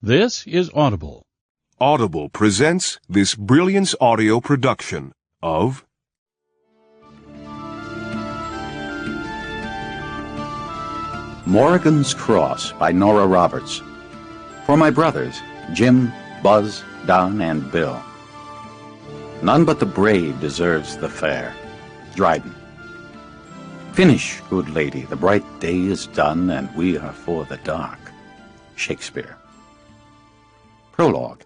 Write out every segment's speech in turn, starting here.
This is Audible. Audible presents this brilliance audio production of Morrigan's Cross by Nora Roberts. For my brothers, Jim, Buzz, Don, and Bill. None but the brave deserves the fair. Dryden. Finish, good lady, the bright day is done, and we are for the dark. Shakespeare. Prologue.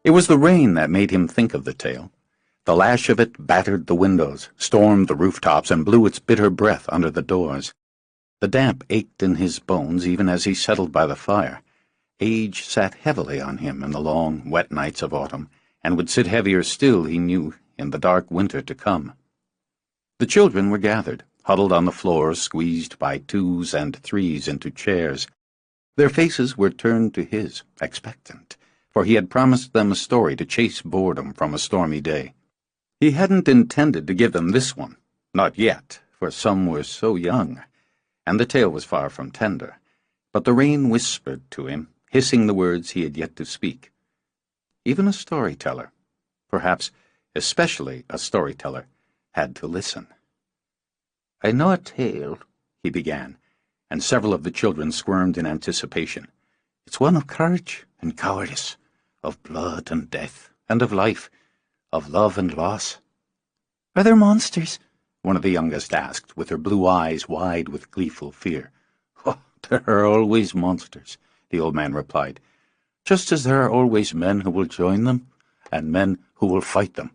It was the rain that made him think of the tale. The lash of it battered the windows, stormed the rooftops, and blew its bitter breath under the doors. The damp ached in his bones even as he settled by the fire. Age sat heavily on him in the long, wet nights of autumn, and would sit heavier still, he knew, in the dark winter to come. The children were gathered, huddled on the floor, squeezed by twos and threes into chairs. Their faces were turned to his, expectant, for he had promised them a story to chase boredom from a stormy day. He hadn't intended to give them this one, not yet, for some were so young, and the tale was far from tender. But the rain whispered to him, hissing the words he had yet to speak. Even a storyteller, perhaps especially a storyteller, had to listen. "I know a tale," he began, and several of the children squirmed in anticipation. "It's one of courage and cowardice, of blood and death, and of life, of love and loss." "Are there monsters?" one of the youngest asked, with her blue eyes wide with gleeful fear. "Oh, there are always monsters," the old man replied, "just as there are always men who will join them, and men who will fight them."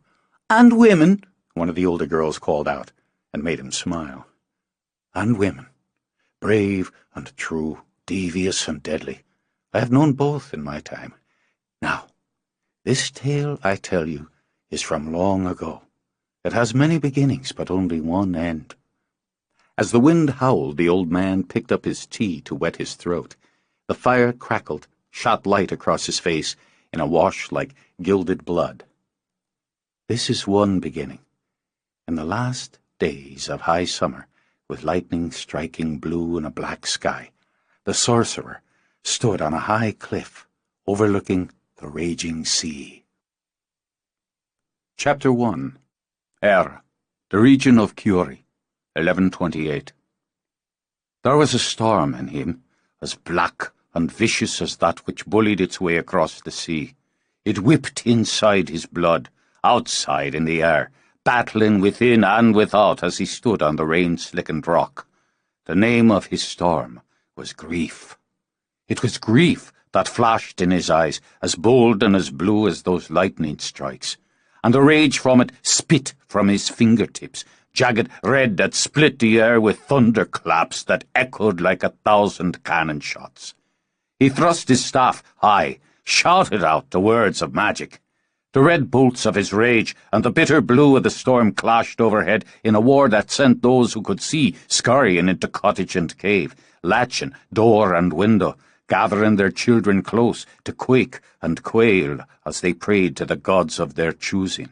"And women," one of the older girls called out, and made him smile. "And women. Brave and true, devious and deadly. I have known both in my time. Now, this tale, I tell you, is from long ago. It has many beginnings, but only one end." As the wind howled, the old man picked up his tea to wet his throat. The fire crackled, shot light across his face in a wash like gilded blood. "This is one beginning. In the last days of high summer, with lightning striking blue in a black sky, the sorcerer stood on a high cliff overlooking the raging sea." Chapter 1. The region of Curie, 1128. There was a storm in him, as black and vicious as that which bullied its way across the sea. It whipped inside his blood, outside in the air, battling within and without as he stood on the rain-slickened rock. The name of his storm was grief. It was grief that flashed in his eyes, as bold and as blue as those lightning strikes, and the rage from it spit from his fingertips, jagged red that split the air with thunderclaps that echoed like 1,000 cannon shots. He thrust his staff high, shouted out the words of magic. The red bolts of his rage and the bitter blue of the storm clashed overhead in a war that sent those who could see scurrying into cottage and cave, latching door and window, gathering their children close to quake and quail as they prayed to the gods of their choosing.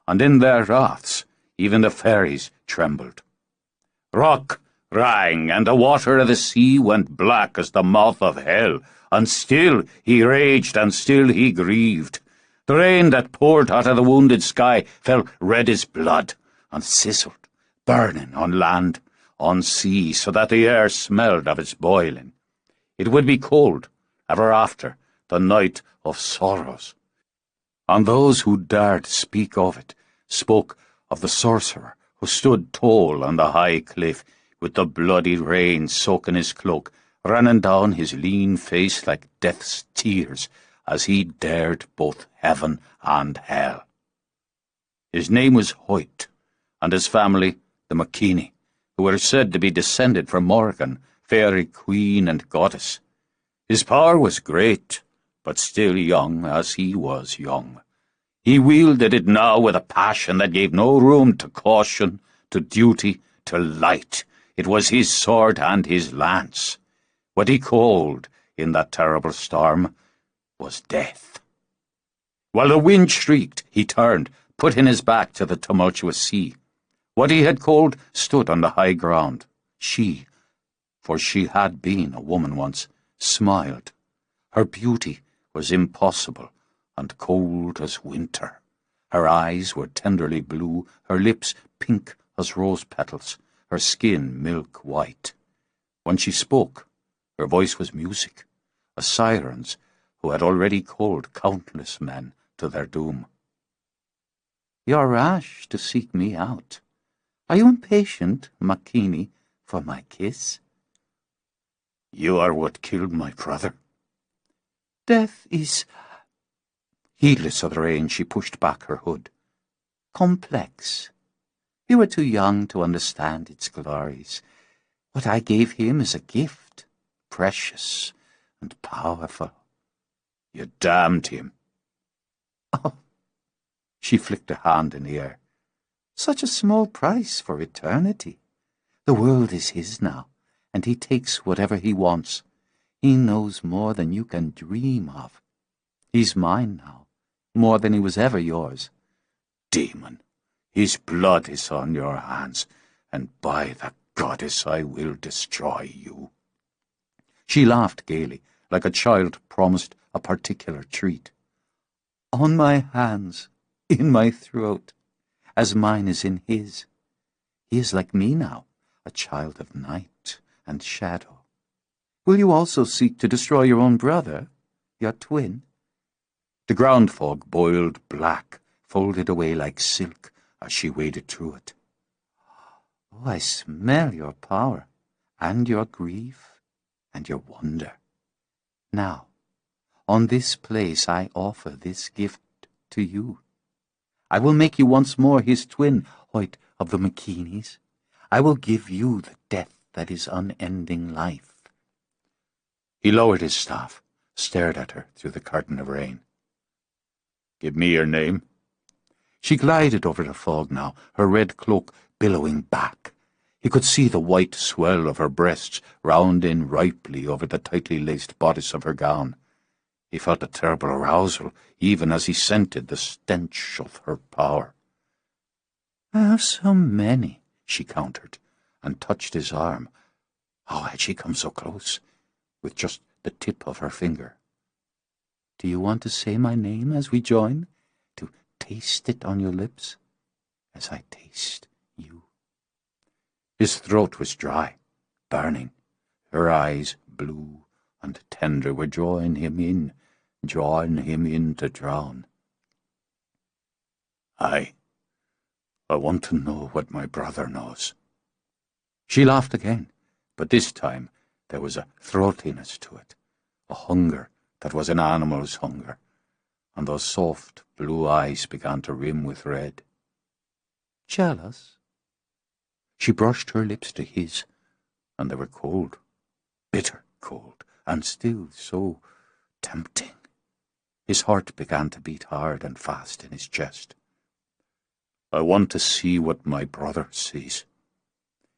And in their wraths, even the fairies trembled. Rock rang, and the water of the sea went black as the mouth of hell, and still he raged, and still he grieved. The rain that poured out of the wounded sky fell red as blood, and sizzled, burning on land, on sea, so that the air smelled of its boiling. It would be cold, ever after, the night of sorrows. And those who dared speak of it spoke of the sorcerer who stood tall on the high cliff, with the bloody rain soaking his cloak, running down his lean face like death's tears, as he dared both heaven and hell. His name was Hoyt, and his family the McKinney, who were said to be descended from Morrigan, fairy queen and goddess. His power was great, but still young as he was young. He wielded it now with a passion that gave no room to caution, to duty, to light. It was his sword and his lance. What he called, in that terrible storm, was death. While the wind shrieked, he turned, putting his back to the tumultuous sea. What he had called stood on the high ground. She, for she had been a woman once, smiled. Her beauty was impossible and cold as winter. Her eyes were tenderly blue, her lips pink as rose petals, her skin milk white. When she spoke, her voice was music, a siren's who had already called countless men to their doom. "You're rash to seek me out. Are you impatient, Makini, for my kiss?" "You are what killed my brother." "Death is—" Heedless of the rain, she pushed back her hood. "Complex. You were too young to understand its glories. What I gave him is a gift, precious and powerful." "You damned him." "Oh," she flicked a hand in the air. "Such a small price for eternity. The world is his now, and he takes whatever he wants. He knows more than you can dream of. He's mine now, more than he was ever yours." "Demon, his blood is on your hands, and by the goddess I will destroy you." She laughed gaily, like a child promised a particular treat. "On my hands, in my throat, as mine is in his. He is like me now, a child of night and shadow. Will you also seek to destroy your own brother, your twin?" The ground fog boiled black, folded away like silk as she waded through it. "Oh, I smell your power, and your grief, and your wonder. Now, on this place I offer this gift to you. I will make you once more his twin, Hoyt of the Makinis. I will give you the death that is unending life." He lowered his staff, stared at her through the curtain of rain. "Give me your name." She glided over the fog now, her red cloak billowing back. He could see the white swell of her breasts round in ripely over the tightly laced bodice of her gown. He felt a terrible arousal, even as he scented the stench of her power. "I have so many," she countered, and touched his arm. How had she come so close? With just the tip of her finger. "Do you want to say my name as we join? To taste it on your lips, as I taste you?" His throat was dry, burning. Her eyes, blue and tender, were drawing him in to drown. I want to know what my brother knows." She laughed again, but this time there was a throatiness to it, a hunger that was an animal's hunger, and those soft blue eyes began to rim with red. "Jealous?" She brushed her lips to his, and they were cold, bitter cold, and still so tempting. His heart began to beat hard and fast in his chest. "I want to see what my brother sees."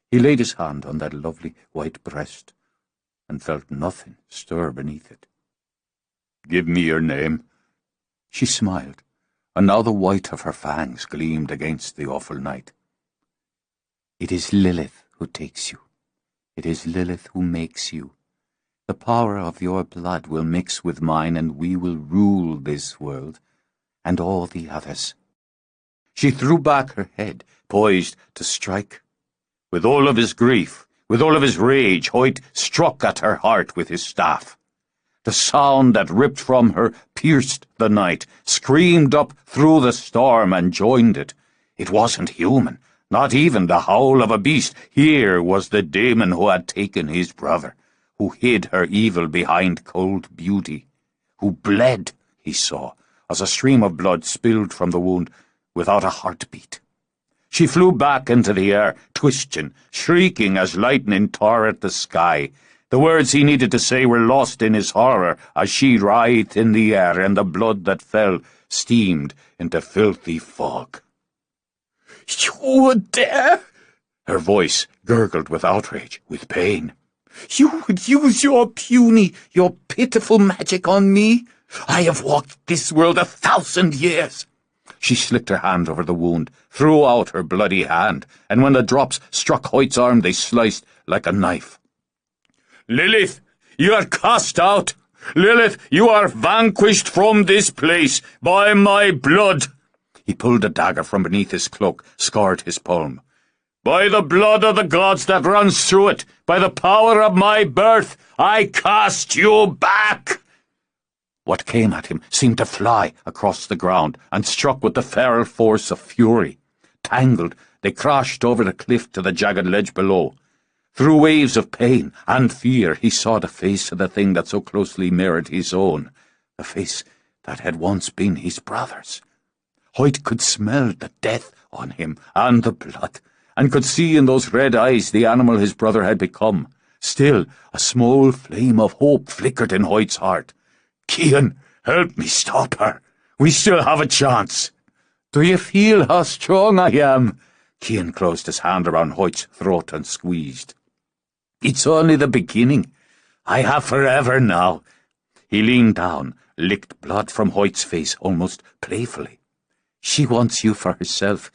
He laid his hand on that lovely white breast, and felt nothing stir beneath it. "Give me your name." She smiled, and now the white of her fangs gleamed against the awful night. "It is Lilith who takes you. It is Lilith who makes you. The power of your blood will mix with mine, and we will rule this world, and all the others." She threw back her head, poised to strike. With all of his grief, with all of his rage, Hoyt struck at her heart with his staff. The sound that ripped from her pierced the night, screamed up through the storm, and joined it. It wasn't human, not even the howl of a beast. Here was the demon who had taken his brother, who hid her evil behind cold beauty, who bled, he saw, as a stream of blood spilled from the wound, without a heartbeat. She flew back into the air, twisting, shrieking as lightning tore at the sky. The words he needed to say were lost in his horror as she writhed in the air, and the blood that fell steamed into filthy fog. "You would dare?" Her voice gurgled with outrage, with pain. "You would use your puny, your pitiful magic on me? I have walked this world 1,000 years. She slicked her hand over the wound, threw out her bloody hand, and when the drops struck Hoyt's arm, they sliced like a knife. "Lilith, you are cast out! Lilith, you are vanquished from this place by my blood. He pulled a dagger from beneath his cloak, scored his palm. By the blood of the gods that runs through it, by the power of my birth, I cast you back. What came at him seemed to fly across the ground and struck with the feral force of fury. Tangled, they crashed over the cliff to the jagged ledge below. Through waves of pain and fear he saw the face of the thing that so closely mirrored his own, the face that had once been his brother's. Hoyt could smell the death on him and the blood, and could see in those red eyes the animal his brother had become. Still, a small flame of hope flickered in Hoyt's heart. "Cian, help me stop her. We still have a chance." "Do you feel how strong I am?" Cian closed his hand around Hoyt's throat and squeezed. "It's only the beginning. I have forever now." He leaned down, licked blood from Hoyt's face almost playfully. "She wants you for herself,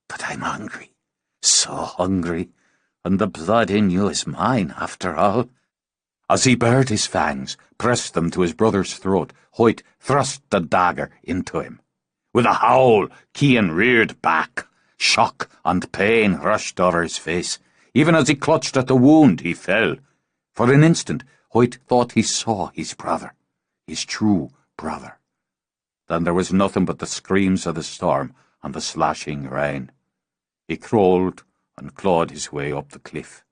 but I'm hungry. So hungry, and the blood in you is mine, after all." As he bared his fangs, pressed them to his brother's throat, Hoyt thrust the dagger into him. With a howl, Cian reared back. Shock and pain rushed over his face. Even as he clutched at the wound, he fell. For an instant, Hoyt thought he saw his brother, his true brother. Then there was nothing but the screams of the storm and the slashing rain. He crawled and clawed his way up the cliff.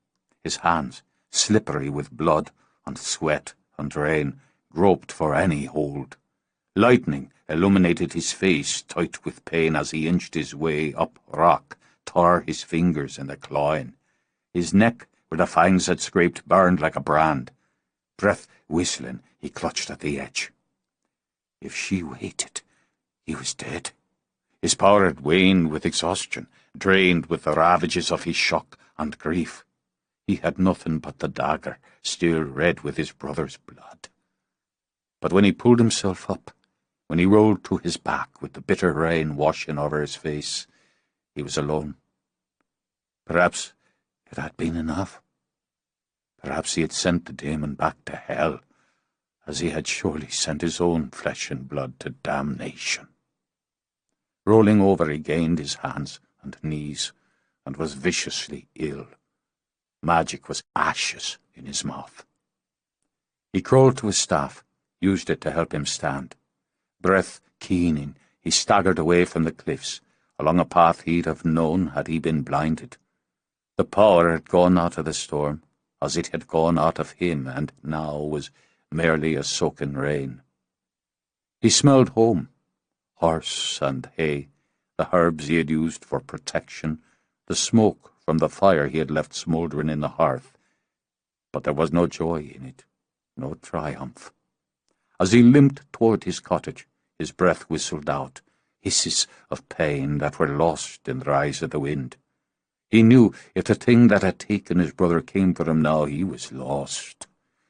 His hands, slippery with blood and sweat and rain, groped for any hold. Lightning illuminated his face, tight with pain, as he inched his way up rock, tore his fingers in the clawing. His neck, where the fangs had scraped, burned like a brand. Breath whistling, he clutched at the edge. If she waited, he was dead. His power had waned with exhaustion, drained with the ravages of his shock and grief. He had nothing but the dagger, still red with his brother's blood. But when he pulled himself up, when he rolled to his back with the bitter rain washing over his face, he was alone. Perhaps it had been enough. Perhaps he had sent the demon back to hell, as he had surely sent his own flesh and blood to damnation. Rolling over, he gained his hands and knees, and was viciously ill. Magic was ashes in his mouth. He crawled to his staff, used it to help him stand. Breath keening, he staggered away from the cliffs, along a path he'd have known had he been blinded. The power had gone out of the storm, as it had gone out of him, and now was merely a soaking rain. He smelled home, horse and hay, the herbs he had used for protection, the smoke from the fire he had left smouldering in the hearth. But there was no joy in it, no triumph. As he limped toward his cottage, his breath whistled out, hisses of pain that were lost in the rise of the wind. He knew if the thing that had taken his brother came for him now, he was lost.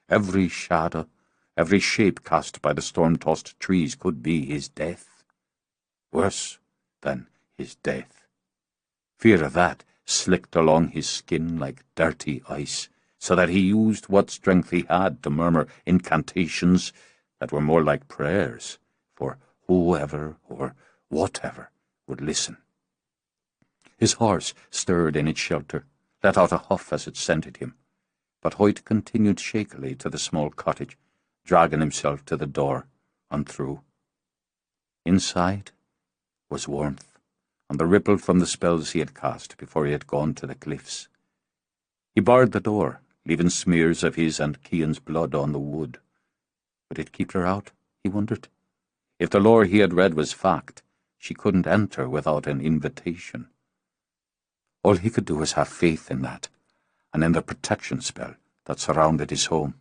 Every shadow, every shape cast by the storm-tossed trees could be his death. Worse than his death. Fear of that slicked along his skin like dirty ice, so that he used what strength he had to murmur incantations that were more like prayers for whoever or whatever would listen. His horse stirred in its shelter, let out a huff as it scented him, but Hoyt continued shakily to the small cottage, dragging himself to the door and through. Inside was warmth, and the ripple from the spells he had cast before he had gone to the cliffs. He barred the door, leaving smears of his and Cian's blood on the wood. Would it keep her out, he wondered? If the lore he had read was fact, she couldn't enter without an invitation. All he could do was have faith in that, and in the protection spell that surrounded his home.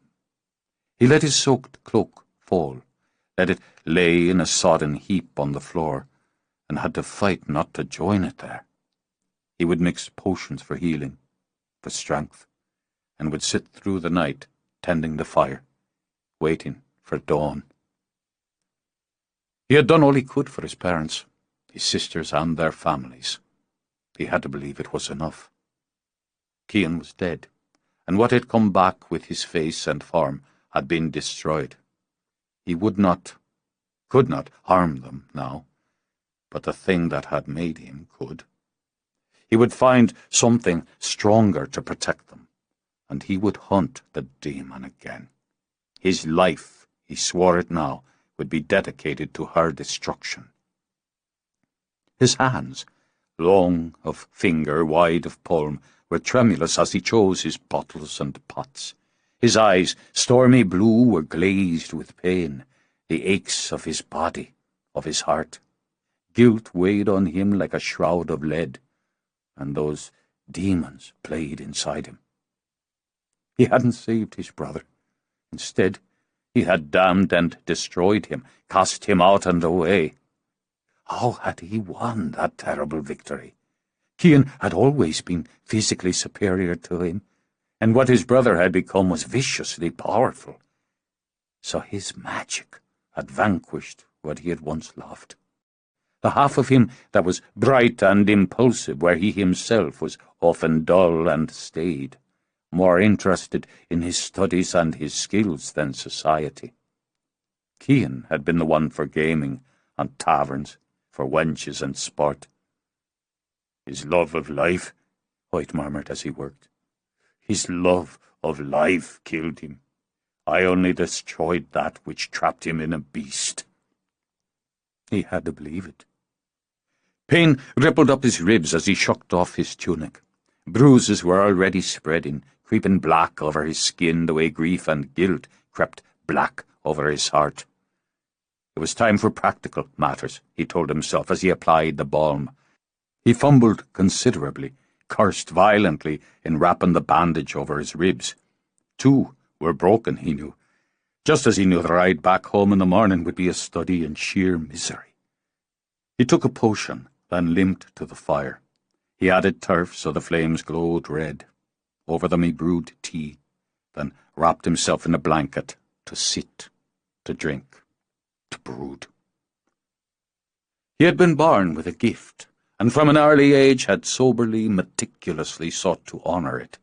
He let his soaked cloak fall, let it lay in a sodden heap on the floor, and had to fight not to join it there. He would mix potions for healing, for strength, and would sit through the night, tending the fire, waiting for dawn. He had done all he could for his parents, his sisters and their families. He had to believe it was enough. Cian was dead, and what had come back with his face and form had been destroyed. He could not harm them now, but the thing that had made him could. He would find something stronger to protect them, and he would hunt the demon again. His life, he swore it now, would be dedicated to her destruction. His hands, long of finger, wide of palm, were tremulous as he chose his bottles and pots. His eyes, stormy blue, were glazed with pain, the aches of his body, of his heart. Guilt weighed on him like a shroud of lead, and those demons played inside him. He hadn't saved his brother. Instead, he had damned and destroyed him, cast him out and away. How had he won that terrible victory? Cian had always been physically superior to him, and what his brother had become was viciously powerful. So his magic had vanquished what he had once loved. The half of him that was bright and impulsive, where he himself was often dull and staid, more interested in his studies and his skills than society. Cian had been the one for gaming and taverns, for wenches and sport. His love of life, Hoyt murmured as he worked. His love of life killed him. I only destroyed that which trapped him in a beast. He had to believe it. Pain rippled up his ribs as he shucked off his tunic. Bruises were already spreading, creeping black over his skin the way grief and guilt crept black over his heart. It was time for practical matters, he told himself as he applied the balm. He fumbled considerably, cursed violently in wrapping the bandage over his ribs. 2 were broken, he knew, just as he knew the ride back home in the morning would be a study in sheer misery. He took a potion, then limped to the fire. He added turf so the flames glowed red. Over them he brewed tea, then wrapped himself in a blanket to sit, to drink, to brood. He had been born with a gift, and from an early age had soberly, meticulously sought to honour it.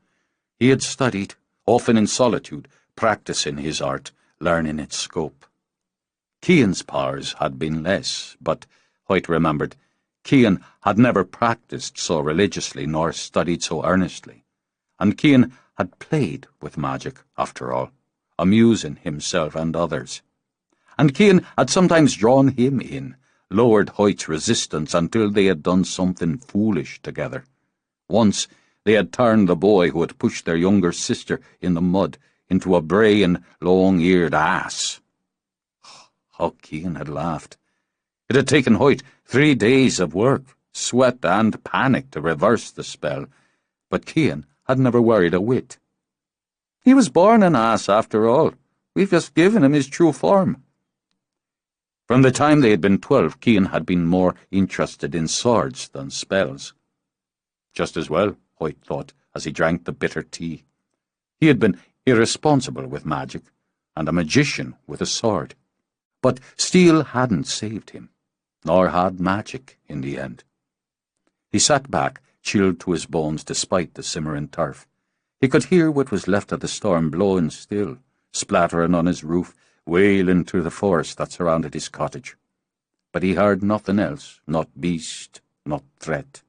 He had studied, often in solitude, practising his art, learning its scope. Cian's powers had been less, but, Hoyt remembered, Cian had never practised so religiously nor studied so earnestly, and Cian had played with magic, after all, amusing himself and others. And Cian had sometimes drawn him in, lowered Hoyt's resistance until they had done something foolish together. Once they had turned the boy who had pushed their younger sister in the mud into a braying, long-eared ass. How Cian had laughed. It had taken Hoyt 3 days of work, sweat and panic to reverse the spell, but Cian had never worried a whit. He was born an ass, after all. We've just given him his true form. From the time they had been 12, Cian had been more interested in swords than spells. Just as well, Hoyt thought, as he drank the bitter tea. He had been irresponsible with magic, and a magician with a sword. But steel hadn't saved him, nor had magic in the end. He sat back, chilled to his bones despite the simmering turf. He could hear what was left of the storm blowing still, splattering on his roof, wailing through the forest that surrounded his cottage. But he heard nothing else, not beast, not threat,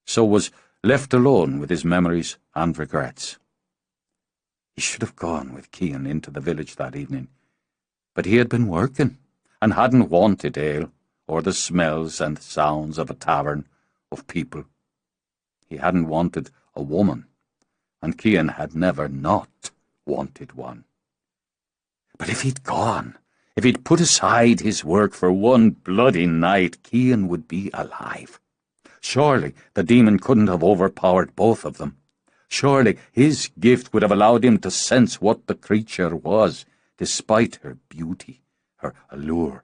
so was left alone with his memories and regrets. He should have gone with Cian into the village that evening, but he had been working, and hadn't wanted ale, or the smells and sounds of a tavern, of people. He hadn't wanted a woman, and Cian had never not wanted one. But if he'd gone, if he'd put aside his work for one bloody night, Cian would be alive. Surely the demon couldn't have overpowered both of them. Surely his gift would have allowed him to sense what the creature was, despite her beauty, her allure.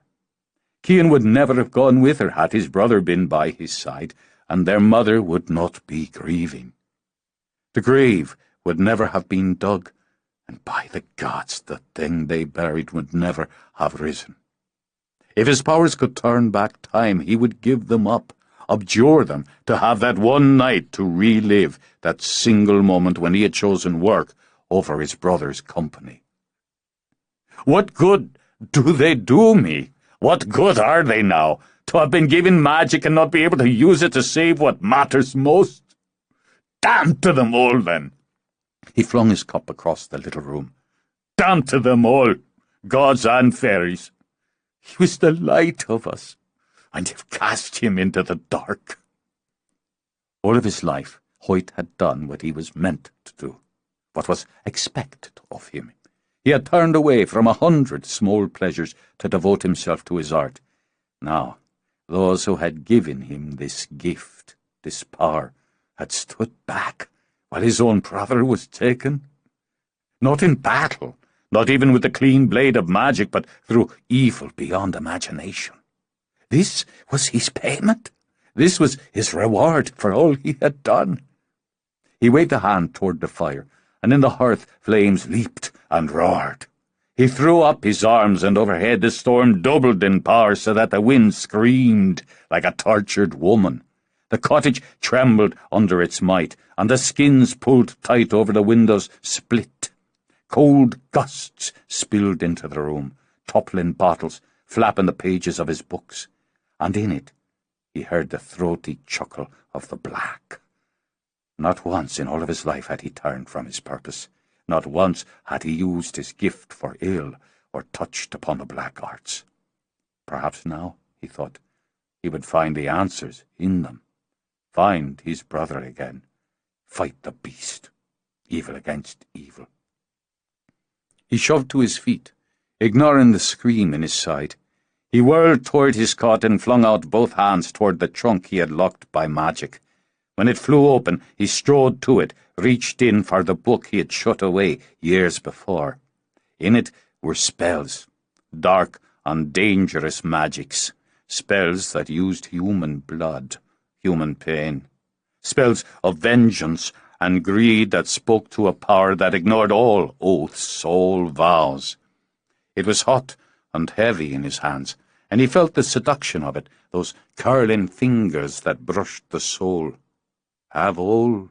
Cian would never have gone with her had his brother been by his side, and their mother would not be grieving. The grave would never have been dug, and by the gods, the thing they buried would never have risen. If his powers could turn back time, he would give them up, abjure them, to have that one night to relive that single moment when he had chosen work over his brother's company. What good Do they do me? What good are they now, to have been given magic and not be able to use it to save what matters most? Damn to them all, then. He flung his cup across the little room. Damn to them all, gods and fairies. He was the light of us, and you've cast him into the dark. All of his life, Hoyt had done what he was meant to do, what was expected of him. He had turned away from 100 small pleasures to devote himself to his art. Now, those who had given him this gift, this power, had stood back while his own brother was taken. Not in battle, not even with the clean blade of magic, but through evil beyond imagination. This was his payment. This was his reward for all he had done. He waved a hand toward the fire, and in the hearth flames leaped and roared. He threw up his arms, and overhead the storm doubled in power so that the wind screamed like a tortured woman. The cottage trembled under its might, and the skins pulled tight over the windows split. Cold gusts spilled into the room, toppling bottles, flapping the pages of his books, and in it he heard the throaty chuckle of the black. Not once in all of his life had he turned from his purpose. Not once had he used his gift for ill or touched upon the black arts. Perhaps now, he thought, he would find the answers in them. Find his brother again. Fight the beast. Evil against evil. He shoved to his feet, ignoring the scream in his side. He whirled toward his cot and flung out both hands toward the trunk he had locked by magic. When it flew open, he strode to it, reached in for the book he had shut away years before. In it were spells, dark and dangerous magics, spells that used human blood, human pain, spells of vengeance and greed that spoke to a power that ignored all oaths, all vows. It was hot and heavy in his hands, and he felt the seduction of it, those curling fingers that brushed the soul. Have all,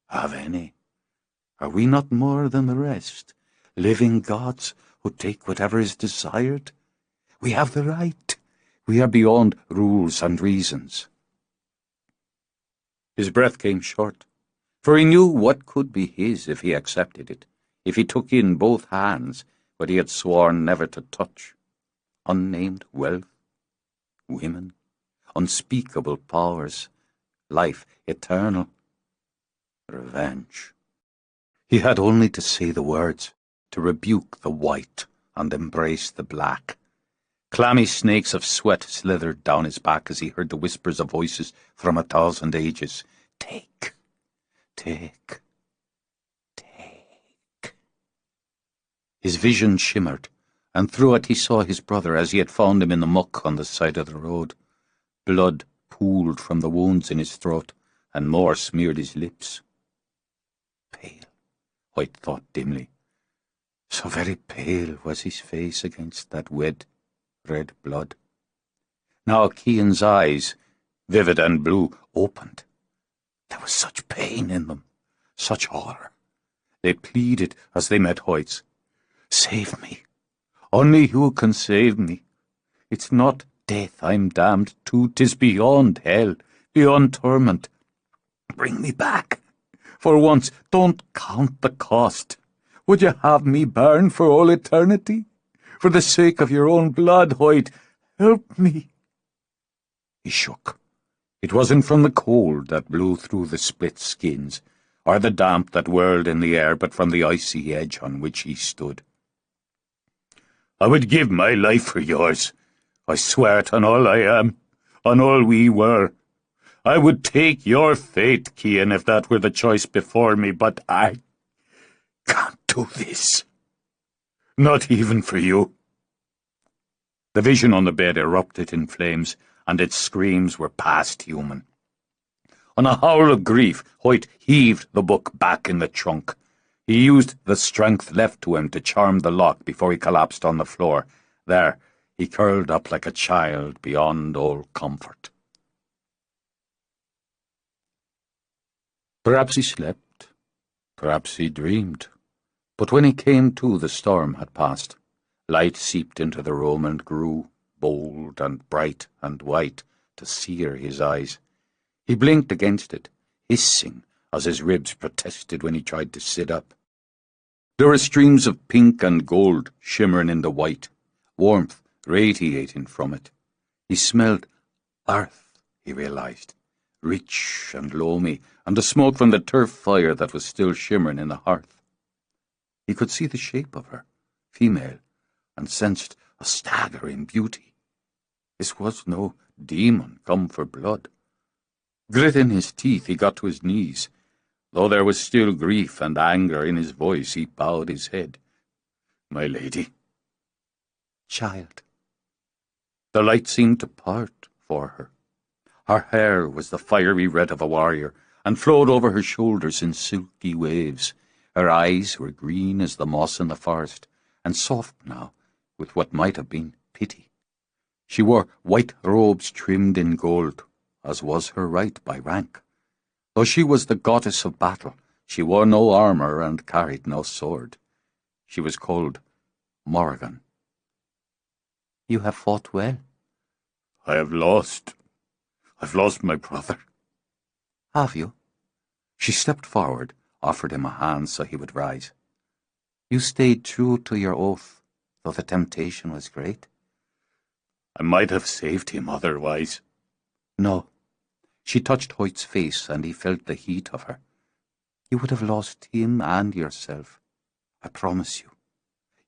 have any. Are we not more than the rest, living gods who take whatever is desired? We have the right. We are beyond rules and reasons. His breath came short, for he knew what could be his if he accepted it, if he took in both hands what he had sworn never to touch. Unnamed wealth, women, unspeakable powers, life eternal, revenge. He had only to say the words, to rebuke the white and embrace the black. Clammy snakes of sweat slithered down his back as he heard the whispers of voices from 1,000 ages. Take, take, take. His vision shimmered, and through it he saw his brother as he had found him in the muck on the side of the road. Blood pooled from the wounds in his throat, and more smeared his lips. Pale, White thought dimly. So very pale was his face against that wet, red blood. Now Cian's eyes, vivid and blue, opened. There was such pain in them, such horror. They pleaded as they met Hoyt's. Save me. Only you can save me. It's not death I'm damned to, 'tis beyond hell, beyond torment. Bring me back. For once, don't count the cost. Would you have me burn for all eternity? For the sake of your own blood, Hoyt, help me. He shook. It wasn't from the cold that blew through the split skins, or the damp that whirled in the air, but from the icy edge on which he stood. I would give my life for yours. I swear it on all I am, on all we were. I would take your fate, Cian, if that were the choice before me, but I can't do this. Not even for you. The vision on the bed erupted in flames, and its screams were past human. On a howl of grief, Hoyt heaved the book back in the trunk. He used the strength left to him to charm the lock before he collapsed on the floor. There, he curled up like a child beyond all comfort. Perhaps he slept, perhaps he dreamed, but when he came to, the storm had passed, Light seeped into the room and grew bold and bright and white to sear his eyes. He blinked against it, hissing as his ribs protested when he tried to sit up. There were streams of pink and gold shimmering in the white, warmth radiating from it. He smelled earth, he realized, rich and loamy, and the smoke from the turf fire that was still shimmering in the hearth. He could see the shape of her, female, and sensed a staggering beauty. This was no demon come for blood. Gritting his teeth, he got to his knees. Though there was still grief and anger in his voice, he bowed his head. "My lady." "Child." The light seemed to part for her. Her hair was the fiery red of a warrior, and flowed over her shoulders in silky waves. Her eyes were green as the moss in the forest, and soft now with what might have been pity. She wore white robes trimmed in gold, as was her right by rank. Though she was the goddess of battle, she wore no armour and carried no sword. She was called Morrigan. "You have fought well." "I have lost. I've lost my brother." "Have you?" She stepped forward, offered him a hand so he would rise. "You stayed true to your oath, though the temptation was great." "I might have saved him otherwise." "No." She touched Hoyt's face, and he felt the heat of her. "You would have lost him and yourself. I promise you.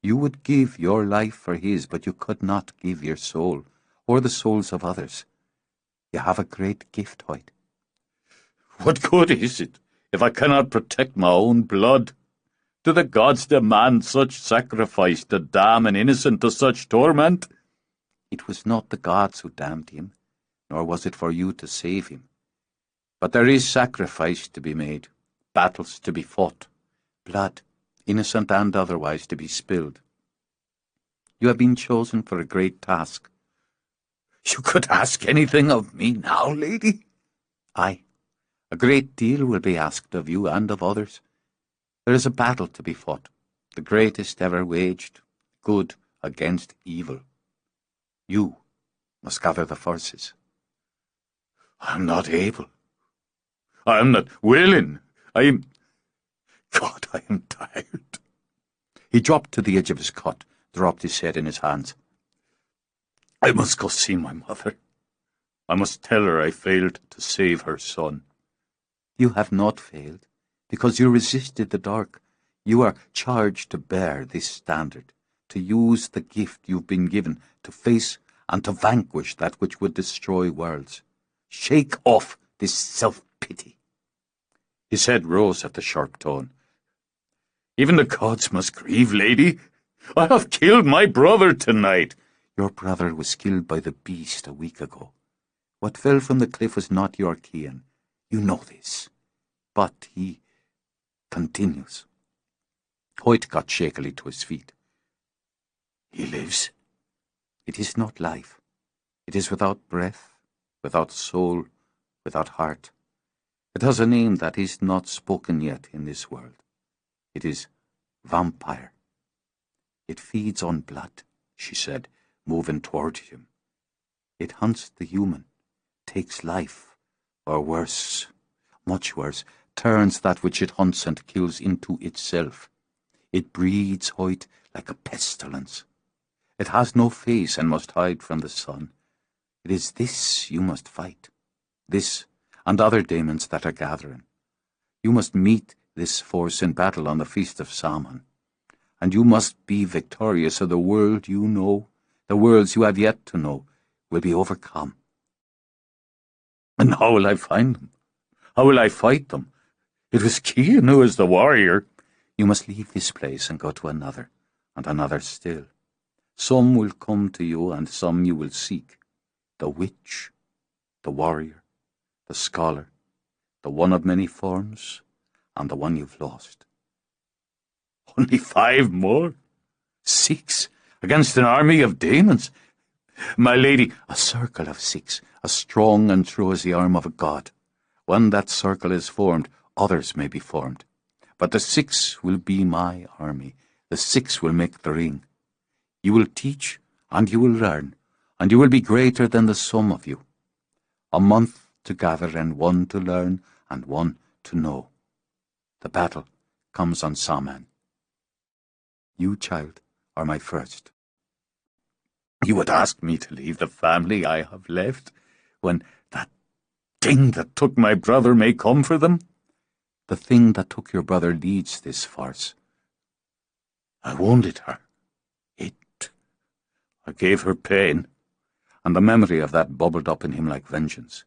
You would give your life for his, but you could not give your soul, or the souls of others. You have a great gift, Hoyt." "What good is it, if I cannot protect my own blood? Do the gods demand such sacrifice to damn an innocent to such torment?" "It was not the gods who damned him, nor was it for you to save him. But there is sacrifice to be made, battles to be fought, blood, innocent and otherwise, to be spilled. You have been chosen for a great task." "You could ask anything of me now, lady?" "Aye. A great deal will be asked of you and of others. There is a battle to be fought, the greatest ever waged, good against evil. You must gather the forces." "I am not able. I am not willing. God, I am tired." He dropped to the edge of his cot, dropped his head in his hands. "I must go see my mother. I must tell her I failed to save her son." "You have not failed, because you resisted the dark. You are charged to bear this standard, to use the gift you've been given, to face and to vanquish that which would destroy worlds. Shake off this self-pity." His head rose at the sharp tone. "Even the gods must grieve, lady. I have killed my brother tonight." "Your brother was killed by the beast a week ago. What fell from the cliff was not your Kian. You know this. But he continues." Hoyt got shakily to his feet. "He lives?" "It is not life. It is without breath, without soul, without heart. It has a name that is not spoken yet in this world. It is vampire. It feeds on blood," she said, moving toward him. "It hunts the human, takes life, or worse, much worse, turns that which it hunts and kills into itself. It breeds, Hoyt, like a pestilence. It has no face and must hide from the sun. It is this you must fight, this and other demons that are gathering. You must meet this force in battle on the Feast of Samhain, and you must be victorious, so the world you know, the worlds you have yet to know, will be overcome." "And how will I find them? How will I fight them? It was Cian who was the warrior." "You must leave this place and go to another, and another still. Some will come to you, and some you will seek. The witch, the warrior, the scholar, the one of many forms, and the one you've lost." "Only 5 more? 6 against an army of demons? My lady—" "A circle of 6, as strong and true as the arm of a god. When that circle is formed, others may be formed. But the 6 will be my army. The 6 will make the ring. You will teach, and you will learn, and you will be greater than the sum of you. A month to gather, and one to learn, and one to know. The battle comes on Saman. You, child, are my first. You would ask me to leave the family I have left, when that thing that took my brother may come for them? The thing that took your brother leads this farce. I wounded her. I gave her pain, and the memory of that bubbled up in him like vengeance.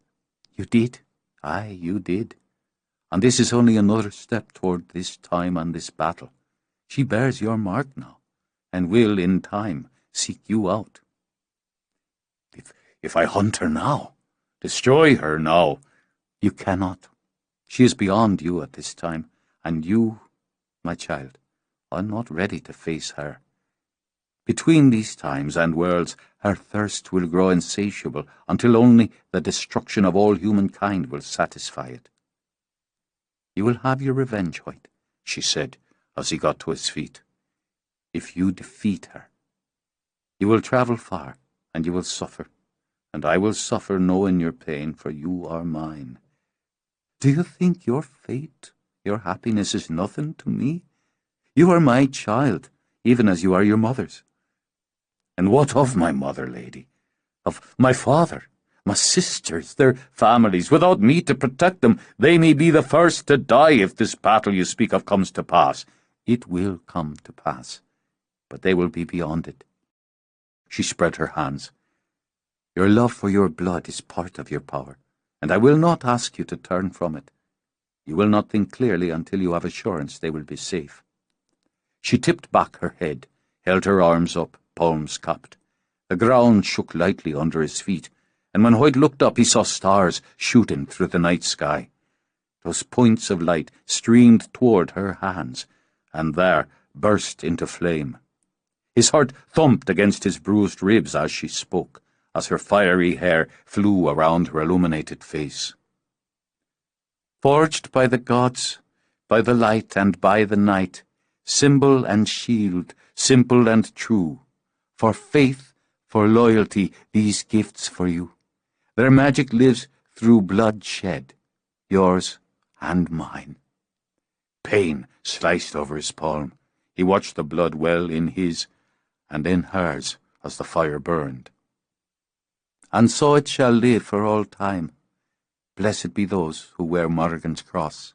You did. Aye, you did. And this is only another step toward this time and this battle. She bears your mark now, and will, in time, seek you out. If I hunt her now, destroy her now, you cannot. She is beyond you at this time, and you, my child, are not ready to face her. Between these times and worlds, her thirst will grow insatiable until only the destruction of all humankind will satisfy it. You will have your revenge, Hoyt, she said, as he got to his feet. If you defeat her, you will travel far, and you will suffer, and I will suffer knowing your pain, for you are mine. Do you think your fate, your happiness is nothing to me? You are my child, even as you are your mother's. And what of my mother, lady? Of my father, my sisters, their families? Without me to protect them, they may be the first to die if this battle you speak of comes to pass. It will come to pass, but they will be beyond it. She spread her hands. Your love for your blood is part of your power, and I will not ask you to turn from it. You will not think clearly until you have assurance they will be safe. She tipped back her head, held her arms up, palms cupped. The ground shook lightly under his feet, and when Hoyt looked up he saw stars shooting through the night sky. Those points of light streamed toward her hands, and there burst into flame. His heart thumped against his bruised ribs as she spoke, as her fiery hair flew around her illuminated face. Forged by the gods, by the light and by the night, symbol and shield, simple and true, for faith, for loyalty, these gifts for you. Their magic lives through blood shed, yours and mine. Pain sliced over his palm. He watched the blood well in his and in hers as the fire burned. And so it shall live for all time. Blessed be those who wear Morrigan's cross.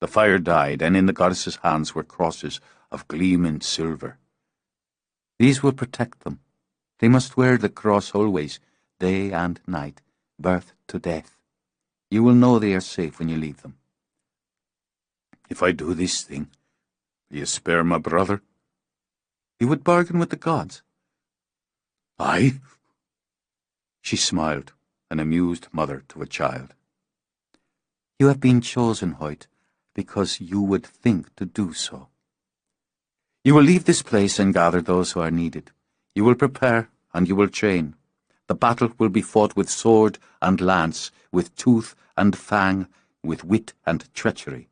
The fire died, and in the goddess's hands were crosses of gleaming silver. These will protect them. They must wear the cross always, day and night, birth to death. You will know they are safe when you leave them. If I do this thing, will you spare my brother? You would bargain with the gods. I? She smiled, an amused mother to a child. You have been chosen, Hoyt, because you would think to do so. You will leave this place and gather those who are needed. You will prepare, and you will train. The battle will be fought with sword and lance, with tooth and fang, with wit and treachery.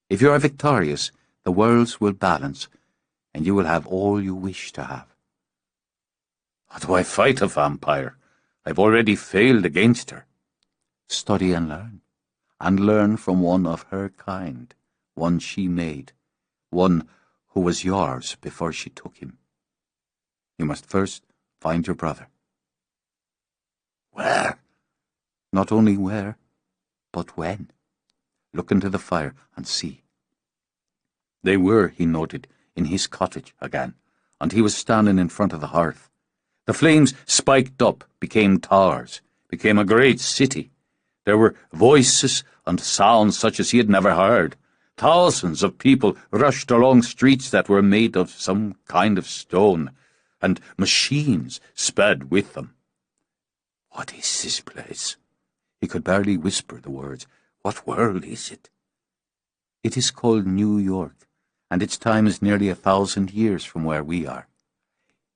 If you are victorious, the worlds will balance, and you will have all you wish to have. How do I fight a vampire? I've already failed against her. Study and learn from one of her kind, one she made, one who was yours before she took him. You must first find your brother. Where? Not only where, but when. Look into the fire and see. They were, he noted, in his cottage again, and he was standing in front of the hearth. The flames spiked up, became towers, became a great city. There were voices and sounds such as he had never heard. Thousands of people rushed along streets that were made of some kind of stone, and machines sped with them. What is this place? He could barely whisper the words. What world is it? It is called New York, and its time is nearly 1,000 years from where we are.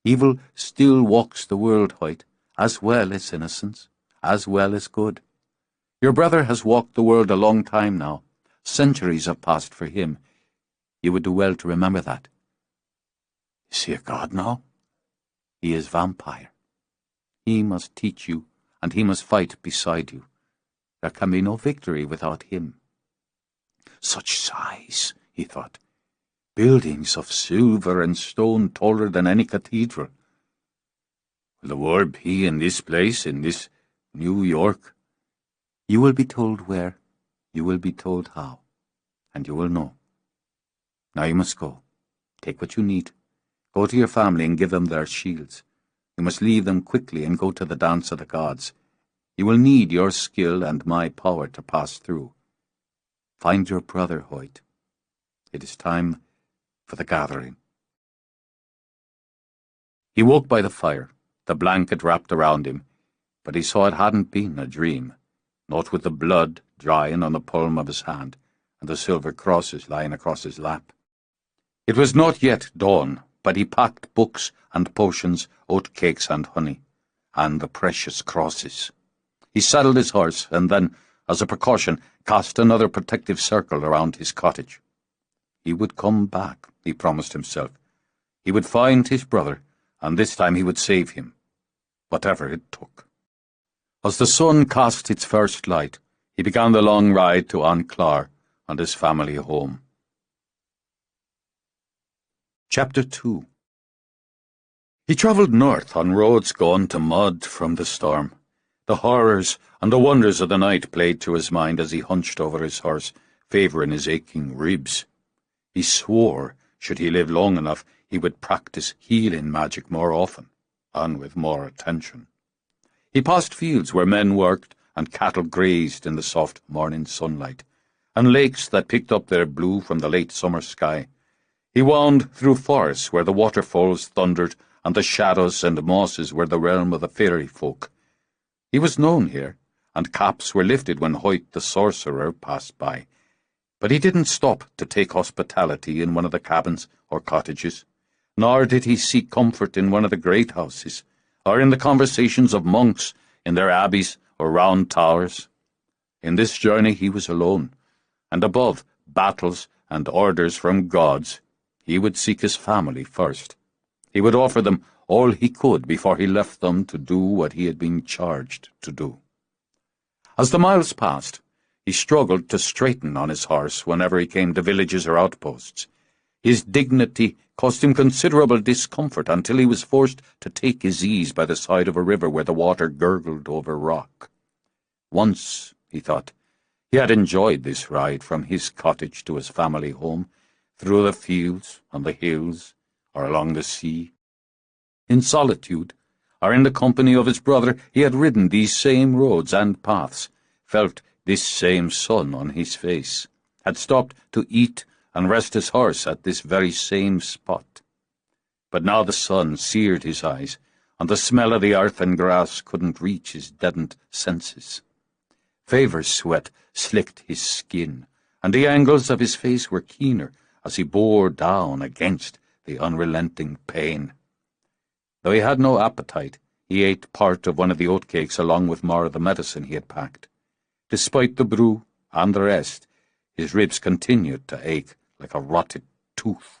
Evil still walks the world, Hoyt, as well as innocence, as well as good. Your brother has walked the world a long time now. Centuries have passed for him. You would do well to remember that. Is he a god now? He is vampire. He must teach you, and he must fight beside you. There can be no victory without him. Such size, he thought. Buildings of silver and stone taller than any cathedral. Will the war be in this place, in this New York? You will be told where, you will be told how, and you will know. Now you must go. Take what you need. Go to your family and give them their shields. You must leave them quickly and go to the dance of the gods. You will need your skill and my power to pass through. Find your brother, Hoyt. It is time for the gathering. He woke by the fire, the blanket wrapped around him, but he saw it hadn't been a dream, not with the blood drying on the palm of his hand and the silver crosses lying across his lap. It was not yet dawn, but he packed books and potions, oat cakes and honey, and the precious crosses. He saddled his horse and then, as a precaution, cast another protective circle around his cottage. He would come back, he promised himself. He would find his brother, and this time he would save him, whatever it took. As the sun cast its first light, he began the long ride to Anclar and his family home. Chapter 2. He travelled north on roads gone to mud from the storm. The horrors and the wonders of the night played through his mind as he hunched over his horse, favouring his aching ribs. He swore, should he live long enough, he would practice healing magic more often, and with more attention. He passed fields where men worked and cattle grazed in the soft morning sunlight, and lakes that picked up their blue from the late summer sky. He wound through forests where the waterfalls thundered and the shadows and mosses were the realm of the fairy folk. He was known here, and caps were lifted when Hoyt the sorcerer passed by. But he didn't stop to take hospitality in one of the cabins or cottages, nor did he seek comfort in one of the great houses, or in the conversations of monks in their abbeys or round towers. In this journey he was alone, and above battles and orders from gods, he would seek his family first. He would offer them all he could before he left them to do what he had been charged to do. As the miles passed, he struggled to straighten on his horse whenever he came to villages or outposts. His dignity caused him considerable discomfort until he was forced to take his ease by the side of a river where the water gurgled over rock. Once, he thought, he had enjoyed this ride from his cottage to his family home, through the fields, on the hills, or along the sea. In solitude, or in the company of his brother, he had ridden these same roads and paths, felt this same sun on his face, had stopped to eat and rest his horse at this very same spot. But now the sun seared his eyes, and the smell of the earth and grass couldn't reach his deadened senses. Fever's sweat slicked his skin, and the angles of his face were keener as he bore down against the unrelenting pain. Though he had no appetite, he ate part of one of the oatcakes along with more of the medicine he had packed. Despite the brew and the rest, his ribs continued to ache like a rotted tooth.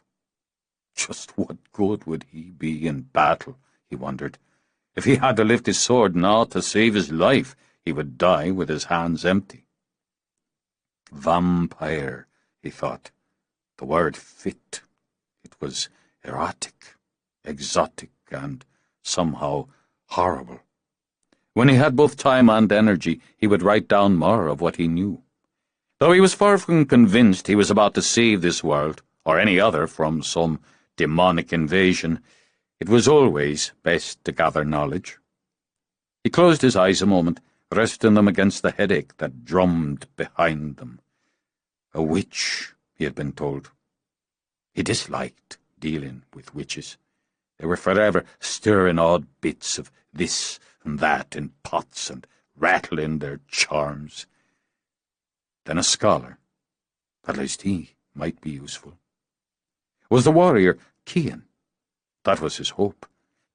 Just what good would he be in battle, he wondered. If he had to lift his sword now to save his life, he would die with his hands empty. Vampire, he thought. The word fit. It was erotic, exotic, and somehow horrible. When he had both time and energy, he would write down more of what he knew. Though he was far from convinced he was about to save this world, or any other, from some demonic invasion, it was always best to gather knowledge. He closed his eyes a moment, resting them against the headache that drummed behind them. A witch, he had been told. He disliked dealing with witches. They were forever stirring odd bits of this and that in pots and rattling their charms. Then a scholar. At least he might be useful. Was the warrior Cian? That was his hope.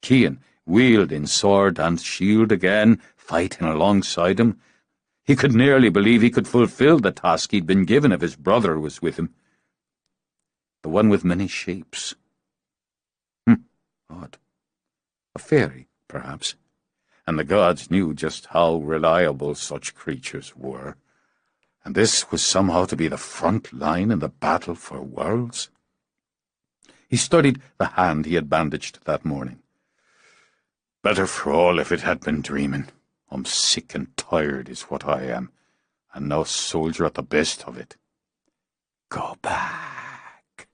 Cian, wielding sword and shield again, fighting alongside him. He could nearly believe he could fulfill the task he'd been given if his brother was with him. The one with many shapes. Odd. A fairy, perhaps, and the gods knew just how reliable such creatures were. And this was somehow to be the front line in the battle for worlds. He studied the hand he had bandaged that morning. Better for all if it had been dreaming. I'm sick and tired is what I am, and no soldier at the best of it. Go back.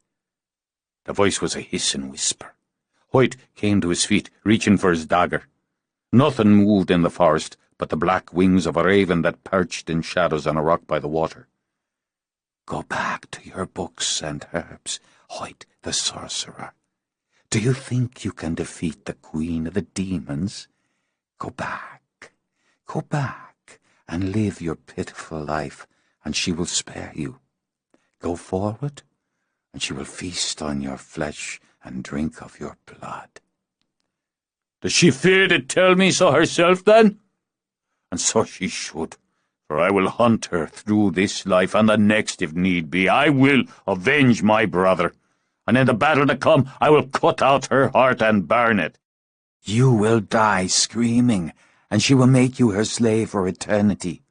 The voice was a hissing whisper. Hoyt came to his feet, reaching for his dagger. Nothing moved in the forest but the black wings of a raven that perched in shadows on a rock by the water. Go back to your books and herbs, Hoyt the sorcerer. Do you think you can defeat the queen of the demons? Go back, and live your pitiful life, and she will spare you. Go forward, and she will feast on your flesh and drink of your blood. Does she fear to tell me so herself, then? And so she should, for I will hunt her through this life and the next if need be. I will avenge my brother, and in the battle to come I will cut out her heart and burn it. You will die screaming, and she will make you her slave for eternity.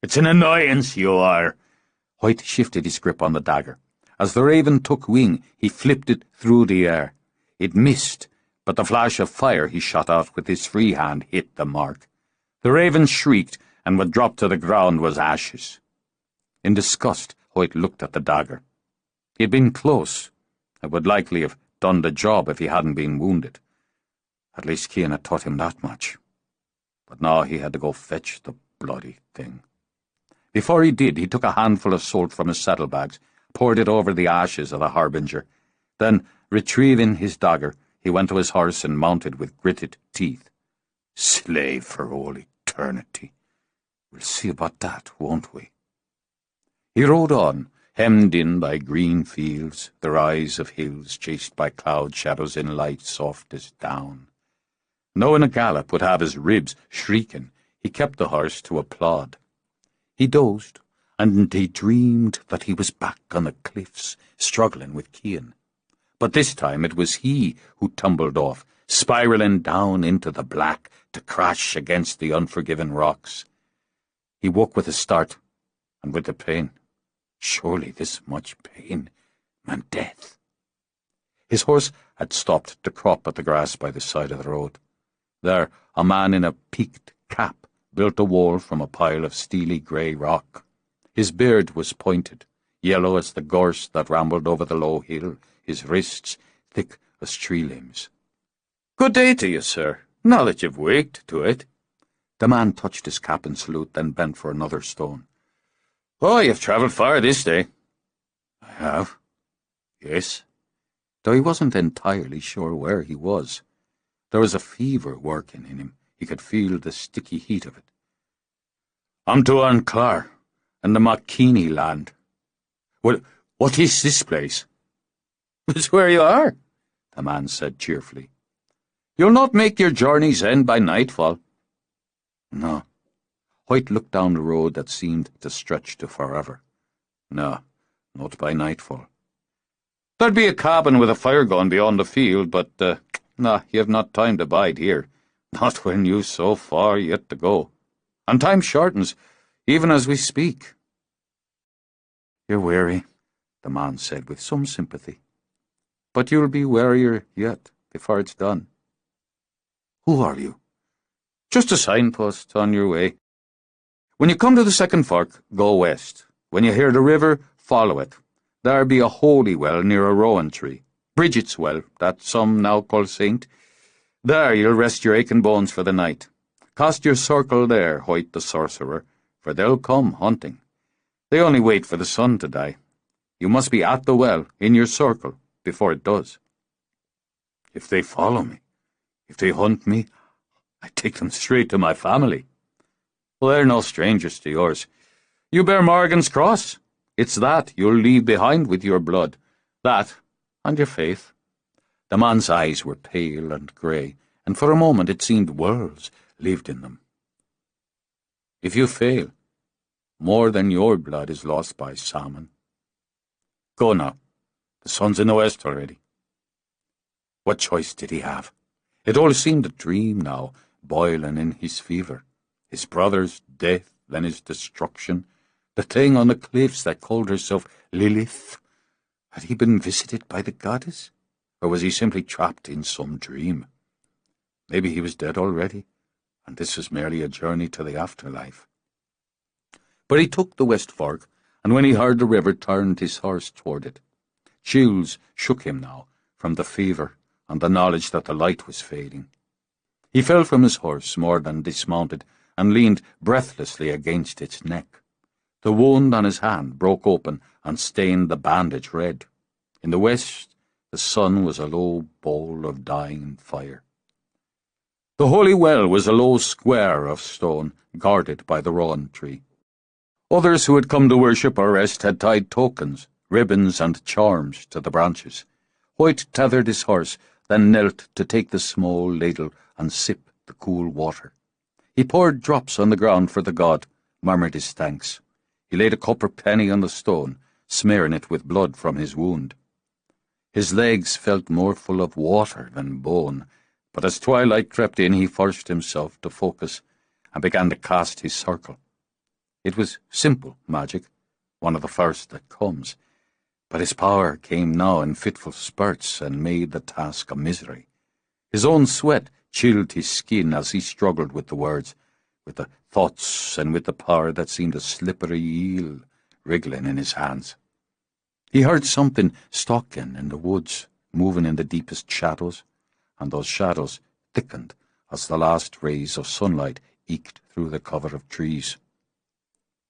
It's an annoyance you are. Hoyt shifted his grip on the dagger. As the raven took wing, he flipped it through the air. It missed, but the flash of fire he shot out with his free hand hit the mark. The raven shrieked, and what dropped to the ground was ashes. In disgust, Hoyt looked at the dagger. He had been close. It would likely have done the job if he hadn't been wounded. At least Cian had taught him that much. But now he had to go fetch the bloody thing. Before he did, he took a handful of salt from his saddlebags, poured it over the ashes of the harbinger. Then, retrieving his dagger, he went to his horse and mounted with gritted teeth. Slave for all eternity. We'll see about that, won't we? He rode on, hemmed in by green fields, the rise of hills chased by cloud shadows in light soft as down. Knowing a gallop would have his ribs shrieking, he kept the horse to a plod. He dozed, and he dreamed that he was back on the cliffs, struggling with Cian. But this time it was he who tumbled off, spiralling down into the black to crash against the unforgiving rocks. He woke with a start, and with the pain. Surely this much pain meant death. His horse had stopped to crop at the grass by the side of the road. There, a man in a peaked cap built a wall from a pile of steely grey rock. His beard was pointed, yellow as the gorse that rambled over the low hill, his wrists thick as tree limbs. Good day to you, sir, now that you've waked to it. The man touched his cap in salute, then bent for another stone. Oh, you've travelled far this day. I have. Yes. Though he wasn't entirely sure where he was. There was a fever working in him. He could feel the sticky heat of it. I'm to Anclar, and the Makini land. Well, what is this place? It's where you are, the man said cheerfully. You'll not make your journey's end by nightfall. No. Hoyt looked down the road that seemed to stretch to forever. No, not by nightfall. There'd be a cabin with a fire going beyond the field, but, no, you've not time to bide here. Not when you've so far yet to go. And time shortens, even as we speak. You're weary, the man said with some sympathy. But you'll be wearier yet before it's done. Who are you? Just a signpost on your way. When you come to the second fork, go west. When you hear the river, follow it. There be a holy well near a rowan tree. Bridget's well, that some now call Saint. There you'll rest your aching bones for the night. Cast your circle there, Hoyt the sorcerer, for they'll come hunting. They only wait for the sun to die. You must be at the well, in your circle, before it does. If they follow me, if they hunt me, I take them straight to my family. Well, they're no strangers to yours. You bear Morrigan's cross. It's that you'll leave behind with your blood. That, and your faith. The man's eyes were pale and grey, and for a moment it seemed worlds lived in them. If you fail, more than your blood is lost by salmon. Go now. The sun's in the west already. What choice did he have? It all seemed a dream now, boiling in his fever. His brother's death, then his destruction, the thing on the cliffs that called herself Lilith. Had he been visited by the goddess? Or was he simply trapped in some dream? Maybe he was dead already, and this was merely a journey to the afterlife. But he took the West Fork, and when he heard the river, turned his horse toward it. Chills shook him now, from the fever and the knowledge that the light was fading. He fell from his horse more than dismounted, and leaned breathlessly against its neck. The wound on his hand broke open and stained the bandage red. In the west, the sun was a low bowl of dying fire. The holy well was a low square of stone, guarded by the rowan tree. Others who had come to worship or rest had tied tokens, ribbons and charms to the branches. Hoyt tethered his horse, then knelt to take the small ladle and sip the cool water. He poured drops on the ground for the god, murmured his thanks. He laid a copper penny on the stone, smearing it with blood from his wound. His legs felt more full of water than bone, but as twilight crept in, he forced himself to focus and began to cast his circle. It was simple magic, one of the first that comes, but his power came now in fitful spurts and made the task a misery. His own sweat chilled his skin as he struggled with the words, with the thoughts and with the power that seemed a slippery eel wriggling in his hands. He heard something stalking in the woods, moving in the deepest shadows, and those shadows thickened as the last rays of sunlight eked through the cover of trees.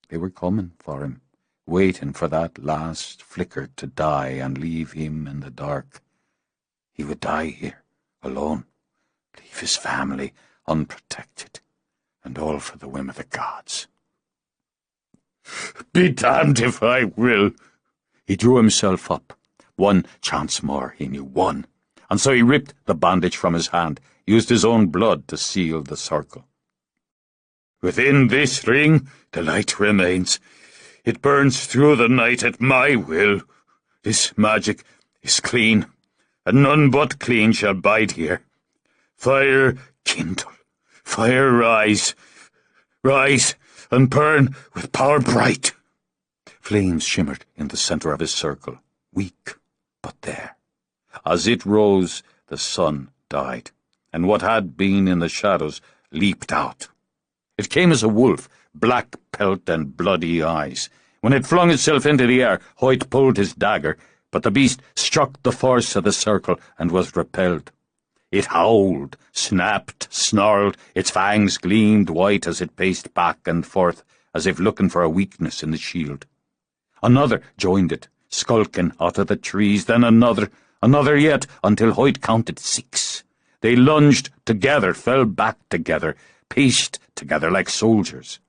They were coming for him, waiting for that last flicker to die and leave him in the dark. He would die here, alone, leave his family unprotected, and all for the whim of the gods. Be damned if I will. He drew himself up. One chance more, he knew, one. And so he ripped the bandage from his hand, used his own blood to seal the circle. Within this ring the light remains. It burns through the night at my will. This magic is clean, and none but clean shall bide here. Fire kindle, fire rise, rise and burn with power bright. Flames shimmered in the centre of his circle, weak, but there. As it rose, the sun died, and what had been in the shadows leaped out. It came as a wolf, black pelt and bloody eyes. When it flung itself into the air, Hoyt pulled his dagger, but the beast struck the force of the circle and was repelled. It howled, snapped, snarled, its fangs gleamed white as it paced back and forth, as if looking for a weakness in the shield. Another joined it, skulking out of the trees, then another yet, until Hoyt counted 6. They lunged together, fell back together, paced together like soldiers.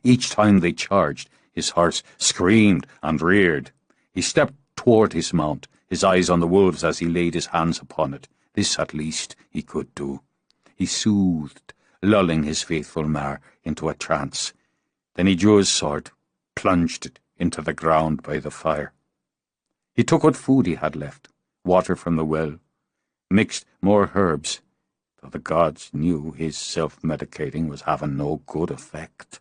Each time they charged, his horse screamed and reared. He stepped toward his mount, his eyes on the wolves as he laid his hands upon it. This, at least, he could do. He soothed, lulling his faithful mare into a trance. Then he drew his sword, plunged it into the ground by the fire. He took what food he had left, water from the well, mixed more herbs, though the gods knew his self-medicating was having no good effect.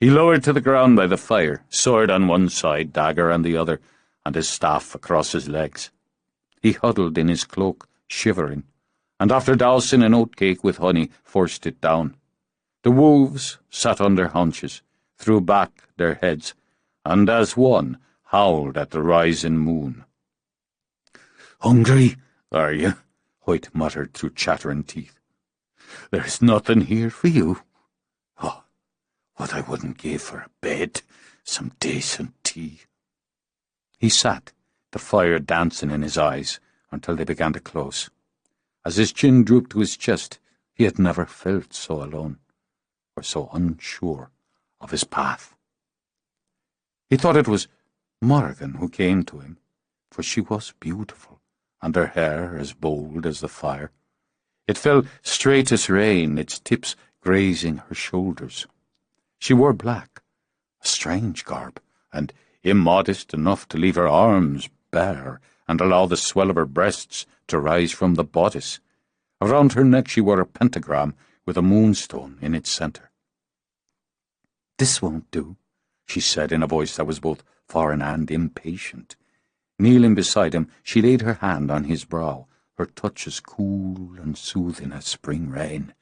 He lowered to the ground by the fire, sword on one side, dagger on the other, and his staff across his legs. He huddled in his cloak, shivering, and after dousing an oatcake with honey, forced it down. The wolves sat on their haunches, threw back their heads, and as one howled at the rising moon. "Hungry, are you?" Hoyt muttered through chattering teeth. "There's nothing here for you. Oh, what I wouldn't give for a bed, some decent tea." He sat, the fire dancing in his eyes, until they began to close. As his chin drooped to his chest, he had never felt so alone, or so unsure of his path. He thought it was Morrigan who came to him, for she was beautiful, and her hair as bold as the fire. It fell straight as rain, its tips grazing her shoulders. She wore black, a strange garb, and immodest enough to leave her arms bare and allow the swell of her breasts to rise from the bodice. Around her neck she wore a pentagram with a moonstone in its centre. "This won't do," she said in a voice that was both foreign and impatient. Kneeling beside him, she laid her hand on his brow, her touch as cool and soothing as spring rain.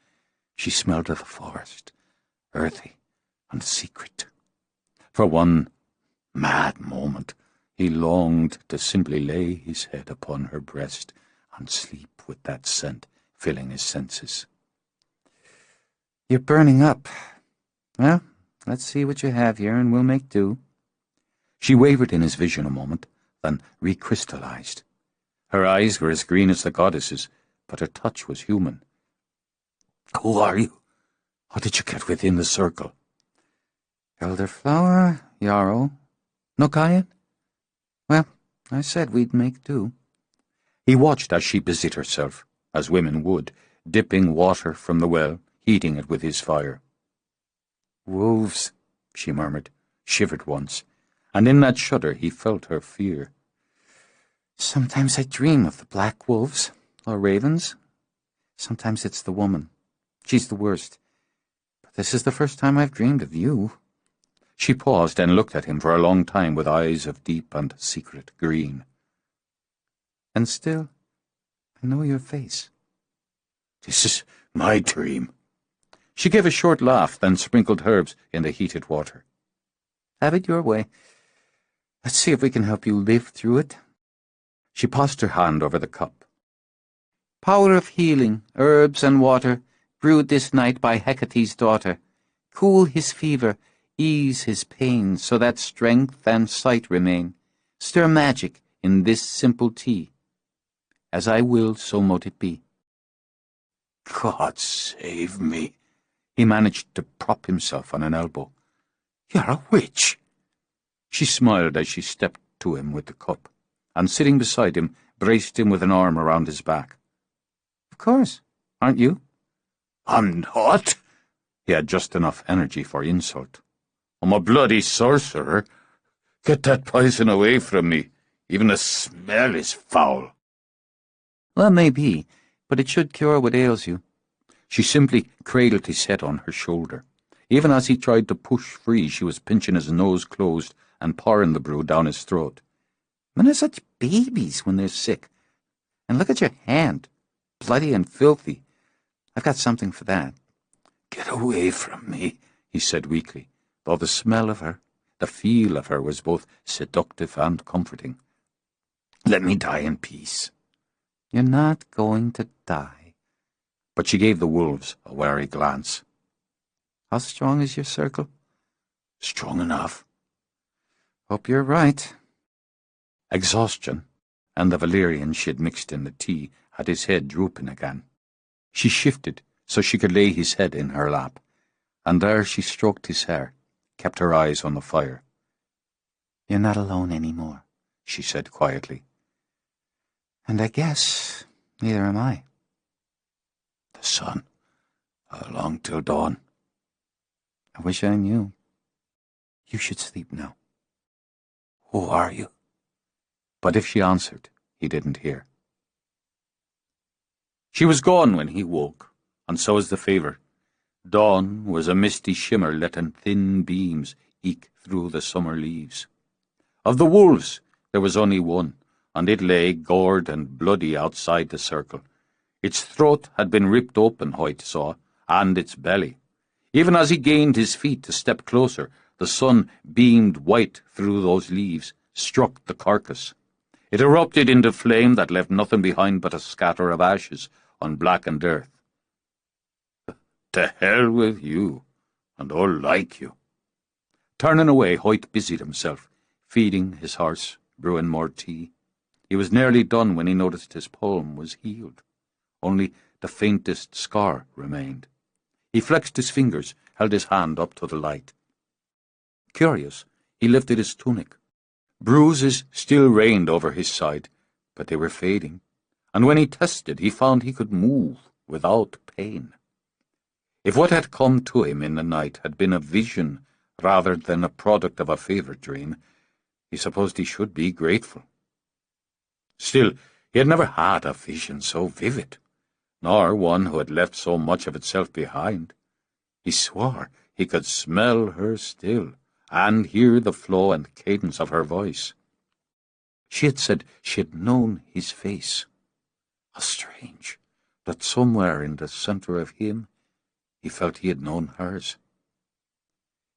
She smelled of the forest, earthy and secret. For one mad moment, he longed to simply lay his head upon her breast and sleep with that scent filling his senses. "You're burning up. Well, let's see what you have here, and we'll make do." She wavered in his vision a moment, then recrystallized. Her eyes were as green as the goddess's, but her touch was human. "Who are you? How did you get within the circle?" "Elderflower, yarrow. No Cayenne? Well, I said we'd make do." He watched as she busied herself, as women would, dipping water from the well, heating it with his fire. "Wolves," she murmured, shivered once, and in that shudder he felt her fear. "Sometimes I dream of the black wolves, or ravens. Sometimes it's the woman. She's the worst. But this is the first time I've dreamed of you." She paused and looked at him for a long time with eyes of deep and secret green. "And still, I know your face." "This is my dream." She gave a short laugh, then sprinkled herbs in the heated water. "Have it your way. Let's see if we can help you live through it." She passed her hand over the cup. "Power of healing, herbs and water, brewed this night by Hecate's daughter. Cool his fever, ease his pain, so that strength and sight remain. Stir magic in this simple tea. As I will, so mote it be." God save me. He managed to prop himself on an elbow. "You're a witch." She smiled as she stepped to him with the cup, and sitting beside him, braced him with an arm around his back. "Of course, aren't you?" "I'm not." He had just enough energy for insult. "I'm a bloody sorcerer. Get that poison away from me. Even the smell is foul." "Well, maybe, but it should cure what ails you." She simply cradled his head on her shoulder. Even as he tried to push free, she was pinching his nose closed and pouring the brew down his throat. "Men are such babies when they're sick. And look at your hand, bloody and filthy. I've got something for that." "Get away from me," he said weakly, though the smell of her, the feel of her, was both seductive and comforting. "Let me die in peace." "You're not going to die." But she gave the wolves a wary glance. "How strong is your circle?" "Strong enough." "Hope you're right." Exhaustion, and the valerian she had mixed in the tea, had his head drooping again. She shifted so she could lay his head in her lap, and there she stroked his hair, kept her eyes on the fire. "You're not alone anymore," she said quietly. "And I guess neither am I." "The sun, how long till dawn?" "I wish I knew. You should sleep now." "Who are you?" But if she answered, he didn't hear. She was gone when he woke, and so was the fever. Dawn was a misty shimmer letting thin beams eke through the summer leaves. Of the wolves there was only one, and it lay gored and bloody outside the circle. Its throat had been ripped open, Hoyt saw, and its belly. Even as he gained his feet to step closer, the sun beamed white through those leaves, struck the carcass. It erupted into flame that left nothing behind but a scatter of ashes on blackened earth. "To hell with you, and all like you." Turning away, Hoyt busied himself, feeding his horse, brewing more tea. He was nearly done when he noticed his palm was healed. Only the faintest scar remained. He flexed his fingers, held his hand up to the light. Curious, he lifted his tunic. Bruises still rained over his side, but they were fading, and when he tested, he found he could move without pain. If what had come to him in the night had been a vision rather than a product of a favorite dream, he supposed he should be grateful. Still, he had never had a vision so vivid. nor one who had left so much of itself behind. He swore he could smell her still, and hear the flow and cadence of her voice. She had said she had known his face. How strange that somewhere in the centre of him he felt he had known hers.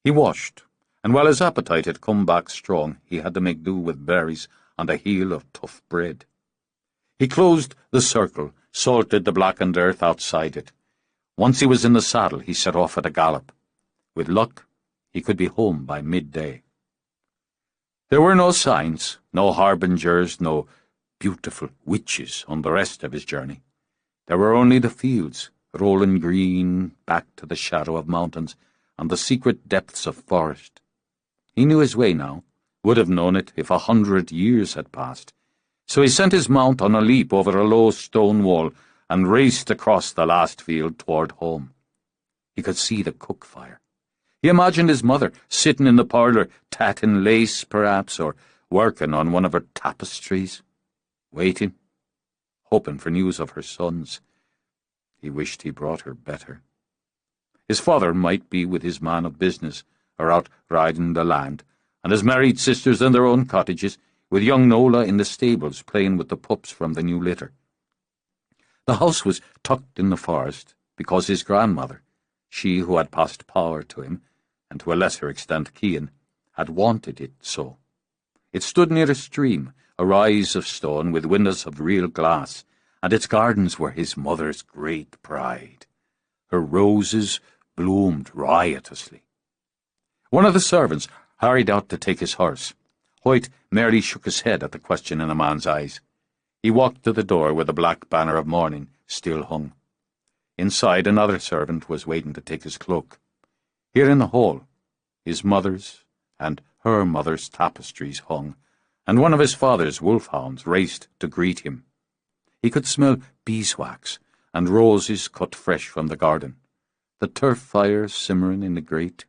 He washed, and while his appetite had come back strong, he had to make do with berries and a heel of tough bread. He closed the circle, salted the blackened earth outside it. Once he was in the saddle, he set off at a gallop. With luck, he could be home by midday. There were no signs, no harbingers, no beautiful witches on the rest of his journey. There were only the fields, rolling green back to the shadow of mountains and the secret depths of forest. He knew his way now, would have known it if 100 years had passed. So he sent his mount on a leap over a low stone wall and raced across the last field toward home. He could see the cook fire. He imagined his mother sitting in the parlour, tatting lace, perhaps, or working on one of her tapestries, waiting, hoping for news of her sons. He wished he brought her better. His father might be with his man of business, or out riding the land, and his married sisters in their own cottages, with young Nola in the stables playing with the pups from the new litter. The house was tucked in the forest because his grandmother, she who had passed power to him, and to a lesser extent Cian, had wanted it so. It stood near a stream, a rise of stone with windows of real glass, and its gardens were his mother's great pride. Her roses bloomed riotously. One of the servants hurried out to take his horse. Hoyt merely shook his head at the question in the man's eyes. He walked to the door where the black banner of mourning still hung. Inside, another servant was waiting to take his cloak. Here in the hall, his mother's and her mother's tapestries hung, and one of his father's wolfhounds raced to greet him. He could smell beeswax and roses cut fresh from the garden, the turf fire simmering in the grate.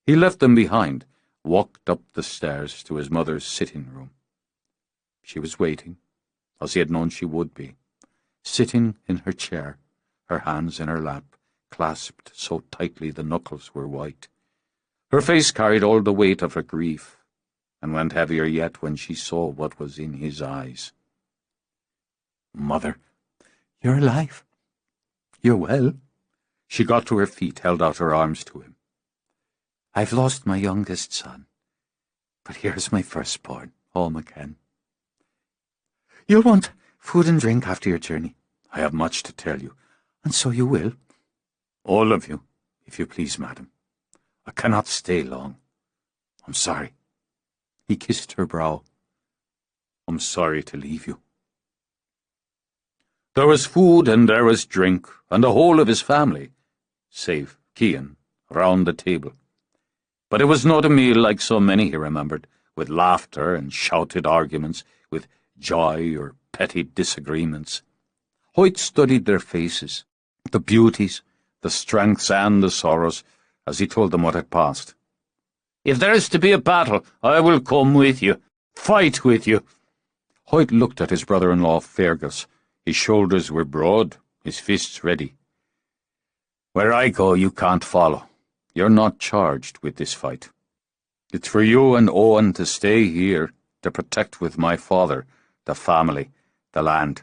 He left them behind, walked up the stairs to his mother's sitting room. She was waiting, as he had known she would be, sitting in her chair, her hands in her lap, clasped so tightly the knuckles were white. Her face carried all the weight of her grief, and went heavier yet when she saw what was in his eyes. "Mother, you're alive. You're well." She got to her feet, held out her arms to him. "I've lost my youngest son, but here's my firstborn, home again. You'll want food and drink after your journey. I have much to tell you, and so you will. All of you, if you please, madam. I cannot stay long. I'm sorry." He kissed her brow. "I'm sorry to leave you." There was food and there was drink, and the whole of his family, save Cian, round the table. But it was not a meal like so many he remembered, with laughter and shouted arguments, with joy or petty disagreements. Hoyt studied their faces, the beauties, the strengths and the sorrows, as he told them what had passed. "If there is to be a battle, I will come with you, fight with you." Hoyt looked at his brother-in-law Fergus. His shoulders were broad, his fists ready. "Where I go, you can't follow. You're not charged with this fight. It's for you and Owen to stay here, to protect with my father, the family, the land.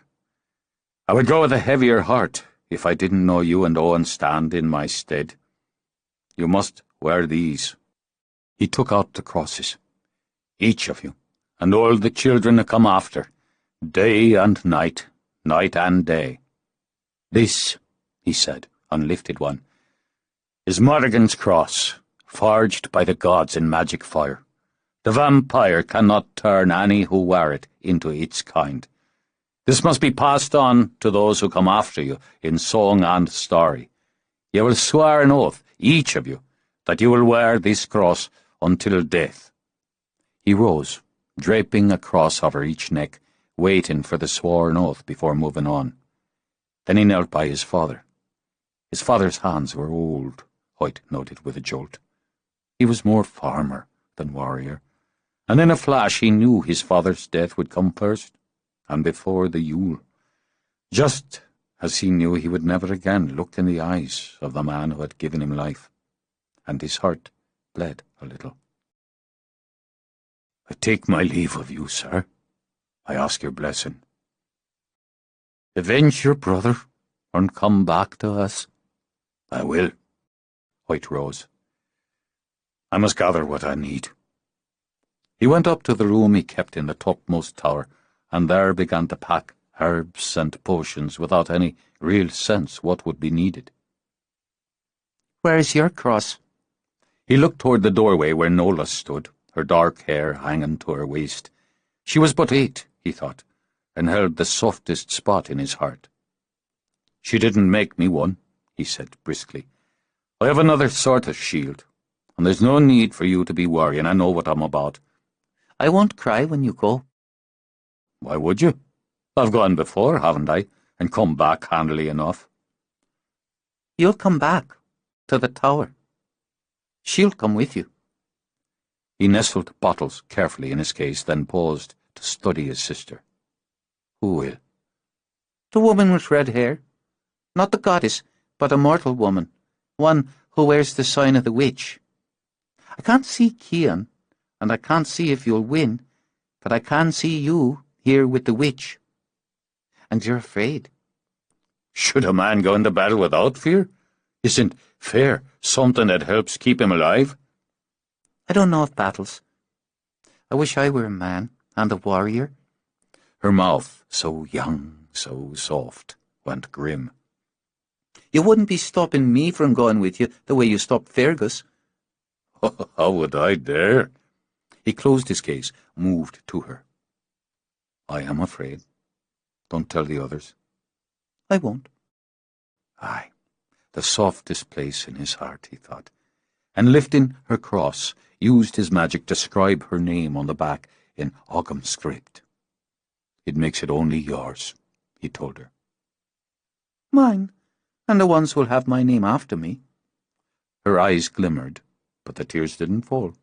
I would go with a heavier heart if I didn't know you and Owen stand in my stead. You must wear these." He took out the crosses. "Each of you, and all the children that come after, day and night, night and day. This," he said, and lifted one, "is Morrigan's cross, forged by the gods in magic fire. The vampire cannot turn any who wear it into its kind. This must be passed on to those who come after you in song and story. You will swear an oath, each of you, that you will wear this cross until death." He rose, draping a cross over each neck, waiting for the sworn oath before moving on. Then he knelt by his father. His father's hands were old, Hoyt noted with a jolt. He was more farmer than warrior, and in a flash he knew his father's death would come first, and before the Yule. Just as he knew he would never again look in the eyes of the man who had given him life, and his heart bled a little. "I take my leave of you, sir. I ask your blessing. Avenge your brother, and come back to us." "I will." Hoyt rose. "I must gather what I need." He went up to the room he kept in the topmost tower, and there began to pack herbs and potions without any real sense what would be needed. "Where is your cross?" He looked toward the doorway where Nola stood, her dark hair hanging to her waist. She was but 8, he thought, and held the softest spot in his heart. "She didn't make me one," he said briskly. "I have another sort of shield, and there's no need for you to be worrying. I know what I'm about." "I won't cry when you go." "Why would you? I've gone before, haven't I, and come back handily enough." "You'll come back, to the tower. She'll come with you." He nestled bottles carefully in his case, then paused to study his sister. "Who will?" "The woman with red hair. Not the goddess, but a mortal woman, one who wears the sign of the witch. I can't see Cian, and I can't see if you'll win, but I can see you here with the witch. And you're afraid." "Should a man go into battle without fear? Isn't fear something that helps keep him alive?" "I don't know of battles. I wish I were a man, and a warrior." Her mouth, so young, so soft, went grim. "You wouldn't be stopping me from going with you the way you stopped Fergus." "How would I dare?" He closed his case, moved to her. "I am afraid. Don't tell the others." "I won't." Aye, the softest place in his heart, he thought, and lifting her cross, used his magic to scribe her name on the back in Ogham script. "It makes it only yours," he told her. "Mine, and the ones who'll have my name after me." Her eyes glimmered, but the tears didn't fall.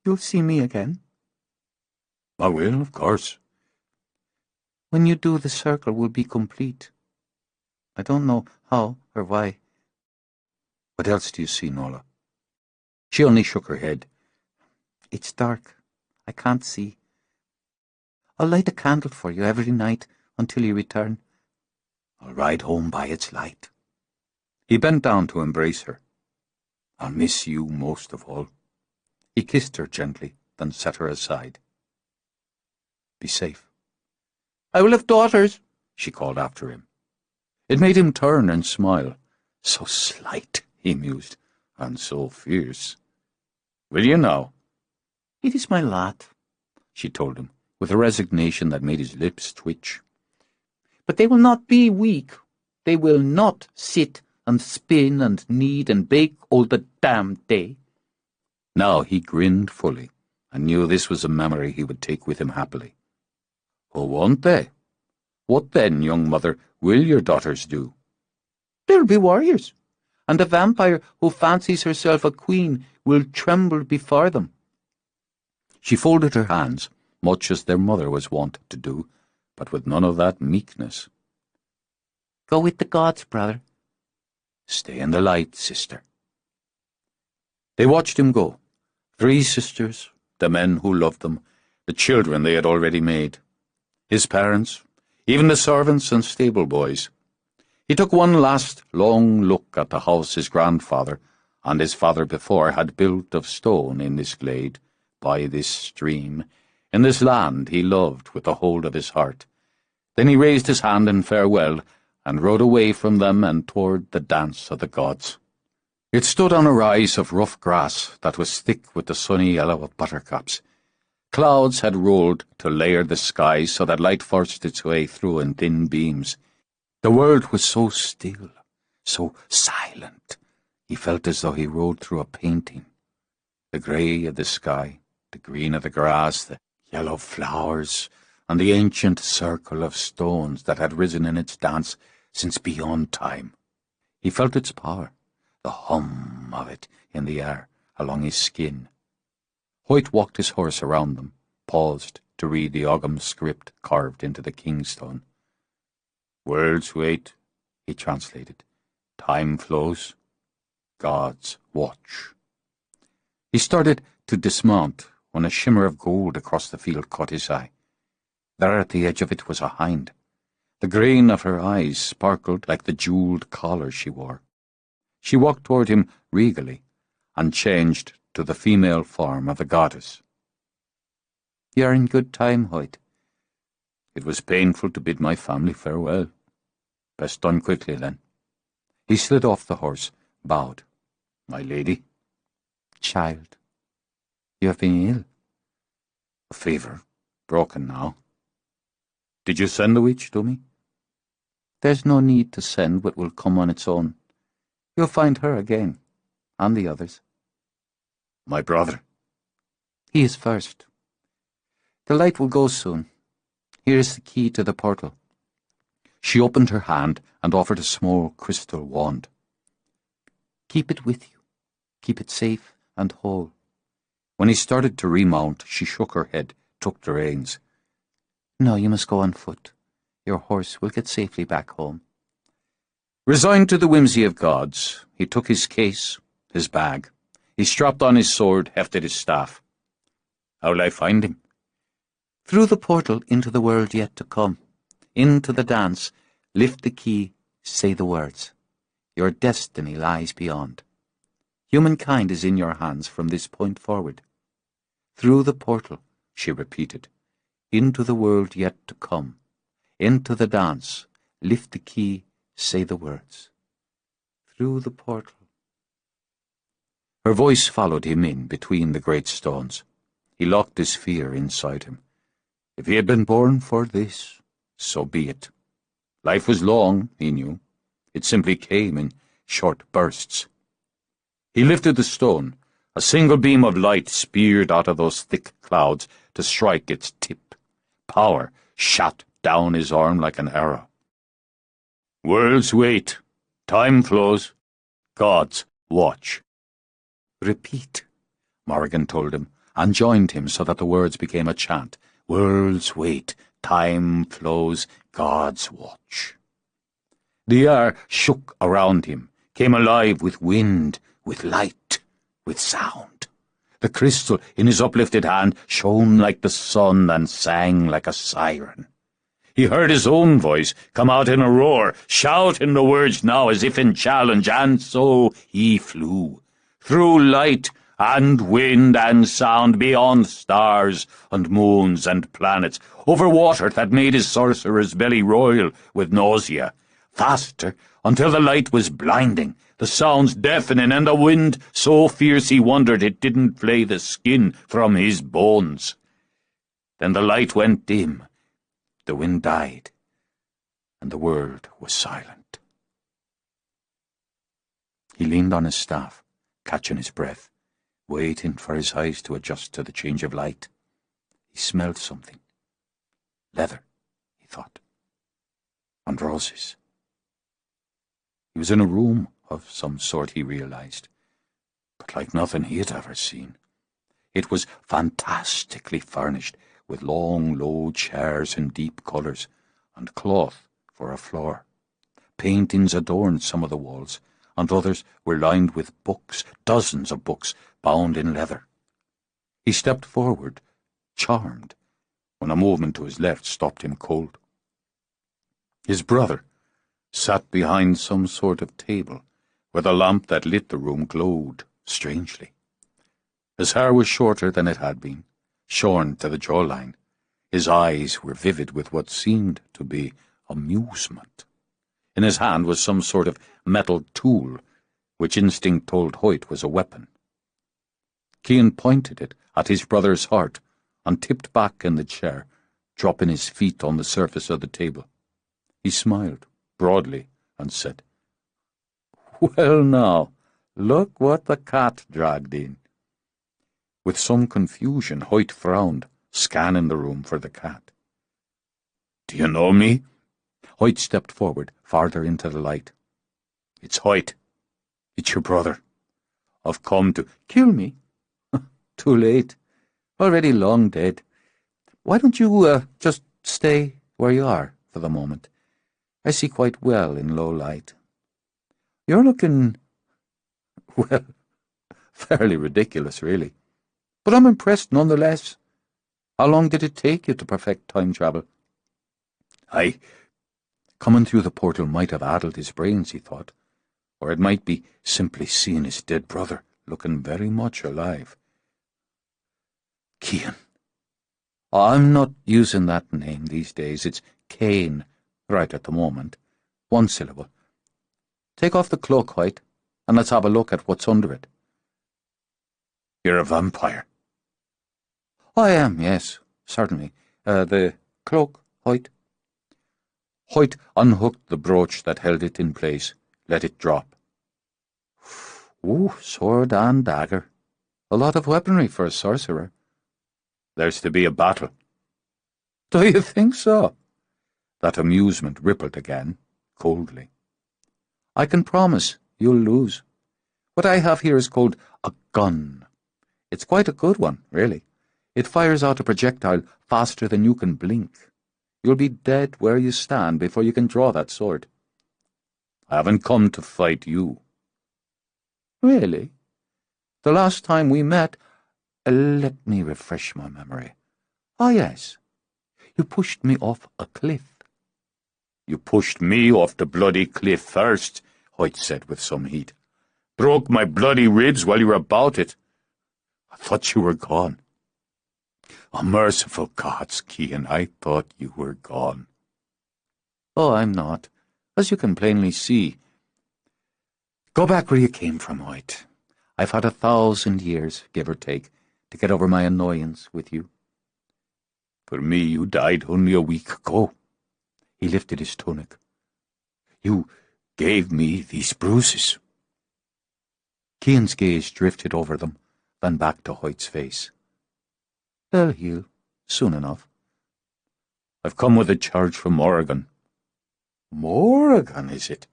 "You'll see me again?" "I will, of course." "When you do, the circle will be complete. I don't know how or why." "What else do you see, Nola?" She only shook her head. "It's dark. I can't see. I'll light a candle for you every night until you return. I'll ride home by its light." He bent down to embrace her. "I'll miss you most of all." He kissed her gently, then set her aside. "Be safe." "I will have daughters," she called after him. It made him turn and smile. So slight, he mused, and so fierce. "Will you now?" "It is my lot," she told him, with a resignation that made his lips twitch. "But they will not be weak. They will not sit and spin and knead and bake all the damned day." Now he grinned fully, and knew this was a memory he would take with him happily. "Oh, won't they? What then, young mother, will your daughters do?" "They'll be warriors, and a vampire who fancies herself a queen will tremble before them." She folded her hands, much as their mother was wont to do, but with none of that meekness. "Go with the gods, brother." "Stay in the light, sister." They watched him go. 3 sisters, the men who loved them, the children they had already made, his parents, even the servants and stable boys. He took one last long look at the house his grandfather and his father before had built of stone in this glade, by this stream, in this land he loved with the whole of his heart. Then he raised his hand in farewell and rode away from them and toward the dance of the gods. It stood on a rise of rough grass that was thick with the sunny yellow of buttercups. Clouds had rolled to layer the sky so that light forced its way through in thin beams. The world was so still, so silent, he felt as though he rode through a painting. The grey of the sky, the green of the grass, the yellow flowers, and the ancient circle of stones that had risen in its dance since beyond time. He felt its power, the hum of it in the air along his skin. Hoyt walked his horse around them, paused to read the Ogham script carved into the kingstone. Worlds wait, he translated. Time flows. Gods watch. He started to dismount when a shimmer of gold across the field caught his eye. There at the edge of it was a hind. The green of her eyes sparkled like the jewelled collar she wore. She walked toward him regally and changed to the female form of a goddess. "You are in good time, Hoyt." "It was painful to bid my family farewell. Best done quickly, then." He slid off the horse, bowed. "My lady?" "Child, you have been ill." "A fever. Broken now. Did you send the witch to me?" "There's no need to send what will come on its own. You'll find her again, and the others." "My brother?" "He is first. The light will go soon. Here is the key to the portal." She opened her hand and offered a small crystal wand. "Keep it with you. Keep it safe and whole." When he started to remount, she shook her head, took the reins. "No, you must go on foot. Your horse will get safely back home." Resigned to the whimsy of gods, he took his case, his bag. He strapped on his sword, hefted his staff. "How'll I find him?" "Through the portal into the world yet to come. Into the dance, lift the key, say the words. Your destiny lies beyond. Humankind is in your hands from this point forward. Through the portal," she repeated, "into the world yet to come. Into the dance, lift the key, say the words. Through the portal." Her voice followed him in between the great stones. He locked his fear inside him. If he had been born for this, so be it. Life was long, he knew. It simply came in short bursts. He lifted the stone. A single beam of light speared out of those thick clouds to strike its tip. Power shot down his arm like an arrow. "Worlds wait. Time flows. Gods watch." "Repeat," Morrigan told him, and joined him so that the words became a chant. "Worlds wait. Time flows. Gods watch." The air shook around him, came alive with wind, with light, with sound. The crystal in his uplifted hand shone like the sun and sang like a siren. He heard his own voice come out in a roar, shouting the words now as if in challenge, and so he flew, through light and wind and sound, beyond stars and moons and planets, over water that made his sorcerer's belly roil with nausea, faster, until the light was blinding, the sounds deafening, and the wind so fierce he wondered it didn't flay the skin from his bones. Then the light went dim, the wind died, and the world was silent. He leaned on his staff, catching his breath, waiting for his eyes to adjust to the change of light. He smelled something. Leather, he thought, and roses. He was in a room of some sort, he realized, but like nothing he had ever seen. It was fantastically furnished, with long, low chairs in deep colours, and cloth for a floor. Paintings adorned some of the walls, and others were lined with books, dozens of books, bound in leather. He stepped forward, charmed, when a movement to his left stopped him cold. His brother sat behind some sort of table, where the lamp that lit the room glowed strangely. His hair was shorter than it had been, shorn to the jawline. His eyes were vivid with what seemed to be amusement. In his hand was some sort of metal tool, which instinct told Hoyt was a weapon. Cian pointed it at his brother's heart and tipped back in the chair, dropping his feet on the surface of the table. He smiled broadly and said, "Well now, look what the cat dragged in." With some confusion, Hoyt frowned, scanning the room for the cat. "Do you know me?" Hoyt stepped forward, farther into the light. "It's Hoyt. It's your brother. I've come to—" "Kill me? Too late. Already long dead. Why don't you just stay where you are for the moment? I see quite well in low light. You're looking, well, fairly ridiculous, really. But I'm impressed nonetheless. How long did it take you to perfect time travel? Coming through the portal might have addled his brains, he thought. Or it might be simply seeing his dead brother looking very much alive. Cian. I'm not using that name these days. It's Cain, right at the moment. One syllable. Take off the cloak, Hoyt, and let's have a look at what's under it. You're a vampire. I am, yes, certainly. The cloak, Hoyt. Hoyt unhooked the brooch that held it in place, let it drop. Ooh, sword and dagger. A lot of weaponry for a sorcerer. There's to be a battle. Do you think so? That amusement rippled again, coldly. I can promise you'll lose. What I have here is called a gun. It's quite a good one, really. It fires out a projectile faster than you can blink. You'll be dead where you stand before you can draw that sword. I haven't come to fight you. Really? The last time we met, let me refresh my memory. Ah, yes. You pushed me off a cliff. You pushed me off the bloody cliff first, Hoyt said with some heat. Broke my bloody ribs while you were about it. I thought you were gone. Oh, merciful gods, Cian, I thought you were gone. Oh, I'm not, as you can plainly see. Go back where you came from, Hoyt. I've had 1,000 years, give or take, to get over my annoyance with you. For me, you died only a week ago. He lifted his tunic. You gave me these bruises. Cian's gaze drifted over them, then back to Hoyt's face. They'll heal, soon enough. I've come with a charge from Morrigan. Morrigan, is it?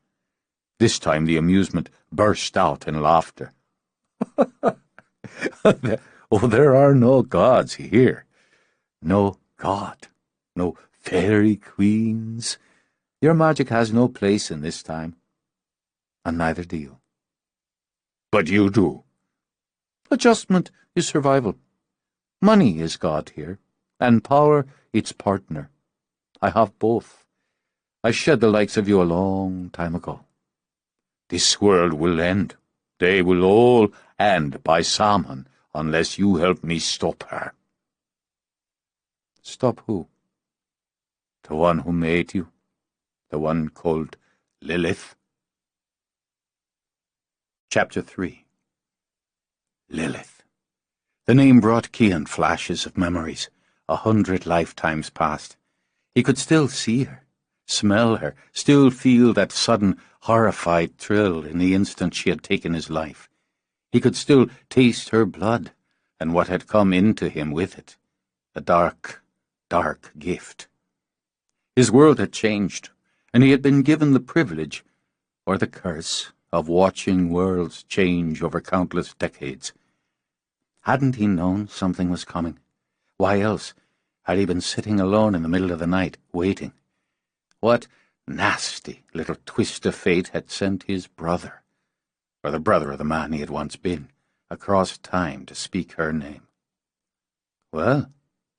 This time the amusement burst out in laughter. Oh, there are no gods here. No god. No fairy queens. Your magic has no place in this time. And neither do you. But you do. Adjustment is survival. Money is God here, and power its partner. I have both. I shed the likes of you a long time ago. This world will end. They will all end by Samhain, unless you help me stop her. Stop who? The one who made you. The one called Lilith. Chapter 3. Lilith. The name brought Cian flashes of memories, 100 lifetimes past. He could still see her, smell her, still feel that sudden, horrified thrill in the instant she had taken his life. He could still taste her blood, and what had come into him with it. A dark, dark gift. His world had changed, and he had been given the privilege, or the curse, of watching worlds change over countless decades. Hadn't he known something was coming? Why else had he been sitting alone in the middle of the night, waiting? What nasty little twist of fate had sent his brother, or the brother of the man he had once been, across time to speak her name? Well,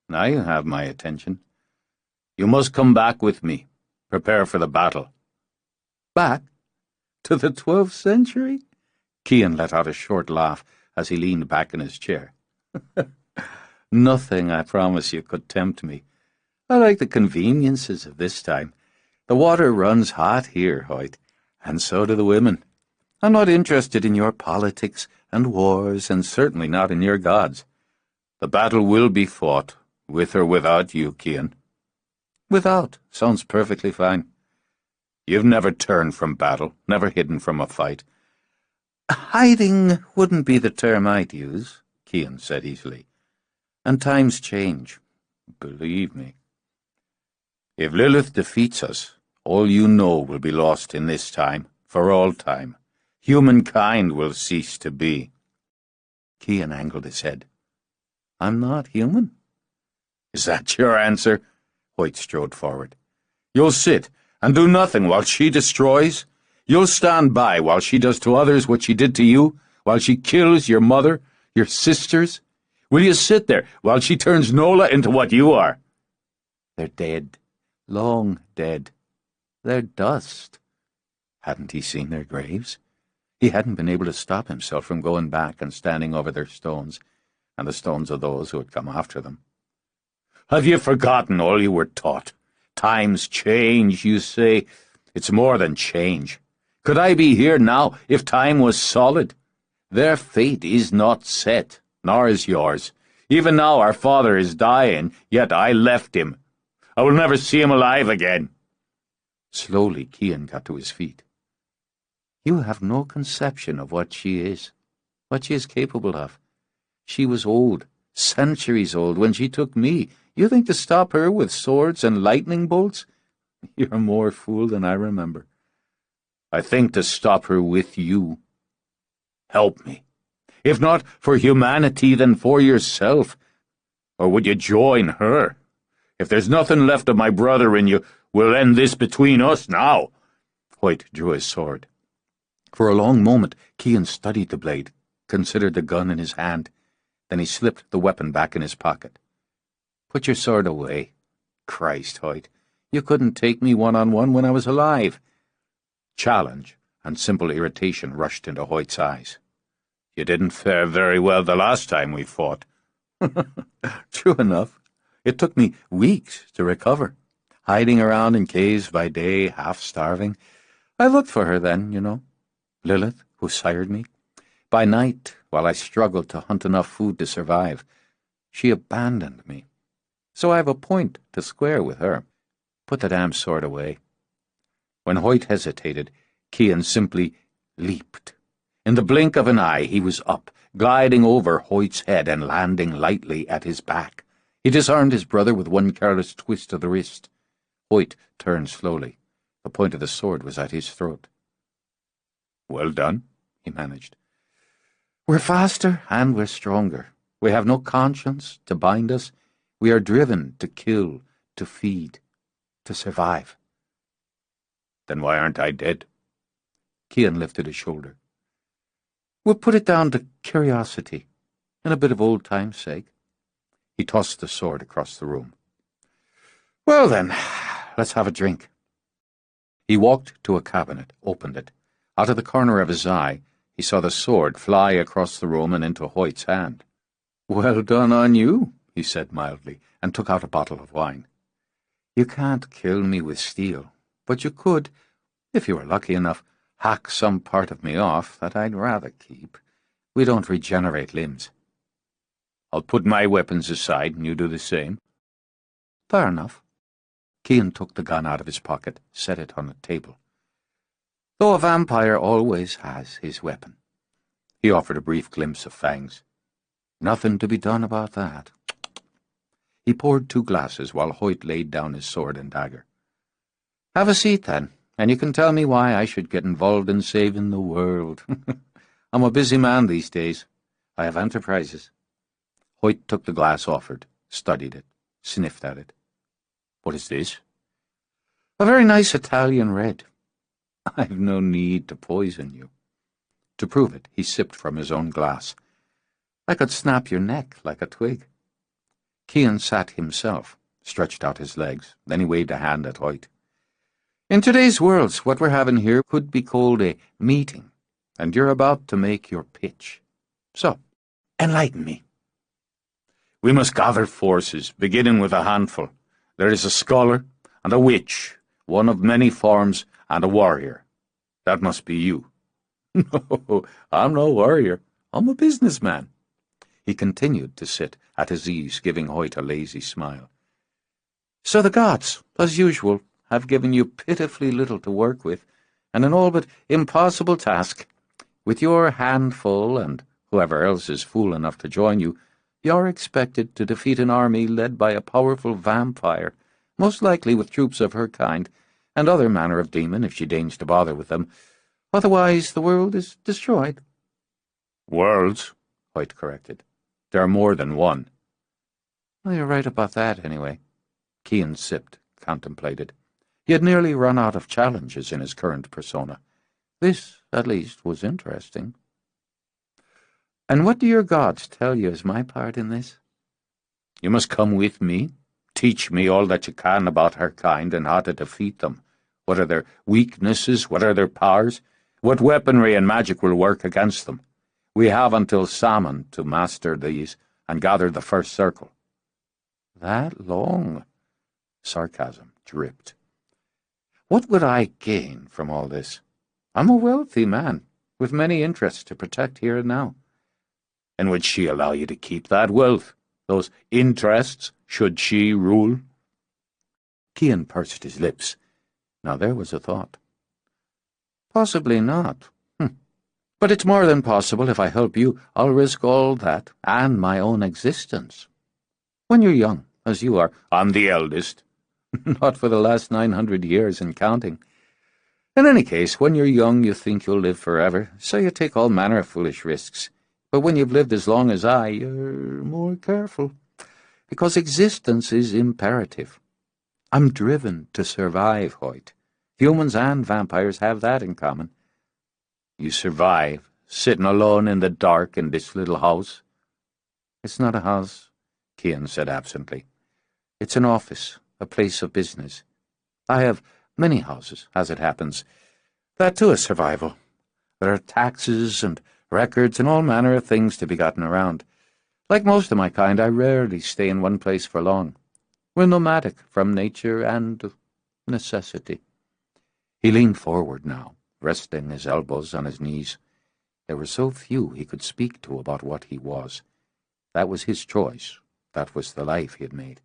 now you have my attention. You must come back with me. Prepare for the battle. Back? To the 12th century? Cian let out a short laugh as he leaned back in his chair. Nothing, I promise you, could tempt me. I like the conveniences of this time. The water runs hot here, Hoyt, and so do the women. I'm not interested in your politics and wars, and certainly not in your gods. The battle will be fought, with or without you, Cian. Without sounds perfectly fine. You've never turned from battle, never hidden from a fight. Hiding wouldn't be the term I'd use, Cian said easily. And times change, believe me. If Lilith defeats us, all you know will be lost in this time, for all time. Humankind will cease to be. Cian angled his head. I'm not human. Is that your answer? Hoyt strode forward. You'll sit and do nothing while she destroys? You'll stand by while she does to others what she did to you, while she kills your mother, your sisters? Will you sit there while she turns Nola into what you are? They're dead, long dead. They're dust. Hadn't he seen their graves? He hadn't been able to stop himself from going back and standing over their stones, and the stones of those who had come after them. Have you forgotten all you were taught? Times change, you say. It's more than change. Could I be here now if time was solid? Their fate is not set, nor is yours. Even now our father is dying, yet I left him. I will never see him alive again. Slowly Cian got to his feet. You have no conception of what she is capable of. She was old, centuries old, when she took me. You think to stop her with swords and lightning bolts? You're more fool than I remember. I think to stop her with you. Help me. If not for humanity, then for yourself. Or would you join her? If there's nothing left of my brother in you, we'll end this between us now. Hoyt drew his sword. For a long moment, Cian studied the blade, considered the gun in his hand. Then he slipped the weapon back in his pocket. Put your sword away. Christ, Hoyt, you couldn't take me one-on-one when I was alive. Challenge and simple irritation rushed into Hoyt's eyes. You didn't fare very well the last time we fought. True enough. It took me weeks to recover, hiding around in caves by day, half-starving. I looked for her then, you know, Lilith, who sired me. By night, while I struggled to hunt enough food to survive, she abandoned me. So I have a point to square with her. Put the damn sword away. When Hoyt hesitated, Cian simply leaped. In the blink of an eye, he was up, gliding over Hoyt's head and landing lightly at his back. He disarmed his brother with one careless twist of the wrist. Hoyt turned slowly. The point of the sword was at his throat. Well done, he managed. We're faster and we're stronger. We have no conscience to bind us. We are driven to kill, to feed, to survive. Then why aren't I dead? Cian lifted his shoulder. We'll put it down to curiosity, and a bit of old time's sake. He tossed the sword across the room. Well then, let's have a drink. He walked to a cabinet, opened it. Out of the corner of his eye, he saw the sword fly across the room and into Hoyt's hand. Well done on you, he said mildly, and took out a bottle of wine. You can't kill me with steel, but you could, if you were lucky enough, hack some part of me off that I'd rather keep. We don't regenerate limbs. I'll put my weapons aside and you do the same. Fair enough. Cian took the gun out of his pocket, set it on the table. Though a vampire always has his weapon. He offered a brief glimpse of fangs. Nothing to be done about that. He poured 2 glasses while Hoyt laid down his sword and dagger. Have a seat, then, and you can tell me why I should get involved in saving the world. I'm a busy man these days. I have enterprises. Hoyt took the glass offered, studied it, sniffed at it. What is this? A very nice Italian red. I've no need to poison you. To prove it, he sipped from his own glass. I could snap your neck like a twig. Cian sat himself, stretched out his legs. Then he waved a hand at Hoyt. In today's world, what we're having here could be called a meeting, and you're about to make your pitch. So, enlighten me. We must gather forces, beginning with a handful. There is a scholar and a witch, one of many forms, and a warrior. That must be you. No, I'm no warrior. I'm a businessman. He continued to sit at his ease, giving Hoyt a lazy smile. So the gods, as usual, have given you pitifully little to work with, and an all but impossible task. With your handful, and whoever else is fool enough to join you, you're expected to defeat an army led by a powerful vampire, most likely with troops of her kind, and other manner of demon if she deigns to bother with them. Otherwise the world is destroyed. Worlds, Hoyt corrected. There are more than one. Well, you're right about that, anyway. Cian sipped, contemplated. He had nearly run out of challenges in his current persona. This, at least, was interesting. "And what do your gods tell you is my part in this?" "You must come with me. Teach me all that you can about her kind and how to defeat them. What are their weaknesses? What are their powers? What weaponry and magic will work against them? We have until Salmon to master these and gather the first circle." "That long?" Sarcasm dripped. "What would I gain from all this? I'm a wealthy man, with many interests to protect here and now." "And would she allow you to keep that wealth, those interests, should she rule?" Cian pursed his lips. Now there was a thought. "Possibly not. But it's more than possible. If I help you, I'll risk all that, and my own existence. When you're young, as you are—" "I'm the eldest." "Not for the last 900 years and counting. In any case, when you're young, you think you'll live forever, so you take all manner of foolish risks. But when you've lived as long as I, you're more careful, because existence is imperative. I'm driven to survive, Hoyt. Humans and vampires have that in common." "You survive, sitting alone in the dark in this little house?" "It's not a house," Cian said absently. "It's an office, a place of business. I have many houses, as it happens. That too is survival. There are taxes and records and all manner of things to be gotten around. Like most of my kind, I rarely stay in one place for long. We're nomadic from nature and necessity." He leaned forward now, resting his elbows on his knees. There were so few he could speak to about what he was. That was his choice. That was the life he had made.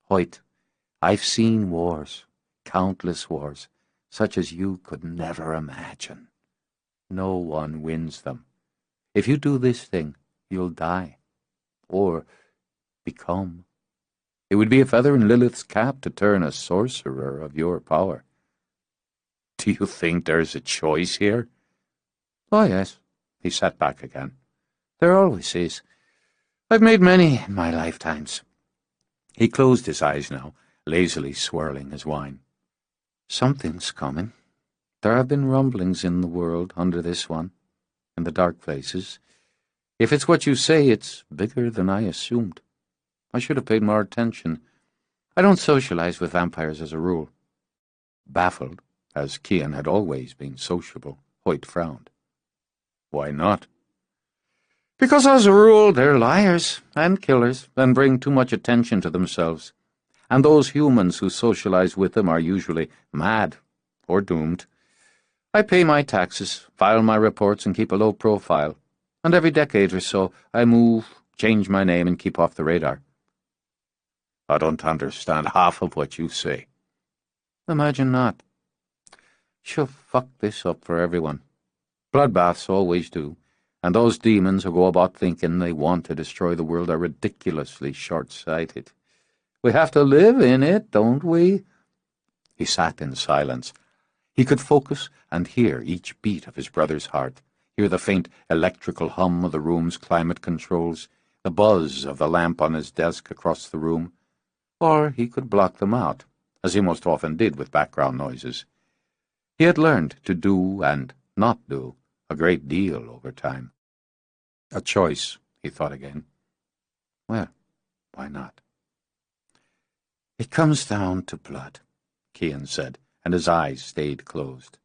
"Hoyt, I've seen wars, countless wars, such as you could never imagine. No one wins them. If you do this thing, you'll die. Or become. It would be a feather in Lilith's cap to turn a sorcerer of your power." "Do you think there's a choice here?" "Oh, yes." He sat back again. "There always is. I've made many in my lifetimes." He closed his eyes now, lazily swirling his wine. "Something's coming. There have been rumblings in the world under this one, in the dark places. If it's what you say, it's bigger than I assumed. I should have paid more attention. I don't socialize with vampires as a rule." Baffled, as Cian had always been sociable, Hoyt frowned. "Why not?" "Because as a rule they're liars and killers and bring too much attention to themselves. And those humans who socialize with them are usually mad or doomed. I pay my taxes, file my reports, and keep a low profile. And every decade or so I move, change my name, and keep off the radar." "I don't understand half of what you say." "Imagine not. She'll fuck this up for everyone. Bloodbaths always do, and those demons who go about thinking they want to destroy the world are ridiculously short-sighted. We have to live in it, don't we?" He sat in silence. He could focus and hear each beat of his brother's heart, hear the faint electrical hum of the room's climate controls, the buzz of the lamp on his desk across the room. Or he could block them out, as he most often did with background noises. He had learned to do and not do a great deal over time. A choice, he thought again. Well, why not? "It comes down to blood," Cian said, and his eyes stayed closed.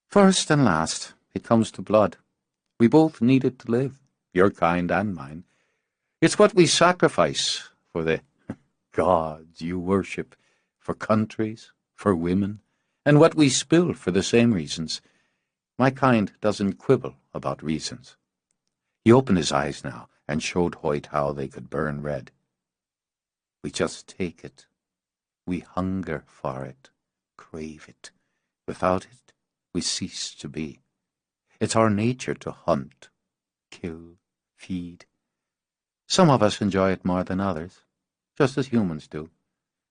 "First and last, it comes to blood. We both need it to live, your kind and mine. It's what we sacrifice for the gods you worship, for countries, for women, and what we spill for the same reasons. My kind doesn't quibble about reasons." He opened his eyes now and showed Hoyt how they could burn red. "We just take it. We hunger for it, crave it. Without it, we cease to be. It's our nature to hunt, kill, feed. Some of us enjoy it more than others, just as humans do.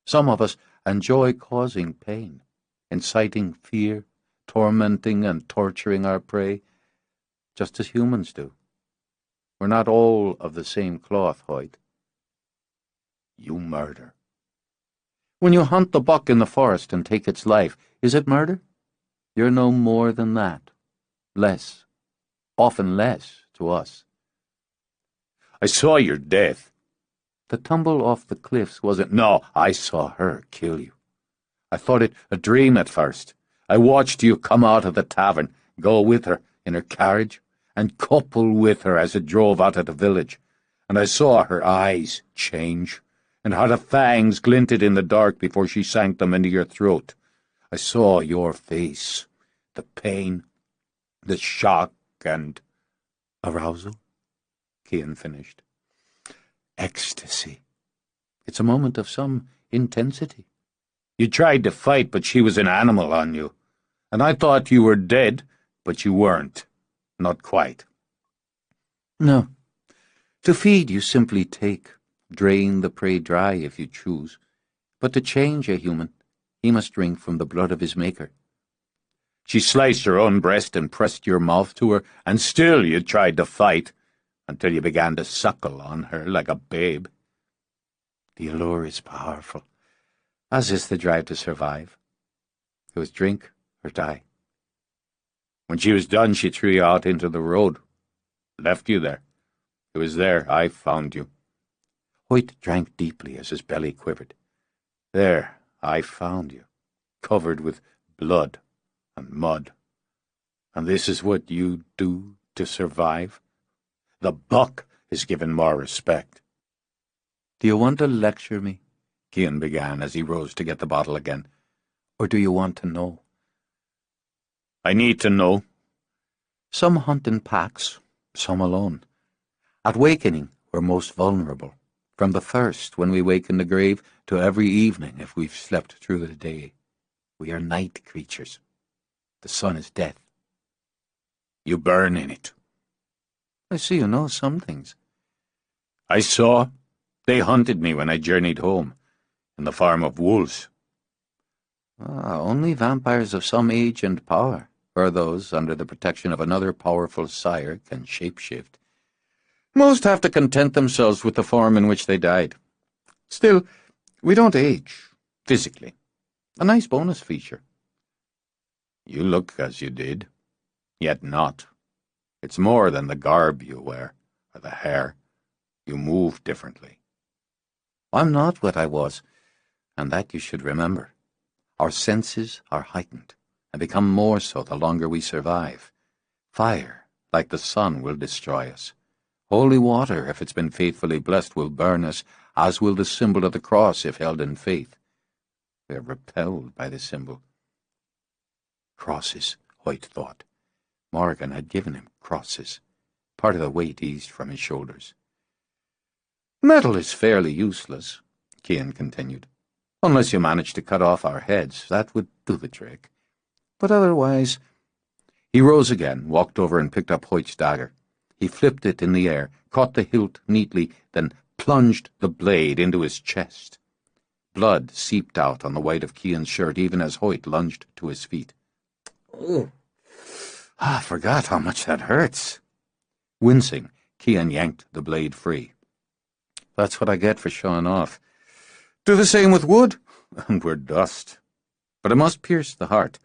Some of us enjoy causing pain, inciting fear, tormenting and torturing our prey, just as humans do. We're not all of the same cloth, Hoyt." "You murder." When you hunt the buck in the forest and take its life, is it murder? You're no more than that. Less. Often less to us. I saw your death. The tumble off the cliffs wasn't— No, I saw her kill you. I thought it a dream at first. I watched you come out of the tavern, go with her in her carriage, and couple with her as it drove out of the village. And I saw her eyes change, and how the fangs glinted in the dark before she sank them into your throat. I saw your face, the pain, the shock, and— Arousal? Cian finished. Ecstasy. It's a moment of some intensity. You tried to fight, but she was an animal on you. And I thought you were dead, but you weren't. Not quite. No. To feed you simply take. Drain the prey dry if you choose. But to change a human, he must drink from the blood of his maker. She sliced her own breast and pressed your mouth to her, and still you tried to fight, until you began to suckle on her like a babe. The allure is powerful, as is the drive to survive. It was drink or die. When she was done, she threw you out into the road. Left you there. It was there I found you. Hoyt drank deeply as his belly quivered. There I found you, covered with blood and mud. And this is what you do to survive? The buck is given more respect. Do you want to lecture me? Cian began as he rose to get the bottle again. Or do you want to know? I need to know. Some hunt in packs, some alone. At wakening, we're most vulnerable. From the first, when we wake in the grave, to every evening if we've slept through the day. We are night creatures. The sun is death. You burn in it. I see you know some things. I saw. They hunted me when I journeyed home, in the form of wolves. Only vampires of some age and power, or those under the protection of another powerful sire, can shapeshift. Most have to content themselves with the form in which they died. Still, we don't age, physically. A nice bonus feature. You look as you did, yet not. It's more than the garb you wear, or the hair. You move differently. I'm not what I was, and that you should remember. Our senses are heightened, and become more so the longer we survive. Fire, like the sun, will destroy us. Holy water, if it's been faithfully blessed, will burn us, as will the symbol of the cross if held in faith. We are repelled by the symbol. Crosses, Hoyt thought. Morrigan had given him crosses. Part of the weight eased from his shoulders. Metal is fairly useless, Cian continued. Unless you manage to cut off our heads, that would do the trick. But otherwise— He rose again, walked over and picked up Hoyt's dagger. He flipped it in the air, caught the hilt neatly, then plunged the blade into his chest. Blood seeped out on the white of Cian's shirt even as Hoyt lunged to his feet. Oh, I forgot how much that hurts. Wincing, Cian yanked the blade free. That's what I get for showing off. Do the same with wood, and we're dust. But it must pierce the heart.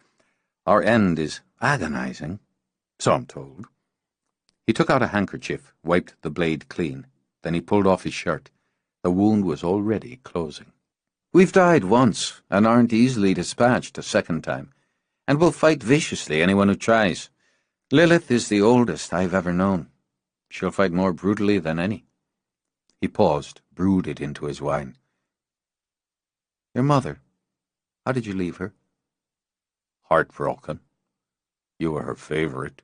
Our end is agonizing, so I'm told. He took out a handkerchief, wiped the blade clean. Then he pulled off his shirt. The wound was already closing. We've died once, and aren't easily dispatched a second time, and will fight viciously anyone who tries. Lilith is the oldest I've ever known. She'll fight more brutally than any. He paused, brooded into his wine. Your mother, how did you leave her? Heartbroken. You were her favorite.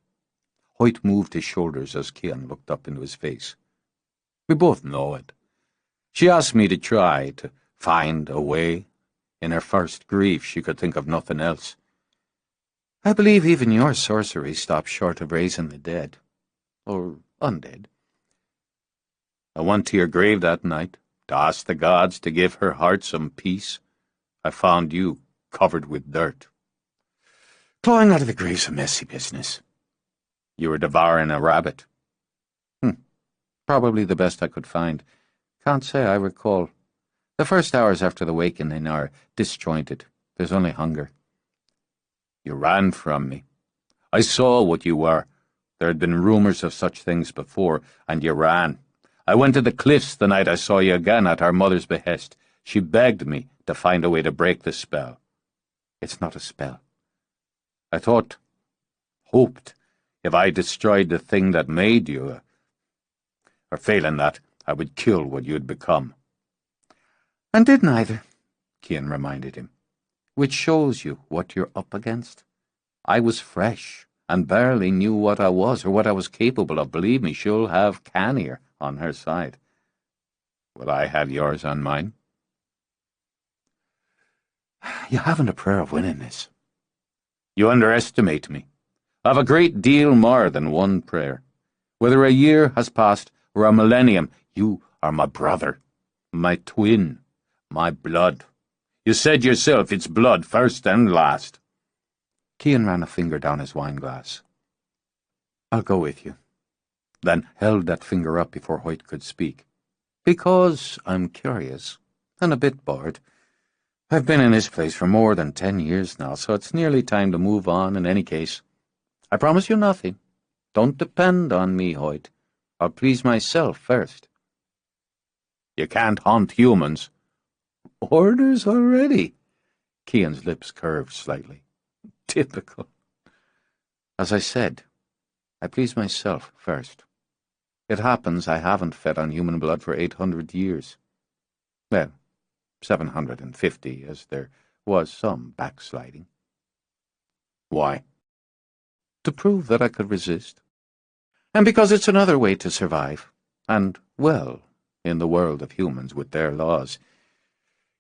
Hoyt moved his shoulders as Cian looked up into his face. We both know it. She asked me to try to find a way. In her first grief, she could think of nothing else. I believe even your sorcery stops short of raising the dead. Or undead. I went to your grave that night to ask the gods to give her heart some peace. I found you covered with dirt. Clawing out of the grave's a messy business. You were devouring a rabbit. Probably the best I could find. Can't say I recall. The first hours after the wakening are disjointed. There's only hunger. You ran from me. I saw what you were. There had been rumors of such things before, and you ran. I went to the cliffs the night I saw you again at our mother's behest. She begged me to find a way to break the spell. It's not a spell. I hoped, if I destroyed the thing that made you, or failing that, I would kill what you'd become. And did neither, Cian reminded him, which shows you what you're up against. I was fresh, and barely knew what I was, or what I was capable of. Believe me, she'll have Cannier on her side. Will I have yours on mine? You haven't a prayer of winning this. You underestimate me. I've a great deal more than one prayer. Whether a year has passed or a millennium, you are my brother, my twin, my blood. You said yourself it's blood first and last. Cian ran a finger down his wine-glass. I'll go with you. Then held that finger up before Hoyt could speak. Because I'm curious, and a bit bored. I've been in this place for more than 10 years now, so it's nearly time to move on in any case. I promise you nothing. Don't depend on me, Hoyt. I'll please myself first. You can't haunt humans. Orders already? Cian's lips curved slightly. Typical. As I said, I please myself first. It happens I haven't fed on human blood for 800 years. Well, 750, as there was some backsliding. Why? To prove that I could resist. And because it's another way to survive. And, well, in the world of humans with their laws.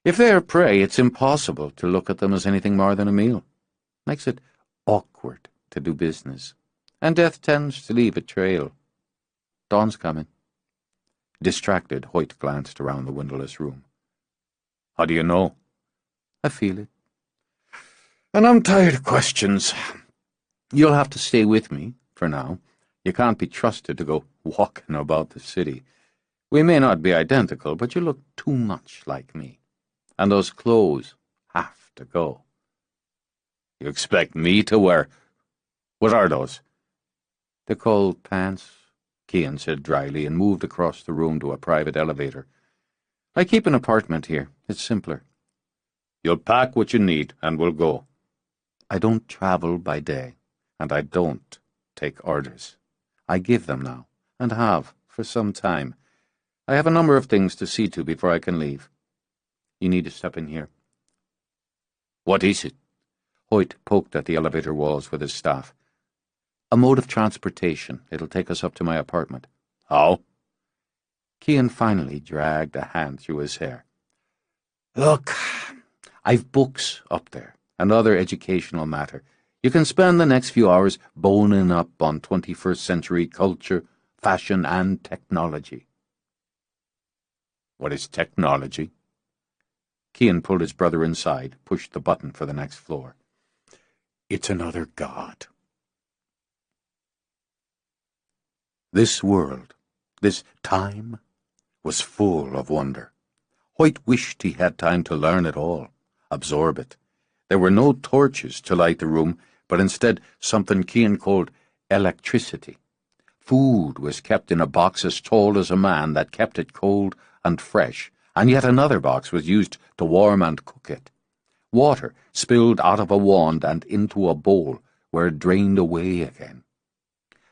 If they're prey, it's impossible to look at them as anything more than a meal. Makes it awkward to do business. And death tends to leave a trail. Dawn's coming. Distracted, Hoyt glanced around the windowless room. How do you know? I feel it. And I'm tired of questions. You'll have to stay with me, for now. You can't be trusted to go walking about the city. We may not be identical, but you look too much like me. And those clothes have to go. You expect me to wear... What are those? They're called pants, Cian said dryly, and moved across the room to a private elevator. I keep an apartment here. It's simpler. You'll pack what you need, and we'll go. I don't travel by day, and I don't take orders. I give them now, and have for some time. I have a number of things to see to before I can leave. You need to step in here. What is it? Hoyt poked at the elevator walls with his staff. A mode of transportation. It'll take us up to my apartment. How? Cian finally dragged a hand through his hair. Look, I've books up there, and other educational matter. You can spend the next few hours boning up on 21st century culture, fashion, and technology. What is technology? Cian pulled his brother inside, pushed the button for the next floor. It's another god. This world, this time, was full of wonder. Hoyt wished he had time to learn it all, absorb it. There were no torches to light the room, but instead something Cian called electricity. Food was kept in a box as tall as a man that kept it cold and fresh, and yet another box was used to warm and cook it. Water spilled out of a wand and into a bowl, where it drained away again.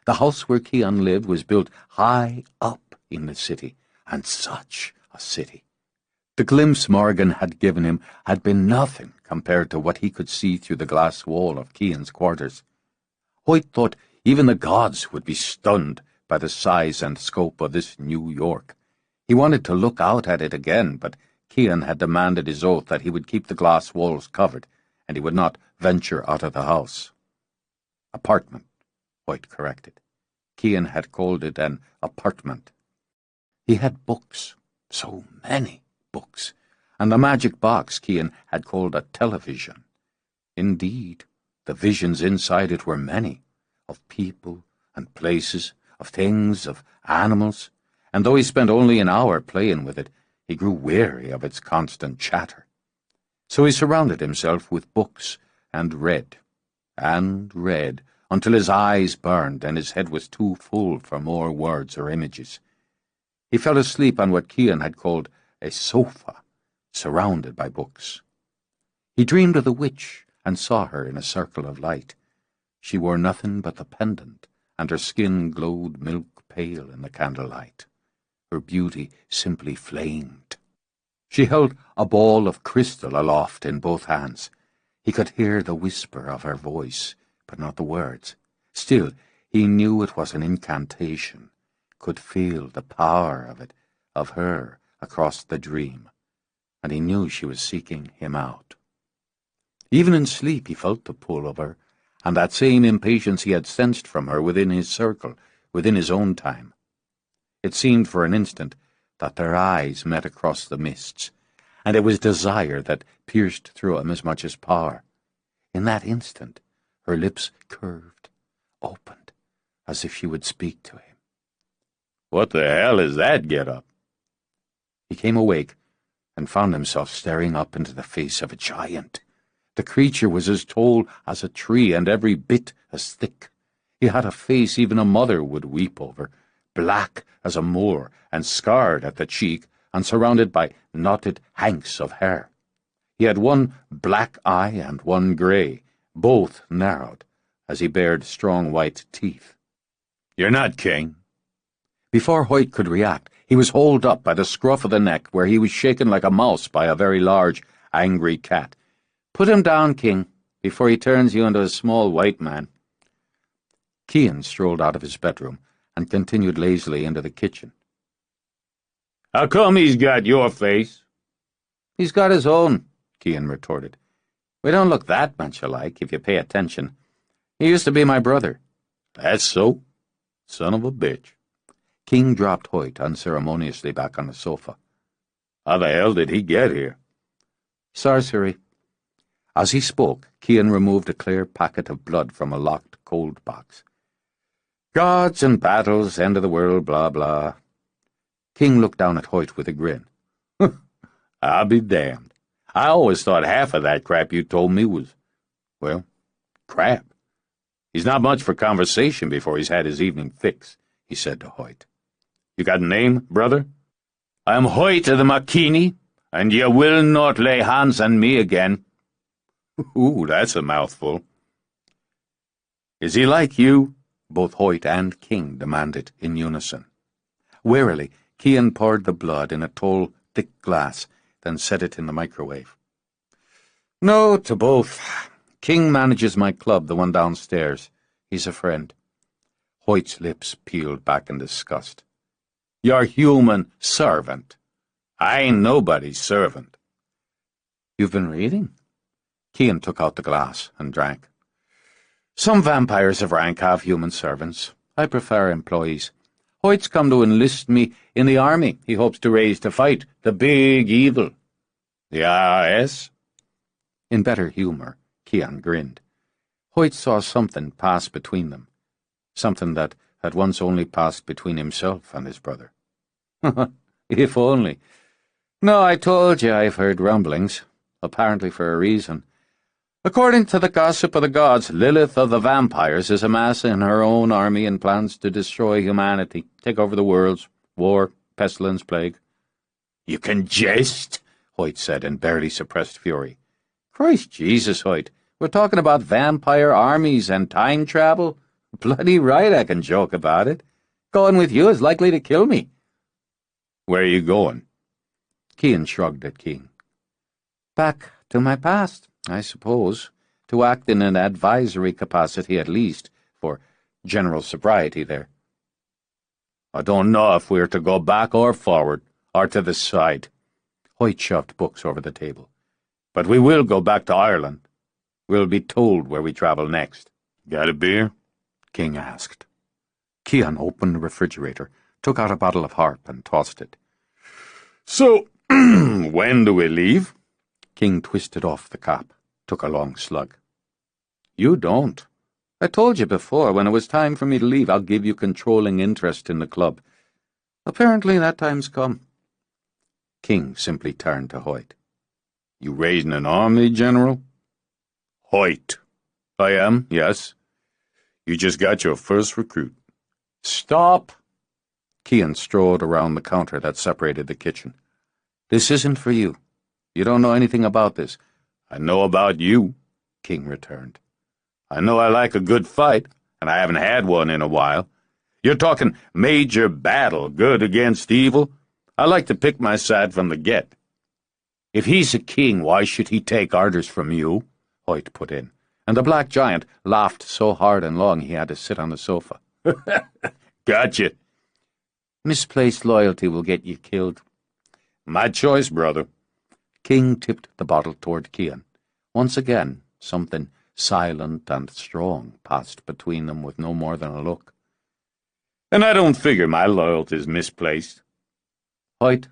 The house where Cian lived was built high up in the city, and such a city. The glimpse Morrigan had given him had been nothing compared to what he could see through the glass wall of Cian's quarters. Hoyt thought even the gods would be stunned by the size and scope of this New York. He wanted to look out at it again, but Cian had demanded his oath that he would keep the glass walls covered, and he would not venture out of the house. Apartment, Hoyt corrected. Cian had called it an apartment. He had books, so many books, and the magic box Cian had called a television. Indeed, the visions inside it were many, of people and places, of things, of animals, and though he spent only an hour playing with it, He grew weary of its constant chatter. So he surrounded himself with books and read, until his eyes burned and his head was too full for more words or images. He fell asleep on what Cian had called a sofa, surrounded by books. He dreamed of the witch and saw her in a circle of light. She wore nothing but the pendant, and her skin glowed milk-pale in the candlelight. Her beauty simply flamed. She held a ball of crystal aloft in both hands. He could hear the whisper of her voice, but not the words. Still, he knew it was an incantation, could feel the power of her, across the dream, and he knew she was seeking him out. Even in sleep he felt the pull of her, and that same impatience he had sensed from her within his circle, within his own time. It seemed for an instant that their eyes met across the mists, and it was desire that pierced through him as much as power. In that instant, her lips curved, opened, as if she would speak to him. What the hell is that get-up? He came awake and found himself staring up into the face of a giant. The creature was as tall as a tree and every bit as thick. He had a face even a mother would weep over, black as a moor and scarred at the cheek and surrounded by knotted hanks of hair. He had one black eye and one grey, both narrowed, as he bared strong white teeth. You're not king. Before Hoyt could react, he was hauled up by the scruff of the neck, where he was shaken like a mouse by a very large, angry cat. Put him down, King, before he turns you into a small white man. Cian strolled out of his bedroom and continued lazily into the kitchen. How come he's got your face? He's got his own, Cian retorted. We don't look that much alike, if you pay attention. He used to be my brother. That's so? Son of a bitch. King dropped Hoyt unceremoniously back on the sofa. How the hell did he get here? Sorcery. As he spoke, Cian removed a clear packet of blood from a locked cold box. Gods and battles, end of the world, blah, blah. King looked down at Hoyt with a grin. I'll be damned. I always thought half of that crap you told me was, well, crap. He's not much for conversation before he's had his evening fix, he said to Hoyt. You got a name, brother? I'm Hoyt of the Makini, and ye will not lay hands on me again. Ooh, that's a mouthful. Is he like you? Both Hoyt and King demanded in unison. Warily, Cian poured the blood in a tall, thick glass, then set it in the microwave. No to both. King manages my club, the one downstairs. He's a friend. Hoyt's lips peeled back in disgust. You're human servant. I ain't nobody's servant. You've been reading? Cian took out the glass and drank. Some vampires of rank have human servants. I prefer employees. Hoyt's come to enlist me in the army he hopes to raise to fight the big evil. The IRS? In better humour, Cian grinned. Hoyt saw something pass between them, something that had once only passed between himself and his brother. If only. No, I told you I've heard rumblings, apparently for a reason. According to the gossip of the gods, Lilith of the vampires is amassing her own army and plans to destroy humanity, take over the worlds, war, pestilence, plague. You can jest, Hoyt said in barely suppressed fury. Christ Jesus, Hoyt, we're talking about vampire armies and time travel. Bloody right I can joke about it. Going with you is likely to kill me. Where are you going? Cian shrugged at King. Back to my past, I suppose, to act in an advisory capacity at least, for general sobriety there. I don't know if we're to go back or forward, or to the side. Hoyt shoved books over the table. But we will go back to Ireland. We'll be told where we travel next. Got a beer? King asked. Cian opened the refrigerator, took out a bottle of harp, and tossed it. So, when do we leave? King twisted off the cap, took a long slug. You don't. I told you before, when it was time for me to leave, I'll give you controlling interest in the club. Apparently that time's come. King simply turned to Hoyt. You raising an army, General? Hoyt. I am, yes. You just got your first recruit. Stop! Cian strode around the counter that separated the kitchen. This isn't for you. You don't know anything about this. I know about you, King returned. I know I like a good fight, and I haven't had one in a while. You're talking major battle, good against evil? I like to pick my side from the get. If he's a king, why should he take orders from you? Hoyt put in, and the black giant laughed so hard and long he had to sit on the sofa. Gotcha. Misplaced loyalty will get you killed. My choice, brother. King tipped the bottle toward Cian. Once again, something silent and strong passed between them with no more than a look. And I don't figure my loyalty's misplaced. Hoyt,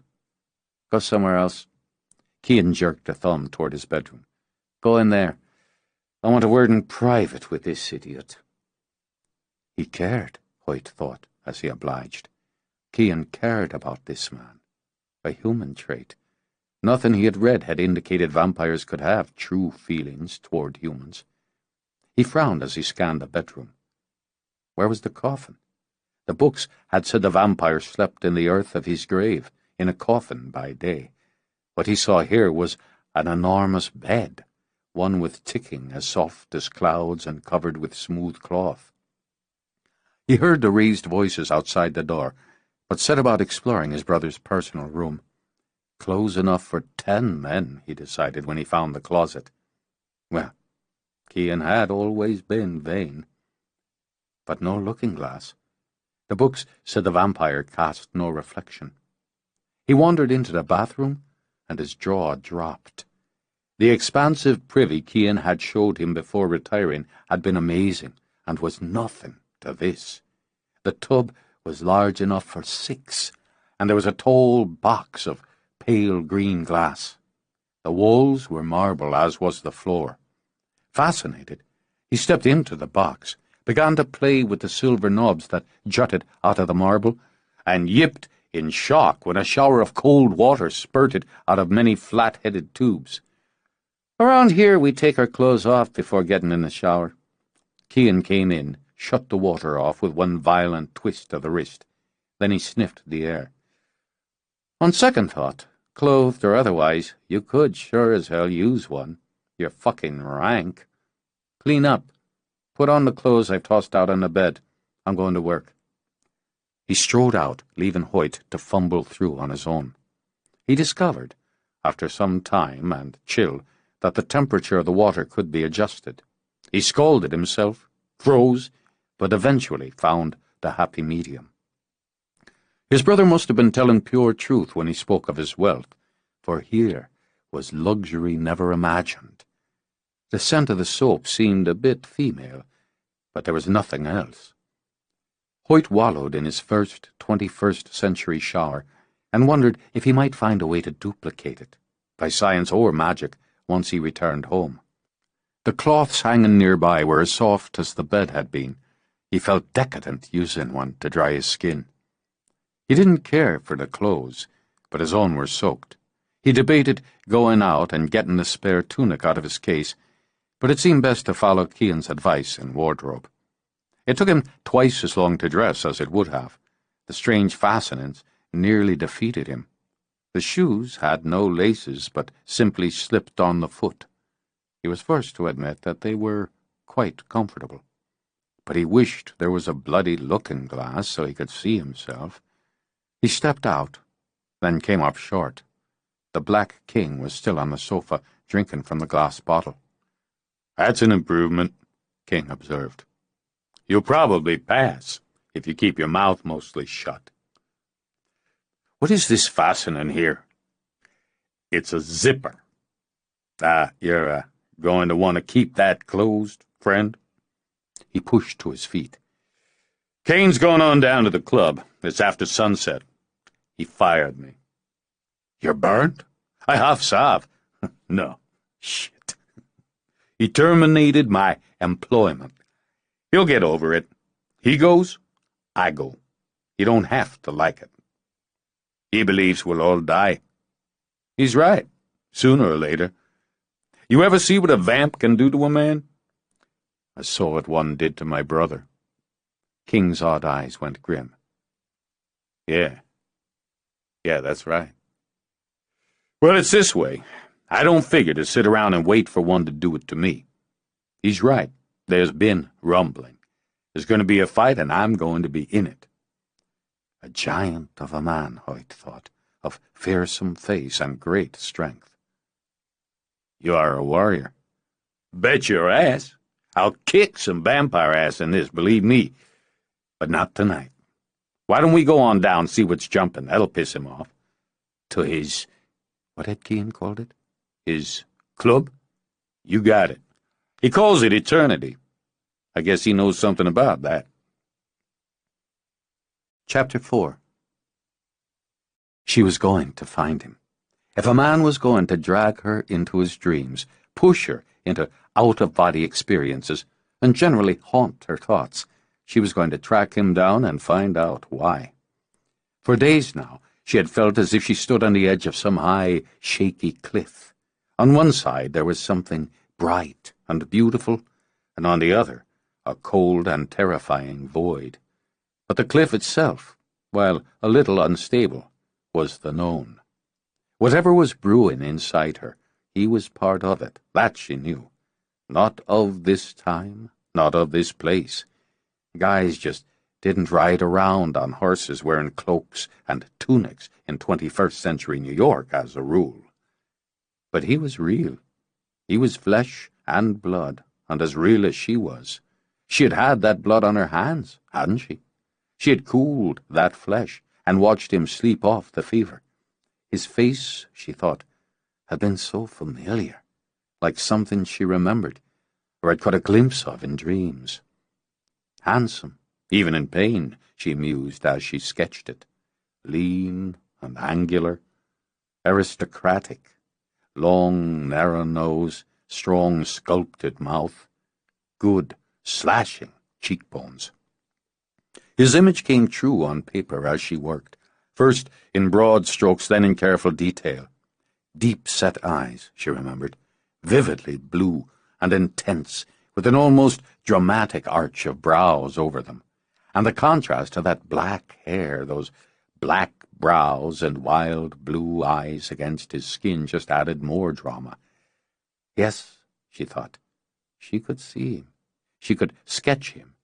go somewhere else. Cian jerked a thumb toward his bedroom. Go in there. I want a word in private with this idiot. He cared, Hoyt thought, as he obliged. Cian cared about this man. A human trait. Nothing he had read had indicated vampires could have true feelings toward humans. He frowned as he scanned the bedroom. Where was the coffin? The books had said the vampire slept in the earth of his grave, in a coffin by day. What he saw here was an enormous bed, one with ticking as soft as clouds and covered with smooth cloth. He heard the raised voices outside the door, but set about exploring his brother's personal room. Clothes enough for 10 men, he decided when he found the closet. Well, Cian had always been vain. But no looking-glass. The books said the vampire cast no reflection. He wandered into the bathroom, and his jaw dropped. The expansive privy Cian had showed him before retiring had been amazing, and was nothing to this. The tub was large enough for 6, and there was a tall box of pale green glass. The walls were marble, as was the floor. Fascinated, he stepped into the box, began to play with the silver knobs that jutted out of the marble, and yipped in shock when a shower of cold water spurted out of many flat-headed tubes. Around here we take our clothes off before getting in the shower. Cian came in, shut the water off with one violent twist of the wrist. Then he sniffed the air. On second thought, clothed or otherwise, you could sure as hell use one. You're fucking rank. Clean up. Put on the clothes I've tossed out on the bed. I'm going to work. He strode out, leaving Hoyt to fumble through on his own. He discovered, after some time and chill, that the temperature of the water could be adjusted. He scalded himself, froze, but eventually found the happy medium. His brother must have been telling pure truth when he spoke of his wealth, for here was luxury never imagined. The scent of the soap seemed a bit female, but there was nothing else. Hoyt wallowed in his first 21st century shower and wondered if he might find a way to duplicate it, by science or magic, once he returned home. The cloths hanging nearby were as soft as the bed had been. He felt decadent using one to dry his skin. He didn't care for the clothes, but his own were soaked. He debated going out and getting the spare tunic out of his case, but it seemed best to follow Cian's advice in wardrobe. It took him twice as long to dress as it would have. The strange fastenings nearly defeated him. The shoes had no laces, but simply slipped on the foot. He was forced to admit that they were quite comfortable. But he wished there was a bloody looking-glass so he could see himself. He stepped out, then came up short. The Black King was still on the sofa, drinking from the glass bottle. That's an improvement, King observed. You'll probably pass if you keep your mouth mostly shut. What is this fastening here? It's a zipper. You're going to want to keep that closed, friend? He pushed to his feet. Kane's going on down to the club. It's after sunset. He fired me. You're burned? I half-sav. No. Shit. He terminated my employment. He'll get over it. He goes, I go. You don't have to like it. He believes we'll all die. He's right, sooner or later. You ever see what a vamp can do to a man? I saw what one did to my brother. King's odd eyes went grim. Yeah, that's right. Well, it's this way. I don't figure to sit around and wait for one to do it to me. He's right. There's been rumbling. There's going to be a fight, and I'm going to be in it. A giant of a man, Hoyt thought, of fearsome face and great strength. You are a warrior. Bet your ass. I'll kick some vampire ass in this, believe me. But not tonight. Why don't we go on down and see what's jumping? That'll piss him off. To his... what had Keane called it? His club? You got it. He calls it eternity. I guess he knows something about that. Chapter 4. She was going to find him. If a man was going to drag her into his dreams, push her into out-of-body experiences, and generally haunt her thoughts, she was going to track him down and find out why. For days now, she had felt as if she stood on the edge of some high, shaky cliff. On one side there was something bright and beautiful, and on the other, a cold and terrifying void. But the cliff itself, while a little unstable, was the known. Whatever was brewing inside her, he was part of it, that she knew. Not of this time, not of this place. Guys just didn't ride around on horses wearing cloaks and tunics in 21st century New York as a rule. But he was real. He was flesh and blood, and as real as she was. She had had that blood on her hands, hadn't she? She had cooled that flesh and watched him sleep off the fever. His face, she thought, had been so familiar, like something she remembered, or had caught a glimpse of in dreams. Handsome, even in pain, she mused as she sketched it. Lean and angular, aristocratic, long, narrow nose, strong, sculpted mouth, good, slashing cheekbones. His image came true on paper as she worked, first in broad strokes, then in careful detail. Deep-set eyes, she remembered, vividly blue and intense, with an almost dramatic arch of brows over them, and the contrast to that black hair, those black brows and wild blue eyes against his skin just added more drama. Yes, she thought, she could see him. She could sketch him.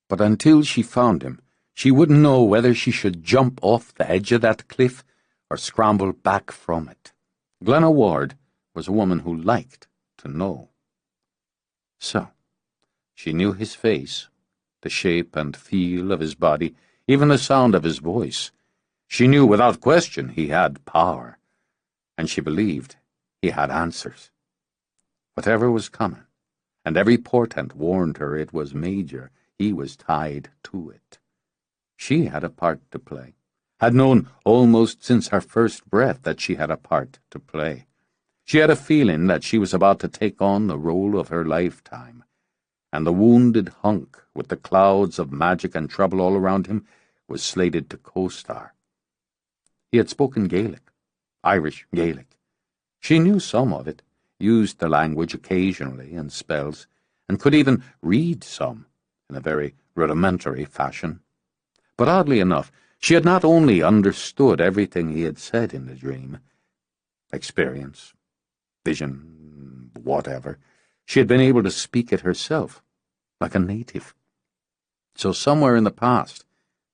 But until she found him, she wouldn't know whether she should jump off the edge of that cliff or scramble back from it. Glenna Ward was a woman who liked to know. So, she knew his face, the shape and feel of his body, even the sound of his voice. She knew without question he had power, and she believed he had answers. Whatever was coming, and every portent warned her it was major, he was tied to it. She had a part to play, had known almost since her first breath that she had a part to play. She had a feeling that she was about to take on the role of her lifetime, and the wounded hunk with the clouds of magic and trouble all around him was slated to co-star. He had spoken Gaelic, Irish Gaelic. She knew some of it, used the language occasionally in spells, and could even read some in a very rudimentary fashion. But oddly enough, she had not only understood everything he had said in the dream, experience, vision, whatever, she had been able to speak it herself, like a native. So somewhere in the past,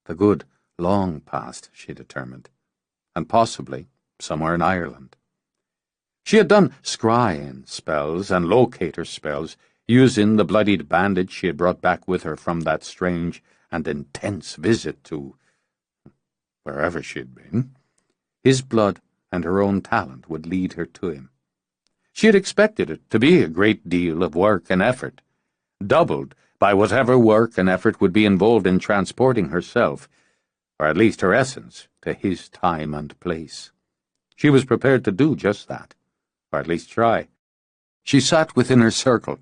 the good, long past, she determined, and possibly somewhere in Ireland. She had done scrying spells and locator spells, using the bloodied bandage she had brought back with her from that strange and intense visit to wherever she had been. His blood and her own talent would lead her to him. She had expected it to be a great deal of work and effort, doubled by whatever work and effort would be involved in transporting herself, or at least her essence, to his time and place. She was prepared to do just that, or at least try. She sat within her circle,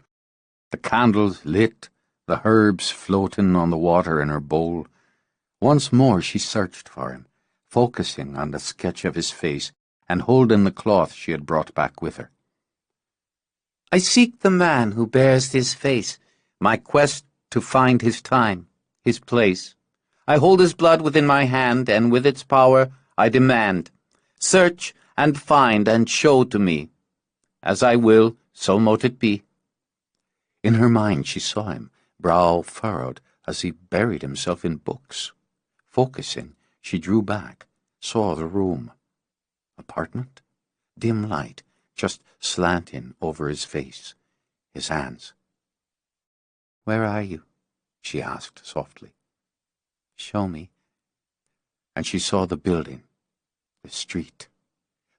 the candles lit, the herbs floating on the water in her bowl. Once more she searched for him, focusing on the sketch of his face and holding the cloth she had brought back with her. "I seek the man who bears this face, my quest to find his time, his place. I hold his blood within my hand, and with its power I demand, search and find and show to me. As I will, so mote it be." In her mind she saw him, brow furrowed, as he buried himself in books. Focusing, she drew back, saw the room. Apartment? Dim light, just slanting over his face, his hands. "Where are you?" she asked softly. "Show me." And she saw the building, the street.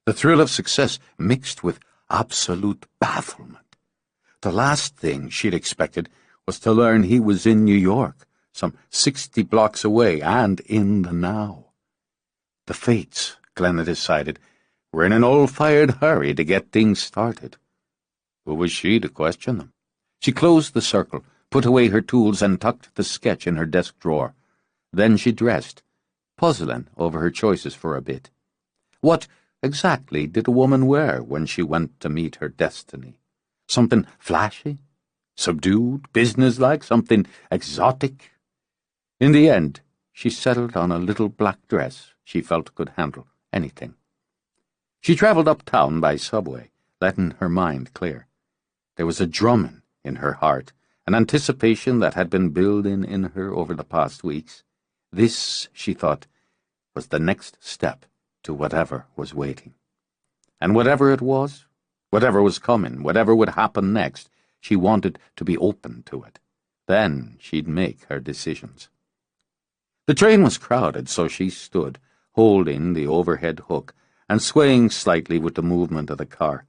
The thrill of success mixed with absolute bafflement. The last thing she'd expected was to learn he was in New York, some 60 blocks away, and in the now. The fates, Glenn had decided, were in an old-fired hurry to get things started. Who was she to question them? She closed the circle, put away her tools, and tucked the sketch in her desk drawer. Then she dressed, puzzling over her choices for a bit. What exactly did a woman wear when she went to meet her destiny? Something flashy? Subdued? Businesslike? Something exotic? In the end, she settled on a little black dress she felt could handle anything. She traveled uptown by subway, letting her mind clear. There was a drumming in her heart, an anticipation that had been building in her over the past weeks. This, she thought, was the next step to whatever was waiting. And whatever it was, whatever was coming, whatever would happen next, she wanted to be open to it. Then she'd make her decisions. The train was crowded, so she stood, holding the overhead hook and swaying slightly with the movement of the car.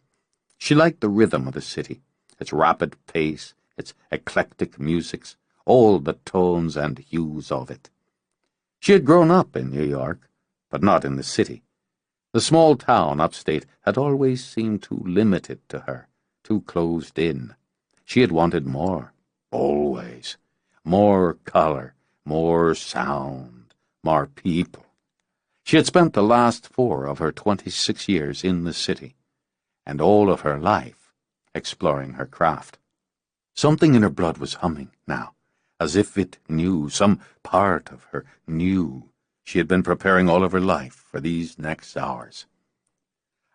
She liked the rhythm of the city, its rapid pace, its eclectic musics, all the tones and hues of it. She had grown up in New York, but not in the city. The small town upstate had always seemed too limited to her, too closed in. She had wanted more, always. More color, more sound, more people. She had spent the last 4 of her 26 years in the city, and all of her life exploring her craft. Something in her blood was humming now, as if it knew, some part of her knew. She had been preparing all of her life for these next hours.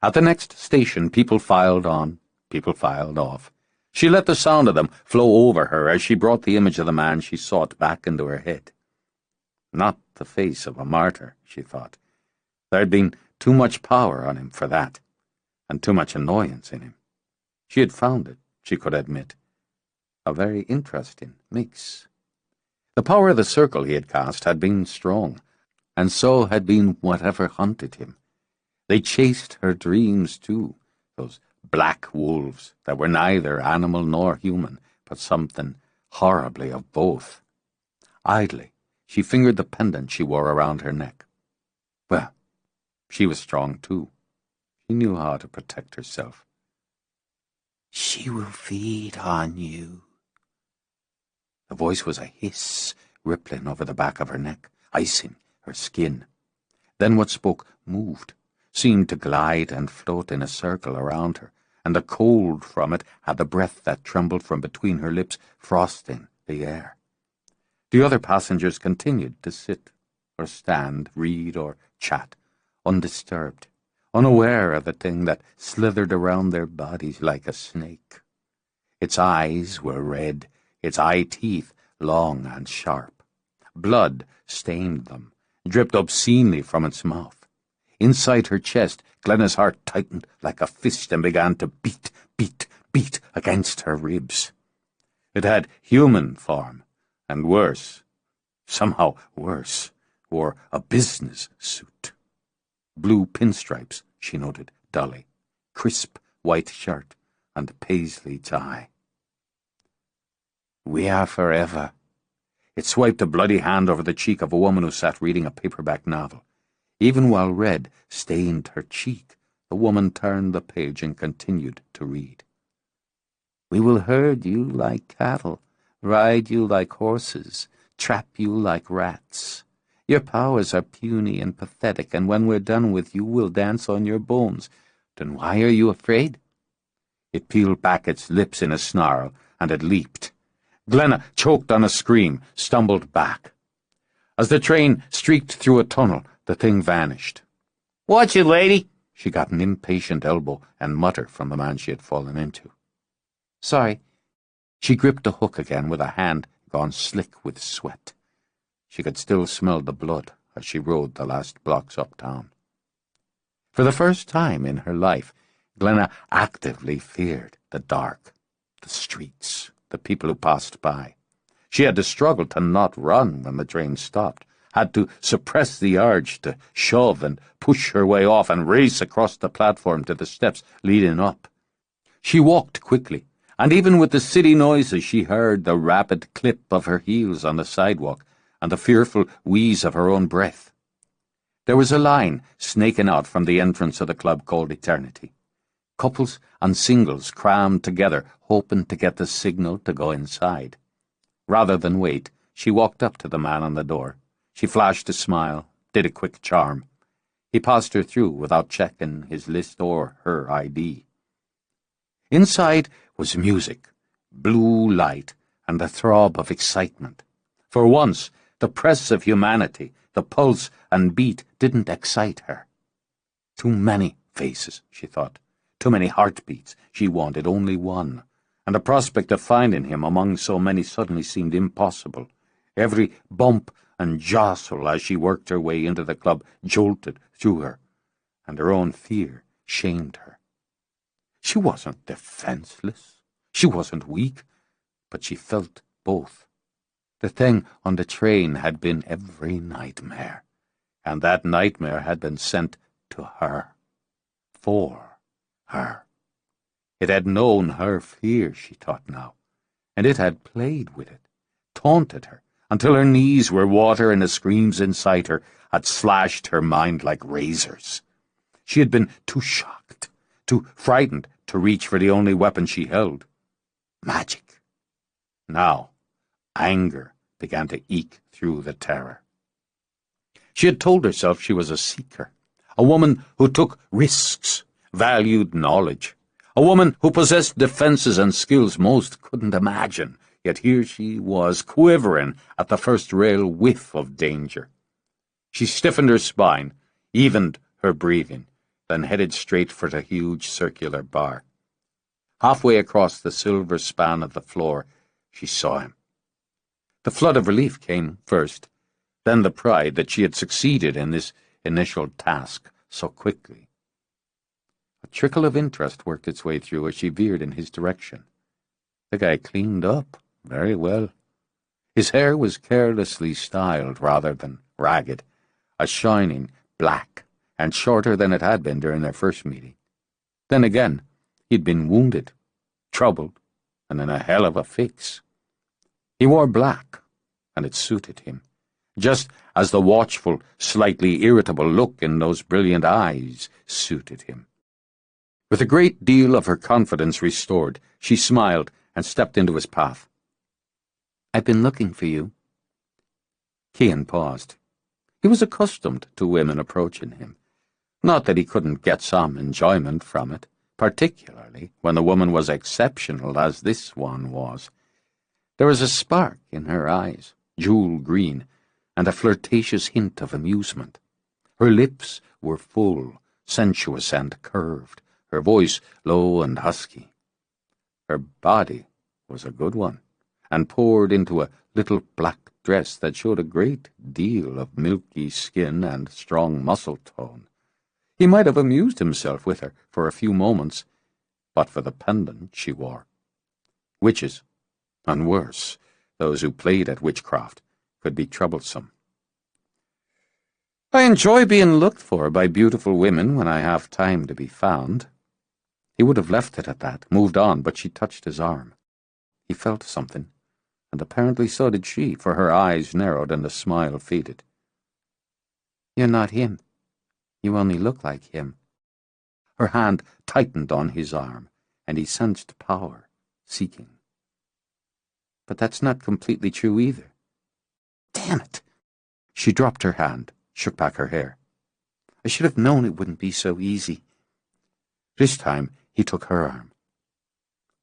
At the next station, people filed on, people filed off. She let the sound of them flow over her as she brought the image of the man she sought back into her head. Not the face of a martyr, she thought. There had been too much power on him for that, and too much annoyance in him. She had found it, she could admit. A very interesting mix. The power of the circle he had cast had been strong, and so had been whatever hunted him. They chased her dreams, too, those black wolves that were neither animal nor human, but something horribly of both. Idly, she fingered the pendant she wore around her neck. Well, she was strong, too. She knew how to protect herself. "She will feed on you." The voice was a hiss, rippling over the back of her neck, icing her skin. Then what spoke moved, seemed to glide and float in a circle around her, and the cold from it had the breath that trembled from between her lips, frosting the air. The other passengers continued to sit or stand, read or chat, undisturbed, unaware of the thing that slithered around their bodies like a snake. Its eyes were red, its eye-teeth long and sharp. Blood stained them, dripped obscenely from its mouth. Inside her chest, Glenna's heart tightened like a fist and began to beat, beat, beat against her ribs. It had human form, and worse, somehow worse, wore a business suit. Blue pinstripes, she noted dully, crisp white shirt, and paisley tie. "We are forever." It swiped a bloody hand over the cheek of a woman who sat reading a paperback novel. Even while red stained her cheek, the woman turned the page and continued to read. "We will herd you like cattle, ride you like horses, trap you like rats. Your powers are puny and pathetic, and when we're done with you, we'll dance on your bones. Then why are you afraid?" It peeled back its lips in a snarl, and it leaped. Glenna choked on a scream, stumbled back. As the train streaked through a tunnel, the thing vanished. "Watch it, lady!" She got an impatient elbow and mutter from the man she had fallen into. "Sorry." She gripped the hook again with a hand gone slick with sweat. She could still smell the blood as she rode the last blocks uptown. For the first time in her life, Glenna actively feared the dark, the streets, the people who passed by. She had to struggle to not run when the train stopped, had to suppress the urge to shove and push her way off and race across the platform to the steps leading up. She walked quickly, and even with the city noises she heard the rapid clip of her heels on the sidewalk and the fearful wheeze of her own breath. There was a line snaking out from the entrance of the club called Eternity. Couples and singles crammed together, hoping to get the signal to go inside. Rather than wait, she walked up to the man on the door. She flashed a smile, did a quick charm. He passed her through without checking his list or her ID. Inside was music, blue light, and the throb of excitement. For once, the press of humanity, the pulse and beat didn't excite her. Too many faces, she thought. Too many heartbeats. She wanted only one, and the prospect of finding him among so many suddenly seemed impossible. Every bump and jostle as she worked her way into the club jolted through her, and her own fear shamed her. She wasn't defenseless. She wasn't weak, but she felt both. The thing on the train had been every nightmare, and that nightmare had been sent to her, for her. It had known her fear, she thought now, and it had played with it, taunted her, until her knees were water and the screams inside her had slashed her mind like razors. She had been too shocked, too frightened to reach for the only weapon she held. Magic. Now, anger began to eke through the terror. She had told herself she was a seeker, a woman who took risks, valued knowledge, a woman who possessed defenses and skills most couldn't imagine, yet here she was, quivering at the first real whiff of danger. She stiffened her spine, evened her breathing, then headed straight for the huge circular bar. Halfway across the silver span of the floor, she saw him. The flood of relief came first, then the pride that she had succeeded in this initial task so quickly. A trickle of interest worked its way through as she veered in his direction. The guy cleaned up very well. His hair was carelessly styled rather than ragged, a shining black, and shorter than it had been during their first meeting. Then again, he'd been wounded, troubled, and in a hell of a fix. He wore black, and it suited him, just as the watchful, slightly irritable look in those brilliant eyes suited him. With a great deal of her confidence restored, she smiled and stepped into his path. "I've been looking for you." Cian paused. He was accustomed to women approaching him. Not that he couldn't get some enjoyment from it, particularly when the woman was exceptional as this one was. There was a spark in her eyes, jewel green, and a flirtatious hint of amusement. Her lips were full, sensuous and curved, her voice low and husky. Her body was a good one, and poured into a little black dress that showed a great deal of milky skin and strong muscle tone. He might have amused himself with her for a few moments, but for the pendant she wore. Witches, and worse, those who played at witchcraft, could be troublesome. "I enjoy being looked for by beautiful women when I have time to be found." He would have left it at that, moved on, but she touched his arm. He felt something, and apparently so did she, for her eyes narrowed and the smile faded. "You're not him. You only look like him." Her hand tightened on his arm, and he sensed power, seeking. "But that's not completely true either." Damn it! She dropped her hand, shook back her hair. I should have known it wouldn't be so easy. This time he took her arm.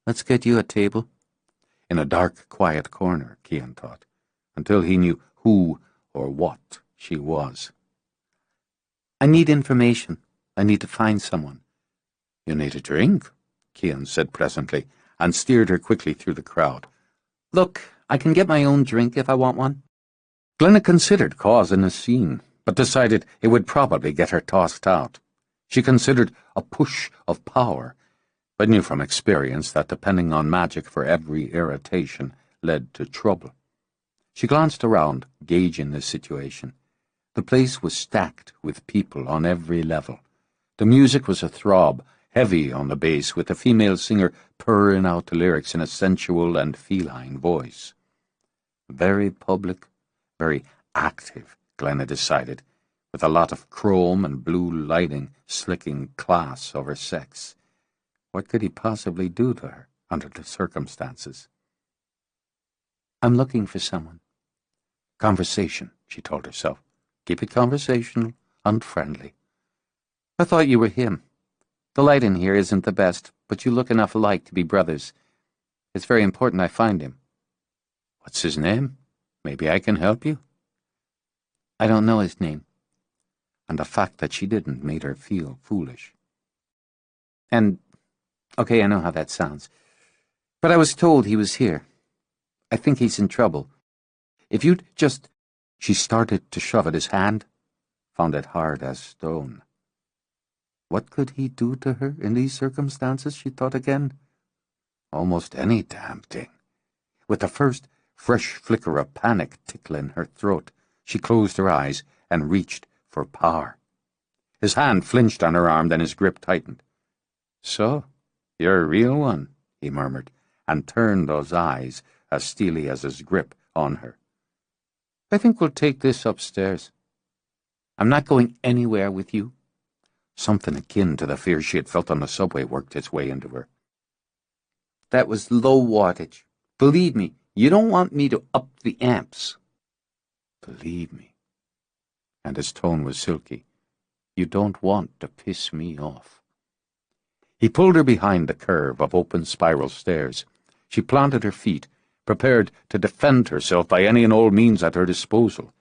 Let's get you a table. In a dark, quiet corner, Cian thought, until he knew who or what she was. I need information. I need to find someone. You need a drink, Cian said presently, and steered her quickly through the crowd. Look, I can get my own drink if I want one. Glenna considered causing a scene, but decided it would probably get her tossed out. She considered a push of power, but knew from experience that depending on magic for every irritation led to trouble. She glanced around, gauging the situation. The place was stacked with people on every level. The music was a throb, heavy on the bass, with the female singer purring out the lyrics in a sensual and feline voice. Very public, very active, Glenna decided, with a lot of chrome and blue lighting slicking class over sex. What could he possibly do to her under the circumstances? I'm looking for someone. Conversation, she told herself. Keep it conversational and friendly. I thought you were him. The light in here isn't the best, but you look enough alike to be brothers. It's very important I find him. What's his name? Maybe I can help you. I don't know his name. And the fact that she didn't made her feel foolish. And, okay, I know how that sounds, but I was told he was here. I think he's in trouble. If you'd just... She started to shove at his hand, found it hard as stone. What could he do to her in these circumstances, she thought again? Almost any damn thing. With the first fresh flicker of panic tickling her throat, she closed her eyes and reached for power. His hand flinched on her arm, then his grip tightened. So, you're a real one, he murmured, and turned those eyes, as steely as his grip, on her. I think we'll take this upstairs. I'm not going anywhere with you. Something akin to the fear she had felt on the subway worked its way into her. That was low wattage. Believe me, you don't want me to up the amps. Believe me. And his tone was silky. You don't want to piss me off. He pulled her behind the curve of open spiral stairs. She planted her feet, prepared to defend herself by any and all means at her disposal.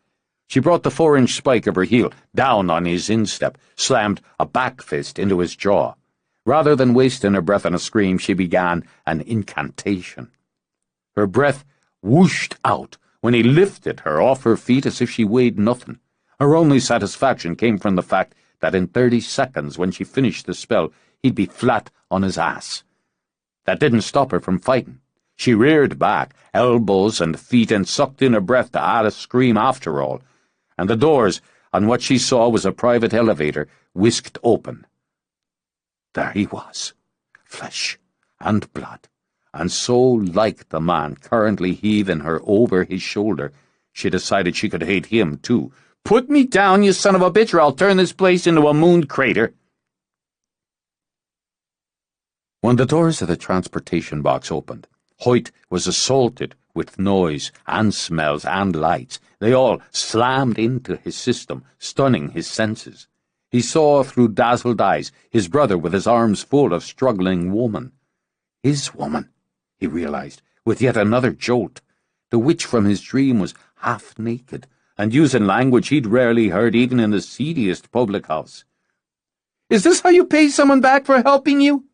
She brought the 4-inch spike of her heel down on his instep, slammed a back fist into his jaw. Rather than wasting her breath on a scream, she began an incantation. Her breath whooshed out when he lifted her off her feet as if she weighed nothing. Her only satisfaction came from the fact that in 30 seconds, when she finished the spell, he'd be flat on his ass. That didn't stop her from fighting. She reared back, elbows and feet, and sucked in her breath to add a scream after all. And the doors on what she saw was a private elevator whisked open. There he was, flesh and blood, and so like the man currently heaving her over his shoulder, she decided she could hate him too. Put me down, you son of a bitch, or I'll turn this place into a moon crater. When the doors of the transportation box opened, Hoyt was assaulted with noise and smells and lights. They all slammed into his system, stunning his senses. He saw through dazzled eyes his brother with his arms full of struggling woman. His woman, he realized, with yet another jolt. The witch from his dream was half naked, and using language he'd rarely heard even in the seediest public house. Is this how you pay someone back for helping you?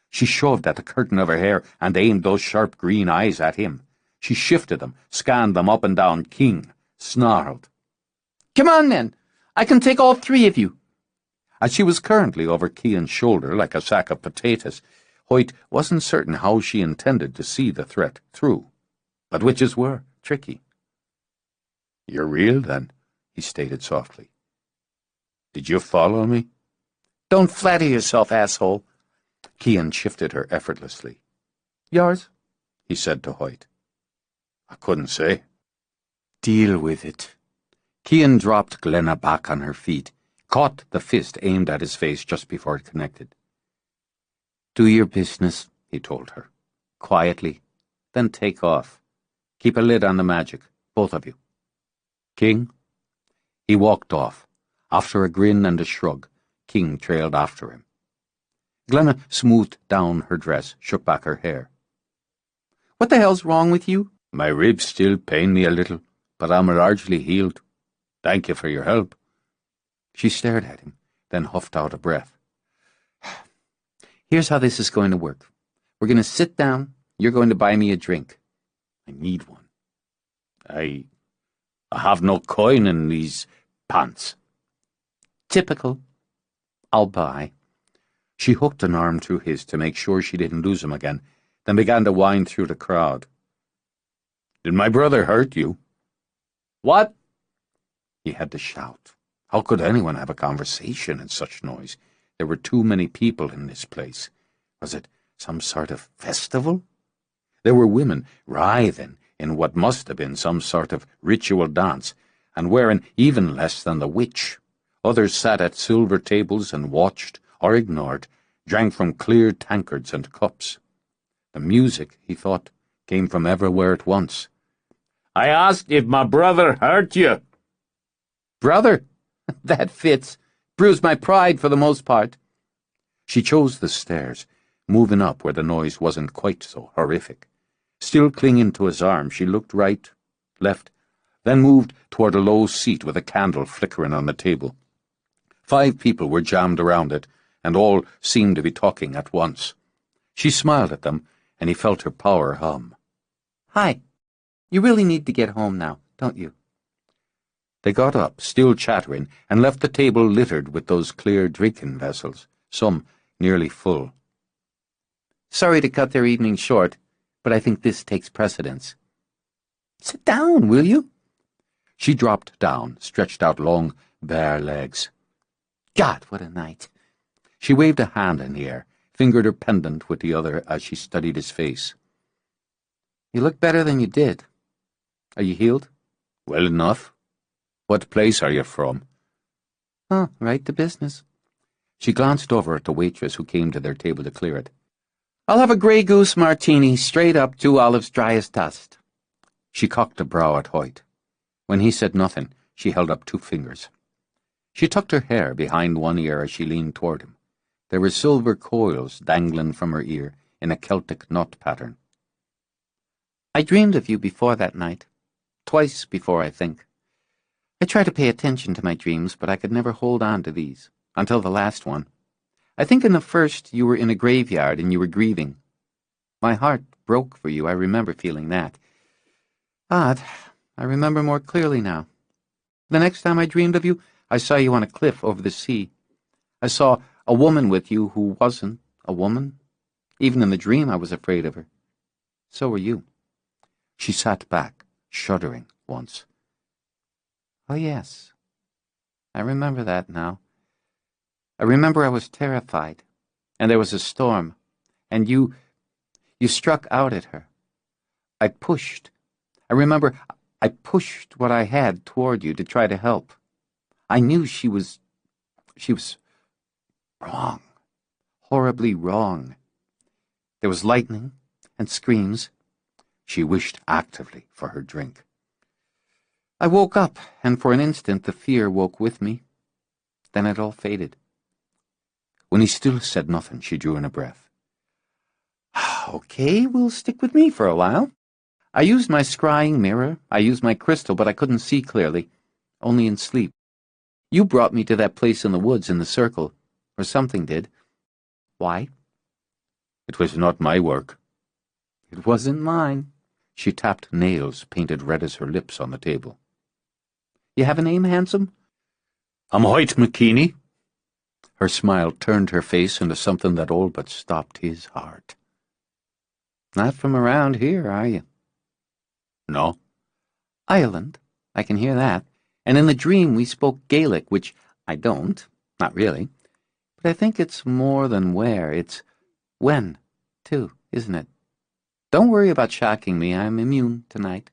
She shoved at the curtain of her hair and aimed those sharp green eyes at him. She shifted them, scanned them up and down. King snarled. Come on, then. I can take all 3 of you. As she was currently over Cian's shoulder like a sack of potatoes, Hoyt wasn't certain how she intended to see the threat through. But witches were tricky. You're real, then, he stated softly. Did you follow me? Don't flatter yourself, asshole. Cian shifted her effortlessly. Yours? He said to Hoyt. I couldn't say. Deal with it. Cian dropped Glenna back on her feet, caught the fist aimed at his face just before it connected. Do your business, he told her. Quietly. Then take off. Keep a lid on the magic, both of you. King, He walked off. After a grin and a shrug, King trailed after him. Glenna smoothed down her dress, shook back her hair. What the hell's wrong with you? My ribs still pain me a little, but I'm largely healed. Thank you for your help. She stared at him, then huffed out a breath. Here's how this is going to work. We're going to sit down. You're going to buy me a drink. I need one. I have no coin in these pants. Typical. I'll buy. She hooked an arm through his to make sure she didn't lose him again, then began to wind through the crowd. Did my brother hurt you? What? He had to shout. How could anyone have a conversation in such noise? There were too many people in this place. Was it some sort of festival? There were women writhing in what must have been some sort of ritual dance, and wearing even less than the witch. Others sat at silver tables and watched, or ignored, drank from clear tankards and cups. The music, he thought, came from everywhere at once. I asked if my brother hurt you. Brother? That fits. Bruised my pride for the most part. She chose the stairs, moving up where the noise wasn't quite so horrific. Still clinging to his arm, she looked right, left, then moved toward a low seat with a candle flickering on the table. 5 people were jammed around it, and all seemed to be talking at once. She smiled at them, and he felt her power hum. Hi. You really need to get home now, don't you? They got up, still chattering, and left the table littered with those clear drinking vessels, some nearly full. Sorry to cut their evening short, but I think this takes precedence. Sit down, will you? She dropped down, stretched out long, bare legs. God, what a night. She waved a hand in the air, fingered her pendant with the other as she studied his face. You look better than you did. Are you healed? Well enough. What place are you from? Oh, right to business. She glanced over at the waitress who came to their table to clear it. I'll have a Grey Goose martini, straight up, 2 olives dry as dust. She cocked a brow at Hoyt. When he said nothing, she held up 2 fingers. She tucked her hair behind one ear as she leaned toward him. There were silver coils dangling from her ear in a Celtic knot pattern. I dreamed of you before that night. Twice before, I think. I try to pay attention to my dreams, but I could never hold on to these, until the last one. I think in the first you were in a graveyard and you were grieving. My heart broke for you, I remember feeling that. Odd, I remember more clearly now. The next time I dreamed of you, I saw you on a cliff over the sea. I saw a woman with you who wasn't a woman. Even in the dream I was afraid of her. So were you. She sat back, shuddering once. Oh, yes. I remember that now. I remember I was terrified, and there was a storm, and you struck out at her. I pushed. I remember I pushed what I had toward you to try to help. I knew she was wrong, horribly wrong. There was lightning and screams. She wished actively for her drink. I woke up, and for an instant the fear woke with me. Then it all faded. When he still said nothing, she drew in a breath. Okay, we'll stick with me for a while. I used my scrying mirror, I used my crystal, but I couldn't see clearly, only in sleep. You brought me to that place in the woods in the circle, or something did. Why? It was not my work. It wasn't mine. She tapped nails painted red as her lips on the table. You have a name, handsome? I'm Hoyt McKeaney. Her smile turned her face into something that all but stopped his heart. Not from around here, are you? No. Ireland, I can hear that. And in the dream we spoke Gaelic, which I don't, not really. But I think it's more than where, it's when, too, isn't it? Don't worry about shocking me, I'm immune tonight.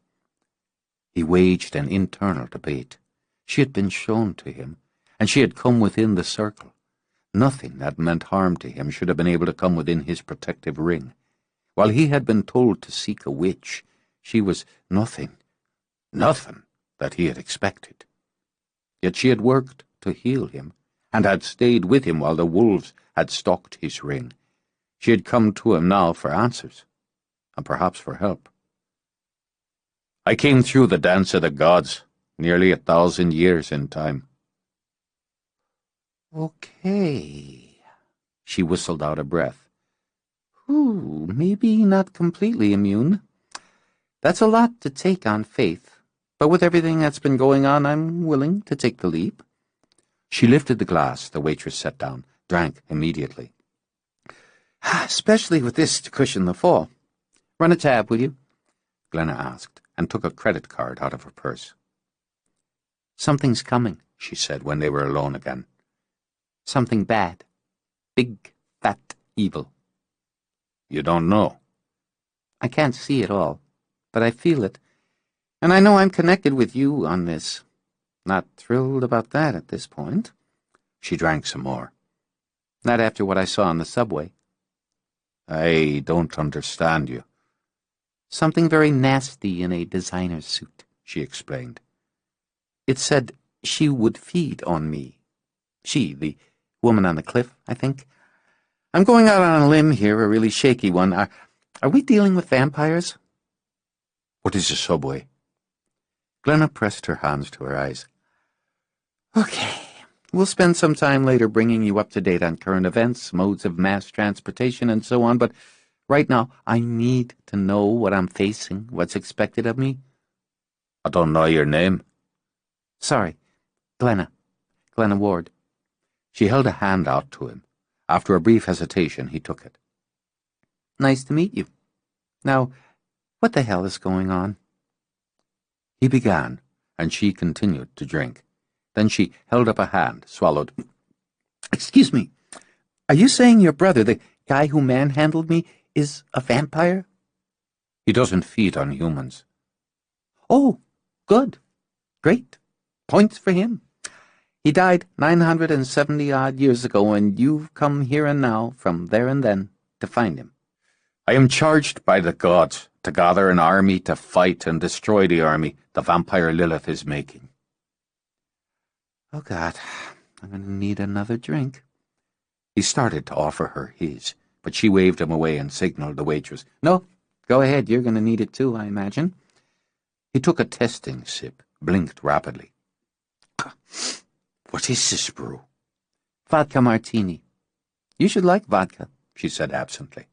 He waged an internal debate. She had been shown to him, and she had come within the circle. Nothing that meant harm to him should have been able to come within his protective ring. While he had been told to seek a witch, she was nothing that he had expected. Yet she had worked to heal him, and had stayed with him while the wolves had stalked his ring. She had come to him now for answers, and perhaps for help. I came through the dance of the gods, nearly 1,000 years in time. Okay. She whistled out a breath. Ooh, maybe not completely immune. That's a lot to take on faith, but with everything that's been going on, I'm willing to take the leap. She lifted the glass the waitress set down, drank immediately. Especially with this to cushion the fall. Run a tab, will you? Glenna asked, and took a credit card out of her purse. Something's coming, she said when they were alone again. Something bad. Big, fat evil. You don't know? I can't see it all, but I feel it. And I know I'm connected with you on this. Not thrilled about that at this point. She drank some more. Not after what I saw on the subway. I don't understand you. Something very nasty in a designer's suit, she explained. It said she would feed on me. She, the woman on the cliff, I think. I'm going out on a limb here, a really shaky one. Are we dealing with vampires? What is a subway? Glenna pressed her hands to her eyes. Okay, we'll spend some time later bringing you up to date on current events, modes of mass transportation, and so on, but right now I need to know what I'm facing, what's expected of me. I don't know your name. Sorry, Glenna Ward. She held a hand out to him. After a brief hesitation, he took it. Nice to meet you. Now, what the hell is going on? He began, and she continued to drink. Then she held up a hand, swallowed. Excuse me. Are you saying your brother, the guy who manhandled me, is a vampire? He doesn't feed on humans. Oh, good. Great. Points for him. He died 970-odd years ago, and you've come here and now, from there and then, to find him. I am charged by the gods to gather an army to fight and destroy the army the vampire Lilith is making. Oh, God, I'm going to need another drink. He started to offer her his, but she waved him away and signaled the waitress. No, go ahead, you're going to need it too, I imagine. He took a testing sip, blinked rapidly. What is this brew? Vodka martini. You should like vodka, she said absently.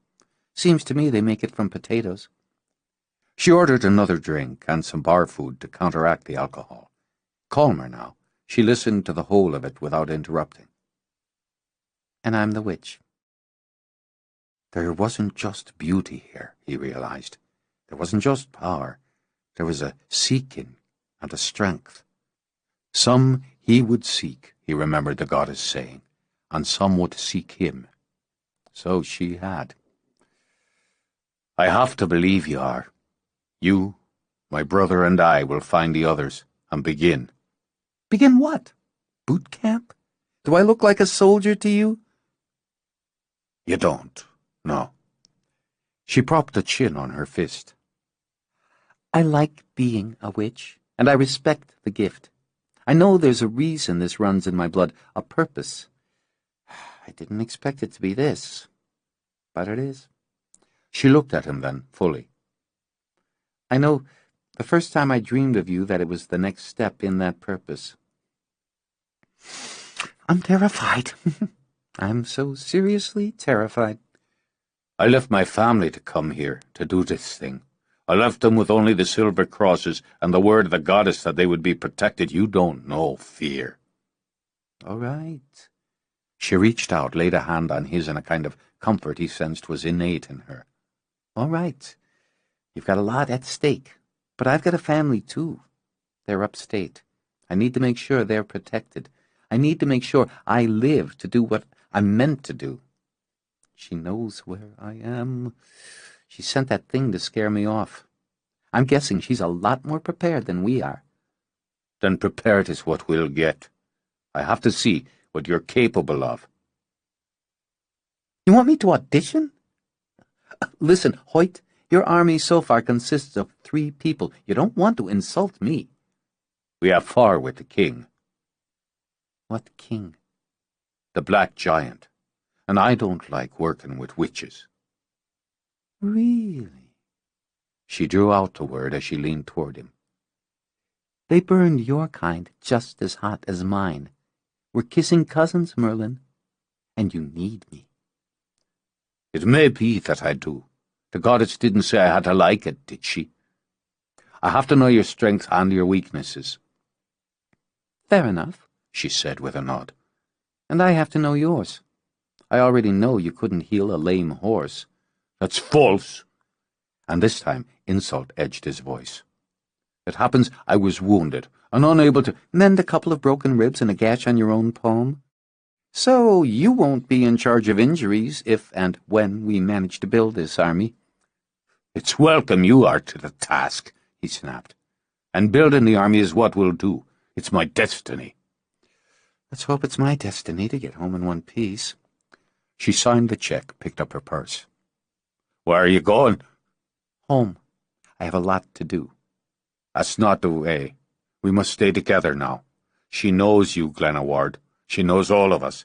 Seems to me they make it from potatoes. She ordered another drink and some bar food to counteract the alcohol. Calmer now, she listened to the whole of it without interrupting. And I'm the witch. There wasn't just beauty here, he realized. There wasn't just power. There was a seeking and a strength. Some he would seek, he remembered the goddess saying, and some would seek him. So she had. I have to believe you are. You, my brother, and I will find the others and begin. Begin what? Boot camp? Do I look like a soldier to you? You don't, no. She propped a chin on her fist. I like being a witch, and I respect the gift. I know there's a reason this runs in my blood, a purpose. I didn't expect it to be this, but it is. She looked at him then, fully. I know the first time I dreamed of you that it was the next step in that purpose. I'm terrified. I'm so seriously terrified. I left my family to come here, to do this thing. I left them with only the silver crosses and the word of the goddess that they would be protected. You don't know fear. All right. She reached out, laid a hand on his in a kind of comfort he sensed was innate in her. All right. You've got a lot at stake, but I've got a family too. They're upstate. I need to make sure they're protected. I need to make sure I live to do what I'm meant to do. She knows where I am. She sent that thing to scare me off. I'm guessing she's a lot more prepared than we are. Then prepared is what we'll get. I have to see what you're capable of. You want me to audition? Listen, Hoyt, your army so far consists of 3 people. You don't want to insult me. We have far with the king. What king? The Black Giant. And I don't like working with witches. Really? She drew out the word as she leaned toward him. They burned your kind just as hot as mine. We're kissing cousins, Merlin. And you need me. It may be that I do. The goddess didn't say I had to like it, did she? I have to know your strengths and your weaknesses. Fair enough, she said with a nod. And I have to know yours. I already know you couldn't heal a lame horse. That's false. And this time insult edged his voice. It happens I was wounded and unable to mend a couple of broken ribs and a gash on your own palm. So you won't be in charge of injuries if and when we manage to build this army. It's welcome you are to the task, he snapped. And building the army is what we'll do. It's my destiny. Let's hope it's my destiny to get home in one piece. She signed the check, picked up her purse. Where are you going? Home. I have a lot to do. That's not the way. We must stay together now. She knows you, Glenna Ward. She knows all of us.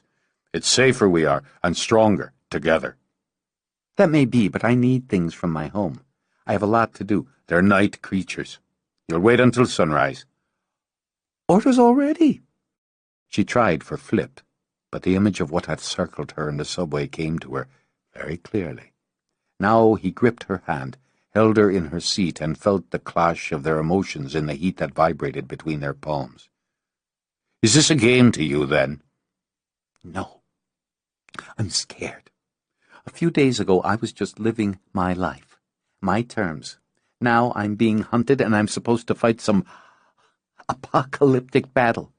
It's safer we are, and stronger, together. That may be, but I need things from my home. I have a lot to do. They're night creatures. You'll wait until sunrise. Orders already? She tried for flip, but the image of what had circled her in the subway came to her very clearly. Now he gripped her hand, held her in her seat, and felt the clash of their emotions in the heat that vibrated between their palms. Is this a game to you, then? No. I'm scared. A few days ago, I was just living my life, my terms. Now I'm being hunted, and I'm supposed to fight some apocalyptic battle.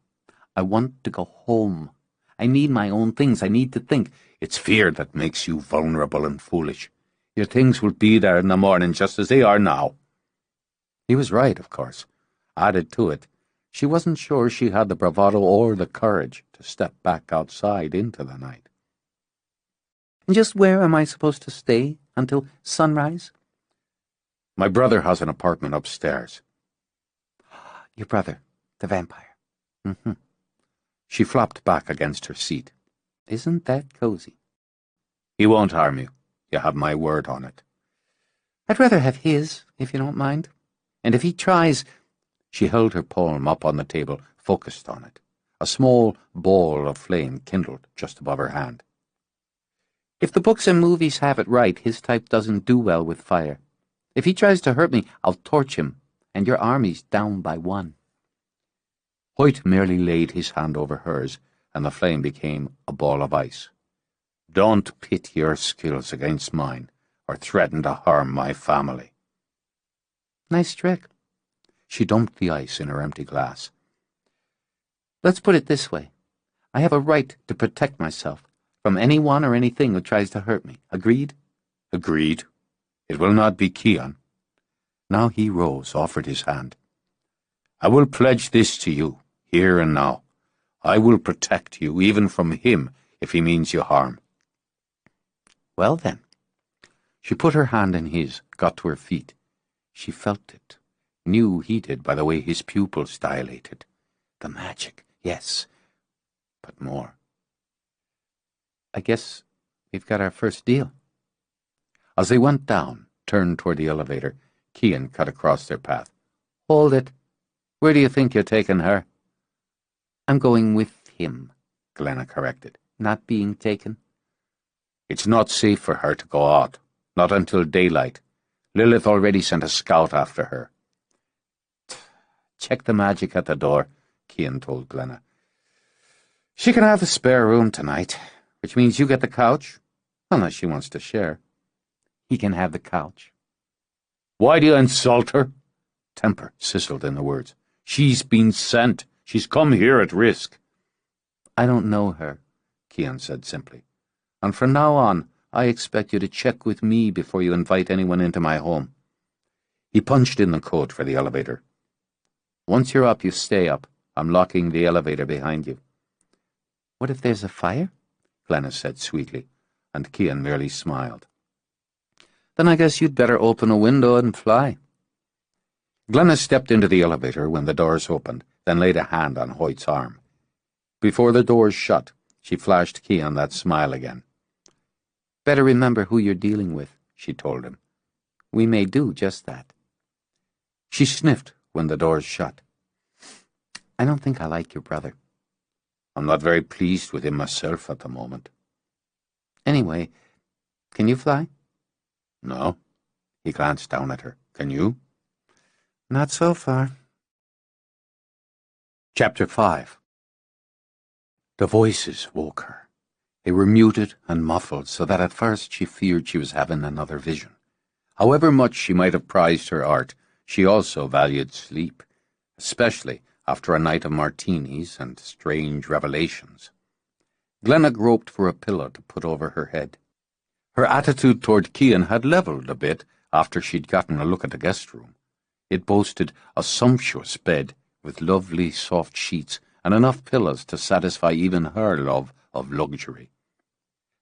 I want to go home. I need my own things. I need to think. It's fear that makes you vulnerable and foolish. Your things will be there in the morning just as they are now. He was right, of course. Added to it, she wasn't sure she had the bravado or the courage to step back outside into the night. And just where am I supposed to stay until sunrise? My brother has an apartment upstairs. Your brother, the vampire. Mm-hmm. She flopped back against her seat. Isn't that cozy? He won't harm you. You have my word on it. I'd rather have his, if you don't mind. And if he tries... She held her palm up on the table, focused on it. A small ball of flame kindled just above her hand. If the books and movies have it right, his type doesn't do well with fire. If he tries to hurt me, I'll torch him, and your army's down by one. Hoyt merely laid his hand over hers, and the flame became a ball of ice. Don't pit your skills against mine, or threaten to harm my family. Nice trick. She dumped the ice in her empty glass. Let's put it this way. I have a right to protect myself from anyone or anything who tries to hurt me. Agreed? Agreed. It will not be Keon. Now he rose, offered his hand. I will pledge this to you, here and now. I will protect you, even from him, if he means you harm. Well, then. She put her hand in his, got to her feet. She felt it, knew he did by the way his pupils dilated. The magic, yes, but more. I guess we've got our first deal. As they went down, turned toward the elevator, Kean cut across their path. Hold it. Where do you think you're taking her? I'm going with him, Glenna corrected. Not being taken. It's not safe for her to go out, not until daylight. Lilith already sent a scout after her. Check the magic at the door, Kean told Glenna. She can have the spare room tonight, which means you get the couch, unless she wants to share. He can have the couch. Why do you insult her? Temper sizzled in the words. She's been sent. She's come here at risk. I don't know her, Kean said simply. And from now on, I expect you to check with me before you invite anyone into my home. He punched in the code for the elevator. Once you're up, you stay up. I'm locking the elevator behind you. What if there's a fire? Glenna said sweetly, and Kean merely smiled. Then I guess you'd better open a window and fly. Glenna stepped into the elevator when the doors opened, then laid a hand on Hoyt's arm. Before the doors shut, she flashed Cian that smile again. "Better remember who you're dealing with," she told him. "We may do just that." She sniffed when the doors shut. "I don't think I like your brother." "I'm not very pleased with him myself at the moment." "Anyway, can you fly?" "No." He glanced down at her. "Can you?" "Not so far." Chapter 5. The voices woke her. They were muted and muffled, so that at first she feared she was having another vision. However much she might have prized her art, she also valued sleep, especially after a night of martinis and strange revelations. Glenna groped for a pillow to put over her head. Her attitude toward Cian had levelled a bit after she'd gotten a look at the guest room. It boasted a sumptuous bed with lovely soft sheets and enough pillows to satisfy even her love of luxury.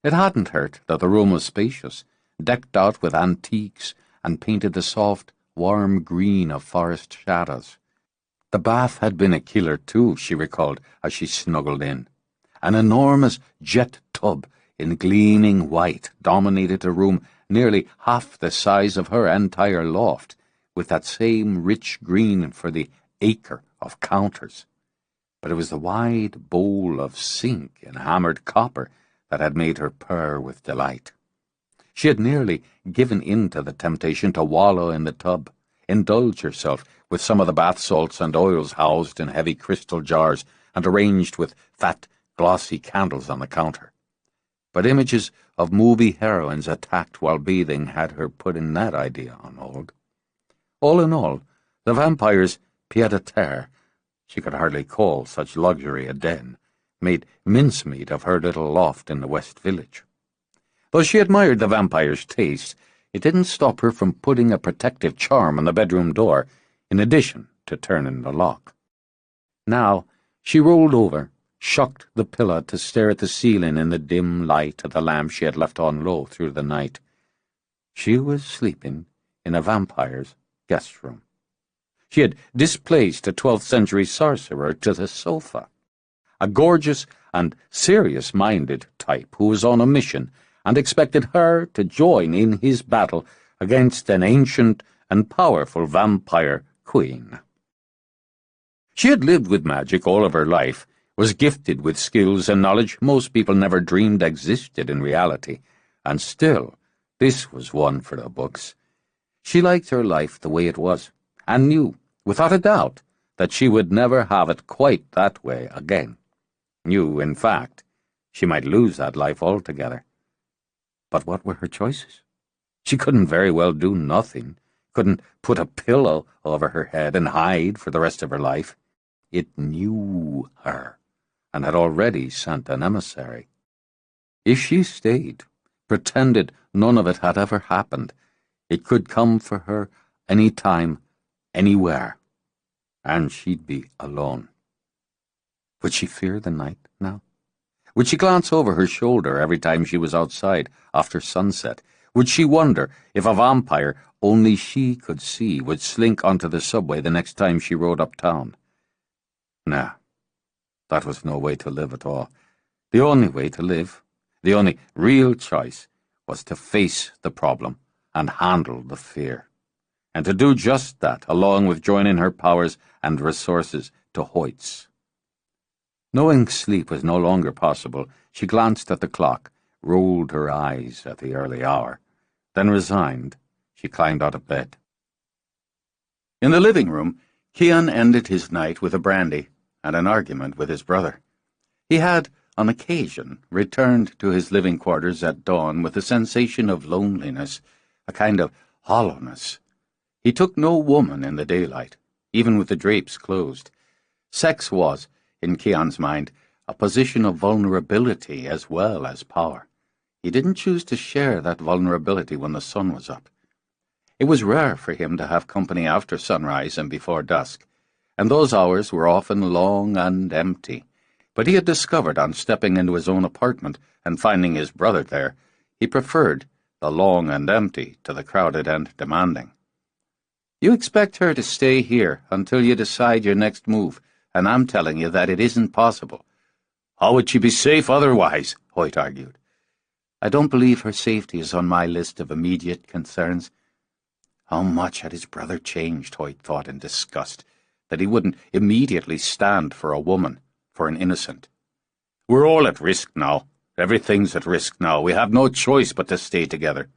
It hadn't hurt that the room was spacious, decked out with antiques and painted the soft, warm green of forest shadows. The bath had been a killer too, she recalled as she snuggled in. An enormous jet tub in gleaming white dominated a room nearly half the size of her entire loft, with that same rich green for the acre of counters. But it was the wide bowl of zinc in hammered copper that had made her purr with delight. She had nearly given in to the temptation to wallow in the tub, indulge herself with some of the bath salts and oils housed in heavy crystal jars and arranged with fat, glossy candles on the counter. But images of movie heroines attacked while bathing had her putting that idea on hold. All in all, the vampire's pied-à-terre, she could hardly call such luxury a den, made mincemeat of her little loft in the West Village. Though she admired the vampire's taste, it didn't stop her from putting a protective charm on the bedroom door, in addition to turning the lock. Now, she rolled over, shucked the pillow to stare at the ceiling in the dim light of the lamp she had left on low through the night. She was sleeping in a vampire's guest room. She had displaced a 12th century sorcerer to the sofa, a gorgeous and serious-minded type who was on a mission and expected her to join in his battle against an ancient and powerful vampire queen. She had lived with magic all of her life, was gifted with skills and knowledge most people never dreamed existed in reality, and still, this was one for the books. She liked her life the way it was, and knew, without a doubt, that she would never have it quite that way again. Knew, in fact, she might lose that life altogether. But what were her choices? She couldn't very well do nothing, couldn't put a pillow over her head and hide for the rest of her life. It knew her, and had already sent an emissary. If she stayed, pretended none of it had ever happened, it could come for her any time, anywhere, and she'd be alone. Would she fear the night now? Would she glance over her shoulder every time she was outside after sunset? Would she wonder if a vampire only she could see would slink onto the subway the next time she rode uptown? Nah, that was no way to live at all. The only way to live, the only real choice, was to face the problem and handle the fear, and to do just that, along with joining her powers and resources to Hoyt's. Knowing sleep was no longer possible, she glanced at the clock, rolled her eyes at the early hour. Then, resigned, she climbed out of bed. In the living room, Cian ended his night with a brandy and an argument with his brother. He had, on occasion, returned to his living quarters at dawn with a sensation of loneliness, a kind of hollowness. He took no woman in the daylight, even with the drapes closed. Sex was, in Cian's mind, a position of vulnerability as well as power. He didn't choose to share that vulnerability when the sun was up. It was rare for him to have company after sunrise and before dusk, and those hours were often long and empty. But he had discovered on stepping into his own apartment and finding his brother there, he preferred the long and empty to the crowded and demanding. "You expect her to stay here until you decide your next move, and I'm telling you that it isn't possible. How would she be safe otherwise? Hoyt argued. I don't believe her safety is on my list of immediate concerns. How much had his brother changed, Hoyt thought in disgust, that he wouldn't immediately stand for a woman, for an innocent. We're all at risk now. Everything's at risk now. We have no choice but to stay together.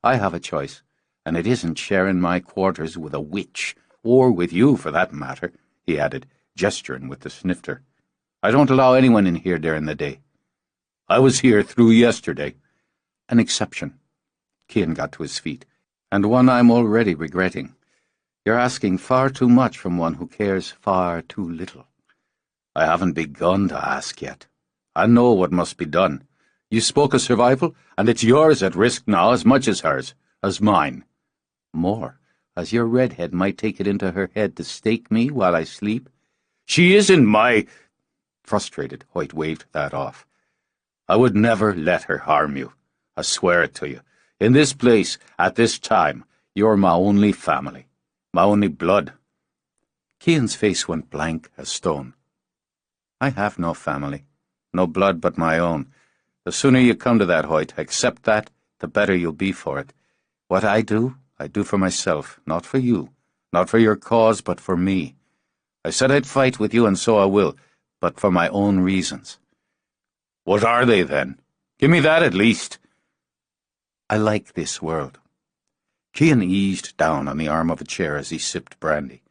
I have a choice, and it isn't sharing my quarters with a witch, or with you for that matter, he added, gesturing with the snifter. I don't allow anyone in here during the day. I was here through yesterday. An exception. Cian got to his feet, and one I'm already regretting. You're asking far too much from one who cares far too little. I haven't begun to ask yet. I know what must be done. You spoke of survival, and it's yours at risk now as much as hers, as mine. More, as your redhead might take it into her head to stake me while I sleep. She isn't my... Frustrated, Hoyt waved that off. I would never let her harm you. I swear it to you. In this place, at this time, you're my only family, my only blood. Cian's face went blank as stone. I have no family, no blood but my own. The sooner you come to that, Hoyt, accept that, the better you'll be for it. What I do for myself, not for you, not for your cause, but for me. I said I'd fight with you, and so I will, but for my own reasons. What are they, then? Give me that at least. I like this world. Cian eased down on the arm of a chair as he sipped brandy.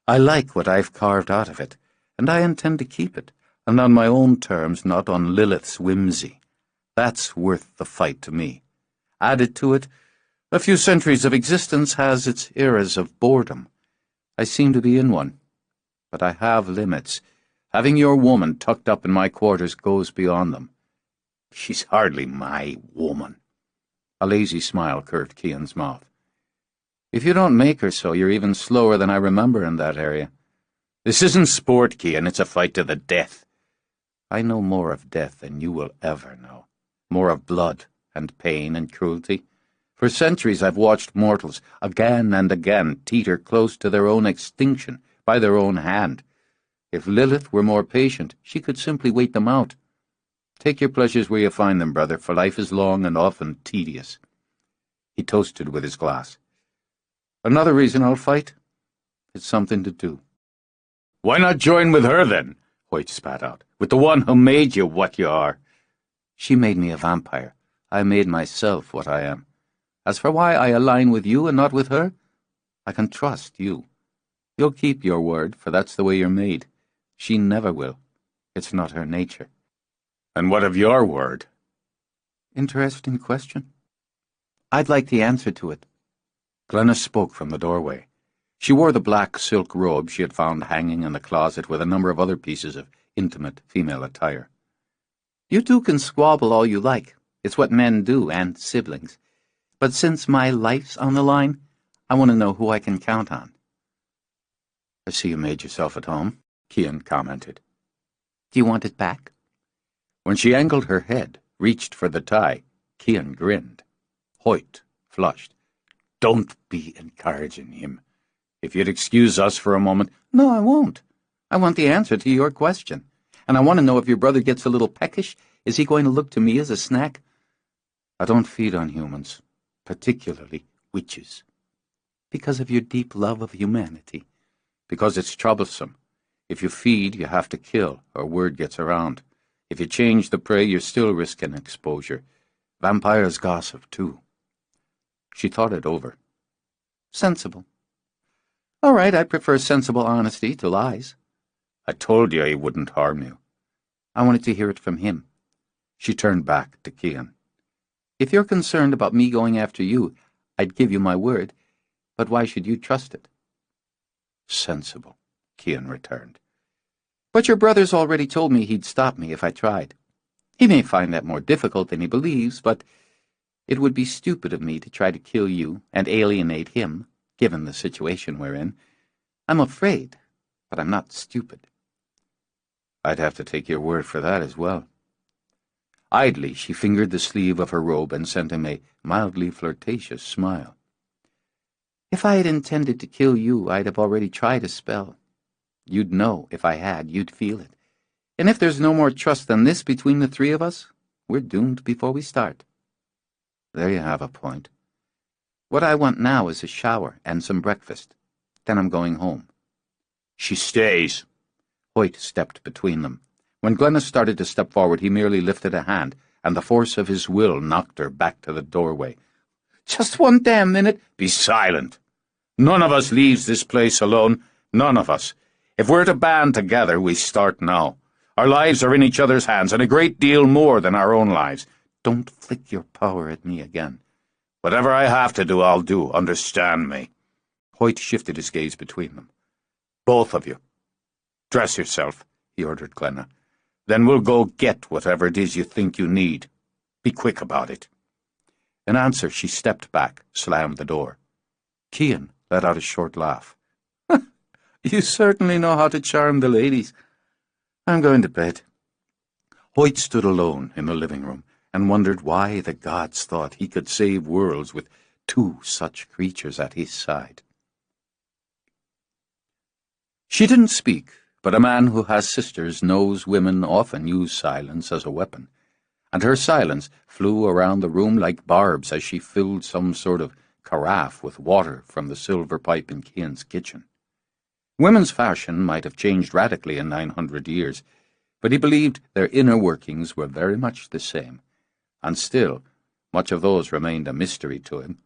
I like what I've carved out of it, and I intend to keep it, and on my own terms, not on Lilith's whimsy. That's worth the fight to me. Added to it, a few centuries of existence has its eras of boredom. I seem to be in one. But I have limits. Having your woman tucked up in my quarters goes beyond them. She's hardly my woman. A lazy smile curved Cian's mouth. If you don't make her so, you're even slower than I remember in that area. This isn't sport, Cian. It's a fight to the death. I know more of death than you will ever know. More of blood and pain and cruelty. For centuries I've watched mortals again and again teeter close to their own extinction by their own hand. If Lilith were more patient, she could simply wait them out. Take your pleasures where you find them, brother, for life is long and often tedious. He toasted with his glass. Another reason I'll fight? It's something to do. Why not join with her, then? Hoyt spat out. With the one who made you what you are. She made me a vampire. I made myself what I am. As for why I align with you and not with her, I can trust you. You'll keep your word, for that's the way you're made. She never will. It's not her nature. And what of your word? Interesting question. I'd like the answer to it. Glenys spoke from the doorway. She wore the black silk robe she had found hanging in the closet with a number of other pieces of intimate female attire. You two can squabble all you like. It's what men do, and siblings. But since my life's on the line, I want to know who I can count on. I see you made yourself at home, Cian commented. Do you want it back? When she angled her head, reached for the tie, Cian grinned. Hoyt flushed. Don't be encouraging him. If you'd excuse us for a moment. No, I won't. I want the answer to your question. And I want to know if your brother gets a little peckish, is he going to look to me as a snack? I don't feed on humans, particularly witches. Because of your deep love of humanity. Because it's troublesome. If you feed, you have to kill, or word gets around. If you change the prey, you're still risking exposure. Vampires gossip, too. She thought it over. Sensible. All right, I prefer sensible honesty to lies. I told you he wouldn't harm you. I wanted to hear it from him. She turned back to Cian. If you're concerned about me going after you, I'd give you my word, but why should you trust it? Sensible, Cian returned. But your brother's already told me he'd stop me if I tried. He may find that more difficult than he believes, but it would be stupid of me to try to kill you and alienate him, given the situation we're in. I'm afraid, but I'm not stupid. I'd have to take your word for that as well. Idly, she fingered the sleeve of her robe and sent him a mildly flirtatious smile. If I had intended to kill you, I'd have already tried a spell. You'd know if I had, you'd feel it. And if there's no more trust than this between the three of us, we're doomed before we start. There you have a point. What I want now is a shower and some breakfast. Then I'm going home. She stays. Hoyt stepped between them. When Glenna started to step forward, he merely lifted a hand, and the force of his will knocked her back to the doorway. Just one damn minute. Be silent. None of us leaves this place alone. None of us. If we're to band together, we start now. Our lives are in each other's hands, and a great deal more than our own lives. Don't flick your power at me again. Whatever I have to do, I'll do. Understand me. Hoyt shifted his gaze between them. Both of you. Dress yourself, he ordered Glenna. Then we'll go get whatever it is you think you need. Be quick about it. In answer, she stepped back, slammed the door. Cian let out a short laugh. You certainly know how to charm the ladies. I'm going to bed. Hoyt stood alone in the living room and wondered why the gods thought he could save worlds with two such creatures at his side. She didn't speak, but a man who has sisters knows women often use silence as a weapon, and her silence flew around the room like barbs as she filled some sort of carafe with water from the silver pipe in Cian's kitchen. Women's fashion might have changed radically in 900 years, but he believed their inner workings were very much the same, and still, much of those remained a mystery to him.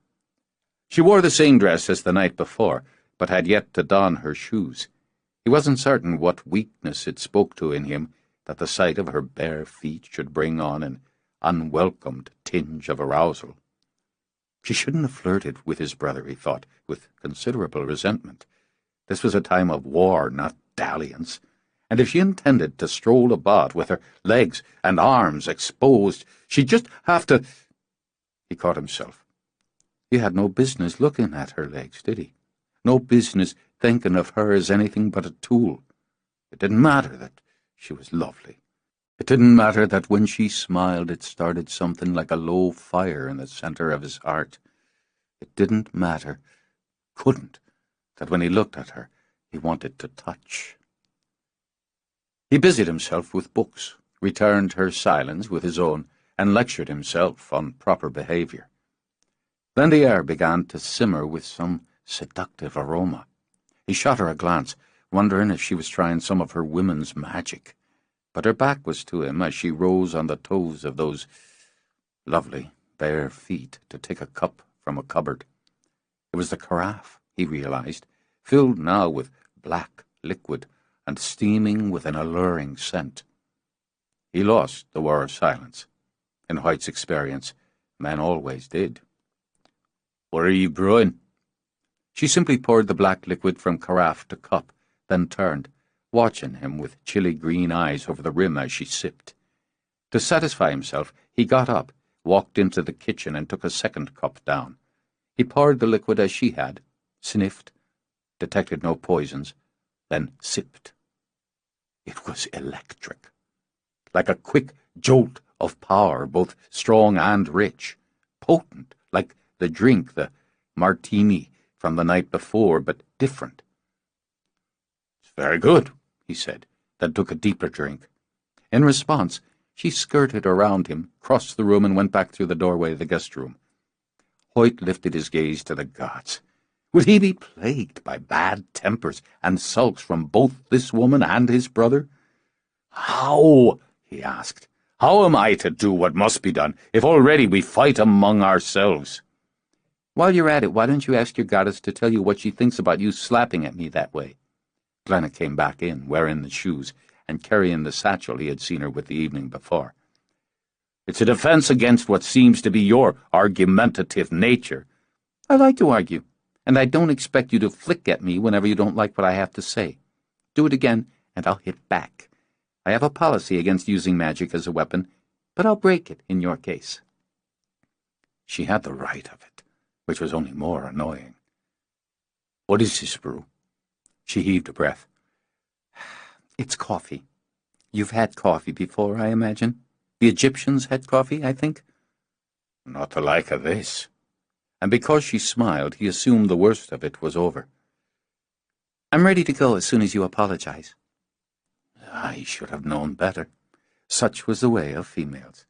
She wore the same dress as the night before, but had yet to don her shoes. He wasn't certain what weakness it spoke to in him that the sight of her bare feet should bring on an unwelcomed tinge of arousal. She shouldn't have flirted with his brother, he thought, with considerable resentment. This was a time of war, not dalliance, and if she intended to stroll about with her legs and arms exposed, she'd just have to— He caught himself. He had no business looking at her legs, did he? No business thinking of her as anything but a tool. It didn't matter that she was lovely. It didn't matter that when she smiled it started something like a low fire in the center of his heart. It didn't matter, couldn't, that when he looked at her, he wanted to touch. He busied himself with books, returned her silence with his own, and lectured himself on proper behavior. Then the air began to simmer with some seductive aroma. He shot her a glance, wondering if she was trying some of her women's magic, but her back was to him as she rose on the toes of those lovely, bare feet to take a cup from a cupboard. It was the carafe, he realized, filled now with black liquid and steaming with an alluring scent. He lost the war of silence. In Hoyt's experience, men always did. What are you brewing? She simply poured the black liquid from carafe to cup, then turned, watching him with chilly green eyes over the rim as she sipped. To satisfy himself, he got up, walked into the kitchen and took a second cup down. He poured the liquid as she had, sniffed, detected no poisons, then sipped. It was electric, like a quick jolt of power, both strong and rich, potent, like the drink, the martini from the night before, but different. It's very good, he said, then took a deeper drink. In response, she skirted around him, crossed the room, and went back through the doorway of the guest room. Hoyt lifted his gaze to the gods. Would he be plagued by bad tempers and sulks from both this woman and his brother? How? He asked. How am I to do what must be done if already we fight among ourselves? While you're at it, why don't you ask your goddess to tell you what she thinks about you slapping at me that way? Glenna came back in, wearing the shoes, and carrying the satchel he had seen her with the evening before. It's a defense against what seems to be your argumentative nature. I like to argue, and I don't expect you to flick at me whenever you don't like what I have to say. Do it again, and I'll hit back. I have a policy against using magic as a weapon, but I'll break it in your case. She had the right of it, which was only more annoying. What is this brew? She heaved a breath. It's coffee. You've had coffee before, I imagine. The Egyptians had coffee, I think. Not the like of this. And because she smiled, he assumed the worst of it was over. I'm ready to go as soon as you apologize. I should have known better. Such was the way of females.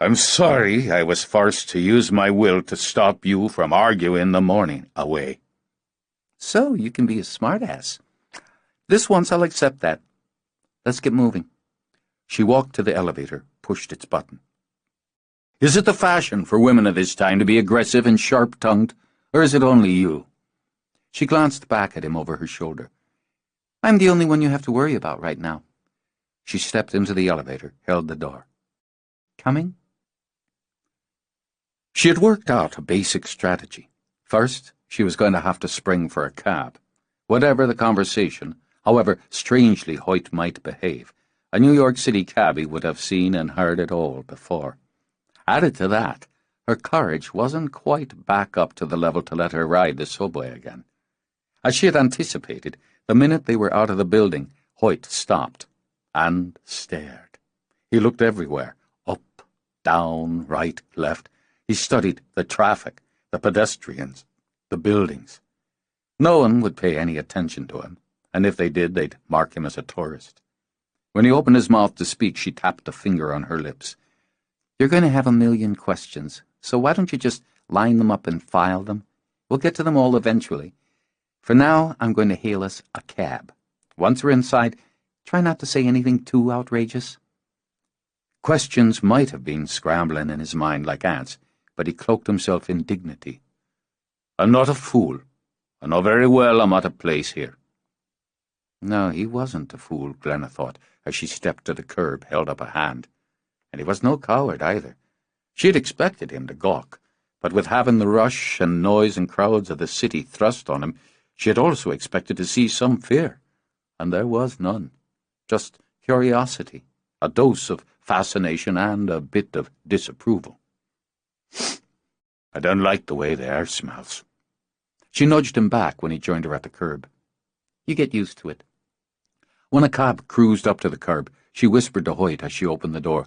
I'm sorry I was forced to use my will to stop you from arguing the morning away. So you can be a smart-ass. This once I'll accept that. Let's get moving. She walked to the elevator, pushed its button. Is it the fashion for women of this time to be aggressive and sharp-tongued, or is it only you? She glanced back at him over her shoulder. I'm the only one you have to worry about right now. She stepped into the elevator, held the door. Coming? She had worked out a basic strategy. First, she was going to have to spring for a cab. Whatever the conversation, however strangely Hoyt might behave, a New York City cabbie would have seen and heard it all before. Added to that, her courage wasn't quite back up to the level to let her ride the subway again. As she had anticipated, the minute they were out of the building, Hoyt stopped and stared. He looked everywhere, up, down, right, left. He studied the traffic, the pedestrians, the buildings. No one would pay any attention to him, and if they did, they'd mark him as a tourist. When he opened his mouth to speak, she tapped a finger on her lips. You're going to have a million questions, so why don't you just line them up and file them? We'll get to them all eventually. For now, I'm going to hail us a cab. Once we're inside, try not to say anything too outrageous. Questions might have been scrambling in his mind like ants, but he cloaked himself in dignity. I'm not a fool. I know very well I'm out of place here. No, he wasn't a fool, Glenna thought, as she stepped to the curb, held up a hand. And he was no coward either. She had expected him to gawk, but with having the rush and noise and crowds of the city thrust on him, she had also expected to see some fear. And there was none. Just curiosity, a dose of fascination and a bit of disapproval. I don't like the way the air smells. She nudged him back when he joined her at the curb. You get used to it. When a cab cruised up to the curb, she whispered to Hoyt as she opened the door,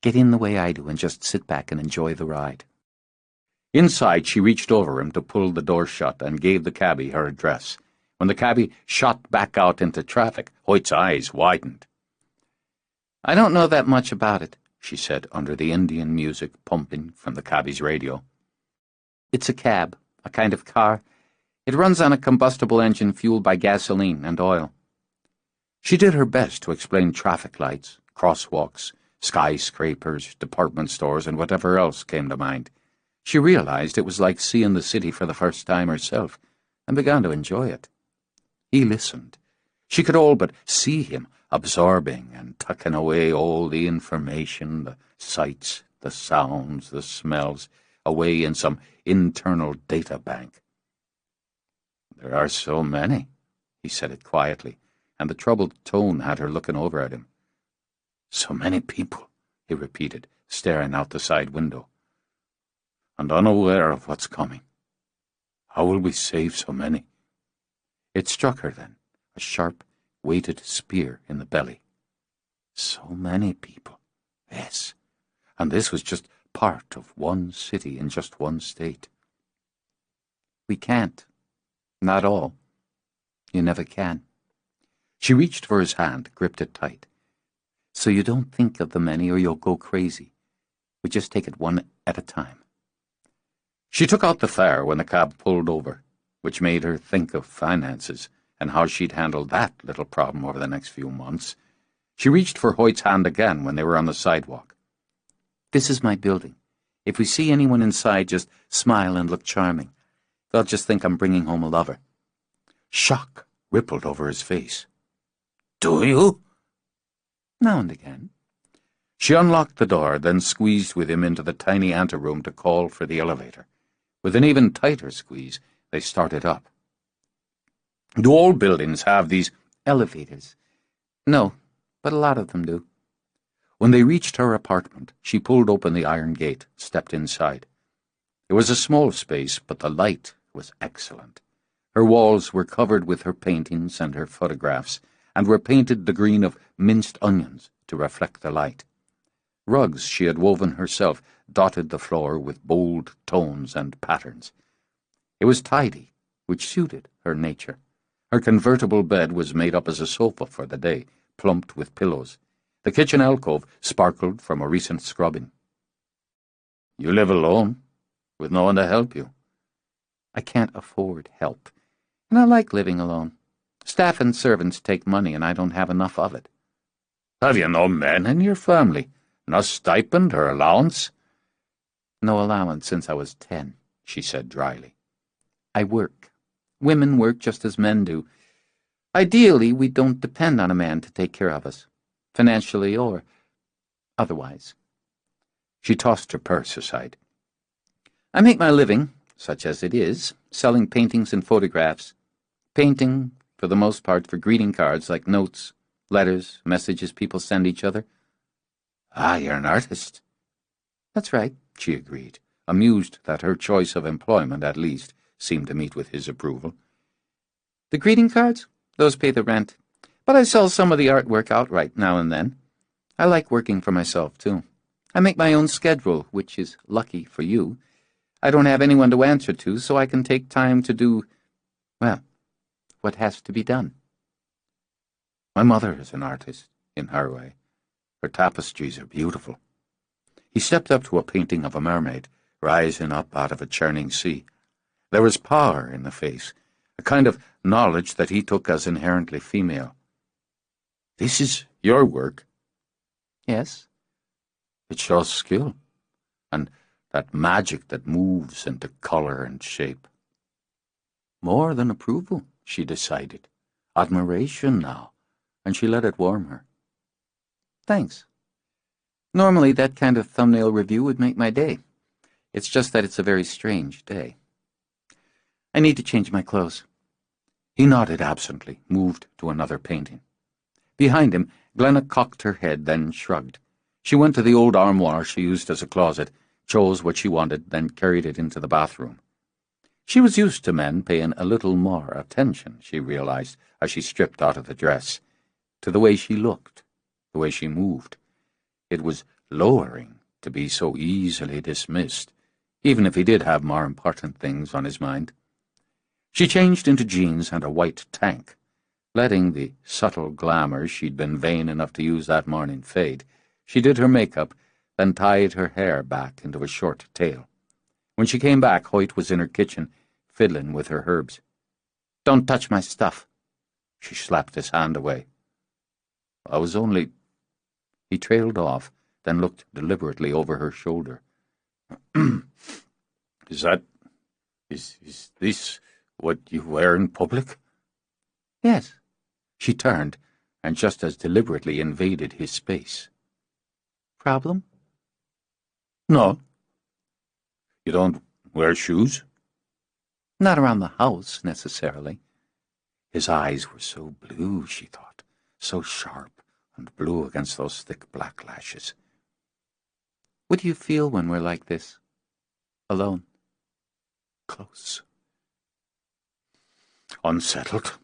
Get in the way I do and just sit back and enjoy the ride. Inside, she reached over him to pull the door shut and gave the cabbie her address. When the cabbie shot back out into traffic, Hoyt's eyes widened. I don't know that much about it, she said under the Indian music pumping from the cabbie's radio. It's a cab, a kind of car. It runs on a combustible engine fueled by gasoline and oil. She did her best to explain traffic lights, crosswalks, skyscrapers, department stores, and whatever else came to mind. She realized it was like seeing the city for the first time herself, and began to enjoy it. He listened. She could all but see him, absorbing and tucking away all the information, the sights, the sounds, the smells, away in some internal data bank. There are so many, he said it quietly, and the troubled tone had her looking over at him. So many people, he repeated, staring out the side window. And unaware of what's coming. How will we save so many? It struck her then, a sharp, weighted spear in the belly. So many people, yes, and this was just part of one city in just one state. We can't. Not all. You never can. She reached for his hand, gripped it tight. So you don't think of the many or you'll go crazy. We just take it one at a time. She took out the fare when the cab pulled over, which made her think of finances and how she'd handle that little problem over the next few months. She reached for Hoyt's hand again when they were on the sidewalk. This is my building. If we see anyone inside, just smile and look charming. They'll just think I'm bringing home a lover. Shock rippled over his face. Do you? Now and again. She unlocked the door, then squeezed with him into the tiny anteroom to call for the elevator. With an even tighter squeeze, they started up. Do all buildings have these elevators? No, but a lot of them do. When they reached her apartment, she pulled open the iron gate, stepped inside. It was a small space, but the light was excellent. Her walls were covered with her paintings and her photographs, and were painted the green of minced onions to reflect the light. Rugs she had woven herself dotted the floor with bold tones and patterns. It was tidy, which suited her nature. Her convertible bed was made up as a sofa for the day, plumped with pillows. The kitchen alcove sparkled from a recent scrubbing. "You live alone, with no one to help you." I can't afford help, and I like living alone. Staff and servants take money, and I don't have enough of it. Have you no men in your family? No stipend or allowance? No allowance since I was 10, she said dryly. I work. Women work just as men do. Ideally, we don't depend on a man to take care of us, financially or otherwise. She tossed her purse aside. I make my living, such as it is, selling paintings and photographs. Painting, for the most part, for greeting cards like notes, letters, messages people send each other. Ah, you're an artist. That's right, she agreed, amused that her choice of employment, at least, seemed to meet with his approval. The greeting cards? Those pay the rent. But I sell some of the artwork outright now and then. I like working for myself, too. I make my own schedule, which is lucky for you. I don't have anyone to answer to, so I can take time to do, well, what has to be done. My mother is an artist, in her way. Her tapestries are beautiful. He stepped up to a painting of a mermaid, rising up out of a churning sea. There was power in the face, a kind of knowledge that he took as inherently female. "This is your work?" "Yes." "It shows skill, and that magic that moves into color and shape." More than approval, she decided. Admiration now, and she let it warm her. Thanks. Normally that kind of thumbnail review would make my day. It's just that it's a very strange day. I need to change my clothes. He nodded absently, moved to another painting. Behind him, Glenna cocked her head, then shrugged. She went to the old armoire she used as a closet, chose what she wanted, then carried it into the bathroom. She was used to men paying a little more attention, she realized, as she stripped out of the dress, to the way she looked, the way she moved. It was lowering to be so easily dismissed, even if he did have more important things on his mind. She changed into jeans and a white tank, letting the subtle glamour she'd been vain enough to use that morning fade. She did her makeup, then tied her hair back into a short tail. When she came back, Hoyt was in her kitchen, fiddling with her herbs. "Don't touch my stuff." She slapped his hand away. "I was only—" He trailed off, then looked deliberately over her shoulder. Is this what you wear in public?" "Yes." She turned, and just as deliberately invaded his space. "Problem?" "No." "You don't wear shoes?" "Not around the house, necessarily." His eyes were so blue, she thought, so sharp and blue against those thick black lashes. "What do you feel when we're like this? Alone?" Close. Unsettled.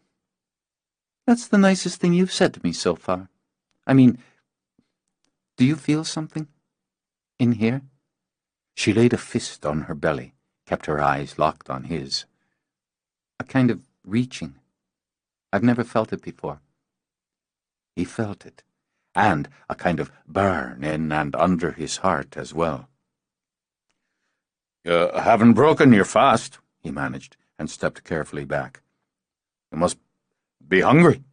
That's the nicest thing you've said to me so far. I mean, do you feel something? In here?" She laid a fist on her belly, kept her eyes locked on his. "A kind of reaching. I've never felt it before." He felt it, and a kind of burn in and under his heart as well. "You haven't broken your fast," he managed, and stepped carefully back. "You must be hungry."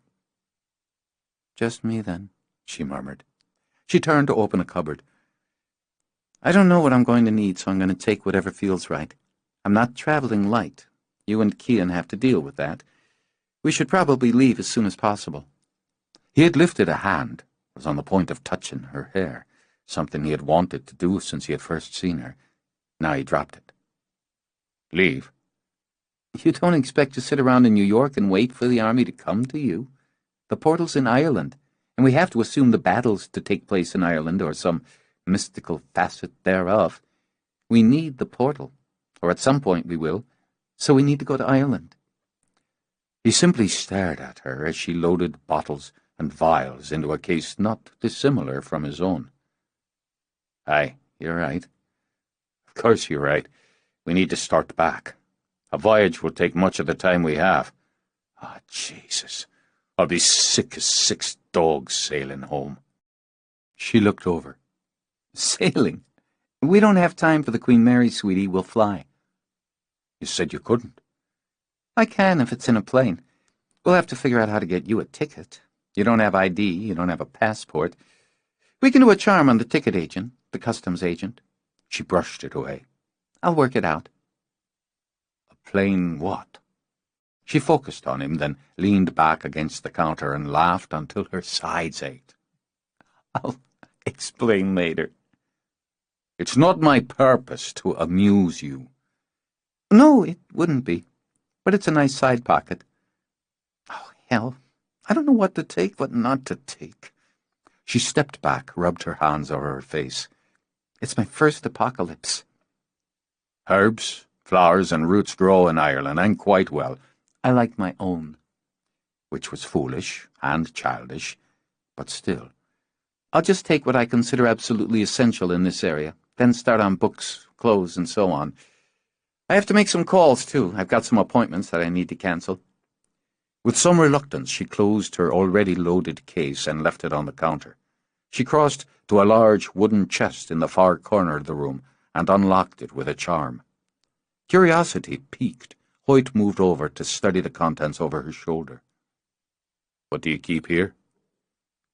"Just me, then," she murmured. She turned to open a cupboard. "I don't know what I'm going to need, so I'm going to take whatever feels right. I'm not traveling light. You and Kian have to deal with that. We should probably leave as soon as possible." He had lifted a hand, was on the point of touching her hair, something he had wanted to do since he had first seen her. Now he dropped it. "Leave?" "You don't expect to sit around in New York and wait for the army to come to you? The portal's in Ireland, and we have to assume the battle's to take place in Ireland or some mystical facet thereof. We need the portal, or at some point we will, so we need to go to Ireland." He simply stared at her as she loaded bottles and vials into a case not dissimilar from his own. "Aye, you're right. Of course you're right. We need to start back. A voyage will take much of the time we have. Ah, Jesus. I'll be sick as 6 dogs sailing home. She looked over. Sailing? We don't have time for the Queen Mary, sweetie. We'll fly. You said you couldn't. I can if it's in a plane. We'll have to figure out how to get you a ticket. You don't have ID. You don't have a passport. We can do a charm on the ticket agent, the customs agent. She brushed it away. I'll work it out. A plane what? She focused on him, then leaned back against the counter and laughed until her sides ached. I'll explain later. It's not my purpose to amuse you. No, it wouldn't be. But it's a nice side pocket. Oh, hell. I don't know what to take, what not to take. She stepped back, rubbed her hands over her face. It's my first apocalypse. Herbs, flowers, and roots grow in Ireland, and quite well. I like my own. Which was foolish and childish, but still. I'll just take what I consider absolutely essential in this area, then start on books, clothes, and so on. I have to make some calls, too. I've got some appointments that I need to cancel. With some reluctance, she closed her already loaded case and left it on the counter. She crossed to a large wooden chest in the far corner of the room and unlocked it with a charm. Curiosity piqued, Hoyt moved over to study the contents over her shoulder. What do you keep here?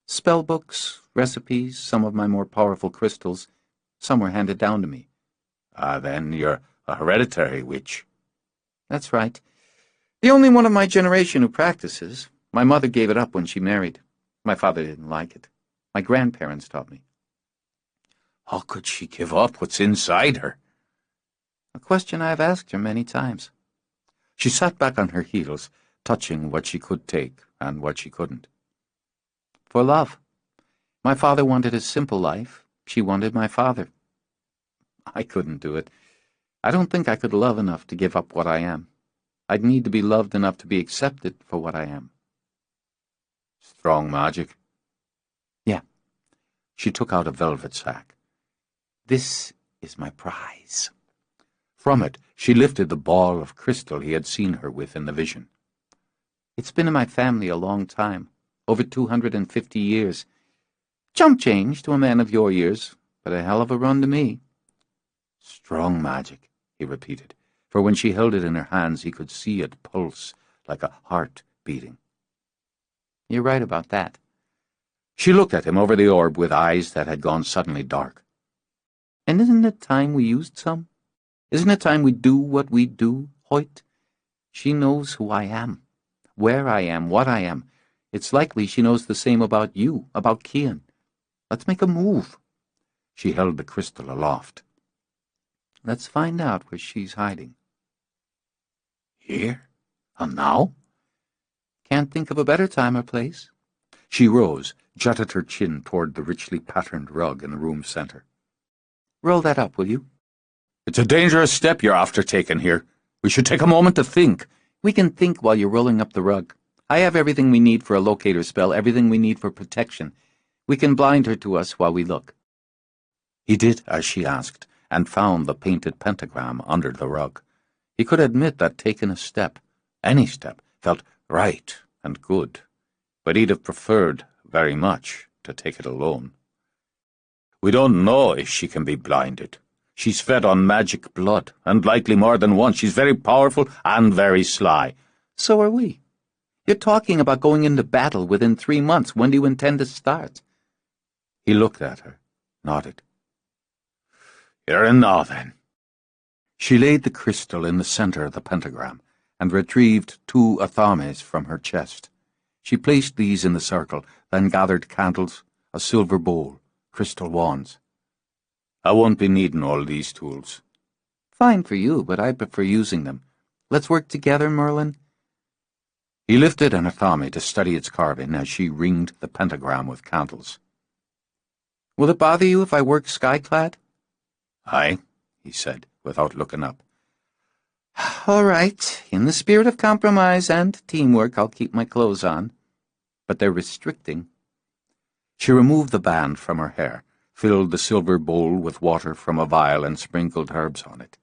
Spell books, recipes, some of my more powerful crystals. Some were handed down to me. Ah, then you're a hereditary witch. That's right. The only one of my generation who practices. My mother gave it up when she married. My father didn't like it. My grandparents taught me. How could she give up what's inside her? A question I have asked her many times. She sat back on her heels, touching what she could take and what she couldn't. For love. My father wanted a simple life. She wanted my father. I couldn't do it. I don't think I could love enough to give up what I am. I'd need to be loved enough to be accepted for what I am. Strong magic? Yeah. She took out a velvet sack. This is my prize. From it, she lifted the ball of crystal he had seen her with in the vision. It's been in my family a long time, over 250 years. Chump change to a man of your years, but a hell of a run to me. Strong magic, he repeated, for when she held it in her hands he could see it pulse like a heart beating. You're right about that. She looked at him over the orb with eyes that had gone suddenly dark. And isn't it time we used some? Isn't it time we do what we do, Hoyt? She knows who I am, where I am, what I am. It's likely she knows the same about you, about Cian. Let's make a move. She held the crystal aloft. Let's find out where she's hiding. Here? And now? Can't think of a better time or place. She rose, jutted her chin toward the richly patterned rug in the room's center. Roll that up, will you? It's a dangerous step you're after taking here. We should take a moment to think. We can think while you're rolling up the rug. I have everything we need for a locator spell, everything we need for protection. We can blind her to us while we look. He did as she asked, and found the painted pentagram under the rug. He could admit that taking a step, any step, felt right and good, but he'd have preferred very much to take it alone. We don't know if she can be blinded. She's fed on magic blood, and likely more than once. She's very powerful and very sly. So are we. You're talking about going into battle within 3 months. When do you intend to start? He looked at her, nodded. You're in now, then. She laid the crystal in the center of the pentagram and retrieved 2 athames from her chest. She placed these in the circle, then gathered candles, a silver bowl, crystal wands. I won't be needing all these tools. Fine for you, but I prefer using them. Let's work together, Merlin. He lifted an athame to study its carving as she ringed the pentagram with candles. Will it bother you if I work sky-clad? Aye, he said, without looking up. All right. In the spirit of compromise and teamwork, I'll keep my clothes on. But they're restricting. She removed the band from her hair, filled the silver bowl with water from a vial and sprinkled herbs on it.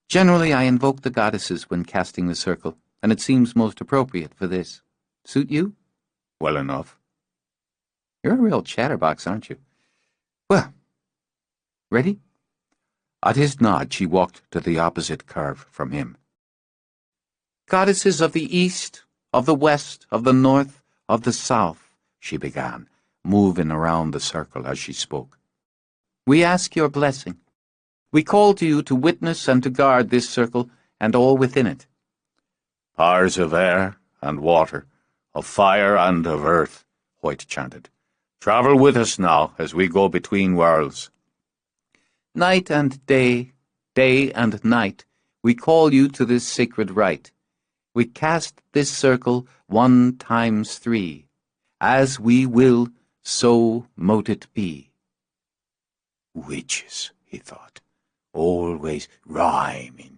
Generally, I invoke the goddesses when casting the circle. and it seems most appropriate for this. Suit you? Well enough. You're a real chatterbox, aren't you? Well, ready? At his nod, she walked to the opposite curve from him. Goddesses of the east, of the west, of the north, of the south, she began, moving around the circle as she spoke. We ask your blessing. We call to you to witness and to guard this circle and all within it. Powers of air and water, of fire and of earth, Hoyt chanted. Travel with us now as we go between worlds. Night and day, day and night, we call you to this sacred rite. We cast this circle 1 times 3. As we will, so mote it be. Witches, he thought, always rhyming.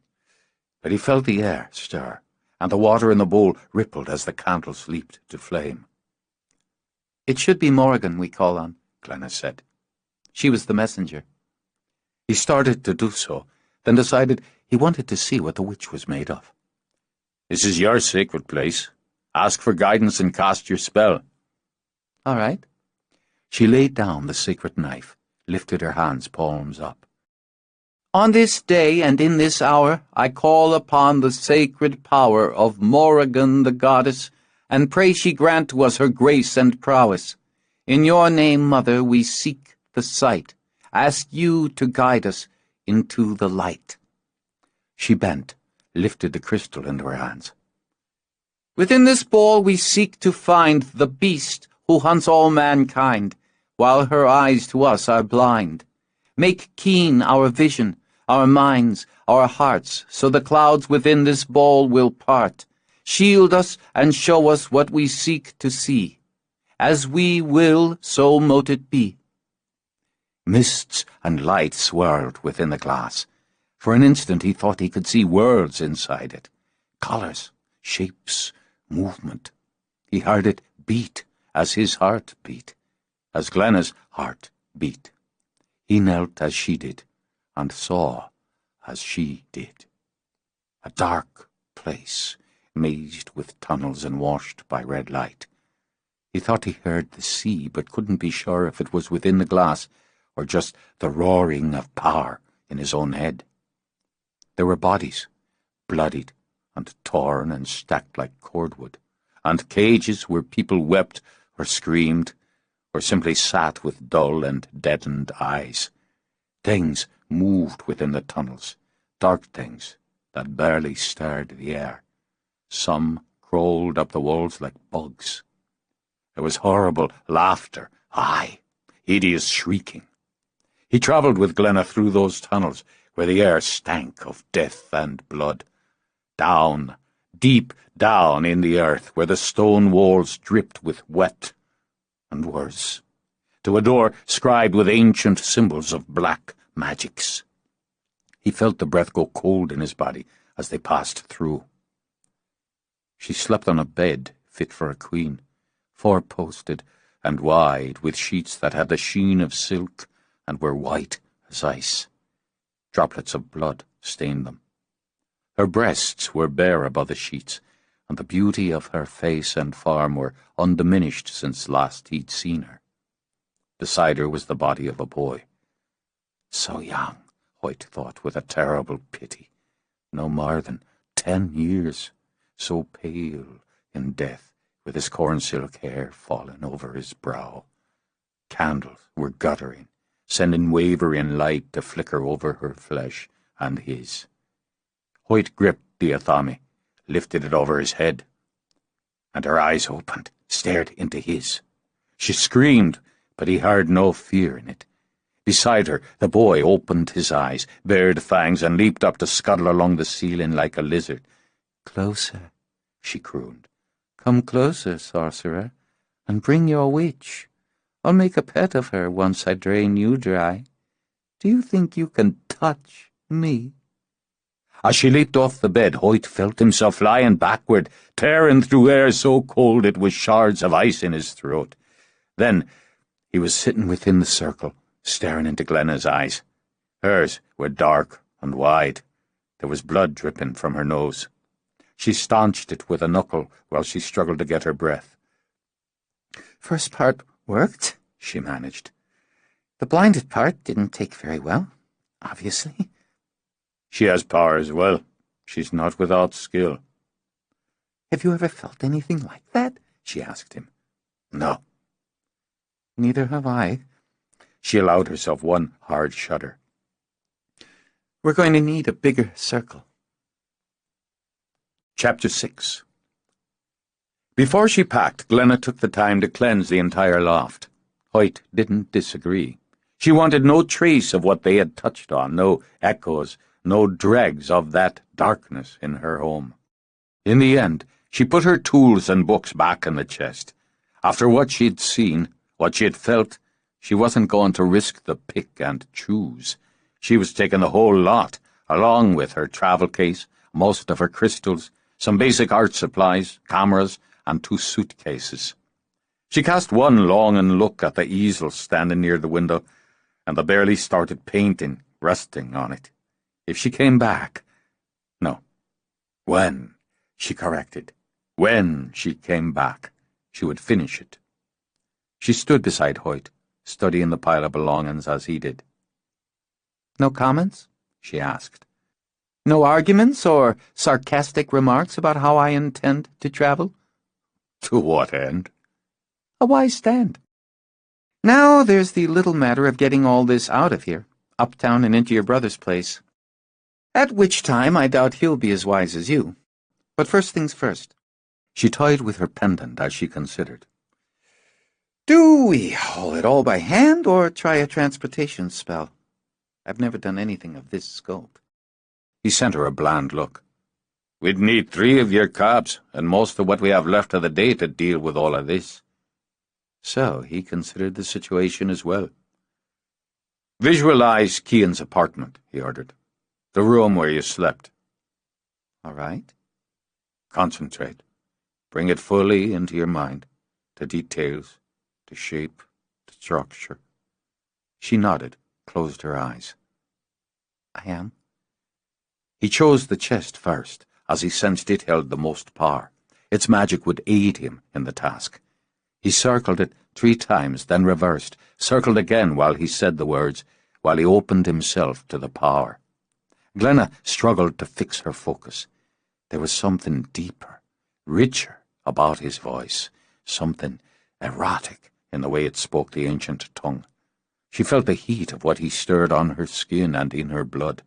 But he felt the air stir, and the water in the bowl rippled as the candles leaped to flame. It should be Morrigan we call on, Glenys said. She was the messenger. He started to do so, then decided he wanted to see what the witch was made of. This is your sacred place. Ask for guidance and cast your spell. All right. She laid down the sacred knife, lifted her hands, palms up. On this day and in this hour I call upon the sacred power of Morrigan the goddess, and pray she grant to us her grace and prowess. In your name, Mother, we seek the sight. Ask you to guide us into the light. She bent, lifted the crystal into her hands. Within this ball we seek to find the beast who hunts all mankind, while her eyes to us are blind. Make keen our vision, our minds, our hearts, so the clouds within this ball will part. Shield us and show us what we seek to see. As we will, so mote it be. Mists and light swirled within the glass. For an instant he thought he could see worlds inside it. Colours, shapes, movement. He heard it beat as his heart beat, as Glenys' heart beat. He knelt as she did, and saw as she did. A dark place, mazed with tunnels and washed by red light. He thought he heard the sea, but couldn't be sure if it was within the glass or just the roaring of power in his own head. There were bodies, bloodied and torn and stacked like cordwood, and cages where people wept or screamed, or simply sat with dull and deadened eyes. Things moved within the tunnels, dark things that barely stirred the air. Some crawled up the walls like bugs. There was horrible laughter, aye, hideous shrieking. He travelled with Glenys through those tunnels where the air stank of death and blood. Down, deep down in the earth where the stone walls dripped with wet and worse, to a door scribed with ancient symbols of black magics. He felt the breath go cold in his body as they passed through. She slept on a bed fit for a queen, 4-posted and wide, with sheets that had the sheen of silk and were white as ice. Droplets of blood stained them. Her breasts were bare above the sheets, and the beauty of her face and form were undiminished since last he'd seen her. Beside her was the body of a boy. So young, Hoyt thought with a terrible pity. No more than 10 years, so pale in death, with his corn-silk hair fallen over his brow. Candles were guttering, sending wavering light to flicker over her flesh and his. Hoyt gripped the athame, lifted it over his head, and her eyes opened, stared into his. She screamed, but he heard no fear in it. Beside her, the boy opened his eyes, bared fangs, and leaped up to scuttle along the ceiling like a lizard. "Closer," she crooned. "Come closer, sorcerer, and bring your witch. I'll make a pet of her once I drain you dry. Do you think you can touch me?" As she leaped off the bed, Hoyt felt himself flying backward, tearing through air so cold it was shards of ice in his throat. Then he was sitting within the circle, staring into Glenys' eyes. Hers were dark and wide. There was blood dripping from her nose. She staunched it with a knuckle while she struggled to get her breath. "First part worked," she managed. "The blinded part didn't take very well, obviously." "She has power as well. She's not without skill." "Have you ever felt anything like that?" she asked him. "No." "Neither have I." She allowed herself one hard shudder. "We're going to need a bigger circle." Chapter 6. Before she packed, Glenna took the time to cleanse the entire loft. Hoyt didn't disagree. She wanted no trace of what they had touched on, no echoes, no dregs of that darkness in her home. In the end, she put her tools and books back in the chest. After what she'd seen, what she had felt, she wasn't going to risk the pick and choose. She was taking the whole lot, along with her travel case, most of her crystals, some basic art supplies, cameras, and 2 suitcases. She cast one longing look at the easel standing near the window, and the barely started painting resting on it. If she came back— no. When, she corrected. When she came back, she would finish it. She stood beside Hoyt, studying the pile of belongings as he did. "No comments?" she asked. "No arguments or sarcastic remarks about how I intend to travel?" To what end? "A wise stand. Now there's the little matter of getting all this out of here, uptown and into your brother's place. At which time I doubt he'll be as wise as you. But first things first." She toyed with her pendant as she considered. "Do we haul it all by hand or try a transportation spell? I've never done anything of this scope." He sent her a bland look. "We'd need 3 of your cabs, and most of what we have left of the day to deal with all of this." So he considered the situation as well. "Visualize Cian's apartment," he ordered. "The room where you slept." "All right." "Concentrate. Bring it fully into your mind, to details, to shape, to structure." She nodded, closed her eyes. "I am." He chose the chest first, as he sensed it held the most power. Its magic would aid him in the task. He circled it 3 times, then reversed, circled again while he said the words, while he opened himself to the power. Glenna struggled to fix her focus. There was something deeper, richer about his voice, something erotic in the way it spoke the ancient tongue. She felt the heat of what he stirred on her skin and in her blood.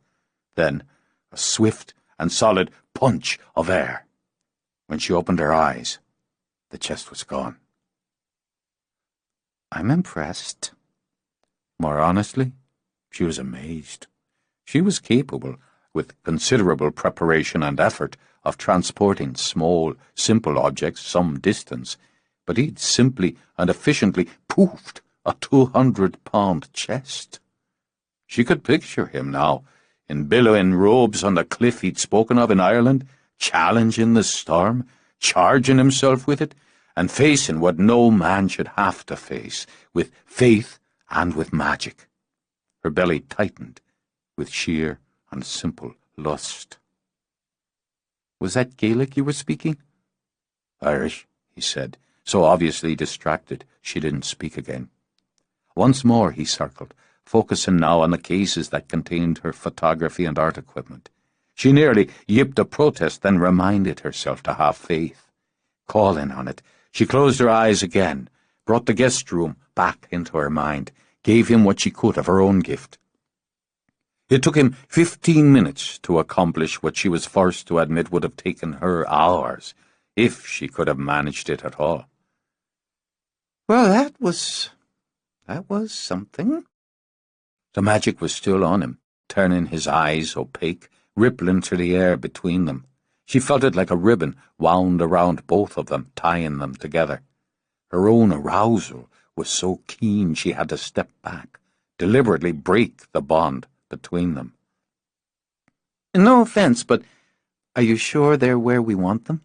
Then a swift and solid punch of air. When she opened her eyes, the chest was gone. "I'm impressed." More honestly, she was amazed. She was capable, with considerable preparation and effort, of transporting small, simple objects some distance, but he'd simply and efficiently poofed a 200-pound chest. She could picture him now, in billowing robes on the cliff he'd spoken of in Ireland, challenging the storm, charging himself with it, and facing what no man should have to face, with faith and with magic. Her belly tightened with sheer and simple lust. "Was that Gaelic you were speaking?" "Irish," he said, so obviously distracted she didn't speak again. Once more he circled, focusing now on the cases that contained her photography and art equipment. She nearly yipped a protest, then reminded herself to have faith. Calling on it, she closed her eyes again, brought the guest room back into her mind, gave him what she could of her own gift. It took him 15 minutes to accomplish what she was forced to admit would have taken her hours, if she could have managed it at all. "Well, that was something." The magic was still on him, turning his eyes opaque, rippling through the air between them. She felt it like a ribbon wound around both of them, tying them together. Her own arousal was so keen she had to step back, deliberately break the bond between them. "No offense, but are you sure they're where we want them?"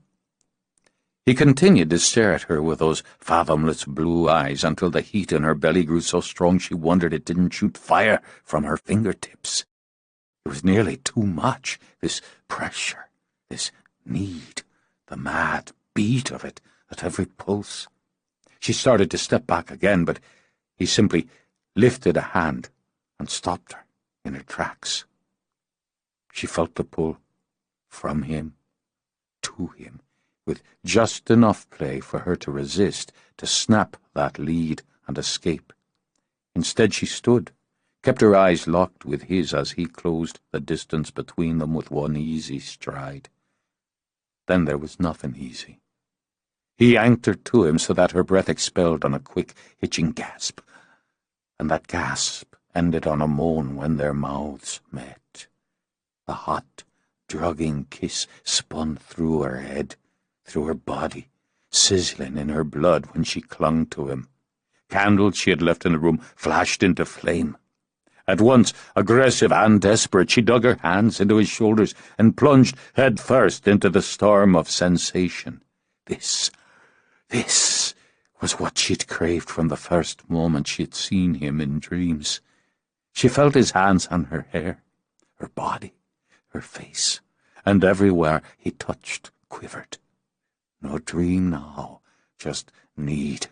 He continued to stare at her with those fathomless blue eyes until the heat in her belly grew so strong she wondered it didn't shoot fire from her fingertips. It was nearly too much, this pressure, this need, the mad beat of it at every pulse. She started to step back again, but he simply lifted a hand and stopped her in her tracks. She felt the pull from him to him, with just enough play for her to resist, to snap that lead and escape. Instead she stood, kept her eyes locked with his as he closed the distance between them with one easy stride. Then there was nothing easy. He yanked her to him so that her breath expelled on a quick, hitching gasp, and that gasp ended on a moan when their mouths met. The hot, drugging kiss spun through her head, through her body, sizzling in her blood when she clung to him. Candles she had left in the room flashed into flame. At once, aggressive and desperate, she dug her hands into his shoulders and plunged head first into the storm of sensation. This was what she'd craved from the first moment she'd seen him in dreams. She felt his hands on her hair, her body, her face, and everywhere he touched quivered. No dream now, just need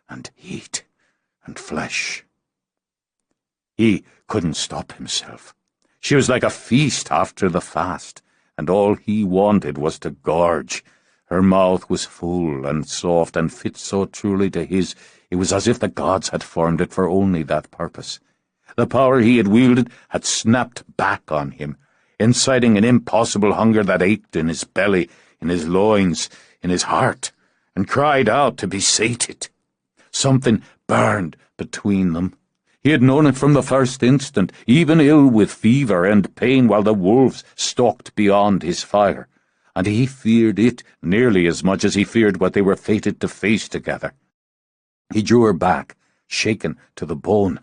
and heat and flesh. He couldn't stop himself. She was like a feast after the fast, and all he wanted was to gorge. Her mouth was full and soft and fit so truly to his, it was as if the gods had formed it for only that purpose. The power he had wielded had snapped back on him, inciting an impossible hunger that ached in his belly, in his loins, in his heart, and cried out to be sated. Something burned between them. He had known it from the first instant, even ill with fever and pain while the wolves stalked beyond his fire, and he feared it nearly as much as he feared what they were fated to face together. He drew her back, shaken to the bone.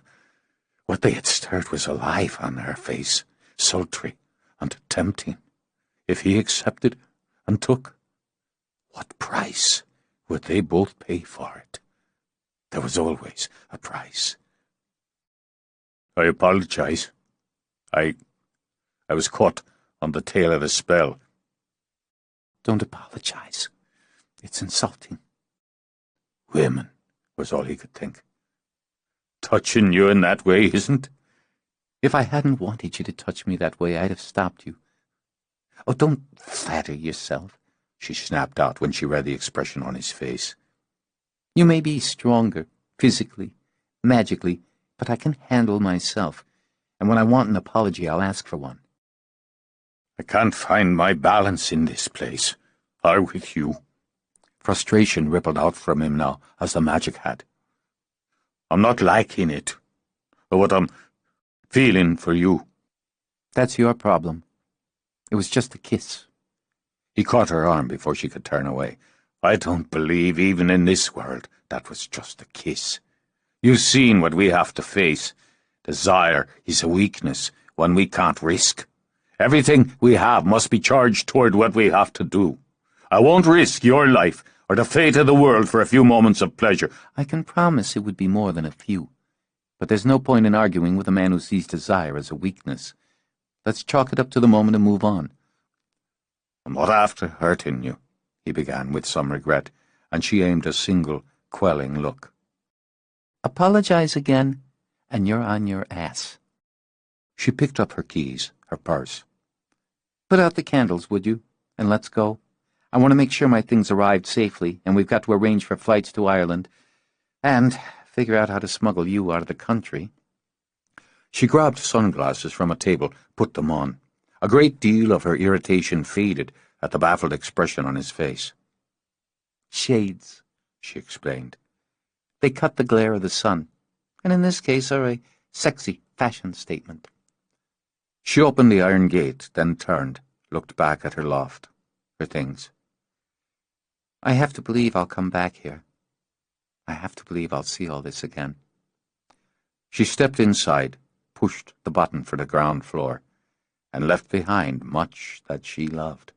What they had stirred was alive on her face, sultry and tempting. If he accepted and took, what price would they both pay for it? There was always a price. I apologize. I was caught on the tail of the spell. Don't apologize. It's insulting. Women, was all he could think. Touching you in that way isn't? If I hadn't wanted you to touch me that way, I'd have stopped you. Oh, don't flatter yourself, she snapped out when she read the expression on his face. You may be stronger, physically, magically, but I can handle myself, and when I want an apology, I'll ask for one. I can't find my balance in this place, or with you. Frustration rippled out from him now, as the magic had. I'm not liking it, or what I'm feeling for you. That's your problem. It was just a kiss. He caught her arm before she could turn away. I don't believe, even in this world, that was just a kiss. You've seen what we have to face. Desire is a weakness, one we can't risk. Everything we have must be charged toward what we have to do. I won't risk your life or the fate of the world for a few moments of pleasure. I can promise it would be more than a few. But there's no point in arguing with a man who sees desire as a weakness. Let's chalk it up to the moment and move on. I'm not after hurting you, he began with some regret, and she aimed a single, quelling look. Apologize again, and you're on your ass. She picked up her keys, her purse. Put out the candles, would you, and let's go. I want to make sure my things arrived safely, and we've got to arrange for flights to Ireland, and figure out how to smuggle you out of the country. She grabbed sunglasses from a table, put them on. A great deal of her irritation faded at the baffled expression on his face. Shades, she explained. They cut the glare of the sun, and in this case are a sexy fashion statement. She opened the iron gate, then turned, looked back at her loft, her things. I have to believe I'll come back here. I have to believe I'll see all this again. She stepped inside, pushed the button for the ground floor, and left behind much that she loved.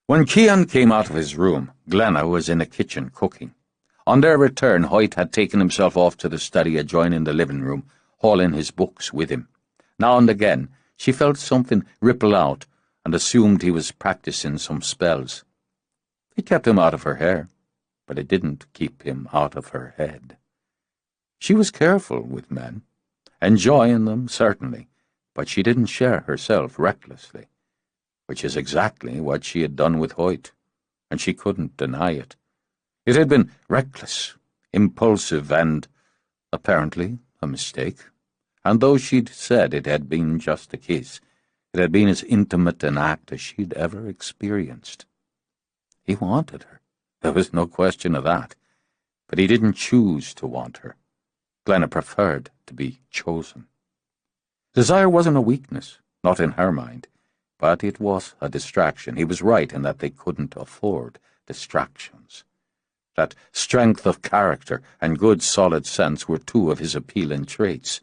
When Cian came out of his room, Glenna was in the kitchen cooking. On their return, Hoyt had taken himself off to the study adjoining the living room, hauling his books with him. Now and again, She felt something ripple out and assumed he was practicing some spells. It kept him out of her hair, but it didn't keep him out of her head. She was careful with men, enjoying them, certainly, but she didn't share herself recklessly, which is exactly what she had done with Hoyt, and she couldn't deny it. It had been reckless, impulsive, and, apparently, a mistake. And though she'd said it had been just a kiss, it had been as intimate an act as she'd ever experienced. He wanted her. There was no question of that. But he didn't choose to want her. Glenna preferred to be chosen. Desire wasn't a weakness, not in her mind, but it was a distraction. He was right in that they couldn't afford distractions. That strength of character and good solid sense were two of his appealing traits.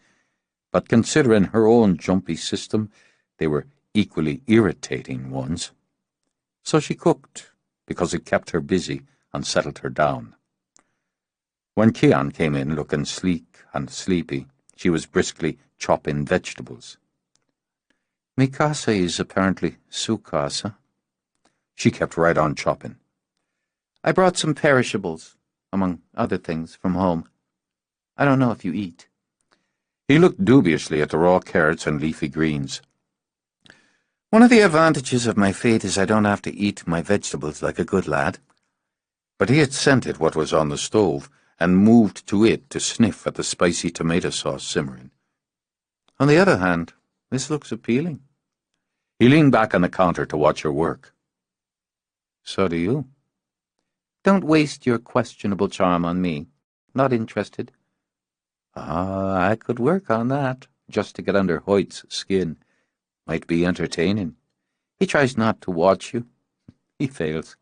But considering her own jumpy system, they were equally irritating ones. So she cooked, because it kept her busy and settled her down. When Cian came in looking sleek and sleepy, she was briskly chopping vegetables. "Me casa is apparently su casa." She kept right on chopping. "I brought some perishables, among other things, from home. I don't know if you eat." He looked dubiously at the raw carrots and leafy greens. "One of the advantages of my fate is I don't have to eat my vegetables like a good lad." But he had scented what was on the stove and moved to it to sniff at the spicy tomato sauce simmering. "On the other hand, this looks appealing." He leaned back on the counter to watch her work. "So do you." "Don't waste your questionable charm on me. Not interested." "I could work on that, just to get under Hoyt's skin. Might be entertaining. He tries not to watch you. He fails."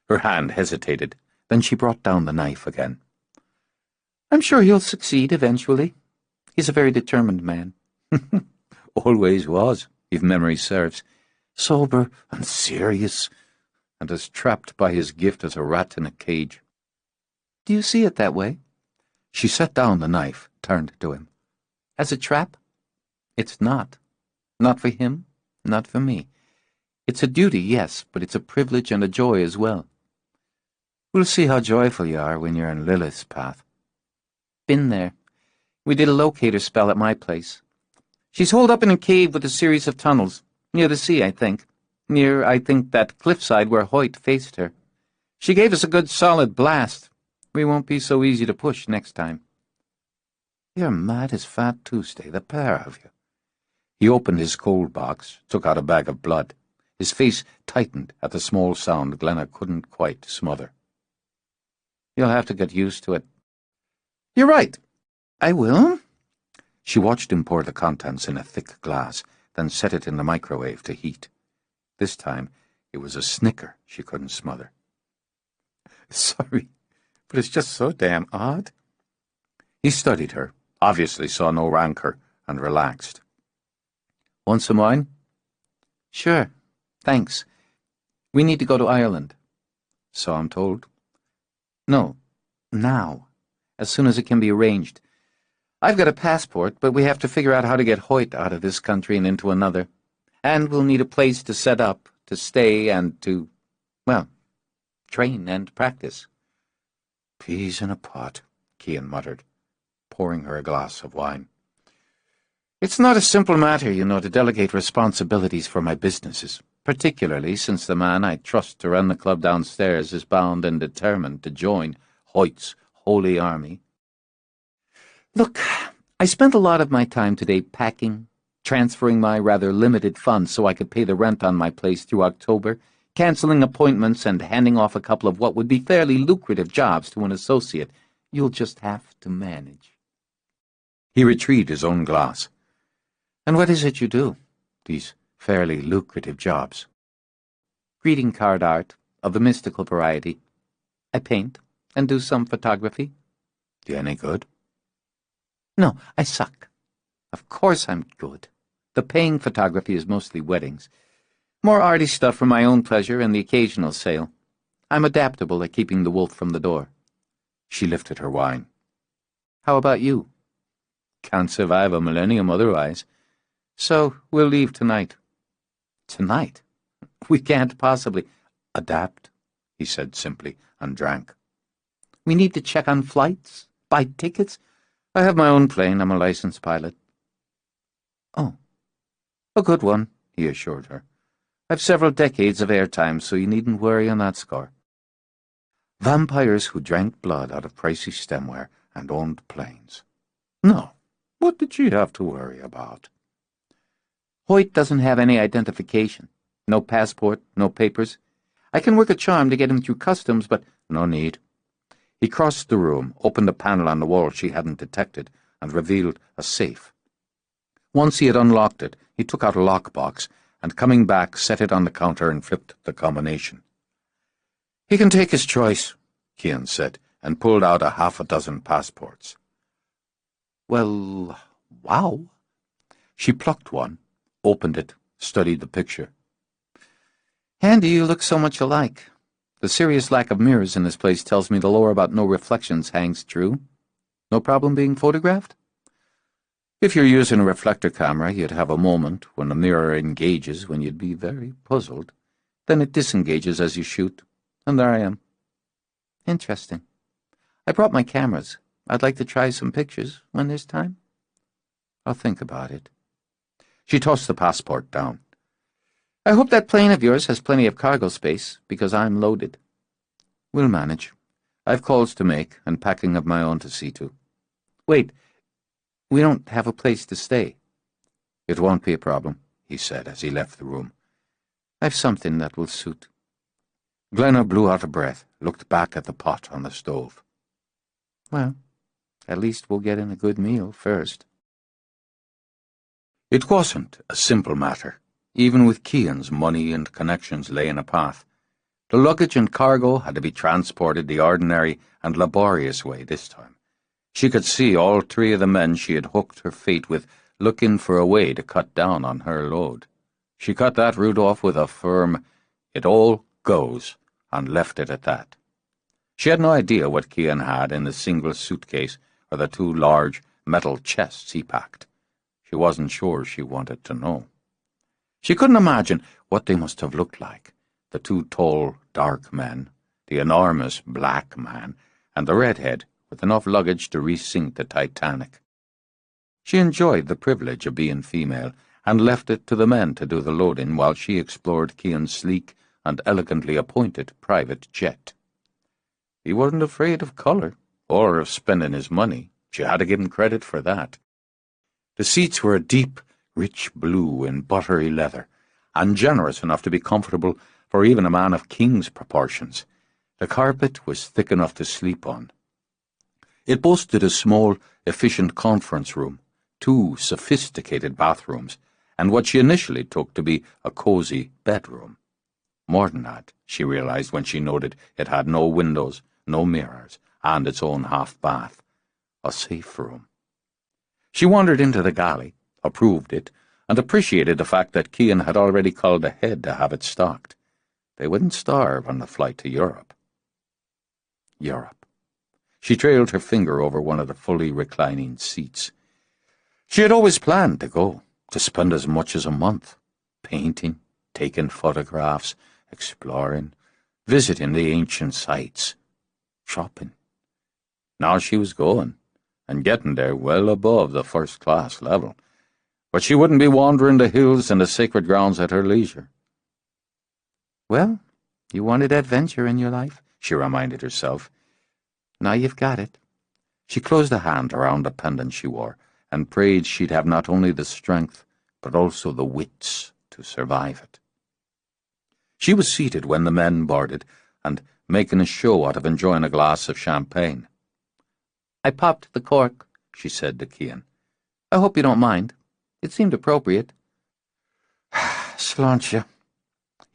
Her hand hesitated. Then she brought down the knife again. "I'm sure he'll succeed eventually. He's a very determined man." "Always was, if memory serves. Sober and serious, and as trapped by his gift as a rat in a cage." "Do you see it that way?" She set down the knife, turned to him. "As a trap? It's not. Not for him, not for me. It's a duty, yes, but it's a privilege and a joy as well. We'll see how joyful you are when you're in Lilith's path." "Been there. We did a locator spell at my place. She's holed up in a cave with a series of tunnels, near the sea, I think. Near, I think, that cliffside where Hoyt faced her. She gave us a good solid blast. We won't be so easy to push next time." "You're mad as Fat Tuesday, the pair of you." He opened his cold box, took out a bag of blood. His face tightened at the small sound Glenna couldn't quite smother. "You'll have to get used to it." "You're right. I will." She watched him pour the contents in a thick glass, then set it in the microwave to heat. This time it was a snicker she couldn't smother. "Sorry, but it's just so damn odd." He studied her, obviously saw no rancor, and relaxed. "Want some wine?" "Sure, thanks. We need to go to Ireland." "So I'm told." "No, now, as soon as it can be arranged. I've got a passport, but we have to figure out how to get Hoyt out of this country and into another. And we'll need a place to set up, to stay, and to, well, train and practice." "Peas in a pot," Cian muttered, pouring her a glass of wine. "It's not a simple matter, you know, to delegate responsibilities for my businesses, particularly since the man I trust to run the club downstairs is bound and determined to join Hoyt's holy army. Look, I spent a lot of my time today packing, transferring my rather limited funds so I could pay the rent on my place through October, canceling appointments and handing off a couple of what would be fairly lucrative jobs to an associate. You'll just have to manage." He retrieved his own glass. "And what is it you do, these fairly lucrative jobs?" "Greeting card art, of the mystical variety. I paint, and do some photography." "You any good?" "No, I suck. Of course I'm good. The paying photography is mostly weddings. More arty stuff for my own pleasure and the occasional sale. I'm adaptable at keeping the wolf from the door." She lifted her wine. "How about you?" "Can't survive a millennium otherwise. So we'll leave tonight. Tonight? We can't possibly. Adapt, he said simply, and drank. We need to check on flights, buy tickets. I have my own plane. I'm a licensed pilot. Oh, a good one, he assured her. I've several decades of airtime, so you needn't worry on that score. Vampires who drank blood out of pricey stemware and owned planes. No, what did she have to worry about? Hoyt doesn't have any identification. No passport, no papers. I can work a charm to get him through customs, but no need. He crossed the room, opened a panel on the wall she hadn't detected, and revealed a safe. Once he had unlocked it, he took out a lockbox, and coming back, set it on the counter and flipped the combination. He can take his choice, Cian said, and pulled out 6 passports. Well, wow. She plucked one, opened it, studied the picture. Handy you look so much alike. The serious lack of mirrors in this place tells me the lore about no reflections hangs true. No problem being photographed? If you're using a reflector camera, you'd have a moment when the mirror engages when you'd be very puzzled. Then it disengages as you shoot, and there I am. Interesting. I brought my cameras. I'd like to try some pictures when there's time. I'll think about it. She tossed the passport down. I hope that plane of yours has plenty of cargo space, because I'm loaded. We'll manage. I've calls to make and packing of my own to see to. Wait, we don't have a place to stay. It won't be a problem, he said as he left the room. I've something that will suit. Glenna blew out a breath, looked back at the pot on the stove. Well, at least we'll get in a good meal first. It wasn't a simple matter, even with Cian's money and connections laying a path. The luggage and cargo had to be transported the ordinary and laborious way this time. She could see all 3 of the men she had hooked her fate with looking for a way to cut down on her load. She cut that route off with a firm, "It all goes," and left it at that. She had no idea what Cian had in the single suitcase or the 2 large metal chests he packed. She wasn't sure she wanted to know. She couldn't imagine what they must have looked like, the 2 tall, dark men, the enormous black man, and the redhead with enough luggage to re-sink the Titanic. She enjoyed the privilege of being female and left it to the men to do the loading while she explored Cian's sleek and elegantly appointed private jet. He wasn't afraid of colour or of spending his money. She had to give him credit for that. The seats were a deep, rich blue in buttery leather, and generous enough to be comfortable for even a man of king's proportions. The carpet was thick enough to sleep on. It boasted a small, efficient conference room, 2 sophisticated bathrooms, and what she initially took to be a cosy bedroom. More than that, she realized when she noted it had no windows, no mirrors, and its own half-bath. A safe room. She wandered into the galley, approved it, and appreciated the fact that Cian had already called ahead to have it stocked. They wouldn't starve on the flight to Europe. Europe. She trailed her finger over one of the fully reclining seats. She had always planned to go, to spend as much as a month, painting, taking photographs, exploring, visiting the ancient sites, shopping. Now she was going, and getting there well above the first-class level. But she wouldn't be wandering the hills and the sacred grounds at her leisure. Well, you wanted adventure in your life, she reminded herself. Now you've got it. She closed a hand around the pendant she wore and prayed she'd have not only the strength, but also the wits to survive it. She was seated when the men boarded and making a show out of enjoying a glass of champagne. I popped the cork, she said to Cian. I hope you don't mind. It seemed appropriate. Sláinte.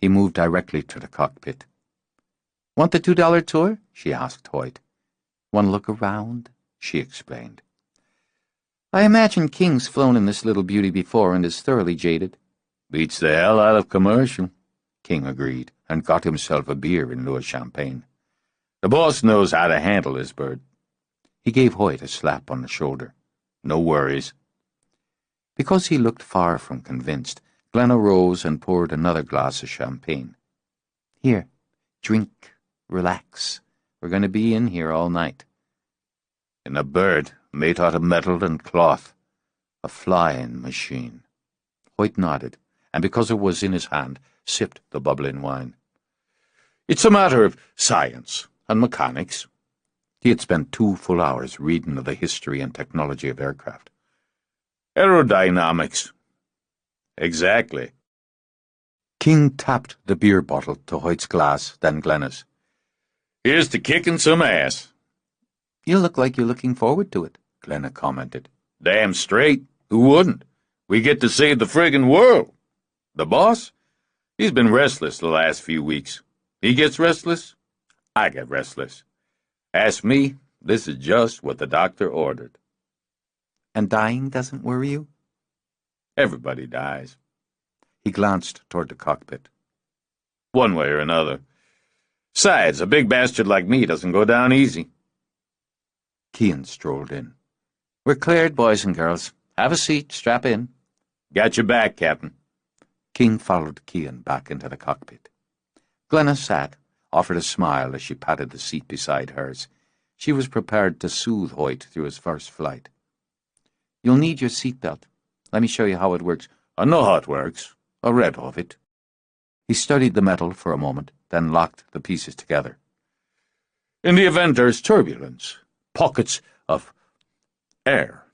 He moved directly to the cockpit. Want the $2 tour? She asked Hoyt. One look around, she explained. I imagine King's flown in this little beauty before and is thoroughly jaded. Beats the hell out of commercial, King agreed, and got himself a beer in lieu of champagne. The boss knows how to handle this bird. He gave Hoyt a slap on the shoulder. No worries. Because he looked far from convinced, Glenna rose and poured another glass of champagne. "Here, drink, relax. We're going to be in here all night." "In a bird made out of metal and cloth. A flying machine." Hoyt nodded, and because it was in his hand, sipped the bubbling wine. "It's a matter of science and mechanics." He had spent 2 full hours reading of the history and technology of aircraft. "Aerodynamics." "Exactly." King tapped the beer bottle to Hoyt's glass, then Glenna's. "Here's to kicking some ass." "You look like you're looking forward to it," Glenna commented. "Damn straight. Who wouldn't? We get to save the friggin' world. The boss? He's been restless the last few weeks. He gets restless, I get restless. Ask me, this is just what the doctor ordered." "And dying doesn't worry you?" "Everybody dies." He glanced toward the cockpit. "One way or another. Besides, a big bastard like me doesn't go down easy." Cian strolled in. "We're cleared, boys and girls. Have a seat, strap in." "Got your back, Captain." King followed Cian back into the cockpit. Glenna sat, offered a smile as she patted the seat beside hers. She was prepared to soothe Hoyt through his first flight. "You'll need your seatbelt. Let me show you how it works." "I know how it works. I read of it." He studied the metal for a moment, then locked the pieces together. "In the event there's turbulence, pockets of air."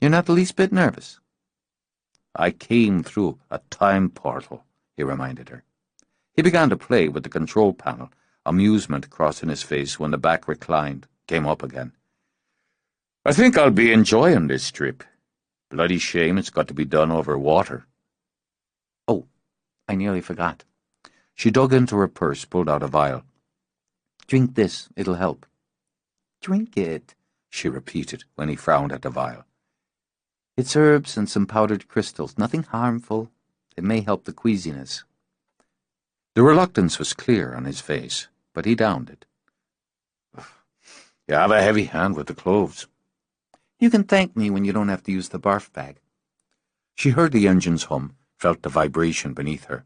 "You're not the least bit nervous?" "I came through a time portal," he reminded her. He began to play with the control panel, amusement crossing his face when the back reclined, came up again. "I think I'll be enjoying this trip. Bloody shame it's got to be done over water." "Oh, I nearly forgot." She dug into her purse, pulled out a vial. "Drink this, it'll help." "Drink it," she repeated when he frowned at the vial. "It's herbs and some powdered crystals, nothing harmful. It may help the queasiness." The reluctance was clear on his face, but he downed it. "You have a heavy hand with the cloves." "You can thank me when you don't have to use the barf bag." She heard the engines hum, felt the vibration beneath her.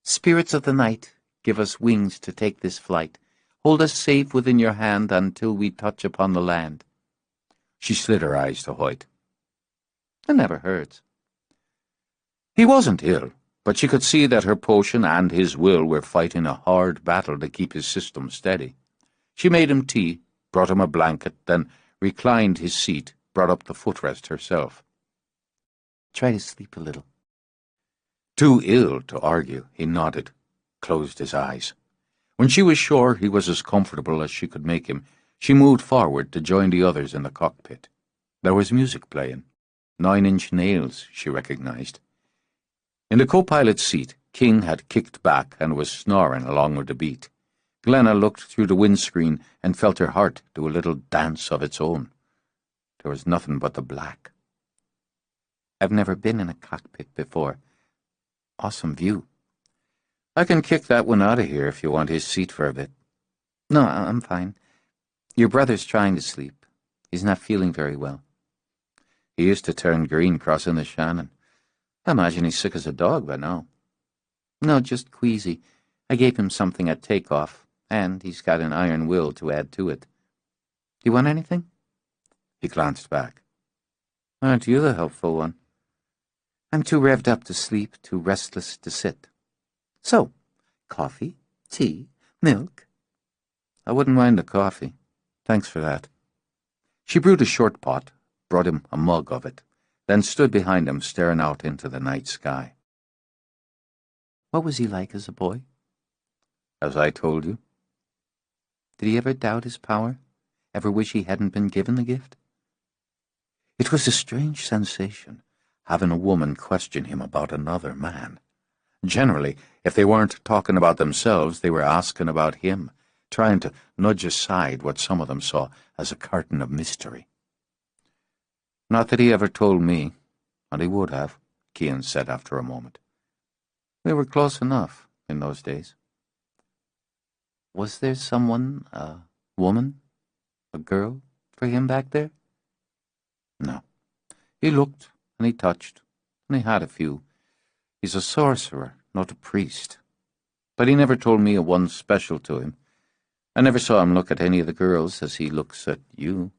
"Spirits of the night, give us wings to take this flight. Hold us safe within your hand until we touch upon the land." She slid her eyes to Hoyt. "It never hurts." He wasn't ill, but she could see that her potion and his will were fighting a hard battle to keep his system steady. She made him tea, brought him a blanket, then reclined his seat, brought up the footrest herself. "Try to sleep a little." Too ill to argue, he nodded, closed his eyes. When she was sure he was as comfortable as she could make him, she moved forward to join the others in the cockpit. There was music playing. 9 Inch Nails, she recognized. In the co-pilot's seat, King had kicked back and was snoring along with the beat. Glenna looked through the windscreen and felt her heart do a little dance of its own. There was nothing but the black. "I've never been in a cockpit before. Awesome view." "I can kick that one out of here if you want his seat for a bit." "No, I'm fine. Your brother's trying to sleep. He's not feeling very well." "He used to turn green crossing the Shannon. I imagine he's sick as a dog by now." "No, just queasy. I gave him something at takeoff, and he's got an iron will to add to it. Do you want anything?" He glanced back. "Aren't you the helpful one?" "I'm too revved up to sleep, too restless to sit." "So, coffee, tea, milk?" "I wouldn't mind the coffee. Thanks for that." She brewed a short pot, brought him a mug of it, then stood behind him staring out into the night sky. "What was he like as a boy?" "As I told you." "Did he ever doubt his power? Ever wish he hadn't been given the gift?" It was a strange sensation, having a woman question him about another man. Generally, if they weren't talking about themselves, they were asking about him, trying to nudge aside what some of them saw as a curtain of mystery. "Not that he ever told me, and he would have," Cian said after a moment. "We were close enough in those days." "Was there someone, a woman, a girl, for him back there?" "No. He looked, and he touched, and he had a few. He's a sorcerer, not a priest. But he never told me of one special to him. I never saw him look at any of the girls as he looks at you.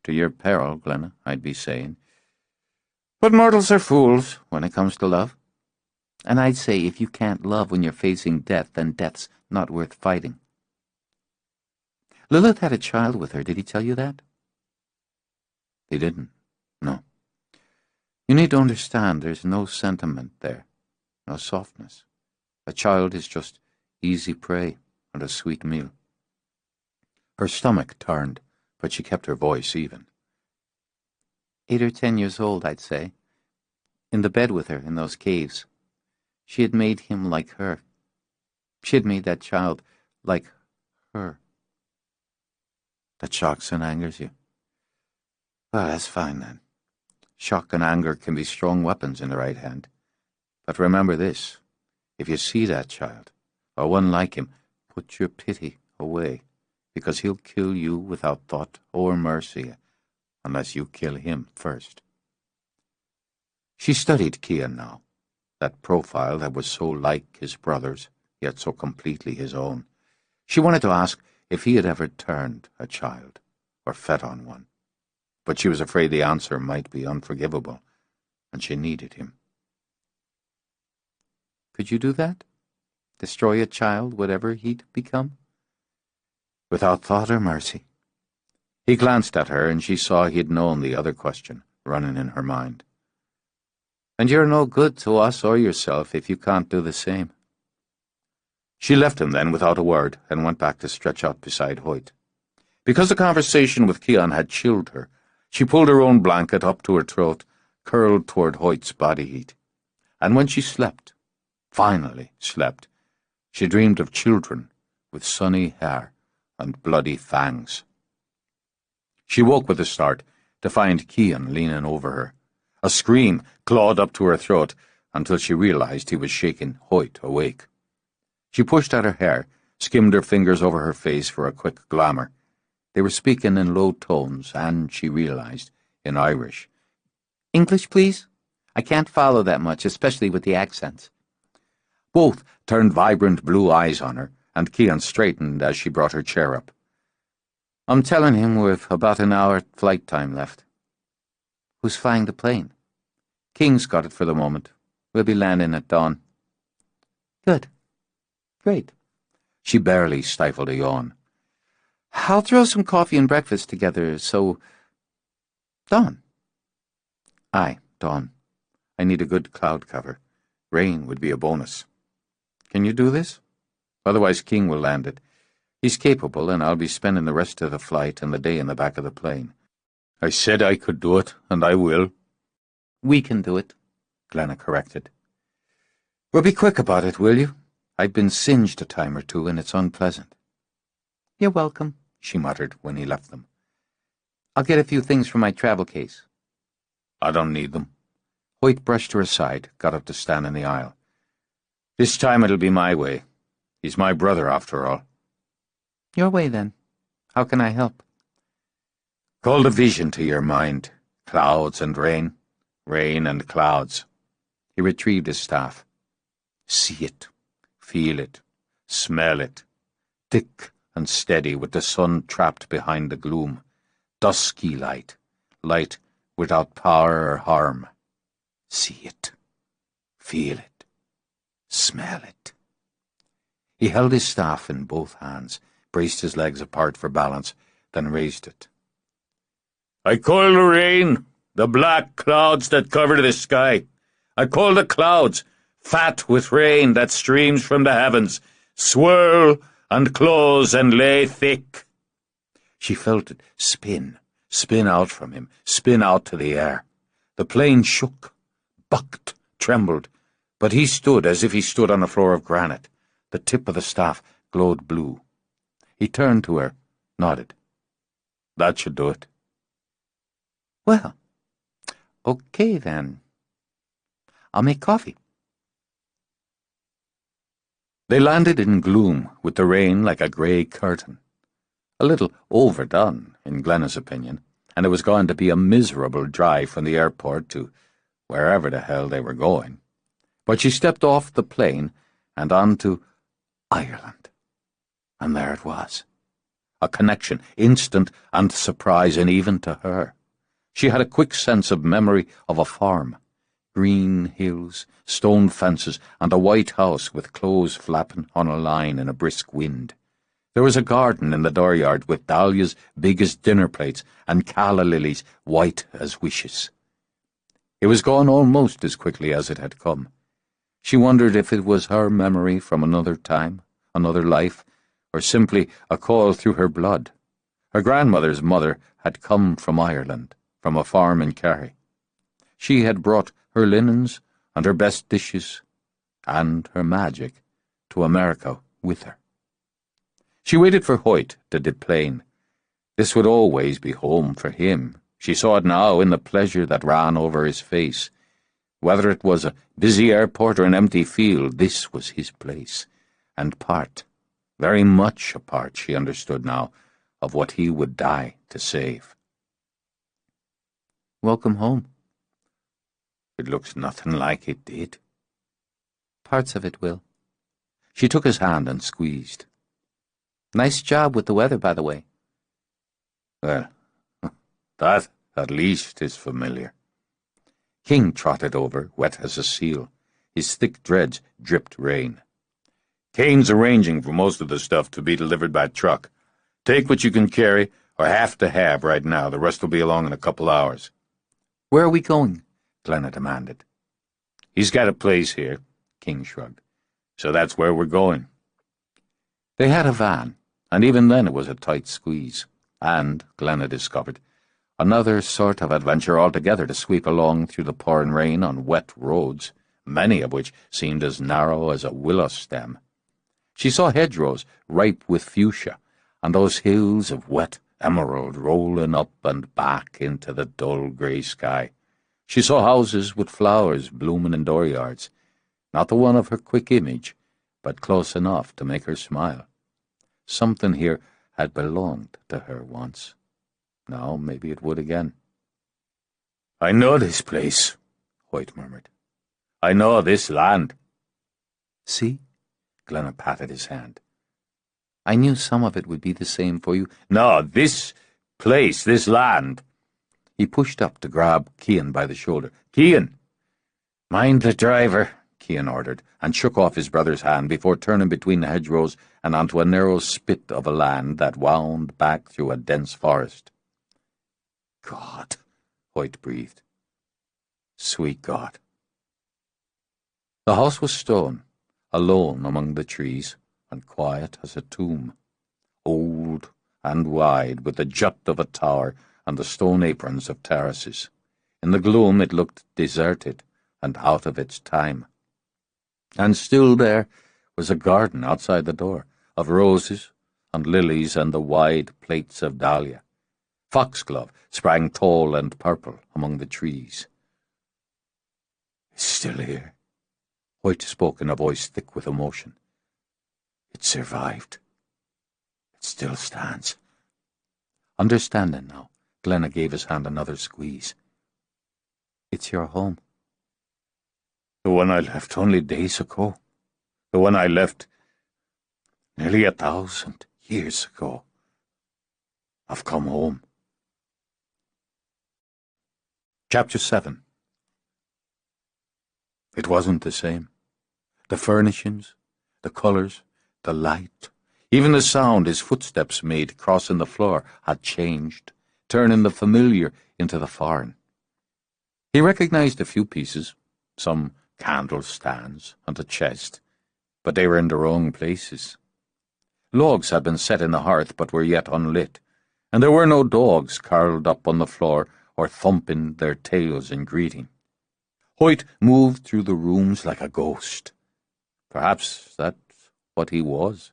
To your peril, Glenna, I'd be saying. But mortals are fools when it comes to love. And I'd say if you can't love when you're facing death, then death's not worth fighting. Lilith had a child with her. Did he tell you that? He didn't. No. You need to understand there's no sentiment there, no softness. A child is just easy prey and a sweet meal. Her stomach turned, but she kept her voice even. 8 or 10 years old, I'd say. In the bed with her in those caves. She had made him like her. She had made that child like her. That shocks and angers you. Well, that's fine then. Shock and anger can be strong weapons in the right hand. But remember this, if you see that child, or one like him, put your pity away, because he'll kill you without thought or mercy, unless you kill him first. She studied Cian now, that profile that was so like his brother's, yet so completely his own. She wanted to ask if he had ever turned a child, or fed on one. But she was afraid the answer might be unforgivable, and she needed him. Could you do that? Destroy a child, whatever he'd become? Without thought or mercy. He glanced at her, and she saw he'd known the other question running in her mind. And you're no good to us or yourself if you can't do the same. She left him then without a word, and went back to stretch out beside Hoyt. Because the conversation with Cian had chilled her, she pulled her own blanket up to her throat, curled toward Hoyt's body heat. And when she slept, finally slept, she dreamed of children with sunny hair and bloody fangs. She woke with a start to find Cian leaning over her. A scream clawed up to her throat until she realized he was shaking Hoyt awake. She pushed at her hair, skimmed her fingers over her face for a quick glamour. They were speaking in low tones, and, she realized, in Irish. English, please? I can't follow that much, especially with the accents. Both turned vibrant blue eyes on her, and Cian straightened as she brought her chair up. I'm telling him we've about an hour flight time left. Who's flying the plane? King's got it for the moment. We'll be landing at dawn. Good. Great. She barely stifled a yawn. I'll throw some coffee and breakfast together, so... Dawn. Aye, dawn. I need a good cloud cover. Rain would be a bonus. Can you do this? Otherwise King will land it. He's capable, and I'll be spending the rest of the flight and the day in the back of the plane. I said I could do it, and I will. We can do it, Glenna corrected. Well, be quick about it, will you? I've been singed a time or two, and it's unpleasant. You're welcome, she muttered when he left them. I'll get a few things from my travel case. I don't need them. Hoyt brushed her aside, got up to stand in the aisle. This time it'll be my way. He's my brother, after all. Your way, then. How can I help? Call the vision to your mind. Clouds and rain. Rain and clouds. He retrieved his staff. See it. Feel it. Smell it. Thick and steady with the sun trapped behind the gloom. Dusky light. Light without power or harm. See it. Feel it. Smell it. He held his staff in both hands, braced his legs apart for balance, then raised it. I call the rain, the black clouds that cover the sky. I call the clouds, fat with rain that streams from the heavens, swirl and close and lay thick. She felt it spin out from him, spin out to the air. The plane shook, bucked, trembled, but he stood as if he stood on a floor of granite. The tip of the staff glowed blue. He turned to her, nodded. That should do it. Well, okay then. I'll make coffee. They landed in gloom, with the rain like a grey curtain. A little overdone, in Glenna's opinion, and it was going to be a miserable drive from the airport to wherever the hell they were going. But she stepped off the plane and onto Ireland. And there it was. A connection, instant and surprising even to her. She had a quick sense of memory of a farm. Green hills, stone fences, and a white house with clothes flapping on a line in a brisk wind. There was a garden in the dooryard with dahlias big as dinner plates and calla lilies white as wishes. It was gone almost as quickly as it had come. She wondered if it was her memory from another time, another life, or simply a call through her blood. Her grandmother's mother had come from Ireland, from a farm in Kerry. She had brought her linens and her best dishes and her magic to America with her. She waited for Hoyt to deplane. This would always be home for him. She saw it now in the pleasure that ran over his face. Whether it was a busy airport or an empty field, this was his place, and part, very much a part, she understood now, of what he would die to save. Welcome home. It looks nothing like it did. Parts of it will. She took his hand and squeezed. Nice job with the weather, by the way. Well, that, at least, is familiar. King trotted over, wet as a seal. His thick dreads dripped rain. Kane's arranging for most of the stuff to be delivered by truck. Take what you can carry, or have to have right now. The rest will be along in a couple hours. Where are we going? Glenna demanded. He's got a place here, King shrugged. So that's where we're going. They had a van, and even then it was a tight squeeze. And, Glenna discovered, another sort of adventure altogether to sweep along through the pouring rain on wet roads, many of which seemed as narrow as a willow stem. She saw hedgerows ripe with fuchsia, and those hills of wet emerald rolling up and back into the dull grey sky. She saw houses with flowers blooming in dooryards, not the one of her quick image, but close enough to make her smile. Something here had belonged to her once. Now maybe it would again. I know this place, Hoyt murmured. I know this land. See? Glenna patted his hand. I knew some of it would be the same for you. No, this place, this land. He pushed up to grab Cian by the shoulder. Cian! Mind the driver, Cian ordered, and shook off his brother's hand before turning between the hedgerows and onto a narrow spit of a land that wound back through a dense forest. God, Hoyt breathed. Sweet God. The house was stone, alone among the trees, and quiet as a tomb. Old and wide, with the jut of a tower and the stone aprons of terraces. In the gloom it looked deserted and out of its time. And still there was a garden outside the door, of roses and lilies and the wide plates of dahlia. Foxglove sprang tall and purple among the trees. It's still here, Hoyt spoke in a voice thick with emotion. It survived. It still stands. Understanding now, Glenna gave his hand another squeeze. It's your home. The one I left only days ago. The one I left nearly 1,000 years ago. I've come home. Chapter 7. It wasn't the same. The furnishings, the colours, the light, even the sound his footsteps made crossing the floor had changed, turning the familiar into the foreign. He recognized a few pieces, some candle stands and a chest, but they were in the wrong places. Logs had been set in the hearth but were yet unlit, and there were no dogs curled up on the floor or thumping their tails in greeting. Hoyt moved through the rooms like a ghost. Perhaps that's what he was.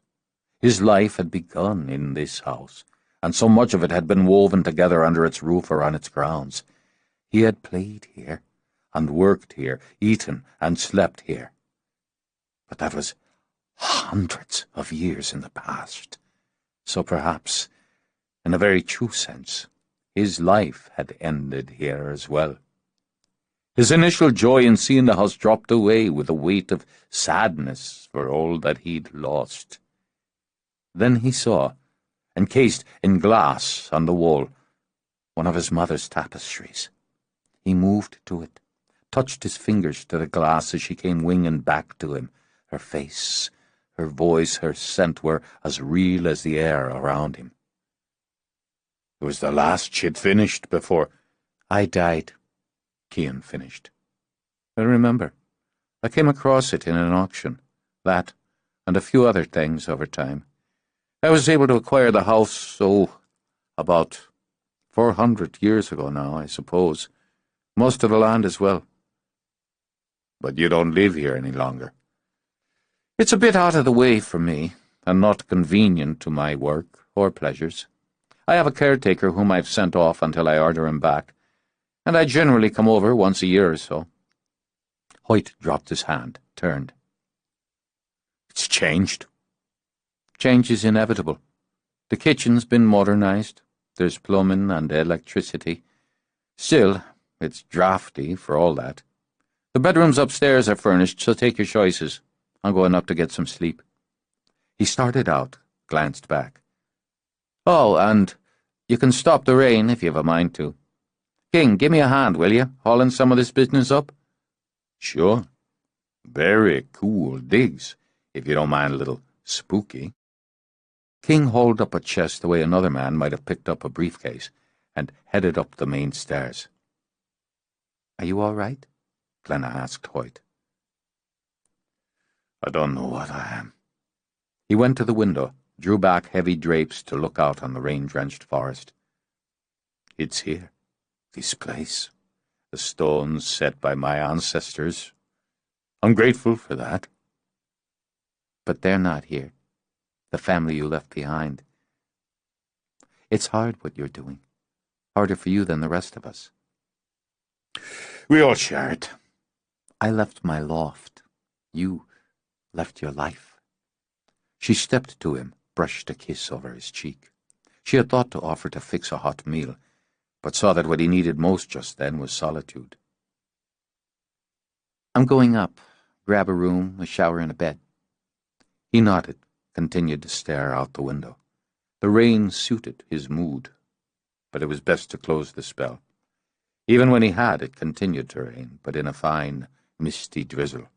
His life had begun in this house, and so much of it had been woven together under its roof or on its grounds. He had played here, and worked here, eaten and slept here. But that was hundreds of years in the past. So perhaps, in a very true sense, His life had ended here as well. His initial joy in seeing the house dropped away with a weight of sadness for all that he'd lost. Then he saw, encased in glass on the wall, one of his mother's tapestries. He moved to it, touched his fingers to the glass as she came winging back to him. Her face, her voice, her scent were as real as the air around him. It was the last she'd finished before I died, Cian finished. I remember. I came across it in an auction. That, and a few other things over time. I was able to acquire the house, about 400 years ago now, I suppose. Most of the land as well. But you don't live here any longer. It's a bit out of the way for me, and not convenient to my work or pleasures. I have a caretaker whom I've sent off until I order him back, and I generally come over once a year or so. Hoyt dropped his hand, turned. It's changed. Change is inevitable. The kitchen's been modernized. There's plumbing and electricity. Still, it's drafty for all that. The bedrooms upstairs are furnished, so take your choices. I'm going up to get some sleep. He started out, glanced back. Oh, and you can stop the rain if you have a mind to. King, give me a hand, will you, hauling some of this business up? Sure. Very cool digs, if you don't mind a little spooky. King hauled up a chest the way another man might have picked up a briefcase and headed up the main stairs. Are you all right? Glenna asked Hoyt. I don't know what I am. He went to the window, drew back heavy drapes to look out on the rain-drenched forest. It's here, this place, the stones set by my ancestors. I'm grateful for that. But they're not here, the family you left behind. It's hard what you're doing, harder for you than the rest of us. We all share it. I left my loft. You left your life. She stepped to him, brushed a kiss over his cheek. She had thought to offer to fix a hot meal, but saw that what he needed most just then was solitude. I'm going up. Grab a room, a shower, and a bed. He nodded, continued to stare out the window. The rain suited his mood, but it was best to close the spell. Even when he had, it continued to rain, but in a fine, misty drizzle.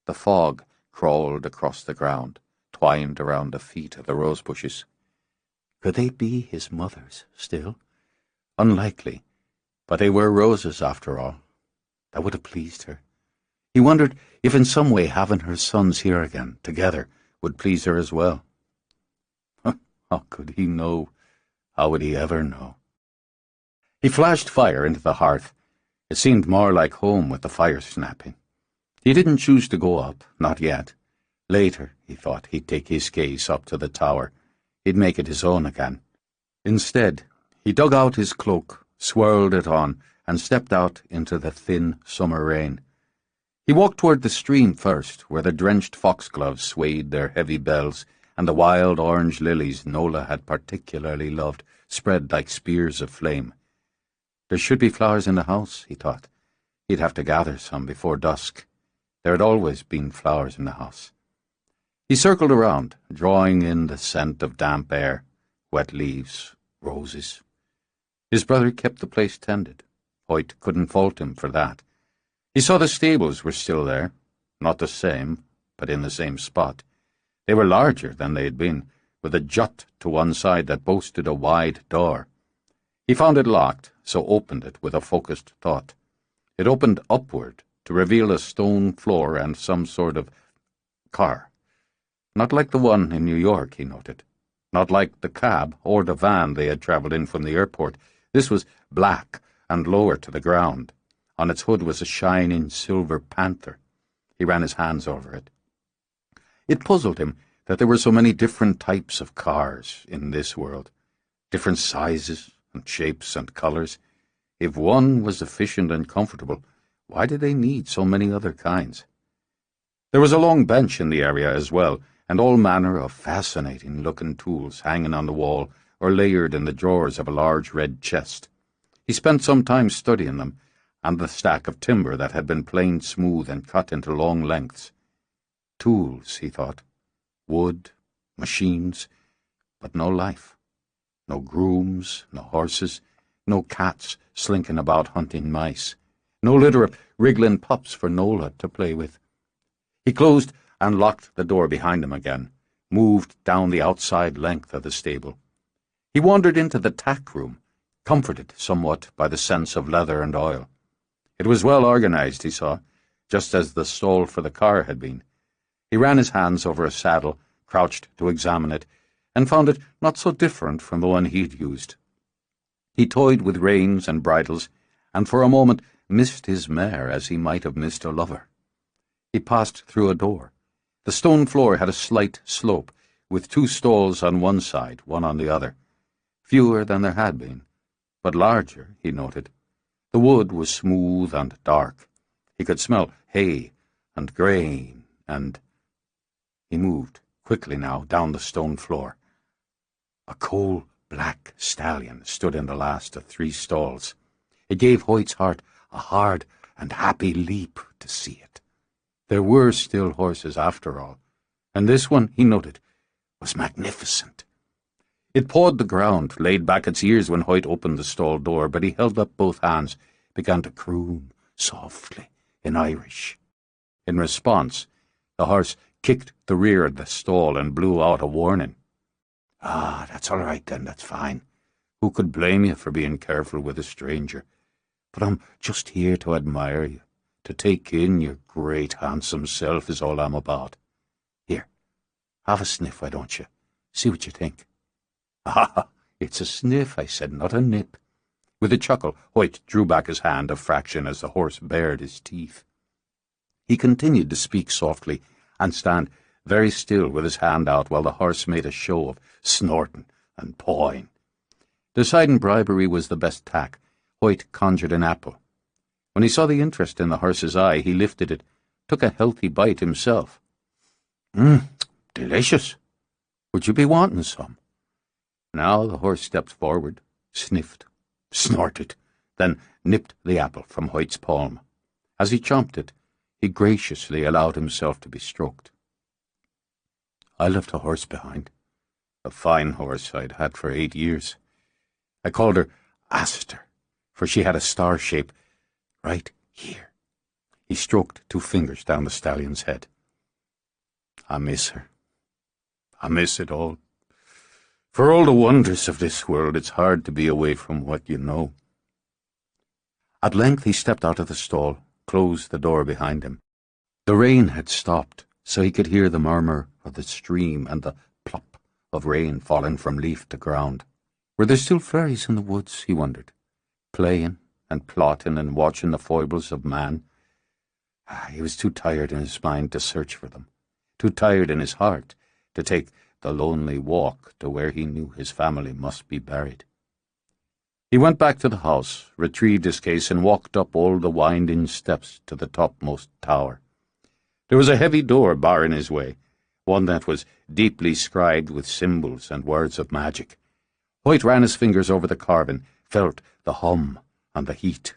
The fog crawled across the ground, twined around the feet of the rose bushes. Could they be his mother's still? Unlikely, but they were roses after all. That would have pleased her. He wondered if in some way having her sons here again, together, would please her as well. How could he know? How would he ever know? He flashed fire into the hearth. It seemed more like home with the fire snapping. He didn't choose to go up, not yet. Later, he thought, he'd take his case up to the tower. He'd make it his own again. Instead, he dug out his cloak, swirled it on, and stepped out into the thin summer rain. He walked toward the stream first, where the drenched foxgloves swayed their heavy bells, and the wild orange lilies Nola had particularly loved spread like spears of flame. There should be flowers in the house, he thought. He'd have to gather some before dusk. There had always been flowers in the house. He circled around, drawing in the scent of damp air, wet leaves, roses. His brother kept the place tended. Hoyt couldn't fault him for that. He saw the stables were still there, not the same, but in the same spot. They were larger than they had been, with a jut to one side that boasted a wide door. He found it locked, so opened it with a focused thought. It opened upward to reveal a stone floor and some sort of car. Not like the one in New York, he noted. Not like the cab or the van they had travelled in from the airport. This was black and lower to the ground. On its hood was a shining silver panther. He ran his hands over it. It puzzled him that there were so many different types of cars in this world, different sizes and shapes and colours. If one was efficient and comfortable, why did they need so many other kinds? There was a long bench in the area as well, and all manner of fascinating-looking tools hanging on the wall or layered in the drawers of a large red chest. He spent some time studying them, and the stack of timber that had been planed smooth and cut into long lengths. Tools, he thought. Wood, machines, but no life. No grooms, no horses, no cats slinking about hunting mice, no litter of wriggling pups for Nola to play with. He closed and locked the door behind him again, moved down the outside length of the stable. He wandered into the tack room, comforted somewhat by the sense of leather and oil. It was well organized, he saw, just as the stall for the car had been. He ran his hands over a saddle, crouched to examine it, and found it not so different from the one he'd used. He toyed with reins and bridles, and for a moment missed his mare as he might have missed a lover. He passed through a door. The stone floor had a slight slope, with 2 stalls on one side, one on the other. Fewer than there had been, but larger, he noted. The wood was smooth and dark. He could smell hay and grain and— He moved quickly now down the stone floor. A coal-black stallion stood in the last of 3 stalls. It gave Hoyt's heart a hard and happy leap to see it. There were still horses after all, and this one, he noted, was magnificent. It pawed the ground, laid back its ears when Hoyt opened the stall door, but he held up both hands, began to croon softly in Irish. In response, the horse kicked the rear of the stall and blew out a warning. "Ah, that's all right then, that's fine. Who could blame you for being careful with a stranger? But I'm just here to admire you, to take in your great handsome self is all I'm about. Here, have a sniff, why don't you? See what you think." "Ah, it's a sniff," I said, "not a nip." With a chuckle, Hoyt drew back his hand a fraction as the horse bared his teeth. He continued to speak softly and stand very still with his hand out while the horse made a show of snorting and pawing. Deciding bribery was the best tack, Hoyt conjured an apple. When he saw the interest in the horse's eye, he lifted it, took a healthy bite himself. Delicious. Would you be wanting some?" Now the horse stepped forward, sniffed, snorted, then nipped the apple from Hoyt's palm. As he chomped it, he graciously allowed himself to be stroked. "I left a horse behind, a fine horse I'd had for 8 years. I called her Aster, for she had a star shape right here." He stroked 2 fingers down the stallion's head. "I miss her. I miss it all. For all the wonders of this world, it's hard to be away from what you know." At length he stepped out of the stall, closed the door behind him. The rain had stopped, so he could hear the murmur of the stream and the plop of rain falling from leaf to ground. Were there still fairies in the woods, he wondered, playing and plotting and watching the foibles of man? He was too tired in his mind to search for them, too tired in his heart to take the lonely walk to where he knew his family must be buried. He went back to the house, retrieved his case, and walked up all the winding steps to the topmost tower. There was a heavy door barring his way, one that was deeply scribed with symbols and words of magic. Hoyt ran his fingers over the carving, felt the hum and the heat.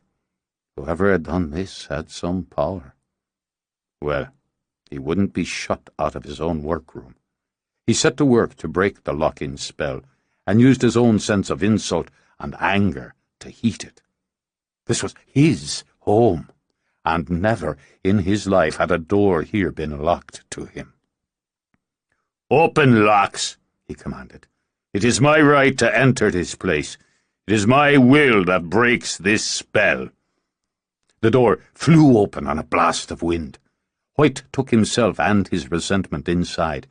Whoever had done this had some power. Well, he wouldn't be shut out of his own workroom. He set to work to break the lock-in spell, and used his own sense of insult and anger to heat it. This was his home, and never in his life had a door here been locked to him. "Open, locks," he commanded. "It is my right to enter this place. It is my will that breaks this spell." The door flew open on a blast of wind. Hoyt took himself and his resentment inside,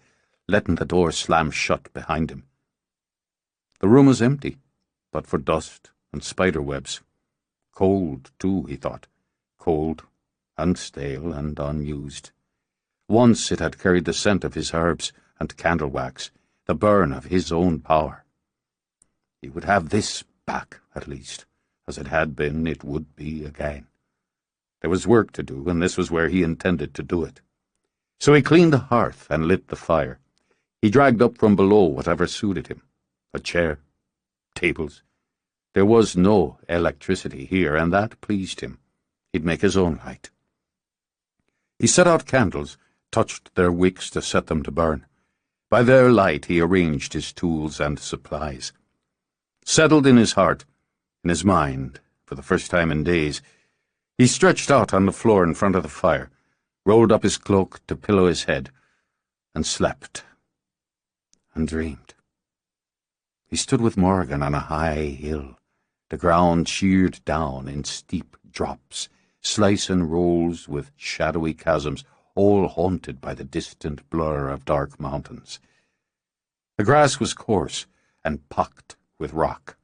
letting the door slam shut behind him. The room was empty, but for dust and spider webs. Cold, too, he thought. Cold and stale and unused. Once it had carried the scent of his herbs and candle wax, the burn of his own power. He would have this back, at least. As it had been, it would be again. There was work to do, and this was where he intended to do it. So he cleaned the hearth and lit the fire. He dragged up from below whatever suited him. A chair, tables, There was no electricity here, and that pleased him. He'd make his own light. He set out candles, touched their wicks to set them to burn. By their light he arranged his tools and supplies. Settled in his heart, in his mind, for the first time in days, he stretched out on the floor in front of the fire, rolled up his cloak to pillow his head, and slept, and dreamed. He stood with Morrigan on a high hill, the ground sheared down in steep drops, slicing rolls with shadowy chasms, all haunted by the distant blur of dark mountains. The grass was coarse and pocked with rock.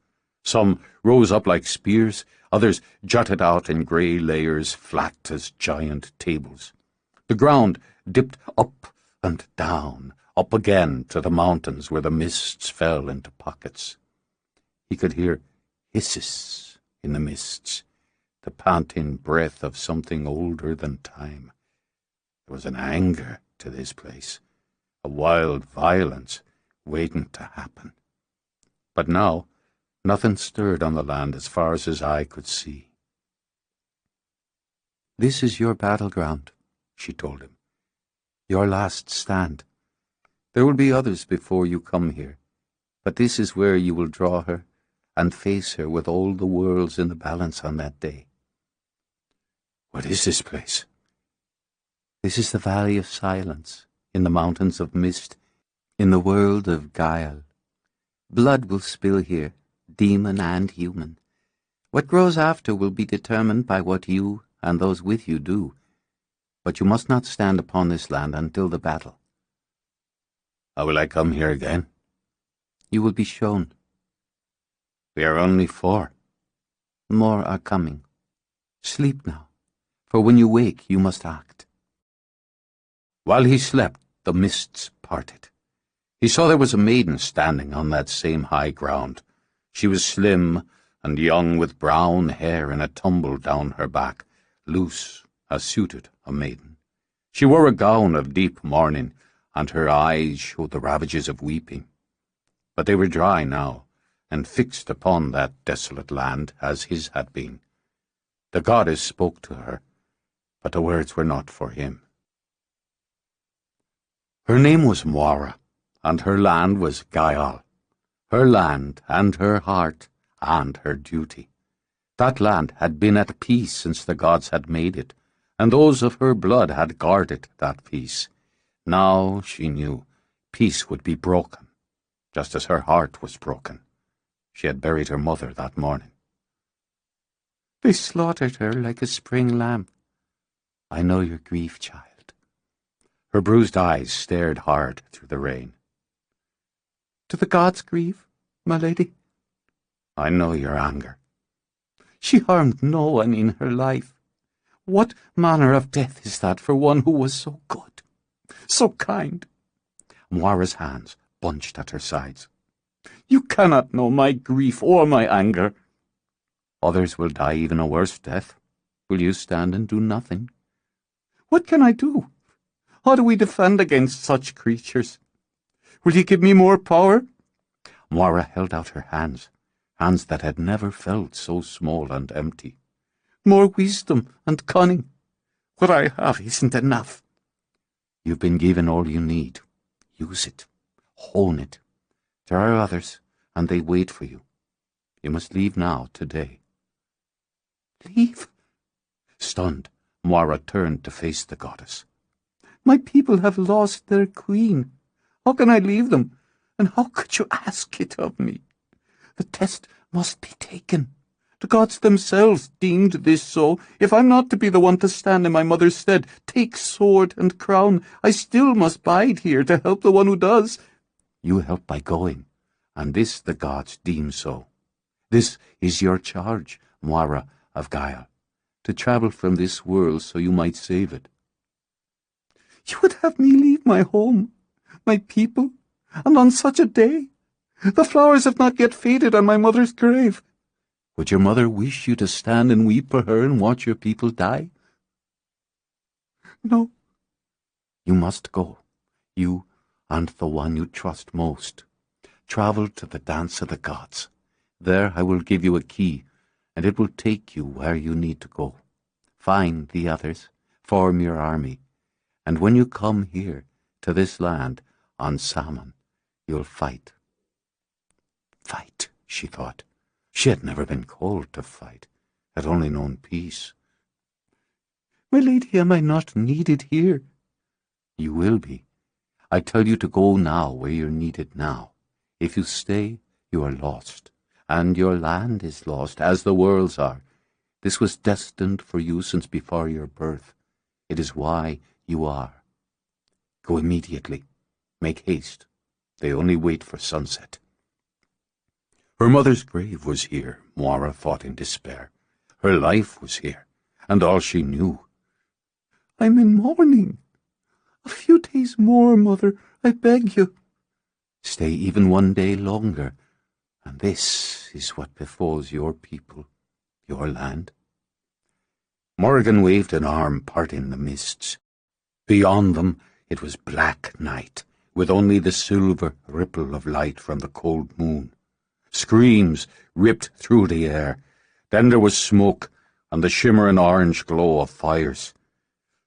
Some rose up like spears, others jutted out in grey layers flat as giant tables. The ground dipped up and down, up again to the mountains where the mists fell into pockets. He could hear hisses in the mists, the panting breath of something older than time. There was an anger to this place, a wild violence waiting to happen. But now nothing stirred on the land as far as his eye could see. "This is your battleground," she told him. "Your last stand. There will be others before you come here, but this is where you will draw her and face her with all the worlds in the balance on that day." "What is this place?" "This is the Valley of Silence, in the Mountains of Mist, in the world of guile. Blood will spill here, demon and human. What grows after will be determined by what you and those with you do. But you must not stand upon this land until the battle." "How will I come here again?" "You will be shown." "We are only 4. "More are coming. Sleep now, for when you wake you must act." While he slept, the mists parted. He saw there was a maiden standing on that same high ground. She was slim and young, with brown hair in a tumble down her back, loose as suited a maiden. She wore a gown of deep mourning, and her eyes showed the ravages of weeping. But they were dry now, and fixed upon that desolate land as his had been. The goddess spoke to her, but the words were not for him. Her name was Moira, and her land was Gael. Her land and her heart and her duty. That land had been at peace since the gods had made it, and those of her blood had guarded that peace. Now, she knew, peace would be broken, just as her heart was broken. She had buried her mother that morning. "They slaughtered her like a spring lamb." "I know your grief, child." Her bruised eyes stared hard through the rain. "Do the gods grieve, my lady?" "I know your anger." "She harmed no one in her life. What manner of death is that for one who was so good, so kind?" Moira's hands bunched at her sides. "You cannot know my grief or my anger." "Others will die even a worse death. Will you stand and do nothing?" "What can I do? How do we defend against such creatures? Will you give me more power?" Moira held out her hands, hands that had never felt so small and empty. "More wisdom and cunning. What I have isn't enough." "You've been given all you need. Use it. Hone it. There are others, and they wait for you. You must leave now, today." "Leave?" Stunned, Moira turned to face the goddess. "My people have lost their queen. How can I leave them? And how could you ask it of me? The test must be taken. The gods themselves deemed this so. If I'm not to be the one to stand in my mother's stead, take sword and crown, I still must bide here to help the one who does." "You help by going, and this the gods deem so. This is your charge, Moira of Gaia, to travel from this world so you might save it." "You would have me leave my home, my people, and on such a day? The flowers have not yet faded on my mother's grave." "Would your mother wish you to stand and weep for her and watch your people die?" "No." "You must go, you and the one you trust most. Travel to the dance of the gods. There I will give you a key, and it will take you where you need to go. Find the others, form your army, and when you come here, to this land, on Salmon, you'll fight. Fight, she thought. She had never been called to fight, had only known peace. My lady, am I not needed here? You will be. I tell you to go now where you're needed now. If you stay, you are lost, and your land is lost, as the world's are. This was destined for you since before your birth. It is why you are. Go immediately. Make haste. They only wait for sunset. Her mother's grave was here, Moira thought in despair. Her life was here, and all she knew. I'm in mourning. A few days more, Mother, I beg you. Stay even one day longer, and this is what befalls your people, your land. Morrigan waved an arm parting the mists. Beyond them it was black night, with only the silver ripple of light from the cold moon. Screams ripped through the air. Then there was smoke and the shimmering orange glow of fires.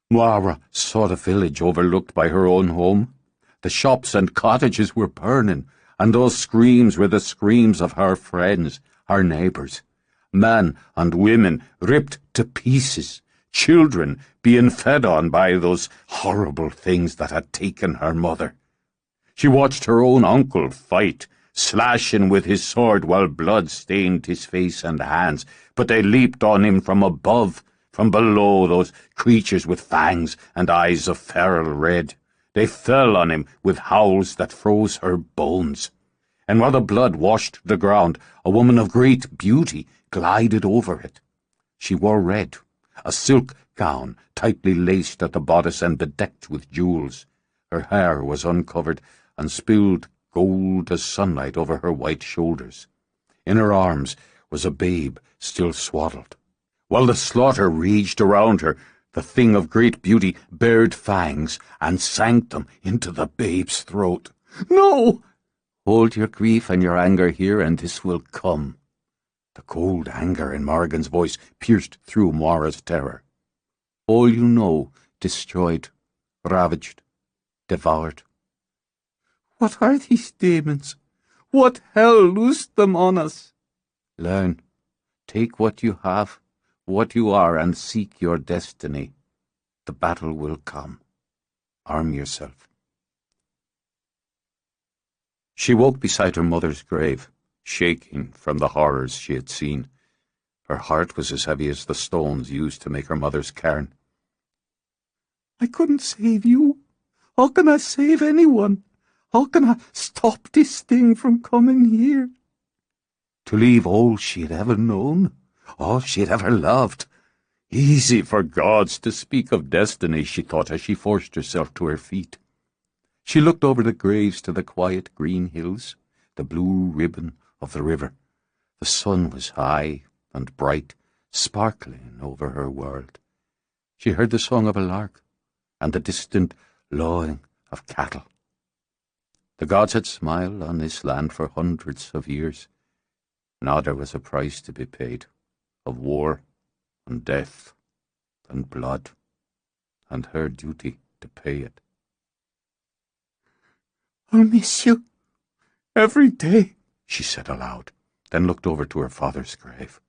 Moira saw the village overlooked by her own home. The shops and cottages were burning, and those screams were the screams of her friends, her neighbours. Men and women ripped to pieces, children being fed on by those horrible things that had taken her mother. She watched her own uncle fight, slashing with his sword while blood stained his face and hands, but they leaped on him from above, from below, those creatures with fangs and eyes of feral red. They fell on him with howls that froze her bones. And while the blood washed the ground, a woman of great beauty glided over it. She wore red, a silk gown tightly laced at the bodice and bedecked with jewels. Her hair was uncovered and spilled gold as sunlight over her white shoulders. In her arms was a babe still swaddled. While the slaughter raged around her, the thing of great beauty bared fangs and sank them into the babe's throat. No! Hold your grief and your anger here, and this will come. The cold anger in Morrigan's voice pierced through Moira's terror. All you know, destroyed, ravaged, devoured. What are these demons? What hell loosed them on us? Learn. Take what you have, what you are, and seek your destiny. The battle will come. Arm yourself. She woke beside her mother's grave, shaking from the horrors she had seen. Her heart was as heavy as the stones used to make her mother's cairn. I couldn't save you. How can I save anyone? How can I stop this thing from coming here? To leave all she had ever known, all she had ever loved. Easy for gods to speak of destiny, she thought as she forced herself to her feet. She looked over the graves to the quiet green hills, the blue ribbon of the river. The sun was high and bright, sparkling over her world. She heard the song of a lark and the distant lowing of cattle. The gods had smiled on this land for hundreds of years. Now there was a price to be paid, of war and death and blood, and her duty to pay it. I'll miss you every day, she said aloud, then looked over to her father's grave.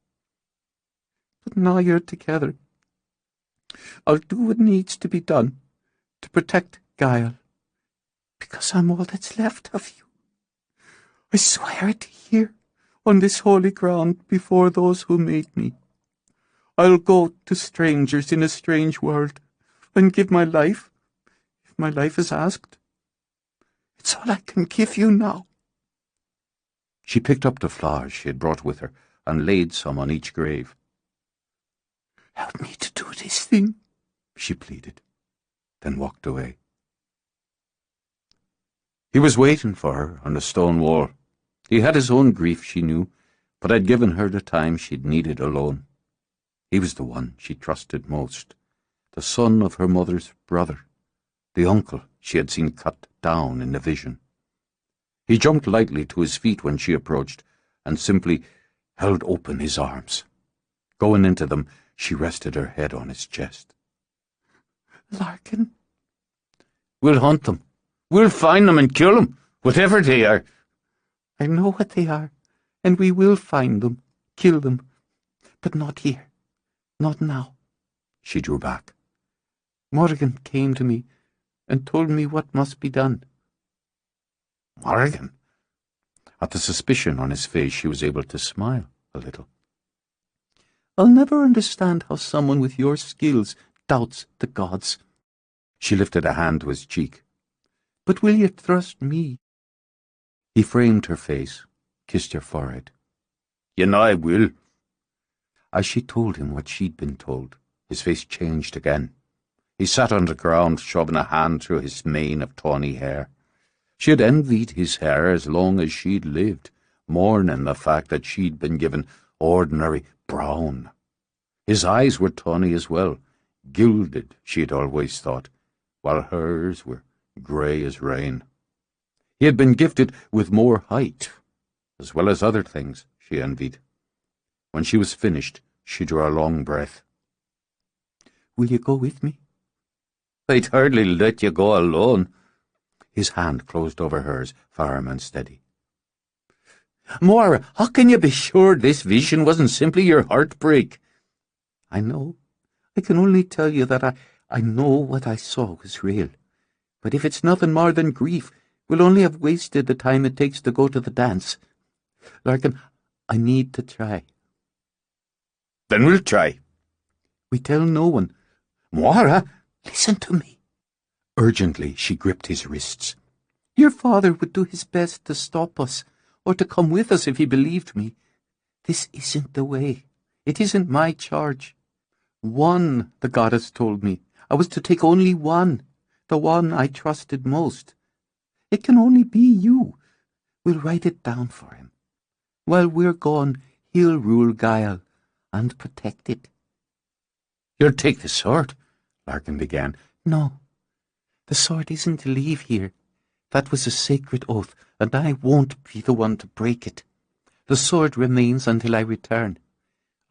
But now you're together. I'll do what needs to be done to protect Gael, because I'm all that's left of you. I swear it here, on this holy ground, before those who made me. I'll go to strangers in a strange world and give my life, if my life is asked. It's all I can give you now. She picked up the flowers she had brought with her and laid some on each grave. Help me to do this thing, she pleaded, then walked away. He was waiting for her on the stone wall. He had his own grief, she knew, but had given her the time she'd needed alone. He was the one she trusted most, the son of her mother's brother, the uncle she had seen cut down in the vision. He jumped lightly to his feet when she approached, and simply held open his arms. Going into them, she rested her head on his chest. Larkin? We'll hunt them. We'll find them and kill them, whatever they are. I know what they are, and we will find them, kill them, but not here, not now. She drew back. Morrigan came to me and told me what must be done. Morrigan? At the suspicion on his face, she was able to smile a little. I'll never understand how someone with your skills doubts the gods. She lifted a hand to his cheek. But will you trust me? He framed her face, kissed her forehead. You know I will. As she told him what she'd been told, his face changed again. He sat on the ground, shoving a hand through his mane of tawny hair. She had envied his hair as long as she'd lived, mourning the fact that she'd been given ordinary brown. His eyes were tawny as well, gilded, she'd always thought, while hers were grey as rain. He had been gifted with more height, as well as other things she envied. When she was finished, she drew a long breath. Will you go with me? I'd hardly let you go alone. His hand closed over hers, firm and steady. Mora, how can you be sure this vision wasn't simply your heartbreak? I know. I can only tell you that I know what I saw was real. But if it's nothing more than grief, we'll only have wasted the time it takes to go to the dance. Larkin, I need to try. Then we'll try. We tell no one. Mora, listen to me. Urgently, she gripped his wrists. Your father would do his best to stop us, or to come with us if he believed me. This isn't the way. It isn't my charge. One, the goddess told me. I was to take only one, the one I trusted most. It can only be you. We'll write it down for him. While we're gone, he'll rule Guile and protect it. You'll take the sword, Larkin began. No, the sword isn't to leave here. That was a sacred oath, and I won't be the one to break it. The sword remains until I return.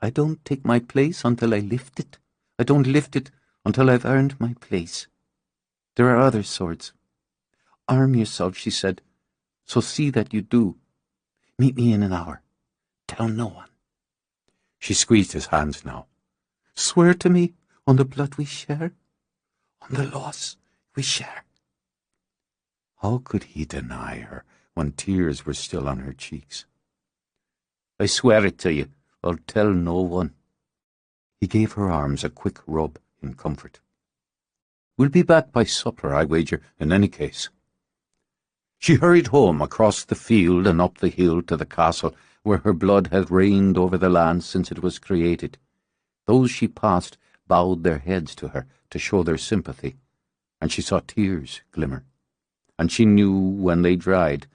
I don't take my place until I lift it. I don't lift it until I've earned my place. There are other swords. Arm yourself, she said, so see that you do. Meet me in an hour. Tell no one. She squeezed his hands now. Swear to me on the blood we share, on the loss we share. How could he deny her when tears were still on her cheeks? I swear it to you. I'll tell no one. He gave her arms a quick rub in comfort. We'll be back by supper, I wager, in any case. She hurried home across the field and up the hill to the castle where her blood had reigned over the land since it was created. Those she passed bowed their heads to her to show their sympathy, and she saw tears glimmer. And she knew when they dried,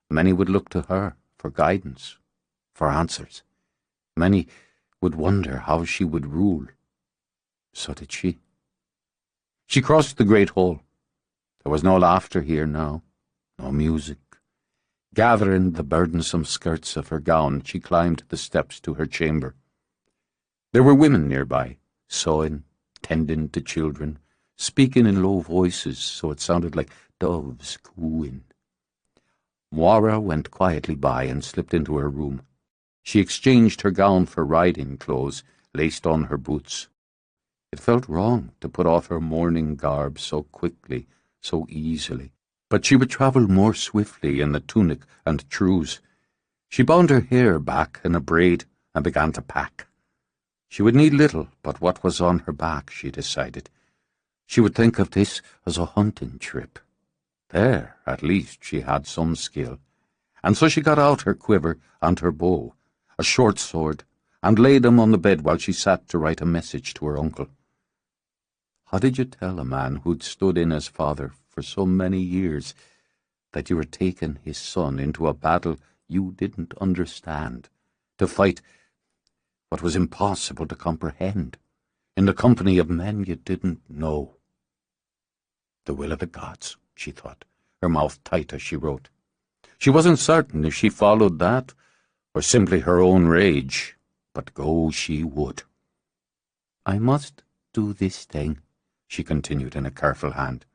many would look to her for guidance, for answers. Many would wonder how she would rule. So did she. She crossed the great hall. There was no laughter here now, no music. Gathering the burdensome skirts of her gown, she climbed the steps to her chamber. There were women nearby, sewing, tending to children, speaking in low voices so it sounded like doves cooing. Moira went quietly by and slipped into her room. She exchanged her gown for riding clothes, laced on her boots. It felt wrong to put off her mourning garb so quickly, so easily, but she would travel more swiftly in the tunic and trews. She bound her hair back in a braid and began to pack. She would need little but what was on her back, she decided. She would think of this as a hunting trip. There, at least, she had some skill. And so she got out her quiver and her bow, a short sword, and laid them on the bed while she sat to write a message to her uncle. How did you tell a man who'd stood in as father for so many years that you were taking his son into a battle you didn't understand, to fight what was impossible to comprehend, in the company of men you didn't know? The will of the gods, she thought, her mouth tight as she wrote. She wasn't certain if she followed that or simply her own rage, but go she would. "I must do this thing," she continued in a careful hand.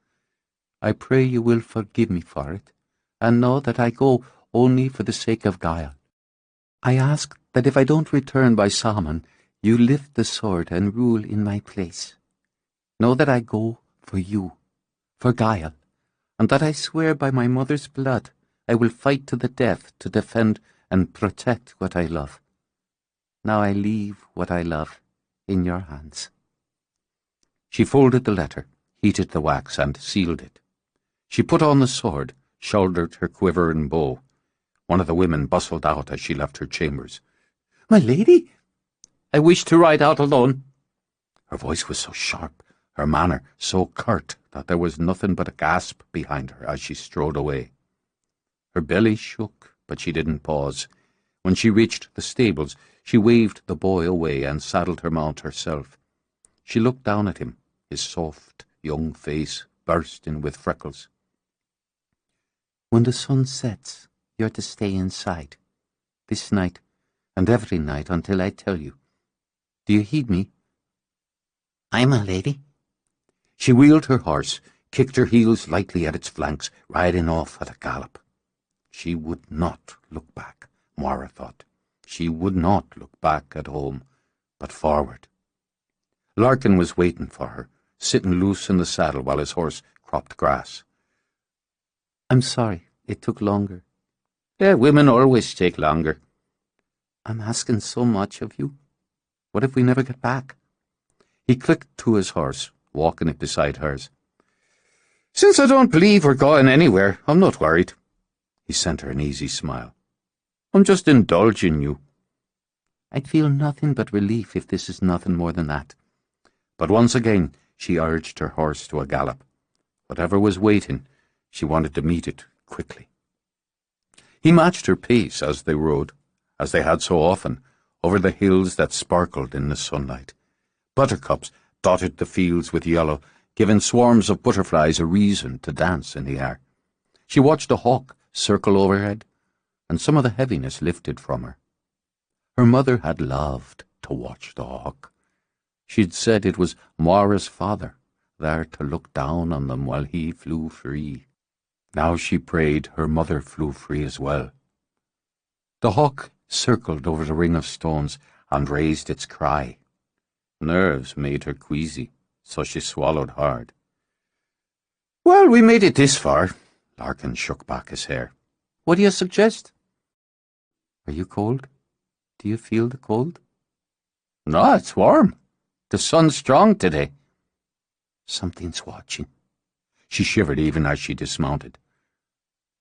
"I pray you will forgive me for it, and know that I go only for the sake of guile. I ask that if I don't return by salmon, you lift the sword and rule in my place. Know that I go for you, for guile, and that I swear by my mother's blood I will fight to the death to defend and protect what I love. Now I leave what I love in your hands." She folded the letter, heated the wax, and sealed it. She put on the sword, shouldered her quiver and bow. One of the women bustled out as she left her chambers. "My lady, I wish to ride out alone." Her voice was so sharp, her manner so curt, that there was nothing but a gasp behind her as she strode away. Her belly shook, but she didn't pause. When she reached the stables, she waved the boy away and saddled her mount herself. She looked down at him, his soft, young face bursting with freckles. "When the sun sets, you're to stay inside, this night and every night until I tell you. Do you heed me?" "Aye, my lady." She wheeled her horse, kicked her heels lightly at its flanks, riding off at a gallop. She would not look back, Moira thought. She would not look back at home, but forward. Larkin was waiting for her, sitting loose in the saddle while his horse cropped grass. "I'm sorry it took longer." "Yeah, women always take longer." "I'm asking so much of you. What if we never get back?" He clicked to his horse, walking it beside hers. "Since I don't believe we're going anywhere, I'm not worried." He sent her an easy smile. "I'm just indulging you." "I'd feel nothing but relief if this is nothing more than that." But once again she urged her horse to a gallop. Whatever was waiting, she wanted to meet it quickly. He matched her pace as they rode, as they had so often, over the hills that sparkled in the sunlight. Buttercups dotted the fields with yellow, giving swarms of butterflies a reason to dance in the air. She watched a hawk circle overhead, and some of the heaviness lifted from her. Her mother had loved to watch the hawk. She'd said it was Moira's father, there to look down on them while he flew free. Now she prayed her mother flew free as well. The hawk circled over the ring of stones and raised its cry. Nerves made her queasy, so she swallowed hard. "Well, we made it this far." Larkin shook back his hair. "What do you suggest?" "Are you cold? Do you feel the cold?" "No, it's warm. The sun's strong today." "Something's watching." She shivered even as she dismounted.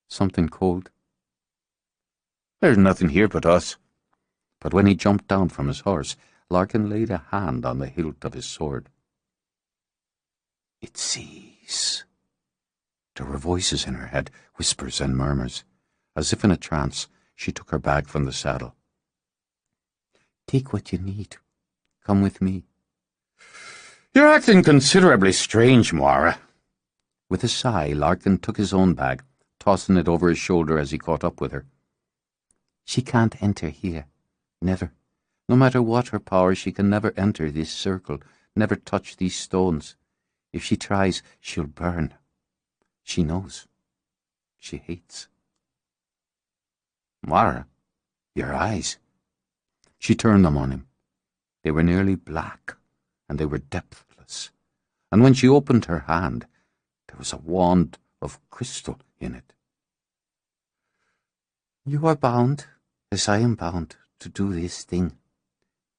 "Something cold." "There's nothing here but us." But when he jumped down from his horse, Larkin laid a hand on the hilt of his sword. "It sees." There were voices in her head, whispers and murmurs. As if in a trance, she took her bag from the saddle. "Take what you need. Come with me." "You're acting considerably strange, Moira." With a sigh, Larkin took his own bag, tossing it over his shoulder as he caught up with her. "She can't enter here. Never. No matter what her power, she can never enter this circle, never touch these stones. If she tries, she'll burn. She knows. She hates." "Moira, your eyes." She turned them on him. They were nearly black, and they were depthless. And when she opened her hand, there was a wand of crystal in it. "You are bound, as I am bound, to do this thing.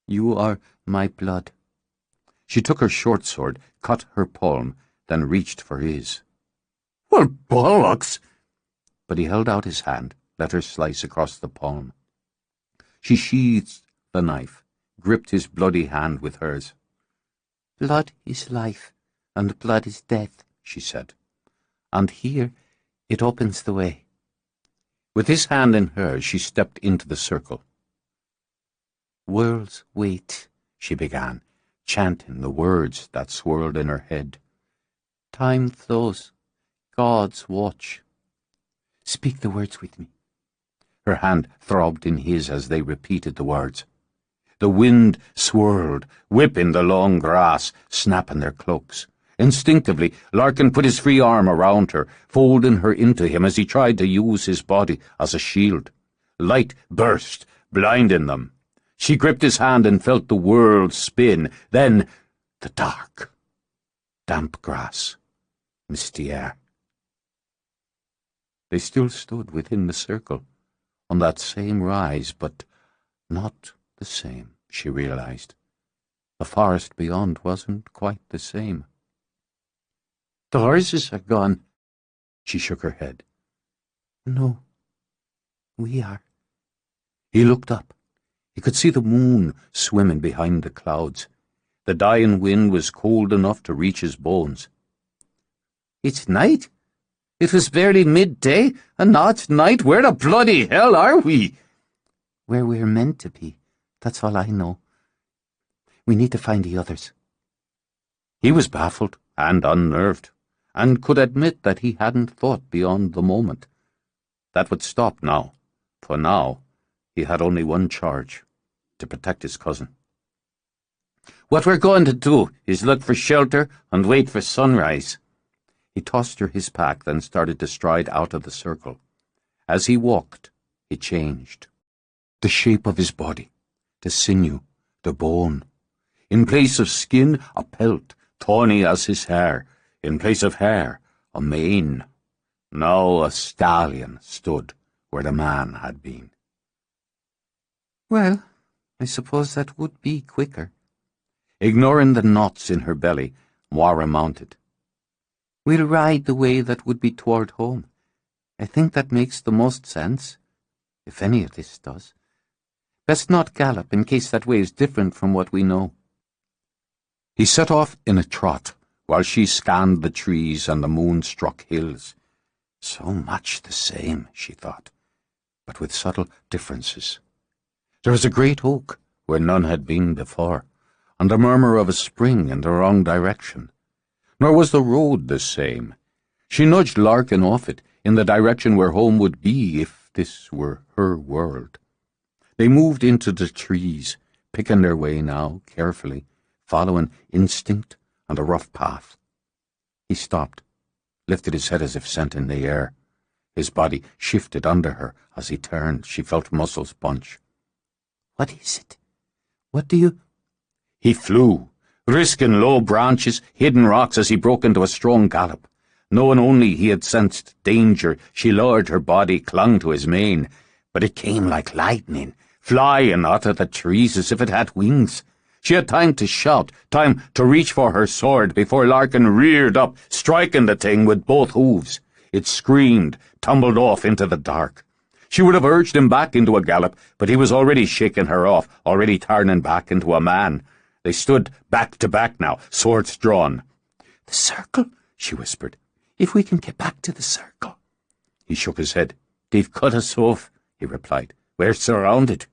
You are my blood." She took her short sword, cut her palm, then reached for his. "Well, bollocks!" But he held out his hand, let her slice across the palm. She sheathed the knife, gripped his bloody hand with hers. "Blood is life, and blood is death," she said. "And here it opens the way." With his hand in hers, she stepped into the circle. "Worlds wait," she began, chanting the words that swirled in her head. "Time flows. Gods watch." "Speak the words with me." Her hand throbbed in his as they repeated the words. The wind swirled, whipping the long grass, snapping their cloaks. Instinctively, Larkin put his free arm around her, folding her into him as he tried to use his body as a shield. Light burst, blinding them. She gripped his hand and felt the world spin. Then, the dark. Damp grass. Misty air. They still stood within the circle, on that same rise, but not the same, she realized. The forest beyond wasn't quite the same. The horses are gone. She shook her head. No, we are. He looked up. He could see the moon swimming behind the clouds. The dying wind was cold enough to reach his bones. It's night. It was barely midday, and now it's night. Where the bloody hell are we? Where we're meant to be. That's all I know. We need to find the others. He was baffled and unnerved, and could admit that he hadn't thought beyond the moment. That would stop now. For now, he had only one charge, to protect his cousin. What we're going to do is look for shelter and wait for sunrise. He tossed her his pack, then started to stride out of the circle. As he walked, it changed. The shape of his body, the sinew, the bone. In place of skin, a pelt, tawny as his hair. In place of hair, a mane. Now a stallion stood where the man had been. Well, I suppose that would be quicker. Ignoring the knots in her belly, Moira mounted. We'll ride the way that would be toward home. I think that makes the most sense, if any of this does. Best not gallop in case that way is different from what we know. He set off in a trot, while she scanned the trees and the moon-struck hills. So much the same, she thought, but with subtle differences. There was a great oak where none had been before, and the murmur of a spring in the wrong direction. Nor was the road the same. She nudged Larkin off it, in the direction where home would be if this were her world. They moved into the trees, picking their way now, carefully, following instinct and a rough path. He stopped, lifted his head as if scenting the air. His body shifted under her as he turned. She felt muscles bunch. What is it? What do you... He flew, risking low branches, hidden rocks as he broke into a strong gallop. Knowing only he had sensed danger, she lowered her body, clung to his mane. But it came like lightning, flying out of the trees as if it had wings. She had time to shout, time to reach for her sword before Larkin reared up, striking the thing with both hooves. It screamed, tumbled off into the dark. She would have urged him back into a gallop, but he was already shaking her off, already turning back into a man. They stood back to back now, swords drawn. "The circle," she whispered. "If we can get back to the circle." He shook his head. "They've cut us off," he replied. "We're surrounded."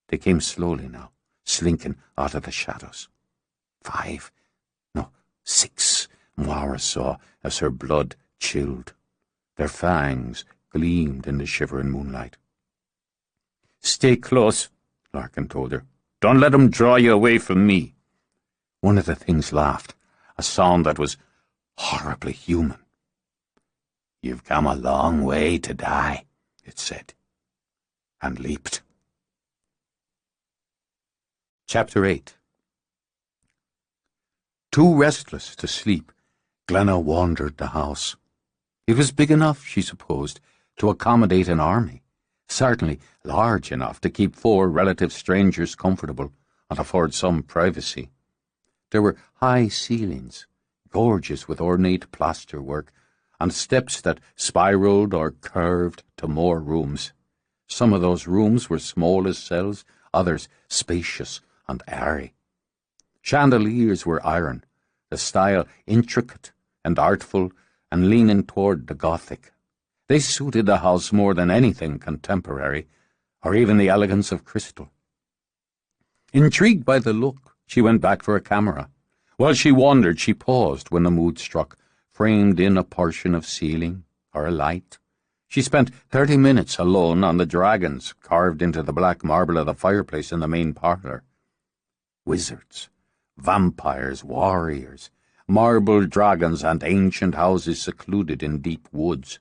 They came slowly now, slinking out of the shadows. 5, no, 6, Moira saw as her blood chilled. Their fangs gleamed in the shivering moonlight. "Stay close," Larkin told her. "Don't let them draw you away from me." One of the things laughed, a sound that was horribly human. "You've come a long way to die," it said, and leaped. Chapter 8. Too restless to sleep, Glenna wandered the house. It was big enough, she supposed, to accommodate an army, certainly large enough to keep 4 relative strangers comfortable and afford some privacy. There were high ceilings, gorgeous with ornate plaster work, and steps that spiraled or curved to more rooms. Some of those rooms were small as cells, others spacious and airy. Chandeliers were iron, the style intricate and artful and leaning toward the Gothic. They suited the house more than anything contemporary, or even the elegance of crystal. Intrigued by the look, she went back for a camera. While she wandered, she paused when the mood struck, framed in a portion of ceiling or a light. She spent 30 minutes alone on the dragons carved into the black marble of the fireplace in the main parlour. Wizards, vampires, warriors, marble dragons and ancient houses secluded in deep woods.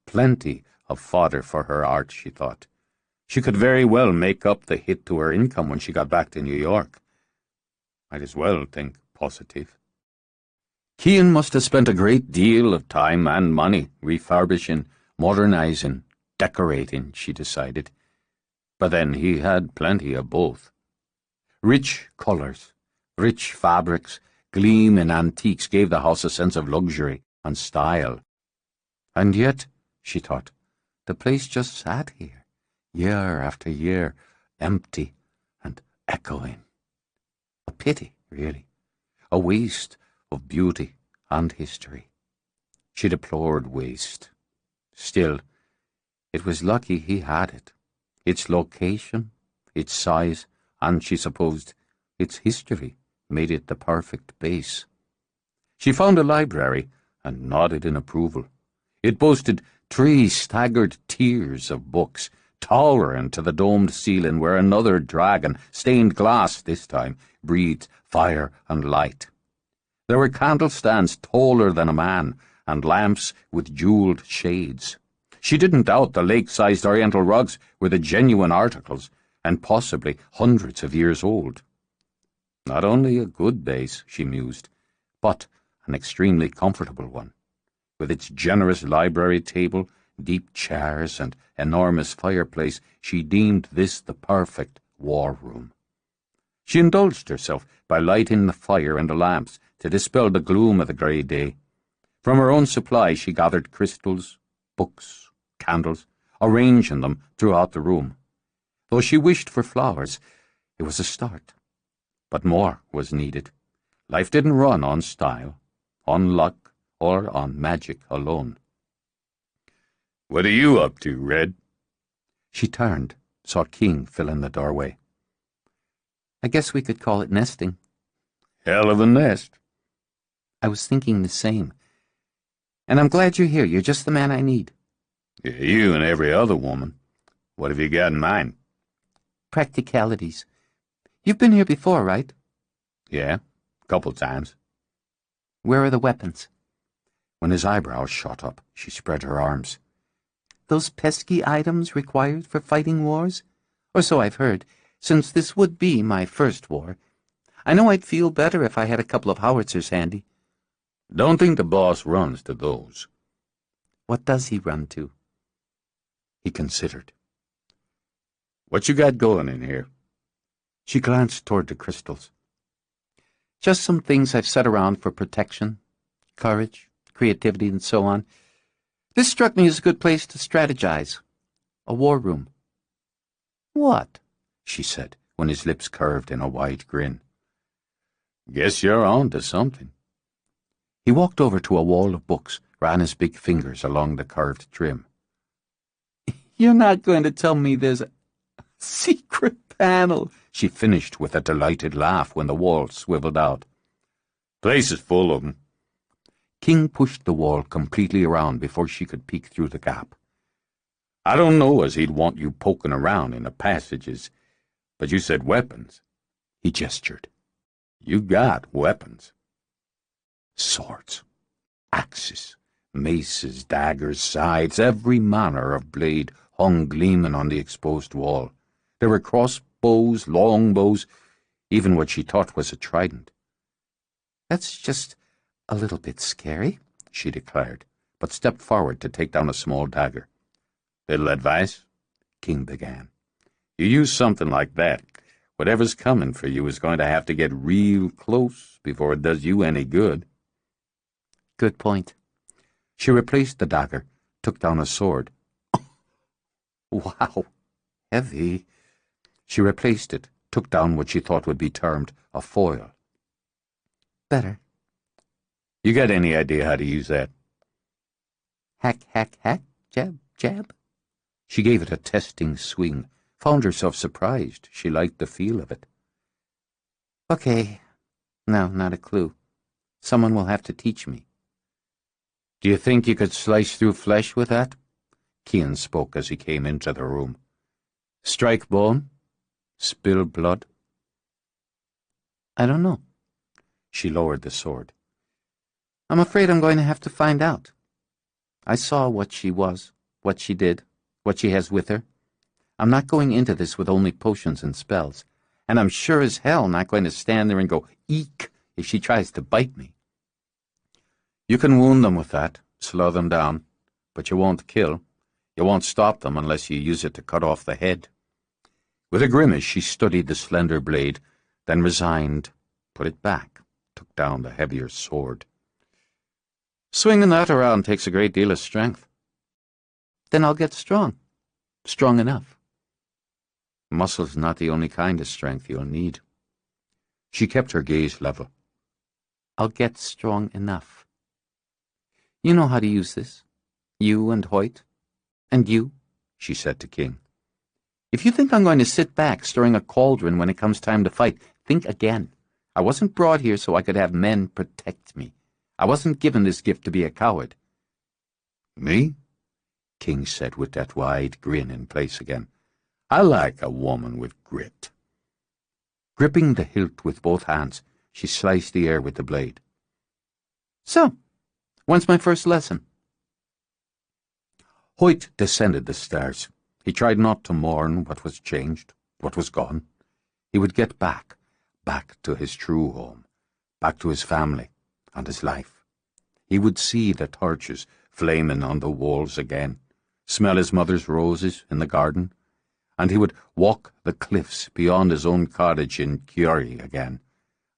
Plenty of fodder for her art, she thought. She could very well make up the hit to her income when she got back to New York. Might as well think positive. Cian must have spent a great deal of time and money refurbishing, modernizing, decorating, she decided. But then he had plenty of both. Rich colours, rich fabrics, gleam in antiques gave the house a sense of luxury and style. And yet, she thought, the place just sat here, year after year, empty and echoing. A pity, really. A waste of beauty and history. She deplored waste. Still, it was lucky he had it. Its location, its size, and, she supposed, its history made it the perfect base. She found a library and nodded in approval. It boasted 3 staggered tiers of books, towering to the domed ceiling where another dragon, stained glass this time, breathed fire and light. There were candlestands taller than a man, and lamps with jewelled shades. She didn't doubt the lake-sized oriental rugs were the genuine articles, and possibly hundreds of years old. Not only a good base, she mused, but an extremely comfortable one. With its generous library table, deep chairs, and enormous fireplace, she deemed this the perfect war room. She indulged herself by lighting the fire and the lamps to dispel the gloom of the grey day. From her own supply she gathered crystals, books, candles, arranging them throughout the room. Though she wished for flowers, it was a start. But more was needed. Life didn't run on style, on luck, or on magic alone. "What are you up to, Red?" She turned, saw King fill in the doorway. I guess we could call it nesting. Hell of a nest. I was thinking the same. And I'm glad you're here. You're just the man I need. Yeah, you and every other woman. What have you got in mind? Practicalities. You've been here before, right? Yeah, a couple times. Where are the weapons? When his eyebrows shot up, she spread her arms. Those pesky items required for fighting wars? Or so I've heard, since this would be my first war. I know I'd feel better if I had a couple of howitzers handy. Don't think the boss runs to those. What does he run to? He considered. What you got going in here? She glanced toward the crystals. Just some things I've set around for protection, courage, creativity, and so on. This struck me as a good place to strategize. A war room. What? She said, when his lips curved in a wide grin. Guess you're on to something. He walked over to a wall of books, ran his big fingers along the curved trim. You're not going to tell me there's a secret panel, she finished with a delighted laugh when the wall swiveled out. Place is full of 'em. King pushed the wall completely around before she could peek through the gap. I don't know as he'd want you poking around in the passages, but you said weapons. He gestured. You got weapons. Swords, axes, maces, daggers, scythes, every manner of blade hung gleaming on the exposed wall. There were crossbows, longbows, even what she thought was a trident. That's just a little bit scary, she declared, but stepped forward to take down a small dagger. Little advice? King began. You use something like that, whatever's coming for you is going to have to get real close before it does you any good. Good point. She replaced the dagger, took down a sword. Wow, heavy. She replaced it, took down what she thought would be termed a foil. Better. You got any idea how to use that? Hack, hack, hack, jab, jab. She gave it a testing swing, found herself surprised. She liked the feel of it. Okay. No, not a clue. Someone will have to teach me. Do you think you could slice through flesh with that? Cian spoke as he came into the room. Strike bone? Spill blood? I don't know. She lowered the sword. I'm afraid I'm going to have to find out. I saw what she was, what she did, what she has with her. I'm not going into this with only potions and spells, and I'm sure as hell not going to stand there and go, eek, if she tries to bite me. You can wound them with that, slow them down, but you won't kill. You won't stop them unless you use it to cut off the head. With a grimace, she studied the slender blade, then resigned, put it back, took down the heavier sword. Swinging that around takes a great deal of strength. Then I'll get strong. Strong enough. Muscle's not the only kind of strength you'll need. She kept her gaze level. I'll get strong enough. You know how to use this. You and Hoyt. And you, she said to King. If you think I'm going to sit back stirring a cauldron when it comes time to fight, think again. I wasn't brought here so I could have men protect me. I wasn't given this gift to be a coward. Me? King said with that wide grin in place again. I like a woman with grit. Gripping the hilt with both hands, she sliced the air with the blade. So, when's my first lesson? Hoyt descended the stairs. He tried not to mourn what was changed, what was gone. He would get back to his true home, back to his family and his life. He would see the torches flaming on the walls again, smell his mother's roses in the garden, and he would walk the cliffs beyond his own cottage in Curie again,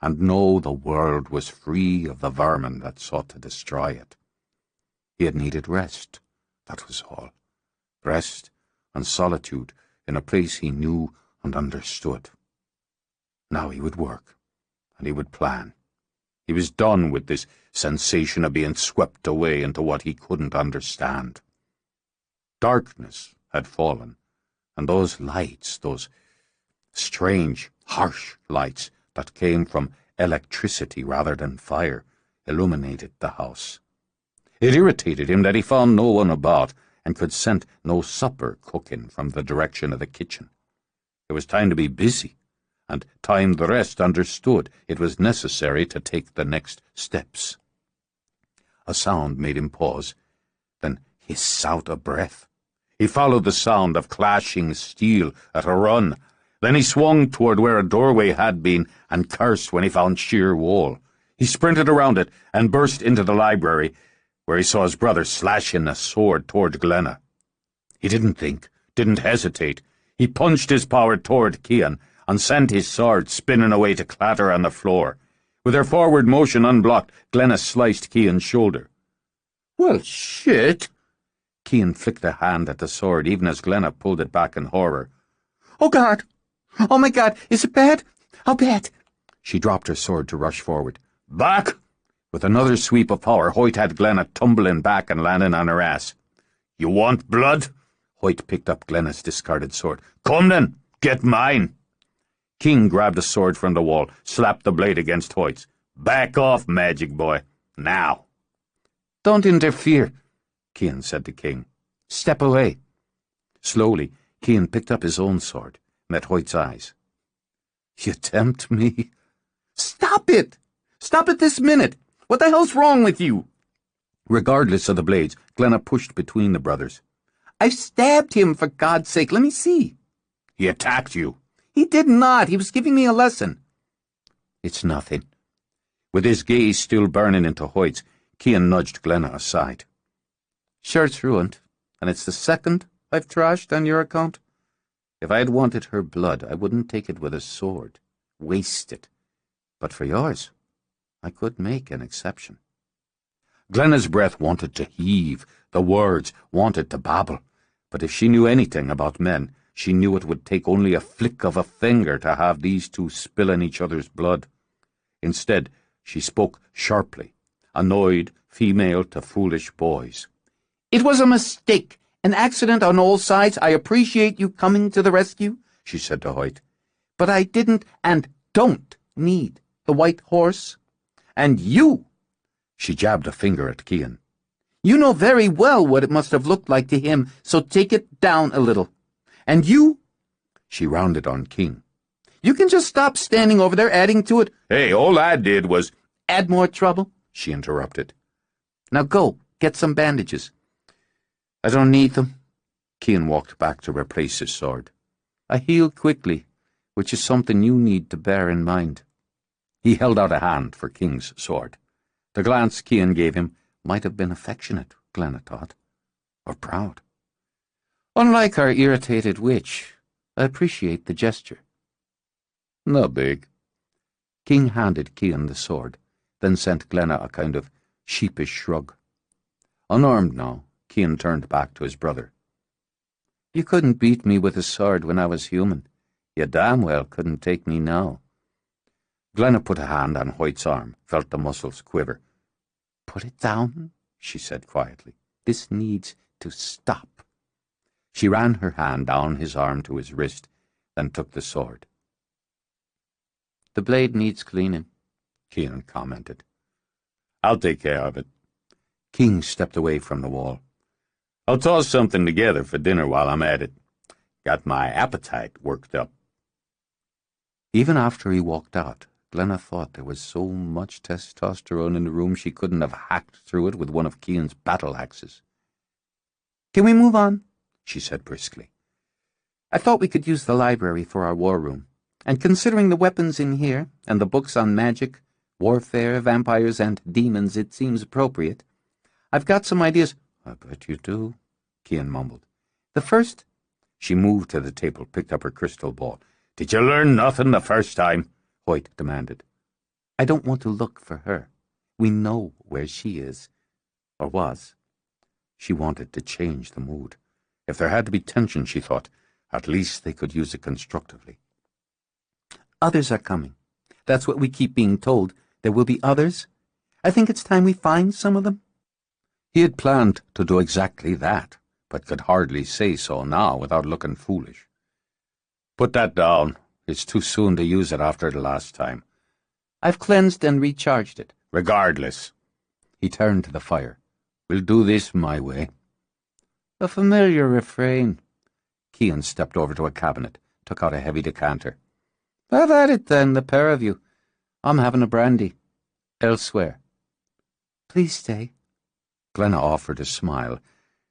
and know the world was free of the vermin that sought to destroy it. He had needed rest, that was all. Rest and solitude in a place he knew and understood. Now he would work, and he would plan. He was done with this sensation of being swept away into what he couldn't understand. Darkness had fallen, and those lights, those strange, harsh lights that came from electricity rather than fire, illuminated the house. It irritated him that he found no one about and could scent no supper cooking from the direction of the kitchen. It was time to be busy, and time the rest understood it was necessary to take the next steps. A sound made him pause, then hiss out a breath. He followed the sound of clashing steel at a run. Then he swung toward where a doorway had been and cursed when he found sheer wall. He sprinted around it and burst into the library, where he saw his brother slashing a sword toward Glenna. He didn't think, didn't hesitate. He punched his power toward Cian and sent his sword spinning away to clatter on the floor. With her forward motion unblocked, Glenna sliced Cian's shoulder. "Well, shit!" Cian flicked a hand at the sword, even as Glenna pulled it back in horror. "Oh, God! Oh, my God! Is it bad? How bad?" She dropped her sword to rush forward. "Back!" With another sweep of power, Hoyt had Glenna tumbling back and landing on her ass. "You want blood?" Hoyt picked up Glenna's discarded sword. "Come then, get mine." King grabbed a sword from the wall, slapped the blade against Hoyt's. "Back off, magic boy. Now." "Don't interfere," Cian said to King. "Step away." Slowly, Cian picked up his own sword, met Hoyt's eyes. "You tempt me?" "Stop it! Stop it this minute! What the hell's wrong with you?" Regardless of the blades, Glenna pushed between the brothers. "I stabbed him, for God's sake. Let me see." "He attacked you." "He did not. He was giving me a lesson." "It's nothing." With his gaze still burning into Hoyt's, Cian nudged Glenna aside. "Sure, it's ruined, and it's the second I've trashed on your account. If I'd wanted her blood, I wouldn't take it with a sword. Waste it. But for yours, I could make an exception." Glenna's breath wanted to heave, the words wanted to babble, but if she knew anything about men, she knew it would take only a flick of a finger to have these two spill in each other's blood. Instead, she spoke sharply, annoyed female to foolish boys. "It was a mistake, an accident on all sides. I appreciate you coming to the rescue," she said to Hoyt. "But I didn't and don't need the white horse. And you," she jabbed a finger at Cian, You know very well what it must have looked like to him, so take it down a little. And you—" she rounded on King. "You can just stop standing over there adding to it." "Hey, all I did was—" "Add more trouble," she interrupted. "Now go, get some bandages." "I don't need them." Cian walked back to replace his sword. "I heal quickly, which is something you need to bear in mind." He held out a hand for King's sword. The glance Cian gave him might have been affectionate, Glenna thought, or proud. Unlike our irritated witch, I appreciate the gesture. "No big." King handed Cian the sword, then sent Glenna a kind of sheepish shrug. Unarmed now, Cian turned back to his brother. "You couldn't beat me with a sword when I was human. You damn well couldn't take me now." Glenna put a hand on Hoyt's arm, felt the muscles quiver. "Put it down," she said quietly. "This needs to stop." She ran her hand down his arm to his wrist, then took the sword. "The blade needs cleaning," Cian commented. "I'll take care of it." King stepped away from the wall. "I'll toss something together for dinner while I'm at it. Got my appetite worked up." Even after he walked out, Glenna thought there was so much testosterone in the room she couldn't have hacked through it with one of Cian's battle axes. "Can we move on?" she said briskly. "I thought we could use the library for our war room, and considering the weapons in here, and the books on magic, warfare, vampires, and demons, it seems appropriate. I've got some ideas." "I bet you do," Cian mumbled. "The first—" She moved to the table, picked up her crystal ball. "Did you learn nothing the first time?" Hoyt demanded. "I don't want to look for her. We know where she is. Or was." She wanted to change the mood. If there had to be tension, she thought, at least they could use it constructively. "Others are coming. That's what we keep being told. There will be others. I think it's time we find some of them." He had planned to do exactly that, but could hardly say so now without looking foolish. "Put that down. It's too soon to use it after the last time." "I've cleansed and recharged it." "Regardless." He turned to the fire. "We'll do this my way." A familiar refrain. Cian stepped over to a cabinet, took out a heavy decanter. "Have at it then, the pair of you. I'm having a brandy. Elsewhere." "Please stay." Glenna offered a smile,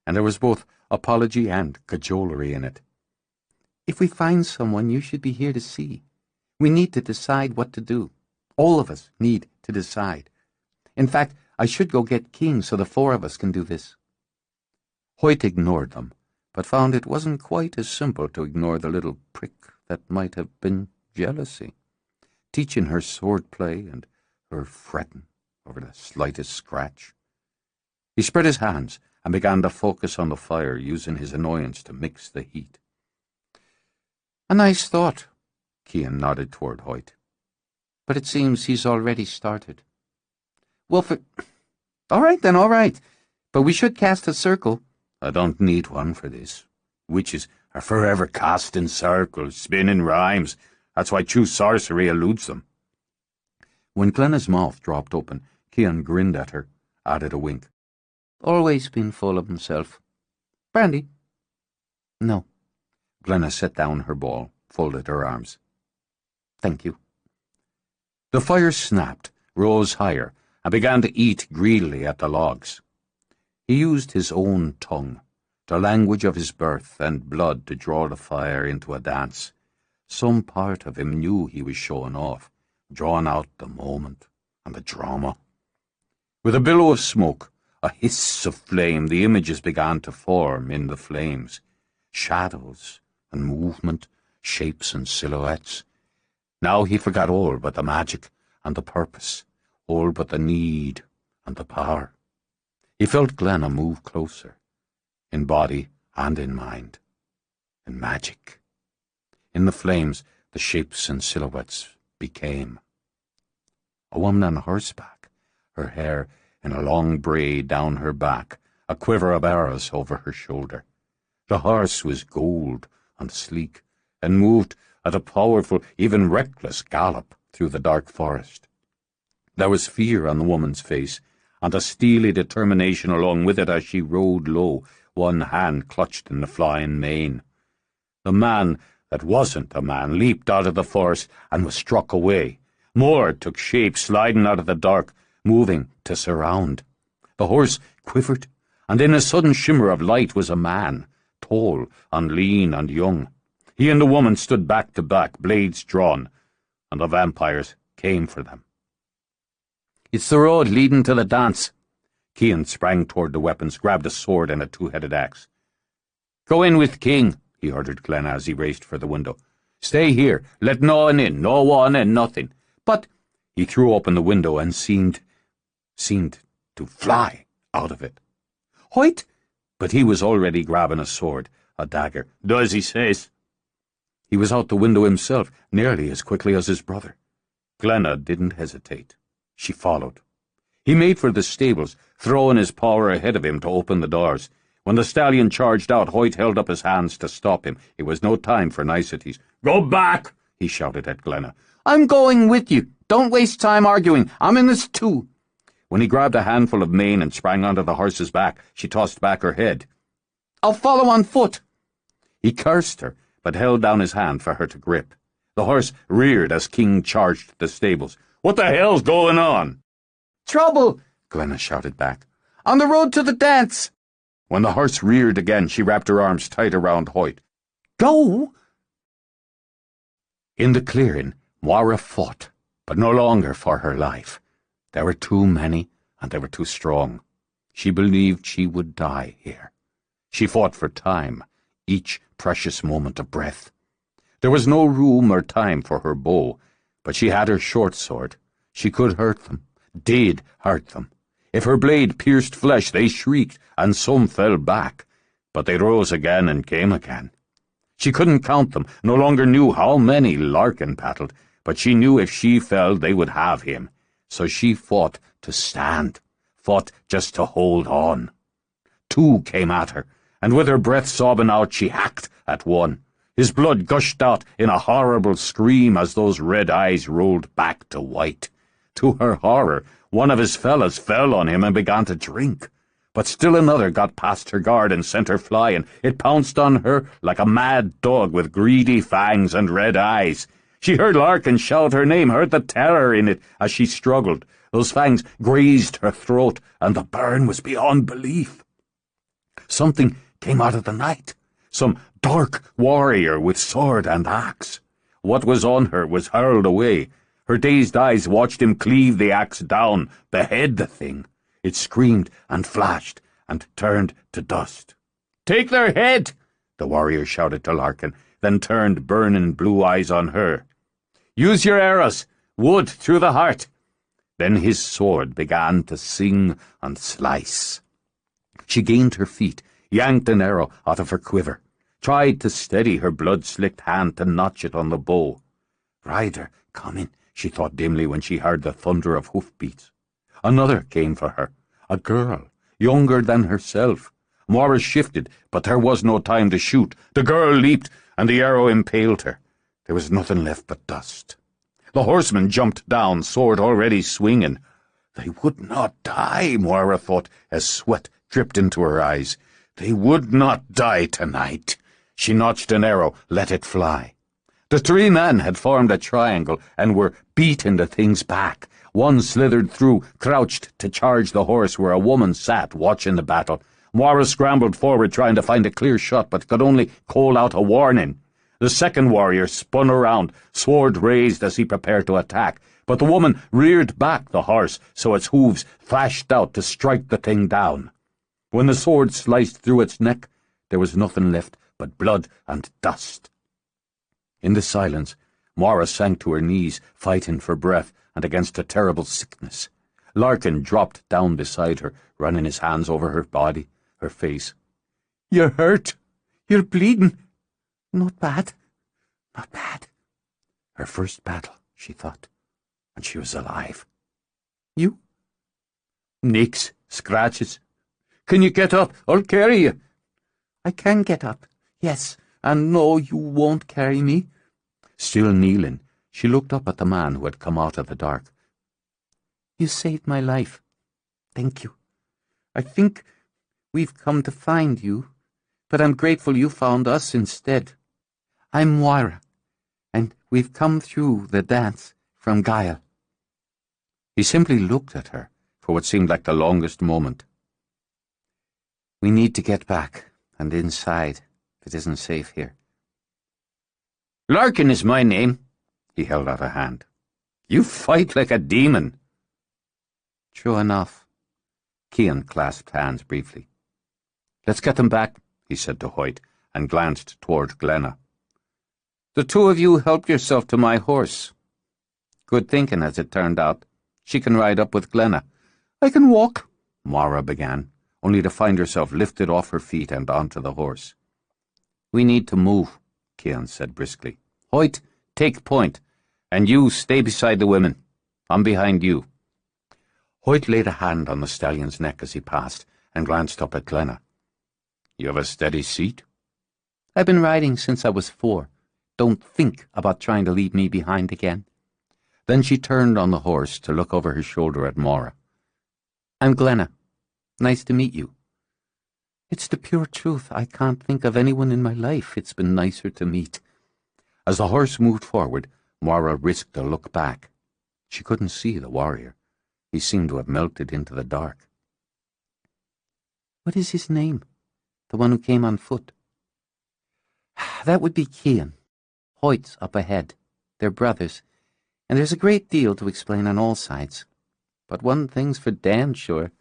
and there was both apology and cajolery in it. "If we find someone, you should be here to see. We need to decide what to do. All of us need to decide. In fact, I should go get King so the four of us can do this." Hoyt ignored them, but found it wasn't quite as simple to ignore the little prick that might have been jealousy, teaching her swordplay and her fretting over the slightest scratch. He spread his hands and began to focus on the fire, using his annoyance to mix the heat. "A nice thought," Cian nodded toward Hoyt. "But it seems he's already started." "Well, all right then, all right. But we should cast a circle." "I don't need one for this. Witches are forever casting circles, spinning rhymes. That's why true sorcery eludes them." When Glenna's mouth dropped open, Cian grinned at her, added a wink. "Always been full of himself. Brandy?" "No." Glenna set down her ball, folded her arms. "Thank you." The fire snapped, rose higher, and began to eat greedily at the logs. He used his own tongue, the language of his birth and blood, to draw the fire into a dance. Some part of him knew he was showing off, drawing out the moment and the drama. With a billow of smoke, a hiss of flame, the images began to form in the flames. Shadows and movement, shapes and silhouettes. Now he forgot all but the magic and the purpose, all but the need and the power. He felt Glenna move closer, in body and in mind, in magic. In the flames, the shapes and silhouettes became. A woman on horseback, her hair in a long braid down her back, a quiver of arrows over her shoulder. The horse was gold and sleek, and moved at a powerful, even reckless gallop through the dark forest. There was fear on the woman's face, and a steely determination along with it as she rode low, one hand clutched in the flying mane. The man that wasn't a man leaped out of the forest and was struck away. More took shape, sliding out of the dark, moving to surround. The horse quivered, and in a sudden shimmer of light was a man, tall and lean and young. He and the woman stood back to back, blades drawn, and the vampires came for them. "It's the road leading to the dance." Cian sprang toward the weapons, grabbed a sword and a two-headed axe. "Go in with King," he ordered Glenna as he raced for the window. "Stay here. Let no one in, no one and nothing." "But—" He threw open the window and seemed to fly out of it. "Hoyt!" But he was already grabbing a sword, a dagger. "Do as he says." He was out the window himself, nearly as quickly as his brother. Glenna didn't hesitate. She followed. He made for the stables, throwing his power ahead of him to open the doors. When the stallion charged out, Hoyt held up his hands to stop him. It was no time for niceties. "Go back!" he shouted at Glenna. "I'm going with you. Don't waste time arguing. I'm in this too." When he grabbed a handful of mane and sprang onto the horse's back, she tossed back her head. "I'll follow on foot." He cursed her, but held down his hand for her to grip. The horse reared as King charged the stables. "What the hell's going on?" "Trouble!" Glenna shouted back. "On the road to the dance." When the horse reared again, she wrapped her arms tight around Hoyt. "Go!" In the clearing, Moira fought, but no longer for her life. There were too many, and they were too strong. She believed she would die here. She fought for time, each precious moment of breath. There was no room or time for her bow, but she had her short sword. She could hurt them, did hurt them. If her blade pierced flesh, they shrieked, and some fell back, but they rose again and came again. She couldn't count them, no longer knew how many Larkin battled, but she knew if she fell they would have him. So she fought to stand, fought just to hold on. Two came at her, and with her breath sobbing out, she hacked at one. His blood gushed out in a horrible scream as those red eyes rolled back to white. To her horror, one of his fellows fell on him and began to drink. But still another got past her guard and sent her flying. It pounced on her like a mad dog with greedy fangs and red eyes. She heard Larkin shout her name, heard the terror in it as she struggled. Those fangs grazed her throat, and the burn was beyond belief. Something came out of the night. Some dark warrior with sword and axe. What was on her was hurled away. Her dazed eyes watched him cleave the axe down, behead the thing. It screamed and flashed and turned to dust. "Take their head!" the warrior shouted to Larkin, then turned burning blue eyes on her. "Use your arrows, wood through the heart." Then his sword began to sing and slice. She gained her feet, yanked an arrow out of her quiver, tried to steady her blood-slicked hand to notch it on the bow. Rider coming, she thought dimly when she heard the thunder of hoofbeats. Another came for her, a girl, younger than herself. Moira shifted, but there was no time to shoot. The girl leaped, and the arrow impaled her. There was nothing left but dust. The horseman jumped down, sword already swinging. They would not die, Moira thought, as sweat dripped into her eyes. They would not die tonight. She notched an arrow, let it fly. The three men had formed a triangle and were beating the things back. One slithered through, crouched to charge the horse where a woman sat watching the battle. Moira scrambled forward, trying to find a clear shot, but could only call out a warning. The second warrior spun around, sword raised as he prepared to attack, but the woman reared back the horse so its hooves flashed out to strike the thing down. When the sword sliced through its neck, there was nothing left but blood and dust. In the silence, Moira sank to her knees, fighting for breath and against a terrible sickness. Larkin dropped down beside her, running his hands over her body, her face. "You're hurt. You're bleeding." "Not bad. Not bad." Her first battle, she thought, and she was alive. "You?" "Nicks, scratches. Can you get up? I'll carry you." "I can get up, yes, and no, you won't carry me." Still kneeling, she looked up at the man who had come out of the dark. "You saved my life. Thank you. I think we've come to find you, but I'm grateful you found us instead. I'm Moira, and we've come through the dance from Guile. He simply looked at her for what seemed like the longest moment. We need to get back and inside. It isn't safe here. Larkin is my name. He held out a hand. You fight like a demon. True enough. Cian clasped hands briefly. Let's get them back, he said to Hoyt, and glanced toward Glenna. The two of you helped yourself to my horse. Good thinking, as it turned out. She can ride up with Glenna. I can walk, Moira began, only to find herself lifted off her feet and onto the horse. We need to move, Cian said briskly. Hoyt, take point, and you stay beside the women. I'm behind you. Hoyt laid a hand on the stallion's neck as he passed and glanced up at Glenna. You have a steady seat? I've been riding since I was 4. Don't think about trying to leave me behind again. Then she turned on the horse to look over her shoulder at Moira. I'm Glenna. Nice to meet you. It's the pure truth. I can't think of anyone in my life it's been nicer to meet. As the horse moved forward, Moira risked a look back. She couldn't see the warrior. He seemed to have melted into the dark. What is his name? The one who came on foot? That would be Cian. Hoyt's up ahead. They're brothers, and there's a great deal to explain on all sides. But one thing's for damn sure.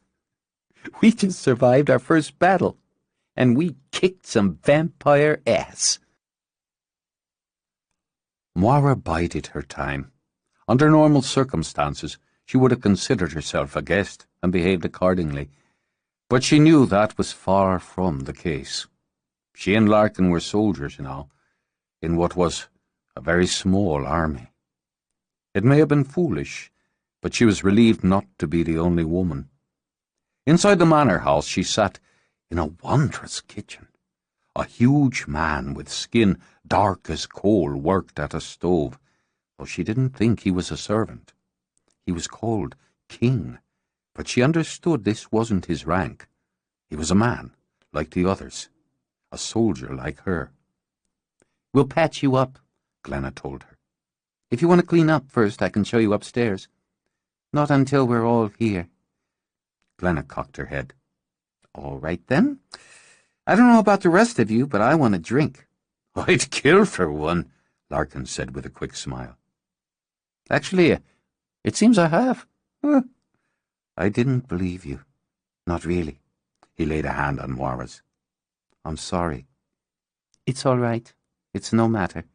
We just survived our first battle, and we kicked some vampire ass. Moira bided her time. Under normal circumstances, she would have considered herself a guest and behaved accordingly, but she knew that was far from the case. She and Larkin were soldiers now, in what was a very small army. It may have been foolish, but she was relieved not to be the only woman. Inside the manor house she sat in a wondrous kitchen. A huge man with skin dark as coal worked at a stove, though she didn't think he was a servant. He was called King, but she understood this wasn't his rank. He was a man, like the others, a soldier like her. We'll patch you up, Glenna told her. If you want to clean up first, I can show you upstairs. Not until we're all here. Glenna cocked her head. All right, then. I don't know about the rest of you, but I want a drink. I'd kill for one, Larkin said with a quick smile. Actually, it seems I have. I didn't believe you. Not really. He laid a hand on Moira's. I'm sorry. It's all right. It's no matter.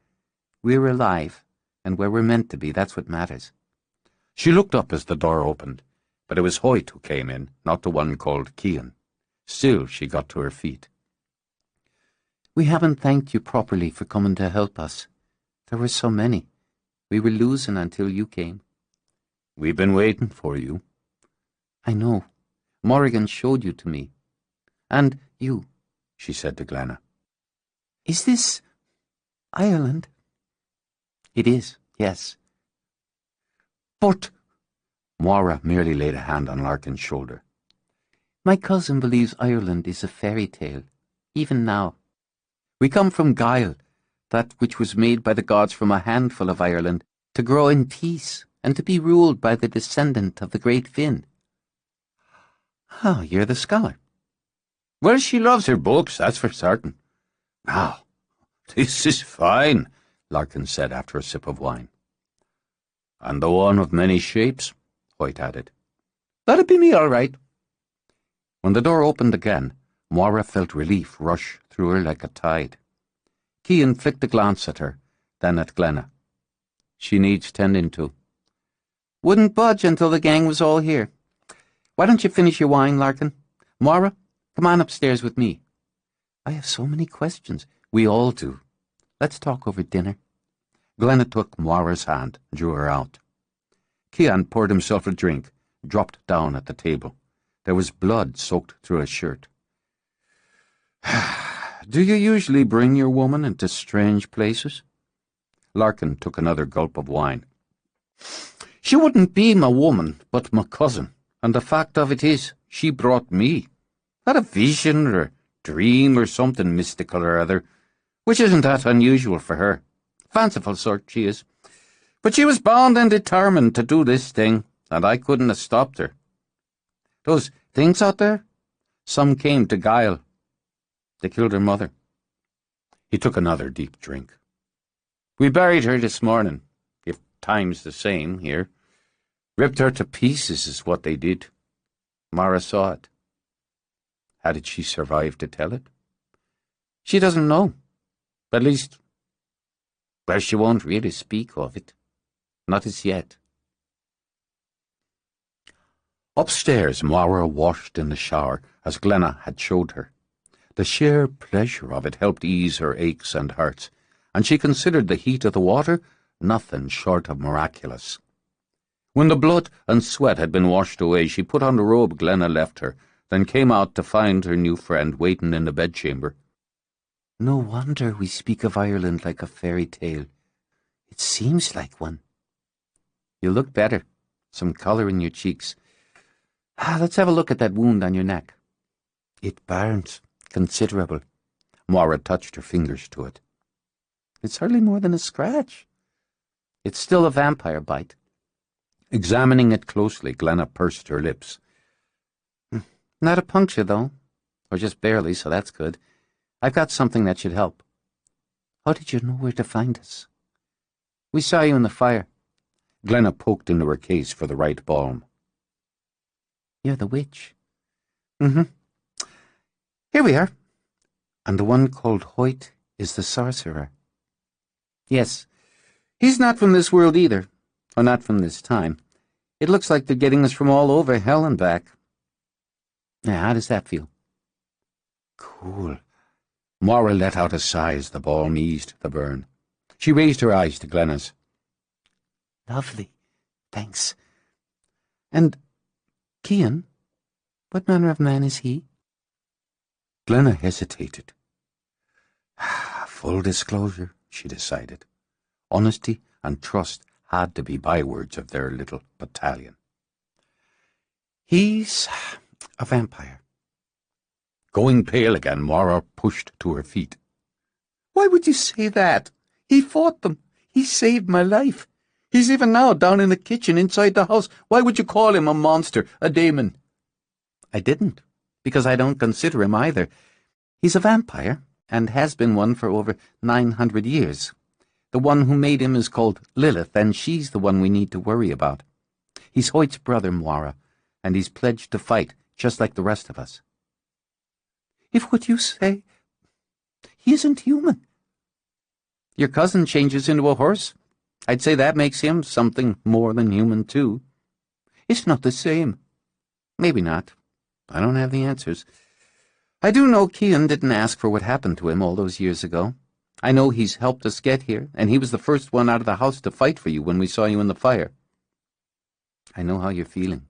We're alive, and where we're meant to be, that's what matters. She looked up as the door opened, but it was Hoyt who came in, not the one called Cian. Still, she got to her feet. We haven't thanked you properly for coming to help us. There were so many. We were losing until you came. We've been waiting for you. I know. Morrigan showed you to me. And you, she said to Glenna. Is this Ireland? It is, yes. But... Moira merely laid a hand on Larkin's shoulder. My cousin believes Ireland is a fairy tale, even now. We come from Guile, that which was made by the gods from a handful of Ireland, to grow in peace and to be ruled by the descendant of the great Finn. Oh, you're the scholar. Well, she loves her books, that's for certain. Now, this is fine, Larkin said after a sip of wine. And the one of many shapes, Hoyt added. That'd be me, all right. When the door opened again, Moira felt relief rush through her like a tide. Cian flicked a glance at her, then at Glenna. She needs tending to. Wouldn't budge until the gang was all here. Why don't you finish your wine, Larkin? Moira, come on upstairs with me. I have so many questions. We all do. Let's talk over dinner. Glenna took Moira's hand and drew her out. Cian poured himself a drink, dropped down at the table. There was blood soaked through his shirt. Do you usually bring your woman into strange places? Larkin took another gulp of wine. She wouldn't be my woman, but my cousin, And the fact of it is, she brought me. Had a vision or a dream or something mystical or other, which isn't that unusual for her. Fanciful sort, she is. But she was bound and determined to do this thing, and I couldn't have stopped her. Those things out there, some came to Guile. They killed her mother. He took another deep drink. We buried her this morning, if time's the same here. Ripped her to pieces is what they did. Mara saw it. How did she survive to tell it? She doesn't know. At least, well, she won't really speak of it. Not as yet. Upstairs, Mara washed in the shower, as Glenna had showed her. The sheer pleasure of it helped ease her aches and hurts, and she considered the heat of the water nothing short of miraculous. When the blood and sweat had been washed away, she put on the robe Glenna left her, then came out to find her new friend waiting in the bedchamber. No wonder we speak of Ireland like a fairy tale. It seems like one. You look better. Some colour in your cheeks. Let's have a look at that wound on your neck. It burns. Considerable. Moira touched her fingers to it. It's hardly more than a scratch. It's still a vampire bite. Examining it closely, Glenna pursed her lips. Not a puncture, though. Or just barely, so that's good. I've got something that should help. How did you know where to find us? We saw you in the fire. Glenna poked into her case for the right balm. You're the witch. Mm-hmm. Here we are. And the one called Hoyt is the sorcerer. Yes. He's not from this world either. Or not from this time. It looks like they're getting us from all over hell and back. Now, how does that feel? Cool. Moira let out a sigh as the balm eased the burn. She raised her eyes to Glenna's. Lovely. Thanks. And Cian? What manner of man is he? Glenna hesitated. Full disclosure, she decided. Honesty and trust had to be bywords of their little battalion. He's a vampire. Going pale again, Moira pushed to her feet. Why would you say that? He fought them. He saved my life. He's even now down in the kitchen inside the house. Why would you call him a monster, a demon? I didn't, because I don't consider him either. He's a vampire, and has been one for over 900 years. The one who made him is called Lilith, and she's the one we need to worry about. He's Hoyt's brother, Moira, and he's pledged to fight, just like the rest of us. If what you say, he isn't human. Your cousin changes into a horse. I'd say that makes him something more than human, too. It's not the same. Maybe not. I don't have the answers. I do know Cian didn't ask for what happened to him all those years ago. I know he's helped us get here, and he was the first one out of the house to fight for you when we saw you in the fire. I know how you're feeling.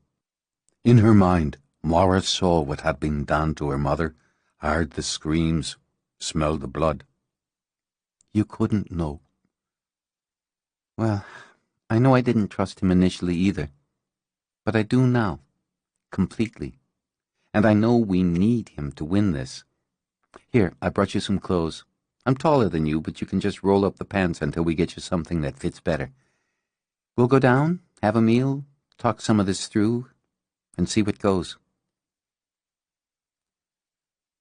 In her mind, Moira saw what had been done to her mother, heard the screams, smelled the blood. You couldn't know. Well, I know I didn't trust him initially either, but I do now, completely. And I know we need him to win this. Here, I brought you some clothes. I'm taller than you, but you can just roll up the pants until we get you something that fits better. We'll go down, have a meal, talk some of this through, and see what goes.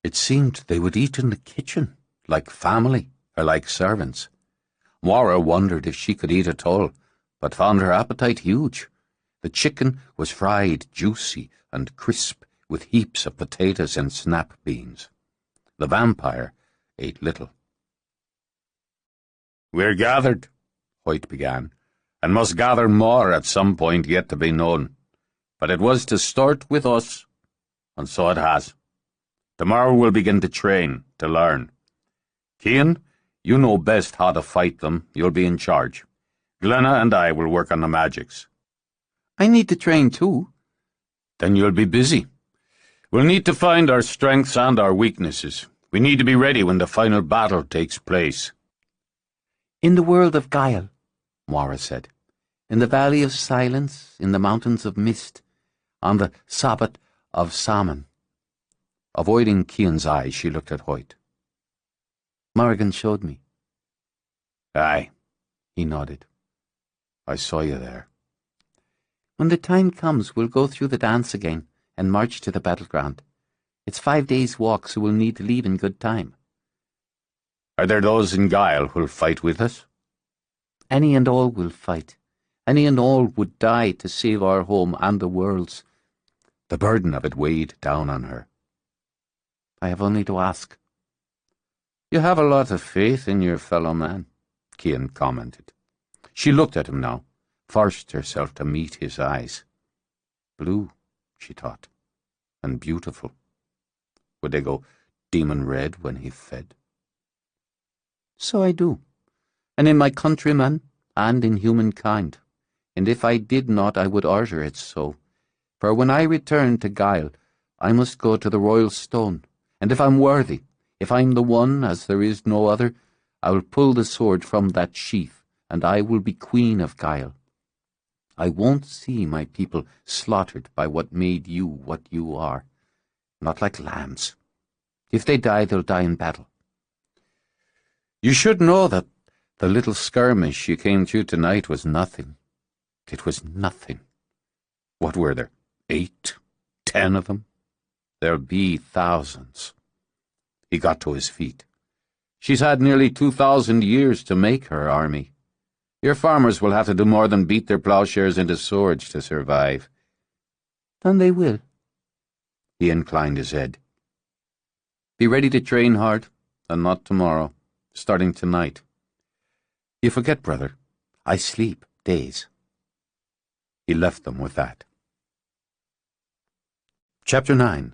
It seemed they would eat in the kitchen, like family, or like servants. Moira wondered if she could eat at all, but found her appetite huge. The chicken was fried, juicy, and crisp, with heaps of potatoes and snap beans. The vampire ate little. "We're gathered," Hoyt began, "and must gather more at some point yet to be known. But it was to start with us, and so it has. Tomorrow we'll begin to train, to learn. Cian, you know best how to fight them. You'll be in charge. Glenna and I will work on the magics." "I need to train too." "Then you'll be busy. We'll need to find our strengths and our weaknesses. We need to be ready when the final battle takes place." In the world of Guile, Moira said, in the valley of silence, in the mountains of mist, on the Sabbath of Salmon. Avoiding Cian's eyes, she looked at Hoyt. Morrigan showed me. Aye, He nodded. I saw you there. When the time comes, we'll go through the dance again and march to the battleground. It's 5 days' walk, so we'll need to leave in good time. Are there those in Guile who'll fight with us? Any and all will fight. Any and all would die to save our home and the world's. The burden of it weighed down on her. I have only to ask. You have a lot of faith in your fellow man, Cian commented. She looked at him now, forced herself to meet his eyes. Blue, she thought, and beautiful. Would they go demon red when he fed? So I do, and in my countrymen, and in humankind. And if I did not, I would order it so. For when I return to Guile, I must go to the royal stone, and if I'm worthy, if I'm the one, as there is no other, I will pull the sword from that sheath, and I will be queen of Guile. I won't see my people slaughtered by what made you what you are, not like lambs. If they die, they'll die in battle. You should know that the little skirmish you came through tonight was nothing. It was nothing. What were there? 8, 10 of them? There'll be thousands. He got to his feet. She's had nearly 2,000 years to make her army. Your farmers will have to do more than beat their plowshares into swords to survive. Then they will. He inclined his head. Be ready to train hard, and not tomorrow, starting tonight. You forget, brother, I sleep days. He left them with that. Chapter 9.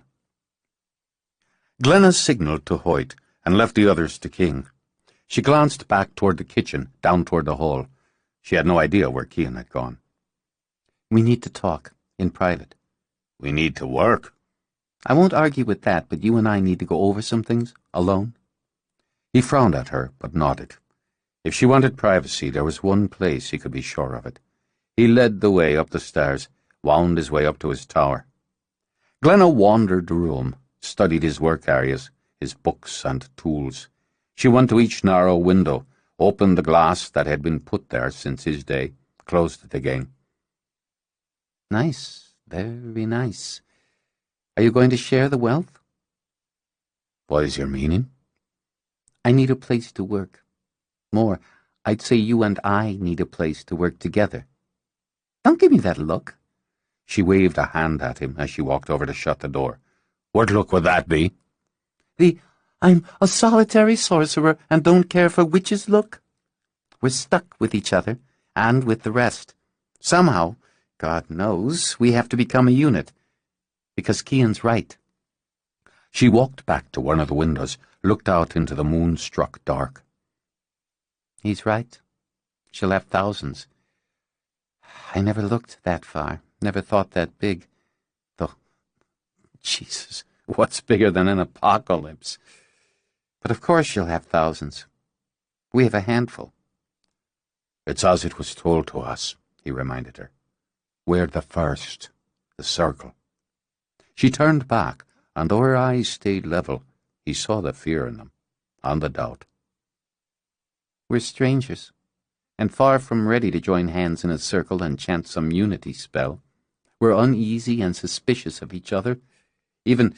Glenna signalled to Hoyt and left the others to King. She glanced back toward the kitchen, down toward the hall. She had no idea where Cian had gone. We need to talk, in private. We need to work. I won't argue with that, but you and I need to go over some things, alone. He frowned at her, but nodded. If she wanted privacy, there was one place he could be sure of it. He led the way up the stairs, wound his way up to his tower. Glenna wandered the room, studied his work areas, his books and tools. She went to each narrow window, opened the glass that had been put there since his day, closed it again. Nice, very nice. Are you going to share the wealth? What is your meaning? I need a place to work. More, I'd say you and I need a place to work together. Don't give me that look. She waved a hand at him as she walked over to shut the door. What look would that be? I'm a solitary sorcerer and don't care for witches' look. We're stuck with each other and with the rest. Somehow, God knows, we have to become a unit. Because Cian's right. She walked back to one of the windows, looked out into the moon-struck dark. He's right. She'll have thousands. I never looked that far, never thought that big. Though, Jesus, what's bigger than an apocalypse? But of course she'll have thousands. We have a handful. It's as it was told to us, he reminded her. We're the first, the circle. She turned back, and though her eyes stayed level, he saw the fear in them, and the doubt. We're strangers, and far from ready to join hands in a circle and chant some unity spell. We're uneasy and suspicious of each other, even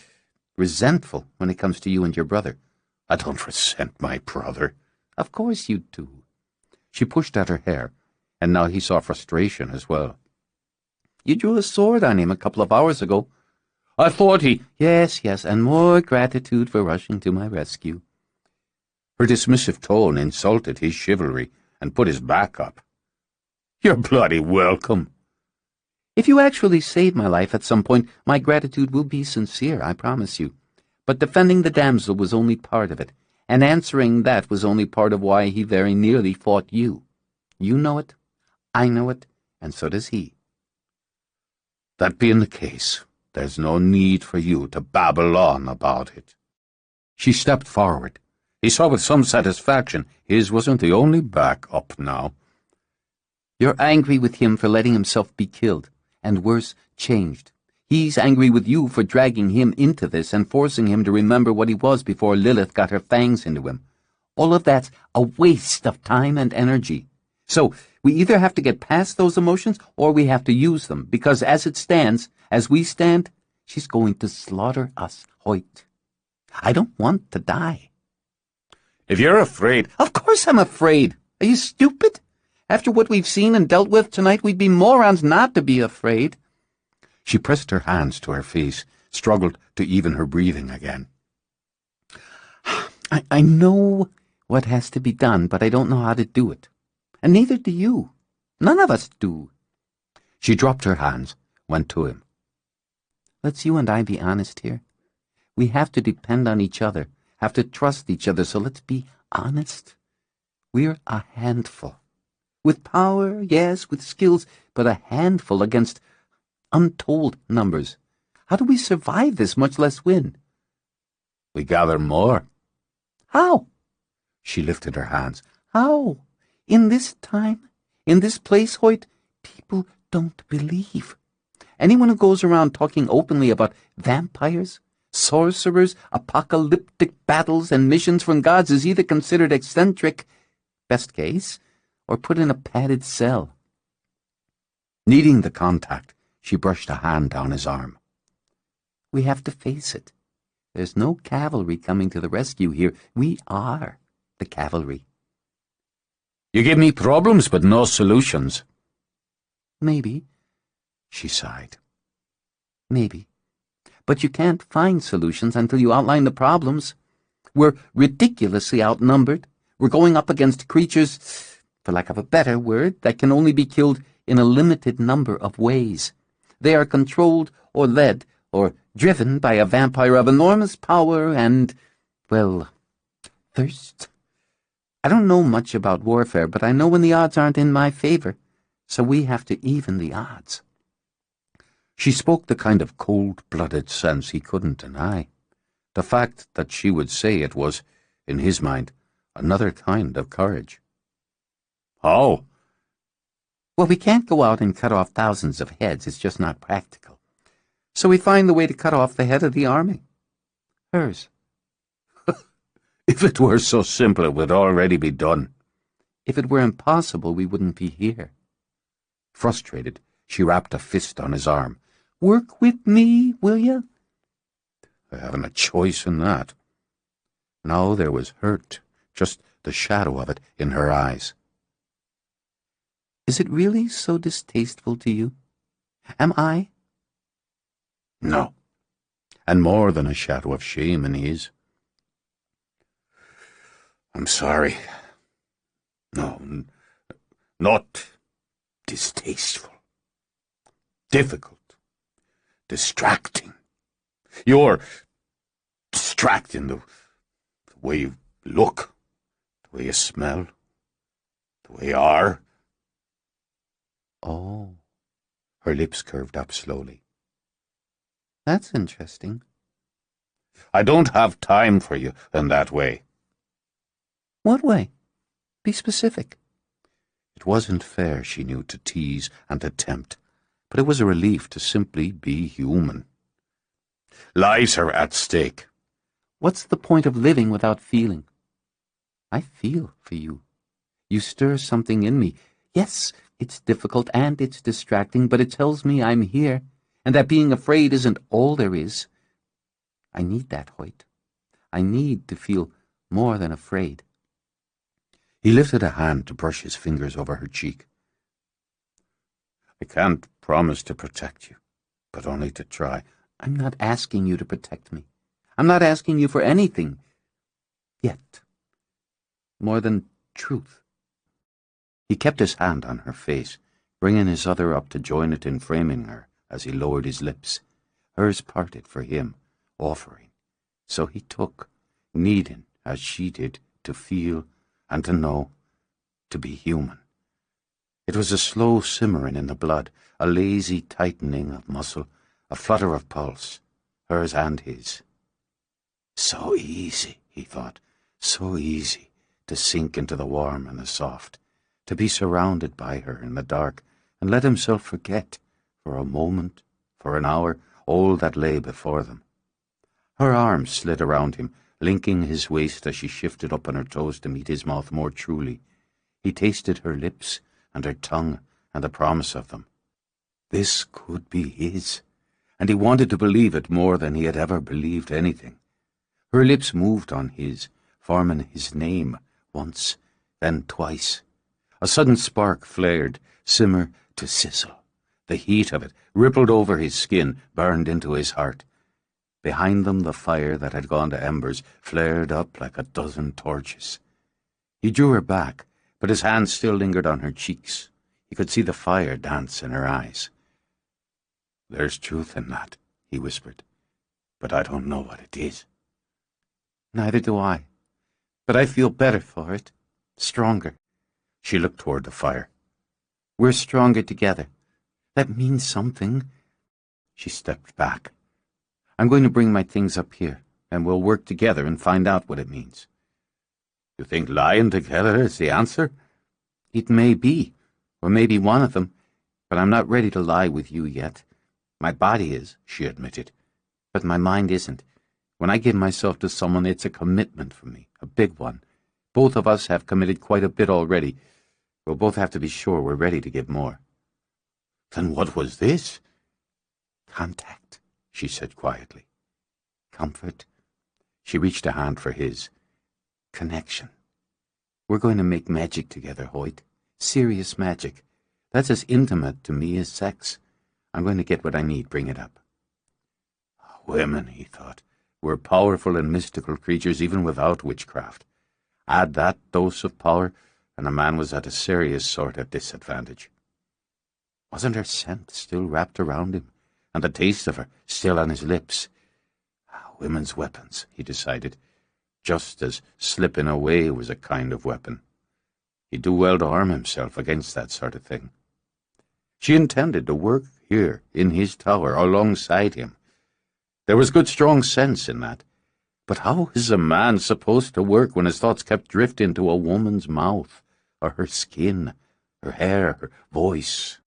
resentful when it comes to you and your brother. I don't resent my brother. Of course you do. She pushed at her hair, and now he saw frustration as well. You drew a sword on him a couple of hours ago. I thought he— Yes, and more gratitude for rushing to my rescue. Her dismissive tone insulted his chivalry and put his back up. You're bloody welcome. If you actually save my life at some point, my gratitude will be sincere, I promise you. But defending the damsel was only part of it, and answering that was only part of why he very nearly fought you. You know it, I know it, and so does he. That being the case, there's no need for you to babble on about it. She stepped forward. He saw with some satisfaction his wasn't the only back up now. You're angry with him for letting himself be killed, and worse, changed. He's angry with you for dragging him into this and forcing him to remember what he was before Lilith got her fangs into him. All of that's a waste of time and energy. So we either have to get past those emotions or we have to use them, because as it stands, as we stand, she's going to slaughter us, Hoyt. I don't want to die. If you're afraid... Of course I'm afraid. Are you stupid? After what we've seen and dealt with tonight, we'd be morons not to be afraid. She pressed her hands to her face, struggled to even her breathing again. I know what has to be done, but I don't know how to do it. And neither do you. None of us do. She dropped her hands, went to him. Let's you and I be honest here. We have to depend on each other, have to trust each other, so let's be honest. We're a handful. With power, yes, with skills, but a handful against untold numbers. How do we survive this, much less win? We gather more. How? She lifted her hands. How? In this time, in this place, Hoyt, people don't believe. Anyone who goes around talking openly about vampires, sorcerers, apocalyptic battles, and missions from gods is either considered eccentric, best case, or put in a padded cell. Needing the contact, she brushed a hand down his arm. We have to face it. There's no cavalry coming to the rescue here. We are the cavalry. You give me problems, but no solutions. Maybe, she sighed. Maybe. But you can't find solutions until you outline the problems. We're ridiculously outnumbered. We're going up against creatures, for lack of a better word, that can only be killed in a limited number of ways. They are controlled or led or driven by a vampire of enormous power and, well, thirst. I don't know much about warfare, but I know when the odds aren't in my favor, so we have to even the odds. She spoke the kind of cold-blooded sense he couldn't deny. The fact that she would say it was, in his mind, another kind of courage. How? Well, we can't go out and cut off thousands of heads. It's just not practical. So we find the way to cut off the head of the army. Hers. If it were so simple, it would already be done. If it were impossible, we wouldn't be here. Frustrated, she rapped a fist on his arm. Work with me, will you? I haven't a choice in that. Now there was hurt, just the shadow of it in her eyes. Is it really so distasteful to you? Am I? No, and more than a shadow of shame in his. I'm sorry. No, not distasteful. Difficult. Distracting. You're distracting the way you look, the way you smell, the way you are. Oh. Her lips curved up slowly. That's interesting. I don't have time for you in that way. What way? Be specific. It wasn't fair, she knew, to tease and to tempt, but it was a relief to simply be human. Lives are at stake. What's the point of living without feeling? I feel for you. You stir something in me. Yes, it's difficult and it's distracting, but it tells me I'm here, and that being afraid isn't all there is. I need that, Hoyt. I need to feel more than afraid. He lifted a hand to brush his fingers over her cheek. I can't promise to protect you, but only to try. I'm not asking you to protect me. I'm not asking you for anything. Yet. More than truth. He kept his hand on her face, bringing his other up to join it in framing her as he lowered his lips. Hers parted for him, offering. So he took, needing, as she did, to feel and to know, to be human. It was a slow simmering in the blood, a lazy tightening of muscle, a flutter of pulse, hers and his. So easy, he thought, so easy to sink into the warm and the soft, to be surrounded by her in the dark and let himself forget, for a moment, for an hour, all that lay before them. Her arms slid around him, linking his waist as she shifted up on her toes to meet his mouth more truly. He tasted her lips and her tongue and the promise of them. This could be his, and he wanted to believe it more than he had ever believed anything. Her lips moved on his, forming his name once, then twice. A sudden spark flared, simmer to sizzle. The heat of it rippled over his skin, burned into his heart. Behind them the fire that had gone to embers flared up like a dozen torches. He drew her back, but his hand still lingered on her cheeks. He could see the fire dance in her eyes. "There's truth in that," he whispered, "but I don't know what it is." "Neither do I, but I feel better for it, stronger." She looked toward the fire. "We're stronger together. That means something." She stepped back. "I'm going to bring my things up here, and we'll work together and find out what it means." "You think lying together is the answer?" "It may be, or maybe one of them, but I'm not ready to lie with you yet. My body is," she admitted, "but my mind isn't. When I give myself to someone, it's a commitment for me, a big one. Both of us have committed quite a bit already. We'll both have to be sure we're ready to give more." "Then what was this?" "Contact," she said quietly. "Comfort." She reached a hand for his. "Connection. We're going to make magic together, Hoyt. Serious magic. That's as intimate to me as sex. I'm going to get what I need, bring it up." Women, he thought, were powerful and mystical creatures even without witchcraft. Add that dose of power, and a man was at a serious sort of disadvantage. Wasn't her scent still wrapped around him, and the taste of her still on his lips? Women's weapons, he decided, just as slipping away was a kind of weapon. He'd do well to arm himself against that sort of thing. She intended to work here, in his tower, alongside him. There was good strong sense in that. But how is a man supposed to work when his thoughts kept drifting to a woman's mouth, or her skin, her hair, her voice?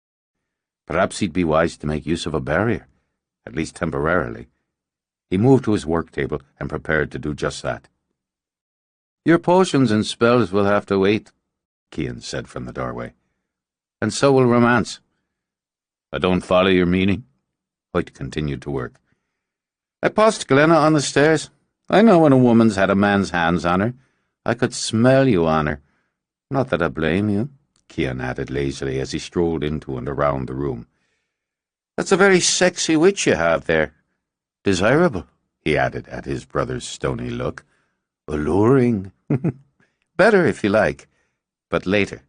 Perhaps he'd be wise to make use of a barrier, at least temporarily. He moved to his work table and prepared to do just that. "Your potions and spells will have to wait," Cian said from the doorway. "And so will romance." "I don't follow your meaning." Hoyt continued to work. "I passed Glenna on the stairs. I know when a woman's had a man's hands on her. I could smell you on her. Not that I blame you," Cian added lazily as he strolled into and around the room. "That's a very sexy witch you have there. Desirable," he added at his brother's stony look. "Alluring. Better if you like, but later.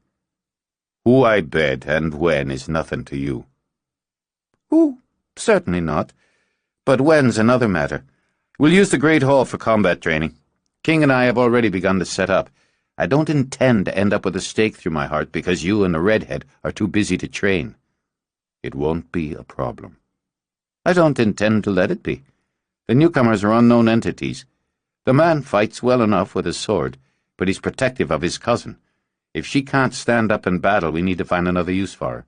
Who I bed and when is nothing to you." "Who? Certainly not. But when's another matter. We'll use the Great Hall for combat training. King and I have already begun to set up. I don't intend to end up with a stake through my heart because you and the redhead are too busy to train." "It won't be a problem." "I don't intend to let it be. The newcomers are unknown entities. The man fights well enough with his sword, but he's protective of his cousin. If she can't stand up in battle, we need to find another use for her.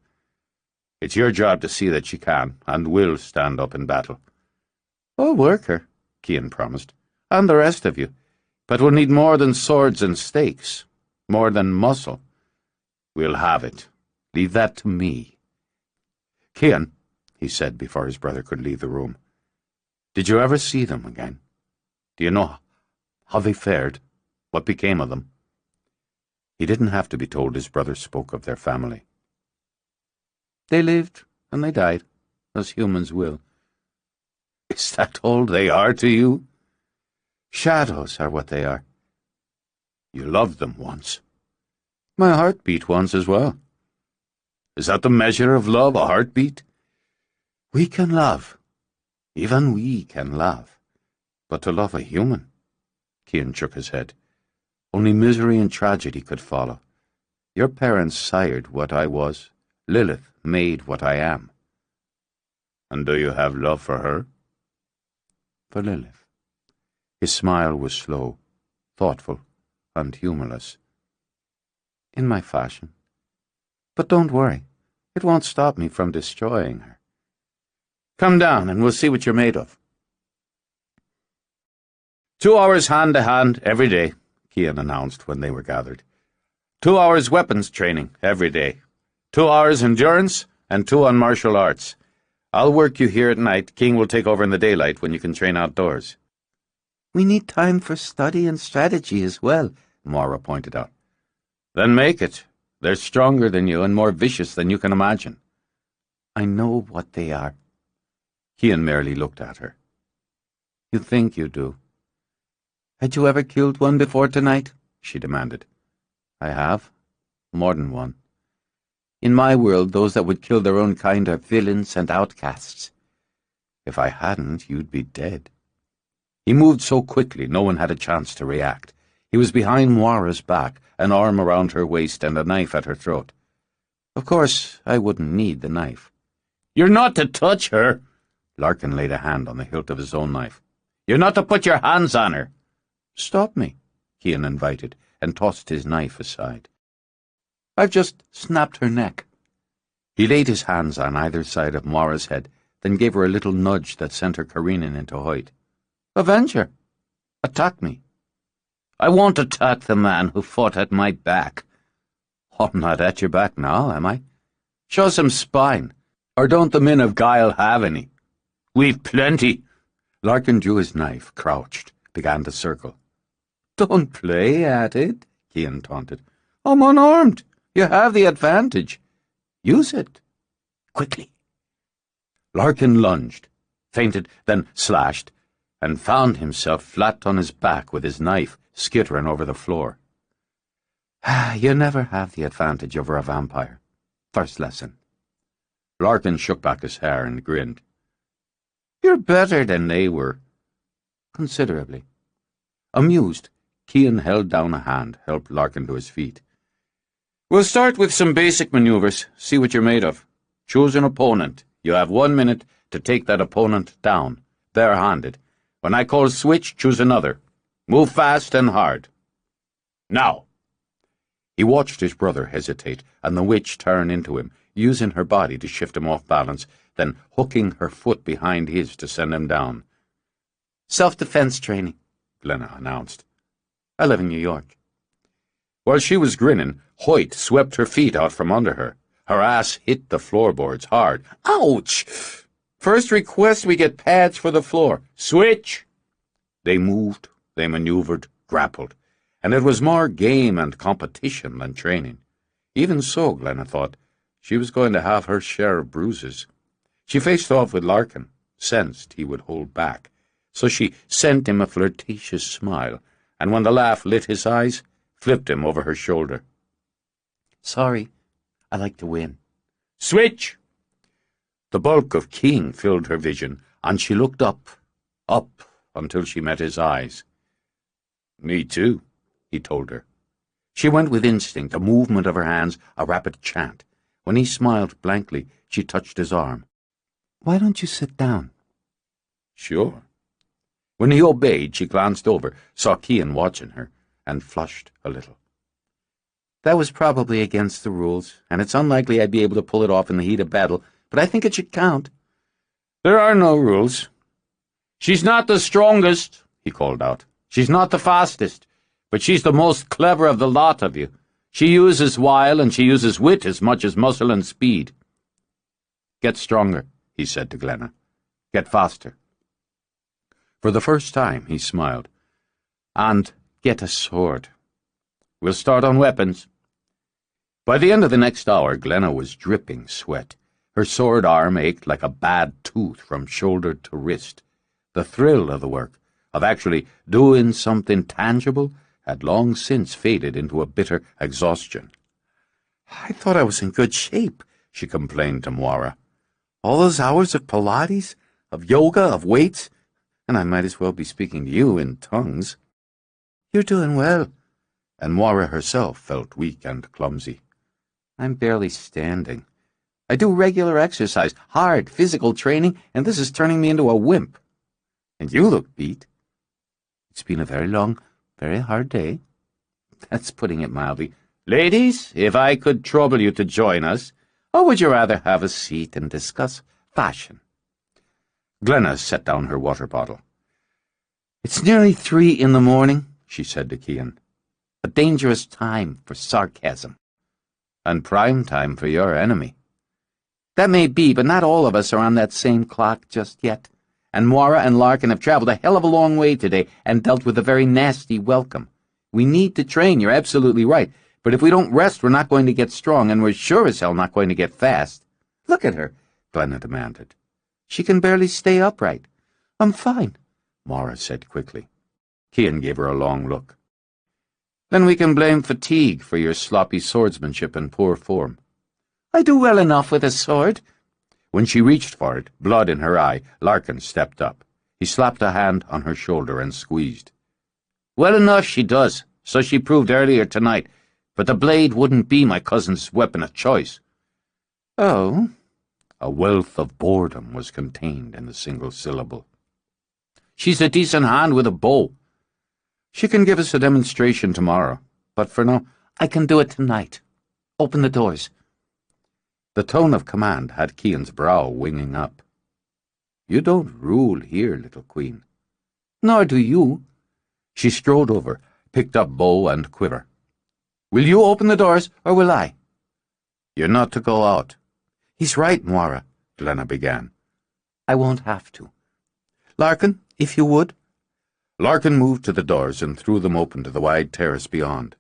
It's your job to see that she can, and will stand up in battle." "I'll work her," Cian promised, "and the rest of you. But we'll need more than swords and stakes, more than muscle." "We'll have it. Leave that to me." "Cian," he said before his brother could leave the room, "did you ever see them again? Do you know how they fared? What became of them?" He didn't have to be told his brother spoke of their family. "They lived and they died, as humans will." "Is that all they are to you?" "Shadows are what they are." "You loved them once." "My heart beat once as well." "Is that the measure of love, a heartbeat?" "We can love. Even we can love. But to love a human—" Cian shook his head. "Only misery and tragedy could follow. Your parents sired what I was. Lilith made what I am." "And do you have love for her?" "For Lilith." His smile was slow, thoughtful, and humorless. "In my fashion. But don't worry. It won't stop me from destroying her." Come down and we'll see what you're made of. 2 hours hand-to-hand every day, Cian announced when they were gathered. 2 hours weapons training every day. 2 hours endurance and 2 on martial arts. I'll work you here at night. King will take over in the daylight when you can train outdoors. We need time for study and strategy as well, Nora pointed out. Then make it. They're stronger than you and more vicious than you can imagine. I know what they are. Cian merely looked at her. You think you do. Had you ever killed one before tonight? She demanded. I have. More than one. In my world, those that would kill their own kind are villains and outcasts. If I hadn't, you'd be dead. He moved so quickly no one had a chance to react. He was behind Moira's back, an arm around her waist and a knife at her throat. Of course, I wouldn't need the knife. You're not to touch her. Larkin laid a hand on the hilt of his own knife. You're not to put your hands on her. Stop me, Cian invited, and tossed his knife aside. I've just snapped her neck. He laid his hands on either side of Moira's head, then gave her a little nudge that sent her careening into height. Avenge her. Attack me. I won't attack the man who fought at my back. I'm not at your back now, am I? Show some spine. Or don't the men of Guile have any? We've plenty. Larkin drew his knife, crouched, began to circle. Don't play at it, Cian taunted. I'm unarmed. You have the advantage. Use it. Quickly. Larkin lunged, feinted, then slashed, and found himself flat on his back with his knife skittering over the floor. You never have the advantage over a vampire. First lesson. Larkin shook back his hair and grinned. You're better than they were. Considerably. Amused, Cian held down a hand, helped Larkin to his feet. We'll start with some basic maneuvers, see what you're made of. Choose an opponent. You have 1 minute to take that opponent down, bare-handed. When I call switch, choose another. Move fast and hard. Now. He watched his brother hesitate, and the witch turn into him, using her body to shift him off balance, then hooking her foot behind his to send him down. Self-defense training, Glenna announced. I live in New York. While she was grinning, Hoyt swept her feet out from under her. Her ass hit the floorboards hard. Ouch! First request, we get pads for the floor. Switch! They moved, they maneuvered, grappled, and it was more game and competition than training. Even so, Glenna thought, she was going to have her share of bruises. She faced off with Larkin, sensed he would hold back, so she sent him a flirtatious smile, and when the laugh lit his eyes, flipped him over her shoulder. Sorry, I like to win. Switch! The bulk of King filled her vision, and she looked up, until she met his eyes. Me too, he told her. She went with instinct, a movement of her hands, a rapid chant. When he smiled blankly, she touched his arm. Why don't you sit down? Sure. When he obeyed, she glanced over, saw Cian watching her, and flushed a little. That was probably against the rules, and it's unlikely I'd be able to pull it off in the heat of battle, but I think it should count. There are no rules. She's not the strongest, he called out. She's not the fastest, but she's the most clever of the lot of you. She uses wile and she uses wit as much as muscle and speed. Get stronger, he said to Glenna. Get faster. For the first time, he smiled. And get a sword. We'll start on weapons. By the end of the next hour, Glenna was dripping sweat. Her sword arm ached like a bad tooth from shoulder to wrist. The thrill of the work, of actually doing something tangible, had long since faded into a bitter exhaustion. I thought I was in good shape, she complained to Moira. All those hours of Pilates, of yoga, of weights, and I might as well be speaking to you in tongues. You're doing well. And Moira herself felt weak and clumsy. I'm barely standing. I do regular exercise, hard physical training, and this is turning me into a wimp. And you look beat. It's been a very long, very hard day. That's putting it mildly. Ladies, if I could trouble you to join us, or would you rather have a seat and discuss fashion? Glenna set down her water bottle. "It's nearly 3 in the morning," she said to Cian. "A dangerous time for sarcasm. And prime time for your enemy. That may be, but not all of us are on that same clock just yet. And Moira and Larkin have traveled a hell of a long way today and dealt with a very nasty welcome. We need to train, you're absolutely right. But if we don't rest, we're not going to get strong, and we're sure as hell not going to get fast." "Look at her," Glenna demanded. "She can barely stay upright." "I'm fine," Moira said quickly. Cian gave her a long look. "Then we can blame fatigue for your sloppy swordsmanship and poor form." "I do well enough with a sword." When she reached for it, blood in her eye, Larkin stepped up. He slapped a hand on her shoulder and squeezed. "Well enough she does, so she proved earlier tonight, but the blade wouldn't be my cousin's weapon of choice." "Oh?" A wealth of boredom was contained in the single syllable. "She's a decent hand with a bow. She can give us a demonstration tomorrow, but for now, I can do it tonight. Open the doors." The tone of command had Cian's brow winging up. "You don't rule here, little queen." "Nor do you." She strode over, picked up bow and quiver. "Will you open the doors, or will I?" "You're not to go out." "He's right, Moira," Glenna began. "I won't have to. Larkin, if you would." Larkin moved to the doors and threw them open to the wide terrace beyond.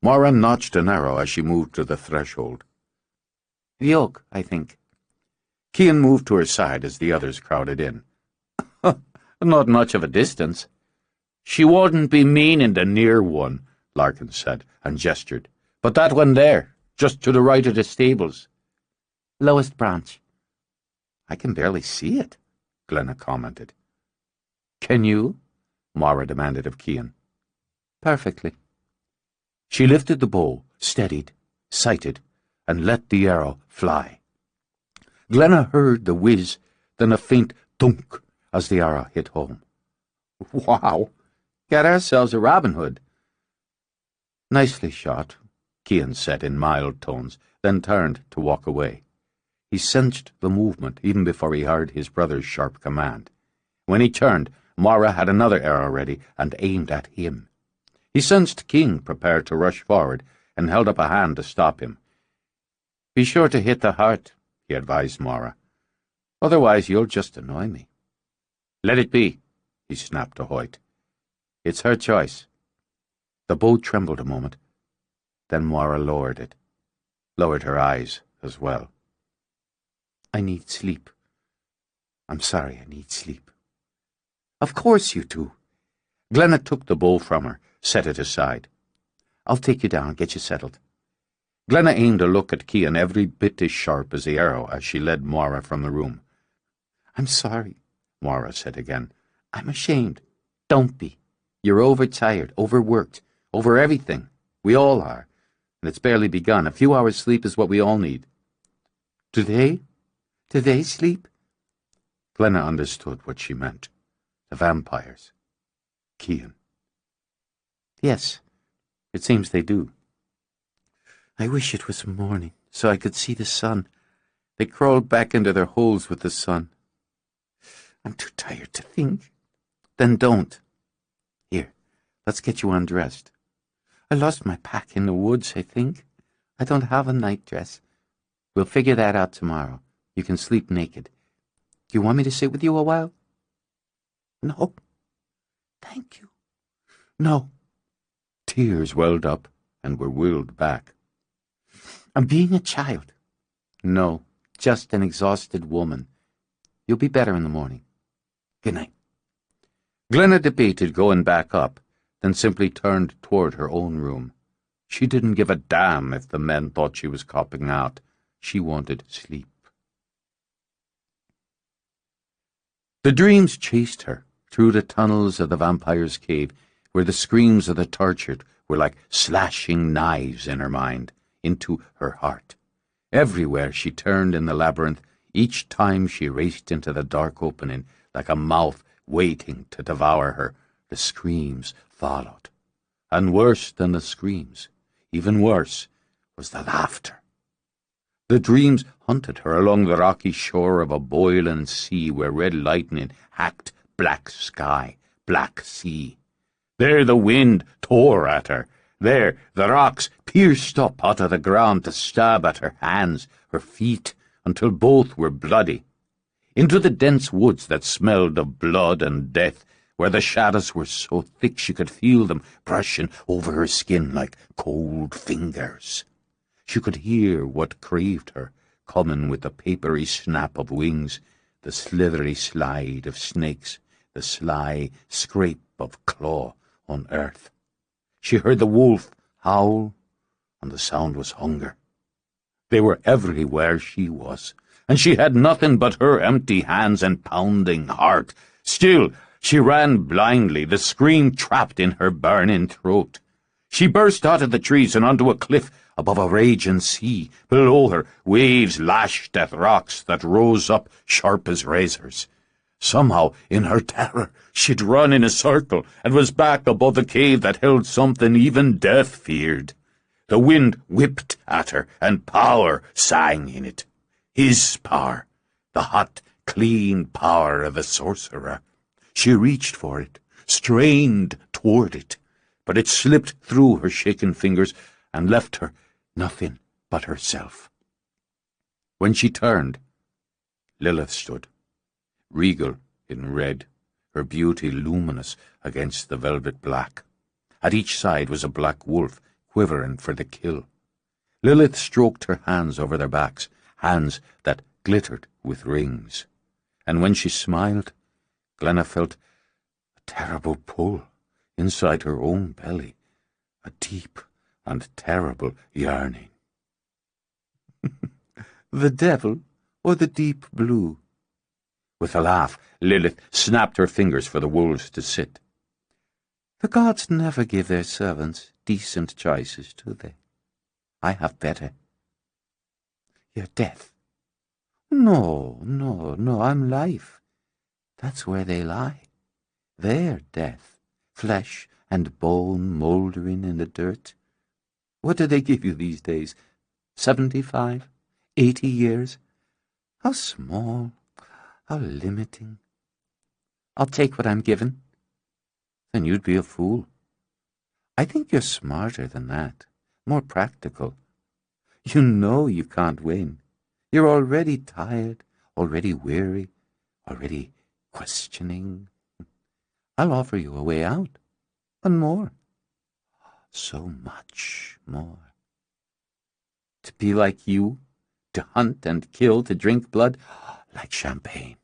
Moira notched an arrow as she moved to the threshold. "The oak, I think." Cian moved to her side as the others crowded in. "Not much of a distance." "She wouldn't be mean in the near one," Larkin said, and gestured. "But that one there, just to the right of the stables." "Lowest branch." "I can barely see it," Glenna commented. "Can you?" Moira demanded of Cian. "Perfectly." She lifted the bow, steadied, sighted, and let the arrow fly. Glenna heard the whiz, then a faint thunk as the arrow hit home. "Wow! Got ourselves a Robin Hood." "Nicely shot," Cian said in mild tones, then turned to walk away. He sensed the movement even before he heard his brother's sharp command. When he turned, Moira had another arrow ready and aimed at him. He sensed King prepared to rush forward and held up a hand to stop him. "Be sure to hit the heart," he advised Moira. "Otherwise you'll just annoy me." "Let it be," he snapped to Hoyt. "It's her choice." The bow trembled a moment. Then Moira lowered it, lowered her eyes as well. "I need sleep. I'm sorry, I need sleep." "Of course you do." Glenna took the bow from her, set it aside. "I'll take you down, get you settled." Glenna aimed a look at Cian every bit as sharp as the arrow as she led Moira from the room. "I'm sorry," Moira said again. "I'm ashamed." "Don't be. You're overtired, overworked, over everything. We all are. And it's barely begun. A few hours' sleep is what we all need." "Do they? Do they sleep?" Glenna understood what she meant. The vampires. Cian. "Yes, it seems they do." "I wish it was morning, so I could see the sun. They crawled back into their holes with the sun. I'm too tired to think." "Then don't. Here, let's get you undressed." "I lost my pack in the woods, I think. I don't have a nightdress. We'll figure that out tomorrow. You can sleep naked. Do you want me to sit with you a while?" "No." "Thank you." "No." Tears welled up and were willed back. "I'm being a child." "No, just an exhausted woman. You'll be better in the morning. Good night." Glenna debated going back up, then simply turned toward her own room. She didn't give a damn if the men thought she was copping out. She wanted sleep. The dreams chased her through the tunnels of the vampire's cave, where the screams of the tortured were like slashing knives in her mind, into her heart. Everywhere she turned in the labyrinth, each time she raced into the dark opening, like a mouth waiting to devour her, the screams followed. And worse than the screams, even worse, was the laughter. The dreams hunted her along the rocky shore of a boiling sea where red lightning hacked black sky, black sea. There the wind tore at her. There the rocks pierced up out of the ground to stab at her hands, her feet, until both were bloody. Into the dense woods that smelled of blood and death, where the shadows were so thick she could feel them brushing over her skin like cold fingers. She could hear what craved her, coming with the papery snap of wings, the slithery slide of snakes, the sly scrape of claw on earth. She heard the wolf howl, and the sound was hunger. They were everywhere she was, and she had nothing but her empty hands and pounding heart. Still, she ran blindly, the scream trapped in her burning throat. She burst out of the trees and onto a cliff above a raging sea. Below her, waves lashed at rocks that rose up sharp as razors. Somehow, in her terror, she'd run in a circle and was back above the cave that held something even death feared. The wind whipped at her, and power sang in it. His power, the hot, clean power of a sorcerer. She reached for it, strained toward it, but it slipped through her shaking fingers and left her nothing but herself. When she turned, Lilith stood, regal in red, her beauty luminous against the velvet black. At each side was a black wolf, quivering for the kill. Lilith stroked her hands over their backs, hands that glittered with rings. And when she smiled, Glenna felt a terrible pull inside her own belly, a deep and terrible yearning. The devil or the deep blue? With a laugh, Lilith snapped her fingers for the wolves to sit. The gods never give their servants decent choices, do they? I have better. You're death. No, I'm life. That's where they lie. They're death, flesh and bone mouldering in the dirt. What do they give you these days? 75? 80 years? How small, how limiting. I'll take what I'm given. Then you'd be a fool. I think you're smarter than that, more practical. You know you can't win. You're already tired, already weary, already questioning. I'll offer you a way out, and more. So much more. To be like you, to hunt and kill, to drink blood, like champagne.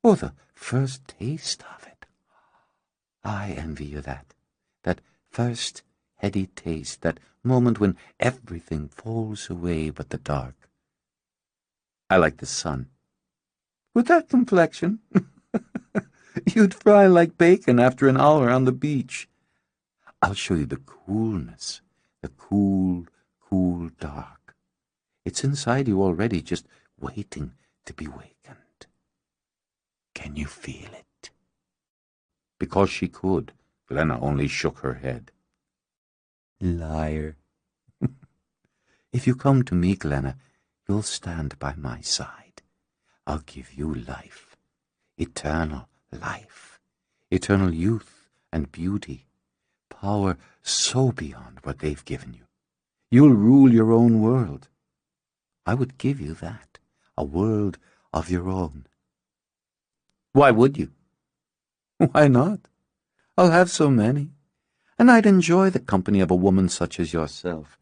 Oh, the first taste of it. I envy you that first heady taste, that moment when everything falls away but the dark. I like the sun. With that complexion, you'd fry like bacon after an hour on the beach. I'll show you the coolness, the cool dark. It's inside you already, just waiting to be wakened. Can you feel it? Because she could, Glenna only shook her head. Liar. If you come to me, Glenna, you'll stand by my side. I'll give you life, eternal life, eternal youth and beauty, power so beyond what they've given you. You'll rule your own world. I would give you that, a world of your own. Why would you? Why not? I'll have so many, and I'd enjoy the company of a woman such as yourself.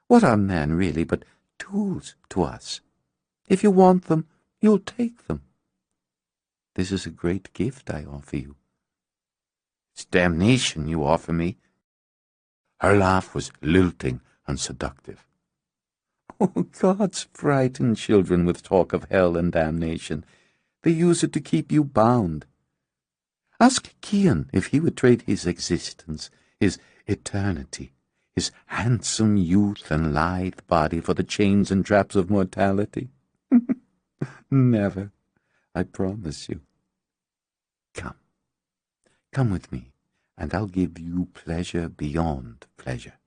What are men, really, but tools to us? If you want them, you'll take them. This is a great gift I offer you. It's damnation you offer me. Her laugh was lilting and seductive. Oh, gods frighten children with talk of hell and damnation. They use it to keep you bound. Ask Cian if he would trade his existence, his eternity, his handsome youth and lithe body for the chains and traps of mortality. Never, I promise you. Come with me, and I'll give you pleasure beyond pleasure.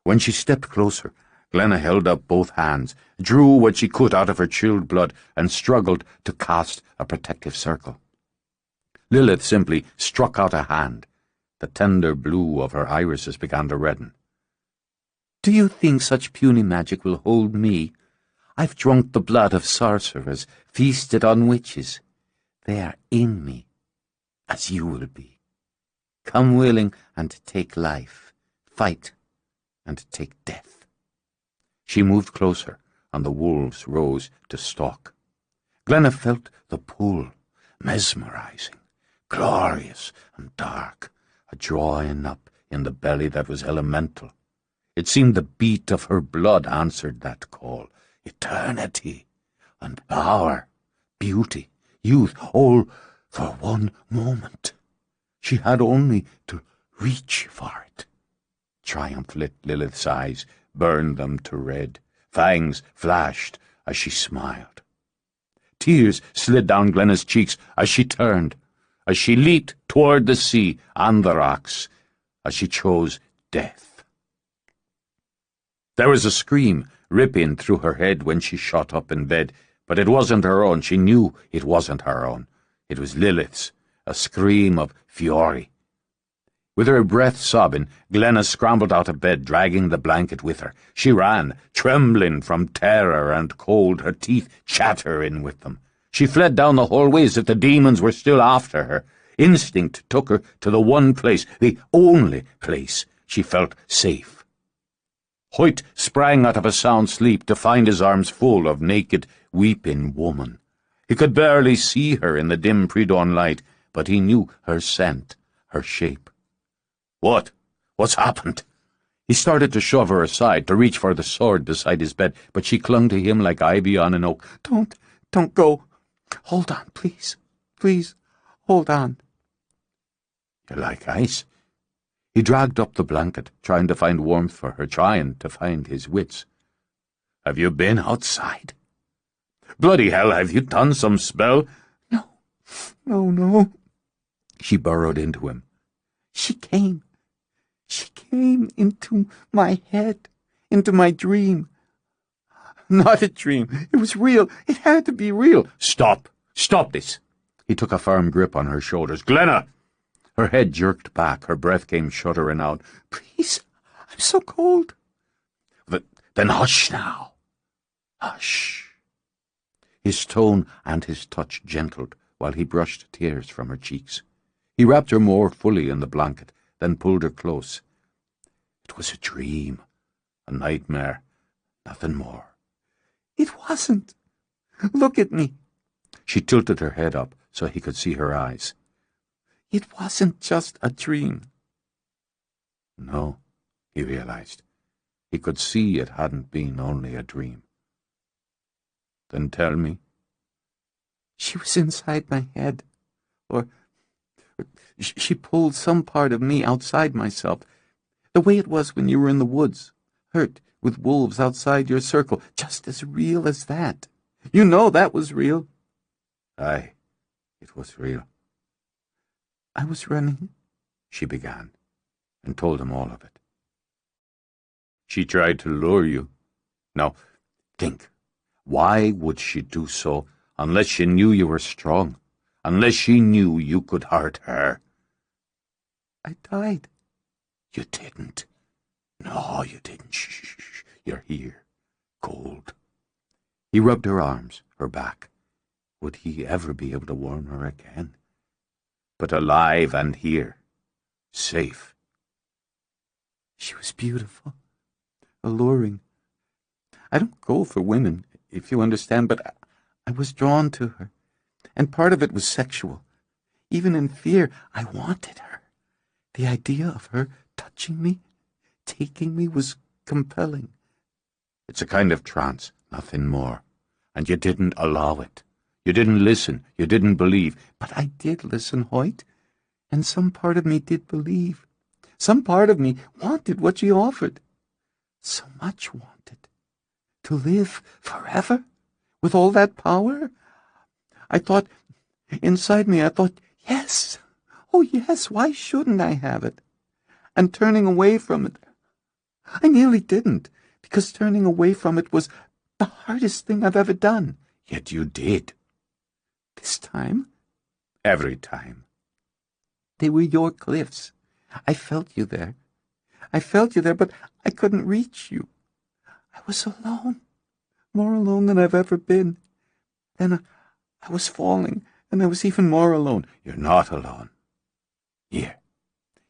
When she stepped closer, Glenna held up both hands, drew what she could out of her chilled blood, and struggled to cast a protective circle. Lilith simply struck out a hand. The tender blue of her irises began to redden. "Do you think such puny magic will hold me? I've drunk the blood of sorcerers, feasted on witches. They are in me, as you will be. Come willing and take life, fight and take death." She moved closer, and the wolves rose to stalk. Glenna felt the pull, mesmerizing, glorious and dark, a drawing up in the belly that was elemental. It seemed the beat of her blood answered that call. Eternity and power, beauty, youth, all for one moment. She had only to reach for it. Triumph lit Lilith's eyes, burned them to red. Fangs flashed as she smiled. Tears slid down Glenna's cheeks as she turned, as she leaped toward the sea and the rocks, as she chose death. There was a scream ripping through her head when she shot up in bed, but it wasn't her own. She knew it wasn't her own. It was Lilith's, a scream of fury. With her breath sobbing, Glenna scrambled out of bed, dragging the blanket with her. She ran, trembling from terror and cold, her teeth chattering with them. She fled down the hallway as if the demons were still after her. Instinct took her to the one place, the only place, she felt safe. Hoyt sprang out of a sound sleep to find his arms full of naked, weeping woman. He could barely see her in the dim pre-dawn light, but he knew her scent, her shape. "What? What's happened?" He started to shove her aside, to reach for the sword beside his bed, but she clung to him like ivy on an oak. Don't go. Hold on, please. Please, hold on." "You're like ice." He dragged up the blanket, trying to find warmth for her, trying to find his wits. "Have you been outside? Bloody hell, have you done some spell?" No. She burrowed into him. She came into my head, into my dream. Not a dream. It was real. It had to be real. Stop this. He took a firm grip on her shoulders. "Glenna!" Her head jerked back, her breath came shuddering out. "Please, I'm so cold." Then hush now. Hush. His tone and his touch gentled while he brushed tears from her cheeks. He wrapped her more fully in the blanket, then pulled her close. It was a dream, a nightmare, nothing more. "It wasn't. Look at me." She tilted her head up so he could see her eyes. "It wasn't just a dream." No, he realized. He could see it hadn't been only a dream. "Then tell me." "She was inside my head, or she pulled some part of me outside myself, the way it was when you were in the woods, hurt with wolves outside your circle, just as real as that. You know that was real." "Aye, it was real." "I was running," she began, and told him all of it. "She tried to lure you. Now, think. Why would she do so unless she knew you were strong, unless she knew you could hurt her?" "I died." "You didn't. No, you didn't. Shh. You're here. Cold." He rubbed her arms, her back. Would he ever be able to warm her again? But alive and here. Safe. She was beautiful. Alluring. I don't go for women, if you understand, but I was drawn to her, and part of it was sexual. Even in fear, I wanted her. The idea of her touching me, taking me, was compelling. It's a kind of trance, nothing more. And you didn't allow it. You didn't listen. You didn't believe. But I did listen, Hoyt, and some part of me did believe. Some part of me wanted what she offered. So much wanted. To live forever, with all that power. I thought, inside me, yes. Oh, yes, why shouldn't I have it? And turning away from it, I nearly didn't, because turning away from it was the hardest thing I've ever done. Yet you did. This time? Every time. They were your cliffs. I felt you there. But I couldn't reach you. I was alone. More alone than I've ever been. Then I was falling, and I was even more alone. You're not alone. Here.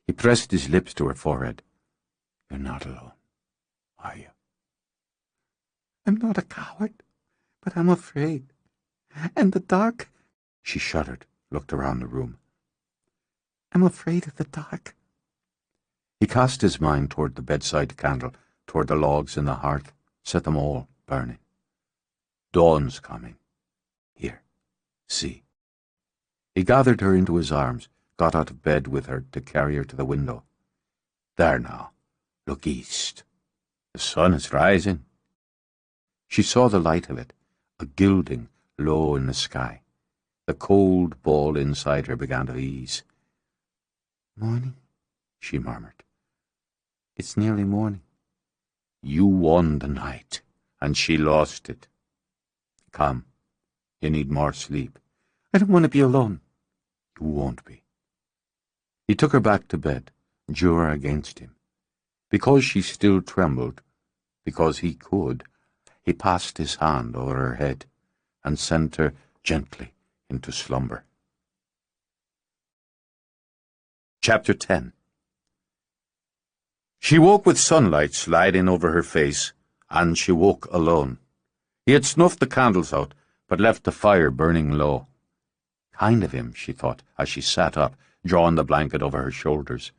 He pressed his lips to her forehead. You're not alone, are you? I'm not a coward, but I'm afraid. And the dark. She shuddered, looked around the room. I'm afraid of the dark. He cast his mind toward the bedside candle, toward the logs in the hearth, set them all burning. Dawn's coming. Here, see. He gathered her into his arms, got out of bed with her to carry her to the window. There now, look east. The sun is rising. She saw the light of it, a gilding low in the sky. The cold ball inside her began to ease. Morning, she murmured. It's nearly morning. You won the night, and she lost it. Come, you need more sleep. I don't want to be alone. You won't be. He took her back to bed, drew her against him. Because she still trembled, because he could, he passed his hand over her head and sent her gently into slumber. Chapter 10. She woke with sunlight sliding over her face, and she woke alone. He had snuffed the candles out, but left the fire burning low. Kind of him, she thought, as she sat up, drawing the blanket over her shoulders.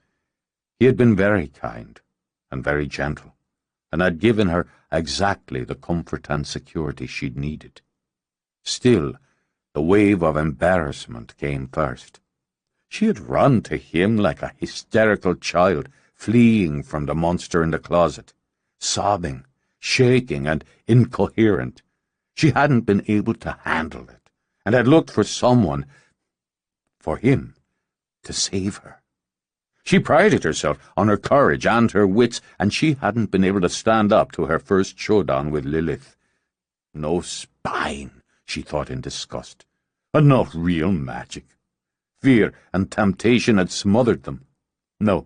He had been very kind and very gentle, and had given her exactly the comfort and security she'd needed. Still, the wave of embarrassment came first. She had run to him like a hysterical child, fleeing from the monster in the closet, sobbing, shaking, and incoherent. She hadn't been able to handle it, and had looked for someone, for him, to save her. She prided herself on her courage and her wits, and she hadn't been able to stand up to her first showdown with Lilith. No spine, she thought in disgust, and not real magic. Fear and temptation had smothered them. No,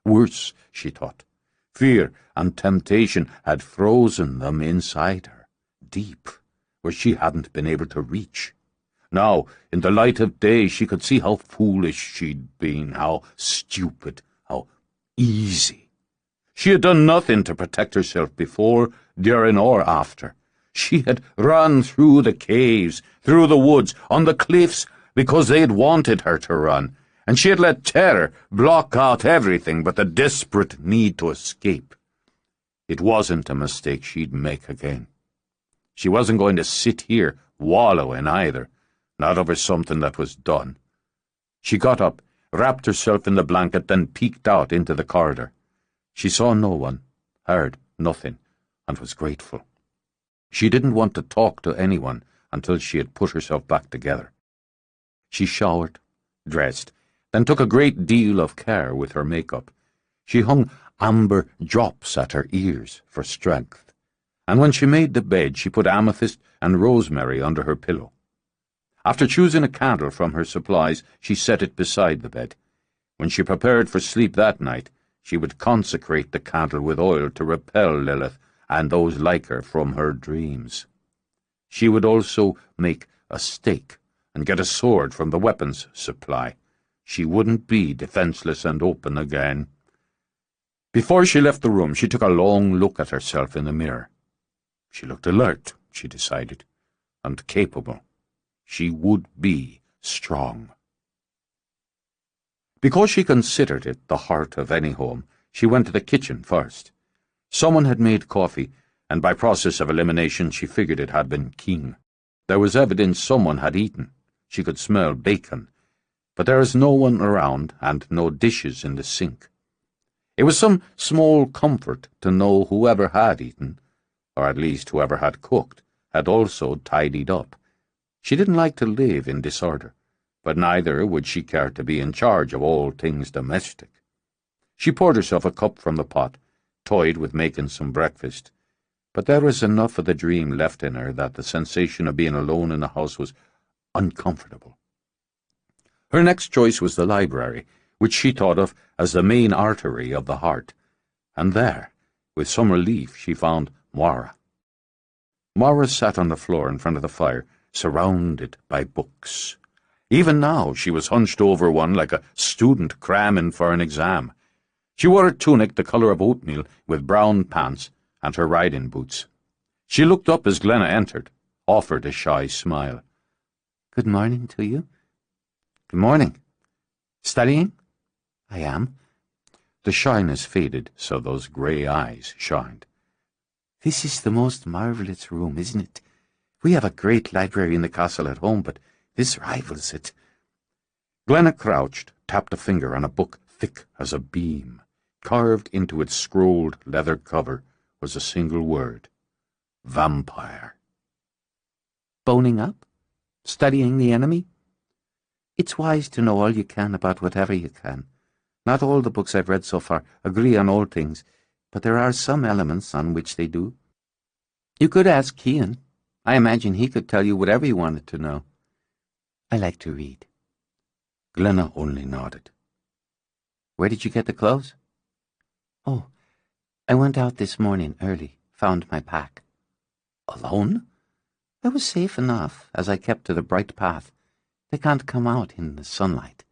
worse, she thought. Fear and temptation had frozen them inside her, deep, where she hadn't been able to reach. Now, in the light of day, she could see how foolish she'd been, how stupid, how easy. She had done nothing to protect herself before, during, or after. She had run through the caves, through the woods, on the cliffs, because they had wanted her to run, and she had let terror block out everything but the desperate need to escape. It wasn't a mistake she'd make again. She wasn't going to sit here wallowing either, not over something that was done. She got up, wrapped herself in the blanket, then peeked out into the corridor. She saw no one, heard nothing, and was grateful. She didn't want to talk to anyone until she had put herself back together. She showered, dressed, then took a great deal of care with her makeup. She hung amber drops at her ears for strength, and when she made the bed she put amethyst and rosemary under her pillow. After choosing a candle from her supplies, she set it beside the bed. When she prepared for sleep that night, she would consecrate the candle with oil to repel Lilith and those like her from her dreams. She would also make a stake and get a sword from the weapons supply. She wouldn't be defenseless and open again. Before she left the room, she took a long look at herself in the mirror. She looked alert, she decided, and capable. She would be strong. Because she considered it the heart of any home, she went to the kitchen first. Someone had made coffee, and by process of elimination she figured it had been King. There was evidence someone had eaten. She could smell bacon. But there was no one around, and no dishes in the sink. It was some small comfort to know whoever had eaten, or at least whoever had cooked, had also tidied up. She didn't like to live in disorder, but neither would she care to be in charge of all things domestic. She poured herself a cup from the pot, toyed with making some breakfast, but there was enough of the dream left in her that the sensation of being alone in the house was uncomfortable. Her next choice was the library, which she thought of as the main artery of the heart, and there, with some relief, she found Moira. Moira sat on the floor in front of the fire, surrounded by books. Even now she was hunched over one like a student cramming for an exam. She wore a tunic the colour of oatmeal with brown pants and her riding boots. She looked up as Glenna entered, offered a shy smile. Good morning to you. Good morning. Studying? I am. The shyness faded, so those grey eyes shined. This is the most marvellous room, isn't it? We have a great library in the castle at home, but this rivals it. Glenna crouched, tapped a finger on a book thick as a beam. Carved into its scrolled leather cover was a single word. Vampire. Boning up? Studying the enemy? It's wise to know all you can about whatever you can. Not all the books I've read so far agree on all things, but there are some elements on which they do. You could ask Cian. I imagine he could tell you whatever you wanted to know. I like to read. Glenna only nodded. Where did you get the clothes? Oh, I went out this morning early, found my pack. Alone? I was safe enough, as I kept to the bright path. They can't come out in the sunlight.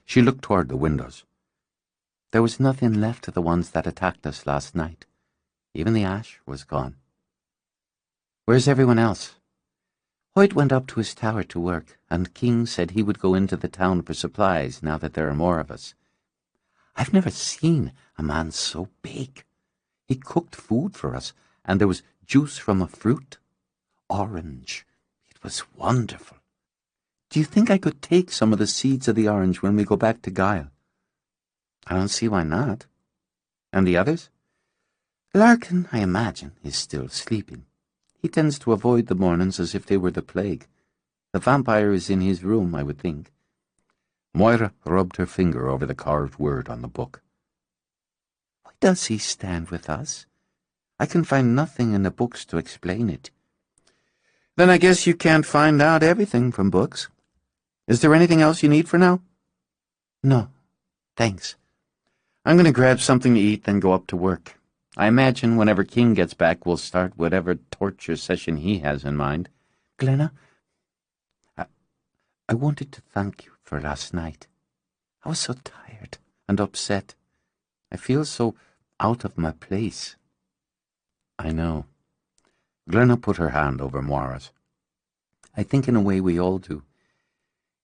She looked toward the windows. There was nothing left of the ones that attacked us last night. Even the ash was gone. Where's everyone else? Hoyt went up to his tower to work, and King said he would go into the town for supplies now that there are more of us. I've never seen a man so big. He cooked food for us, and there was juice from a fruit. Orange. It was wonderful. Do you think I could take some of the seeds of the orange when we go back to Guile? I don't see why not. And the others? Larkin, I imagine, is still sleeping. He tends to avoid the mornings as if they were the plague. The vampire is in his room, I would think. Moira rubbed her finger over the carved word on the book. Why does he stand with us? I can find nothing in the books to explain it. Then I guess you can't find out everything from books. Is there anything else you need for now? No, thanks. I'm going to grab something to eat, then go up to work. I imagine whenever King gets back, we'll start whatever torture session he has in mind. Glenna, I wanted to thank you for last night. I was so tired and upset. I feel so out of my place. I know. Glenna put her hand over Moira's. I think in a way we all do.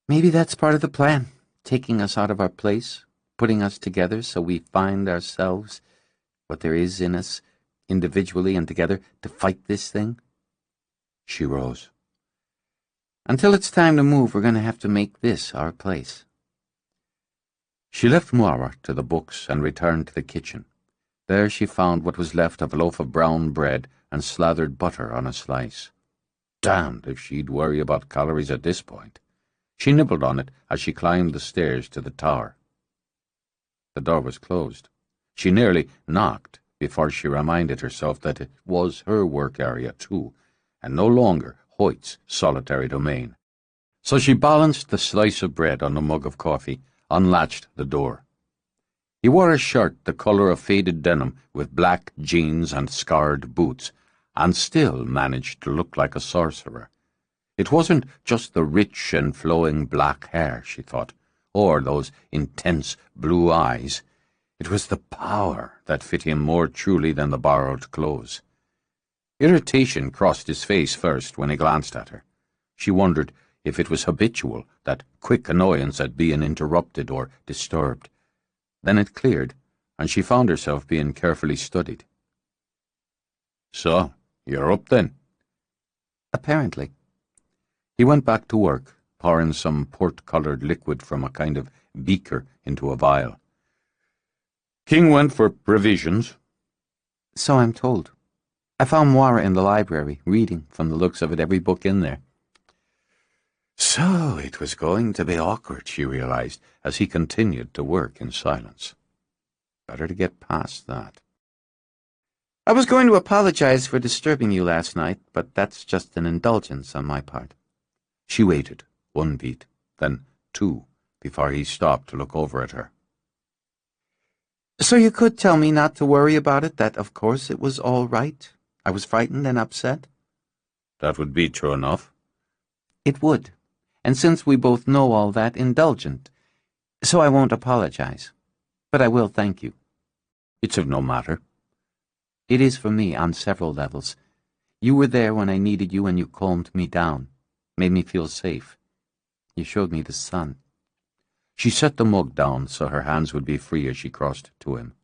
Maybe that's part of the plan, taking us out of our place, putting us together so we find ourselves, what there is in us, individually and together, to fight this thing. She rose. Until it's time to move, we're going to have to make this our place. She left Moira to the books and returned to the kitchen. There she found what was left of a loaf of brown bread and slathered butter on a slice. Damned if she'd worry about calories at this point. She nibbled on it as she climbed the stairs to the tower. The door was closed. She nearly knocked before she reminded herself that it was her work area too, and no longer Hoyt's solitary domain. So she balanced the slice of bread on the mug of coffee, unlatched the door. He wore a shirt the colour of faded denim with black jeans and scarred boots, and still managed to look like a sorcerer. It wasn't just the rich and flowing black hair, she thought, or those intense blue eyes. It was the power that fit him more truly than the borrowed clothes. Irritation crossed his face first when he glanced at her. She wondered if it was habitual, that quick annoyance at being interrupted or disturbed. Then it cleared, and she found herself being carefully studied. "So, you're up then?" Apparently. He went back to work, pouring some port-coloured liquid from a kind of beaker into a vial. King went for provisions. So I'm told. I found Moira in the library, reading, from the looks of it, every book in there. So it was going to be awkward, she realized, as he continued to work in silence. Better to get past that. I was going to apologize for disturbing you last night, but that's just an indulgence on my part. She waited, 1 beat, then 2, before he stopped to look over at her. So you could tell me not to worry about it, that of course it was all right. I was frightened and upset. That would be true enough. It would, and since we both know all that, indulgent. So I won't apologize, but I will thank you. It's of no matter. It is for me on several levels. You were there when I needed you and you calmed me down, made me feel safe. You showed me the sun. She set the mug down so her hands would be free as she crossed to him.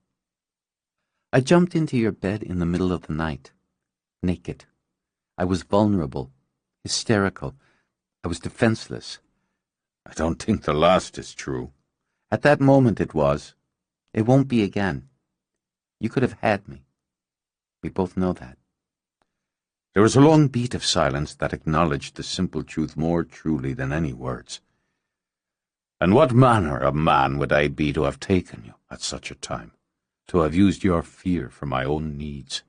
I jumped into your bed in the middle of the night, naked. I was vulnerable, hysterical. I was defenseless. I don't think the last is true. At that moment it was. It won't be again. You could have had me. We both know that. There was a long beat of silence that acknowledged the simple truth more truly than any words. And what manner of man would I be to have taken you at such a time, to have used your fear for my own needs?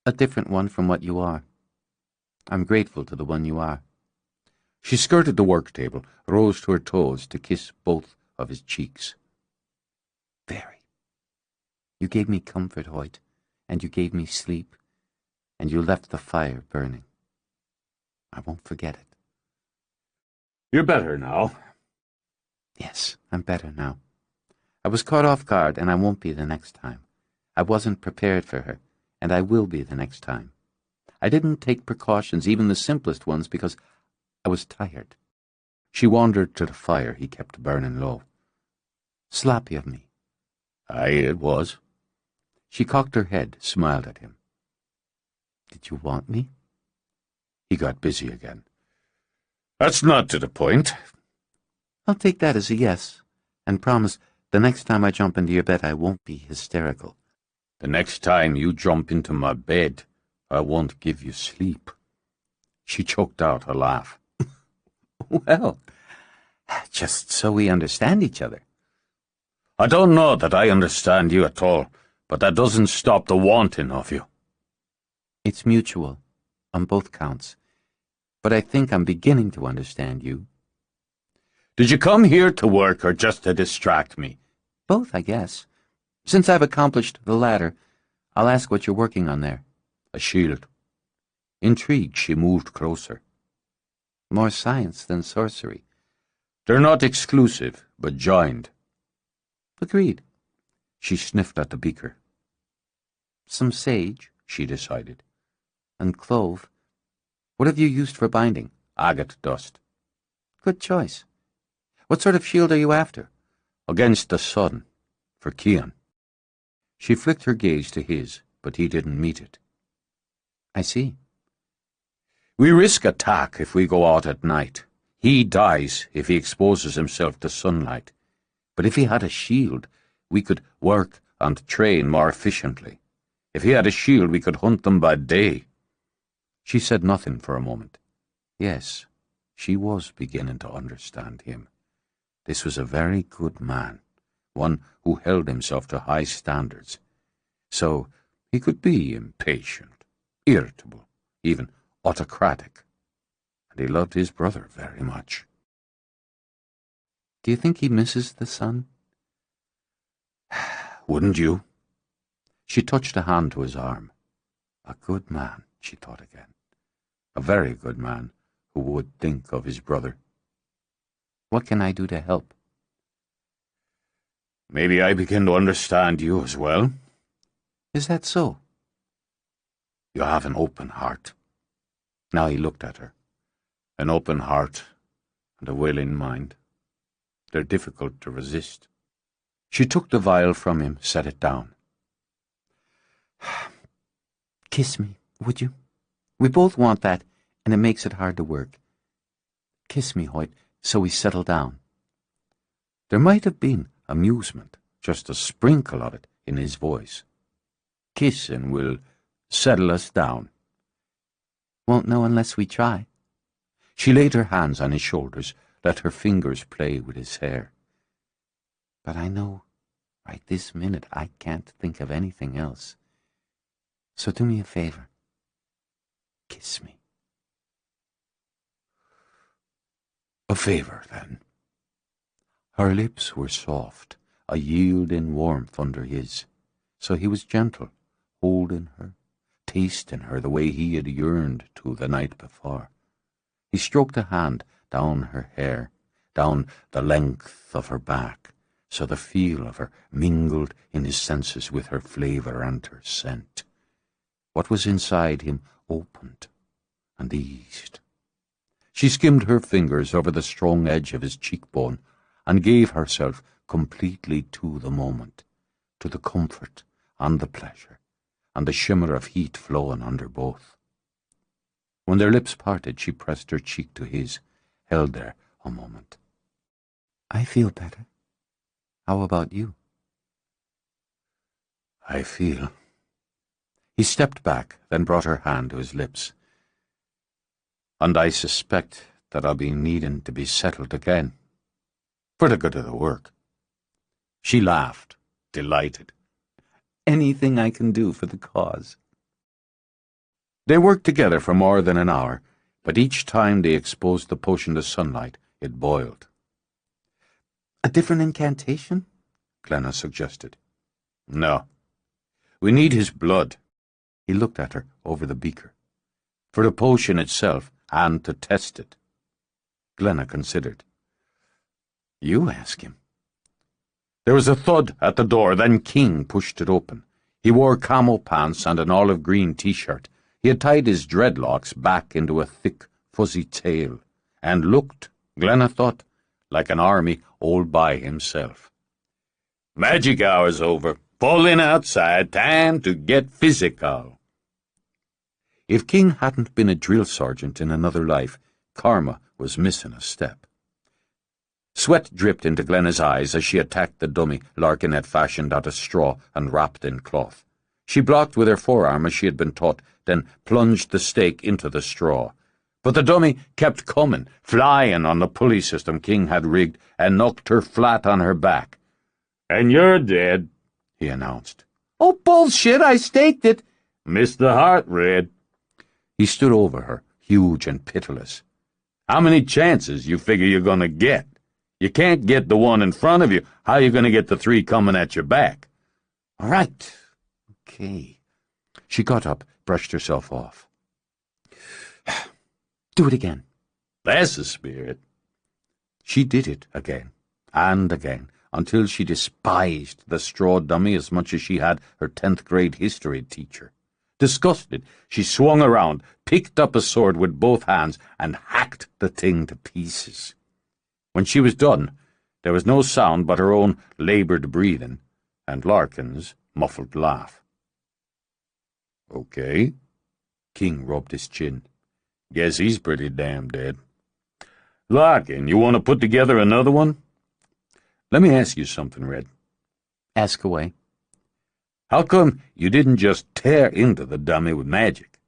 A different one from what you are. I'm grateful to the one you are. She skirted the work table, rose to her toes to kiss both of his cheeks. Very. You gave me comfort, Hoyt, and you gave me sleep, and you left the fire burning. I won't forget it. You're better now. Yes, I'm better now. I was caught off guard, and I won't be the next time. I wasn't prepared for her, and I will be the next time. I didn't take precautions, even the simplest ones, because I was tired. She wandered to the fire he kept burning low. Sloppy of me. Aye, it was. She cocked her head, smiled at him. Did you want me? He got busy again. That's not to the point. I'll take that as a yes, and promise the next time I jump into your bed I won't be hysterical. The next time you jump into my bed, I won't give you sleep. She choked out a laugh. Well, just so we understand each other. I don't know that I understand you at all, but that doesn't stop the wanting of you. It's mutual, on both counts, but I think I'm beginning to understand you. Did you come here to work or just to distract me? Both, I guess. Since I've accomplished the latter, I'll ask what you're working on there. A shield. Intrigued, she moved closer. More science than sorcery. They're not exclusive, but joined. Agreed. She sniffed at the beaker. Some sage, she decided. And clove. What have you used for binding? Agate dust. Good choice. What sort of shield are you after? Against the sun, for Cian. She flicked her gaze to his, but he didn't meet it. I see. We risk attack if we go out at night. He dies if he exposes himself to sunlight. But if he had a shield, we could work and train more efficiently. If he had a shield, we could hunt them by day. She said nothing for a moment. Yes, she was beginning to understand him. This was a very good man, one who held himself to high standards. So he could be impatient, irritable, even autocratic. And he loved his brother very much. Do you think he misses the sun? Wouldn't you? She touched a hand to his arm. A good man, she thought again. A very good man who would think of his brother. What can I do to help? Maybe I begin to understand you as well. Is that so? You have an open heart. Now he looked at her. An open heart and a willing mind. They're difficult to resist. She took the vial from him, set it down. Kiss me, would you? We both want that, and it makes it hard to work. Kiss me, Hoyt, so we settle down. There might have been amusement, just a sprinkle of it in his voice. Kissing will settle us down. Won't know unless we try. She laid her hands on his shoulders, let her fingers play with his hair. But I know, right this minute, I can't think of anything else. So do me a favor. Kiss me. A favor, then. Her lips were soft, a yielding warmth under his, so he was gentle, holding her, tasting her the way he had yearned to the night before. He stroked a hand down her hair, down the length of her back, so the feel of her mingled in his senses with her flavour and her scent. What was inside him opened and eased. She skimmed her fingers over the strong edge of his cheekbone and gave herself completely to the moment, to the comfort and the pleasure, and the shimmer of heat flowing under both. When their lips parted, she pressed her cheek to his, held there a moment. I feel better. How about you? I feel. He stepped back, then brought her hand to his lips. And I suspect that I'll be needing to be settled again, for the good of the work. She laughed, delighted. Anything I can do for the cause. They worked together for more than an hour, but each time they exposed the potion to sunlight, it boiled. A different incantation? Glenna suggested. No. We need his blood. He looked at her over the beaker. For the potion itself, and to test it. Glenna considered. You ask him. There was a thud at the door, then King pushed it open. He wore camel pants and an olive green t-shirt. He had tied his dreadlocks back into a thick, fuzzy tail, and looked, Glenna thought, like an army all by himself. Magic hour's over. Fall in outside. Time to get physical. If King hadn't been a drill sergeant in another life, Karma was missing a step. Sweat dripped into Glenna's eyes as she attacked the dummy Larkin had fashioned out of straw and wrapped in cloth. She blocked with her forearm as she had been taught, then plunged the stake into the straw. But the dummy kept coming, flying on the pulley system King had rigged, and knocked her flat on her back. "And you're dead," he announced. "Oh, bullshit, I staked it." "Missed the heart, Red." He stood over her, huge and pitiless. "How many chances you figure you're going to get? You can't get the one in front of you. How are you going to get the three coming at your back?" "All right. Okay." She got up, brushed herself off. "Do it again." "That's the spirit." She did it again, and again, until she despised the straw dummy as much as she had her 10th grade history teacher. Disgusted, she swung around, picked up a sword with both hands, and hacked the thing to pieces. When she was done, there was no sound but her own laboured breathing, and Larkin's muffled laugh. "Okay." King rubbed his chin. "Guess he's pretty damn dead. Larkin, you want to put together another one? Let me ask you something, Red." "Ask away." "How come you didn't just tear into the dummy with magic?"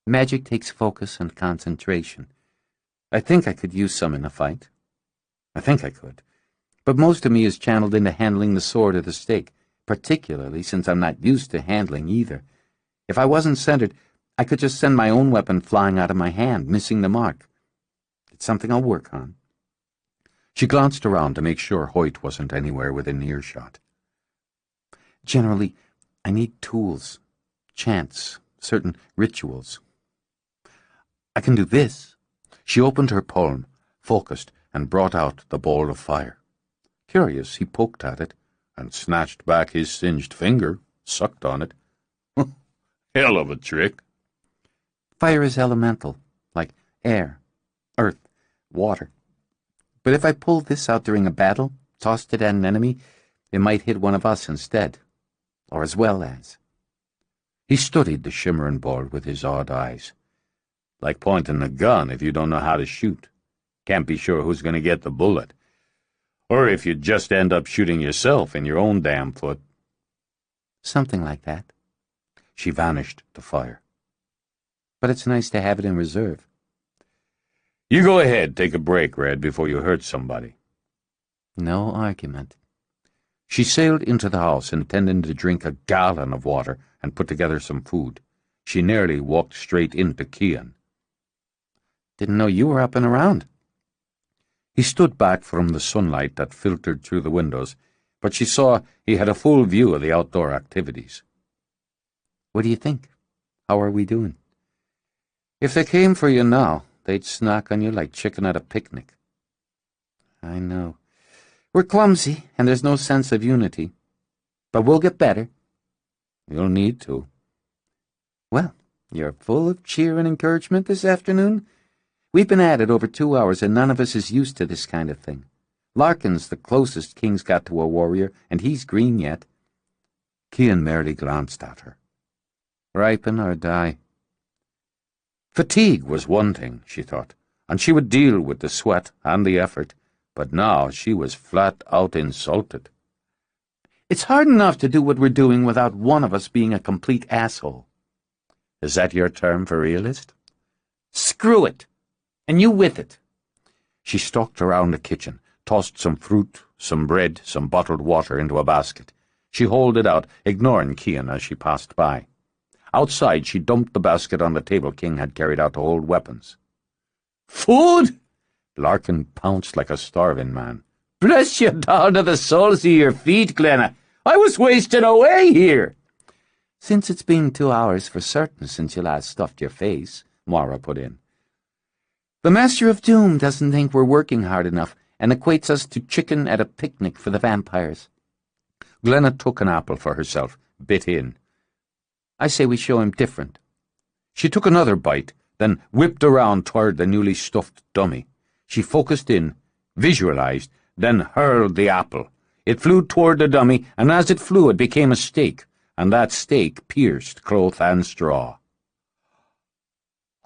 "Magic takes focus and concentration. I think I could use some in a fight. I think I could. But most of me is channeled into handling the sword or the stake, particularly since I'm not used to handling either. If I wasn't centered, I could just send my own weapon flying out of my hand, missing the mark. It's something I'll work on." She glanced around to make sure Hoyt wasn't anywhere within earshot. "Generally, I need tools, chants, certain rituals. I can do this." She opened her palm, focused, and brought out the ball of fire. Curious, he poked at it, and snatched back his singed finger, sucked on it. "Hell of a trick." "Fire is elemental, like air, earth, water. But if I pulled this out during a battle, tossed it at an enemy, it might hit one of us instead, or as well as." He studied the shimmering ball with his odd eyes. "Like pointing a gun if you don't know how to shoot. Can't be sure who's going to get the bullet. Or if you just end up shooting yourself in your own damn foot." "Something like that." She vanished to fire. "But it's nice to have it in reserve." "You go ahead, take a break, Red, before you hurt somebody." No argument. She sailed into the house, intending to drink a gallon of water and put together some food. She nearly walked straight into Cian. Didn't know you were up and around. He stood back from the sunlight that filtered through the windows, but she saw he had a full view of the outdoor activities. What do you think? How are we doing? If they came for you now, they'd snack on you like chicken at a picnic. I know. We're clumsy, and there's no sense of unity. But we'll get better. You'll need to. Well, you're full of cheer and encouragement this afternoon. We've been at it over 2 hours, and none of us is used to this kind of thing. Larkin's the closest King's got to a warrior, and he's green yet. Cian merely glanced at her. Ripen or die. Fatigue was one thing, she thought, and she would deal with the sweat and the effort, but now she was flat out insulted. It's hard enough to do what we're doing without one of us being a complete asshole. Is that your term for realist? Screw it, and you with it. She stalked around the kitchen, tossed some fruit, some bread, some bottled water into a basket. She hauled it out, ignoring Cian as she passed by. Outside, she dumped the basket on the table King had carried out to hold weapons. Food? Larkin pounced like a starving man. Bless you down to the soles of your feet, Glenna. I was wasting away here. Since it's been 2 hours for certain since you last stuffed your face, Nora put in. The Master of Doom doesn't think we're working hard enough and equates us to chicken at a picnic for the vampires. Glenna took an apple for herself, bit in. I say we show him different. She took another bite, then whipped around toward the newly stuffed dummy. She focused in, visualized, then hurled the apple. It flew toward the dummy, and as it flew it became a stake, and that stake pierced cloth and straw.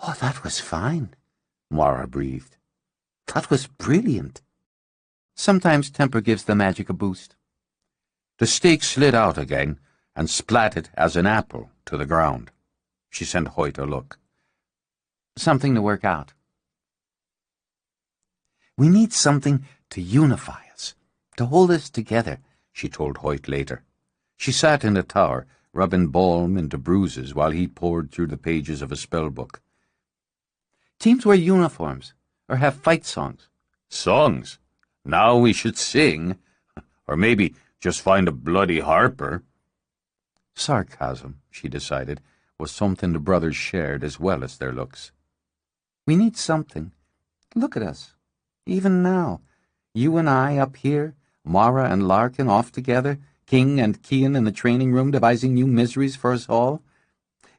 Oh, that was fine, Nora breathed. That was brilliant. Sometimes temper gives the magic a boost. The stake slid out again and splatted as an apple to the ground. She sent Hoyt a look. Something to work out. We need something to unify us, to hold us together, she told Hoyt later. She sat in the tower, rubbing balm into bruises while he pored through the pages of a spell book. Teams wear uniforms, or have fight songs. Songs? Now we should sing. Or maybe just find a bloody harper. Sarcasm, she decided, was something the brothers shared as well as their looks. We need something. Look at us. Even now. You and I up here, Mara and Larkin off together, King and Cian in the training room devising new miseries for us all.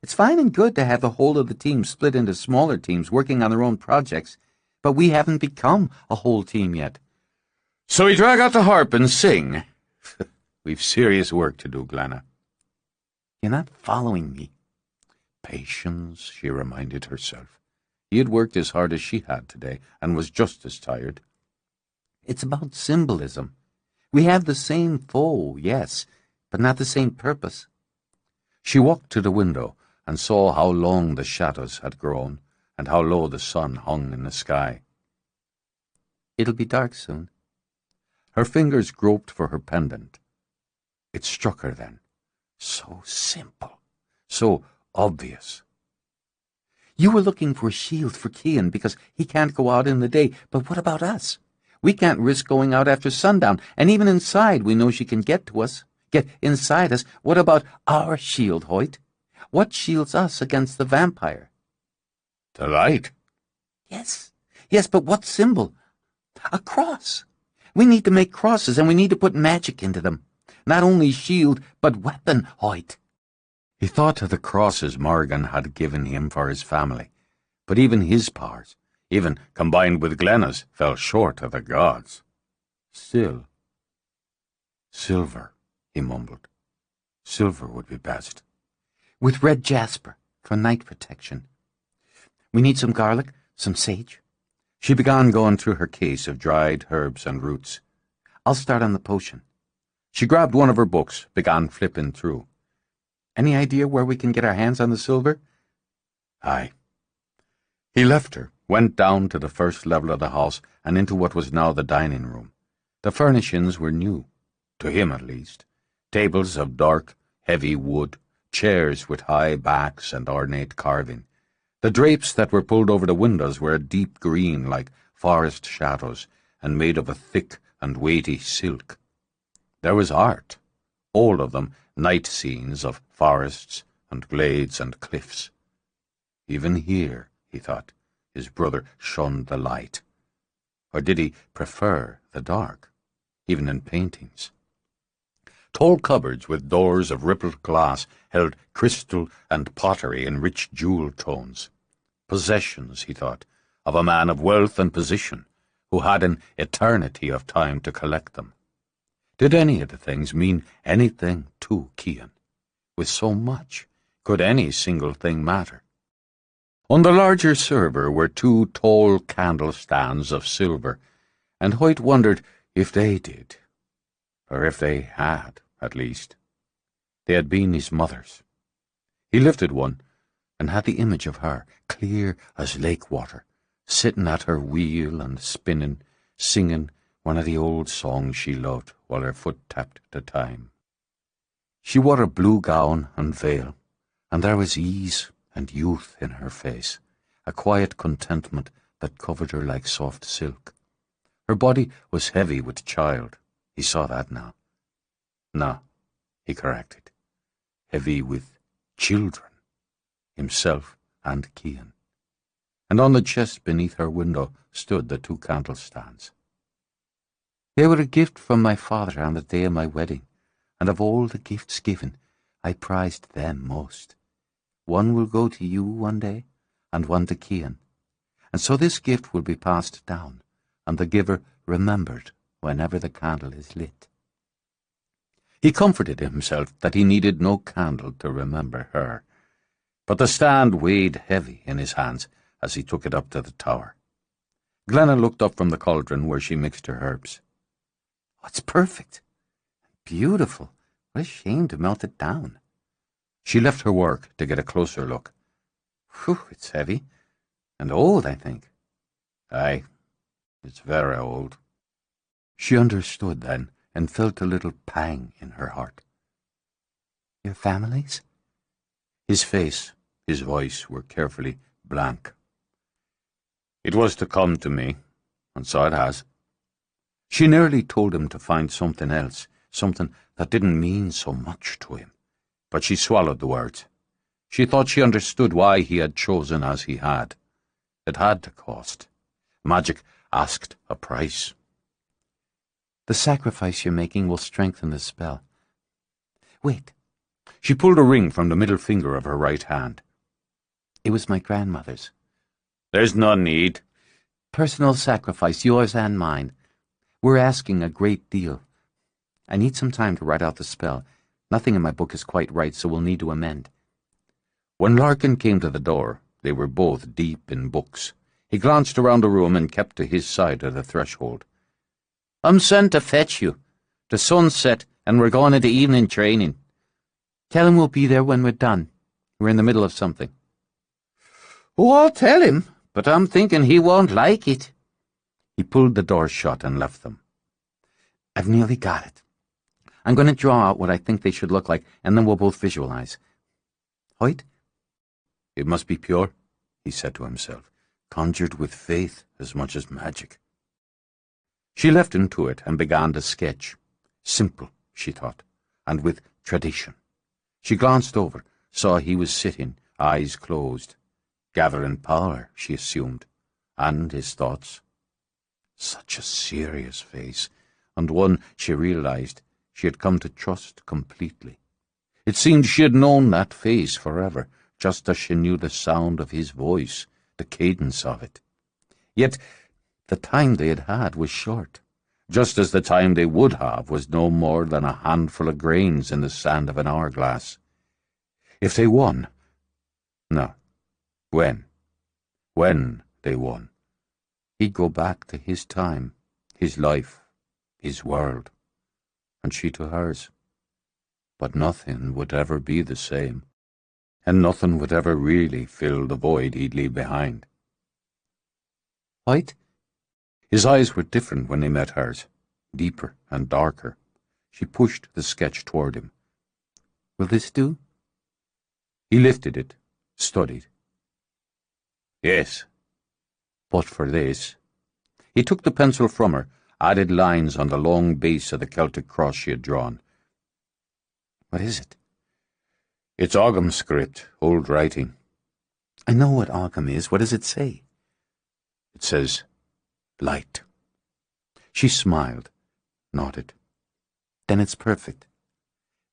It's fine and good to have the whole of the team split into smaller teams working on their own projects, but we haven't become a whole team yet. So we drag out the harp and sing. We've serious work to do, Glenna. You're not following me. Patience, she reminded herself. He had worked as hard as she had today, and was just as tired. It's about symbolism. We have the same foe, yes, but not the same purpose. She walked to the window and saw how long the shadows had grown, and how low the sun hung in the sky. It'll be dark soon. Her fingers groped for her pendant. It struck her then. So simple, so obvious. You were looking for a shield for Cian because he can't go out in the day, but what about us? We can't risk going out after sundown, and even inside we know she can get to us, get inside us. What about our shield, Hoyt? What shields us against the vampire? The light. Yes, but what symbol? A cross. We need to make crosses, and we need to put magic into them. Not only shield, but weapon, Hoyt. He thought of the crosses Morrigan had given him for his family, but even his powers, even combined with Glenna's, fell short of the gods. Still. Silver, he mumbled. Silver would be best. With red jasper, for night protection. We need some garlic, some sage. She began going through her case of dried herbs and roots. I'll start on the potion. She grabbed one of her books, began flipping through. Any idea where we can get our hands on the silver? Aye. He left her, went down to the first level of the house and into what was now the dining room. The furnishings were new, to him at least, tables of dark, heavy wood, chairs with high backs and ornate carving. The drapes that were pulled over the windows were a deep green like forest shadows and made of a thick and weighty silk. There was art, all of them night scenes of forests and glades and cliffs. Even here, he thought, his brother shunned the light. Or did he prefer the dark, even in paintings? Tall cupboards with doors of rippled glass held crystal and pottery in rich jewel tones. Possessions, he thought, of a man of wealth and position, who had an eternity of time to collect them. Did any of the things mean anything to Cian? With so much, could any single thing matter? On the larger server were 2 tall candle stands of silver, and Hoyt wondered if they did, or if they had, at least. They had been his mother's. He lifted one, and had the image of her, clear as lake water, sitting at her wheel and spinning, singing one of the old songs she loved while her foot tapped the time. She wore a blue gown and veil, and there was ease and youth in her face, a quiet contentment that covered her like soft silk. Her body was heavy with child. He saw that now. No, he corrected. Heavy with children, himself and Cian. And on the chest beneath her window stood the 2 candle stands. They were a gift from my father on the day of my wedding, and of all the gifts given, I prized them most. One will go to you one day, and one to Cian, and so this gift will be passed down, and the giver remembered whenever the candle is lit. He comforted himself that he needed no candle to remember her, but the stand weighed heavy in his hands as he took it up to the tower. Glenna looked up from the cauldron where she mixed her herbs. "Oh, it's perfect. Beautiful. What a shame to melt it down." She left her work to get a closer look. "Whew, it's heavy. And old, I think." "Aye, it's very old." She understood then, and felt a little pang in her heart. "Your families?" His face, his voice were carefully blank. "It was to come to me, and so it has." She nearly told him to find something else, something that didn't mean so much to him, but she swallowed the words. She thought she understood why he had chosen as he had. It had to cost. Magic asked a price. "The sacrifice you're making will strengthen the spell. Wait." She pulled a ring from the middle finger of her right hand. "It was my grandmother's." "There's no need." "Personal sacrifice, yours and mine. We're asking a great deal. I need some time to write out the spell. Nothing in my book is quite right, so we'll need to amend." When Larkin came to the door, they were both deep in books. He glanced around the room and kept to his side of the threshold. "I'm sent to fetch you. The sun's set, and we're going into evening training. Tell him we'll be there when we're done. We're in the middle of something." "Oh, I'll tell him, but I'm thinking he won't like it." He pulled the door shut and left them. "I've nearly got it. I'm going to draw out what I think they should look like, and then we'll both visualize. Hoyt?" "It must be pure," he said to himself, "conjured with faith as much as magic." She left him to it and began to sketch. Simple, she thought, and with tradition. She glanced over, saw he was sitting, eyes closed. Gathering power, she assumed, and his thoughts. Such a serious face, and one, she realized, she had come to trust completely. It seemed she had known that face forever, just as she knew the sound of his voice, the cadence of it. Yet the time they had had was short, just as the time they would have was no more than a handful of grains in the sand of an hourglass. If they won— no, when they won, he'd go back to his time, his life, his world, and she to hers. But nothing would ever be the same, and nothing would ever really fill the void he'd leave behind. "Hoyt?" His eyes were different when they met hers, deeper and darker. She pushed the sketch toward him. Will this do? He lifted it, studied. Yes, but for this. He took the pencil from her, added lines on the long base of the Celtic cross she had drawn. What is it? It's Ogham script, old writing. I know what Ogham is. What does it say? It says, light. She smiled, nodded. Then it's perfect.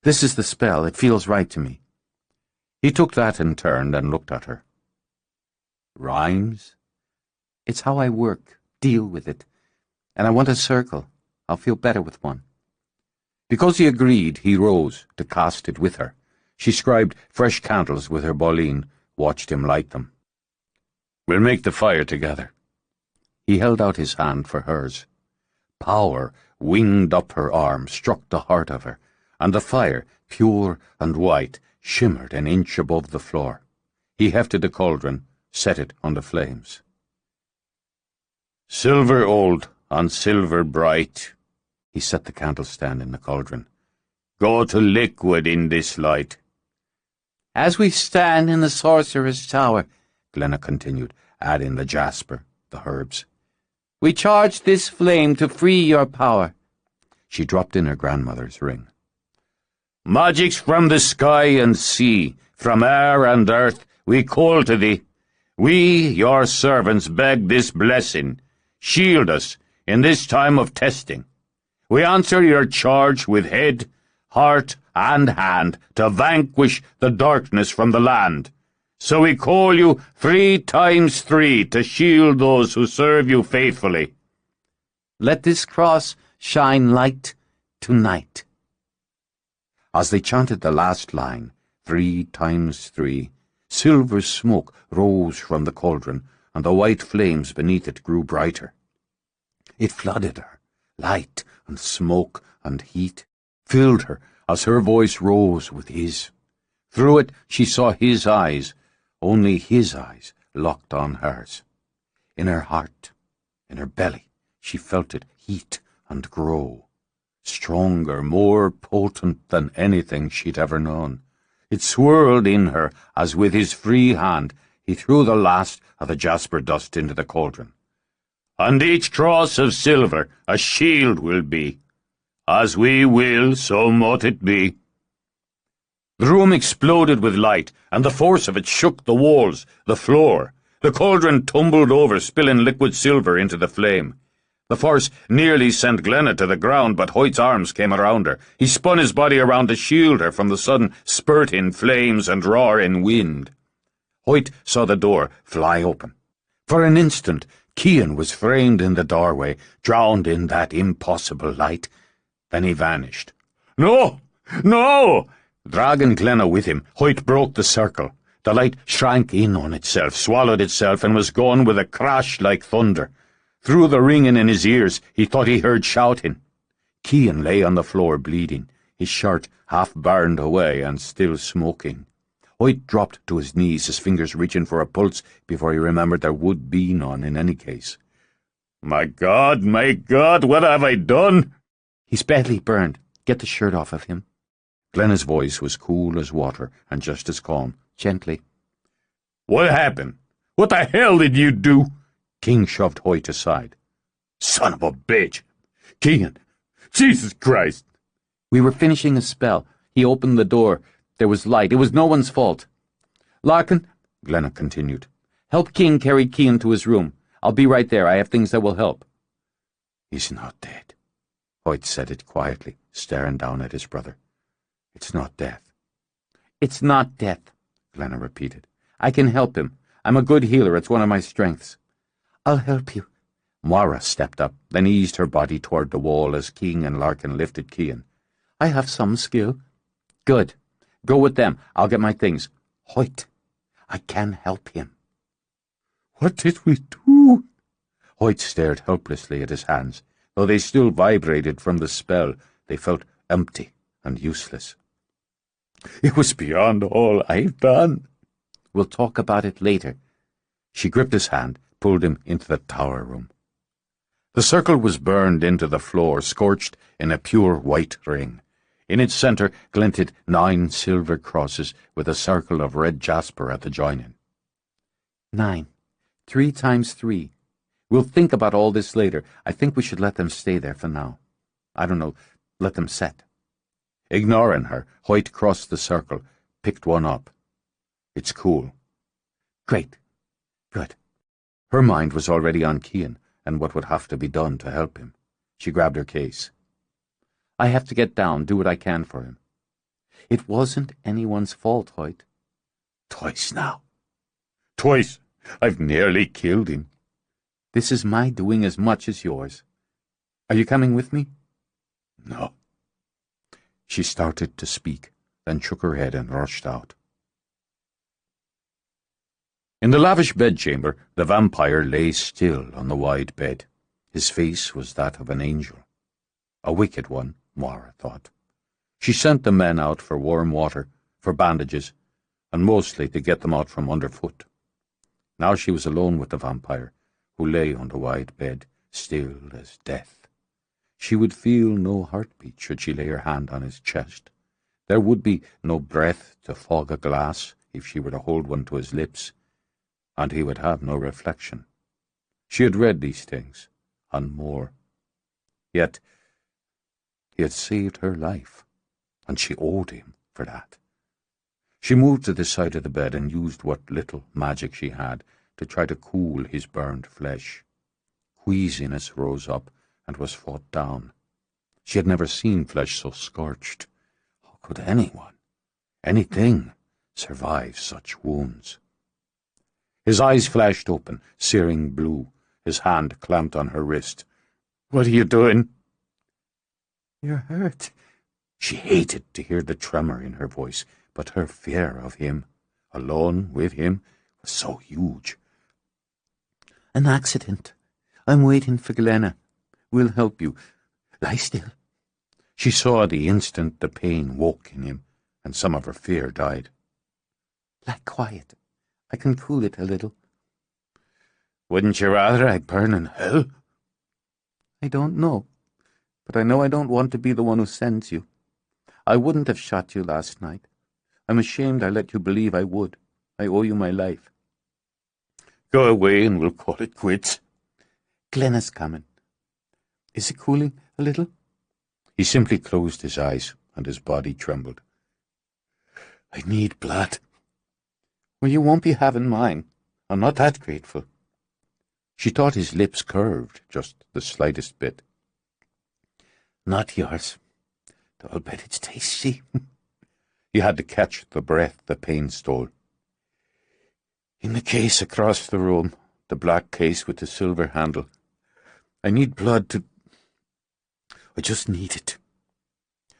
This is the spell. It feels right to me. He took that and turned and looked at her. Rhymes? It's how I work, deal with it. And I want a circle. I'll feel better with one. Because he agreed, he rose to cast it with her. She scribed fresh candles with her boline, watched him light them. We'll make the fire together. He held out his hand for hers. Power winged up her arm, struck the heart of her, and the fire, pure and white, shimmered an inch above the floor. He hefted a cauldron, set it on the flames. Silver old on silver bright. He set the candlestand in the cauldron. Go to liquid in this light. As we stand in the sorcerer's tower, Glenna continued, adding the jasper, the herbs. We charge this flame to free your power. She dropped in her grandmother's ring. Magics from the sky and sea, from air and earth, we call to thee. We, your servants, beg this blessing. Shield us in this time of testing. We answer your charge with head, heart, and hand to vanquish the darkness from the land. So we call you 3 times 3 to shield those who serve you faithfully. Let this cross shine light tonight. As they chanted the last line, 3 times 3, silver smoke rose from the cauldron, and the white flames beneath it grew brighter. It flooded her, light and smoke and heat, filled her as her voice rose with his. Through it she saw his eyes, only his eyes locked on hers. In her heart, in her belly, she felt it heat and grow, stronger, more potent than anything she'd ever known. It swirled in her as with his free hand he threw the last of the jasper dust into the cauldron. And each cross of silver a shield will be. As we will, so mote it be. The room exploded with light, and the force of it shook the walls, the floor. The cauldron tumbled over, spilling liquid silver into the flame. The force nearly sent Glenna to the ground, but Hoyt's arms came around her. He spun his body around to shield her from the sudden spurt in flames and roar in wind. Hoyt saw the door fly open. For an instant, Cian was framed in the doorway, drowned in that impossible light. Then he vanished. No! No! Dragging Glenna with him, Hoyt broke the circle. The light shrank in on itself, swallowed itself, and was gone with a crash like thunder. Through the ringing in his ears, he thought he heard shouting. Cian lay on the floor bleeding, his shirt half burned away and still smoking. Hoyt dropped to his knees, his fingers reaching for a pulse before he remembered there would be none in any case. My God, what have I done? He's badly burned. Get the shirt off of him. Glenna's voice was cool as water and just as calm, gently. What happened? What the hell did you do? King shoved Hoyt aside. Son of a bitch! Cian! Jesus Christ! We were finishing a spell. He opened the door. There was light. It was no one's fault. Larkin, Glenna continued, help King carry Cian to his room. I'll be right there. I have things that will help. He's not dead. Hoyt said it quietly, staring down at his brother. It's not death. It's not death, Glenna repeated. I can help him. I'm a good healer. It's one of my strengths. I'll help you. Moira stepped up, then eased her body toward the wall as King and Larkin lifted Cian. I have some skill. Good. Go with them. I'll get my things. Hoyt, I can help him. What did we do? Hoyt stared helplessly at his hands. Though they still vibrated from the spell, they felt empty and useless. It was beyond all I've done. We'll talk about it later. She gripped his hand, pulled him into the tower room. The circle was burned into the floor, scorched in a pure white ring. In its centre glinted 9 silver crosses with a circle of red jasper at the joining. 9. 3 times 3. We'll think about all this later. I think we should let them stay there for now. I don't know, let them set. Ignoring her, Hoyt crossed the circle, picked one up. It's cool. Great. Good. Her mind was already on Cian and what would have to be done to help him. She grabbed her case. I have to get down, do what I can for him. It wasn't anyone's fault, Hoyt. Twice now. Twice. I've nearly killed him. This is my doing as much as yours. Are you coming with me? No. She started to speak, then shook her head and rushed out. In the lavish bedchamber, the vampire lay still on the wide bed. His face was that of an angel. A wicked one, Moira thought. She sent the men out for warm water, for bandages, and mostly to get them out from underfoot. Now she was alone with the vampire, who lay on the wide bed, still as death. She would feel no heartbeat should she lay her hand on his chest. There would be no breath to fog a glass if she were to hold one to his lips, and he would have no reflection. She had read these things, and more. Yet he had saved her life, and she owed him for that. She moved to the side of the bed and used what little magic she had to try to cool his burned flesh. Queasiness rose up and was fought down. She had never seen flesh so scorched. How could anyone, anything, survive such wounds? His eyes flashed open, searing blue. His hand clamped on her wrist. "What are you doing?" "You're hurt." She hated to hear the tremor in her voice, but her fear of him, alone with him, was so huge. "An accident. I'm waiting for Glenna. We'll help you. Lie still." She saw the instant the pain woke in him, and some of her fear died. "Lie quiet. I can cool it a little." "Wouldn't you rather I burn in hell?" "I don't know, but I know I don't want to be the one who sends you. I wouldn't have shot you last night. I'm ashamed I let you believe I would. I owe you my life." "Go away and we'll call it quits." "Glenna's coming. Is it cooling a little?" He simply closed his eyes, and his body trembled. "I need blood." "Well, you won't be having mine. I'm not that grateful." She thought his lips curved just the slightest bit. "Not yours. Though I'll bet it's tasty." He had to catch the breath the pain stole. "In the case across the room, the black case with the silver handle. I need blood to... I just need it."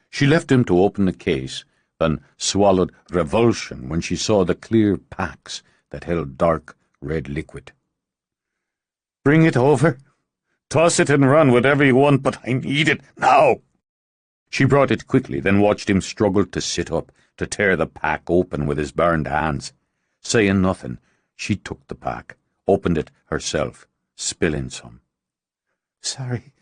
She left him to open the case, then swallowed revulsion when she saw the clear packs that held dark red liquid. "Bring it over. Toss it and run, whatever you want, but I need it now." She brought it quickly, then watched him struggle to sit up, to tear the pack open with his burned hands. Saying nothing, she took the pack, opened it herself, spilling some. "Sorry."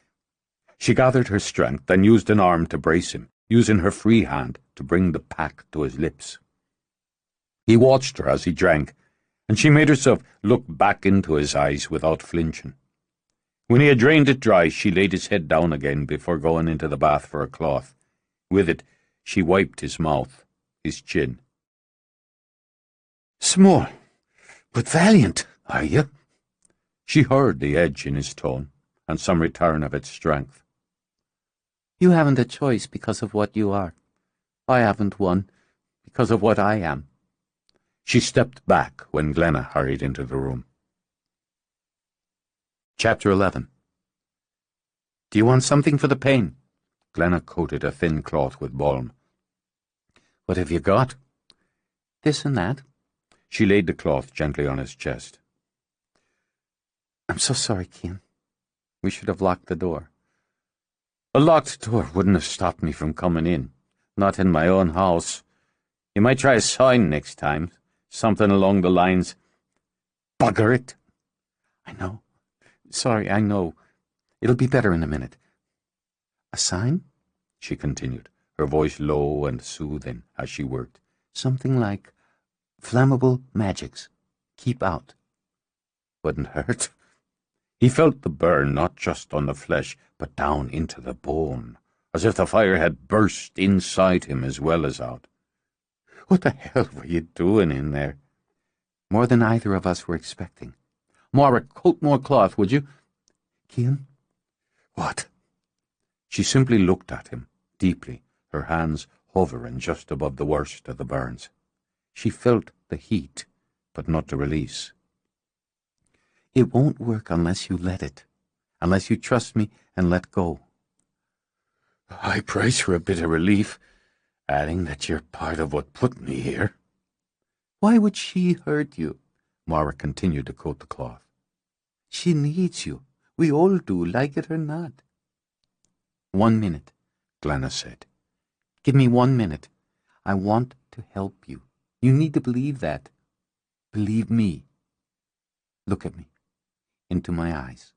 She gathered her strength, then used an arm to brace him, using her free hand to bring the pack to his lips. He watched her as he drank, and she made herself look back into his eyes without flinching. When he had drained it dry, she laid his head down again before going into the bath for a cloth. With it, she wiped his mouth, his chin. "Small, but valiant, are you?" She heard the edge in his tone, and some return of its strength. "You haven't a choice because of what you are. I haven't one because of what I am." She stepped back when Glenna hurried into the room. Chapter 11. "Do you want something for the pain?" Glenna coated a thin cloth with balm. "What have you got?" "This and that." She laid the cloth gently on his chest. "I'm so sorry, Cian. We should have locked the door." "A locked door wouldn't have stopped me from coming in. Not in my own house. You might try a sign next time. Something along the lines, 'Bugger it.'" "I know. Sorry, I know. It'll be better in a minute. A sign? She continued, her voice low and soothing as she worked. Something like, flammable magics. Keep out. Wouldn't hurt. He felt the burn not just on the flesh, but down into the bone, as if the fire had burst inside him as well as out. What the hell were you doing in there? More than either of us were expecting. Mara, coat more cloth, would you? Cian? What? She simply looked at him, deeply, her hands hovering just above the worst of the burns. She felt the heat, but not the release. It won't work unless you let it, unless you trust me and let go. I brace for a bit of relief, adding that you're part of what put me here. Why would she hurt you? Mara continued to coat the cloth. She needs you. We all do, like it or not. 1 minute, Glenna said. Give me 1 minute. I want to help you. You need to believe that. Believe me. Look at me. Into my eyes.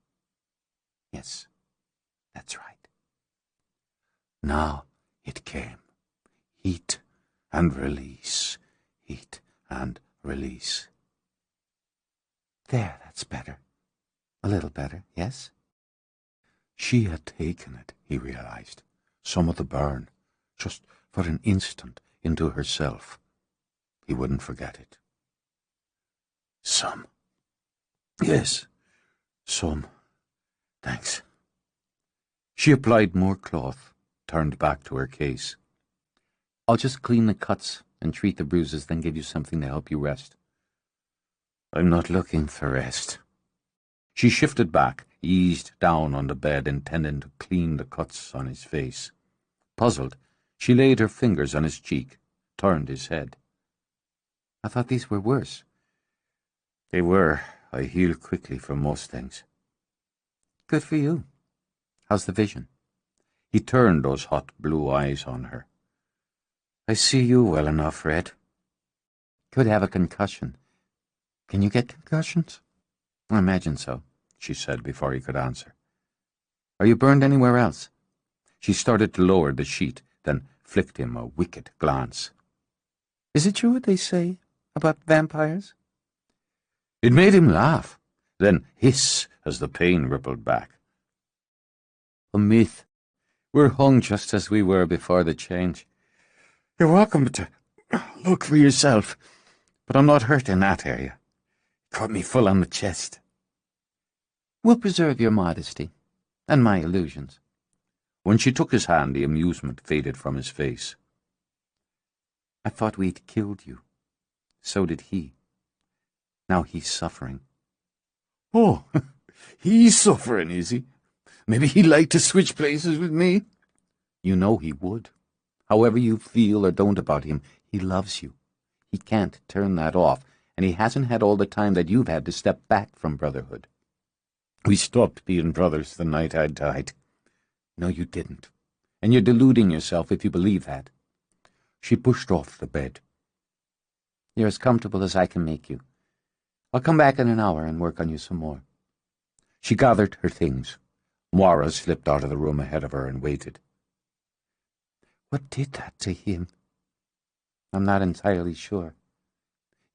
Yes, that's right. Now it came. Heat and release. Heat and release. There, that's better. A little better, yes? She had taken it, he realized, some of the burn, just for an instant, into herself. He wouldn't forget it. Some. Yes, some. Thanks. She applied more cloth, turned back to her case. I'll just clean the cuts and treat the bruises, then give you something to help you rest. I'm not looking for rest. She shifted back, eased down on the bed, intending to clean the cuts on his face. Puzzled, she laid her fingers on his cheek, turned his head. I thought these were worse. They were. I heal quickly from most things. Good for you. How's the vision? He turned those hot blue eyes on her. I see you well enough, Red. Could have a concussion. Can you get concussions? I imagine so, she said before he could answer. Are you burned anywhere else? She started to lower the sheet, then flicked him a wicked glance. Is it true what they say about vampires? It made him laugh, then hiss as the pain rippled back. A myth. We're hung just as we were before the change. You're welcome to look for yourself, but I'm not hurt in that area. Caught me full on the chest. We'll preserve your modesty, and my illusions. When she took his hand, the amusement faded from his face. I thought we'd killed you. So did he. Now he's suffering. Oh, he's suffering, is he? Maybe he'd like to switch places with me. You know he would. However you feel or don't about him, he loves you. He can't turn that off, and he hasn't had all the time that you've had to step back from brotherhood. We stopped being brothers the night I died. No, you didn't. And you're deluding yourself if you believe that. She pushed off the bed. You're as comfortable as I can make you. I'll come back in an hour and work on you some more. She gathered her things. Moira slipped out of the room ahead of her and waited. What did that to him? I'm not entirely sure.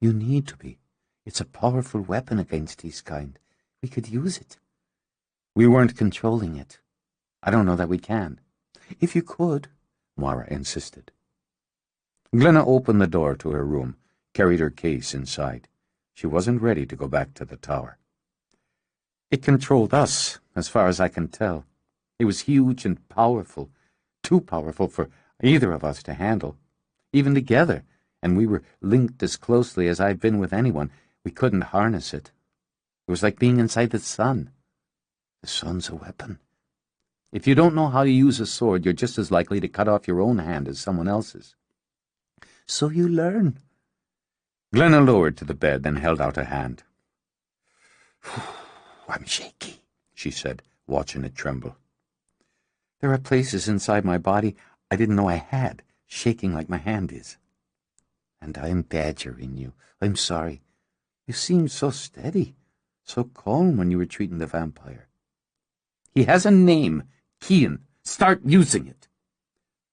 You need to be. It's a powerful weapon against his kind. We could use it. We weren't controlling it. I don't know that we can. If you could, Moira insisted. Glenna opened the door to her room, carried her case inside. She wasn't ready to go back to the tower. It controlled us, as far as I can tell. It was huge and powerful, too powerful for either of us to handle. Even together, and we were linked as closely as I've been with anyone, we couldn't harness it. It was like being inside the sun. The sun's a weapon. If you don't know how to use a sword, you're just as likely to cut off your own hand as someone else's. So you learn. Glenna lowered to the bed, then held out a hand. I'm shaky, she said, watching it tremble. There are places inside my body I didn't know I had, shaking like my hand is. And I'm badgering you. I'm sorry. You seemed so steady, so calm when you were treating the vampire. He has a name. Cian. Start using it.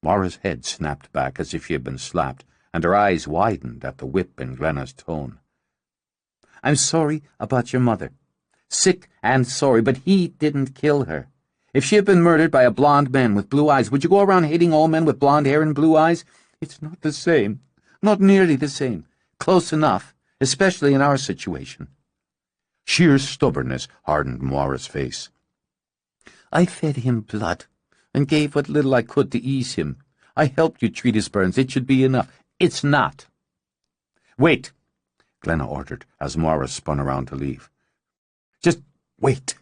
Mora's head snapped back as if she had been slapped, and her eyes widened at the whip in Glenna's tone. I'm sorry about your mother. Sick and sorry, but he didn't kill her. If she had been murdered by a blonde man with blue eyes, would you go around hating all men with blonde hair and blue eyes? It's not the same. Not nearly the same. Close enough, especially in our situation. Sheer stubbornness hardened Mora's face. I fed him blood, and gave what little I could to ease him. I helped you treat his burns. It should be enough. It's not. Wait, Glenna ordered, as Mora spun around to leave. Just wait.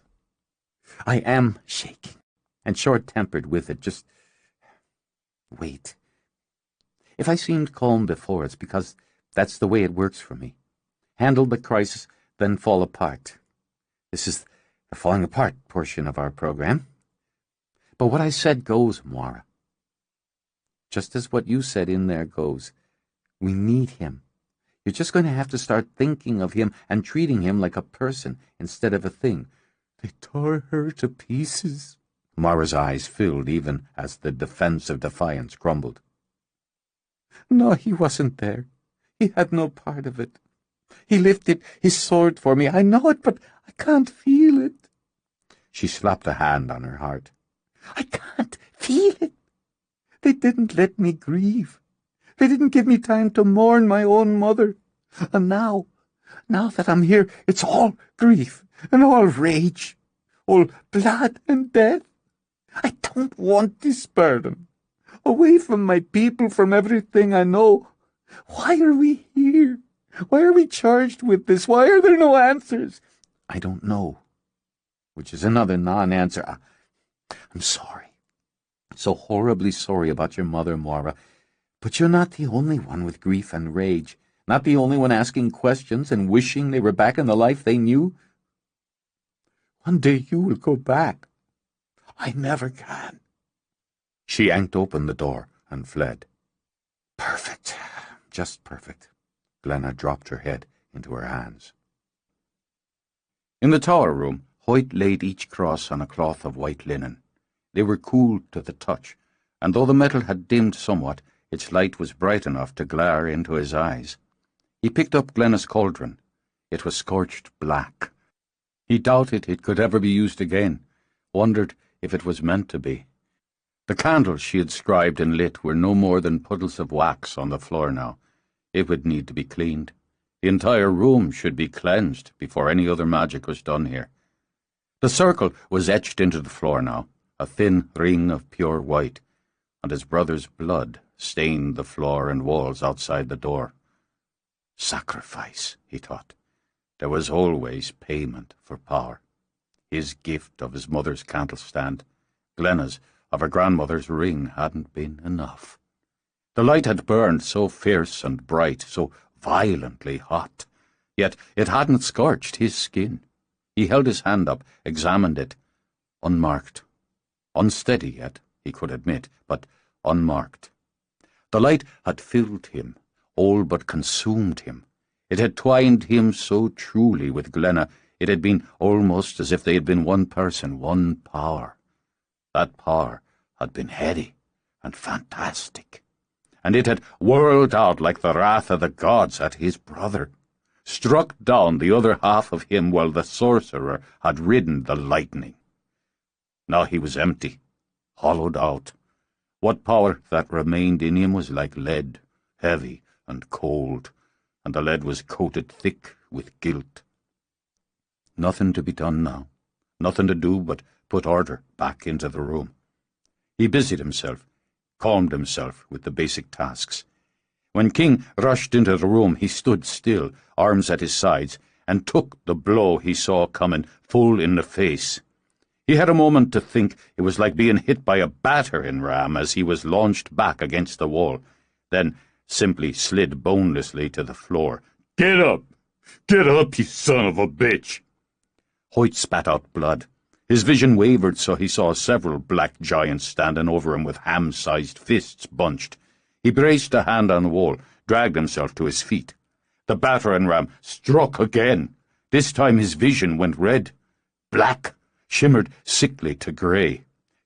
I am shaking, and short-tempered with it. Just wait. If I seemed calm before, it's because that's the way it works for me. Handle the crisis, then fall apart. This is the falling apart portion of our program. But what I said goes, Mora. Just as what you said in there goes. We need him. You're just going to have to start thinking of him and treating him like a person instead of a thing. They tore her to pieces. Mora's eyes filled even as the defense of defiance crumbled. No, he wasn't there. He had no part of it. He lifted his sword for me. I know it, but I can't feel it. She slapped a hand on her heart. I can't feel it. They didn't let me grieve. They didn't give me time to mourn my own mother. And now that I'm here, it's all grief and all rage, all blood and death. I don't want this burden. Away from my people, from everything I know. Why are we here? Why are we charged with this? Why are there no answers? I don't know. Which is another non-answer. I'm sorry. So horribly sorry about your mother, Mora. But you're not the only one with grief and rage. Not the only one asking questions and wishing they were back in the life they knew. One day you will go back. I never can. She yanked open the door and fled. Perfect. Just perfect. Glenna dropped her head into her hands. In the tower room, Hoyt laid each cross on a cloth of white linen. They were cool to the touch, and though the metal had dimmed somewhat, its light was bright enough to glare into his eyes. He picked up Glenna's cauldron. It was scorched black. He doubted it could ever be used again, wondered if it was meant to be. The candles she had scribed and lit were no more than puddles of wax on the floor now. It would need to be cleaned. The entire room should be cleansed before any other magic was done here. The circle was etched into the floor now, a thin ring of pure white, and his brother's blood stained the floor and walls outside the door. Sacrifice, he thought. There was always payment for power. His gift of his mother's candlestand, Glenna's of her grandmother's ring, hadn't been enough. The light had burned so fierce and bright, so violently hot, yet it hadn't scorched his skin. He held his hand up, examined it, unmarked. Unsteady yet, he could admit, but unmarked. The light had filled him, all but consumed him. It had twined him so truly with Glenna, it had been almost as if they had been one person, one power. That power had been heady and fantastic, and it had whirled out like the wrath of the gods at his brother, struck down the other half of him while the sorcerer had ridden the lightning. Now he was empty, hollowed out. What power that remained in him was like lead, heavy and cold, and the lead was coated thick with guilt. Nothing to be done now, nothing to do but put order back into the room. He busied himself, calmed himself with the basic tasks. When King rushed into the room, he stood still, arms at his sides, and took the blow he saw coming full in the face. He had a moment to think. It was like being hit by a battering ram as he was launched back against the wall, then simply slid bonelessly to the floor. "Get up! Get up, you son of a bitch!" Hoyt spat out blood. His vision wavered so he saw several black giants standing over him with ham-sized fists bunched. He braced a hand on the wall, dragged himself to his feet. The battering ram struck again. This time his vision went red. Black, shimmered sickly to grey.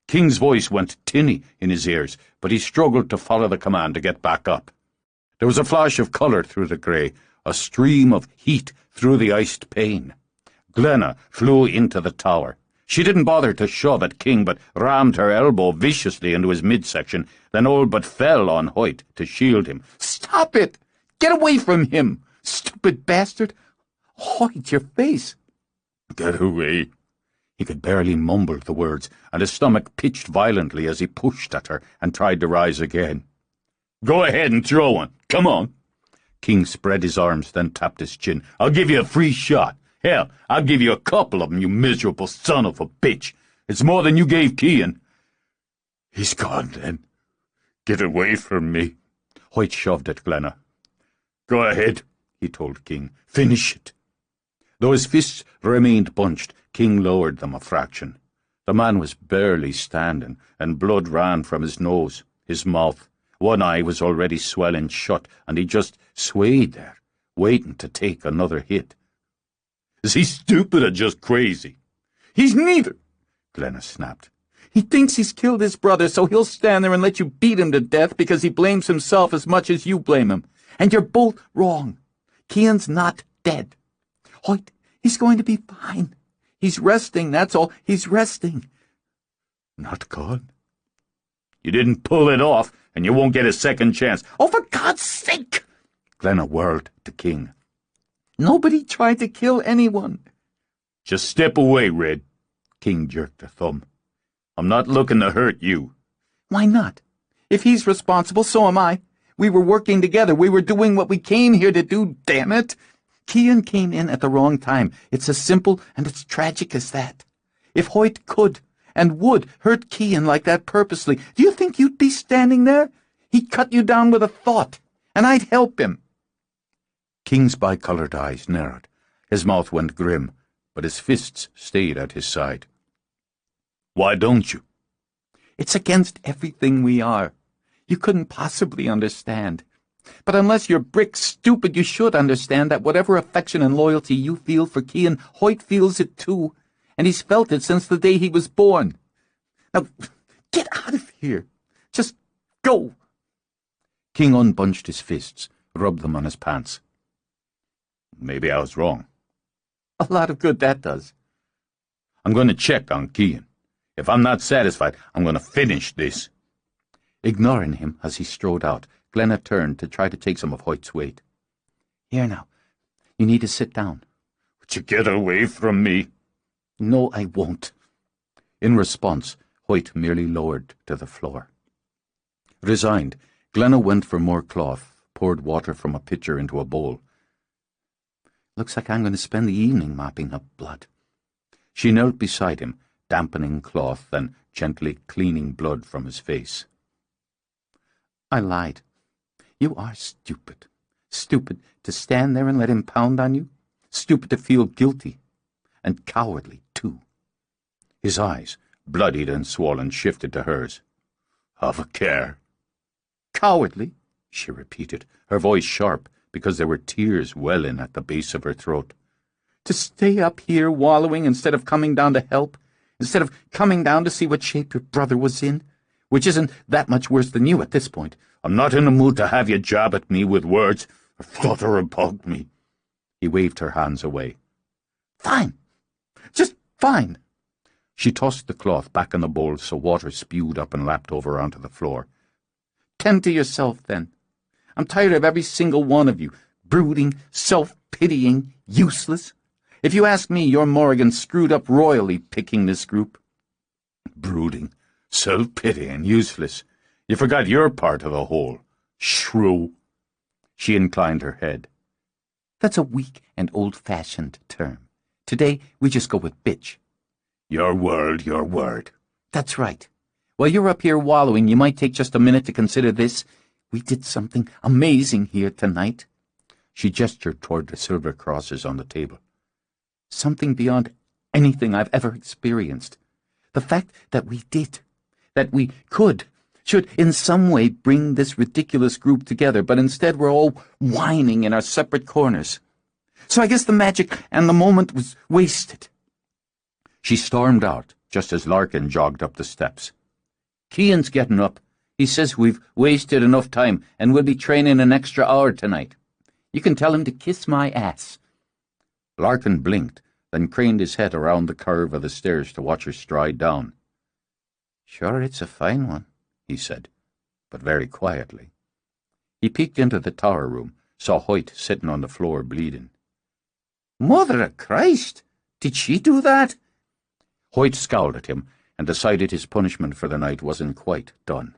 King's voice went tinny in his ears, but he struggled to follow the command to get back up. There was a flash of colour through the grey, a stream of heat through the iced pane. Glenna flew into the tower. She didn't bother to shove at King, but rammed her elbow viciously into his midsection, then all but fell on Hoyt to shield him. "Stop it! Get away from him! Stupid bastard! Hoyt, your face!" "Get away." He could barely mumble the words, and his stomach pitched violently as he pushed at her and tried to rise again. "Go ahead and throw one. Come on." King spread his arms, then tapped his chin. "I'll give you a free shot. Hell, I'll give you a couple of them, you miserable son of a bitch. It's more than you gave Cian." "He's gone, then. Get away from me." Hoyt shoved at Glenna. "Go ahead," he told King. "Finish it." Though his fists remained bunched, King lowered them a fraction. The man was barely standing, and blood ran from his nose, his mouth. One eye was already swelling shut, and he just swayed there, waiting to take another hit. "Is he stupid or just crazy?" "He's neither," Glenna snapped. "He thinks he's killed his brother, so he'll stand there and let you beat him to death because he blames himself as much as you blame him. And you're both wrong. Cian's not dead. Hoyt, he's going to be fine. He's resting, that's all. He's resting." "Not gone?" "You didn't pull it off, and you won't get a second chance." "Oh, for God's sake!" Glenna whirled to King. "Nobody tried to kill anyone." "Just step away, Red." King jerked a thumb. "I'm not looking to hurt you." "Why not? If he's responsible, so am I. We were working together. We were doing what we came here to do, damn it. Cian came in at the wrong time. It's as simple and as tragic as that. If Hoyt could and would hurt Cian like that purposely, do you think you'd be standing there? He'd cut you down with a thought, and I'd help him." King's bi-coloured eyes narrowed. His mouth went grim, but his fists stayed at his side. "Why don't you?" "It's against everything we are. You couldn't possibly understand. But unless you're brick stupid, you should understand that whatever affection and loyalty you feel for Cian, Hoyt feels it too, and he's felt it since the day he was born. Now, get out of here. Just go." King unbunched his fists, rubbed them on his pants. "Maybe I was wrong." "A lot of good that does." "I'm going to check on Cian. If I'm not satisfied, I'm going to finish this." Ignoring him as he strode out, Glenna turned to try to take some of Hoyt's weight. "Here now, you need to sit down." "Would you get away from me?" "No, I won't." In response, Hoyt merely lowered to the floor. Resigned, Glenna went for more cloth, poured water from a pitcher into a bowl. "Looks like I'm going to spend the evening mopping up blood." She knelt beside him, dampening cloth, then gently cleaning blood from his face. "I lied. You are stupid. Stupid to stand there and let him pound on you. Stupid to feel guilty. And cowardly, too." His eyes, bloodied and swollen, shifted to hers. "Have a care." "Cowardly," she repeated, her voice sharp because there were tears welling at the base of her throat. "To stay up here wallowing instead of coming down to help, instead of coming down to see what shape your brother was in, which isn't that much worse than you at this point." "I'm not in the mood to have you jab at me with words or flutter about me." He waved her hands away. "Fine. Just fine." She tossed the cloth back in the bowl so water spewed up and lapped over onto the floor. "Tend to yourself, then. I'm tired of every single one of you. Brooding, self-pitying, useless. If you ask me, your Morrigan screwed up royally picking this group." "Brooding, self-pitying, useless. You forgot your part of the whole. Shrew." She inclined her head. "That's a weak and old-fashioned term. Today, we just go with bitch." "Your word, your word." "That's right. While you're up here wallowing, you might take just a minute to consider this. We did something amazing here tonight." She gestured toward the silver crosses on the table. "Something beyond anything I've ever experienced. The fact that we did, that we could, should in some way bring this ridiculous group together, but instead we're all whining in our separate corners. So I guess the magic and the moment was wasted." She stormed out, just as Larkin jogged up the steps. "Cian's getting up. He says we've wasted enough time and we'll be training an extra hour tonight. You can tell him to kiss my ass." Larkin blinked, then craned his head around the curve of the stairs to watch her stride down. "Sure, it's a fine one," he said, but very quietly. He peeked into the tower room, saw Hoyt sitting on the floor bleeding. "Mother of Christ! Did she do that?" Hoyt scowled at him and decided his punishment for the night wasn't quite done.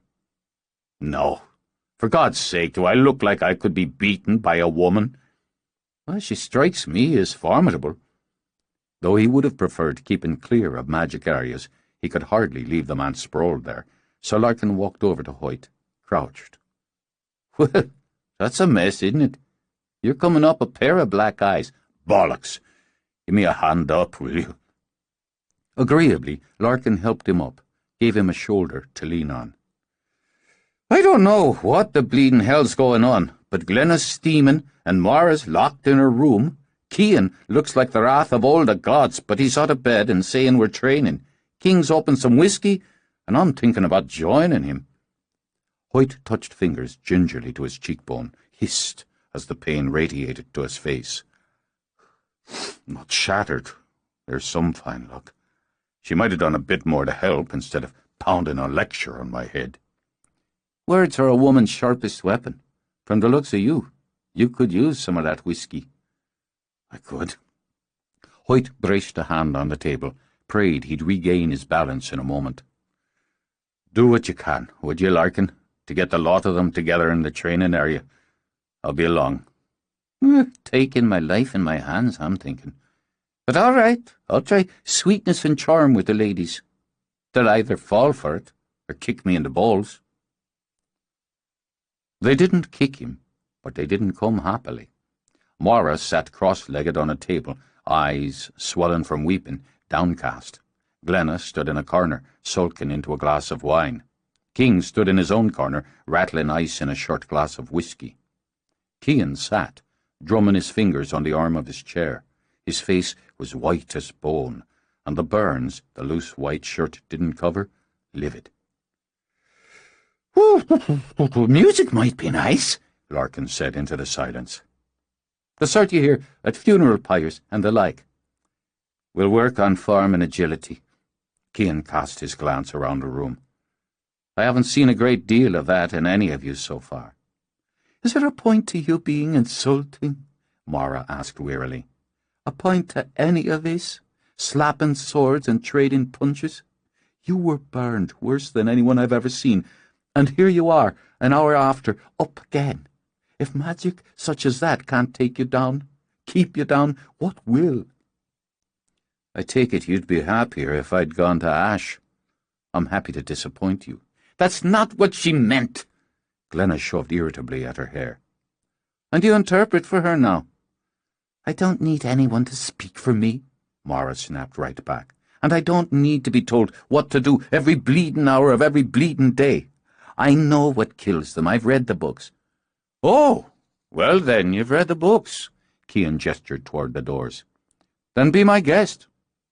"No. For God's sake, do I look like I could be beaten by a woman?" "Well, she strikes me as formidable." Though he would have preferred keeping clear of magic areas, he could hardly leave the man sprawled there, so Larkin walked over to Hoyt, crouched. "Well, that's a mess, isn't it? You're coming up a pair of black eyes." "Bollocks! Give me a hand up, will you?" Agreeably, Larkin helped him up, gave him a shoulder to lean on. "I don't know what the bleeding hell's going on, but Glenna's steaming and Mara's locked in her room. Cian looks like the wrath of all the gods, but he's out of bed and saying we're training. King's opened some whiskey, and I'm thinking about joining him." Hoyt touched fingers gingerly to his cheekbone, hissed as the pain radiated to his face. "Not shattered. There's some fine luck. She might have done a bit more to help instead of pounding a lecture on my head." Words are a woman's sharpest weapon. From the looks of you, you could use some of that whiskey. "I could." Hoyt braced a hand on the table, prayed he'd regain his balance in a moment. "Do what you can, would you, Larkin, to get the lot of them together in the training area. I'll be along." Taking my life in my hands, I'm thinking. But all right, I'll try sweetness and charm with the ladies. They'll either fall for it or kick me in the balls. They didn't kick him, but they didn't come happily. Mara sat cross-legged on a table, eyes, swollen from weeping, downcast. Glenna stood in a corner, sulking into a glass of wine. King stood in his own corner, rattling ice in a short glass of whiskey. Cian sat, drumming his fingers on the arm of his chair. His face was white as bone, and the burns the loose white shirt didn't cover, livid. "Music might be nice," Larkin said into the silence. "The sort you hear at funeral pyres and the like. We'll work on form and agility." Cian cast his glance around the room. "I haven't seen a great deal of that in any of you so far." "Is there a point to you being insulting?" Mara asked wearily. "A point to any of this? Slapping swords and trading punches? You were burned worse than anyone I've ever seen, and here you are, an hour after, up again. If magic such as that can't take you down, keep you down, what will?" "I take it you'd be happier if I'd gone to Ash. I'm happy to disappoint you." "That's not what she meant." Glenna shoved irritably at her hair. "And you interpret for her now." "I don't need anyone to speak for me," Mara snapped right back. "And I don't need to be told what to do every bleeding hour of every bleeding day. I know what kills them. I've read the books." "Oh, well then, you've read the books." Cian gestured toward the doors. "Then be my guest.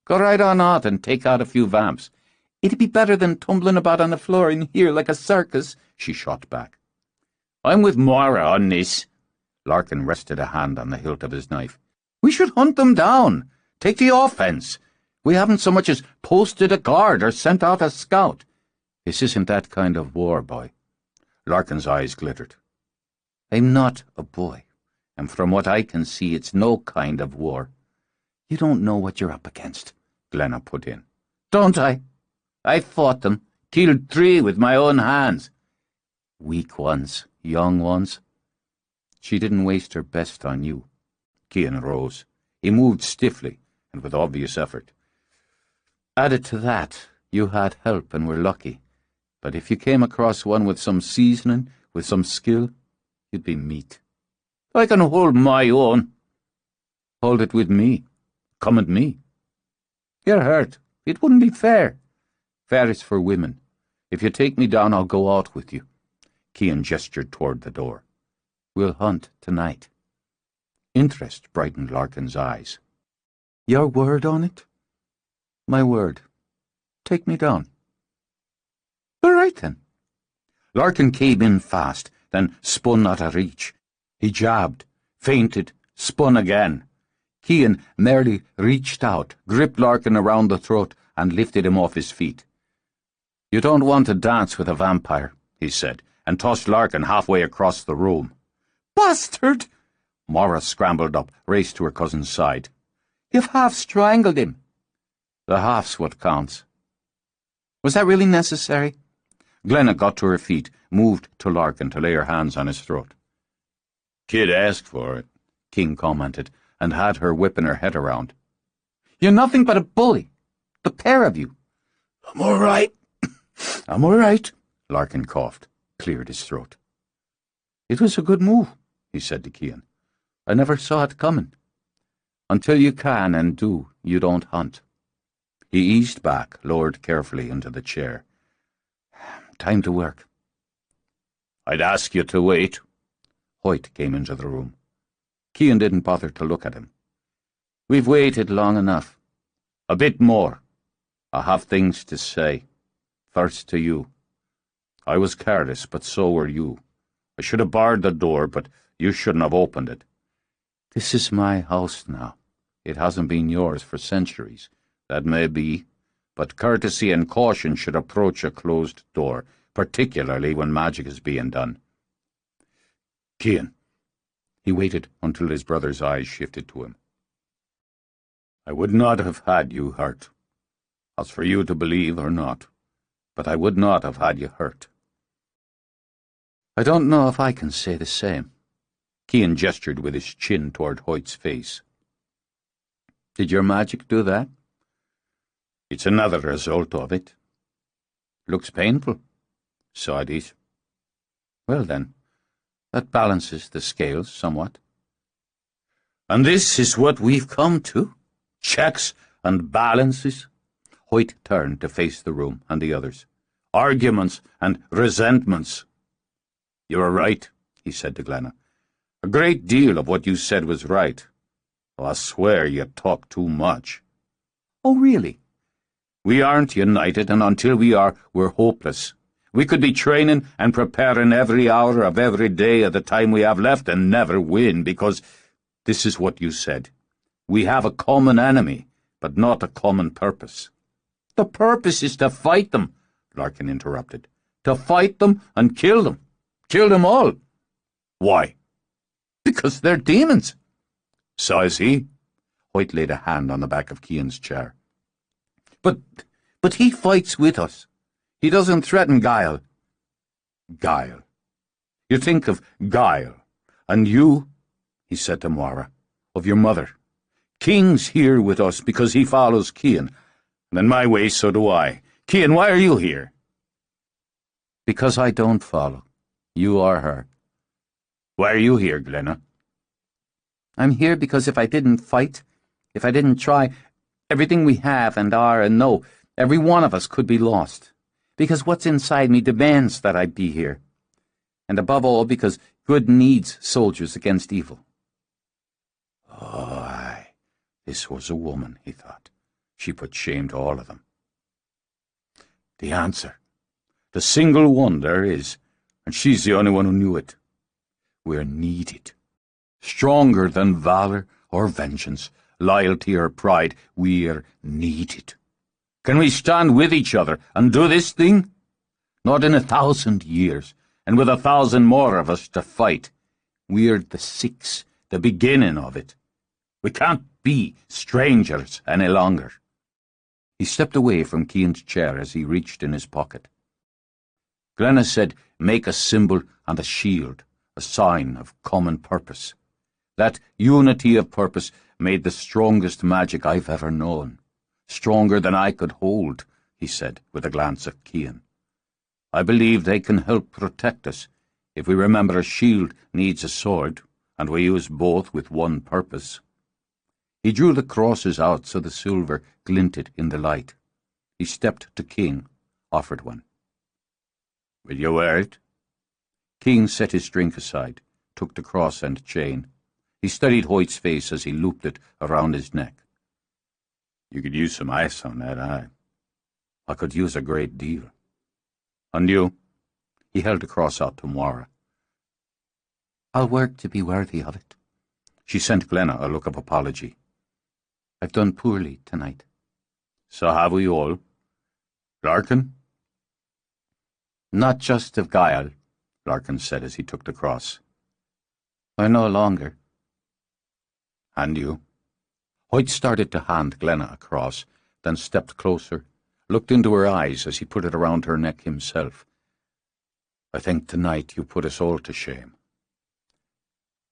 Go right on out and take out a few vamps. It'd be better than tumbling about on the floor in here like a circus," she shot back. "I'm with Mara on this." Larkin rested a hand on the hilt of his knife. "We should hunt them down. Take the offense. We haven't so much as posted a guard or sent out a scout." "This isn't that kind of war, boy." Larkin's eyes glittered. "I'm not a boy, and from what I can see, it's no kind of war. You don't know what you're up against," Glenna put in. "Don't I? I fought them, killed 3 with my own hands. Weak ones, young ones." "She didn't waste her best on you." Cian rose. He moved stiffly and with obvious effort. "Added to that, you had help and were lucky. But if you came across one with some seasoning, with some skill, you'd be meat." "I can hold my own." "Hold it with me. Come at me." "You're hurt. It wouldn't be fair." "Fair is for women. If you take me down, I'll go out with you." Cian gestured toward the door. "We'll hunt tonight." Interest brightened Larkin's eyes. "Your word on it?" My word. Take me down. All right, then. Larkin came in fast, then spun out of reach. He jabbed, feinted, spun again. Cian merely reached out, gripped Larkin around the throat, and lifted him off his feet. "You don't want to dance with a vampire," he said, and tossed Larkin halfway across the room. "Bastard!" Mora scrambled up, raced to her cousin's side. "You've half strangled him." "The half's what counts." "Was that really necessary?" Glenna got to her feet, moved to Larkin to lay her hands on his throat. "Kid asked for it," King commented, and had her whipping her head around. "You're nothing but a bully. The pair of you." "I'm all right. "I'm all right," Larkin coughed, cleared his throat. "It was a good move," he said to Cian. "I never saw it coming. Until you can and do, you don't hunt." He eased back, lowered carefully into the chair. "Time to work." "I'd ask you to wait." Hoyt came into the room. Cian didn't bother to look at him. "We've waited long enough." "A bit more. "I have things to say. First to you. I was careless, but so were you. I should have barred the door, but you shouldn't have opened it." This is my house now. It hasn't been yours for centuries. "That may be, but courtesy and caution should approach a closed door, particularly when magic is being done." "Cian." He waited until his brother's eyes shifted to him. "I would not have had you hurt. As for you to believe or not, but I would not have had you hurt." "I don't know if I can say the same." Cian gestured with his chin toward Hoyt's face. "Did your magic do that?" "It's another result of it." "Looks painful." "So it is." "Well then, that balances the scales somewhat." "And this is what we've come to? Checks and balances?" Hoyt turned to face the room and the others. "Arguments and resentments." "You were right," he said to Glenna. "A great deal of what you said was right. I swear you talk too much." "Oh, really?" "We aren't united, and until we are, we're hopeless. We could be training and preparing every hour of every day of the time we have left and never win, because this is what you said. We have a common enemy, but not a common purpose." "The purpose is to fight them," Larkin interrupted. "To fight them and kill them. Kill them all." "Why?" "Because they're demons." "So is he." Hoyt laid a hand on the back of Cian's chair. But he fights with us. He doesn't threaten guile." "Guile. You think of guile. And you," he said to Mora, "of your mother. King's here with us because he follows Cian. And in my way, so do I. Cian, why are you here?" "Because I don't follow. You or her." "Why are you here, Glenna?" "I'm here because if I didn't fight, if I didn't try, everything we have and are and know, every one of us could be lost. Because what's inside me demands that I be here. And above all, because good needs soldiers against evil." "Oh, aye. This was a woman," he thought. She put shame to all of them. The answer. The single one there is, and she's the only one who knew it. We're needed. Stronger than valor or vengeance, loyalty or pride, we're needed. Can we stand with each other and do this thing? Not in 1,000 years, and with 1,000 more of us to fight. We're the six, the beginning of it. We can't be strangers any longer." He stepped away from Cian's chair as he reached in his pocket. Glenna said, "Make a symbol and a shield, a sign of common purpose." That unity of purpose made the strongest magic I've ever known. "Stronger than I could hold," he said, with a glance at Cian. "I believe they can help protect us, if we remember a shield needs a sword, and we use both with one purpose." He drew the crosses out so the silver glinted in the light. He stepped to King, offered one. "Will you wear it?" King set his drink aside, took the cross and chain. He studied Hoyt's face as he looped it around his neck. You could use some ice on that eye. I could use a great deal. And you? He held the cross out to Nora. I'll work to be worthy of it. She sent Glenna a look of apology. I've done poorly tonight. So have we all. Larkin? Not just of guile, Larkin said as he took the cross. I no longer. And you? Hoyt started to hand Glenna a cross, then stepped closer, looked into her eyes as he put it around her neck himself. I think tonight you put us all to shame.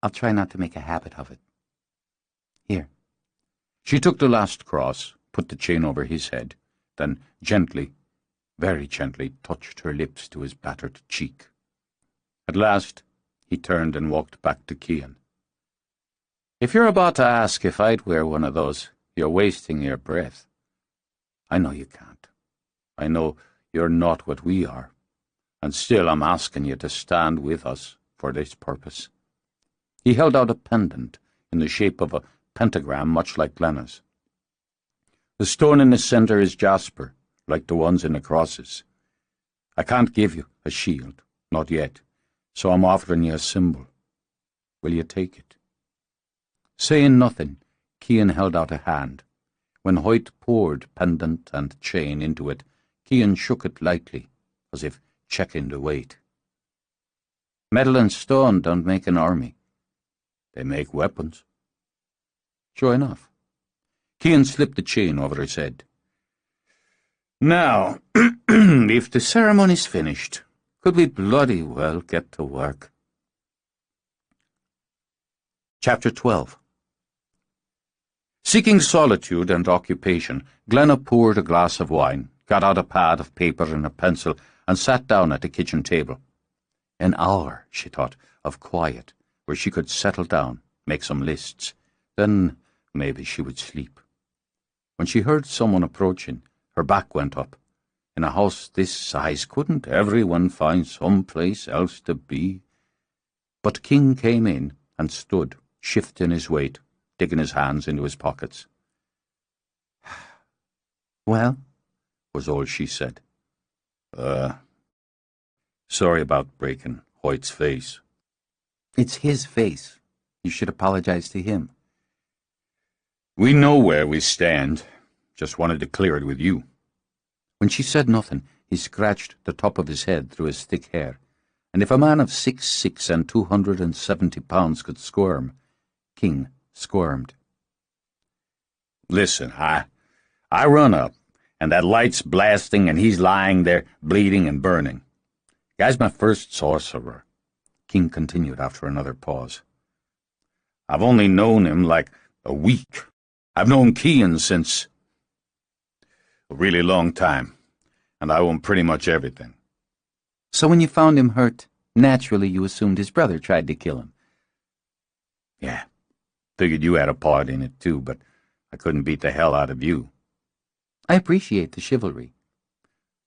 I'll try not to make a habit of it. Here. She took the last cross, put the chain over his head, then gently, very gently, touched her lips to his battered cheek. At last, he turned and walked back to Cian. If you're about to ask if I'd wear one of those, you're wasting your breath. I know you can't. I know you're not what we are, and still I'm asking you to stand with us for this purpose. He held out a pendant in the shape of a pentagram much like Glenna's. The stone in the centre is jasper, like the ones in the crosses. I can't give you a shield, not yet, so I'm offering you a symbol. Will you take it? Saying nothing, Cian held out a hand. When Hoyt poured pendant and chain into it, Cian shook it lightly, as if checking the weight. Metal and stone don't make an army. They make weapons. Sure enough. Cian slipped the chain over his head. Now, if the ceremony's finished, could we bloody well get to work? Chapter 12. Seeking solitude and occupation, Glenna poured a glass of wine, got out a pad of paper and a pencil, and sat down at the kitchen table. An hour, she thought, of quiet, where she could settle down, make some lists. Then maybe she would sleep. When she heard someone approaching, her back went up. In a house this size, couldn't everyone find some place else to be? But King came in and stood, shifting his weight, digging his hands into his pockets. Well, was all she said. Sorry about breaking Hoyt's face. It's his face. You should apologize to him. We know where we stand. Just wanted to clear it with you. When she said nothing, he scratched the top of his head through his thick hair, and if a man of 6'6" and 270 pounds could squirm, King squirmed. Listen, I run up, and that light's blasting, and he's lying there, bleeding and burning. Guy's my first sorcerer, King continued after another pause. I've only known him like a week. I've known Cian since a really long time, and I own pretty much everything. So when you found him hurt, naturally you assumed his brother tried to kill him. Yeah, figured you had a part in it too, but I couldn't beat the hell out of you. I appreciate the chivalry.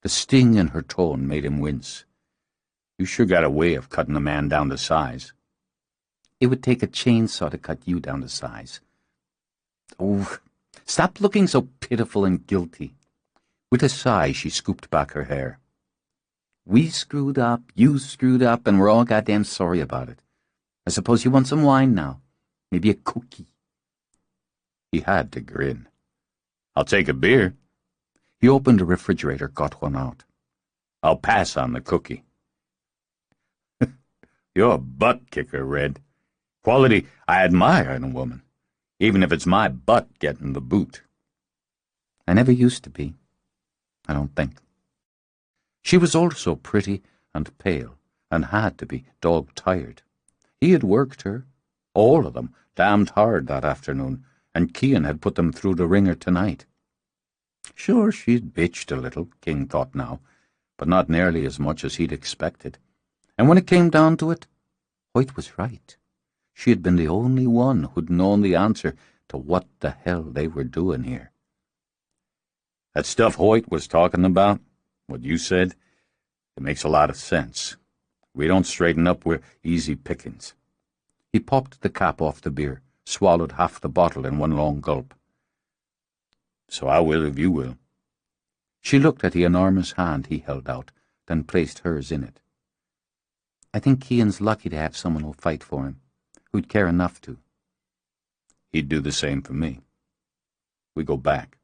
The sting in her tone made him wince. You sure got a way of cutting a man down to size. It would take a chainsaw to cut you down to size. Oh, stop looking so pitiful and guilty. With a sigh, she scooped back her hair. We screwed up, you screwed up, and we're all goddamn sorry about it. I suppose you want some wine now. Maybe a cookie. He had to grin. I'll take a beer. He opened the refrigerator, got one out. I'll pass on the cookie. You're a butt-kicker, Red. Quality I admire in a woman, even if it's my butt getting the boot. I never used to be, I don't think. She was also pretty and pale, and had to be dog-tired. He had worked her, all of them, damned hard that afternoon, and Cian had put them through the ringer tonight. Sure, she'd bitched a little, King thought now, but not nearly as much as he'd expected. And when it came down to it, Hoyt was right. She had been the only one who'd known the answer to what the hell they were doing here. That stuff Hoyt was talking about, what you said, it makes a lot of sense. We don't straighten up, we're easy pickings. He popped the cap off the beer, swallowed half the bottle in one long gulp. So I will if you will. She looked at the enormous hand he held out, then placed hers in it. I think Cian's lucky to have someone who'll fight for him, who'd care enough to. He'd do the same for me. We go back.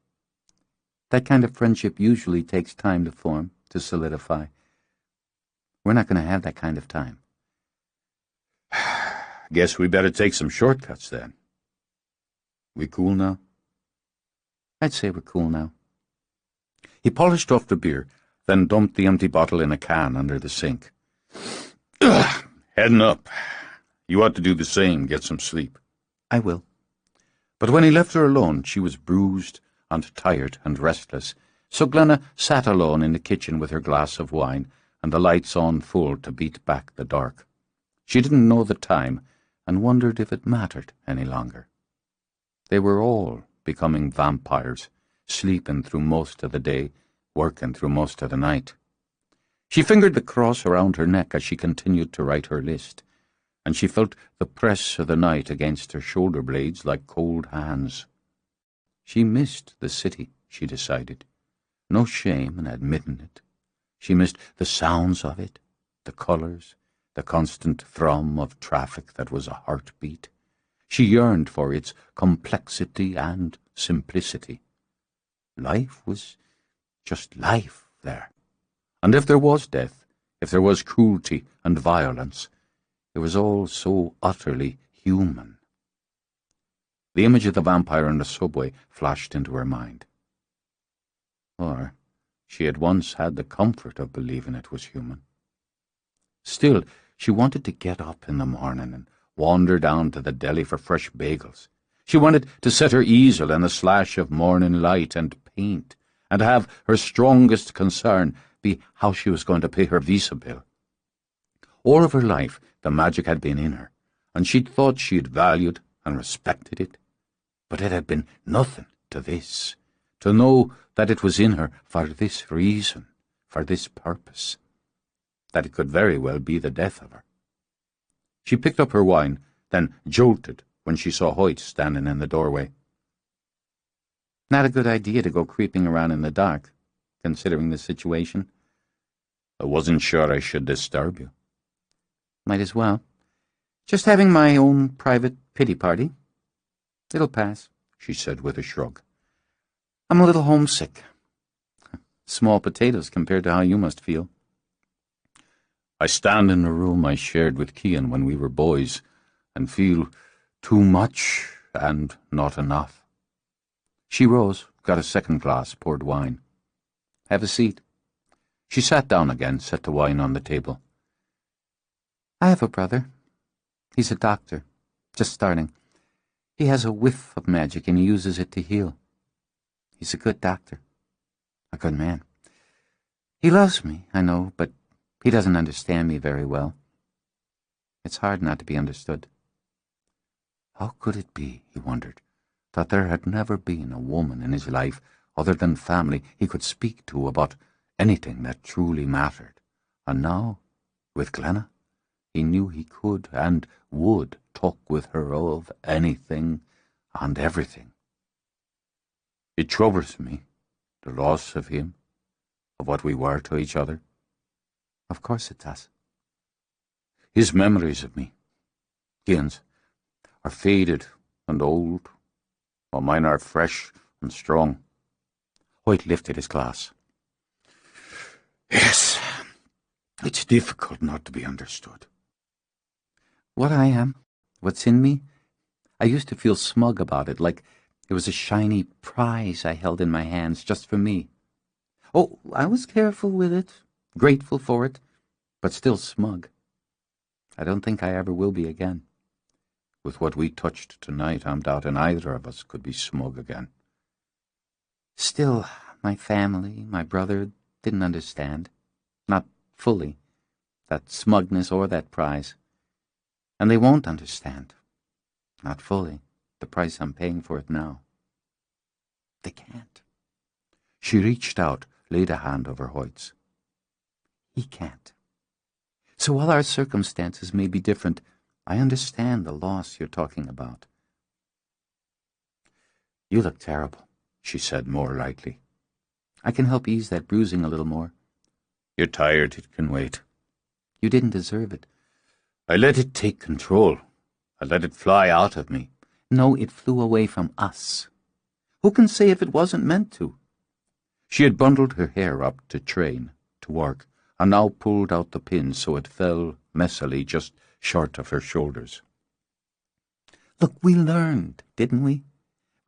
That kind of friendship usually takes time to form, to solidify. We're not going to have that kind of time. Guess we better take some shortcuts then. We cool now? I'd say we're cool now. He polished off the beer, then dumped the empty bottle in a can under the sink. Ugh, heading up. You ought to do the same, get some sleep. I will. But when he left her alone, she was bruised and tired and restless, so Glenna sat alone in the kitchen with her glass of wine and the lights on full to beat back the dark. She didn't know the time and wondered if it mattered any longer. They were all becoming vampires, sleeping through most of the day, working through most of the night. She fingered the cross around her neck as she continued to write her list, and she felt the press of the night against her shoulder blades like cold hands. She missed the city, she decided. No shame in admitting it. She missed the sounds of it, the colours, the constant thrum of traffic that was a heartbeat. She yearned for its complexity and simplicity. Life was just life there. And if there was death, if there was cruelty and violence, it was all so utterly human. The image of the vampire in the subway flashed into her mind. Or she had once had the comfort of believing it was human. Still, she wanted to get up in the morning and wander down to the deli for fresh bagels. She wanted to set her easel in a slash of morning light and paint, and have her strongest concern be how she was going to pay her visa bill. All of her life the magic had been in her, and she'd thought she'd valued and respected it. But it had been nothing to this, to know that it was in her for this reason, for this purpose, that it could very well be the death of her. She picked up her wine, then jolted when she saw Hoyt standing in the doorway. Not a good idea to go creeping around in the dark, considering the situation. I wasn't sure I should disturb you. Might as well. Just having my own private pity party. It'll pass, she said with a shrug. I'm a little homesick. Small potatoes compared to how you must feel. I stand in the room I shared with Cian when we were boys and feel too much and not enough. She rose, got a second glass, poured wine. Have a seat. She sat down again, set the wine on the table. I have a brother. He's a doctor, just starting. He has a whiff of magic and he uses it to heal. He's a good doctor, a good man. He loves me, I know, but he doesn't understand me very well. It's hard not to be understood. How could it be, he wondered, that there had never been a woman in his life other than family he could speak to about anything that truly mattered, and now, with Glenna, he knew he could and would talk with her of anything and everything. It troubles me, the loss of him, of what we were to each other. Of course it does. His memories of me, Cian's, are faded and old, while mine are fresh and strong. Hoyt lifted his glass. Yes, it's difficult not to be understood. What I am, what's in me, I used to feel smug about it, like it was a shiny prize I held in my hands just for me. Oh, I was careful with it, grateful for it, but still smug. I don't think I ever will be again. With what we touched tonight, I'm doubting either of us could be smug again. Still, my family, my brother, didn't understand. Not fully. That smugness or that prize. And they won't understand. Not fully. The price I'm paying for it now. They can't. She reached out, laid a hand over Hoyt's. He can't. So while our circumstances may be different, I understand the loss you're talking about. You look terrible, she said more lightly. I can help ease that bruising a little more. You're tired, it can wait. You didn't deserve it. I let it take control. I let it fly out of me. No, it flew away from us. Who can say if it wasn't meant to? She had bundled her hair up to train, to work, and now pulled out the pin so it fell messily just short of her shoulders. Look, we learned, didn't we?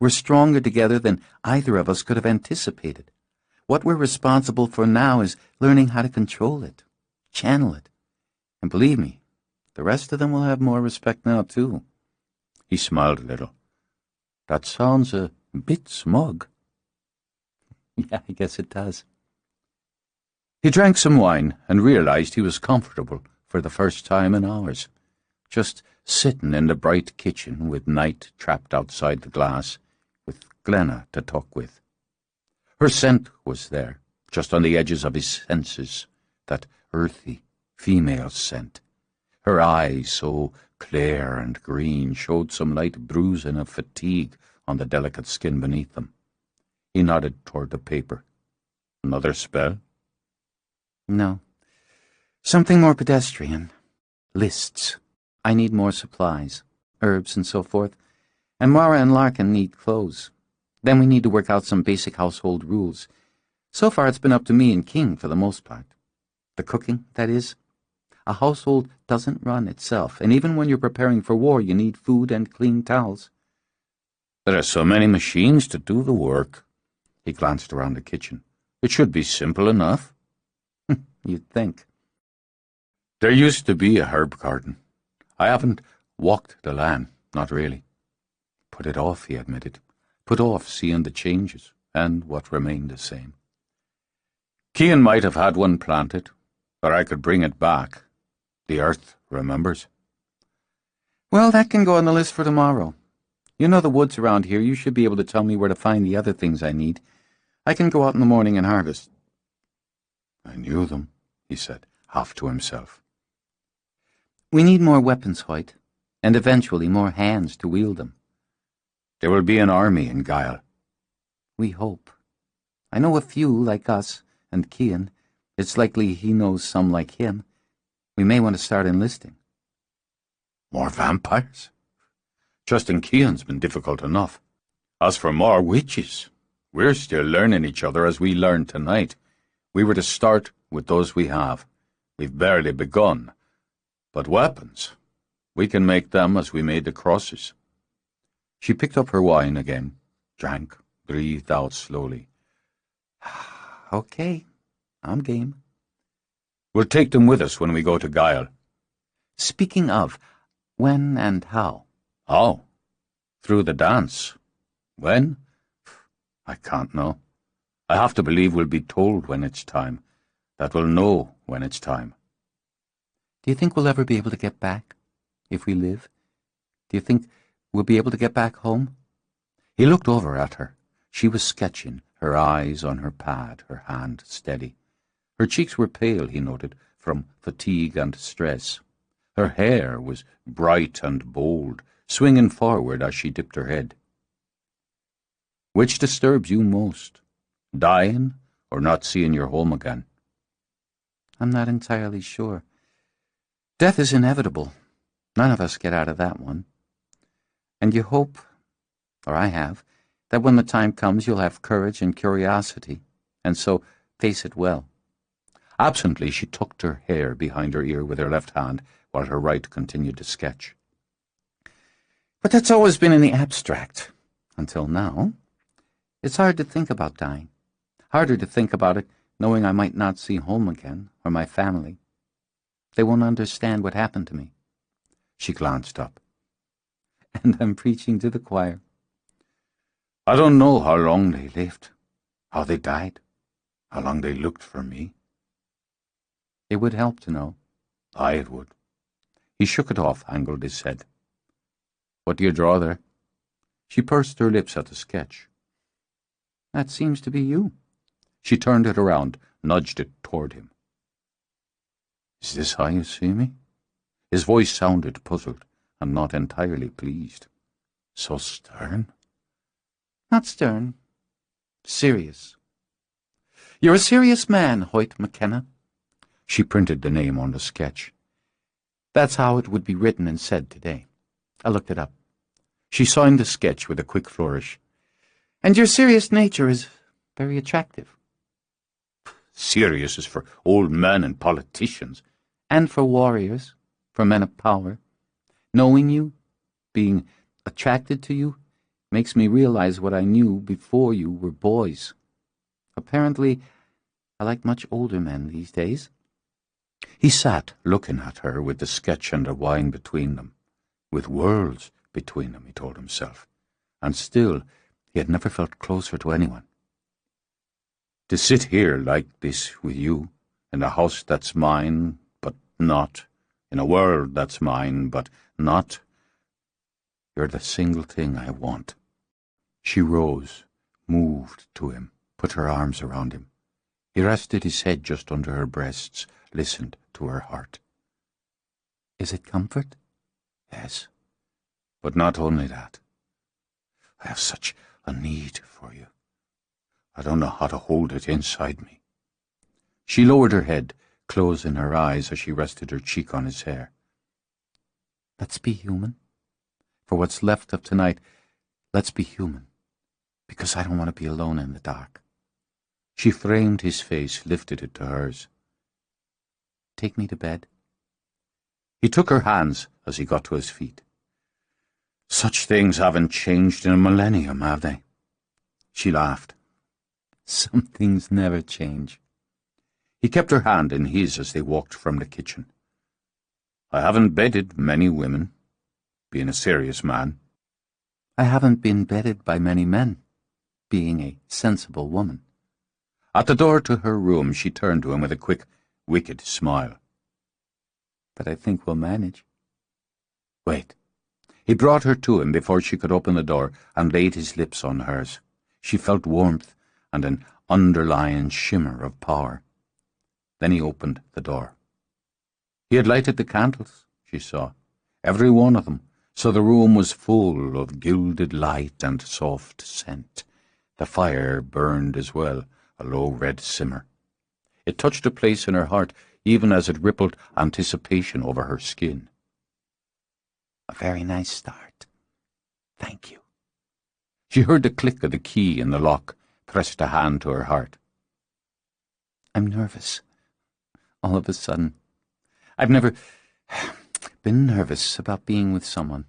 We're stronger together than either of us could have anticipated. What we're responsible for now is learning how to control it, channel it. And believe me, the rest of them will have more respect now, too. He smiled a little. That sounds a bit smug. Yeah, I guess it does. He drank some wine and realized he was comfortable for the first time in hours, just sitting in the bright kitchen with Night trapped outside the glass, with Glenna to talk with. Her scent was there, just on the edges of his senses, that earthy, female scent. Her eyes, so clear and green, showed some light bruising of fatigue on the delicate skin beneath them. He nodded toward the paper. Another spell? No. Something more pedestrian. Lists. I need more supplies, herbs and so forth, and Mara and Larkin need clothes. Then we need to work out some basic household rules. So far it's been up to me and King for the most part. The cooking, that is. A household doesn't run itself, and even when you're preparing for war, you need food and clean towels. There are so many machines to do the work. He glanced around the kitchen. It should be simple enough. You'd think. There used to be a herb garden. I haven't walked the land, not really. Put it off, he admitted. Put off seeing the changes, and what remained the same. Cian might have had one planted, or I could bring it back. The earth remembers. Well, that can go on the list for tomorrow. You know the woods around here. You should be able to tell me where to find the other things I need. I can go out in the morning and harvest. I knew them, he said, half to himself. We need more weapons, Hoyt, and eventually more hands to wield them. There will be an army in Guile. We hope. I know a few like us, and Cian. It's likely he knows some like him. We may want to start enlisting. More vampires? Trusting Cian's been difficult enough. As for more witches, we're still learning each other as we learned tonight. We were to start with those we have. We've barely begun. But weapons, we can make them as we made the crosses. She picked up her wine again, drank, breathed out slowly. Okay, I'm game. We'll take them with us when we go to Guile. Speaking of, when and how? How? Through the dance. When? I can't know. I have to believe we'll be told when it's time, that we'll know when it's time. Do you think we'll ever be able to get back, if we live? Do you think we'll be able to get back home? He looked over at her. She was sketching, her eyes on her pad, her hand steady. Her cheeks were pale, he noted, from fatigue and stress. Her hair was bright and bold, swinging forward as she dipped her head. Which disturbs you most, dying or not seeing your home again? I'm not entirely sure. Death is inevitable. None of us get out of that one. And you hope, or I have, that when the time comes you'll have courage and curiosity, and so face it well. Absently she tucked her hair behind her ear with her left hand, while her right continued to sketch. But that's always been in the abstract. Until now. It's hard to think about dying. Harder to think about it knowing I might not see home again, or my family. They won't understand what happened to me. She glanced up. And I'm preaching to the choir. I don't know how long they lived, how they died, how long they looked for me. It would help to know. Aye, it would. He shook it off, angled his head. What do you draw there? She pursed her lips at the sketch. That seems to be you. She turned it around, nudged it toward him. Is this how you see me? His voice sounded puzzled and not entirely pleased. So stern? Not stern, Serious. You're a serious man, Hoyt McKenna. She printed the name on the sketch. That's how it would be written and said today. I looked it up. She signed the sketch with a quick flourish. And your serious nature is very attractive. Serious is for old men and politicians. And for warriors, for men of power. Knowing you, being attracted to you, makes me realize what I knew before you were boys. Apparently, I like much older men these days. He sat looking at her with the sketch and the wine between them, with worlds between them, he told himself, and still he had never felt closer to anyone. To sit here like this with you, in a house that's mine, but not, in a world that's mine, but not, you're the single thing I want. She rose, moved to him, put her arms around him. He rested his head just under her breasts, listened to her heart. Is it comfort? Yes, but not only that. I have such a need for you. I don't know how to hold it inside me. She lowered her head, closing her eyes as she rested her cheek on his hair. Let's be human. For what's left of tonight, let's be human. Because I don't want to be alone in the dark. She framed his face, lifted it to hers. Take me to bed. He took her hands as he got to his feet. Such things haven't changed in a millennium, have they? She laughed. Some things never change. He kept her hand in his as they walked from the kitchen. I haven't bedded many women, being a serious man. I haven't been bedded by many men, being a sensible woman. At the door to her room, she turned to him with a quick, wicked smile. But I think we'll manage. Wait. He brought her to him before she could open the door and laid his lips on hers. She felt warmth and an underlying shimmer of power. Then he opened the door. He had lighted the candles, she saw, every one of them, so the room was full of gilded light and soft scent. The fire burned as well, a low red simmer. It touched a place in her heart, even as it rippled anticipation over her skin. A very nice start. Thank you. She heard the click of the key in the lock, pressed a hand to her heart. I'm nervous. All of a sudden. I've never been nervous about being with someone.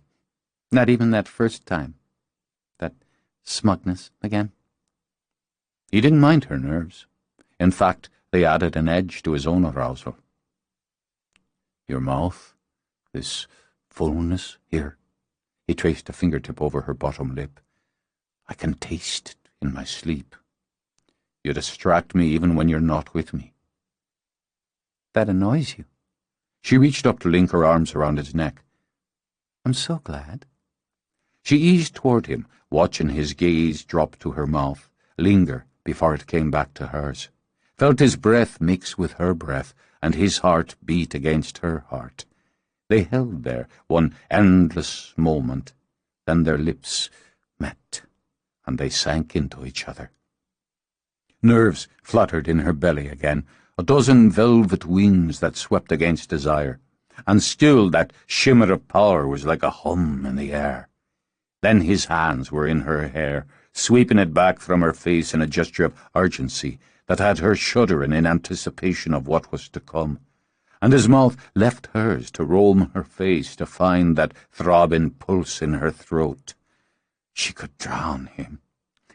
Not even that first time. That smugness again. He didn't mind her nerves. In fact, they added an edge to his own arousal. Your mouth, this fullness here. He traced a fingertip over her bottom lip. I can taste it in my sleep. You distract me even when you're not with me. That annoys you. She reached up to link her arms around his neck. I'm so glad. She eased toward him, watching his gaze drop to her mouth, linger before it came back to hers, felt his breath mix with her breath, and his heart beat against her heart. They held there one endless moment, then their lips met, and they sank into each other. Nerves fluttered in her belly again, a dozen velvet wings that swept against desire, and still that shimmer of power was like a hum in the air. Then his hands were in her hair, sweeping it back from her face in a gesture of urgency that had her shuddering in anticipation of what was to come, and his mouth left hers to roam her face to find that throbbing pulse in her throat. She could drown him.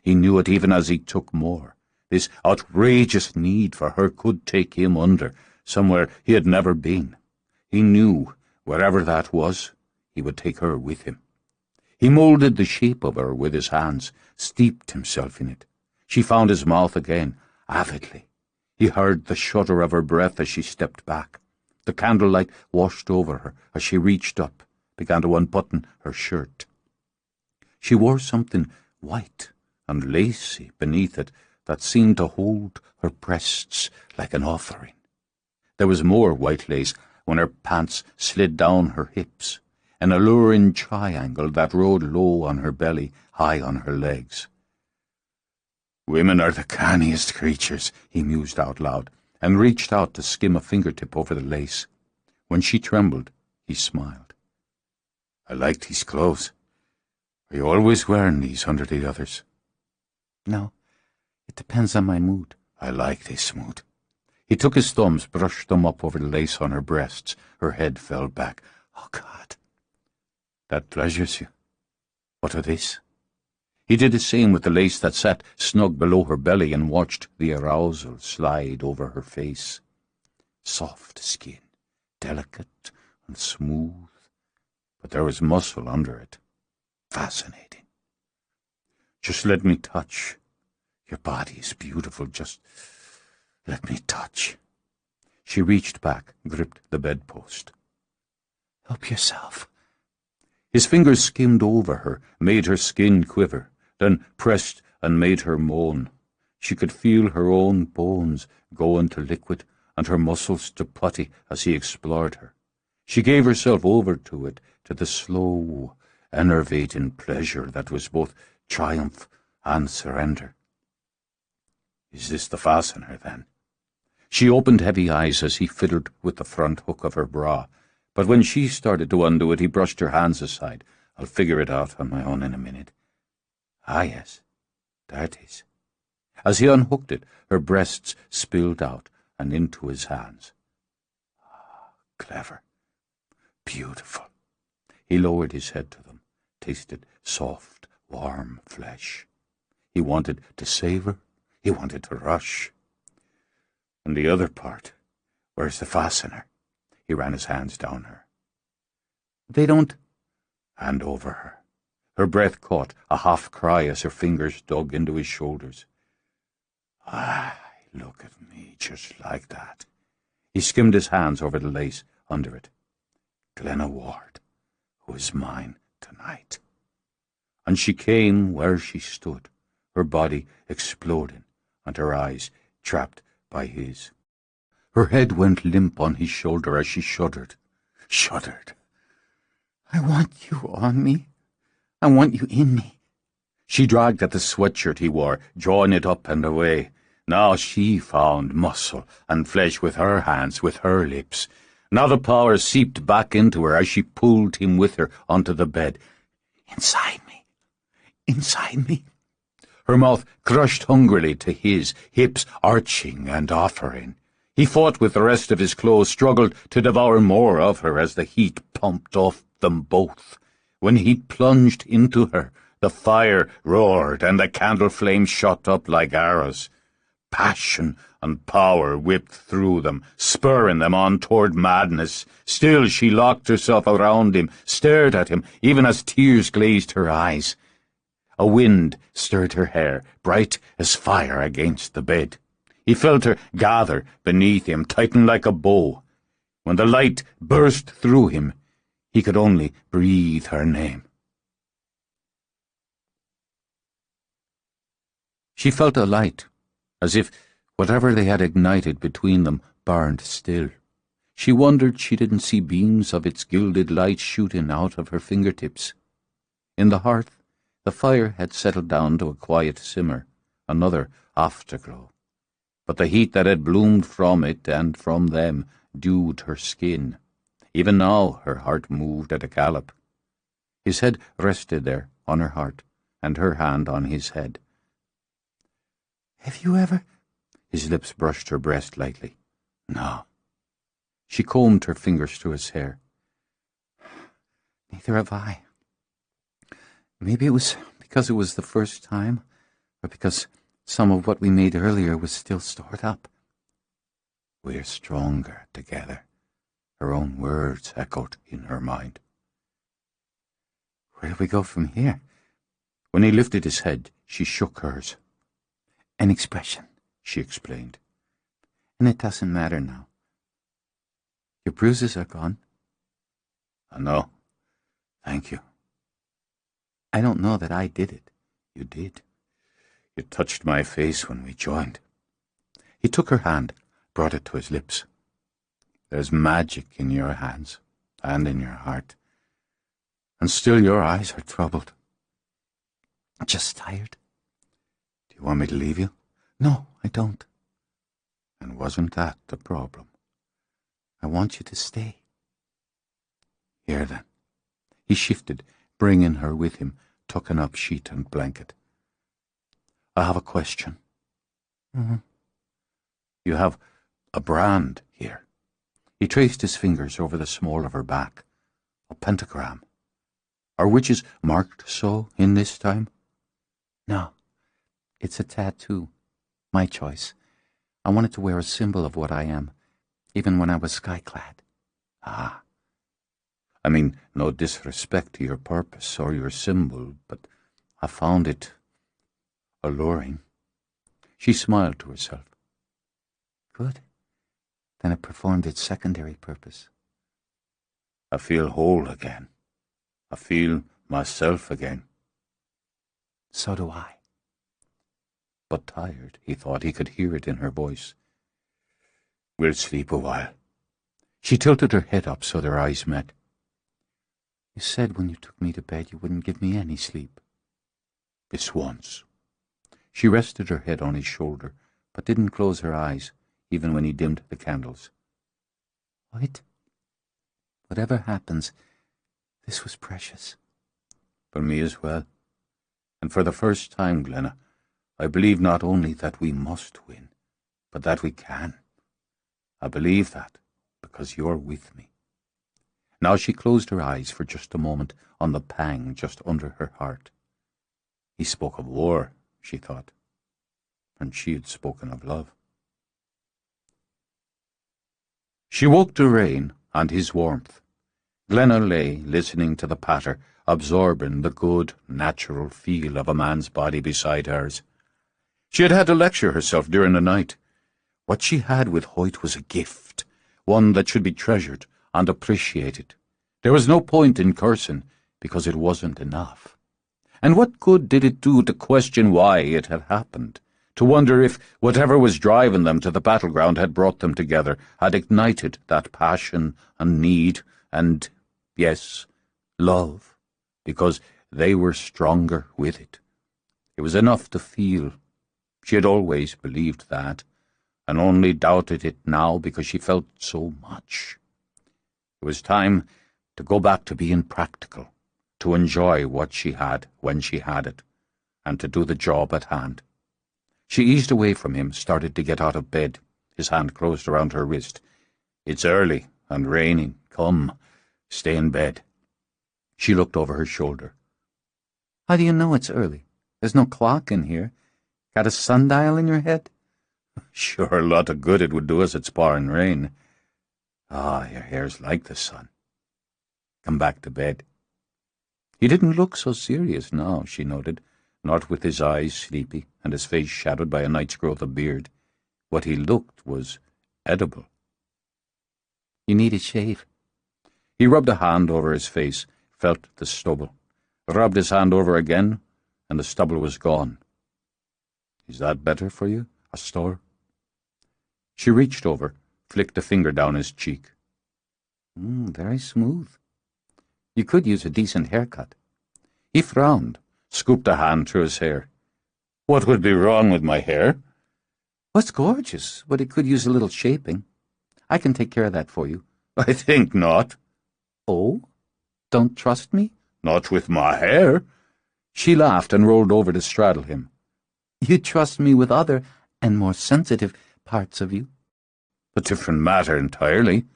He knew it even as he took more. This outrageous need for her could take him under, somewhere he had never been. He knew, wherever that was, he would take her with him. He moulded the shape of her with his hands, steeped himself in it. She found his mouth again, avidly. He heard the shudder of her breath as she stepped back. The candlelight washed over her as she reached up, began to unbutton her shirt. She wore something white and lacy beneath it that seemed to hold her breasts like an offering. There was more white lace when her pants slid down her hips, an alluring triangle that rode low on her belly, high on her legs. Women are the canniest creatures, he mused out loud, and reached out to skim a fingertip over the lace. When she trembled, he smiled. I like these clothes. Are you always wearing these under the others? No, it depends on my mood. I like this mood. He took his thumbs, brushed them up over the lace on her breasts. Her head fell back. Oh, God. That pleasures you. What of this? He did the same with the lace that sat snug below her belly and watched the arousal slide over her face. Soft skin, delicate and smooth, but there was muscle under it. Fascinating. Just let me touch. Your body is beautiful. Just let me touch. She reached back, gripped the bedpost. Help yourself. His fingers skimmed over her, made her skin quiver, then pressed and made her moan. She could feel her own bones go into liquid and her muscles to putty as he explored her. She gave herself over to it, to the slow, enervating pleasure that was both triumph and surrender. Is this the fastener, then? She opened heavy eyes as he fiddled with the front hook of her bra, but when she started to undo it, he brushed her hands aside. I'll figure it out on my own in a minute. Ah, yes, there it is. As he unhooked it, her breasts spilled out and into his hands. Ah, clever. Beautiful. He lowered his head to them, tasted soft, warm flesh. He wanted to savor, he wanted to rush. And the other part, where's the fastener? He ran his hands down her. They don't... Hand over her. Her breath caught, a half cry as her fingers dug into his shoulders. Ah, look at me, just like that. He skimmed his hands over the lace under it. Glenna Ward, who is mine tonight. And she came where she stood, her body exploding, and her eyes trapped by his. Her head went limp on his shoulder as she shuddered. I want you on me. I want you in me. She dragged at the sweatshirt he wore, drawing it up and away. Now she found muscle and flesh with her hands, with her lips. Now the power seeped back into her as she pulled him with her onto the bed. Inside me. Inside me. Her mouth crushed hungrily to his, hips arching and offering. He fought with the rest of his clothes, struggled to devour more of her as the heat pumped off them both. When he plunged into her, the fire roared and the candle flames shot up like arrows. Passion and power whipped through them, spurring them on toward madness. Still she locked herself around him, stared at him, even as tears glazed her eyes. A wind stirred her hair, bright as fire against the bed. He felt her gather beneath him, tighten like a bow. When the light burst through him, he could only breathe her name. She felt a light, as if whatever they had ignited between them burned still. She wondered she didn't see beams of its gilded light shooting out of her fingertips. In the hearth, the fire had settled down to a quiet simmer, another afterglow. But the heat that had bloomed from it and from them dewed her skin. Even now her heart moved at a gallop. His head rested there on her heart, and her hand on his head. Have you ever... His lips brushed her breast lightly. No. She combed her fingers through his hair. Neither have I. Maybe it was because it was the first time, or because some of what we made earlier was still stored up. We're stronger together. Her own words echoed in her mind. Where do we go from here? When he lifted his head, she shook hers. An expression, she explained. And it doesn't matter now. Your bruises are gone. I know. Thank you. I don't know that I did it. You did. You touched my face when we joined. He took her hand, brought it to his lips. There's magic in your hands and in your heart. And still your eyes are troubled. Just tired. Do you want me to leave you? No, I don't. And wasn't that the problem? I want you to stay. Here then. He shifted, bringing her with him, tucking up sheet and blanket. I have a question. Mm-hmm. You have a brand here. He traced his fingers over the small of her back. A pentagram. Are witches marked so in this time? No. It's a tattoo. My choice. I wanted to wear a symbol of what I am, even when I was sky-clad. Ah. I mean, no disrespect to your purpose or your symbol, but I found it alluring. She smiled to herself. Good. Then it performed its secondary purpose. I feel whole again. I feel myself again. So do I. But tired, he thought he could hear it in her voice. We'll sleep a while. She tilted her head up so their eyes met. You said when you took me to bed you wouldn't give me any sleep. This once. She rested her head on his shoulder, but didn't close her eyes, even when he dimmed the candles. Wait. Whatever happens, this was precious. For me as well. And for the first time, Glenna, I believe not only that we must win, but that we can. I believe that because you're with me. Now she closed her eyes for just a moment on the pang just under her heart. He spoke of war, she thought, and she had spoken of love. She woke to rain and his warmth. Glenna lay, listening to the patter, absorbing the good, natural feel of a man's body beside hers. She had had to lecture herself during the night. What she had with Hoyt was a gift, one that should be treasured and appreciated. There was no point in cursing, because it wasn't enough. And what good did it do to question why it had happened, to wonder if whatever was driving them to the battleground had brought them together, had ignited that passion and need and, yes, love, because they were stronger with it. It was enough to feel. She had always believed that, and only doubted it now because she felt so much. It was time to go back to being practical, to enjoy what she had when she had it, and to do the job at hand. She eased away from him, started to get out of bed. His hand closed around her wrist. It's early and raining. Come, stay in bed. She looked over her shoulder. How do you know it's early? There's no clock in here. Got a sundial in your head? Sure, a lot of good it would do us at pouring rain. Ah, your hair's like the sun. Come back to bed. He didn't look so serious now, she noted, not with his eyes sleepy and his face shadowed by a night's growth of beard. What he looked was edible. You need a shave. He rubbed a hand over his face, felt the stubble, rubbed his hand over again, and the stubble was gone. Is that better for you, Astor? She reached over, flicked a finger down his cheek. Very smooth. You could use a decent haircut. He frowned, scooped a hand through his hair. What would be wrong with my hair? Well, it's gorgeous, but it could use a little shaping. I can take care of that for you. I think not. Oh? Don't trust me? Not with my hair. She laughed and rolled over to straddle him. You trust me with other and more sensitive parts of you. A different matter entirely.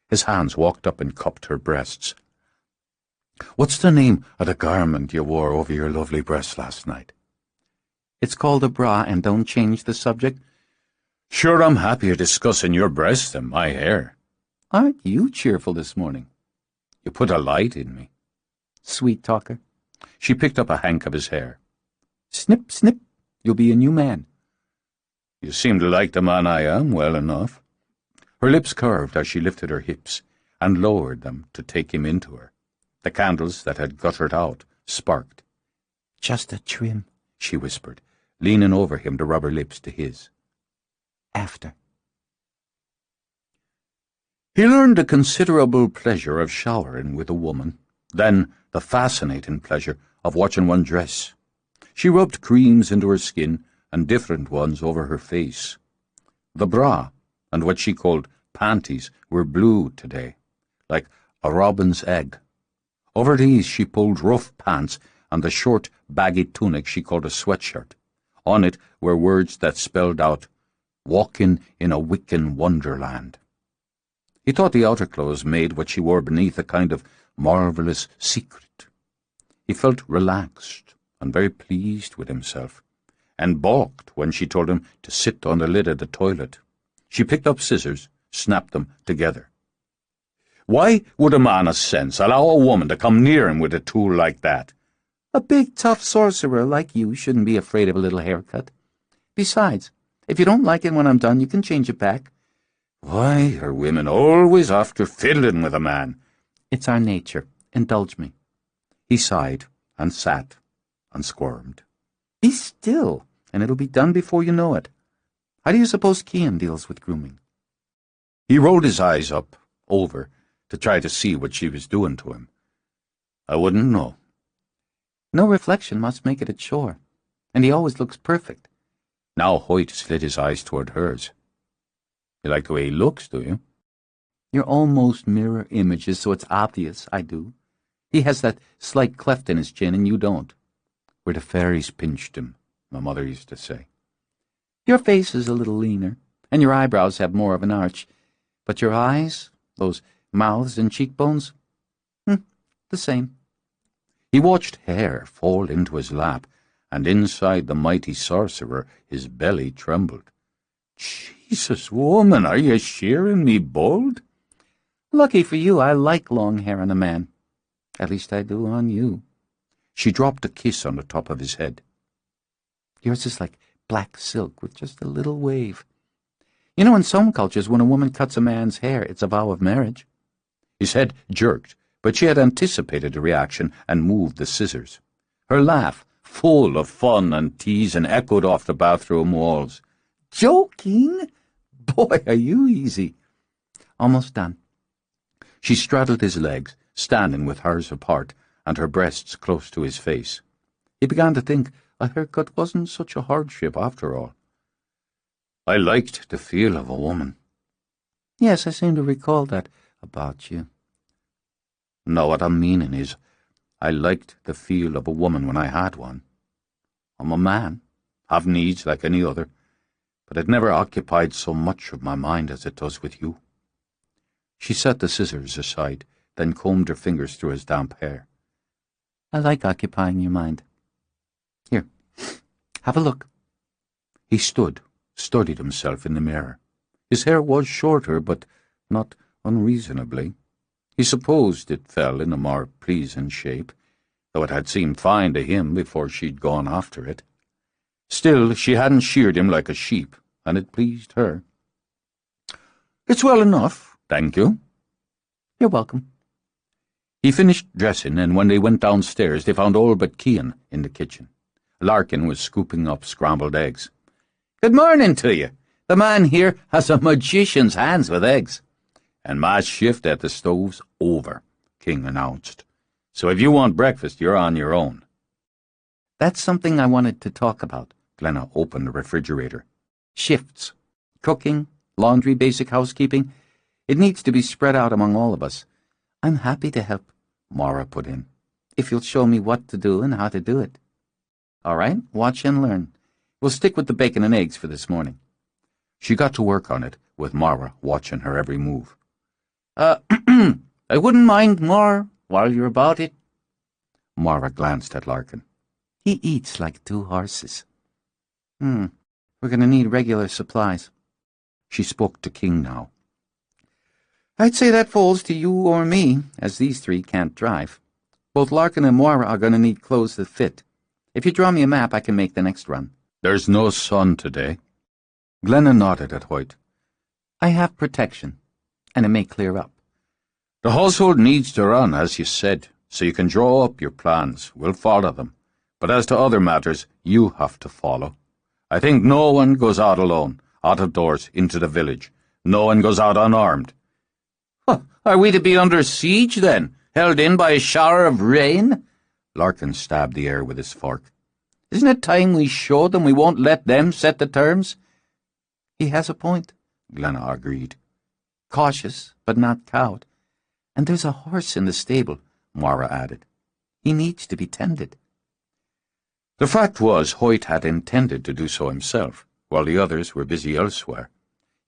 His hands walked up and cupped her breasts. What's the name of the garment you wore over your lovely breasts last night? It's called a bra, and don't change the subject. Sure, I'm happier discussing your breasts than my hair. Aren't you cheerful this morning? You put a light in me. Sweet talker. She picked up a hank of his hair. Snip, snip. You'll be a new man. You seem to like the man I am well enough. Her lips curved as she lifted her hips and lowered them to take him into her. The candles that had guttered out sparked. Just a trim, she whispered, leaning over him to rub her lips to his. After. He learned the considerable pleasure of showering with a woman, then the fascinating pleasure of watching one dress. She rubbed creams into her skin and different ones over her face. The bra and what she called panties were blue today, like a robin's egg. Over these she pulled rough pants and the short, baggy tunic she called a sweatshirt. On it were words that spelled out, "Walking in a Wiccan wonderland." He thought the outer clothes made what she wore beneath a kind of marvellous secret. He felt relaxed and very pleased with himself, and balked when she told him to sit on the lid of the toilet. She picked up scissors, snapped them together. Why would a man of sense allow a woman to come near him with a tool like that? A big, tough sorcerer like you shouldn't be afraid of a little haircut. Besides, if you don't like it when I'm done, you can change it back. Why are women always after fiddling with a man? It's our nature. Indulge me. He sighed and sat and squirmed. Be still, and it'll be done before you know it. How do you suppose Cian deals with grooming? He rolled his eyes up, over, to try to see what she was doing to him. I wouldn't know. No reflection must make it a chore, and he always looks perfect. Now Hoyt slid his eyes toward hers. You like the way he looks, do you? You're almost mirror images, so it's obvious I do. He has that slight cleft in his chin, and you don't. Where the fairies pinched him, my mother used to say. Your face is a little leaner, and your eyebrows have more of an arch. But your eyes, those mouths and cheekbones, the same. He watched hair fall into his lap, and inside the mighty sorcerer his belly trembled. Jesus, woman, are you shearing me bald? Lucky for you, I like long hair on a man. At least I do on you. She dropped a kiss on the top of his head. Yours is like black silk with just a little wave. You know, in some cultures, when a woman cuts a man's hair, it's a vow of marriage. His head jerked, but she had anticipated the reaction and moved the scissors. Her laugh, full of fun and teasing, echoed off the bathroom walls. Joking? Boy, are you easy. Almost done. She straddled his legs, standing with hers apart, and her breasts close to his face. He began to think a haircut wasn't such a hardship after all. I liked the feel of a woman. Yes, I seem to recall that about you. No, what I'm meaning is, I liked the feel of a woman when I had one. I'm a man, have needs like any other, but it never occupied so much of my mind as it does with you. She set the scissors aside, then combed her fingers through his damp hair. I like occupying your mind. Here, have a look. He stood, studied himself in the mirror. His hair was shorter, but not unreasonably. He supposed it fell in a more pleasing shape, though it had seemed fine to him before she'd gone after it. Still, she hadn't sheared him like a sheep, and it pleased her. It's well enough, thank you. You're welcome. He finished dressing, and when they went downstairs, they found all but Cian in the kitchen. Larkin was scooping up scrambled eggs. Good morning to you. The man here has a magician's hands with eggs. And my shift at the stove's over, King announced. So if you want breakfast, you're on your own. That's something I wanted to talk about. Glenna opened the refrigerator. Shifts. Cooking, laundry, basic housekeeping. It needs to be spread out among all of us. I'm happy to help, Mara put in. If you'll show me what to do and how to do it. All right, watch and learn. We'll stick with the bacon and eggs for this morning. She got to work on it, with Mara watching her every move. I wouldn't mind more while you're about it. Mara glanced at Larkin. He eats like 2 horses. We're going to need regular supplies. She spoke to King now. I'd say that falls to you or me, as these 3 can't drive. Both Larkin and Moira are going to need clothes that fit. If you draw me a map, I can make the next run. There's no sun today. Glenna nodded at Hoyt. I have protection, and it may clear up. The household needs to run, as you said, so you can draw up your plans. We'll follow them. But as to other matters, you have to follow. I think no one goes out alone, out of doors, into the village. No one goes out unarmed. Are we to be under siege, then? Held in by a shower of rain? Larkin stabbed the air with his fork. Isn't it time we showed them we won't let them set the terms?" "He has a point," Glenna agreed. "Cautious, but not cowed. And there's a horse in the stable," Moira added. "He needs to be tended." The fact was, Hoyt had intended to do so himself, while the others were busy elsewhere.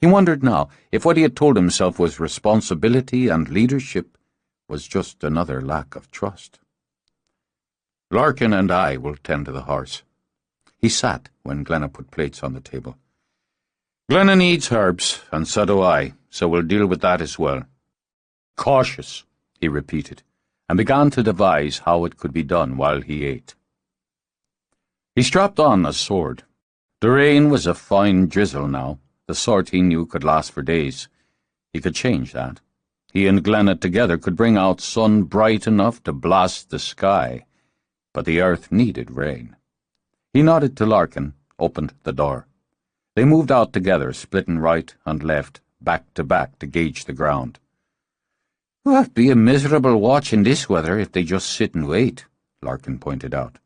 He wondered now if what he had told himself was responsibility and leadership was just another lack of trust. "Larkin and I will tend to the horse." He sat when Glenna put plates on the table. "Glenna needs herbs, and so do I, so we'll deal with that as well." "Cautious," he repeated, and began to devise how it could be done while he ate. He strapped on a sword. The rain was a fine drizzle now, the sort he knew could last for days. He could change that. He and Glenna together could bring out sun bright enough to blast the sky, but the earth needed rain. He nodded to Larkin, opened the door. They moved out together, splitting right and left, back to gauge the ground. "It'd be a miserable watch in this weather if they just sit and wait," Larkin pointed out.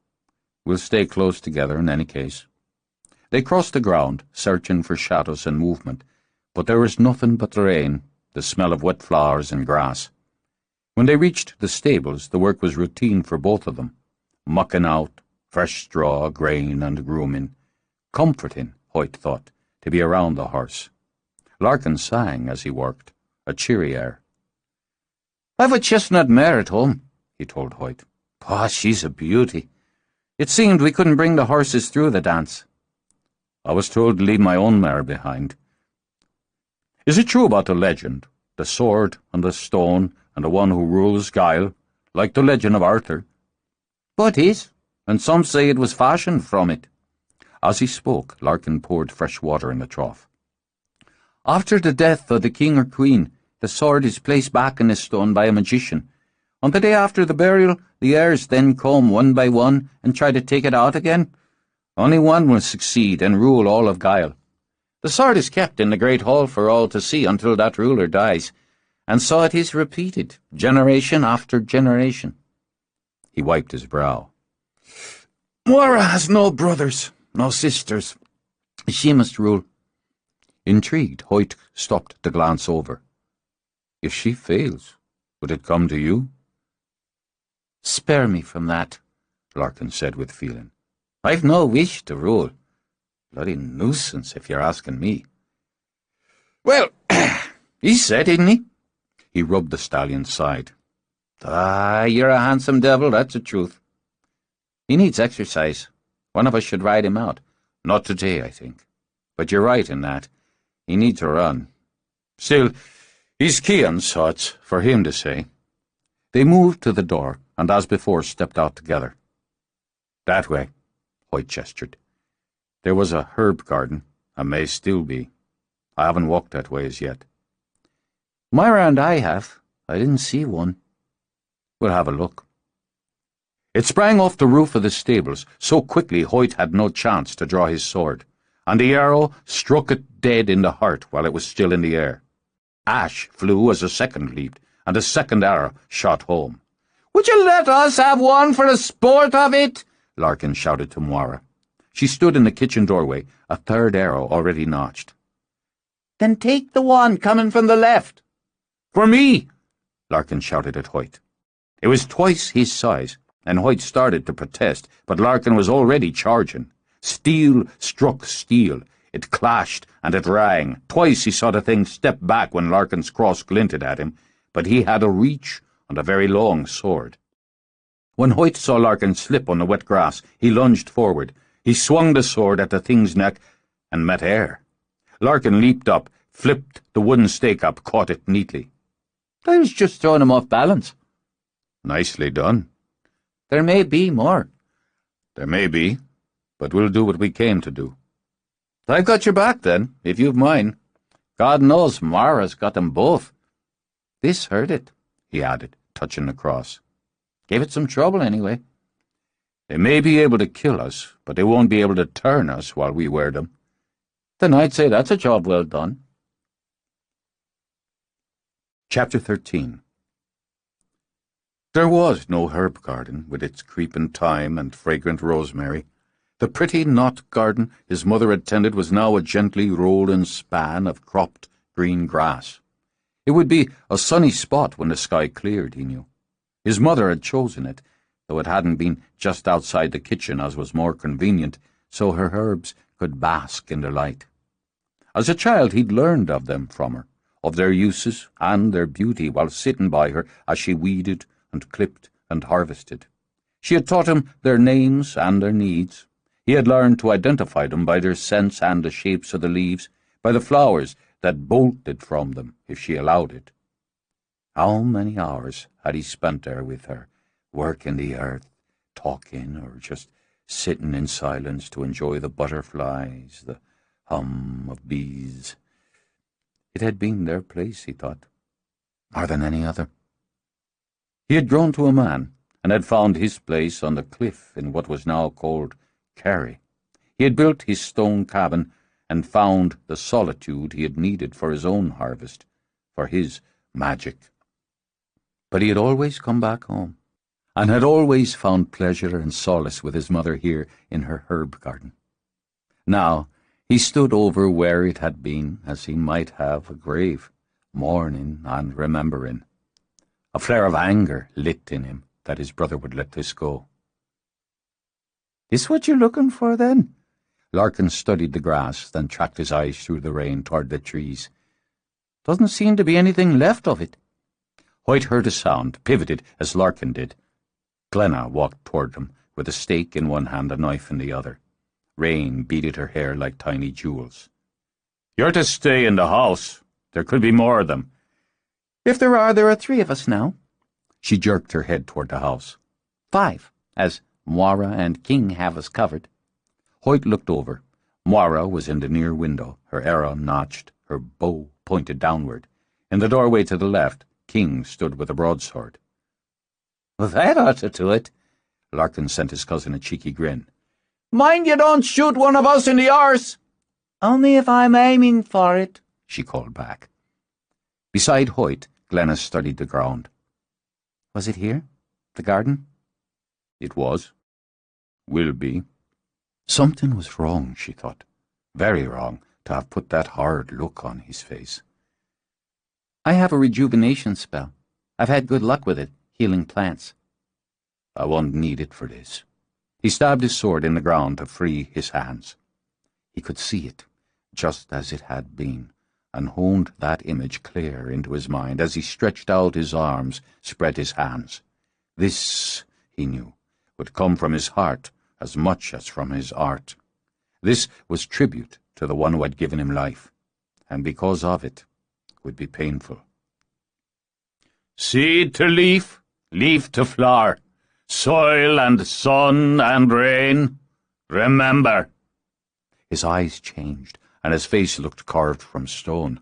"We'll stay close together in any case." They crossed the ground, searching for shadows and movement, but there was nothing but the rain, the smell of wet flowers and grass. When they reached the stables, the work was routine for both of them. Mucking out, fresh straw, grain, and grooming. Comforting, Hoyt thought, to be around the horse. Larkin sang as he worked, a cheery air. "I've a chestnut mare at home," he told Hoyt. She's a beauty. It seemed we couldn't bring the horses through the dance." "I was told to leave my own mare behind." "Is it true about the legend, the sword and the stone and the one who rules Guile, like the legend of Arthur?" "But is, and some say it was fashioned from it." As he spoke, Larkin poured fresh water in the trough. "After the death of the king or queen, the sword is placed back in the stone by a magician. On the day after the burial, the heirs then come one by one and try to take it out again. Only one will succeed and rule all of Guile. The sword is kept in the great hall for all to see until that ruler dies, and so it is repeated, generation after generation." He wiped his brow. "Moira has no brothers, no sisters. She must rule." Intrigued, Hoyt stopped to glance over. "If she fails, would it come to you?" "Spare me from that," Larkin said with feeling. "I've no wish to rule. Bloody nuisance, if you're asking me." "Well, he said, didn't he?" He rubbed the stallion's side. You're a handsome devil, that's the truth. He needs exercise. One of us should ride him out. Not today, I think. But you're right in that. He needs to run. Still, he's Cian, so it's for him to say." They moved to the door, and as before stepped out together. "That way," Hoyt gestured. "There was a herb garden, and may still be. I haven't walked that way as yet." "Moira and I have. I didn't see one." "We'll have a look." It sprang off the roof of the stables so quickly Hoyt had no chance to draw his sword, and the arrow struck it dead in the heart while it was still in the air. Ash flew as a second leaped, and a second arrow shot home. "Would you let us have one for the sport of it?" Larkin shouted to Moira. She stood in the kitchen doorway, a third arrow already notched. "Then take the one coming from the left." "For me!" Larkin shouted at Hoyt. It was twice his size, and Hoyt started to protest, but Larkin was already charging. Steel struck steel. It clashed, and it rang. Twice he saw the thing step back when Larkin's cross glinted at him, but he had a reach and a very long sword. When Hoyt saw Larkin slip on the wet grass, he lunged forward. He swung the sword at the thing's neck and met air. Larkin leaped up, flipped the wooden stake up, caught it neatly. "I was just throwing him off balance." "Nicely done." "There may be more." "There may be, but we'll do what we came to do." "I've got your back, then, if you've mine. God knows Mara's got them both. This hurt it," he added, touching the cross. "Gave it some trouble, anyway." "They may be able to kill us, but they won't be able to turn us while we wear them." "Then I'd say that's a job well done." Chapter 13. There was no herb garden, with its creeping thyme and fragrant rosemary. The pretty knot garden his mother had tended was now a gently rolling span of cropped green grass. It would be a sunny spot when the sky cleared, he knew. His mother had chosen it, though it hadn't been just outside the kitchen as was more convenient, so her herbs could bask in the light. As a child he'd learned of them from her, of their uses and their beauty while sitting by her as she weeded and clipped and harvested. She had taught him their names and their needs. He had learned to identify them by their scents and the shapes of the leaves, by the flowers that bolted from them if she allowed it. How many hours had he spent there with her, working the earth, talking, or just sitting in silence to enjoy the butterflies, the hum of bees. It had been their place, he thought, more than any other. He had grown to a man, and had found his place on the cliff in what was now called Kerry. He had built his stone cabin and found the solitude he had needed for his own harvest, for his magic. But he had always come back home, and had always found pleasure and solace with his mother here in her herb garden. Now he stood over where it had been, as he might have a grave, mourning and remembering. A flare of anger lit in him that his brother would let this go. "This what you're looking for, then?" Larkin studied the grass, then tracked his eyes through the rain toward the trees. "Doesn't seem to be anything left of it." Hoyt heard a sound, pivoted as Larkin did. Glenna walked toward them, with a stake in one hand, a knife in the other. Rain beaded her hair like tiny jewels. "You're to stay in the house. There could be more of them." "If there are 3 of us now." She jerked her head toward the house. 5, as Moira and King have us covered. Hoyt looked over. Moira was in the near window, her arrow notched, her bow pointed downward. In the doorway to the left, King stood with a broadsword. "Well, that ought to do it." Larkin sent his cousin a cheeky grin. "Mind you don't shoot one of us in the arse." "Only if I'm aiming for it," she called back. Beside Hoyt, Glenna studied the ground. "Was it here? The garden?" It was. Will be. Something was wrong, she thought. Very wrong to have put that hard look on his face. "I have a rejuvenation spell. I've had good luck with it, healing plants." "I won't need it for this." He stabbed his sword in the ground to free his hands. He could see it, just as it had been, and honed that image clear into his mind as he stretched out his arms, spread his hands. This, he knew, would come from his heart as much as from his art. This was tribute to the one who had given him life, and because of it, would be painful. "Seed to leaf, leaf to flower, soil and sun and rain. Remember." His eyes changed, and his face looked carved from stone.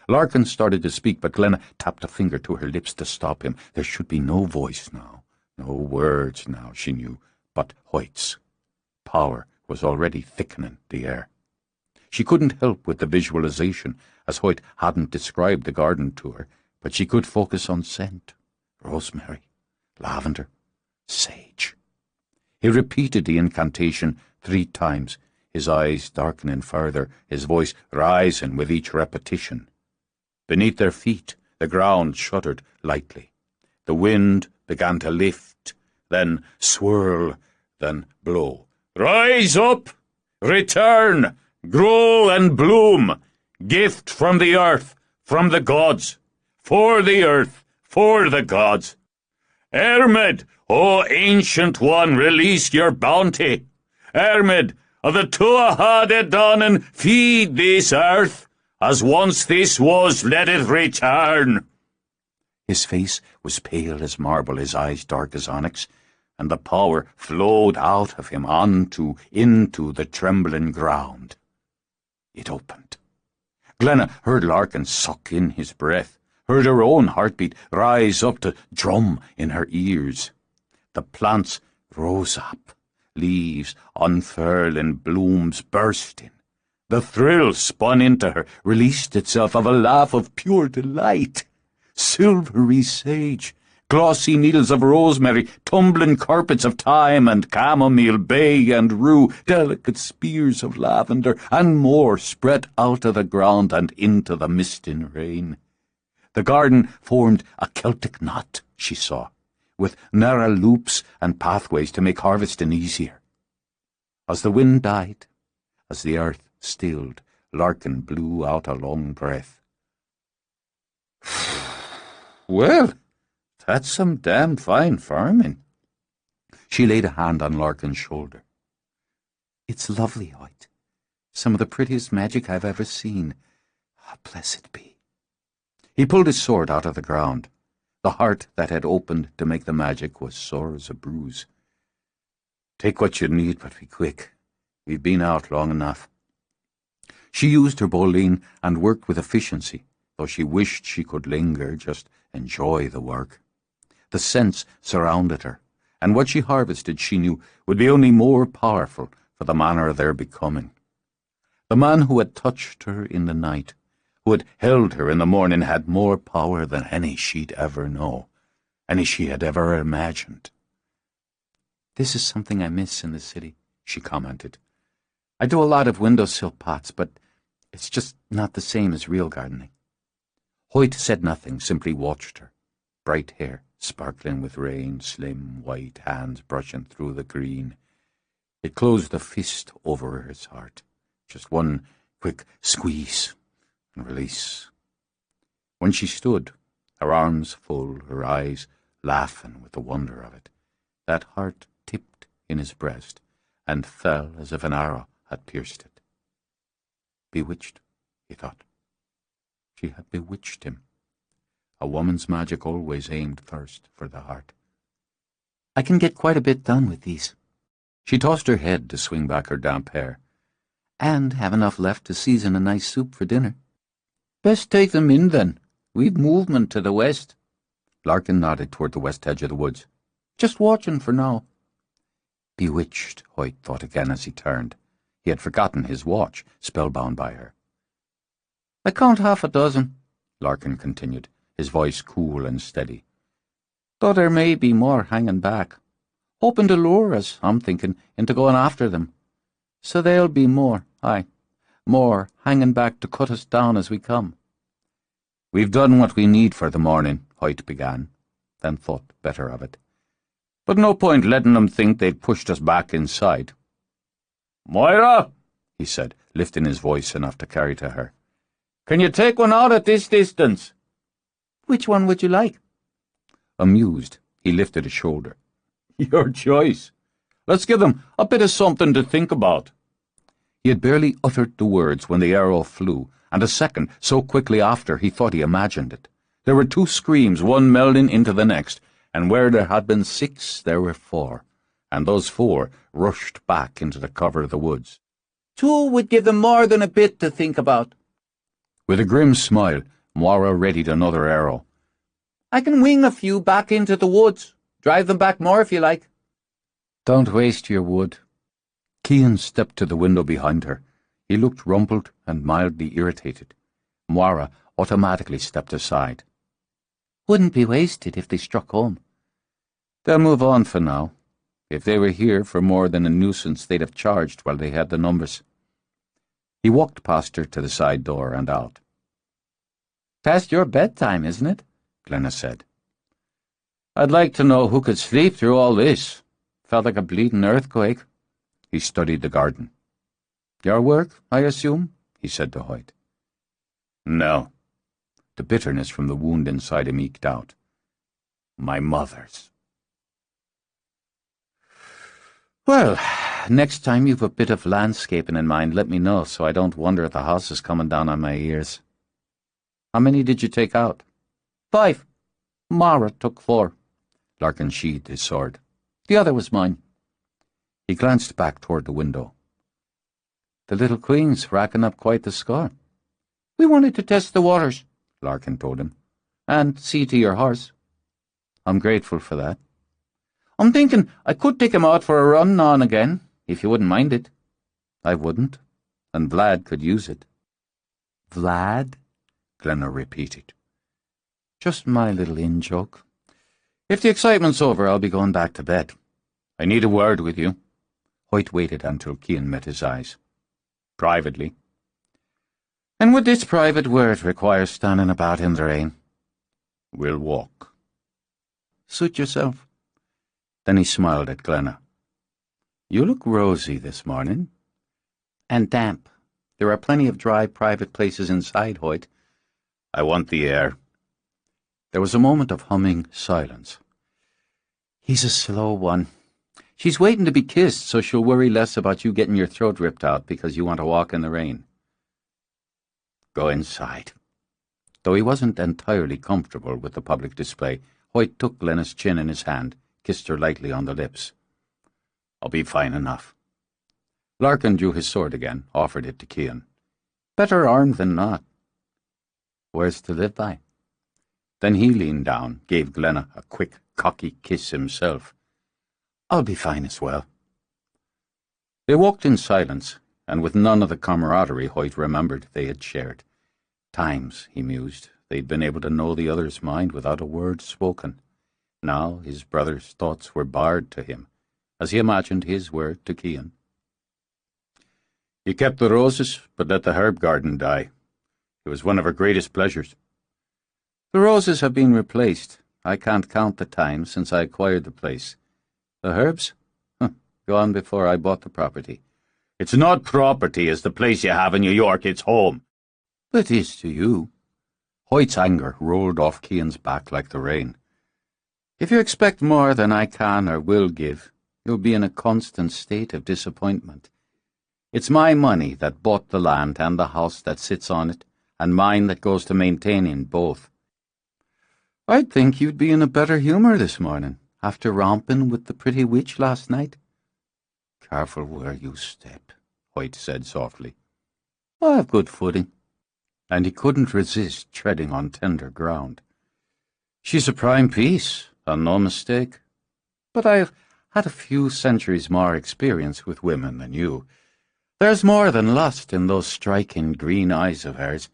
Larkin started to speak, but Glenna tapped a finger to her lips to stop him. There should be no voice now, no words now, she knew, but Hoyt's. Power was already thickening the air. She couldn't help with the visualization, as Hoyt hadn't described the garden to her, but she could focus on scent. Rosemary, lavender, sage. He repeated the incantation 3 times, his eyes darkening further, his voice rising with each repetition. Beneath their feet, the ground shuddered lightly. The wind began to lift, then swirl, then blow. "Rise up! Return! Grow and bloom! Gift from the earth, from the gods! For the earth, for the gods! Ermed, O ancient one, release your bounty! Ermed, of the Tuatha Danann, feed this earth! As once this was, let it return!" His face was pale as marble, his eyes dark as onyx, and the power flowed out of him into the trembling ground. It opened. Glenna heard Larkin suck in his breath, heard her own heartbeat rise up to drum in her ears. The plants rose up, leaves unfurling, blooms bursting. The thrill spun into her, released itself of a laugh of pure delight. Silvery sage, glossy needles of rosemary, tumbling carpets of thyme and chamomile, bay and rue, delicate spears of lavender, and more spread out of the ground and into the misting rain. The garden formed a Celtic knot, she saw, with narrow loops and pathways to make harvesting easier. As the wind died, as the earth stilled, Larkin blew out a long breath. "Well, that's some damn fine farming." She laid a hand on Larkin's shoulder. "It's lovely, Hoyt. Some of the prettiest magic I've ever seen. Blessed be." He pulled his sword out of the ground. The heart that had opened to make the magic was sore as a bruise. "Take what you need, but be quick. We've been out long enough." She used her bowline and worked with efficiency, though she wished she could linger, just enjoy the work. The scents surrounded her, and what she harvested, she knew, would be only more powerful for the manner of their becoming. The man who had touched her in the night, who had held her in the morning, had more power than any she'd ever know, any she had ever imagined. "This is something I miss in the city," she commented. "I do a lot of windowsill pots, but it's just not the same as real gardening." Hoyt said nothing, simply watched her. Bright hair, sparkling with rain, slim, white hands brushing through the green. It closed a fist over his heart. Just one quick squeeze and release. When she stood, her arms full, her eyes laughing with the wonder of it, that heart tipped in his breast and fell as if an arrow had pierced it. Bewitched, he thought. She had bewitched him. A woman's magic always aimed first for the heart. "I can get quite a bit done with these." She tossed her head to swing back her damp hair. "And have enough left to season a nice soup for dinner." "Best take them in, then. We've movement to the west." Larkin nodded toward the west edge of the woods. "Just watching for now." Bewitched, Hoyt thought again as he turned. He had forgotten his watch, spellbound by her. "I count half a dozen," Larkin continued, his voice cool and steady. "Though there may be more hanging back. Hoping to lure us, I'm thinking, into going after them. So there'll be more, more hanging back to cut us down as we come." "We've done what we need for the morning," Hoyt began, then thought better of it. "But no point letting them think they'd pushed us back inside." "Moira," he said, lifting his voice enough to carry to her. "Can you take one out at this distance?" "Which one would you like?" Amused, he lifted a shoulder. "Your choice. Let's give them a bit of something to think about." He had barely uttered the words when the arrow flew, and a second, so quickly after he thought he imagined it. There were two screams, one melding into the next, and where there had been 6, there were 4, and those 4 rushed back into the cover of the woods. "2 would give them more than a bit to think about." With a grim smile, Moira readied another arrow. "I can wing a few back into the woods. Drive them back more if you like." "Don't waste your wood." Cian stepped to the window behind her. He looked rumpled and mildly irritated. Moira automatically stepped aside. "Wouldn't be wasted if they struck home." "They'll move on for now. If they were here for more than a nuisance, they'd have charged while they had the numbers." He walked past her to the side door and out. "Past your bedtime, isn't it?" Glenna said. "I'd like to know who could sleep through all this. Felt like a bleeding earthquake." He studied the garden. "Your work, I assume?" he said to Hoyt. "No." The bitterness from the wound inside him eked out. "My mother's." "Well, next time you've a bit of landscaping in mind, let me know so I don't wonder if the house is coming down on my ears." "How many did you take out?" 5. Mara took 4. Larkin sheathed his sword. The other was mine. He glanced back toward the window. "The little queen's racking up quite the score." "We wanted to test the waters," Larkin told him. "and see to your horse." "I'm grateful for that." "I'm thinking I could take him out for a run now and again, if you wouldn't mind it." "I wouldn't, and Vlad could use it." "Vlad?" Glenna repeated. "Just my little in-joke. If the excitement's over, I'll be going back to bed. I need a word with you. Hoyt waited until Cian met his eyes. Privately. And would this private word require standing about in the rain? We'll walk. Suit yourself. Then he smiled at Glenna. You look rosy this morning. And damp. There are plenty of dry private places inside, Hoyt. I want the air. There was a moment of humming silence. He's a slow one. She's waiting to be kissed, so she'll worry less about you getting your throat ripped out because you want to walk in the rain. Go inside. Though he wasn't entirely comfortable with the public display, Hoyt took Glenna's chin in his hand, kissed her lightly on the lips. I'll be fine enough. Larkin drew his sword again, offered it to Cian. Better armed than not. Where's to live by? Then he leaned down, gave Glenna a quick, cocky kiss himself. I'll be fine as well. They walked in silence, and with none of the camaraderie Hoyt remembered they had shared. Times, he mused, they'd been able to know the other's mind without a word spoken. Now his brother's thoughts were barred to him, as he imagined his were to Cian. You kept the roses, but let the herb garden die. It was one of her greatest pleasures. The roses have been replaced. I can't count the time since I acquired the place. The herbs? Gone before I bought the property. It's not property as the place you have in New York, it's home. It is to you. Hoyt's anger rolled off Cian's back like the rain. If you expect more than I can or will give, you'll be in a constant state of disappointment. It's my money that bought the land and the house that sits on it, and mine that goes to maintaining both. I'd think you'd be in a better humour this morning, after romping with the pretty witch last night. Careful where you step, Hoyt said softly. I have good footing. And he couldn't resist treading on tender ground. She's a prime piece, and no mistake. But I've had a few centuries more experience with women than you. There's more than lust in those striking green eyes of hers.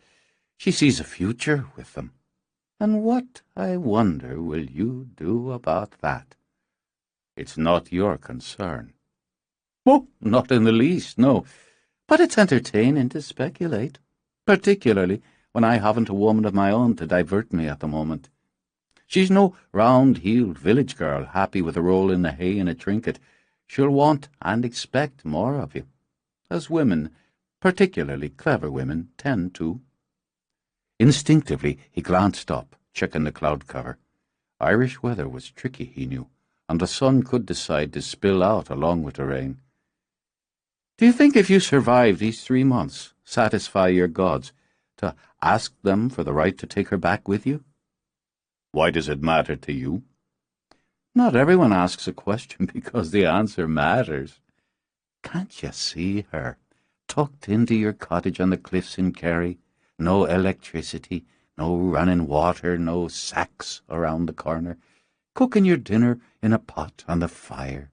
She sees a future with them. And what, I wonder, will you do about that? It's not your concern. Oh, not in the least, no. But it's entertaining to speculate, particularly when I haven't a woman of my own to divert me at the moment. She's no round-heeled village girl happy with a roll in the hay and a trinket. She'll want and expect more of you, as women, particularly clever women, tend to. Instinctively he glanced up, checking the cloud cover. Irish weather was tricky, he knew, and the sun could decide to spill out along with the rain. Do you think if you survive these 3 months, satisfy your gods, to ask them for the right to take her back with you? Why does it matter to you? Not everyone asks a question because the answer matters. Can't you see her, tucked into your cottage on the cliffs in Kerry? No electricity, no running water, no sacks around the corner, cooking your dinner in a pot on the fire.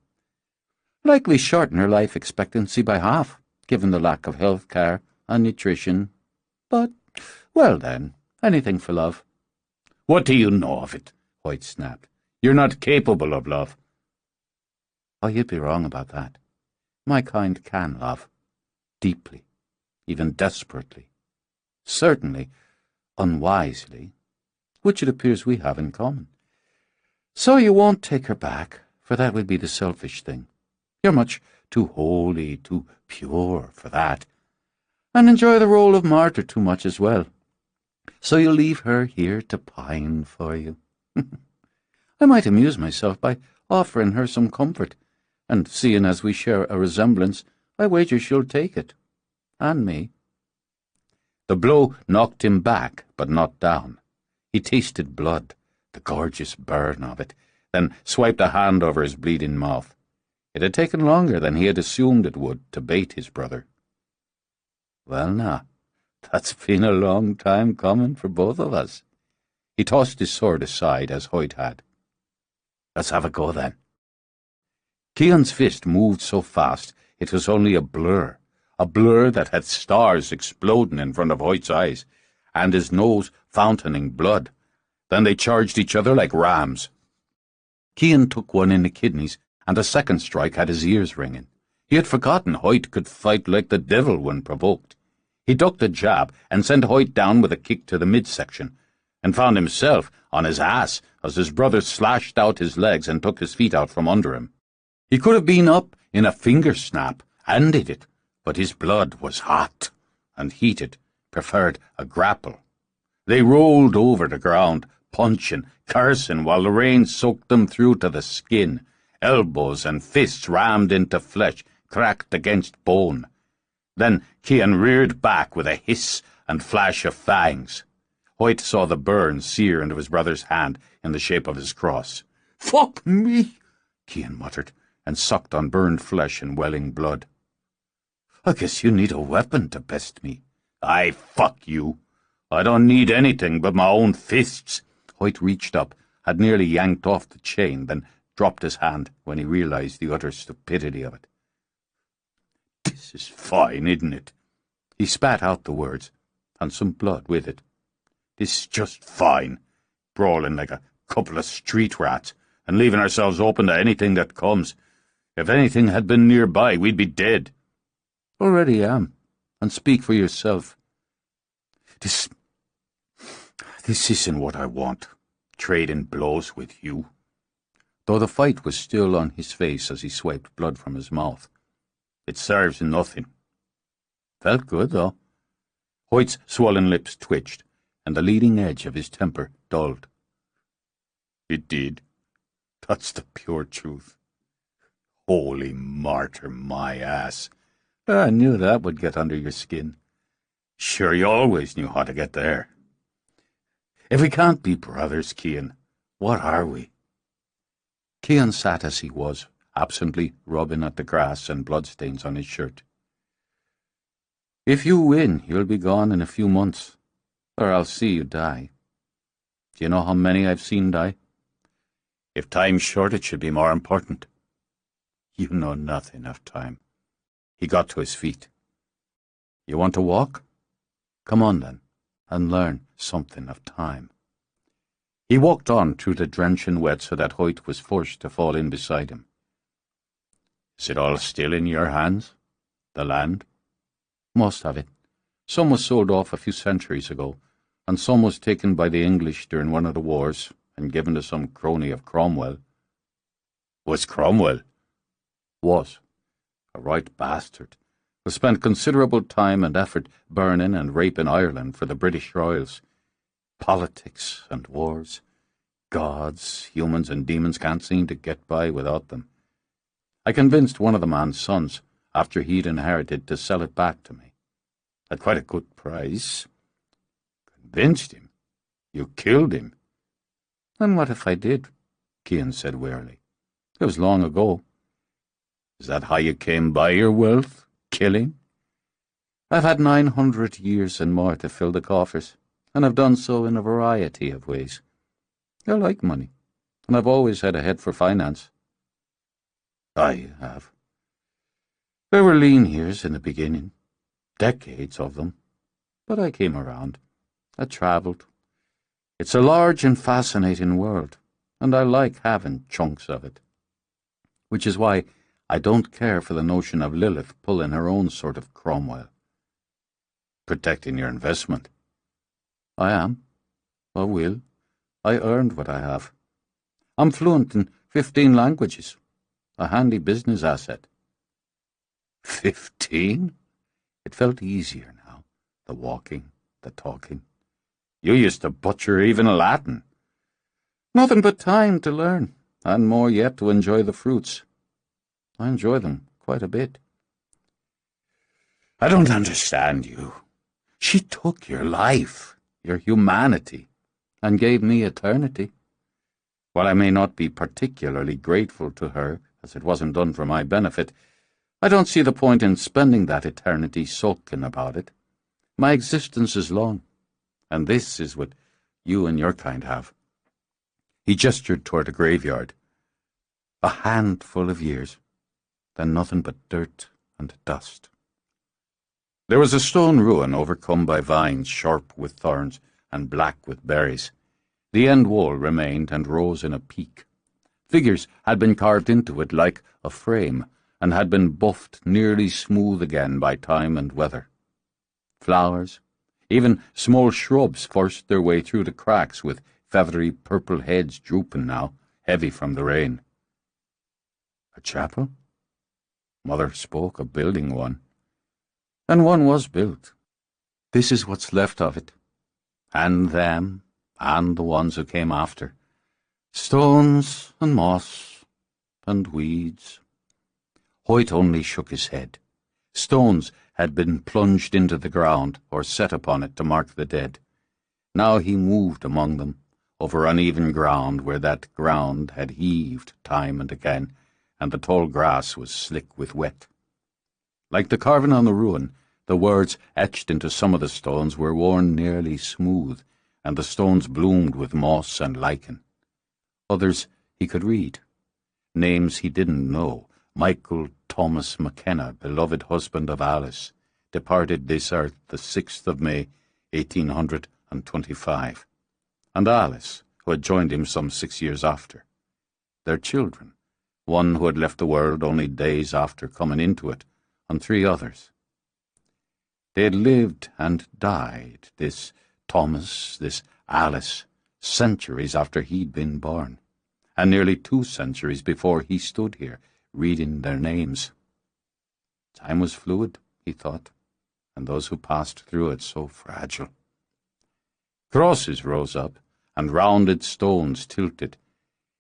Likely shorten her life expectancy by half, given the lack of health care and nutrition. But, well then, anything for love. What do you know of it? Hoyt snapped. You're not capable of love. Oh, you'd be wrong about that. My kind can love. Deeply. Even desperately. Certainly, unwisely, which it appears we have in common. So you won't take her back, for that would be the selfish thing. You're much too holy, too pure for that, and enjoy the role of martyr too much as well. So you'll leave her here to pine for you. I might amuse myself by offering her some comfort, and seeing as we share a resemblance, I wager she'll take it. And me. The blow knocked him back, but not down. He tasted blood, the gorgeous burn of it, then swiped a hand over his bleeding mouth. It had taken longer than he had assumed it would to bait his brother. Well now, that's been a long time coming for both of us. He tossed his sword aside as Hoyt had. Let's have a go then. Cian's fist moved so fast it was only a blur that had stars exploding in front of Hoyt's eyes, and his nose fountaining blood. Then they charged each other like rams. Cian took one in the kidneys, and a second strike had his ears ringing. He had forgotten Hoyt could fight like the devil when provoked. He ducked a jab and sent Hoyt down with a kick to the midsection, and found himself on his ass as his brother slashed out his legs and took his feet out from under him. He could have been up in a finger snap, and did it, but his blood was hot, and heated, preferred a grapple. They rolled over the ground, punching, cursing, while the rain soaked them through to the skin. Elbows and fists rammed into flesh, cracked against bone. Then Cian reared back with a hiss and flash of fangs. Hoyt saw the burn sear into his brother's hand in the shape of his cross. "Fuck me," Cian muttered, and sucked on burned flesh and welling blood. "I guess you need a weapon to best me." "Aye, fuck you. I don't need anything but my own fists." Hoyt reached up, had nearly yanked off the chain, then dropped his hand when he realized the utter stupidity of it. "This is fine, isn't it?" He spat out the words, and some blood with it. "This is just fine, brawling like a couple of street rats, and leaving ourselves open to anything that comes. If anything had been nearby, we'd be dead." "Already am, and speak for yourself. This isn't what I want, trading blows with you." Though the fight was still on his face as he swiped blood from his mouth. "It serves nothing." Felt good, though. Hoyt's swollen lips twitched, and the leading edge of his temper dulled. "It did. That's the pure truth. Holy martyr, my ass. I knew that would get under your skin. Sure, you always knew how to get there. If we can't be brothers, Cian, what are we?" Cian sat as he was, absently rubbing at the grass and bloodstains on his shirt. "If you win, you'll be gone in a few months, or I'll see you die. Do you know how many I've seen die? If time's short, it should be more important." "You know nothing of time." He got to his feet. "You want to walk? Come on, then, and learn something of time." He walked on through the drenching wet so that Hoyt was forced to fall in beside him. "Is it all still in your hands? The land?" "Most of it. Some was sold off a few centuries ago, and some was taken by the English during one of the wars and given to some crony of Cromwell." "Was Cromwell?" "Was. A right bastard, who spent considerable time and effort burning and raping Ireland for the British royals. Politics and wars. Gods, humans and demons can't seem to get by without them. I convinced one of the man's sons, after he'd inherited, to sell it back to me. At quite a good price." "Convinced him? You killed him?" "And what if I did?" Cian said wearily. "It was long ago." "Is that how you came by your wealth? Killing?" "I've had 900 years and more to fill the coffers, and I've done so in a variety of ways. I like money, and I've always had a head for finance." "I have. There were lean years in the beginning, decades of them, but I came around. I travelled. It's a large and fascinating world, and I like having chunks of it. Which is why I don't care for the notion of Lilith pulling her own sort of Cromwell." "Protecting your investment?" "I am. I will. I earned what I have. I'm fluent in 15 languages. A handy business asset." 15? It felt easier now, the walking, the talking. "You used to butcher even Latin." "Nothing but time to learn, and more yet to enjoy the fruits. I enjoy them quite a bit." "I don't understand you. She took your life, your humanity, and gave me eternity. While I may not be particularly grateful to her, as it wasn't done for my benefit, I don't see the point in spending that eternity sulking about it. My existence is long, and this is what you and your kind have." He gestured toward the graveyard. "A handful of years, then nothing but dirt and dust." There was a stone ruin overcome by vines sharp with thorns and black with berries. The end wall remained and rose in a peak. Figures had been carved into it like a frame, and had been buffed nearly smooth again by time and weather. Flowers, even small shrubs, forced their way through the cracks with feathery purple heads drooping now, heavy from the rain. A chapel? Mother spoke of building one. And one was built. This is what's left of it. And them, and the ones who came after. Stones and moss and weeds. Hoyt only shook his head. Stones had been plunged into the ground or set upon it to mark the dead. Now he moved among them, over uneven ground where that ground had heaved time and again, and the tall grass was slick with wet. Like the carving on the ruin, the words etched into some of the stones were worn nearly smooth, and the stones bloomed with moss and lichen. Others he could read. Names he didn't know. Michael Thomas McKenna, beloved husband of Alice, departed this earth the 6th of May, 1825. And Alice, who had joined him some 6 years after. Their children, one who had left the world only days after coming into it, and 3 others. They had lived and died, this Thomas, this Alice, centuries after he'd been born, and nearly 2 centuries before he stood here, reading their names. Time was fluid, he thought, and those who passed through it so fragile. Crosses rose up, and rounded stones tilted.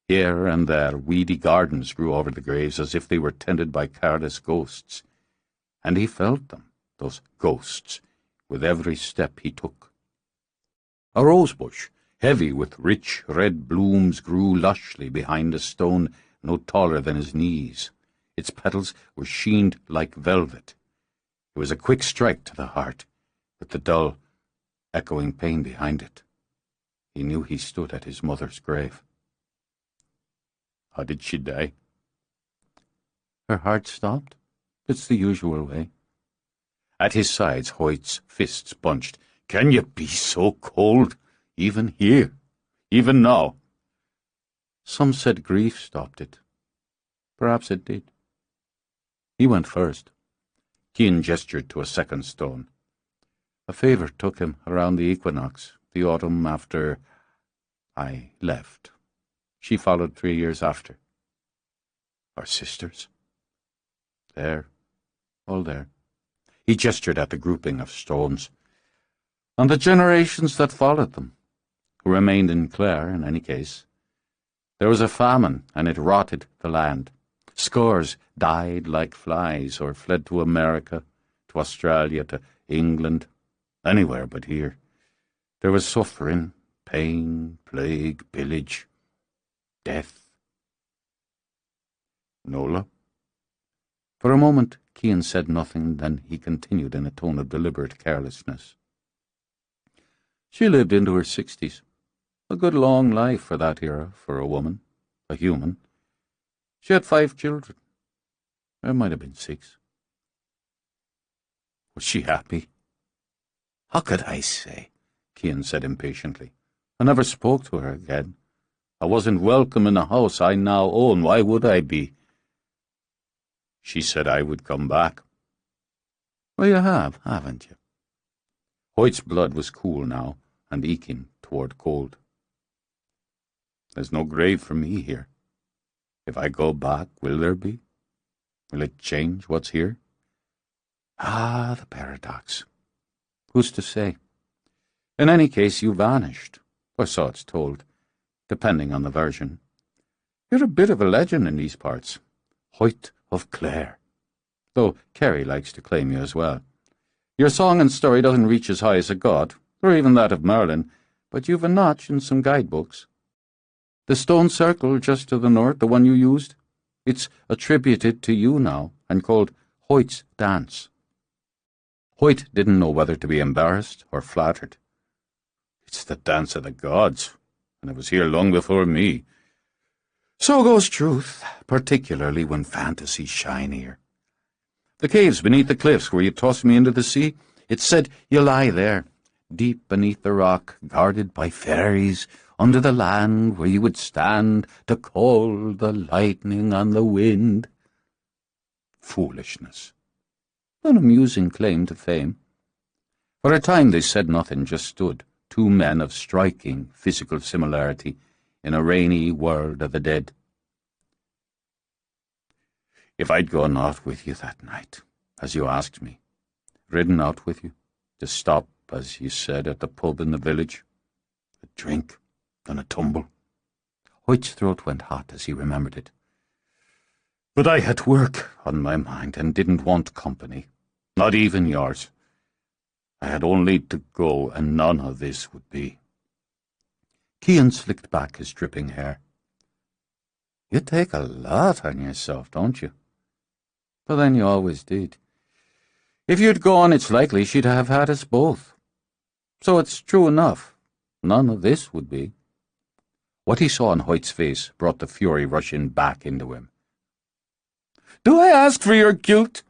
Here and there weedy gardens grew over the graves as if they were tended by careless ghosts, and he felt them, those ghosts, with every step he took. A rosebush, heavy with rich red blooms, grew lushly behind a stone no taller than his knees. Its petals were sheened like velvet. It was a quick strike to the heart, with the dull, echoing pain behind it. He knew he stood at his mother's grave. How did she die? Her heart stopped. It's the usual way. At his sides, Hoyt's fists bunched. Can you be so cold? Even here? Even now? Some said grief stopped it. Perhaps it did. He went first. Cian gestured to a second stone. A favour took him around the equinox, the autumn after I left. She followed 3 years after. Our sisters? There, all there. He gestured at the grouping of stones. And the generations that followed them, who remained in Clare in any case. There was a famine, and it rotted the land. Scores died like flies, or fled to America, to Australia, to England, anywhere but here. There was suffering, pain, plague, pillage, death. Nola? For a moment, Cian said nothing, then he continued in a tone of deliberate carelessness. She lived into her 60s. A good long life for that era, for a woman, a human. She had 5 children. There might have been 6. Was she happy? How could I say? Cian said impatiently. I never spoke to her again. I wasn't welcome in the house I now own. Why would I be? She said I would come back. Well, you have, haven't you? Hoyt's blood was cool now, and eking toward cold. There's no grave for me here. If I go back, will there be? Will it change what's here? Ah, the paradox. Who's to say? In any case, you vanished, or so it's told, depending on the version. You're a bit of a legend in these parts. Hoyt of Clare. Though Kerry likes to claim you as well. Your song and story doesn't reach as high as a god, or even that of Merlin, but you've a notch in some guidebooks. The stone circle just to the north, the one you used, it's attributed to you now, and called Hoyt's Dance. Hoyt didn't know whether to be embarrassed or flattered. It's the dance of the gods, and it was here long before me. So goes truth, particularly when fantasies shine here. The caves beneath the cliffs where you tossed me into the sea, it said you lie there, deep beneath the rock, guarded by fairies, under the land where you would stand to call the lightning on the wind. Foolishness. An amusing claim to fame. For a time they said nothing, just stood, two men of striking physical similarity, in a rainy world of the dead. If I'd gone out with you that night, as you asked me, ridden out with you, to stop, as you said, at the pub in the village, a drink and a tumble. Hoyt's throat went hot as he remembered it. But I had work on my mind and didn't want company, not even yours. I had only to go, and none of this would be. Cian slicked back his dripping hair. You take a lot on yourself, don't you? But then you always did. If you'd gone, it's likely she'd have had us both. So it's true enough. None of this would be. What he saw on Hoyt's face brought the fury rushing back into him. Do I ask for your guilt?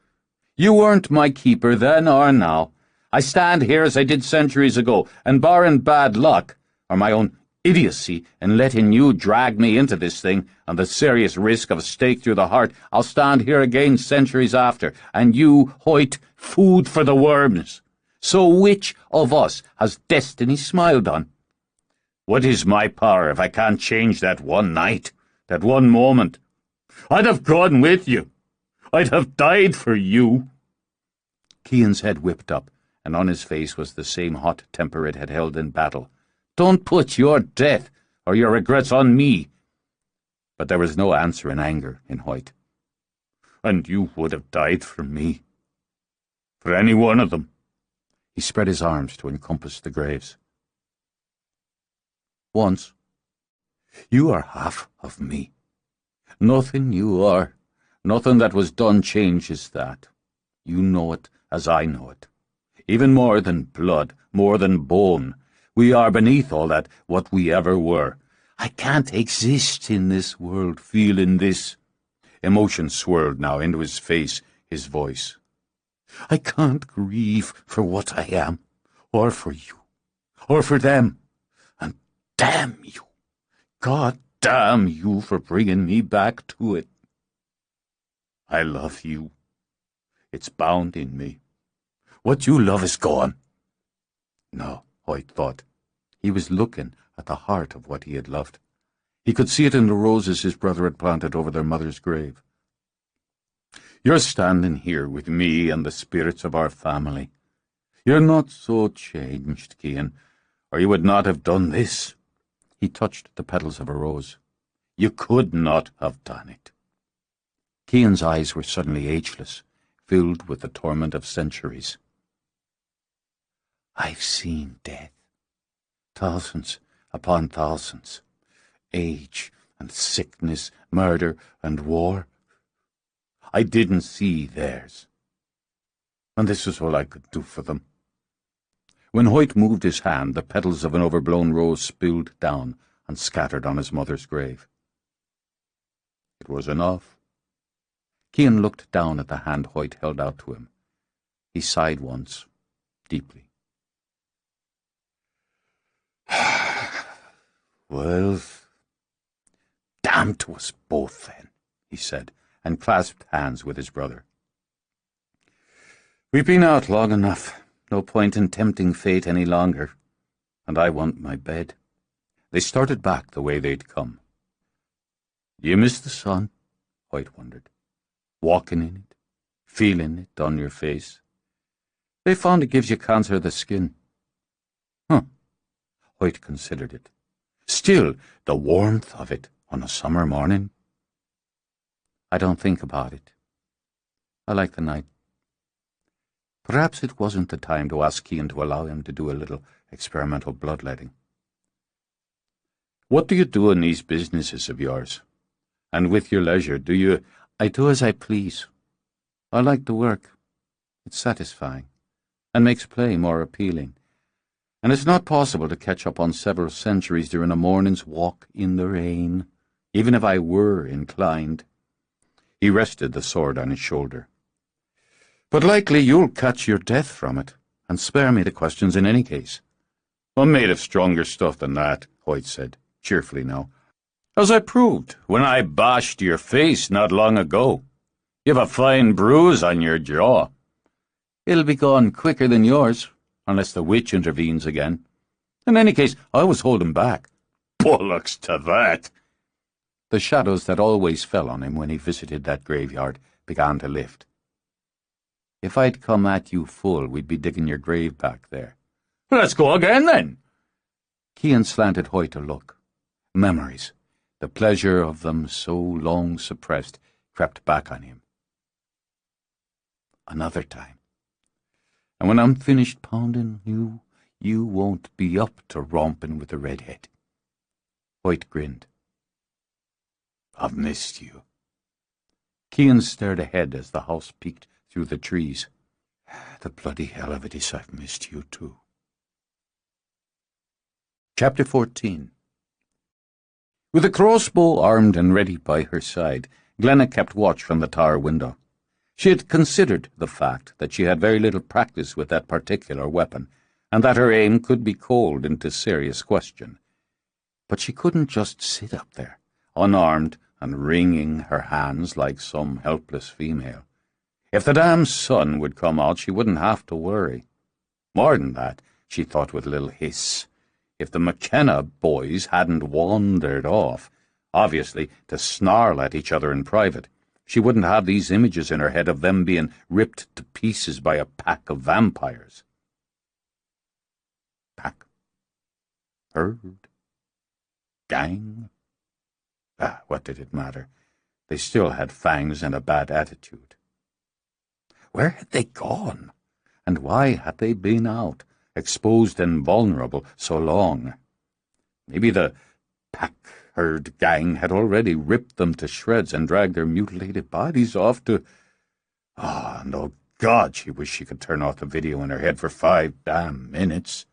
You weren't my keeper then or now. I stand here as I did centuries ago, and barring bad luck, or my own idiocy in letting you drag me into this thing, and the serious risk of a stake through the heart, I'll stand here again centuries after, and you, Hoyt, food for the worms. So which of us has destiny smiled on? What is my power if I can't change that one night, that one moment? I'd have gone with you. I'd have died for you. Cian's head whipped up, and on his face was the same hot temper it had held in battle. Don't put your death or your regrets on me. But there was no answer in anger in Hoyt. And you would have died for me. For any one of them. He spread his arms to encompass the graves. Once. You are half of me. Nothing you are, nothing that was done changes that. You know it as I know it. Even more than blood, more than bone. We are beneath all that, what we ever were. I can't exist in this world feeling this. Emotion swirled now into his face, his voice. I can't grieve for what I am, or for you, or for them. And damn you, God damn you for bringing me back to it. I love you. It's bound in me. What you love is gone. No, Hoyt thought. He was looking at the heart of what he had loved. He could see it in the roses his brother had planted over their mother's grave. You're standing here with me and the spirits of our family. You're not so changed, Cian, or you would not have done this. He touched the petals of a rose. You could not have done it. Cian's eyes were suddenly ageless, filled with the torment of centuries. I've seen death. Thousands upon thousands. Age and sickness, murder and war. I didn't see theirs. And this was all I could do for them. When Hoyt moved his hand, the petals of an overblown rose spilled down and scattered on his mother's grave. It was enough. Cian looked down at the hand Hoyt held out to him. He sighed once, deeply. Well, damn to us both, then, he said, and clasped hands with his brother. We've been out long enough. No point in tempting fate any longer. And I want my bed. They started back the way they'd come. Do you miss the sun? Hoyt wondered. Walking in it, feeling it on your face. They found it gives you cancer of the skin. Huh. Hoyt considered it. Still, the warmth of it on a summer morning. I don't think about it. I like the night. Perhaps it wasn't the time to ask Cian to allow him to do a little experimental bloodletting. What do you do in these businesses of yours? And with your leisure, do you... I do as I please. I like the work. It's satisfying, and makes play more appealing. And it's not possible to catch up on several centuries during a morning's walk in the rain, even if I were inclined. He rested the sword on his shoulder. But likely you'll catch your death from it, and spare me the questions in any case. I'm made of stronger stuff than that, Hoyt said, cheerfully now. "As I proved when I bashed your face not long ago. You've a fine bruise on your jaw." "It'll be gone quicker than yours, unless the witch intervenes again. In any case, I was holding back." "Bollocks to that." The shadows that always fell on him when he visited that graveyard began to lift. "If I'd come at you full, we'd be digging your grave back there." "Let's go again, then." Cian slanted Hoyt a look. Memories, the pleasure of them so long suppressed, crept back on him. "Another time. And when I'm finished pounding you won't be up to romping with the redhead." Hoyt grinned. "I've missed you." Cian stared ahead as the house peeked through the trees. "The bloody hell of it is I've missed you too." Chapter 14. With a crossbow armed and ready by her side, Glenna kept watch from the tower window. She had considered the fact that she had very little practice with that particular weapon, and that her aim could be called into serious question. But she couldn't just sit up there, unarmed and wringing her hands like some helpless female. If the damn sun would come out, she wouldn't have to worry. More than that, she thought with a little hiss, if the McKenna boys hadn't wandered off, obviously to snarl at each other in private, she wouldn't have these images in her head of them being ripped to pieces by a pack of vampires. Pack? Herd? Gang? What did it matter? They still had fangs and a bad attitude. Where had they gone? And why had they been out, exposed and vulnerable, so long? Maybe the pack-herd gang had already ripped them to shreds and dragged their mutilated bodies off to... And oh God, she wished she could turn off the video in her head for 5 damn minutes.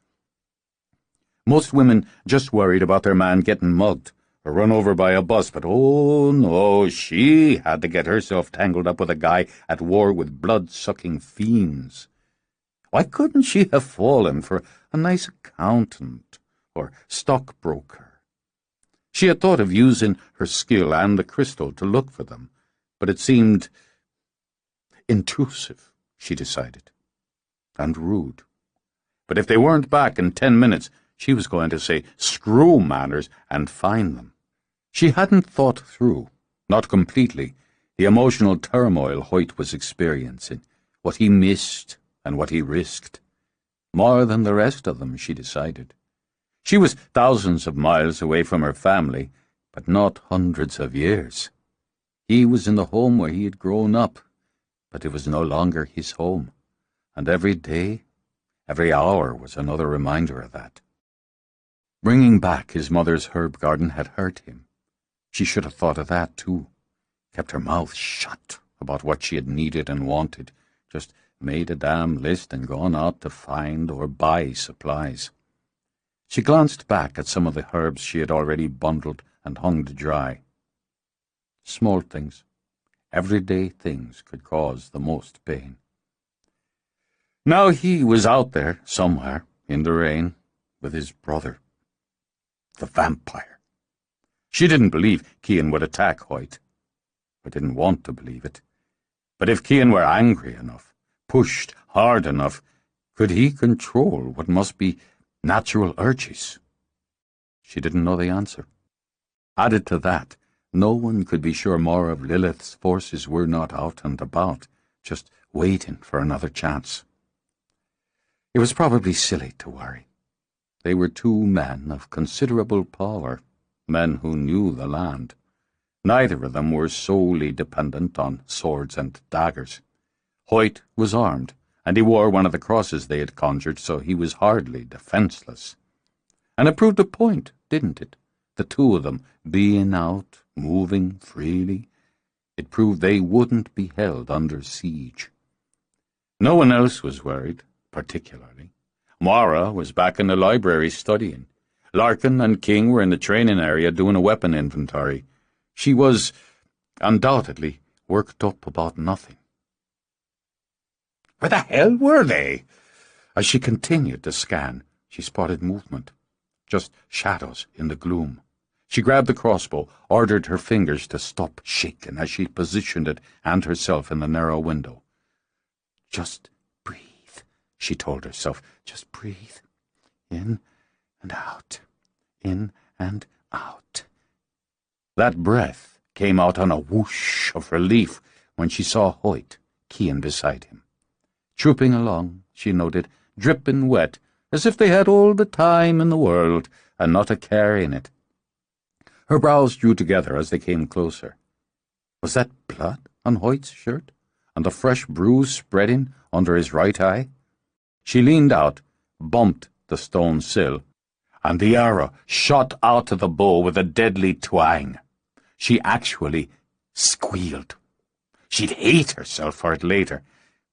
Most women just worried about their man getting mugged or run over by a bus, but oh no, she had to get herself tangled up with a guy at war with blood-sucking fiends. Why couldn't she have fallen for a nice accountant or stockbroker? She had thought of using her skill and the crystal to look for them, but it seemed intrusive, she decided, and rude. But if they weren't back in 10 minutes, she was going to say, "Screw manners," and find them. She hadn't thought through, not completely, the emotional turmoil Hoyt was experiencing, what he missed and what he risked. More than the rest of them, she decided. She was thousands of miles away from her family, but not hundreds of years. He was in the home where he had grown up, but it was no longer his home, and every day, every hour was another reminder of that. Bringing back his mother's herb garden had hurt him. She should have thought of that, too. Kept her mouth shut about what she had needed and wanted, just made a damn list and gone out to find or buy supplies. She glanced back at some of the herbs she had already bundled and hung to dry. Small things, everyday things could cause the most pain. Now he was out there, somewhere, in the rain, with his brother. The vampire. She didn't believe Cian would attack Hoyt, or didn't want to believe it. But if Cian were angry enough, pushed hard enough, could he control what must be natural urges? She didn't know the answer. Added to that, no one could be sure more of Lilith's forces were not out and about, just waiting for another chance. It was probably silly to worry. They were 2 men of considerable power, men who knew the land. Neither of them were solely dependent on swords and daggers. Hoyt was armed, and he wore one of the crosses they had conjured, so he was hardly defenceless. And it proved a point, didn't it? The 2 of them being out, moving freely. It proved they wouldn't be held under siege. No one else was worried, particularly. Moira was back in the library studying. Larkin and King were in the training area doing a weapon inventory. She was, undoubtedly, worked up about nothing. Where the hell were they? As she continued to scan, she spotted movement. just shadows in the gloom. She grabbed the crossbow, ordered her fingers to stop shaking as she positioned it and herself in the narrow window. Just breathe, she told herself. Just breathe. In and out. In and out. That breath came out on a whoosh of relief when she saw Hoyt, Cian beside him. Trooping along, she noted, dripping wet, as if they had all the time in the world and not a care in it. Her brows drew together as they came closer. Was that blood on Hoyt's shirt, and the fresh bruise spreading under his right eye? She leaned out, bumped the stone sill, and the arrow shot out of the bow with a deadly twang. She actually squealed. She'd hate herself for it later,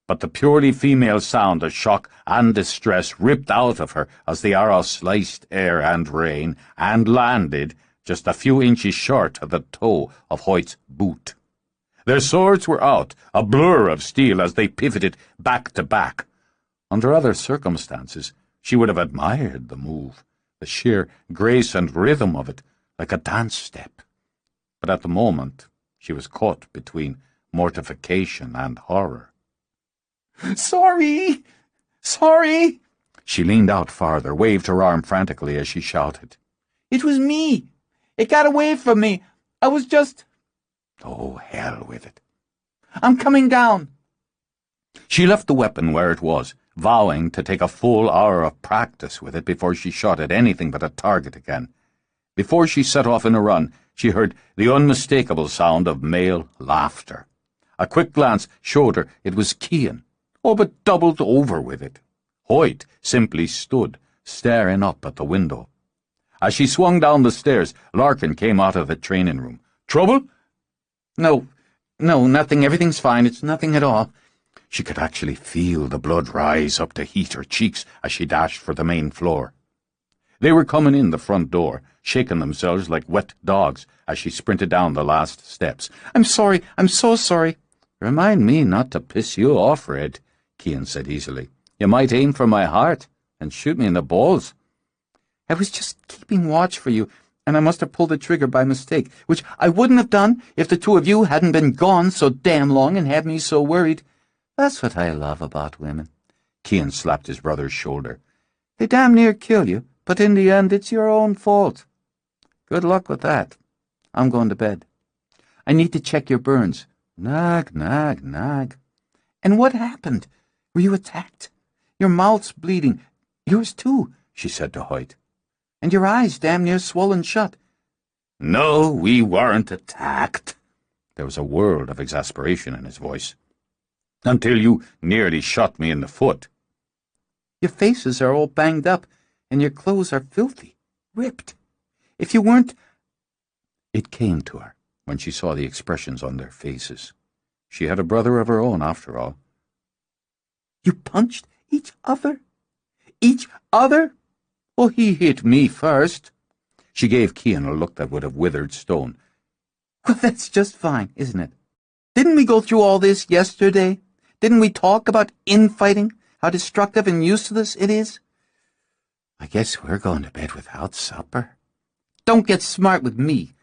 but the purely female sound of shock and distress ripped out of her as the arrow sliced air and rain and landed just a few inches short of the toe of Hoyt's boot. Their swords were out, a blur of steel as they pivoted back to back. Under other circumstances, she would have admired the move, the sheer grace and rhythm of it, like a dance step. But at the moment, she was caught between mortification and horror. "Sorry! Sorry!" She leaned out farther, waved her arm frantically as she shouted. "It was me! It got away from me! I was just—" "Oh, hell with it. I'm coming down." She left the weapon where it was, vowing to take a full hour of practice with it before she shot at anything but a target again. Before she set off in a run, she heard the unmistakable sound of male laughter. A quick glance showed her it was Cian, but doubled over with it. Hoyt simply stood, staring up at the window. As she swung down the stairs, Larkin came out of the training room. "Trouble?" No, nothing. Everything's fine. It's nothing at all." She could actually feel the blood rise up to heat her cheeks as she dashed for the main floor. They were coming in the front door, shaking themselves like wet dogs as she sprinted down the last steps. "I'm sorry. I'm so sorry." "Remind me not to piss you off, Red," Cian said easily. "You might aim for my heart and shoot me in the balls." "I was just keeping watch for you, and I must have pulled the trigger by mistake, which I wouldn't have done if the two of you hadn't been gone so damn long and had me so worried." "That's what I love about women." Cian slapped his brother's shoulder. "They damn near kill you, but in the end it's your own fault." "Good luck with that. I'm going to bed." "I need to check your burns." "Nag, nag, nag." "And what happened? Were you attacked? Your mouth's bleeding. Yours too," she said to Hoyt. "And your eyes damn near swollen shut." "No, we weren't attacked." There was a world of exasperation in his voice. "Until you nearly shot me in the foot." "Your faces are all banged up, and your clothes are filthy, ripped. If you weren't—" It came to her when she saw the expressions on their faces. She had a brother of her own, after all. "You punched each other? Each other? Oh, he hit me first." She gave Cian a look that would have withered stone. "Well, that's just fine, isn't it? Didn't we go through all this yesterday? Didn't we talk about infighting, how destructive and useless it is? I guess we're going to bed without supper." "Don't get smart with me."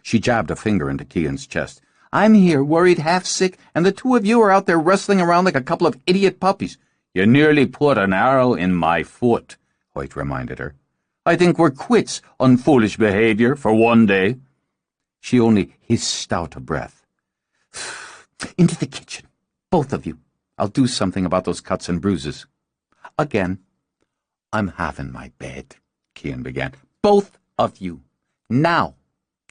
She jabbed a finger into Cian's chest. "I'm here, worried, half-sick, and the two of you are out there wrestling around like a couple of idiot puppies." "You nearly put an arrow in my foot," Hoyt reminded her. "I think we're quits on foolish behavior for one day." She only hissed out a breath. "Into the kitchen, both of you. I'll do something about those cuts and bruises." "Again." "I'm having my bed," Cian began. "Both of you. Now.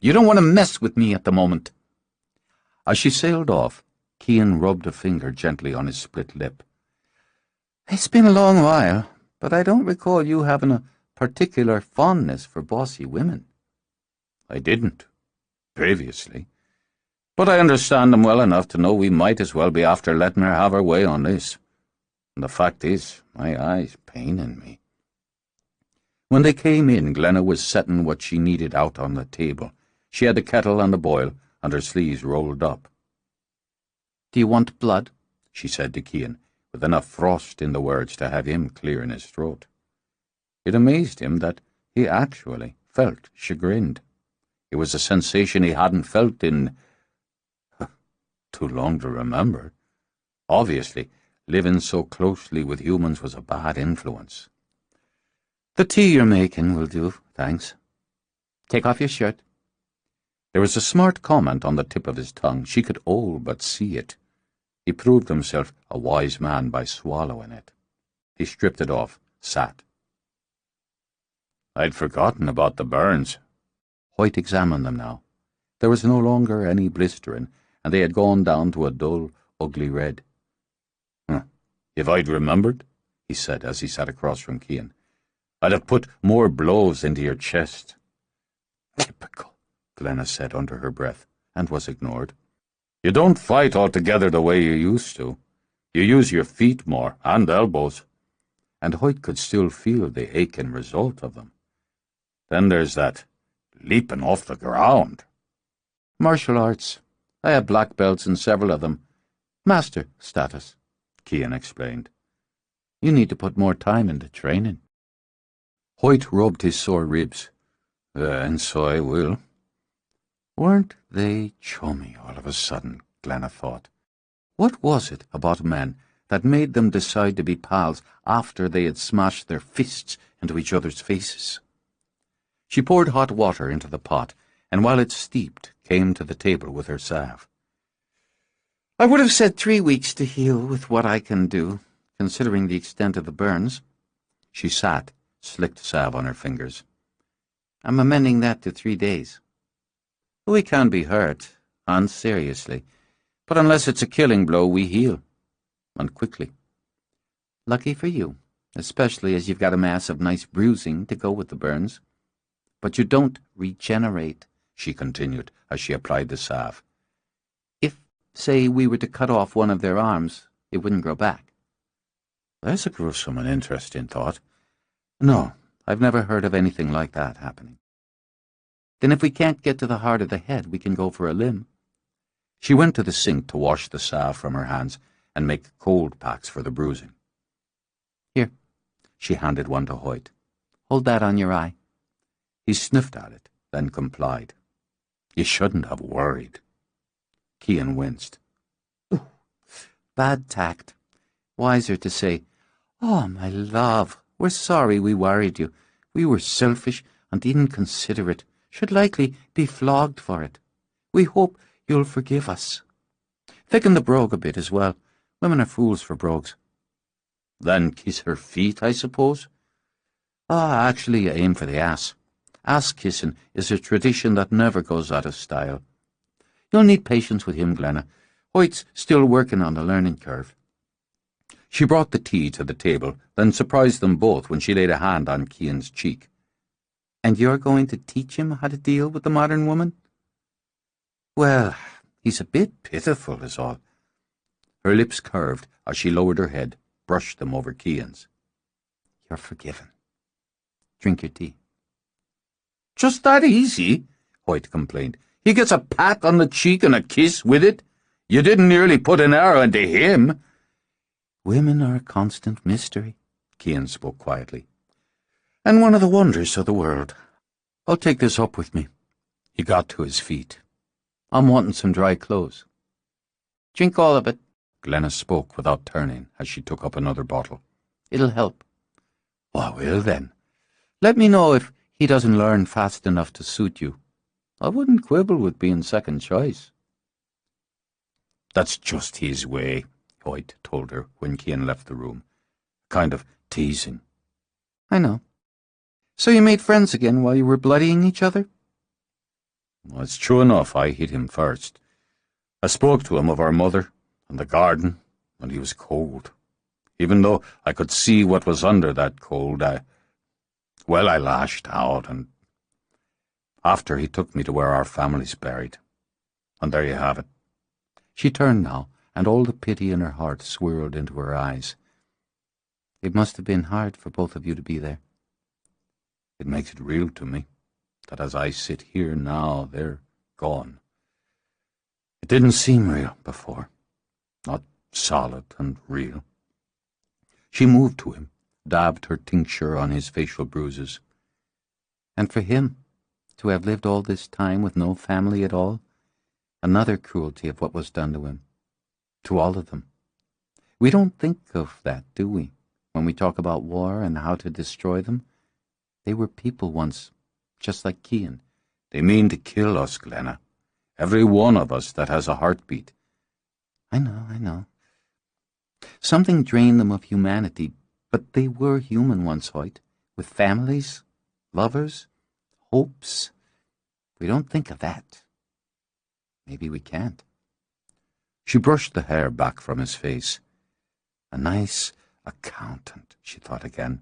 You don't want to mess with me at the moment." As she sailed off, Cian rubbed a finger gently on his split lip. "It's been a long while, but I don't recall you having a particular fondness for bossy women." "I didn't, previously. But I understand them well enough to know we might as well be after letting her have her way on this. And the fact is, my eye's paining me." When they came in, Glenna was setting what she needed out on the table. She had the kettle on the boil, and her sleeves rolled up. "Do you want blood?" she said to Cian, with enough frost in the words to have him clear in his throat. It amazed him that He actually felt chagrined. It was a sensation he hadn't felt in too long to remember. Obviously, living so closely with humans was a bad influence. "The tea you're making will do, thanks. Take off your shirt." There was a smart comment on the tip of his tongue. She could all but see it. He proved himself a wise man by swallowing it. He stripped it off, sat. "I'd forgotten about the burns." Hoyt examined them now. There was no longer any blistering, and they had gone down to a dull, ugly red. "If I'd remembered," he said as he sat across from Cian, "I'd have put more blows into your chest." "Typical," Glenna said under her breath, and was ignored. "You don't fight altogether the way you used to. You use your feet more, and elbows." And Hoyt could still feel the aching result of them. "Then there's that leaping off the ground." "Martial arts. I have black belts in several of them. Master status," Cian explained. "You need to put more time into training." Hoyt rubbed his sore ribs. "And so I will." Weren't they chummy all of a sudden, Glenna thought. What was it about men that made them decide to be pals after they had smashed their fists into each other's faces? She poured hot water into the pot, and while it steeped, came to the table with her salve. "I would have said 3 weeks to heal with what I can do, considering the extent of the burns." She sat, slicked salve on her fingers. "I'm amending that to 3 days. We can be hurt, and seriously, but unless it's a killing blow, we heal. And quickly. Lucky for you, especially as you've got a mass of nice bruising to go with the burns. But you don't regenerate," she continued as she applied the salve. "If, say, we were to cut off one of their arms, it wouldn't grow back." That's a gruesome and interesting thought. No, I've never heard of anything like that happening. "Then if we can't get to the heart of the head, we can go for a limb." She went to the sink to wash the salve from her hands and make cold packs for the bruising. "Here," she handed one to Hoyt. "Hold that on your eye." He sniffed at it, then complied. "You shouldn't have worried." Cian winced. "Ooh, bad tact. Wiser to say, 'Oh, my love, we're sorry we worried you. We were selfish and inconsiderate. Should likely be flogged for it. We hope you'll forgive us.' Thicken the brogue a bit as well. Women are fools for brogues." "Then kiss her feet, I suppose?" Actually, aim for the ass. Ass-kissing is a tradition that never goes out of style. You'll need patience with him, Glenna. Hoyt's still working on the learning curve." She brought the tea to the table, then surprised them both when she laid a hand on Cian's cheek. "And you're going to teach him how to deal with the modern woman?" "Well, he's a bit pitiful, is all." Her lips curved as she lowered her head, brushed them over Cian's. "You're forgiven. Drink your tea." "Just that easy?" Hoyt complained. "He gets a pat on the cheek and a kiss with it? You didn't nearly put an arrow into him." "Women are a constant mystery," Cian spoke quietly. "And one of the wonders of the world. I'll take this up with me." He got to his feet. "I'm wanting some dry clothes." "Drink all of it," Glenna spoke without turning as she took up another bottle. "It'll help." "I will, then. Let me know if he doesn't learn fast enough to suit you. I wouldn't quibble with being second choice." "That's just his way," Hoyt told her when Cian left the room. "Kind of teasing." "I know. So you made friends again while you were bloodying each other?" "Well, it's true enough I hit him first. I spoke to him of our mother and the garden, and he was cold. Even though I could see what was under that cold, I lashed out, and after he took me to where our family's buried. And there you have it." She turned now, and all the pity in her heart swirled into her eyes. "It must have been hard for both of you to be there." "It makes it real to me, that as I sit here now, they're gone. It didn't seem real before, not solid and real." She moved to him, dabbed her tincture on his facial bruises. And for him, to have lived all this time with no family at all, another cruelty of what was done to him, to all of them. We don't think of that, do we, when we talk about war and how to destroy them? They were people once, just like Cian. They mean to kill us, Glenna. Every one of us that has a heartbeat. I know. Something drained them of humanity, but they were human once, Hoyt, with families, lovers, hopes. We don't think of that. Maybe we can't. She brushed the hair back from his face. A nice accountant, she thought again.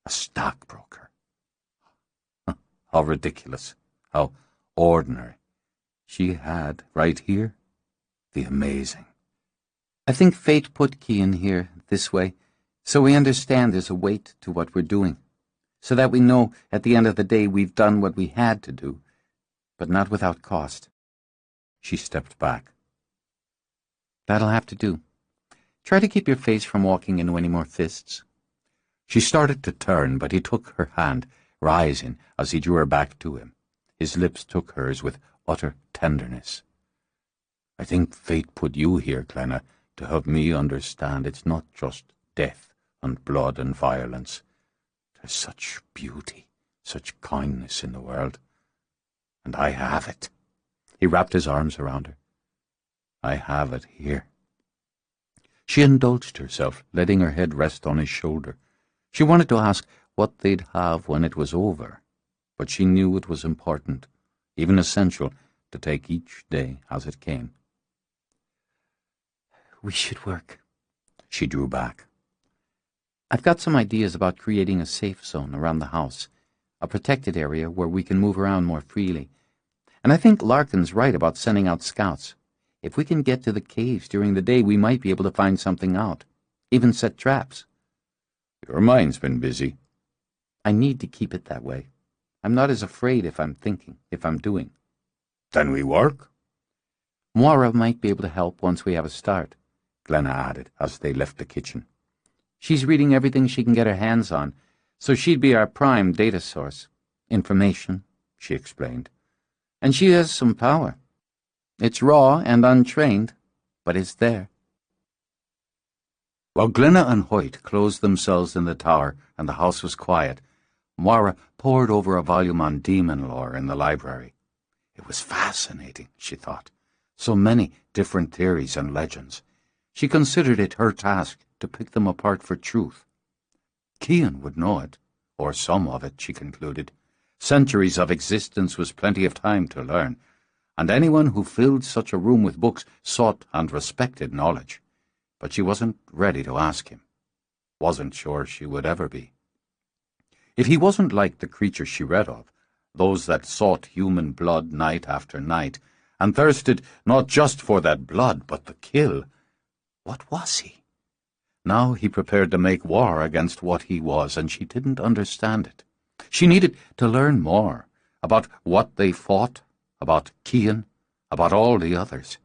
A stockbroker. How ridiculous. How ordinary. She had, right here, the amazing. I think fate put Cian here this way, so we understand there's a weight to what we're doing, so that we know at the end of the day we've done what we had to do, but not without cost. She stepped back. That'll have to do. Try to keep your face from walking into any more fists. She started to turn, but he took her hand, rising as he drew her back to him. His lips took hers with utter tenderness. I think fate put you here, Glenna, to help me understand it's not just death and blood and violence. There's such beauty, such kindness in the world. And I have it. He wrapped his arms around her. I have it here. She indulged herself, letting her head rest on his shoulder. She wanted to ask what they'd have when it was over, but she knew it was important, even essential, to take each day as it came. We should work. She drew back. I've got some ideas about creating a safe zone around the house, a protected area where we can move around more freely. And I think Larkin's right about sending out scouts. If we can get to the caves during the day, we might be able to find something out, even set traps. Your mind's been busy. I need to keep it that way. I'm not as afraid if I'm thinking, if I'm doing. Then we work? Moira might be able to help once we have a start, Glenna added as they left the kitchen. She's reading everything she can get her hands on, so she'd be our prime data source. Information, she explained. And she has some power. It's raw and untrained, but it's there. While Glenna and Hoyt closed themselves in the tower and the house was quiet, Moira pored over a volume on demon lore in the library. It was fascinating, she thought. So many different theories and legends. She considered it her task to pick them apart for truth. Cian would know it, or some of it, she concluded. Centuries of existence was plenty of time to learn, and anyone who filled such a room with books sought and respected knowledge. But she wasn't ready to ask him. Wasn't sure she would ever be. If he wasn't like the creatures she read of, those that sought human blood night after night, and thirsted not just for that blood, but the kill, what was he? Now he prepared to make war against what he was, and she didn't understand it. She needed to learn more about what they fought, about Cian, about all the others.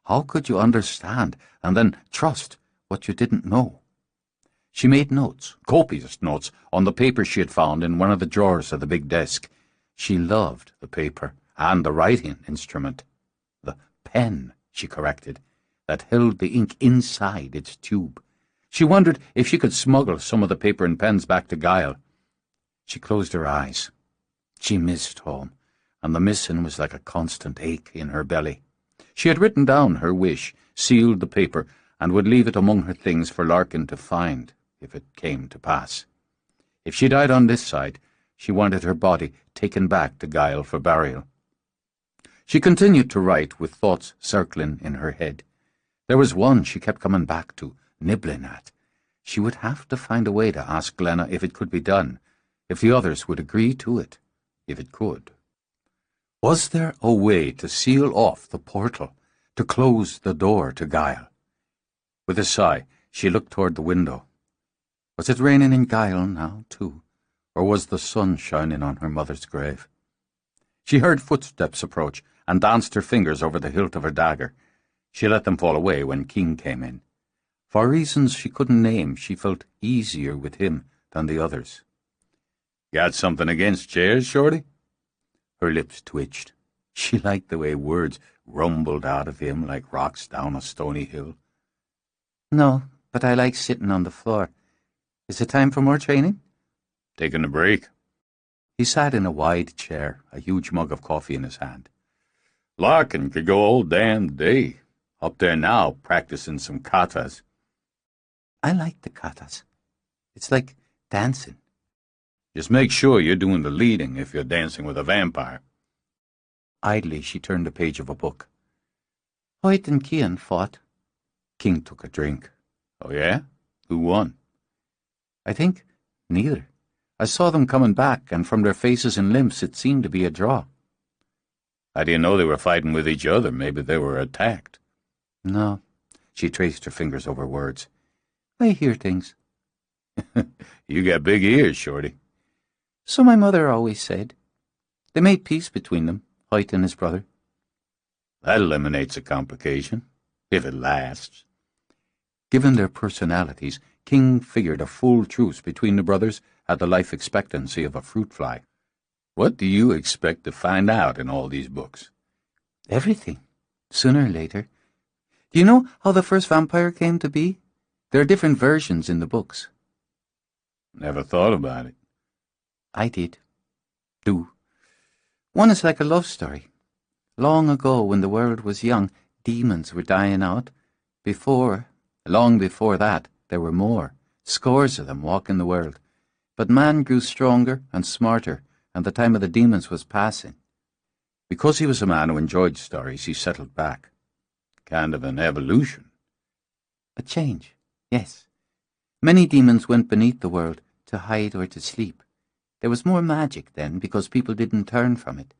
How could you understand and then trust what you didn't know? She made notes, copious notes, on the paper she had found in one of the drawers of the big desk. She loved the paper and the writing instrument. The pen, she corrected, that held the ink inside its tube. She wondered if she could smuggle some of the paper and pens back to Guile. She closed her eyes. She missed home, and the missing was like a constant ache in her belly. She had written down her wish, sealed the paper, and would leave it among her things for Larkin to find, if it came to pass. If she died on this side, she wanted her body taken back to Guile for burial. She continued to write with thoughts circling in her head. There was one she kept coming back to, nibbling at. She would have to find a way to ask Glenna if it could be done, if the others would agree to it, if it could. Was there a way to seal off the portal, to close the door to Guile? With a sigh, she looked toward the window. Was it raining in Guile now, too, or was the sun shining on her mother's grave? She heard footsteps approach and danced her fingers over the hilt of her dagger. She let them fall away when King came in. For reasons she couldn't name, she felt easier with him than the others. Got something against chairs, Shorty? Her lips twitched. She liked the way words rumbled out of him like rocks down a stony hill. No, but I like sitting on the floor. Is it time for more training? Taking a break. He sat in a wide chair, a huge mug of coffee in his hand. Larkin could go all damn day. Up there now, practicing some katas. I like the katas. It's like dancing. Just make sure you're doing the leading if you're dancing with a vampire. Idly, she turned a page of a book. Hoyt and Cian fought. King took a drink. Oh, yeah? Who won? I think neither. I saw them coming back, and from their faces and limbs it seemed to be a draw. How do you know they were fighting with each other? Maybe they were attacked. No. She traced her fingers over words. I hear things. You got big ears, Shorty. So my mother always said. They made peace between them, Hoyt and his brother. That eliminates a complication, if it lasts. Given their personalities, King figured a full truce between the brothers had the life expectancy of a fruit fly. What do you expect to find out in all these books? Everything, sooner or later. Do you know how the first vampire came to be? There are different versions in the books. Never thought about it. I did. Do. One is like a love story. Long ago, when the world was young, demons were dying out. Long before that, there were more. Scores of them walking the world. But man grew stronger and smarter, and the time of the demons was passing. Because he was a man who enjoyed stories, he settled back. Kind of an evolution. A change, yes. Many demons went beneath the world to hide or to sleep. There was more magic then because people didn't turn from it.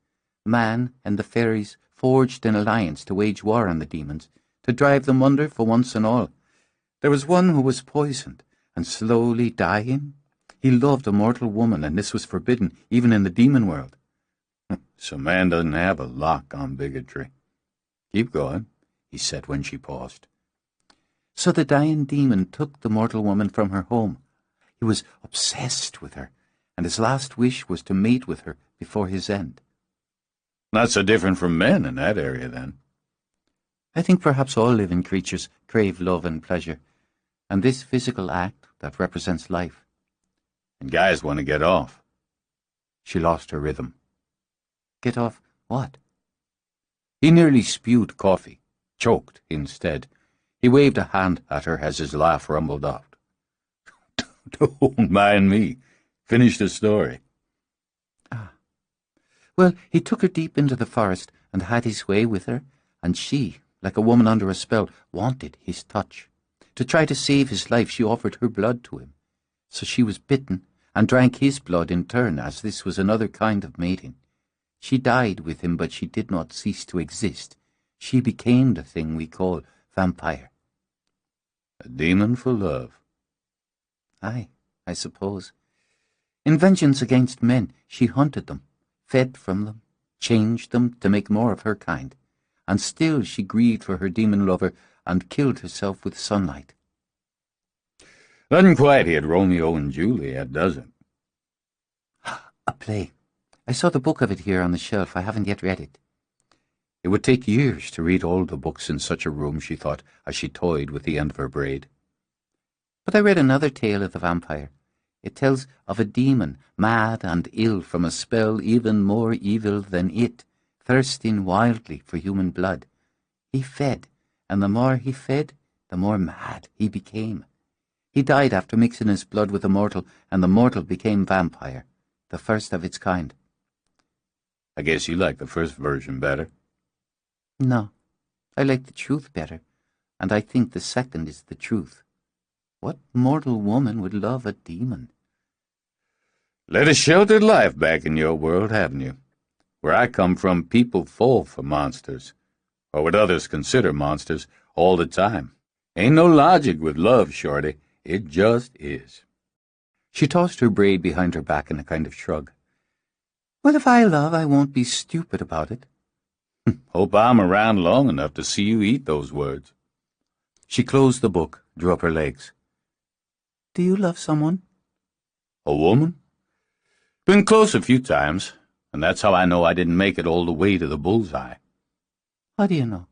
Man and the fairies forged an alliance to wage war on the demons, to drive them under for once and all. There was one who was poisoned and slowly dying. He loved a mortal woman, and this was forbidden even in the demon world. So man doesn't have a lock on bigotry. Keep going, he said when she paused. So the dying demon took the mortal woman from her home. He was obsessed with her, and his last wish was to mate with her before his end. Not so different from men in that area, then. I think perhaps all living creatures crave love and pleasure, and this physical act that represents life. And guys want to get off. She lost her rhythm. Get off what? He nearly spewed coffee, choked instead. He waved a hand at her as his laugh rumbled off. Don't mind me. Finish the story. Well, he took her deep into the forest and had his way with her, and she, like a woman under a spell, wanted his touch. To try to save his life, she offered her blood to him. So she was bitten and drank his blood in turn, as this was another kind of mating. She died with him, but she did not cease to exist. She became the thing we call vampire. A demon for love. Aye, I suppose. In vengeance against men, she hunted them, fed from them, changed them to make more of her kind, and still she grieved for her demon lover and killed herself with sunlight. Doesn't quite hit Romeo and Juliet, does it? A play. I saw the book of it here on the shelf. I haven't yet read it. It would take years to read all the books in such a room, she thought, as she toyed with the end of her braid. But I read another tale of the vampire. It tells of a demon, mad and ill from a spell even more evil than it, thirsting wildly for human blood. He fed, and the more he fed, the more mad he became. He died after mixing his blood with a mortal, and the mortal became vampire, the first of its kind. I guess you like the first version better. No, I like the truth better, and I think the second is the truth. What mortal woman would love a demon? Led a sheltered life back in your world, haven't you? Where I come from, people fall for monsters, or what others consider monsters, all the time. Ain't no logic with love, Shorty. It just is. She tossed her braid behind her back in a kind of shrug. Well, if I love, I won't be stupid about it. Hope I'm around long enough to see you eat those words. She closed the book, drew up her legs. Do you love someone? A woman? Been close a few times, and that's how I know I didn't make it all the way to the bullseye. How do you know?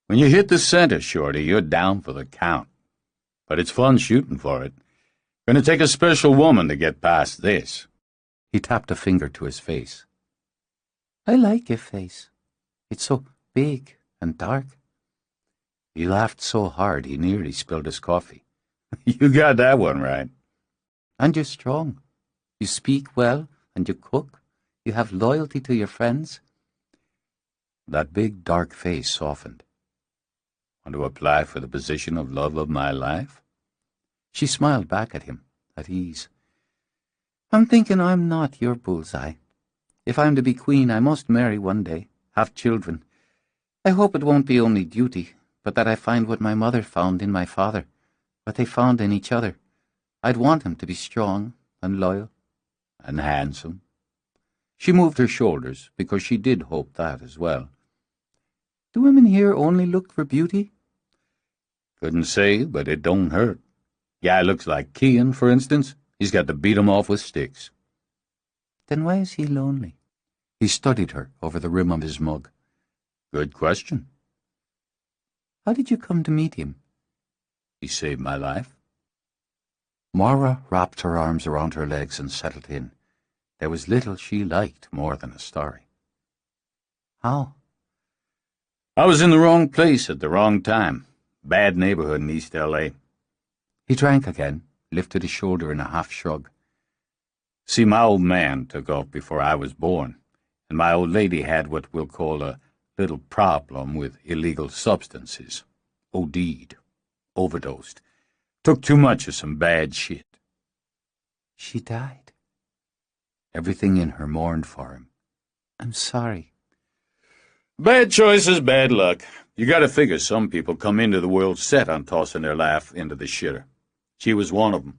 When you hit the center, Shorty, you're down for the count. But it's fun shooting for it. Gonna take a special woman to get past this. He tapped a finger to his face. I like your face. It's so big and dark. He laughed so hard he nearly spilled his coffee. You got that one right. And you're strong. You speak well, and you cook. You have loyalty to your friends. That big, dark face softened. Want to apply for the position of love of my life? She smiled back at him, at ease. I'm thinking I'm not your bullseye. If I'm to be queen, I must marry one day, have children. I hope it won't be only duty, but that I find what my mother found in my father, what they found in each other. I'd want him to be strong and loyal. And handsome. She moved her shoulders, because she did hope that as well. Do women here only look for beauty? Couldn't say, but it don't hurt. Guy looks like Kean, for instance. He's got to beat 'em off with sticks. Then why is he lonely? He studied her over the rim of his mug. Good question. How did you come to meet him? He saved my life. Mara wrapped her arms around her legs and settled in. There was little she liked more than a story. How? I was in the wrong place at the wrong time. Bad neighborhood in East L.A. He drank again, lifted his shoulder in a half-shrug. See, my old man took off before I was born, and my old lady had what we'll call a little problem with illegal substances. OD'd. Overdosed. Took too much of some bad shit. She died. Everything in her mourned for him. I'm sorry. Bad choices, bad luck. You gotta figure some people come into the world set on tossing their life into the shitter. She was one of them.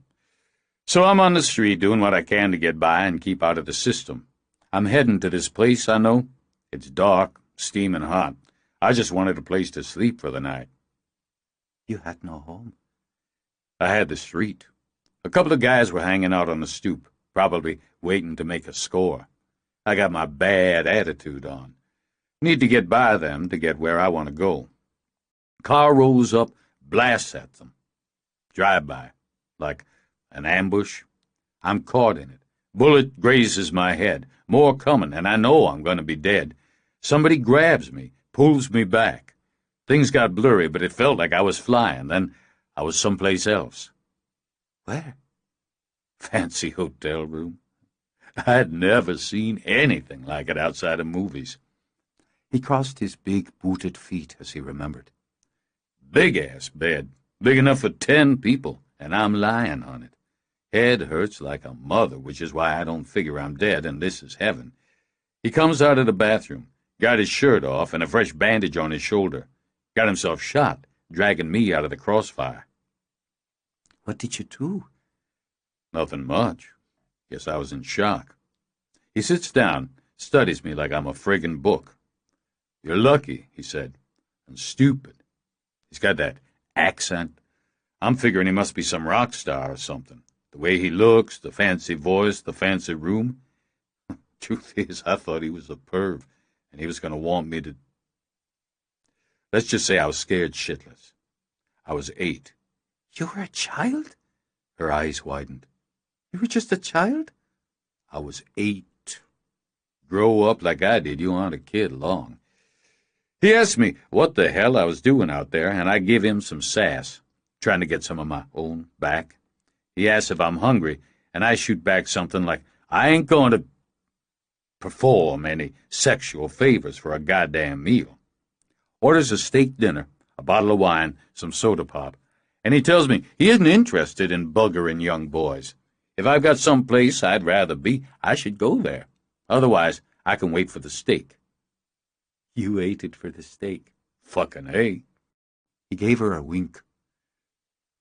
So I'm on the street doing what I can to get by and keep out of the system. I'm heading to this place I know. It's dark, steaming hot. I just wanted a place to sleep for the night. You had no home. I had the street. A couple of guys were hanging out on the stoop, probably waiting to make a score. I got my bad attitude on. Need to get by them to get where I want to go. Car rolls up, blasts at them. Drive-by, like an ambush. I'm caught in it. Bullet grazes my head. More coming, and I know I'm going to be dead. Somebody grabs me, pulls me back. Things got blurry, but it felt like I was flying. Then I was someplace else. Where? Fancy hotel room. I'd never seen anything like it outside of movies. He crossed his big, booted feet as he remembered. Big-ass bed. Big enough for 10 people, and I'm lying on it. Head hurts like a mother, which is why I don't figure I'm dead and this is heaven. He comes out of the bathroom, got his shirt off and a fresh bandage on his shoulder. Got himself shot, dragging me out of the crossfire. What did you do? Nothing much. Guess I was in shock. He sits down, studies me like I'm a friggin' book. You're lucky, he said, and stupid. He's got that accent. I'm figuring he must be some rock star or something. The way he looks, the fancy voice, the fancy room. Truth is, I thought he was a perv, and he was going to want me to... Let's just say I was scared shitless. I was 8. You were a child? Her eyes widened. You were just a child? I was 8. Grow up like I did, you aren't a kid long. He asked me what the hell I was doing out there, and I give him some sass, trying to get some of my own back. He asks if I'm hungry, and I shoot back something like, I ain't going to perform any sexual favors for a goddamn meal. Orders a steak dinner, a bottle of wine, some soda pop, and he tells me he isn't interested in buggering young boys. If I've got some place I'd rather be, I should go there. Otherwise, I can wait for the steak. You waited for the steak. Fucking A. He gave her a wink.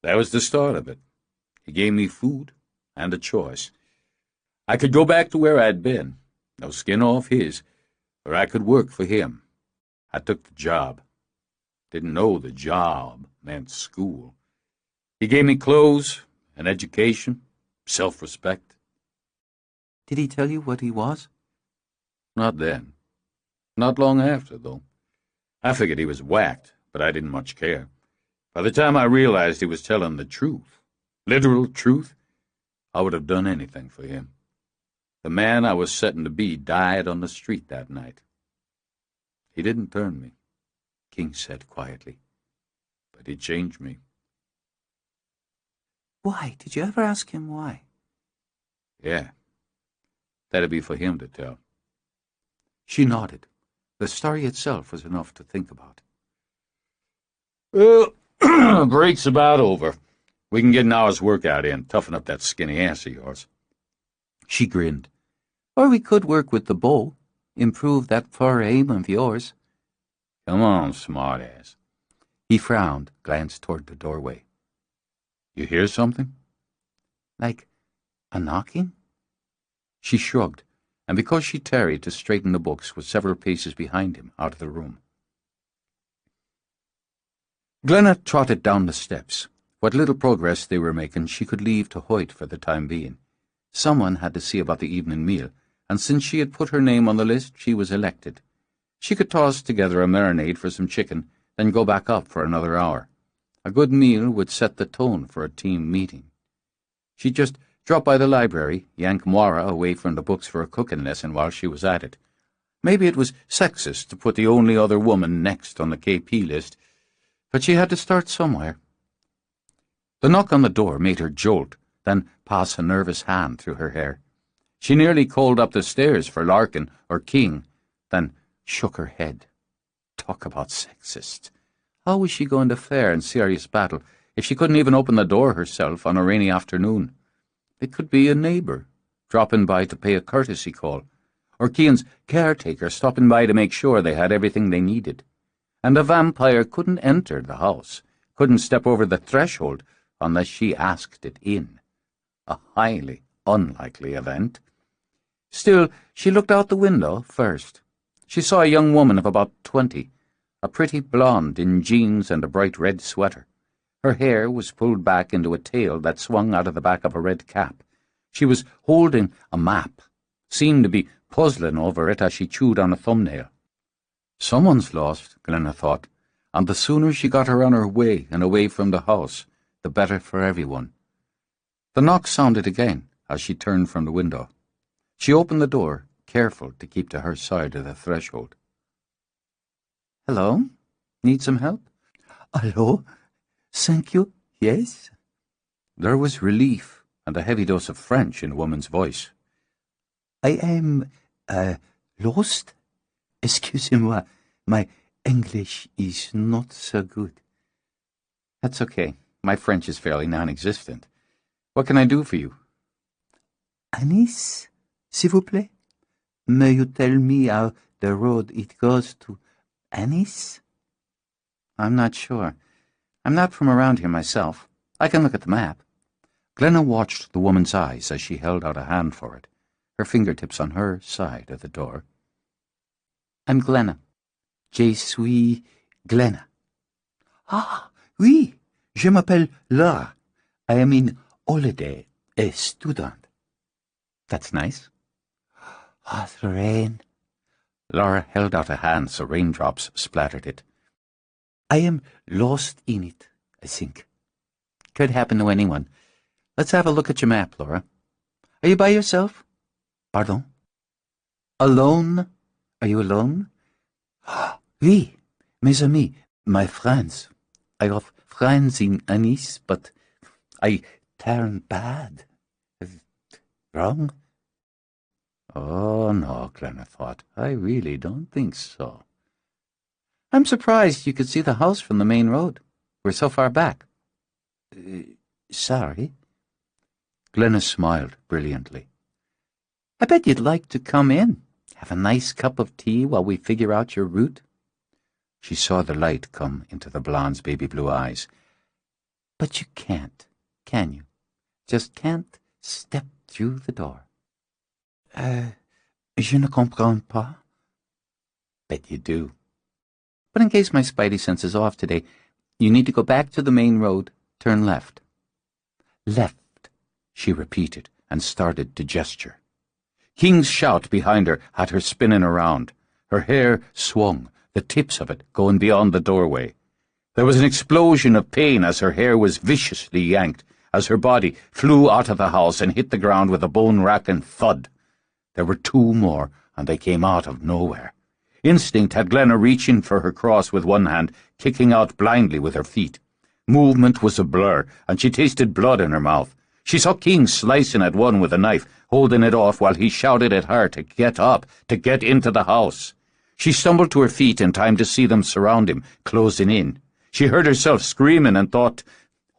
That was the start of it. He gave me food and a choice. I could go back to where I'd been, no skin off his, or I could work for him. I took the job. Didn't know the job meant school. He gave me clothes, an education, self-respect. Did he tell you what he was? Not then. Not long after, though. I figured he was whacked, but I didn't much care. By the time I realized he was telling the truth, literal truth, I would have done anything for him. The man I was setting to be died on the street that night. He didn't turn me, King said quietly, but he changed me. Why? Did you ever ask him why? Yeah. That'd be for him to tell. She nodded. The story itself was enough to think about. Well, break's about over. We can get an hour's work out in, toughen up that skinny ass of yours. She grinned. Or we could work with the bow, improve that far aim of yours. Come on, smartass. He frowned, glanced toward the doorway. You hear something? Like a knocking? She shrugged, and because she tarried to straighten the books, was several paces behind him, out of the room. Glenna trotted down the steps. What little progress they were making she could leave to Hoyt for the time being. Someone had to see about the evening meal, and since she had put her name on the list, she was elected. She could toss together a marinade for some chicken, then go back up for another hour. A good meal would set the tone for a team meeting. She'd just drop by the library, yank Moira away from the books for a cooking lesson while she was at it. Maybe it was sexist to put the only other woman next on the KP list, but she had to start somewhere. The knock on the door made her jolt, then pass a nervous hand through her hair. She nearly called up the stairs for Larkin or King, then shook her head. Talk about sexist. How was she going to fare in serious battle if she couldn't even open the door herself on a rainy afternoon? It could be a neighbour, dropping by to pay a courtesy call, or Keane's caretaker stopping by to make sure they had everything they needed. And a vampire couldn't enter the house, couldn't step over the threshold unless she asked it in. A highly unlikely event. Still, she looked out the window first. She saw a young woman of about 20, a pretty blonde in jeans and a bright red sweater. Her hair was pulled back into a tail that swung out of the back of a red cap. She was holding a map, seemed to be puzzling over it as she chewed on a thumbnail. Someone's lost, Glenna thought, and the sooner she got her on her way and away from the house, the better for everyone. The knock sounded again as she turned from the window. She opened the door, careful to keep to her side of the threshold. Hello? Need some help? Hello? Thank you, yes? There was relief and a heavy dose of French in the woman's voice. I am, lost? Excusez-moi, my English is not so good. That's okay. My French is fairly non-existent. What can I do for you? Anis, s'il vous plaît? May you tell me how the road it goes to Anis? I'm not sure. I'm not from around here myself. I can look at the map. Glenna watched the woman's eyes as she held out a hand for it, her fingertips on her side of the door. I'm Glenna. Je suis Glenna. Ah, oui, je m'appelle Laura. I am in holiday, a student. That's nice. Ah, the rain. Laura held out a hand so raindrops splattered it. I am lost in it, I think. Could happen to anyone. Let's have a look at your map, Laura. Are you by yourself? Pardon? Alone? Are you alone? Oui, mes amis, my friends. I have friends in Anis, but I turn bad. Wrong? Oh, no, Glenna thought. I really don't think so. I'm surprised you could see the house from the main road. We're so far back. Sorry. Glenna smiled brilliantly. I bet you'd like to come in. Have a nice cup of tea while we figure out your route. She saw the light come into the blonde's baby blue eyes. But you can't, can you? Just can't step through the door. Je ne comprends pas. Bet you do. But in case my spidey sense is off today, you need to go back to the main road, turn left. Left, she repeated, and started to gesture. King's shout behind her had her spinning around. Her hair swung, the tips of it going beyond the doorway. There was an explosion of pain as her hair was viciously yanked, as her body flew out of the house and hit the ground with a bone-racking thud. There were two more, and they came out of nowhere. Instinct had Glenna reaching for her cross with one hand, kicking out blindly with her feet. Movement was a blur, and she tasted blood in her mouth. She saw King slicing at one with a knife, holding it off while he shouted at her to get up, to get into the house. She stumbled to her feet in time to see them surround him, closing in. She heard herself screaming and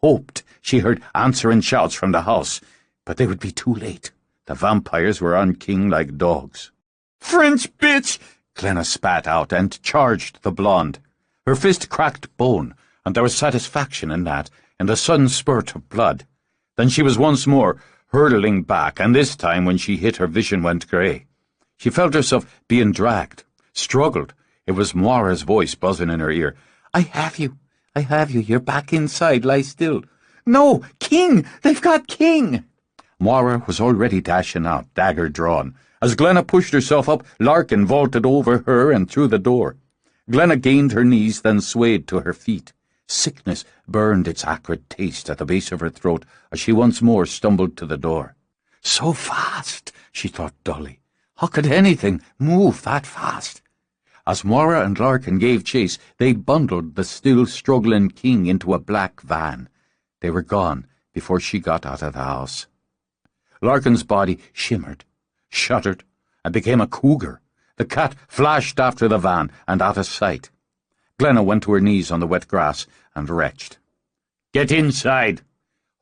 hoped she heard answering shouts from the house, but they would be too late. The vampires were on King like dogs. "French bitch!" Glenna spat out and charged the blonde. Her fist cracked bone, and there was satisfaction in that, and a sudden spurt of blood. Then she was once more hurtling back, and this time when she hit her vision went grey. She felt herself being dragged, struggled. It was Moira's voice buzzing in her ear. "I have you. I have you. You're back inside. Lie still." "No! King! They've got King!" Moira was already dashing out, dagger drawn. As Glenna pushed herself up, Larkin vaulted over her and through the door. Glenna gained her knees, then swayed to her feet. Sickness burned its acrid taste at the base of her throat as she once more stumbled to the door. So fast, she thought dully. How could anything move that fast? As Moira and Larkin gave chase, they bundled the still struggling King into a black van. They were gone before she got out of the house. Larkin's body shimmered, shuddered, and became a cougar. The cat flashed after the van and out of sight. Glenna went to her knees on the wet grass and retched. "Get inside!"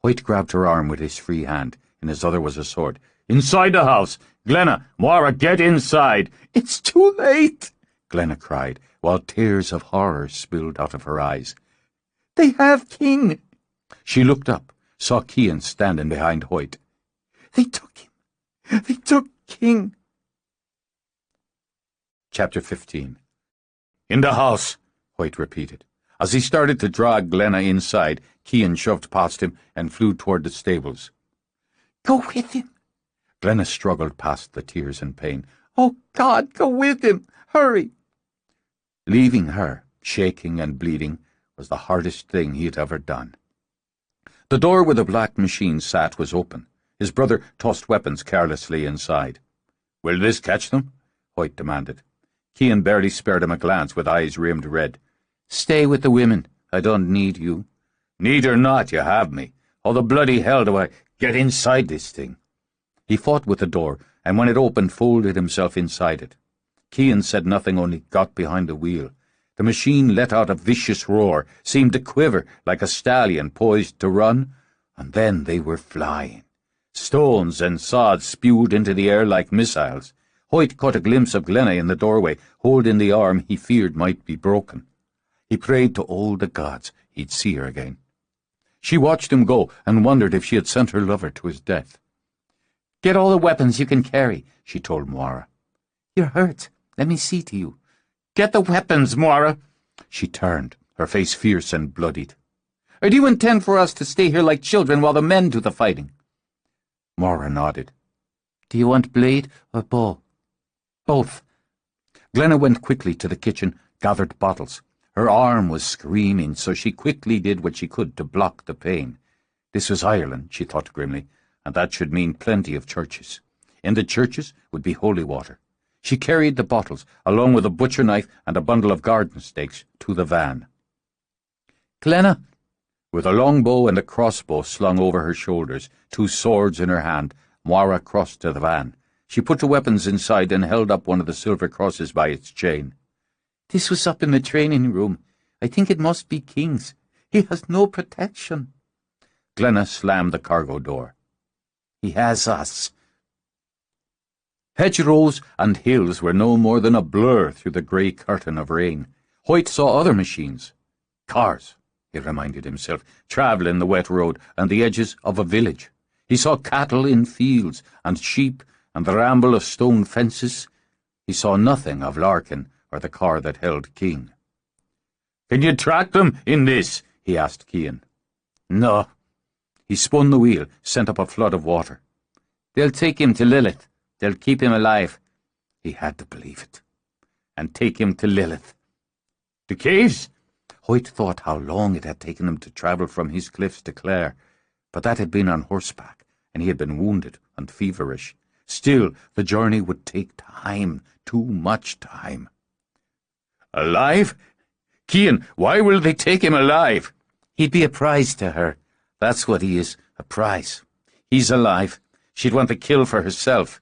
Hoyt grabbed her arm with his free hand. In his other was a sword. "Inside the house! Glenna, Moira, get inside!" "It's too late!" Glenna cried, while tears of horror spilled out of her eyes. "They have King!" She looked up, saw Cian standing behind Hoyt. "They took him! They took King!" Chapter 15. "In the house," Hoyt repeated. As he started to drag Glenna inside, Cian shoved past him and flew toward the stables. "Go with him!" Glenna struggled past the tears and pain. "Oh, God, go with him! Hurry!" Leaving her, shaking and bleeding, was the hardest thing he had ever done. The door where the black machine sat was open. His brother tossed weapons carelessly inside. "Will this catch them?" Hoyt demanded. Cian barely spared him a glance with eyes rimmed red. "Stay with the women. I don't need you." "Need or not, you have me. How the bloody hell do I get inside this thing?" He fought with the door, and when it opened, folded himself inside it. Cian said nothing, only got behind the wheel. The machine let out a vicious roar, seemed to quiver like a stallion poised to run, and then they were flying. Stones and sod spewed into the air like missiles. Hoyt caught a glimpse of Glenna in the doorway, holding the arm he feared might be broken. He prayed to all the gods he'd see her again. She watched him go and wondered if she had sent her lover to his death. "Get all the weapons you can carry," she told Moira. "You're hurt. Let me see to you." "Get the weapons, Moira." She turned, her face fierce and bloodied. "Or do you intend for us to stay here like children while the men do the fighting?" Moira nodded. "Do you want blade or bow?" "Both." Glenna went quickly to the kitchen, gathered bottles. Her arm was screaming, so she quickly did what she could to block the pain. This was Ireland, she thought grimly, and that should mean plenty of churches. In the churches would be holy water. She carried the bottles, along with a butcher knife and a bundle of garden stakes, to the van. "Glenna!" With a long bow and a crossbow slung over her shoulders, two swords in her hand, Moira crossed to the van. She put the weapons inside and held up one of the silver crosses by its chain. "This was up in the training room. I think it must be King's. He has no protection." Glenna slammed the cargo door. "He has us." Hedgerows and hills were no more than a blur through the grey curtain of rain. Hoyt saw other machines. Cars, he reminded himself, travelling the wet road and the edges of a village. He saw cattle in fields and sheep and the ramble of stone fences. He saw nothing of Larkin or the car that held King. "Can you track them in this?" he asked Cian. "No." He spun the wheel, sent up a flood of water. "They'll take him to Lilith. They'll keep him alive. He had to believe it. And take him to Lilith. The caves? Hoyt thought how long it had taken him to travel from his cliffs to Clare, but that had been on horseback, and he had been wounded and feverish. Still, the journey would take time, too much time. Alive? Cian, why will they take him alive? He'd be a prize to her. That's what he is, a prize. He's alive. She'd want to kill for herself.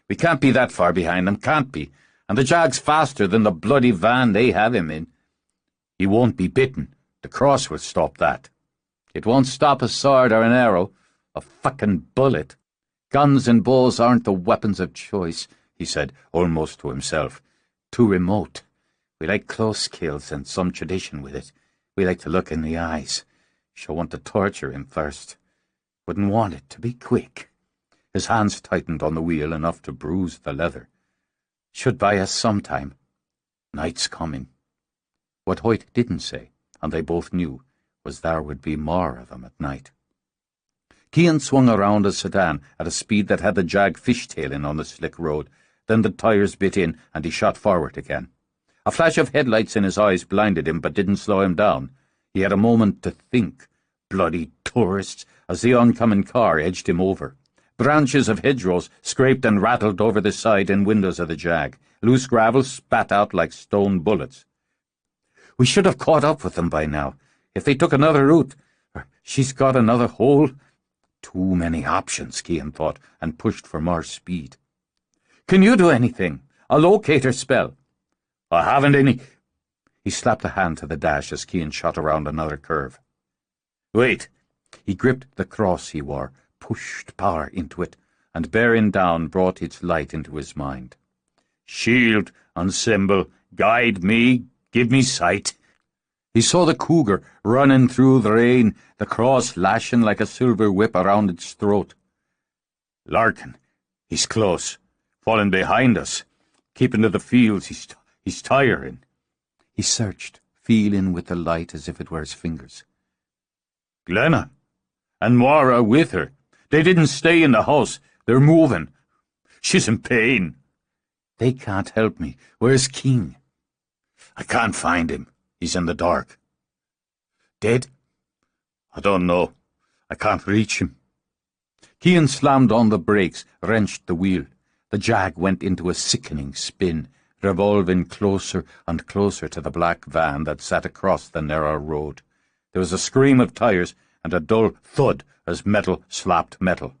We can't be that far behind them, can't be. And the Jag's faster than the bloody van they have him in. He won't be bitten. The cross will stop that. It won't stop a sword or an arrow. A fucking bullet. Guns and bows aren't the weapons of choice, he said, almost to himself. Too remote. We like close kills and some tradition with it. We like to look in the eyes. She'll want to torture him first. Wouldn't want it to be quick. His hands tightened on the wheel enough to bruise the leather. Should buy us some time. Night's coming. What Hoyt didn't say, and they both knew, was there would be more of them at night. Cian swung around a sedan at a speed that had the Jag fishtailing on the slick road. Then the tires bit in, and he shot forward again. A flash of headlights in his eyes blinded him, but didn't slow him down. He had a moment to think. Bloody tourists, as the oncoming car edged him over. Branches of hedgerows scraped and rattled over the side and windows of the Jag. Loose gravel spat out like stone bullets. We should have caught up with them by now. If they took another route, or she's got another hole. Too many options, Cian thought, and pushed for more speed. Can you do anything? A locator spell. I haven't any. He slapped a hand to the dash as Cian shot around another curve. Wait. He gripped the cross he wore, pushed power into it, and bearing down brought its light into his mind. Shield and symbol, guide me, give me sight. He saw the cougar running through the rain, the cross lashing like a silver whip around its throat. Larkin, he's close, falling behind us, keeping to the fields. He's tiring. He searched, feeling with the light as if it were his fingers. Glenna, and Nora with her. They didn't stay in the house. They're moving. She's in pain. They can't help me. Where's King? I can't find him. He's in the dark. Dead? I don't know. I can't reach him. Cian slammed on the brakes, wrenched the wheel. The Jag went into a sickening spin, revolving closer and closer to the black van that sat across the narrow road. There was a scream of tires and a dull thud as metal slapped metal.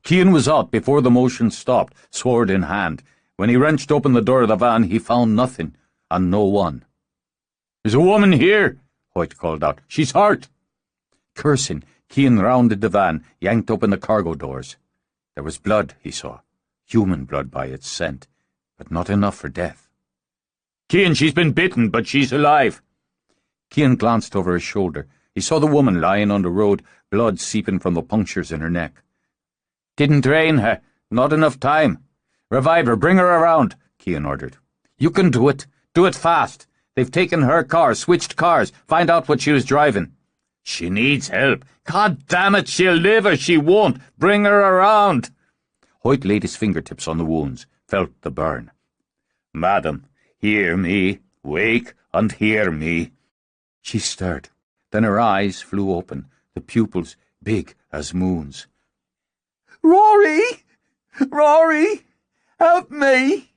Cian was out before the motion stopped, sword in hand. When he wrenched open the door of the van, he found nothing, and no one. There's a woman here, Hoyt called out. She's hurt. Cursing, Cian rounded the van, yanked open the cargo doors. There was blood, he saw. Human blood by its scent, but not enough for death. Cian, she's been bitten, but she's alive. Cian glanced over his shoulder. He saw the woman lying on the road, blood seeping from the punctures in her neck. Didn't drain her. Not enough time. Revive her. Bring her around, Cian ordered. You can do it. Do it fast. They've taken her car, switched cars. Find out what she was driving. She needs help. God damn it, she'll live or she won't. Bring her around. Hoyt laid his fingertips on the wounds, felt the burn. Madam, hear me. Wake and hear me. She stirred. Then her eyes flew open, the pupils big as moons. Rory! Rory! Help me!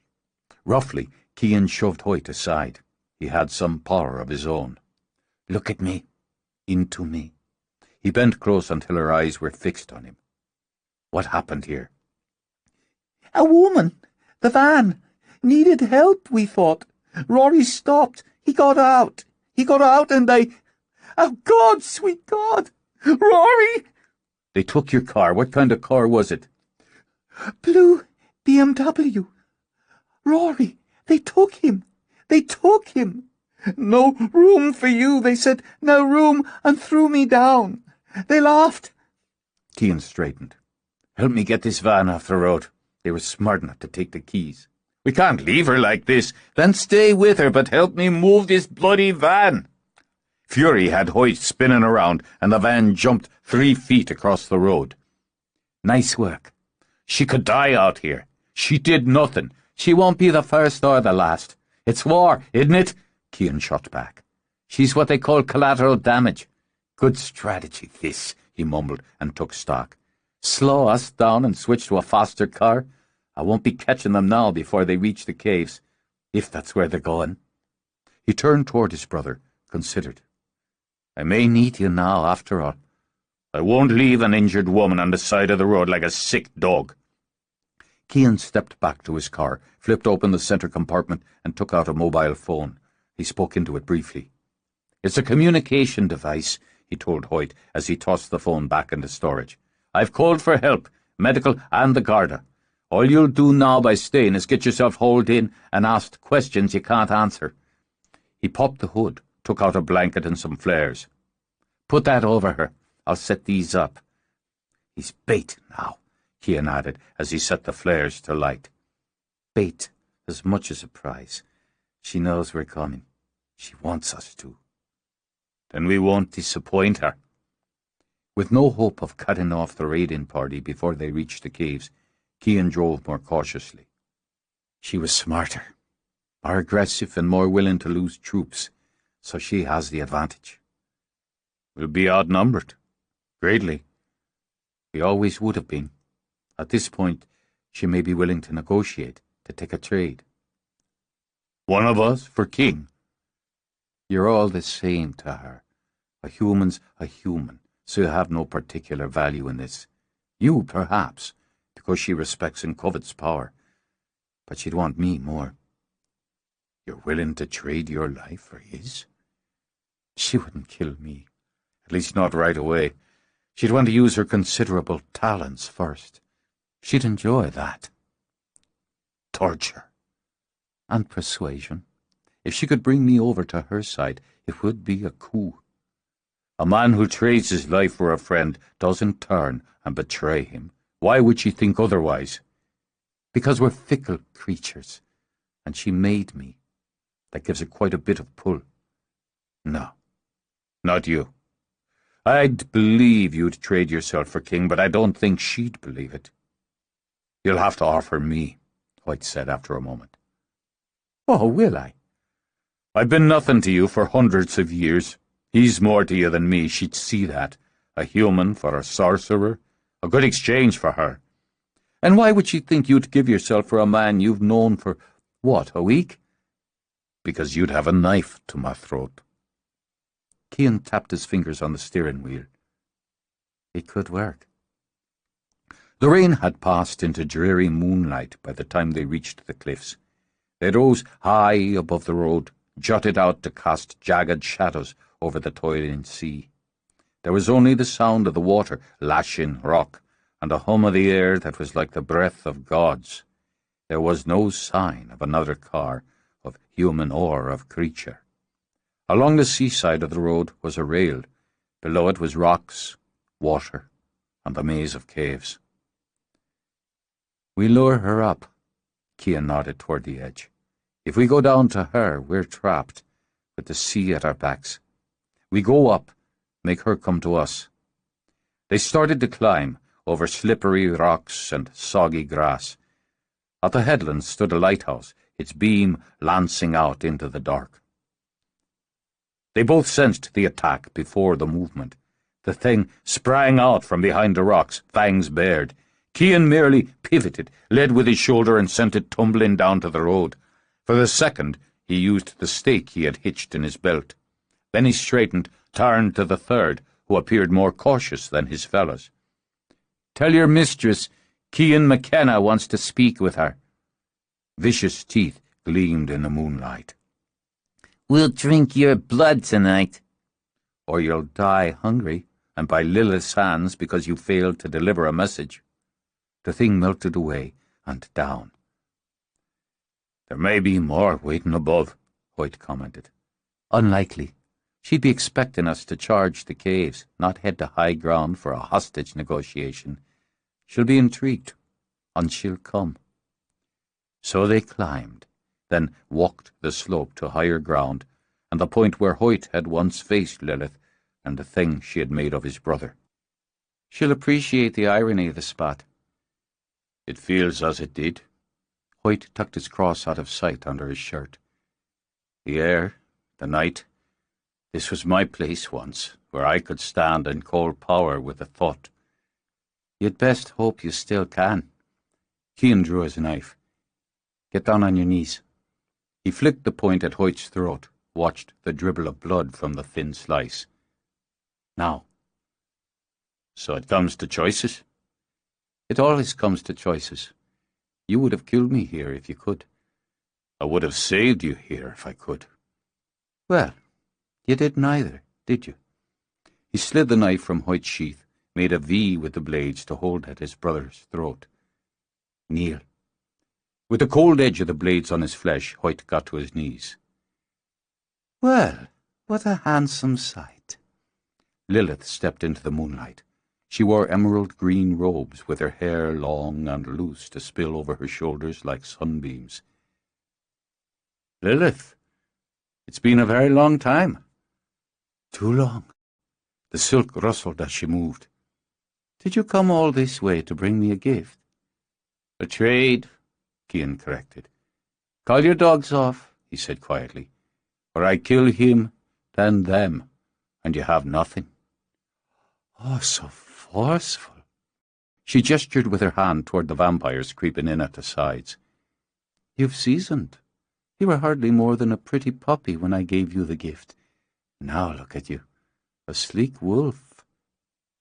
Roughly, Cian shoved Hoyt aside. He had some power of his own. Look at me. Into me. He bent close until her eyes were fixed on him. What happened here? A woman. The van. Needed help, we thought. Rory stopped. He got out. He got out and they... Oh, God, sweet God! Rory! They took your car. What kind of car was it? Blue BMW. Rory, they took him. They took him. No room for you, they said. No room, and threw me down. They laughed. Cian straightened. Help me get this van off the road. They were smart enough to take the keys. We can't leave her like this. Then stay with her, but help me move this bloody van. Fury had Hoyt spinning around, and the van jumped 3 feet across the road. Nice work. She could die out here. She did nothing. She won't be the first or the last. It's war, isn't it? Cian shot back. She's what they call collateral damage. Good strategy, this, he mumbled and took stock. Slow us down and switch to a faster car? I won't be catching them now before they reach the caves, if that's where they're going. He turned toward his brother, considered. I may need you now, after all. I won't leave an injured woman on the side of the road like a sick dog. Cian stepped back to his car, flipped open the center compartment, and took out a mobile phone. He spoke into it briefly. It's a communication device, he told Hoyt as he tossed the phone back into storage. I've called for help, medical and the Garda. All you'll do now by staying is get yourself hauled in and asked questions you can't answer. He popped the hood, took out a blanket and some flares. Put that over her. I'll set these up. He's bait now, Cian added as he set the flares to light. Bait as much as a prize. She knows we're coming. She wants us to. Then we won't disappoint her. With no hope of cutting off the raiding party before they reached the caves, Cian drove more cautiously. She was smarter, more aggressive and more willing to lose troops, so she has the advantage. We'll be outnumbered. Greatly. We always would have been. At this point, she may be willing to negotiate, to take a trade. One of us for king. You're all the same to her. A human's a human, so you have no particular value in this. You, perhaps, because she respects and covets power. But she'd want me more. You're willing to trade your life for his? She wouldn't kill me. At least not right away. She'd want to use her considerable talents first. She'd enjoy that. Torture. And persuasion. If she could bring me over to her side, it would be a coup. A man who trades his life for a friend doesn't turn and betray him. Why would she think otherwise? Because we're fickle creatures, and she made me. That gives it quite a bit of pull. No, not you. I'd believe you'd trade yourself for king, but I don't think she'd believe it. You'll have to offer me, Hoyt said after a moment. Oh, will I? I've been nothing to you for hundreds of years. He's more to you than me, she'd see that. A human for a sorcerer, a good exchange for her. And why would she think you'd give yourself for a man you've known for, what, a week? Because you'd have a knife to my throat. Cian tapped his fingers on the steering wheel. It could work. The rain had passed into dreary moonlight by the time they reached the cliffs. They rose high above the road, jutted out to cast jagged shadows over the toiling sea. There was only the sound of the water lashing rock, and a hum of the air that was like the breath of gods. There was no sign of another car, of human or of creature. Along the seaside of the road was a rail. Below it was rocks, water, and the maze of caves. "We lure her up," Cian nodded toward the edge. "If we go down to her, we're trapped, with the sea at our backs. We go up, make her come to us." They started to climb over slippery rocks and soggy grass. At the headland stood a lighthouse, its beam lancing out into the dark. They both sensed the attack before the movement. The thing sprang out from behind the rocks, fangs bared. Cian merely pivoted, led with his shoulder, and sent it tumbling down to the road. For the second, he used the stake he had hitched in his belt. Then he straightened, turned to the third, who appeared more cautious than his fellows. "Tell your mistress, Cian McKenna wants to speak with her." Vicious teeth gleamed in the moonlight. "We'll drink your blood tonight." "Or you'll die hungry, and by Lilith's hands because you failed to deliver a message." The thing melted away and down. "There may be more waiting above," Hoyt commented. "Unlikely. She'd be expecting us to charge the caves, not head to high ground for a hostage negotiation. She'll be intrigued, and she'll come." So they climbed, then walked the slope to higher ground, and the point where Hoyt had once faced Lilith and the thing she had made of his brother. "She'll appreciate the irony of the spot." "It feels as it did," Hoyt tucked his cross out of sight under his shirt. The air, the night. This was my place once, where I could stand in cold power with a thought. You'd best hope you still can. Cian drew his knife. Get down on your knees. He flicked the point at Hoyt's throat, watched the dribble of blood from the thin slice. Now. So it comes to choices? It always comes to choices. You would have killed me here if you could. I would have saved you here if I could. Well, you did neither, did you? He slid the knife from Hoyt's sheath, made a V with the blades to hold at his brother's throat. Kneel. With the cold edge of the blades on his flesh, Hoyt got to his knees. Well, what a handsome sight. Lilith stepped into the moonlight. She wore emerald-green robes with her hair long and loose to spill over her shoulders like sunbeams. Lilith, it's been a very long time. Too long. The silk rustled as she moved. Did you come all this way to bring me a gift? A trade, Cian corrected. Call your dogs off, he said quietly, or I kill him, then them, and you have nothing. Oh, so forceful. She gestured with her hand toward the vampires creeping in at the sides. You've seasoned. You were hardly more than a pretty puppy when I gave you the gift. Now look at you, a sleek wolf.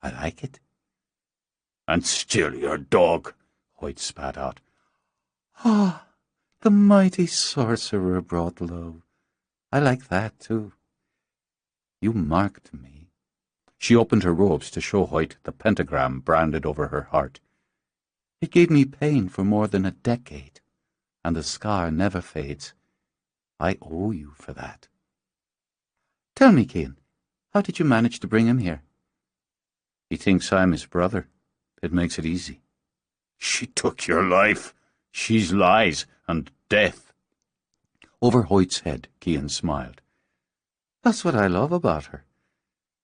I like it. And still your dog, Hoyt spat out. Ah, the mighty sorcerer brought love. I like that, too. You marked me. She opened her robes to show Hoyt the pentagram branded over her heart. It gave me pain for more than a decade, and the scar never fades. I owe you for that. Tell me, Cian, how did you manage to bring him here? He thinks I'm his brother. It makes it easy. She took your life. She's lies and death. Over Hoyt's head, Cian smiled. That's what I love about her.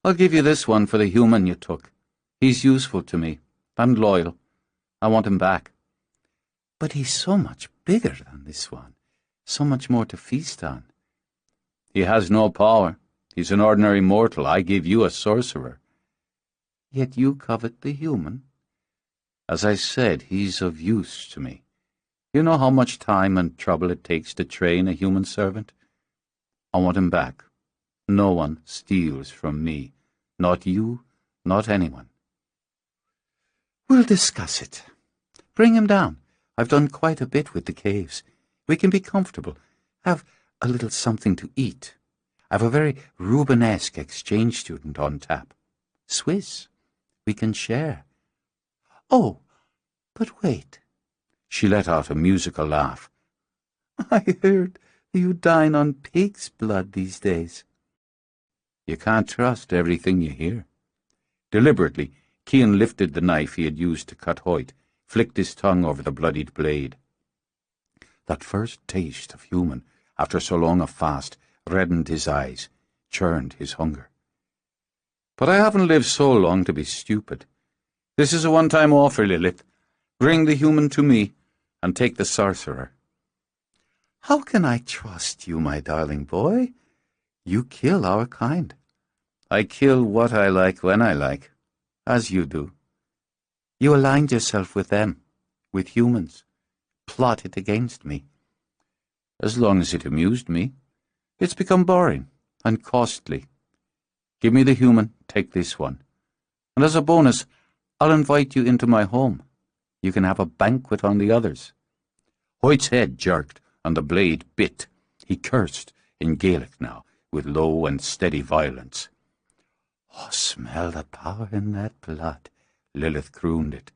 I'll give you this one for the human you took. He's useful to me, and loyal. I want him back. But he's so much bigger than this one, so much more to feast on. He has no power. He's an ordinary mortal. I gave you a sorcerer. Yet you covet the human. As I said, he's of use to me. You know how much time and trouble it takes to train a human servant? I want him back. No one steals from me. Not you, not anyone. We'll discuss it. Bring him down. I've done quite a bit with the caves. We can be comfortable. Have a little something to eat. I've a very Rubenesque exchange student on tap. Swiss. We can share. Oh, but wait. She let out a musical laugh. I heard you dine on pig's blood these days. You can't trust everything you hear. Deliberately, Cian lifted the knife he had used to cut Hoyt, flicked his tongue over the bloodied blade. That first taste of human, after so long a fast, reddened his eyes, churned his hunger. But I haven't lived so long to be stupid. This is a one-time offer, Lilith. Bring the human to me, and take the sorcerer. How can I trust you, my darling boy? You kill our kind. I kill what I like when I like, as you do. You aligned yourself with them, with humans, plotted against me. As long as it amused me, it's become boring and costly. Give me the human, take this one. And as a bonus, I'll invite you into my home. You can have a banquet on the others. Hoyt's head jerked, and the blade bit. He cursed, in Gaelic now, with low and steady violence. Oh, smell the power in that blood, Lilith crooned it.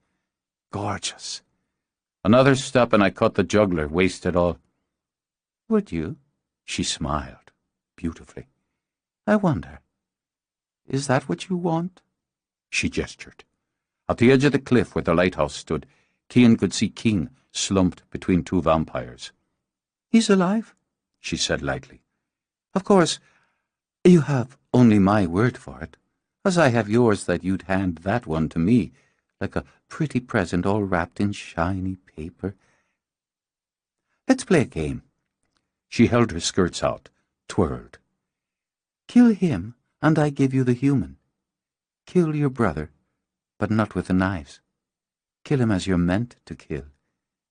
Gorgeous. Another step and I cut the juggler, wasted all. Would you? She smiled, beautifully. I wonder, is that what you want? She gestured. At the edge of the cliff where the lighthouse stood, Cian could see King slumped between two vampires. He's alive, she said lightly. Of course, you have only my word for it, as I have yours that you'd hand that one to me, like a pretty present all wrapped in shiny paper. Let's play a game. She held her skirts out, twirled. Kill him, and I give you the human. Kill your brother, but not with the knives. Kill him as you're meant to kill.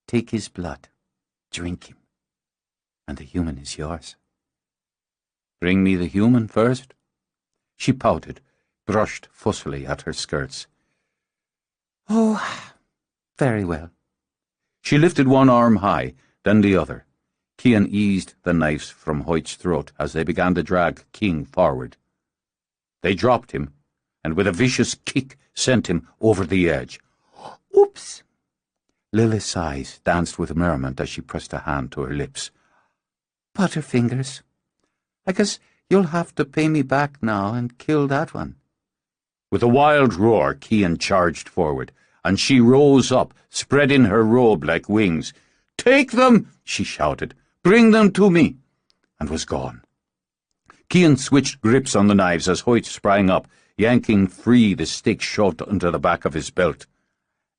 Take his blood, drink him, and the human is yours. Bring me the human first. She pouted, brushed fussily at her skirts. Oh, very well. She lifted one arm high, then the other. Cian eased the knives from Hoyt's throat as they began to drag King forward. They dropped him, and with a vicious kick sent him over the edge. Oops! Lilith's eyes danced with merriment as she pressed a hand to her lips. Butterfingers. I guess you'll have to pay me back now and kill that one. With a wild roar, Cian charged forward, and she rose up, spreading her robe like wings. "Take them!" she shouted. "Bring them to me!" and was gone. Cian switched grips on the knives as Hoyt sprang up, yanking free the stick shoved under the back of his belt.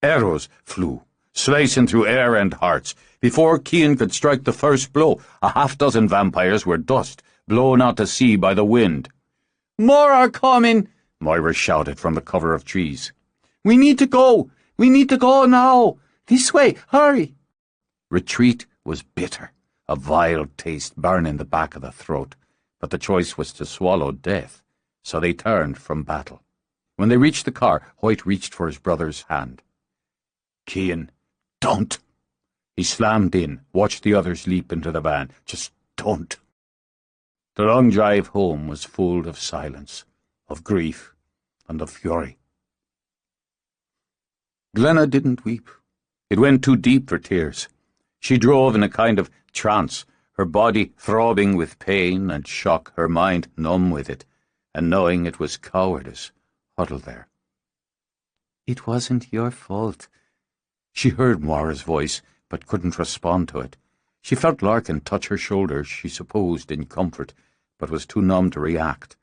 Arrows flew, slicing through air and hearts. Before Cian could strike the first blow, a half-dozen vampires were dust, blown out to sea by the wind. "More are coming!" Moira shouted from the cover of trees. "We need to go! We need to go now! This way! Hurry!" Retreat was bitter, a vile taste burning the back of the throat, but the choice was to swallow death, so they turned from battle. When they reached the car, Hoyt reached for his brother's hand. "Cian, don't!" He slammed in, watched the others leap into the van. "Just don't." The long drive home was full of silence, of grief, and of fury. Glenna didn't weep. It went too deep for tears. She drove in a kind of trance, her body throbbing with pain and shock, her mind numb with it, and knowing it was cowardice, huddled there. "It wasn't your fault." She heard Moira's voice, but couldn't respond to it. She felt Larkin touch her shoulder, she supposed in comfort, but was too numb to react.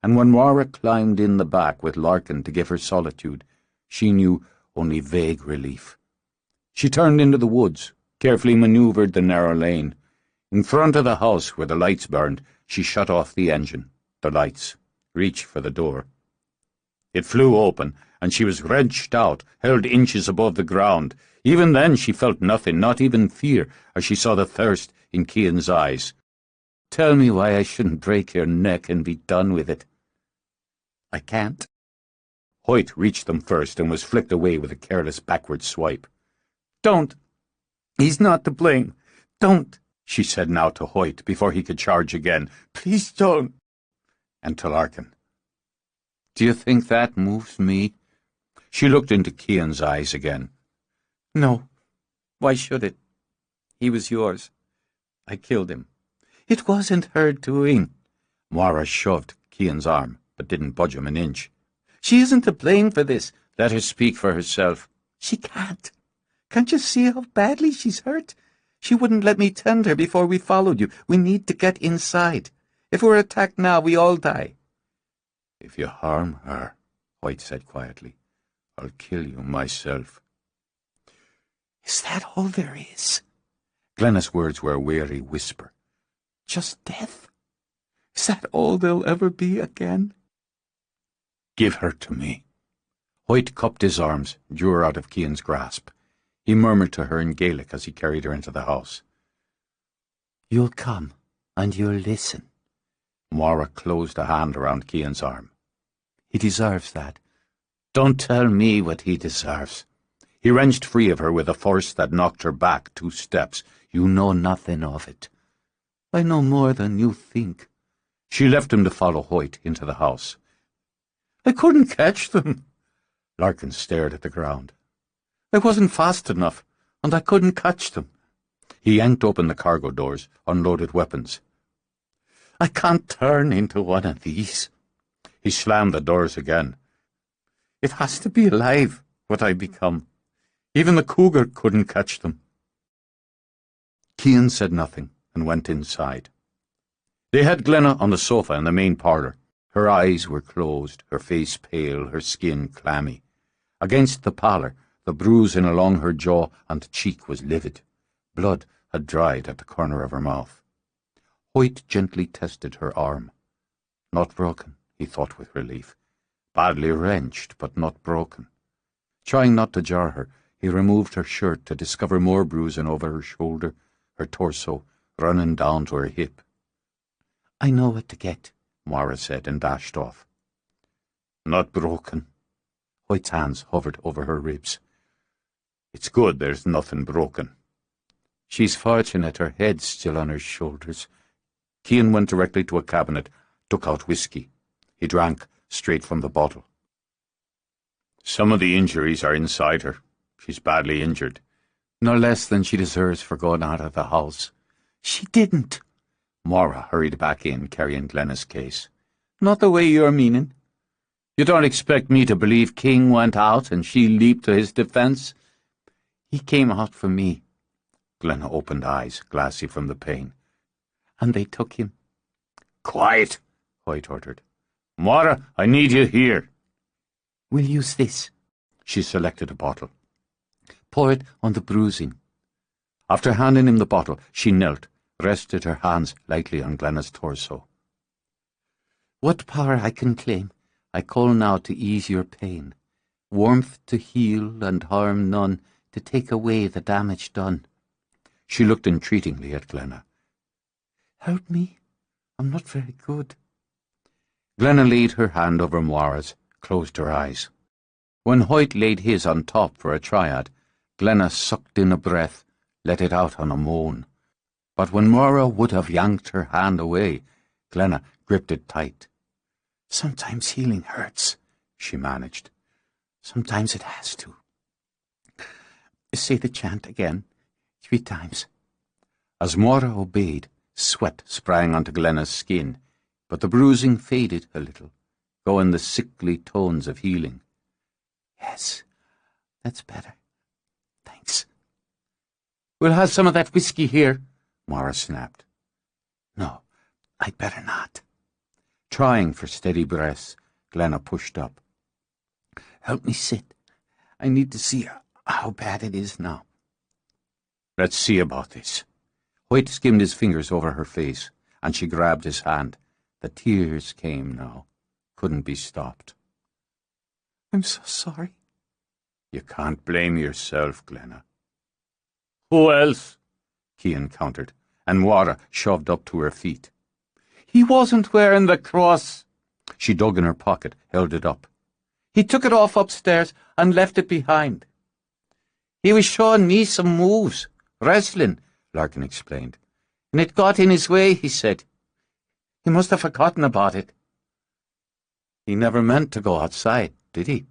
And when Moira climbed in the back with Larkin to give her solitude, she knew only vague relief. She turned into the woods, carefully manoeuvred the narrow lane. In front of the house where the lights burned, she shut off the engine, the lights, reached for the door. It flew open, and she was wrenched out, held inches above the ground. Even then she felt nothing, not even fear, as she saw the thirst in Cian's eyes. "Tell me why I shouldn't break your neck and be done with it." "I can't." Hoyt reached them first and was flicked away with a careless backward swipe. "Don't. He's not to blame. Don't," she said now to Hoyt before he could charge again. "Please don't." And to Larkin. "Do you think that moves me?" She looked into Cian's eyes again. "No. Why should it? He was yours. I killed him. It wasn't her doing." Moira shoved Cian's arm, but didn't budge him an inch. "She isn't to blame for this." "Let her speak for herself." "She can't. Can't you see how badly she's hurt? She wouldn't let me tend her before we followed you. We need to get inside. If we're attacked now, we all die." "If you harm her," Hoyt said quietly, "I'll kill you myself." "Is that all there is?" Glenna's words were a weary whisper. "Just death? Is that all there'll ever be again?" "Give her to me." Hoyt cupped his arms, drew her out of Cian's grasp. He murmured to her in Gaelic as he carried her into the house. "You'll come, and you'll listen." Moira closed a hand around Cian's arm. "He deserves that. Don't tell me what he deserves." He wrenched free of her with a force that knocked her back 2 steps. "You know nothing of it." "I know more than you think." She left him to follow Hoyt into the house. "I couldn't catch them." Larkin stared at the ground. "I wasn't fast enough, and I couldn't catch them." He yanked open the cargo doors, unloaded weapons. "I can't turn into one of these." He slammed the doors again. "It has to be alive, what I become. Even the cougar couldn't catch them." Cian said nothing and went inside. They had Glenna on the sofa in the main parlour. Her eyes were closed, her face pale, her skin clammy. Against the pallor, the bruising along her jaw and cheek was livid. Blood had dried at the corner of her mouth. Hoyt gently tested her arm. Not broken, he thought with relief. Badly wrenched, but not broken. Trying not to jar her, he removed her shirt to discover more bruising over her shoulder, her torso, running down to her hip. "I know what to get," Moira said, and dashed off. "Not broken." Hoyt's hands hovered over her ribs. "It's good there's nothing broken." "She's fortunate her head's still on her shoulders." Cian went directly to a cabinet, took out whiskey. He drank straight from the bottle. "Some of the injuries are inside her. She's badly injured." "No less than she deserves for going out of the house." "She didn't." Moira hurried back in, carrying Glenna's case. "Not the way you're meaning. You don't expect me to believe King went out and she leaped to his defence? He came out for me." Glenna opened eyes, glassy from the pain. "And they took him." "Quiet," Hoyt ordered. "Moira, I need you here." "We'll use this." She selected a bottle. "Pour it on the bruising." After handing him the bottle, she knelt, rested her hands lightly on Glenna's torso. "What power I can claim, I call now to ease your pain. Warmth to heal and harm none, to take away the damage done." She looked entreatingly at Glenna. "Help me. I'm not very good." Glenna laid her hand over Moira's, closed her eyes. When Hoyt laid his on top for a triad, Glenna sucked in a breath, let it out on a moan. But when Moira would have yanked her hand away, Glenna gripped it tight. "Sometimes healing hurts," she managed. "Sometimes it has to. Say the chant again, 3 times. As Moira obeyed, sweat sprang onto Glenna's skin, but the bruising faded a little, going the sickly tones of healing. "Yes, that's better. Thanks." "We'll have some of that whiskey here," Moira snapped. "No, I'd better not." Trying for steady breaths, Glenna pushed up. "Help me sit. I need to see how bad it is now." "Let's see about this." Hoyt skimmed his fingers over her face, and she grabbed his hand. The tears came now, couldn't be stopped. "I'm so sorry." "You can't blame yourself, Glenna." "Who else?" Cian countered, and Moira shoved up to her feet. "He wasn't wearing the cross." She dug in her pocket, held it up. "He took it off upstairs and left it behind." "He was showing me some moves, wrestling," Larkin explained. "And it got in his way," he said. "He must have forgotten about it." "He never meant to go outside, did he?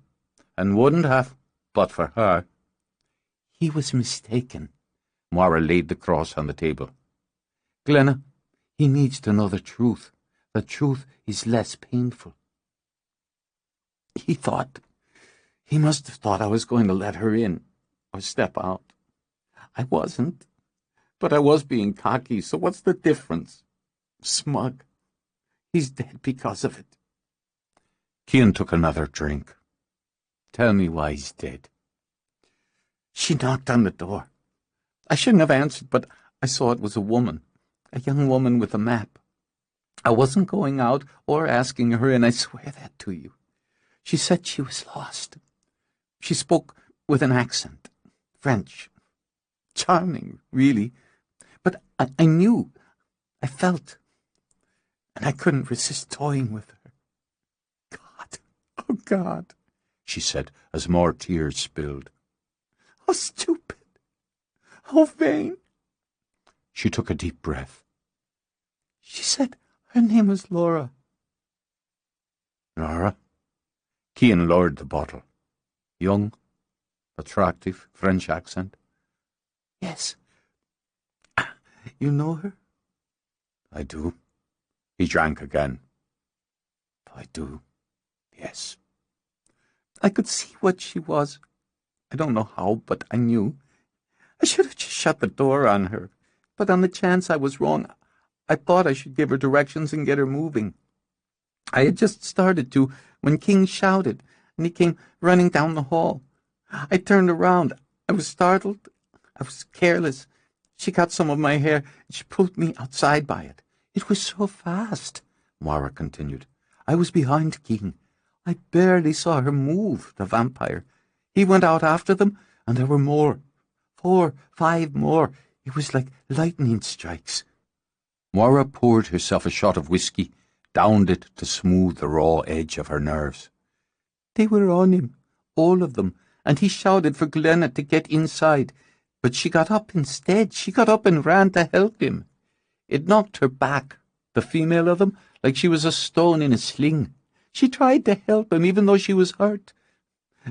And wouldn't have, but for her." "He was mistaken." Moira laid the cross on the table. "Glenna, he needs to know the truth. The truth is less painful." He must have thought I was going to let her in, or step out. I wasn't, but I was being cocky, so what's the difference? Smug. He's dead because of it." Cian took another drink. "Tell me why he's dead." "She knocked on the door. I shouldn't have answered, but I saw it was a woman, a young woman with a map. I wasn't going out or asking her, and I swear that to you. She said she was lost. She spoke with an accent, French. Charming, really. But I knew, I felt, and I couldn't resist toying with her. God, oh God," she said as more tears spilled. "How stupid, how vain." She took a deep breath. "She said her name was Laura." "Laura?" Cian lowered the bottle. "Young, attractive, French accent." "Yes. You know her?" "I do." He drank again. "I do, yes." "I could see what she was. I don't know how, but I knew. I should have just shut the door on her, but on the chance I was wrong, I thought I should give her directions and get her moving. I had just started to when King shouted, and he came running down the hall. I turned around. I was startled. I was careless. She got some of my hair, and she pulled me outside by it. It was so fast, Moira continued. I was behind King. I barely saw her move, the vampire. He went out after them, and there were more. 4, 5 more. It was like lightning strikes. Moira poured herself a shot of whiskey, downed it to smooth the raw edge of her nerves. They were on him, all of them, and he shouted for Glenna to get inside. But she got up instead. She got up and ran to help him. It knocked her back, the female of them, like she was a stone in a sling. She tried to help him even though she was hurt.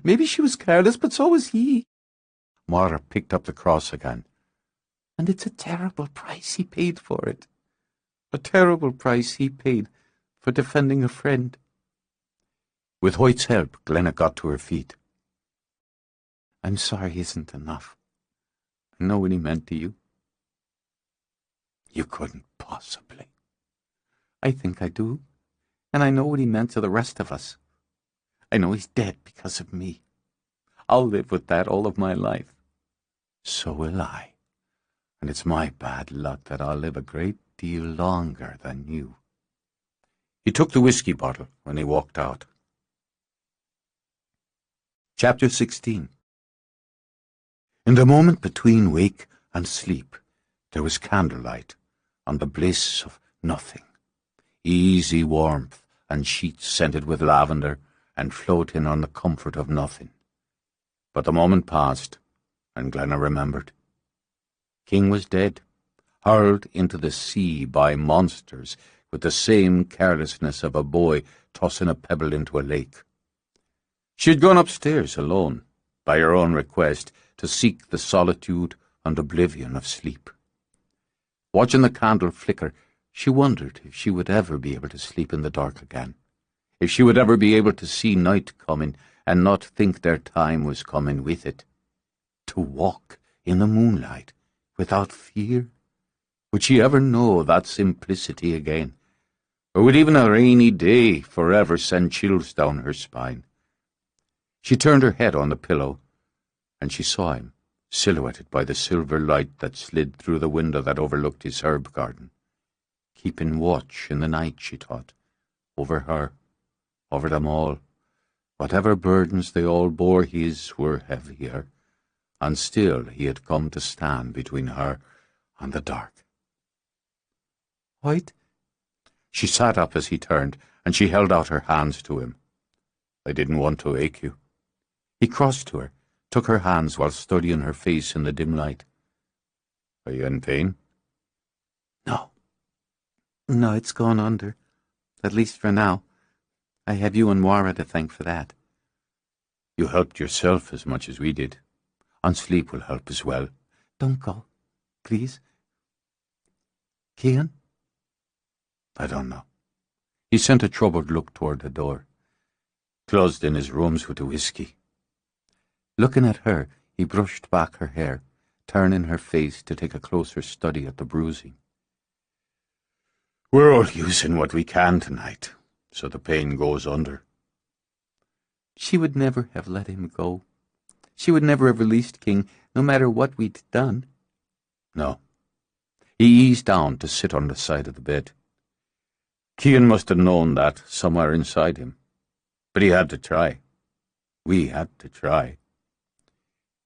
Maybe she was careless, but so was he. Moira picked up the cross again. And it's a terrible price he paid for it. A terrible price he paid for defending a friend. With Hoyt's help, Glenna got to her feet. I'm sorry isn't enough. I know what he meant to you. You couldn't possibly. I think I do. And I know what he meant to the rest of us. I know he's dead because of me. I'll live with that all of my life. So will I. And it's my bad luck that I'll live a great deal longer than you. He took the whiskey bottle when he walked out. Chapter 16. In the moment between wake and sleep, there was candlelight on the bliss of nothing, easy warmth and sheets scented with lavender and floating on the comfort of nothing. But the moment passed, and Glenna remembered. King was dead, hurled into the sea by monsters with the same carelessness of a boy tossing a pebble into a lake. She had gone upstairs alone, by her own request, to seek the solitude and oblivion of sleep. Watching the candle flicker, she wondered if she would ever be able to sleep in the dark again, if she would ever be able to see night coming and not think their time was coming with it. To walk in the moonlight without fear? Would she ever know that simplicity again? Or would even a rainy day forever send chills down her spine? She turned her head on the pillow, and she saw him, silhouetted by the silver light that slid through the window that overlooked his herb garden. Keeping watch in the night, she thought, over her, over them all. Whatever burdens they all bore, his were heavier, and still he had come to stand between her and the dark. Hoyt? She sat up as he turned, and she held out her hands to him. I didn't want to wake you. He crossed to her, took her hands while studying her face in the dim light. Are you in pain? No. No, it's gone under. At least for now. I have you and Moira to thank for that. You helped yourself as much as we did. And sleep will help as well. Don't go, please. Cian? I don't know. He sent a troubled look toward the door. Closed in his rooms with the whiskey. Looking at her, he brushed back her hair, turning her face to take a closer study at the bruising. We're all using what we can tonight, so the pain goes under. She would never have let him go. She would never have released King, no matter what we'd done. No. He eased down to sit on the side of the bed. Cian must have known that somewhere inside him. But he had to try. We had to try.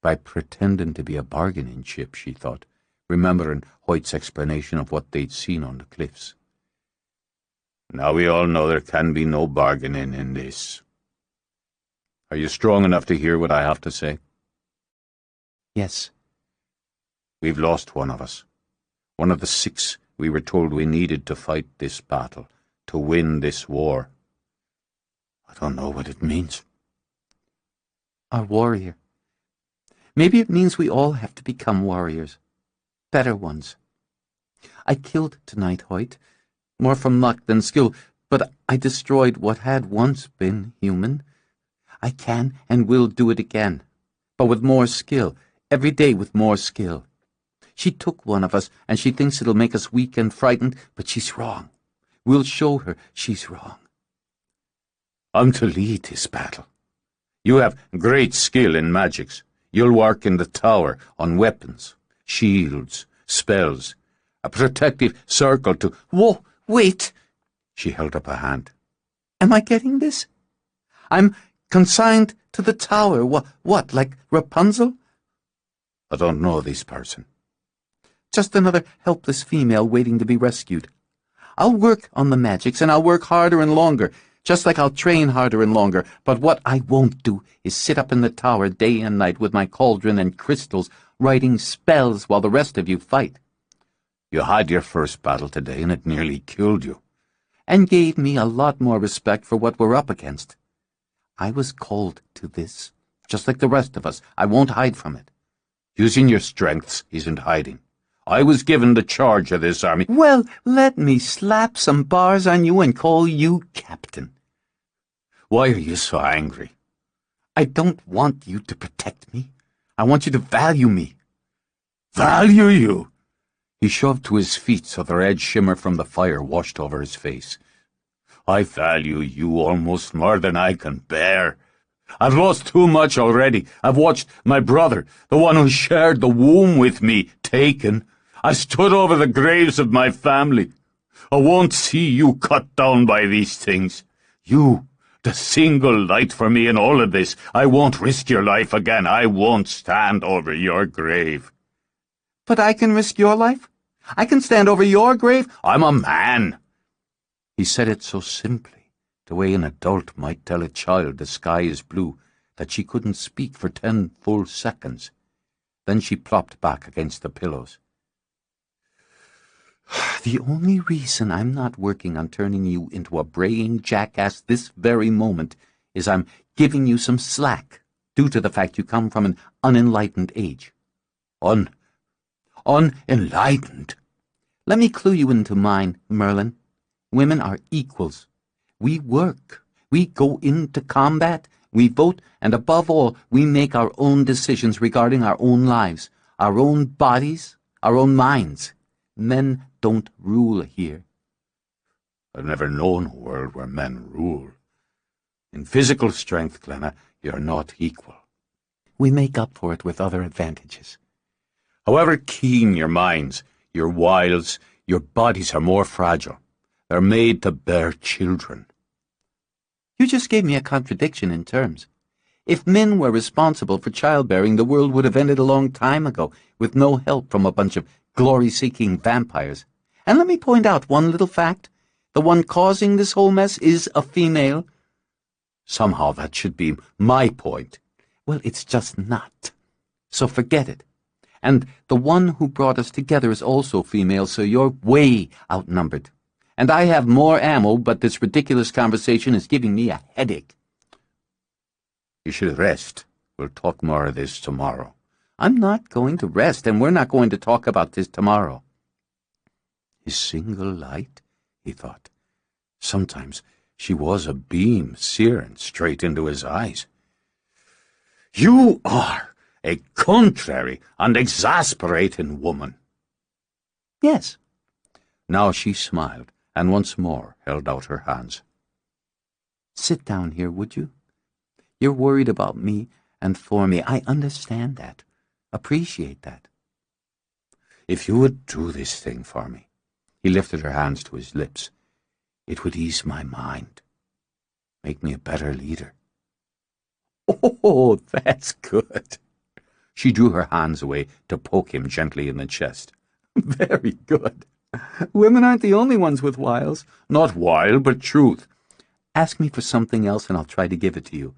By pretending to be a bargaining chip, she thought, remembering Hoyt's explanation of what they'd seen on the cliffs. Now we all know there can be no bargaining in this. Are you strong enough to hear what I have to say? Yes. We've lost one of us. One of the 6 we were told we needed to fight this battle, to win this war. I don't know what it means. A warrior. Maybe it means we all have to become warriors. Better ones. I killed tonight, Hoyt. More from luck than skill, but I destroyed what had once been human. I can and will do it again, but with more skill, every day with more skill. She took one of us, and she thinks it'll make us weak and frightened, but she's wrong. We'll show her she's wrong. I'm to lead this battle. You have great skill in magics. You'll work in the tower on weapons, shields, spells, a protective circle to— Whoa, wait! She held up a hand. Am I getting this? I'm consigned to the tower. What, like Rapunzel? I don't know this person. Just another helpless female waiting to be rescued. I'll work on the magics, and I'll work harder and longer, just like I'll train harder and longer. But what I won't do is sit up in the tower day and night with my cauldron and crystals, writing spells while the rest of you fight. You had your first battle today, and it nearly killed you. And gave me a lot more respect for what we're up against. I was called to this, just like the rest of us. I won't hide from it. Using your strengths isn't hiding. I was given the charge of this army. Well, let me slap some bars on you and call you captain. Why are you so angry? I don't want you to protect me. I want you to value me. Value you? He shoved to his feet so the red shimmer from the fire washed over his face. I value you almost more than I can bear. I've lost too much already. I've watched my brother, the one who shared the womb with me, taken. I stood over the graves of my family. I won't see you cut down by these things. You, the single light for me in all of this. I won't risk your life again. I won't stand over your grave. But I can risk your life? I can stand over your grave? I'm a man. He said it so simply, the way an adult might tell a child the sky is blue, that she couldn't speak for 10 full seconds. Then she plopped back against the pillows. The only reason I'm not working on turning you into a braying jackass this very moment is I'm giving you some slack, due to the fact you come from an unenlightened age. Unenlightened? Let me clue you into mine, Merlin. Women are equals. We work. We go into combat. We vote, and above all, we make our own decisions regarding our own lives, our own bodies, our own minds. Men don't rule here. I've never known a world where men rule. In physical strength, Glenna, you're not equal. We make up for it with other advantages. However keen your minds, your wiles, your bodies are more fragile. They're made to bear children. You just gave me a contradiction in terms. If men were responsible for childbearing, the world would have ended a long time ago, with no help from a bunch of glory-seeking vampires. And let me point out one little fact. The one causing this whole mess is a female. Somehow that should be my point. Well, it's just not. So forget it. And the one who brought us together is also female, so you're way outnumbered. And I have more ammo, but this ridiculous conversation is giving me a headache. You should rest. We'll talk more of this tomorrow. I'm not going to rest, and we're not going to talk about this tomorrow. His single light, he thought. Sometimes she was a beam searing straight into his eyes. You are a contrary and exasperating woman. Yes. Now she smiled, and once more held out her hands. Sit down here, would you? You're worried about me and for me. I understand that. Appreciate that. If you would do this thing for me, he lifted her hands to his lips, it would ease my mind, make me a better leader. Oh, that's good. She drew her hands away to poke him gently in the chest. Very good. Women aren't the only ones with wiles. Not wile, but truth. Ask me for something else and I'll try to give it to you.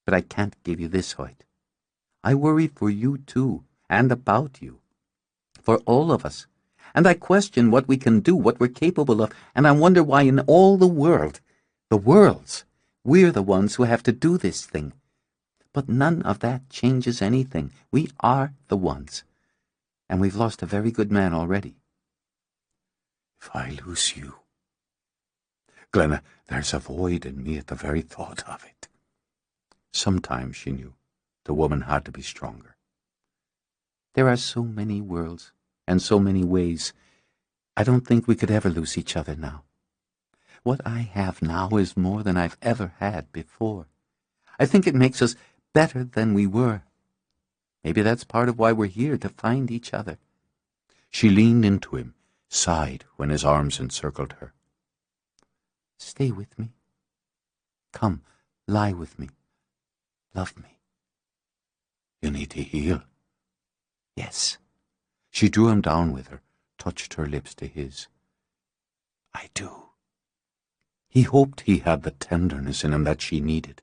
But I can't give you this, Hoyt. I worry for you, too, and about you. For all of us. And I question what we can do, what we're capable of, and I wonder why in all the worlds, we're the ones who have to do this thing. But none of that changes anything. We are the ones. And we've lost a very good man already. If I lose you, Glenna, there's a void in me at the very thought of it. Sometimes, she knew, the woman had to be stronger. There are so many worlds, and so many ways. I don't think we could ever lose each other now. What I have now is more than I've ever had before. I think it makes us better than we were. Maybe that's part of why we're here, to find each other. She leaned into him, sighed when his arms encircled her. "Stay with me. Come, lie with me. Love me." "You need to heal." "Yes." She drew him down with her, touched her lips to his. "I do." He hoped he had the tenderness in him that she needed.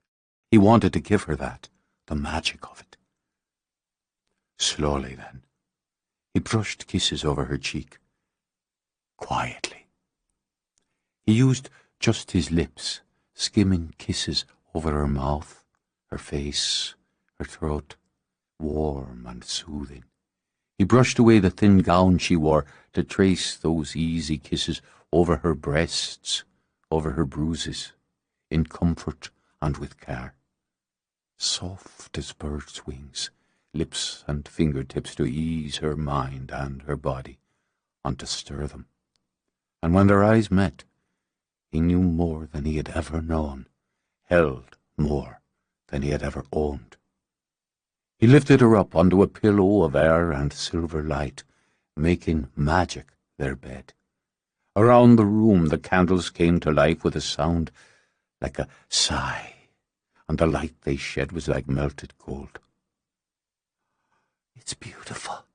He wanted to give her that, the magic of it. Slowly, then, he brushed kisses over her cheek. Quietly. He used just his lips, skimming kisses over her mouth, her face, her throat, warm and soothing. He brushed away the thin gown she wore to trace those easy kisses over her breasts, over her bruises, in comfort and with care. Soft as birds' wings, lips and fingertips to ease her mind and her body, and to stir them. And when their eyes met, he knew more than he had ever known, held more than he had ever owned. He lifted her up onto a pillow of air and silver light, making magic their bed. Around the room the candles came to life with a sound like a sigh, and the light they shed was like melted gold. "It's beautiful."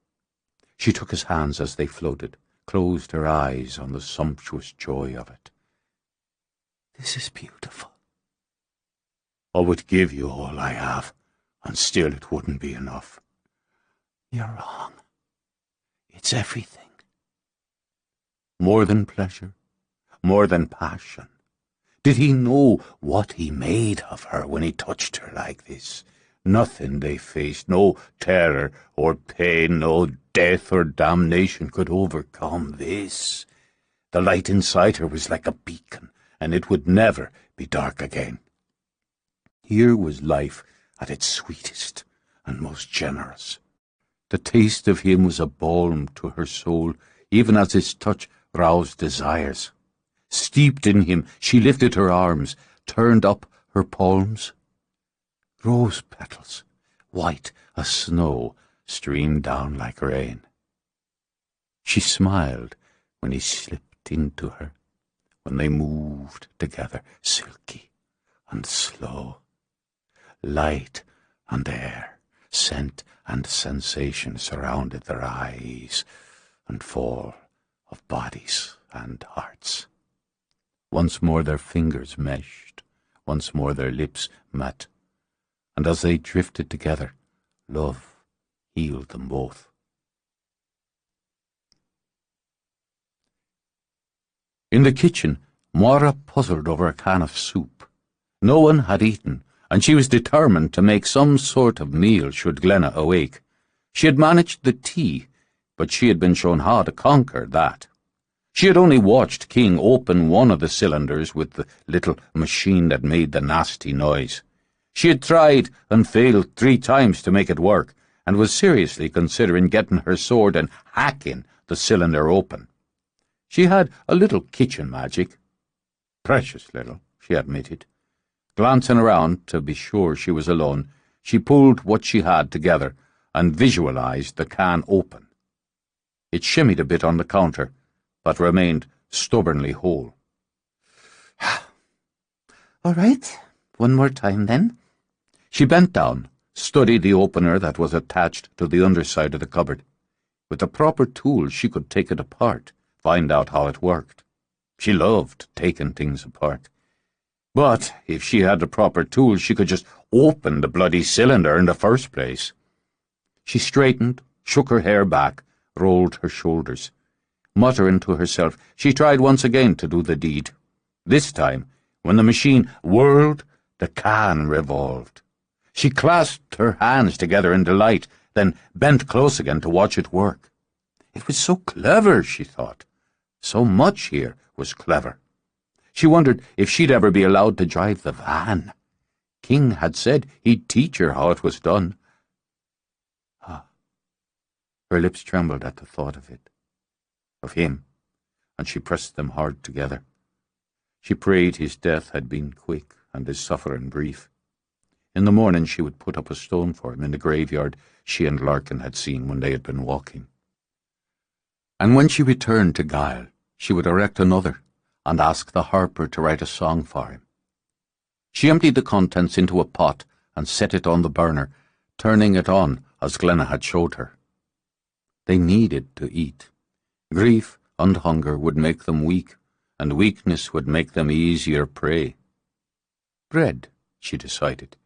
She took his hands as they floated, closed her eyes on the sumptuous joy of it. "This is beautiful." "I would give you all I have, and still it wouldn't be enough." "You're wrong. It's everything." More than pleasure, more than passion. Did he know what he made of her when he touched her like this? Nothing they faced, no terror or pain, no death or damnation could overcome this. The light inside her was like a beacon, and it would never be dark again. Here was life at its sweetest and most generous. The taste of him was a balm to her soul, even as his touch roused desires. Steeped in him, she lifted her arms, turned up her palms. Rose petals, white as snow, streamed down like rain. She smiled when he slipped into her, when they moved together, silky and slow. Light and air, scent and sensation surrounded their eyes, and fall of bodies and hearts. Once more their fingers meshed, once more their lips met, and as they drifted together, love healed them both. In the kitchen, Moira puzzled over a can of soup. No one had eaten, and she was determined to make some sort of meal should Glenna awake. She had managed the tea, but she had been shown how to conquer that. She had only watched King open one of the cylinders with the little machine that made the nasty noise. She had tried and failed 3 times to make it work, and was seriously considering getting her sword and hacking the cylinder open. She had a little kitchen magic. Precious little, she admitted. Glancing around to be sure she was alone, she pulled what she had together and visualized the can open. It shimmied a bit on the counter, but remained stubbornly whole. "All right, one more time, then." She bent down, studied the opener that was attached to the underside of the cupboard. With the proper tools she could take it apart, find out how it worked. She loved taking things apart. But if she had the proper tools, she could just open the bloody cylinder in the first place. She straightened, shook her hair back, rolled her shoulders. Muttering to herself, she tried once again to do the deed. This time, when the machine whirled, the can revolved. She clasped her hands together in delight, then bent close again to watch it work. It was so clever, she thought. So much here was clever. She wondered if she'd ever be allowed to drive the van. King had said he'd teach her how it was done. Her lips trembled at the thought of it, of him, and she pressed them hard together. She prayed his death had been quick and his suffering brief. In the morning she would put up a stone for him in the graveyard she and Larkin had seen when they had been walking. And when she returned to Guile, she would erect another and ask the harper to write a song for him. She emptied the contents into a pot and set it on the burner, turning it on as Glenna had showed her. They needed to eat. Grief and hunger would make them weak, and weakness would make them easier prey. Bread, she decided.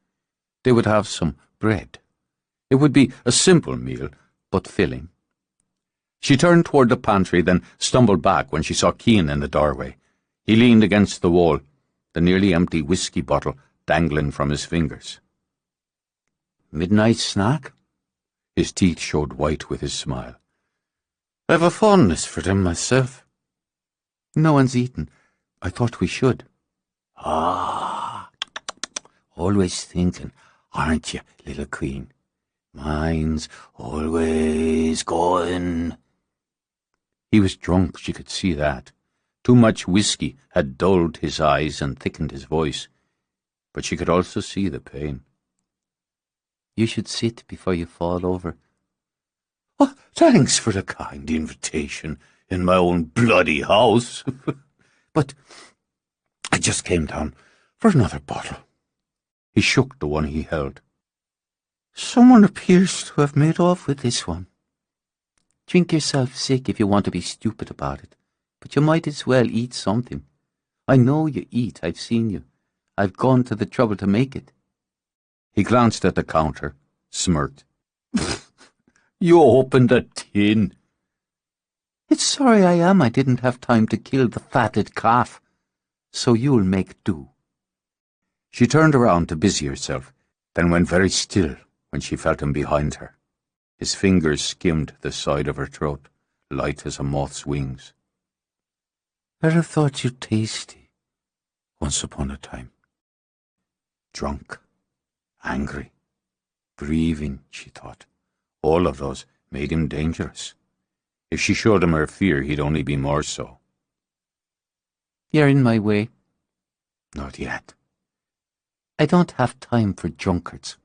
They would have some bread. It would be a simple meal, but filling. She turned toward the pantry, then stumbled back when she saw Cian in the doorway. He leaned against the wall, the nearly empty whiskey bottle dangling from his fingers. "Midnight snack?" His teeth showed white with his smile. "I've a fondness for them myself." "No one's eaten. I thought we should." "Ah, always thinking, aren't you, little queen? Mind's always going." He was drunk, she could see that. Too much whiskey had dulled his eyes and thickened his voice, but she could also see the pain. "You should sit before you fall over." "Oh, thanks for the kind invitation in my own bloody house. But I just came down for another bottle." He shook the one he held. "Someone appears to have made off with this one. Drink yourself sick if you want to be stupid about it, but you might as well eat something. I know you eat, I've seen you. I've gone to the trouble to make it." He glanced at the counter, smirked. "You opened a tin." "It's sorry I am I didn't have time to kill the fatted calf. So you'll make do." She turned around to busy herself, then went very still when she felt him behind her. His fingers skimmed the side of her throat, light as a moth's wings. "I'd have thought you tasty, once upon a time." Drunk, angry, grieving, she thought. All of those made him dangerous. If she showed him her fear, he'd only be more so. "You're in my way." "Not yet." "I don't have time for drunkards.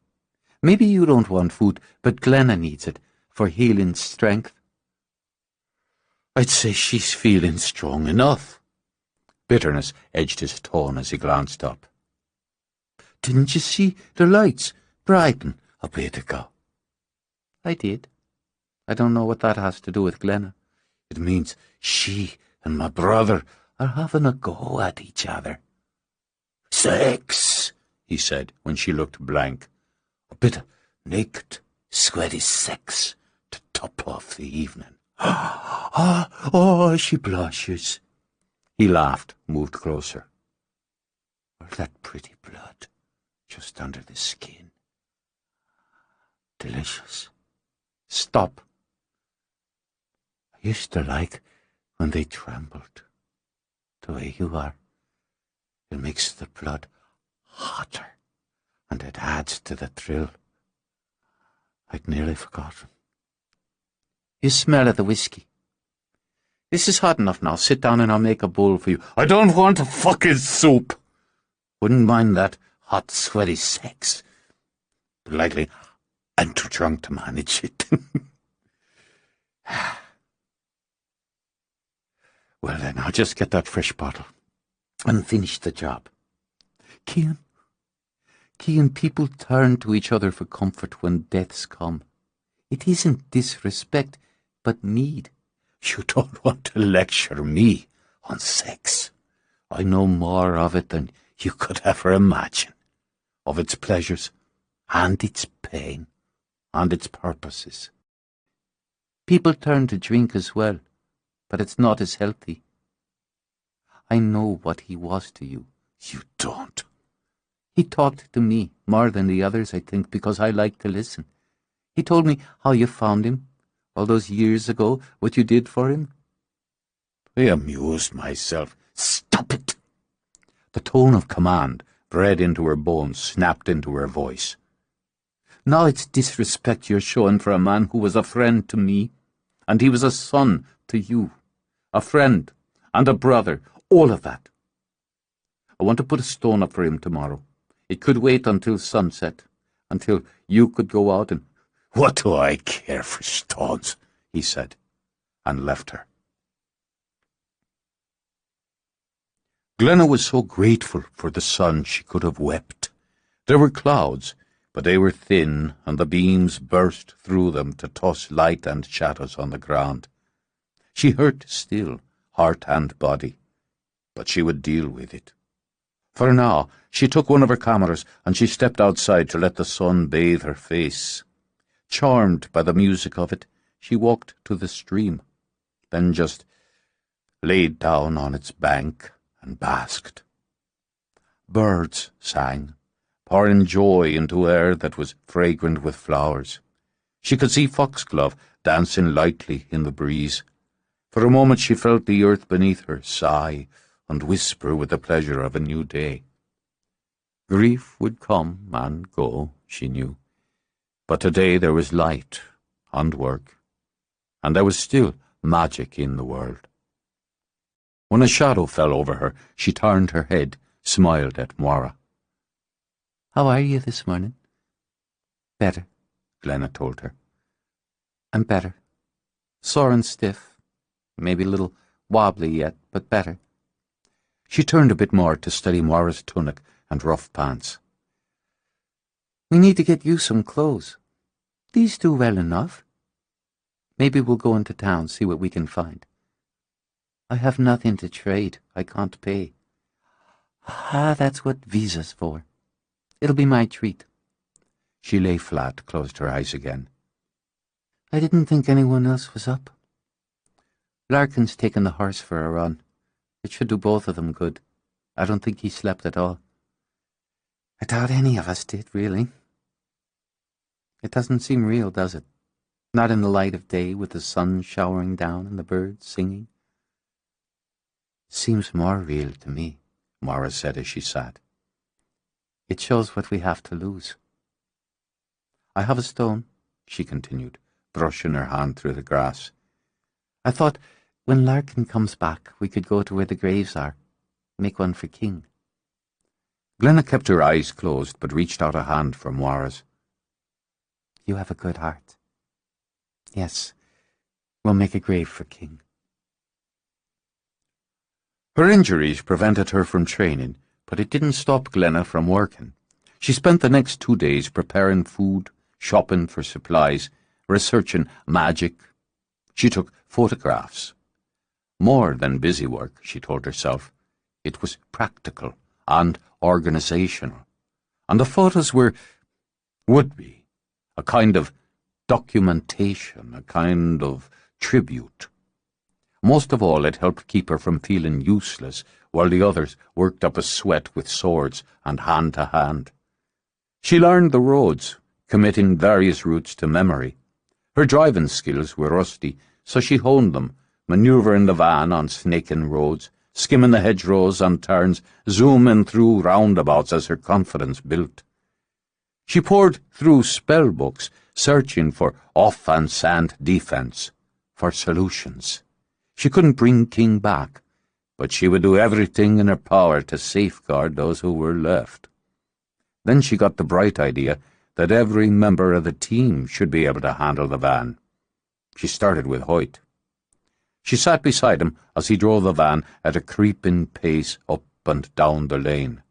Maybe you don't want food, but Glenna needs it for healing strength." "I'd say she's feeling strong enough." Bitterness edged his tone as he glanced up. "Didn't you see the lights brighten a bit ago?" "I did. I don't know what that has to do with Glenna." "It means she and my brother are having a go at each other." "Sex," he said when she looked blank. "A bit of naked, sweaty sex to top off the evening." Oh, she blushes." He laughed, moved closer. "All that pretty blood just under the skin. Delicious." "Stop." "I used to like when they trembled, the way you are. It makes the blood hotter, and it adds to the thrill. I'd nearly forgotten." "You smell of the whiskey. This is hot enough now. Sit down and I'll make a bowl for you." "I don't want a fucking soup." "Wouldn't mind that hot, sweaty sex. But likely I'm too drunk to manage it." "Well then, I'll just get that fresh bottle and finish the job." Cian, people turn to each other for comfort when deaths come. It isn't disrespect, but need. You don't want to lecture me on sex. I know more of it than you could ever imagine. Of its pleasures, and its pain, and its purposes. People turn to drink as well, but it's not as healthy. I know what he was to you. You don't. He talked to me more than the others, I think, because I like to listen. He told me how you found him, all those years ago, what you did for him. I amused myself. Stop it! The tone of command, bred into her bones, snapped into her voice. Now it's disrespect you're showing for a man who was a friend to me, and he was a son to you, a friend and a brother, all of that. I want to put a stone up for him tomorrow. It could wait until sunset, until you could go out and... What do I care for stones? He said. and left her. Glenna was so grateful for the sun she could have wept. There were clouds, but they were thin, and the beams burst through them to toss light and shadows on the ground. She hurt still, heart and body, but she would deal with it. For now, she took one of her cameras and she stepped outside to let the sun bathe her face. Charmed by the music of it, she walked to the stream, then just laid down on its bank and basked. Birds sang, pouring joy into air that was fragrant with flowers. She could see foxglove dancing lightly in the breeze. For a moment she felt the earth beneath her sigh and whisper with the pleasure of a new day. Grief would come and go, she knew, but today there was light and work, and there was still magic in the world. When a shadow fell over her, she turned her head, smiled at Moira. "How are you this morning?" "Better," Glenna told her. "I'm better. Sore and stiff. Maybe a little wobbly yet, but better." She turned a bit more to study Moira's tunic and rough pants. "We need to get you some clothes. These do well enough. Maybe we'll go into town, see what we can find. I have nothing to trade. I can't pay. That's what visa's for. It'll be my treat." She lay flat, closed her eyes again. "I didn't think anyone else was up. Larkin's taken the horse for a run. It should do both of them good. I don't think he slept at all. I doubt any of us did, really. It doesn't seem real, does it? Not in the light of day, with the sun showering down and the birds singing." "Seems more real to me," Moira said as she sat. "It shows what we have to lose." "I have a stone," she continued, brushing her hand through the grass. "I thought, when Larkin comes back, we could go to where the graves are, make one for King." Glenna kept her eyes closed, but reached out a hand for Moira's. "You have a good heart. Yes, we'll make a grave for King." Her injuries prevented her from training, but it didn't stop Glenna from working. She spent the next 2 days preparing food, shopping for supplies, researching magic. She took photographs. More than busy work, she told herself. It was practical and organizational. And the photos would be a kind of documentation, a kind of tribute. Most of all, it helped keep her from feeling useless while the others worked up a sweat with swords and hand to hand. She learned the roads, committing various routes to memory. Her driving skills were rusty, so she honed them, manoeuvring the van on snaking roads, skimming the hedgerows on turns, zooming through roundabouts as her confidence built. She pored through spell books, searching for offense and defense, for solutions. She couldn't bring King back, but she would do everything in her power to safeguard those who were left. Then she got the bright idea that every member of the team should be able to handle the van. She started with Hoyt. She sat beside him as he drove the van at a creeping pace up and down the lane.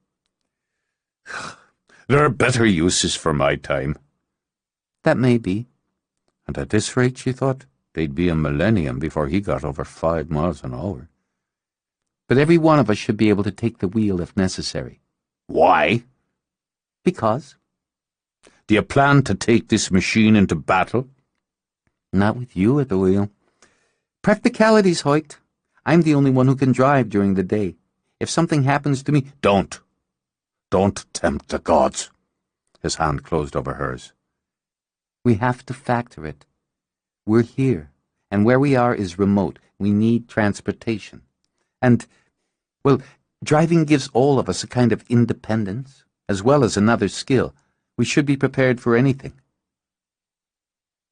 "There are better uses for my time." "That may be." And at this rate, she thought, they'd be a millennium before he got over 5 miles an hour. "But every one of us should be able to take the wheel if necessary." "Why?" "Because." "Do you plan to take this machine into battle?" "Not with you at the wheel. Practicalities, Hoyt. I'm the only one who can drive during the day. If something happens to me—" Don't tempt the gods." His hand closed over hers. "We have to factor it. We're here, and where we are is remote. We need transportation. And, well, driving gives all of us a kind of independence, as well as another skill. We should be prepared for anything."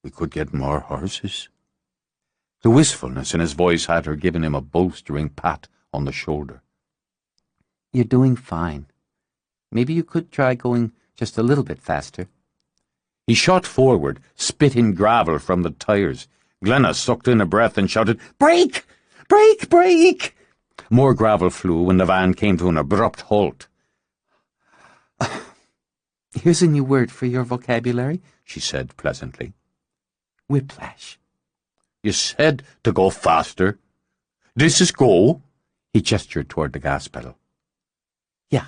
"We could get more horses." The wistfulness in his voice had her giving him a bolstering pat on the shoulder. "You're doing fine. Maybe you could try going just a little bit faster." He shot forward, spitting gravel from the tires. Glenna sucked in a breath and shouted, "Brake! Brake! Brake!" More gravel flew when the van came to an abrupt halt. "Here's a new word for your vocabulary," she said pleasantly. "Whiplash." "You said to go faster. This is go." He gestured toward the gas pedal. "Yeah.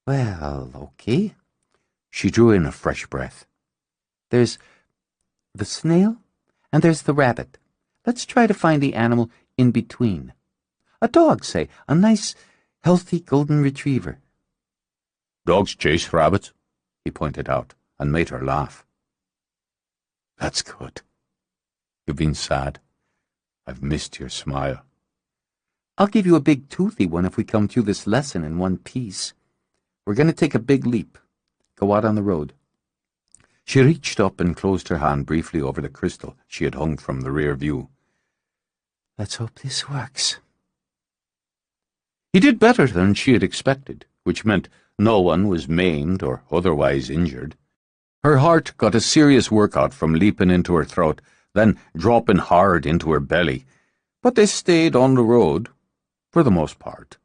Well, okay." She drew in a fresh breath. "There's the snail, and there's the rabbit. Let's try to find the animal in between. A dog, say. A nice, healthy golden retriever." "Dogs chase rabbits," he pointed out, and made her laugh. "That's good." "You've been sad. I've missed your smile." "I'll give you a big toothy one if we come through this lesson in one piece. We're going to take a big leap. Go out on the road." She reached up and closed her hand briefly over the crystal she had hung from the rear view. "Let's hope this works." He did better than she had expected, which meant no one was maimed or otherwise injured. Her heart got a serious workout from leaping into her throat, then dropping hard into her belly, but they stayed on the road, for the most part.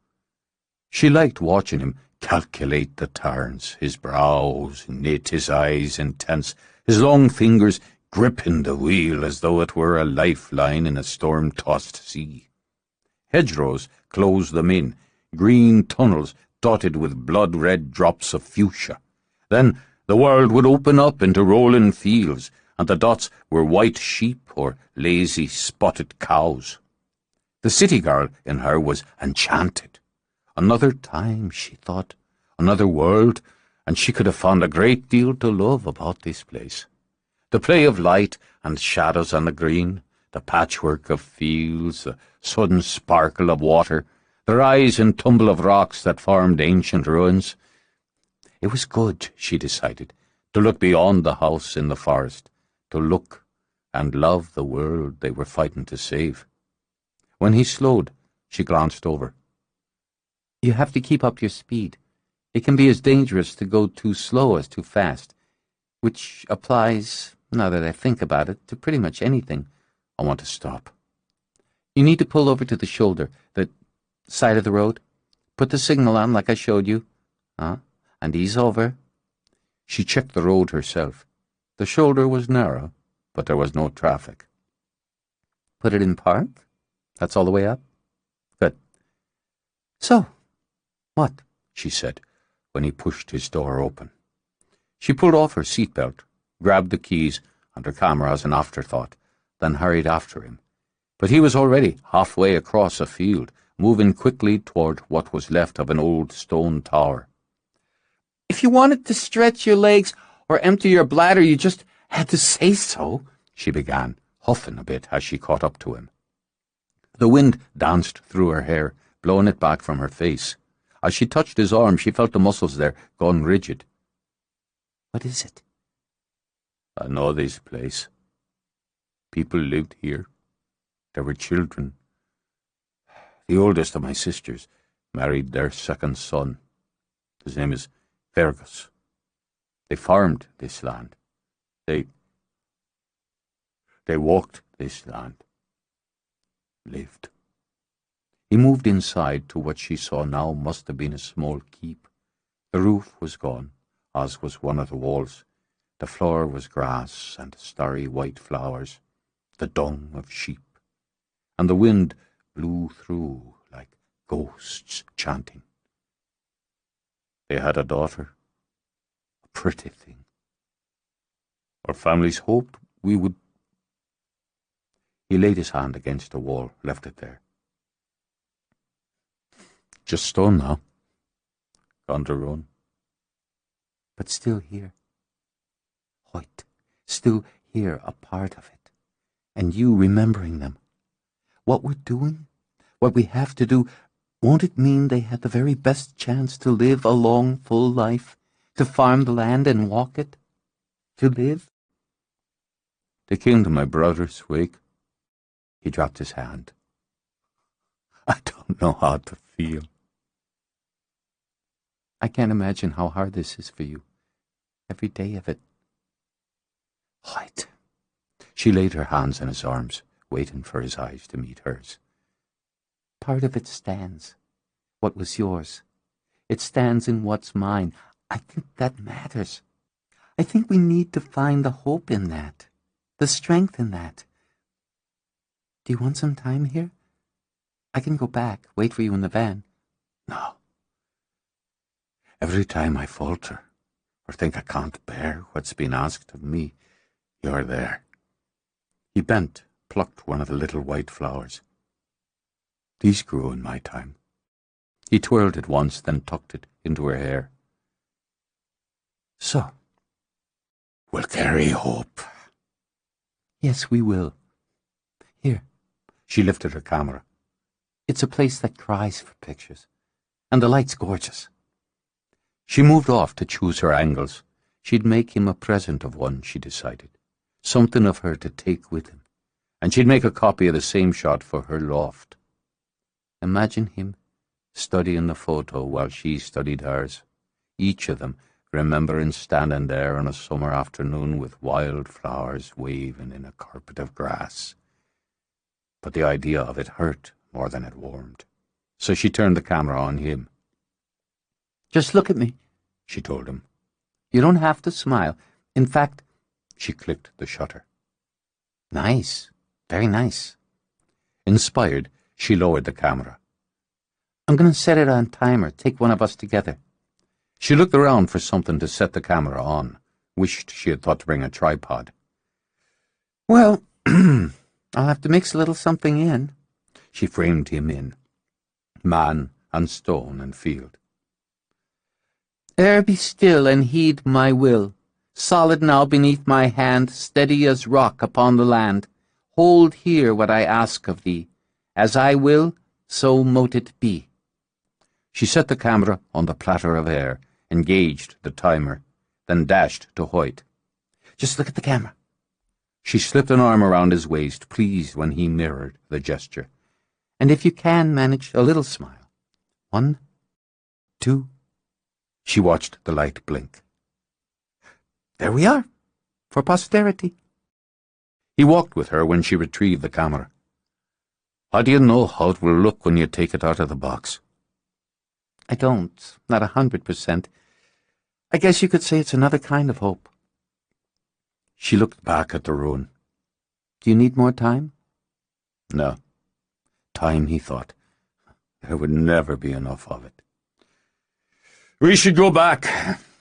She liked watching him calculate the turns, his brows knit, his eyes intense, his long fingers gripping the wheel as though it were a lifeline in a storm-tossed sea. Hedgerows closed them in, green tunnels dotted with blood-red drops of fuchsia. Then the world would open up into rolling fields, and the dots were white sheep or lazy spotted cows. The city girl in her was enchanted. Another time, she thought, another world, and she could have found a great deal to love about this place. The play of light and shadows on the green, the patchwork of fields, the sudden sparkle of water, the rise and tumble of rocks that formed ancient ruins. It was good, she decided, to look beyond the house in the forest, to look and love the world they were fighting to save. When he slowed, she glanced over. "You have to keep up your speed. It can be as dangerous to go too slow as too fast, which applies, now that I think about it, to pretty much anything." "I want to stop." "You need to pull over to the shoulder, the side of the road. Put the signal on like I showed you. And ease over." She checked the road herself. The shoulder was narrow, but there was no traffic. "Put it in park? That's all the way up? Good. So, what?" she said, when he pushed his door open. She pulled off her seatbelt, grabbed the keys and her camera as an afterthought, then hurried after him. But he was already halfway across a field, moving quickly toward what was left of an old stone tower. "If you wanted to stretch your legs or empty your bladder, you just had to say so," she began, huffing a bit as she caught up to him. The wind danced through her hair, blowing it back from her face. As she touched his arm, she felt the muscles there gone rigid. "What is it?" "I know this place. People lived here. There were children. The oldest of my sisters married their second son. His name is Fergus. They farmed this land. They walked this land. Lived." He moved inside to what she saw now must have been a small keep. The roof was gone, as was one of the walls. The floor was grass and starry white flowers, the dung of sheep, and the wind blew through like ghosts chanting. They had a daughter, a pretty thing. Our families hoped we would. He laid his hand against the wall, left it there. Just stone now. Gone to ruin. But still here. Hoyt, still here, a part of it. And you remembering them. What we're doing, what we have to do, won't it mean they had the very best chance to live a long, full life, to farm the land and walk it, to live? They came to my brother's wake. He dropped his hand. I don't know how to feel. I can't imagine how hard this is for you. Every day of it. Hoyt. She She laid her hands on his arms, waiting for his eyes to meet hers. Part of it stands. What was yours? It stands in what's mine. I think that matters. I think we need to find the hope in that, the strength in that. Do you want some time here? I can go back, wait for you in the van. No. Every time I falter, or think I can't bear what's been asked of me, you're there. He bent, plucked one of the little white flowers. These grew in my time. He twirled it once, then tucked it into her hair. So, we'll carry hope. Yes, we will. Here. She lifted her camera. It's a place that cries for pictures, and the light's gorgeous. She moved off to choose her angles. She'd make him a present of one, she decided. Something of her to take with him, and she'd make a copy of the same shot for her loft. Imagine him studying the photo while she studied hers, each of them remembering standing there on a summer afternoon with wild flowers waving in a carpet of grass. But the idea of it hurt more than it warmed, so she turned the camera on him. Just look at me, she told him. You don't have to smile. In fact, she clicked the shutter. Nice, very nice. Inspired, she lowered the camera. I'm going to set it on timer, take one of us together. She looked around for something to set the camera on, wished she had thought to bring a tripod. Well, I'll have to mix a little something in. She framed him in, man and stone and field. Ere be still and heed my will, solid now beneath my hand, steady as rock upon the land. Hold here what I ask of thee. As I will, so mote it be. She set the camera on the platter of air, engaged the timer, then dashed to Hoyt. Just look at the camera. She slipped an arm around his waist, pleased when he mirrored the gesture. And if you can manage a little smile. 1, 2. She watched the light blink. There we are, for posterity. He walked with her when she retrieved the camera. How do you know how it will look when you take it out of the box? I don't, not 100%. I guess you could say it's another kind of hope. She looked back at the ruin. Do you need more time? No. Time, he thought. There would never be enough of it. We should go back.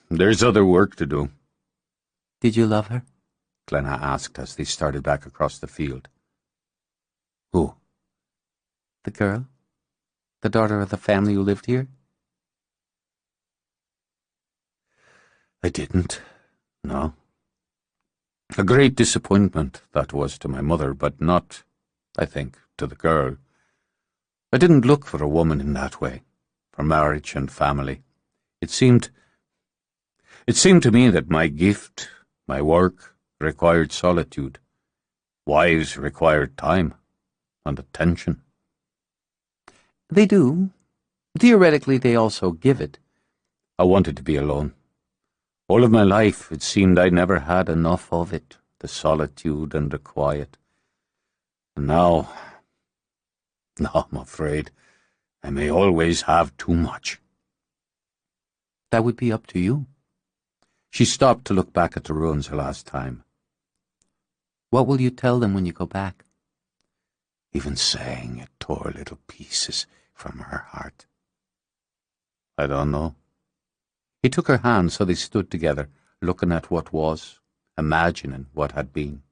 There's other work to do. Did you love her? Glenna asked as they started back across the field. Who? The girl? The daughter of the family who lived here? I didn't, no. A great disappointment that was to my mother, but not, I think, to the girl. I didn't look for a woman in that way, for marriage and family. It seemed to me that my gift, my work, required solitude. Wives required time and attention. They do. Theoretically, they also give it. I wanted to be alone. All of my life, it seemed I never had enough of it, the solitude and the quiet. And now I'm afraid I may always have too much. That would be up to you. She stopped to look back at the ruins the last time. What will you tell them when you go back? Even saying it tore little pieces from her heart. I don't know. He took her hand so they stood together, looking at what was, imagining what had been.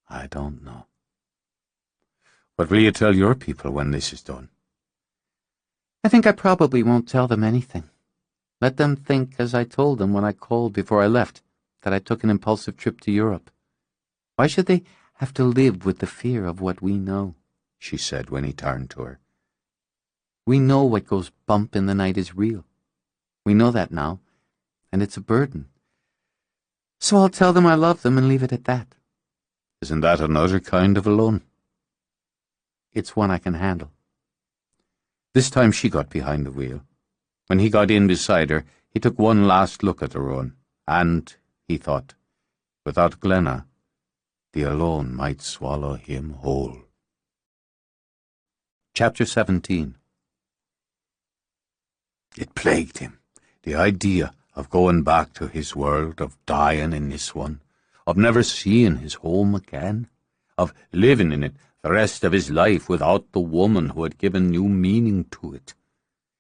I don't know. What will you tell your people when this is done? I think I probably won't tell them anything. Let them think, as I told them when I called before I left, that I took an impulsive trip to Europe. Why should they have to live with the fear of what we know? She said when he turned to her. We know what goes bump in the night is real. We know that now, and it's a burden. So I'll tell them I love them and leave it at that. Isn't that another kind of alone? It's one I can handle. This time she got behind the wheel. When he got in beside her, he took one last look at the ruin, and, he thought, without Glenna, the alone might swallow him whole. Chapter 17. It plagued him, the idea of going back to his world, of dying in this one, of never seeing his home again, of living in it the rest of his life without the woman who had given new meaning to it.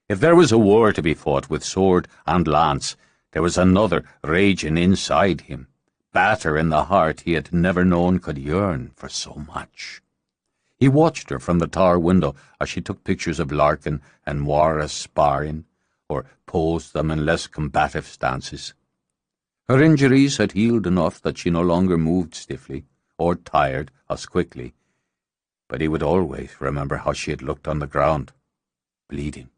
If there was a war to be fought with sword and lance, there was another raging inside him, batter in the heart he had never known could yearn for so much. He watched her from the tower window as she took pictures of Larkin and Moira sparring, or posed them in less combative stances. Her injuries had healed enough that she no longer moved stiffly, or tired as quickly, but he would always remember how she had looked on the ground, bleeding.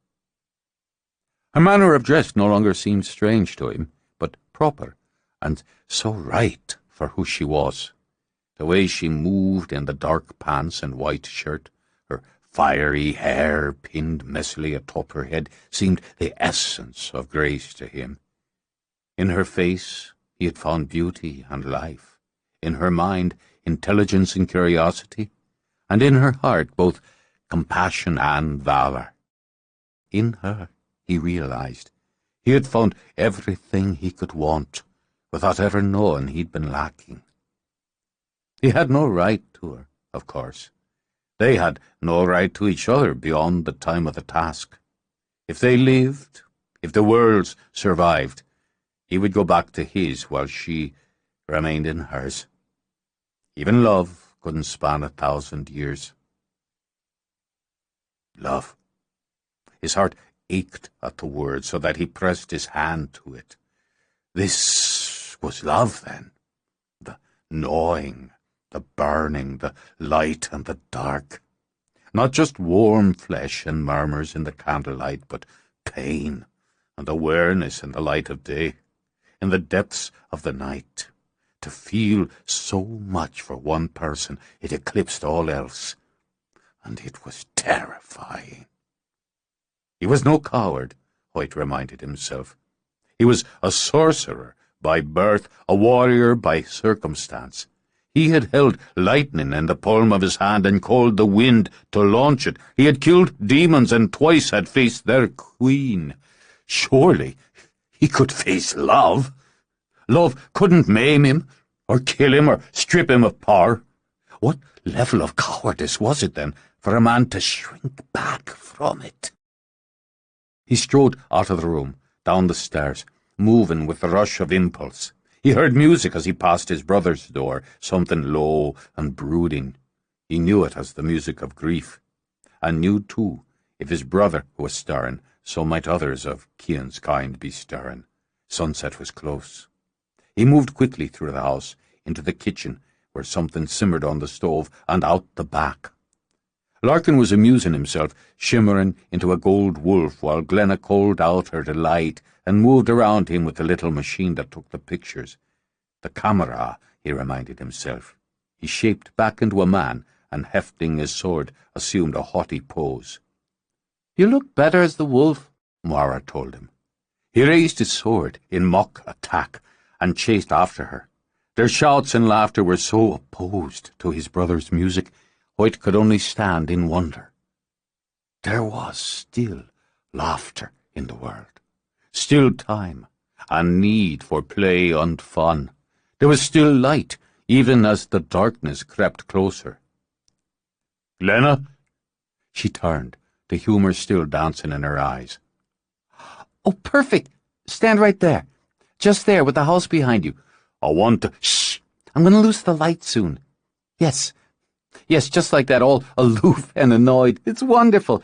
Her manner of dress no longer seemed strange to him, but proper, and so right for who she was. The way she moved in the dark pants and white shirt, her fiery hair pinned messily atop her head, seemed the essence of grace to him. In her face he had found beauty and life, in her mind intelligence and curiosity, and in her heart both compassion and valour. In her, he realized, he had found everything he could want, without ever knowing he'd been lacking. He had no right to her, of course. They had no right to each other beyond the time of the task. If they lived, if the worlds survived, he would go back to his while she remained in hers. Even love couldn't span 1,000 years. Love. His heart ached at the word, so that he pressed his hand to it. This was love, then. The gnawing, the burning, the light and the dark. Not just warm flesh and murmurs in the candlelight, but pain and awareness in the light of day, in the depths of the night. To feel so much for one person, it eclipsed all else, and it was terrifying. He was no coward, Hoyt reminded himself. He was a sorcerer by birth, a warrior by circumstance. He had held lightning in the palm of his hand and called the wind to launch it. He had killed demons and twice had faced their queen. Surely he could face love. Love couldn't maim him, or kill him, or strip him of power. What level of cowardice was it, then, for a man to shrink back from it? He strode out of the room, down the stairs, moving with the rush of impulse. He heard music as he passed his brother's door, something low and brooding. He knew it as the music of grief, and knew, too, if his brother was stirring, so might others of Cian's kind be stirring. Sunset was close. He moved quickly through the house, into the kitchen, where something simmered on the stove, and out the back. Larkin was amusing himself, shimmering into a gold wolf, while Glenna called out her delight and moved around him with the little machine that took the pictures. The camera, he reminded himself. He shaped back into a man, and hefting his sword, assumed a haughty pose. "You look better as the wolf," Moira told him. He raised his sword in mock attack, and chased after her. Their shouts and laughter were so opposed to his brother's music, Hoyt could only stand in wonder. There was still laughter in the world, still time, and need for play and fun. There was still light, even as the darkness crept closer. "Glenna?" She turned, the humour still dancing in her eyes. "Oh, perfect! Stand right there. Just there, with the house behind you. I want to—" "Shh! I'm going to loose the light soon. Yes, just like that, all aloof and annoyed. It's wonderful.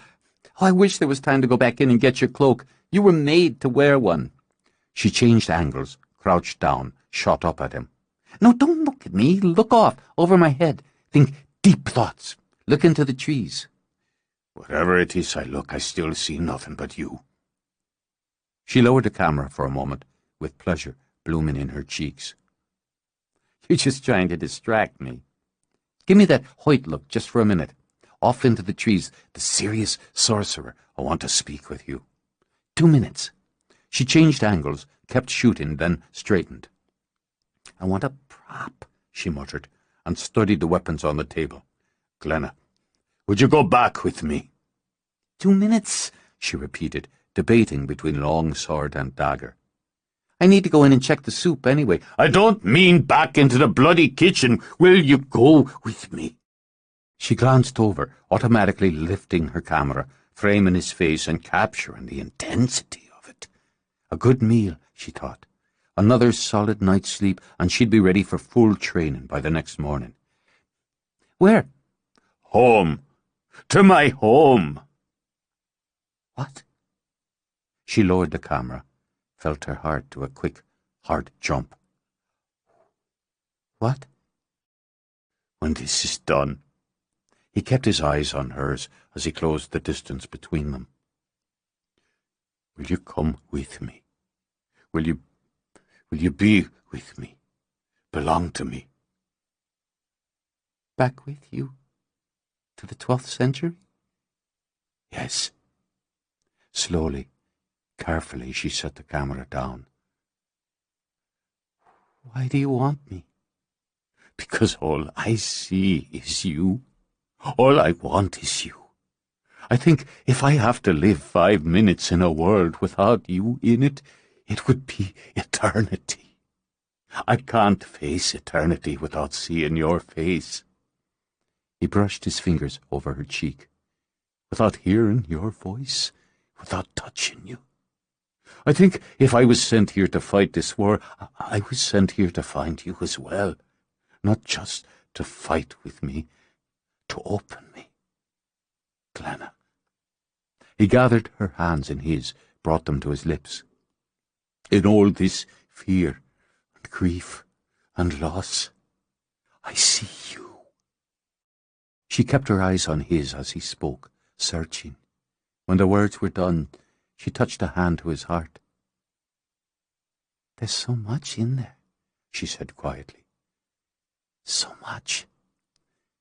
Oh, I wish there was time to go back in and get your cloak. You were made to wear one." She changed angles, crouched down, shot up at him. "No, don't look at me. Look off, over my head. Think deep thoughts. Look into the trees." "Wherever it is I look, I still see nothing but you." She lowered the camera for a moment, with pleasure blooming in her cheeks. "You're just trying to distract me. Give me that Hoyt look just for a minute. Off into the trees, the serious sorcerer. I want to speak with you. 2 minutes." She changed angles, kept shooting, then straightened. "I want a prop," she muttered, and studied the weapons on the table. "Glenna, would you go back with me?" 2 minutes, she repeated, debating between long sword and dagger. I need to go in and check the soup anyway. "I don't mean back into the bloody kitchen. Will you go with me?" She glanced over, automatically lifting her camera, framing his face and capturing the intensity of it. A good meal, she thought. Another solid night's sleep, and she'd be ready for full training by the next morning. Where? "Home. To my home." What? She lowered the camera, felt her heart do a quick, hard jump. What? "When this is done." He kept his eyes on hers as he closed the distance between them. "Will you come with me? Will you be with me? Belong to me?" Back with you? To the 12th century? "Yes." Slowly, carefully, she set the camera down. Why do you want me? "Because all I see is you. All I want is you. I think if I have to live 5 minutes in a world without you in it, it would be eternity. I can't face eternity without seeing your face." He brushed his fingers over her cheek. "Without hearing your voice, without touching you. I think if I was sent here to fight this war, I was sent here to find you as well. Not just to fight with me, to open me. Glenna." He gathered her hands in his, brought them to his lips. "In all this fear and grief and loss, I see you." She kept her eyes on his as he spoke, searching. When the words were done, she touched a hand to his heart. There's so much in there, she said quietly. So much.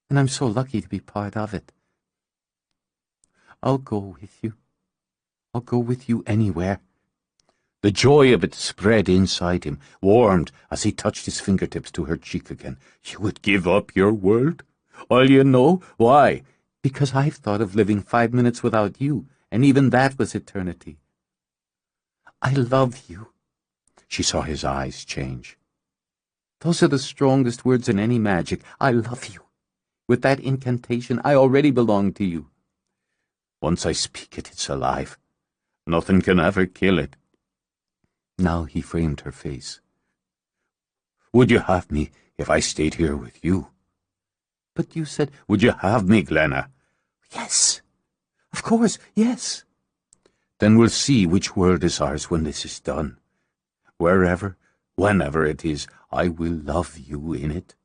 And I'm so lucky to be part of it. I'll go with you. I'll go with you anywhere. The joy of it spread inside him, warmed as he touched his fingertips to her cheek again. "You would give up your world? All you know? Why?" "Because I've thought of living 5 minutes without you, and even that was eternity. I love you." She saw his eyes change. "Those are the strongest words in any magic. I love you. With that incantation, I already belong to you." "Once I speak it, it's alive. Nothing can ever kill it." Now he framed her face. "Would you have me if I stayed here with you?" "But you said—" "Would you have me, Glenna?" "Yes. Of course, yes." "Then we'll see which world is ours when this is done. Wherever, whenever it is, I will love you in it.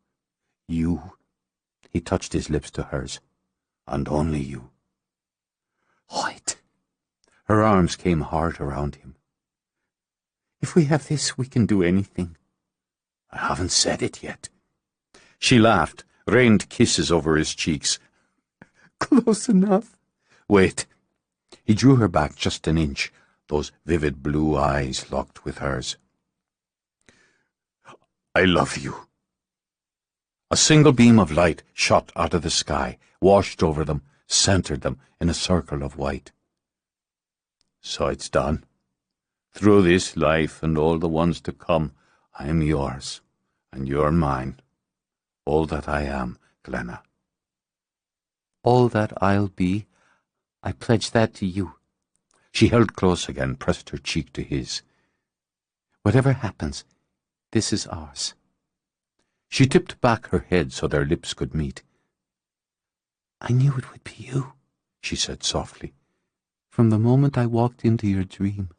You." He touched his lips to hers. "And only you." Wait. Her arms came hard around him. "If we have this, we can do anything." "I haven't said it yet." She laughed, rained kisses over his cheeks. "Close enough." "Wait." He drew her back just an inch, those vivid blue eyes locked with hers. "I love you." A single beam of light shot out of the sky, washed over them, centered them in a circle of white. "So it's done. Through this life and all the ones to come, I am yours, and you're mine. All that I am, Glenna." "All that I'll be, I pledge that to you." She held close again, pressed her cheek to his. "Whatever happens, this is ours." She tipped back her head so their lips could meet. "I knew it would be you," she said softly. "From the moment I walked into your dream."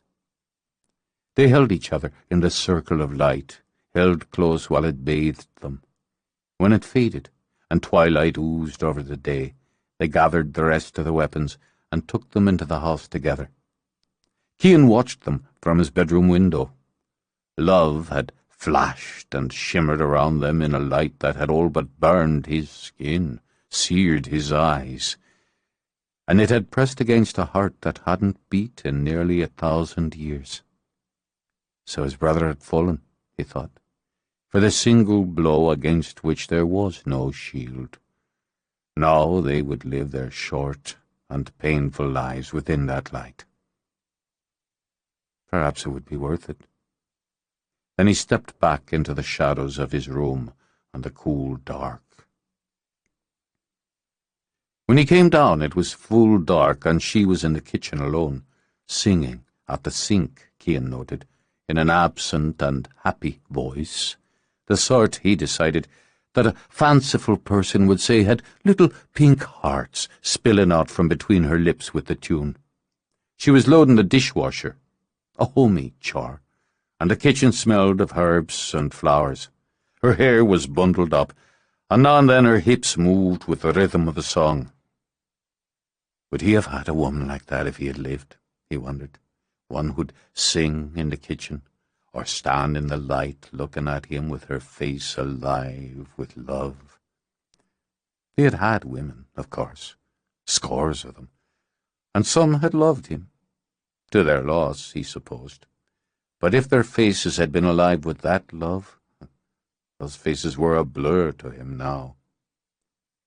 They held each other in the circle of light, held close while it bathed them. When it faded, and twilight oozed over the day, they gathered the rest of the weapons and took them into the house together. Cian watched them from his bedroom window. Love had flashed and shimmered around them in a light that had all but burned his skin, seared his eyes, and it had pressed against a heart that hadn't beat in nearly 1,000 years. So his brother had fallen, he thought, for the single blow against which there was no shield. Now they would live their short and painful lives within that light. Perhaps it would be worth it. Then he stepped back into the shadows of his room and the cool dark. When he came down, it was full dark, and she was in the kitchen alone, singing at the sink, Cian noted, in an absent and happy voice, the sort, he decided, that a fanciful person would say had little pink hearts spilling out from between her lips with the tune. She was loading the dishwasher, a homey chore, and the kitchen smelled of herbs and flowers. Her hair was bundled up, and now and then her hips moved with the rhythm of the song. Would he have had a woman like that if he had lived, he wondered, one who'd sing in the kitchen, or stand in the light looking at him with her face alive with love? He had had women, of course, scores of them, and some had loved him, to their loss, he supposed. But if their faces had been alive with that love, those faces were a blur to him now,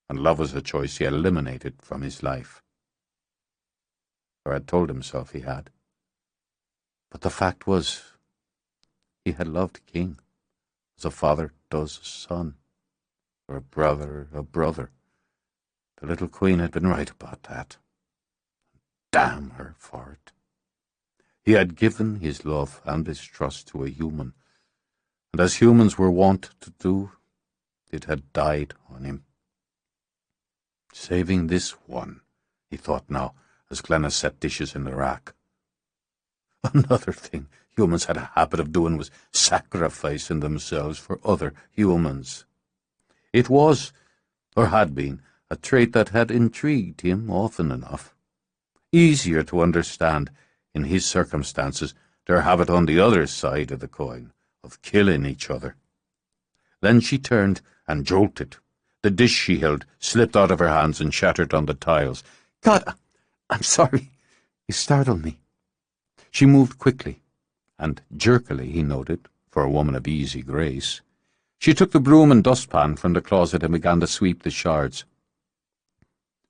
and love was a choice he had eliminated from his life, or had told himself he had. But the fact was, he had loved King, as a father does a son, or a brother a brother. The little queen had been right about that. Damn her for it. He had given his love and his trust to a human, and as humans were wont to do, it had died on him. Saving this one, he thought now, as Glenna set dishes in the rack. Another thing humans had a habit of doing was sacrificing themselves for other humans. It was, or had been, a trait that had intrigued him often enough. Easier to understand, in his circumstances, their habit on the other side of the coin, of killing each other. Then she turned and jolted. The dish she held slipped out of her hands and shattered on the tiles. "God, I'm sorry. You startled me." She moved quickly, and jerkily, he noted, for a woman of easy grace. She took the broom and dustpan from the closet and began to sweep the shards.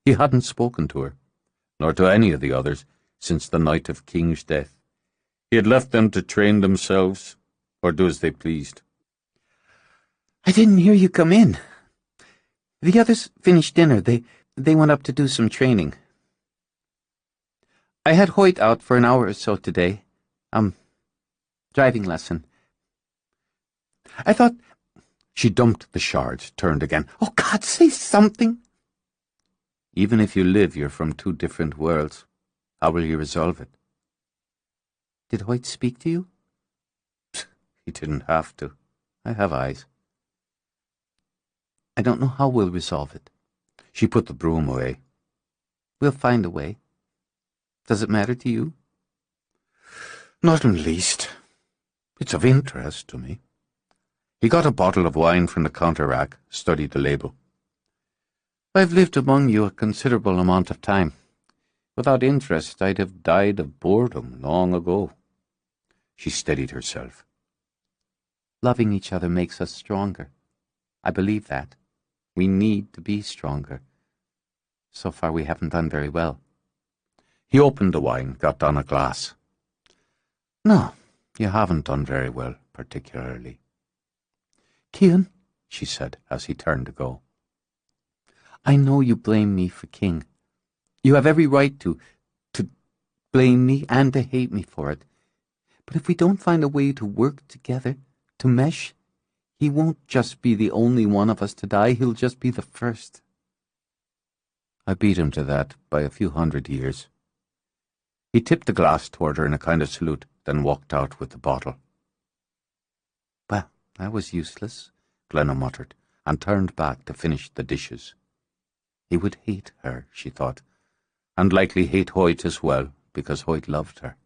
He hadn't spoken to her, nor to any of the others, since the night of King's death. He had left them to train themselves, or do as they pleased. "I didn't hear you come in. The others finished dinner. They went up to do some training. I had Hoyt out for an hour or so today. Driving lesson. I thought—" She dumped the shards, turned again. "Oh, God, say something." "Even if you live, you're from two different worlds. How will you resolve it?" "Did Hoyt speak to you?" "He didn't have to. I have eyes." "I don't know how we'll resolve it." She put the broom away. "We'll find a way. Does it matter to you?" "Not in the least. It's of interest to me." He got a bottle of wine from the counter rack, studied the label. "I've lived among you a considerable amount of time. Without interest, I'd have died of boredom long ago." She steadied herself. "Loving each other makes us stronger. I believe that. We need to be stronger. So far we haven't done very well." He opened the wine, got down a glass. "No, you haven't done very well, particularly." "Cian," she said, as he turned to go, "I know you blame me for King. You have every right to blame me and to hate me for it. But if we don't find a way to work together, to mesh, he won't just be the only one of us to die, he'll just be the first." "I beat him to that by a few 100 years." He tipped the glass toward her in a kind of salute, then walked out with the bottle. "Well, that was useless," Glenna muttered, and turned back to finish the dishes. He would hate her, she thought, and likely hate Hoyt as well, because Hoyt loved her.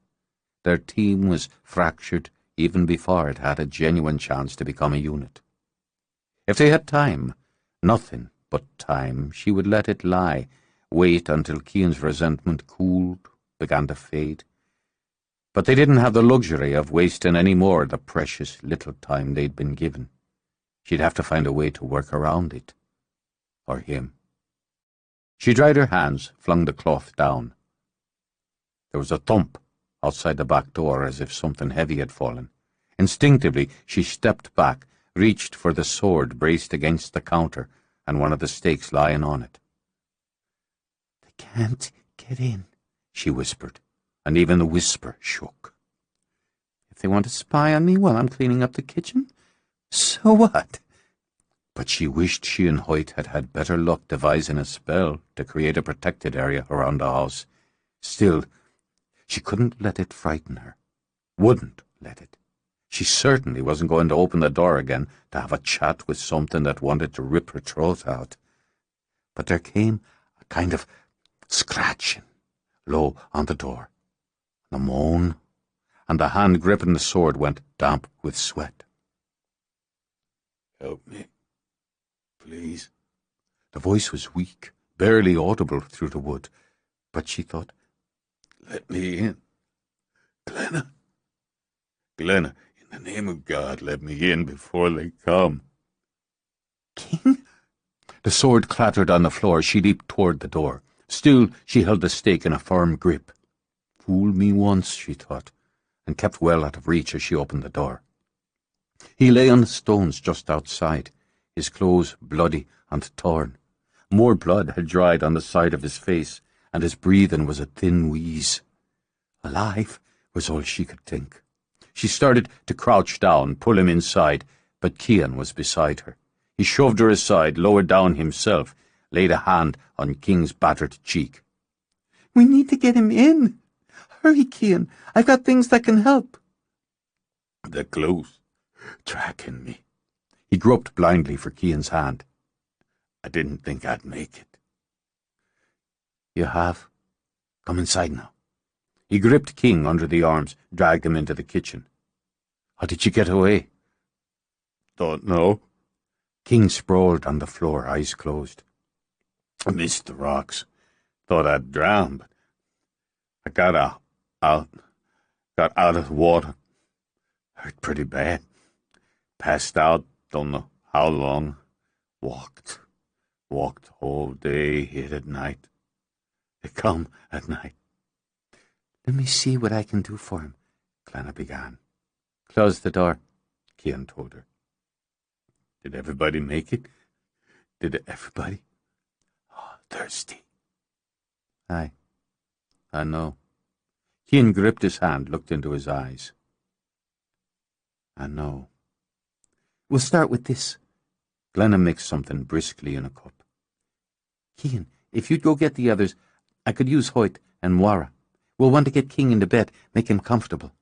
Their team was fractured even before it had a genuine chance to become a unit. If they had time, nothing but time, she would let it lie, wait until Cian's resentment cooled, began to fade. But they didn't have the luxury of wasting any more of the precious little time they'd been given. She'd have to find a way to work around it. Or him. She dried her hands, flung the cloth down. There was a thump outside the back door as if something heavy had fallen. Instinctively, she stepped back, reached for the sword braced against the counter and one of the stakes lying on it. "They can't get in," she whispered, and even the whisper shook. "If they want to spy on me while I'm cleaning up the kitchen, so what?" But she wished she and Hoyt had had better luck devising a spell to create a protected area around the house. Still, she couldn't let it frighten her. Wouldn't let it. She certainly wasn't going to open the door again to have a chat with something that wanted to rip her throat out. But there came a kind of scratching low on the door, and a moan, and the hand gripping the sword went damp with sweat. "Help me, please." The voice was weak, barely audible through the wood, but she thought, "Let me in. Glenna. Glenna, in the name of God, let me in before they come." "King?" The sword clattered on the floor. She leaped toward the door. Still, she held the stake in a firm grip. Fool me once, she thought, and kept well out of reach as she opened the door. He lay on the stones just outside, his clothes bloody and torn. More blood had dried on the side of his face, and his breathing was a thin wheeze. Alive was all she could think. She started to crouch down, pull him inside, but Cian was beside her. He shoved her aside, lowered down himself, laid a hand on King's battered cheek. "We need to get him in. Hurry, Cian. I've got things that can help." "They're close, tracking me." He groped blindly for Cian's hand. "I didn't think I'd make it." "You have. Come inside now." He gripped King under the arms, dragged him into the kitchen. "How did you get away?" "Don't know." King sprawled on the floor, eyes closed. "I missed the rocks. Thought I'd drown, but I got out of the water. Hurt pretty bad. Passed out, don't know how long. Walked all day, hit at night. They come at night." "Let me see what I can do for him," Glenna began. "Close the door," Cian told her. "Did everybody make it? Did everybody? Oh, thirsty." "I know." Cian gripped his hand, looked into his eyes. "I know. We'll start with this." Glenna mixed something briskly in a cup. "Cian, if you'd go get the others, I could use Hoyt and Moira. We'll want to get King into bed, make him comfortable."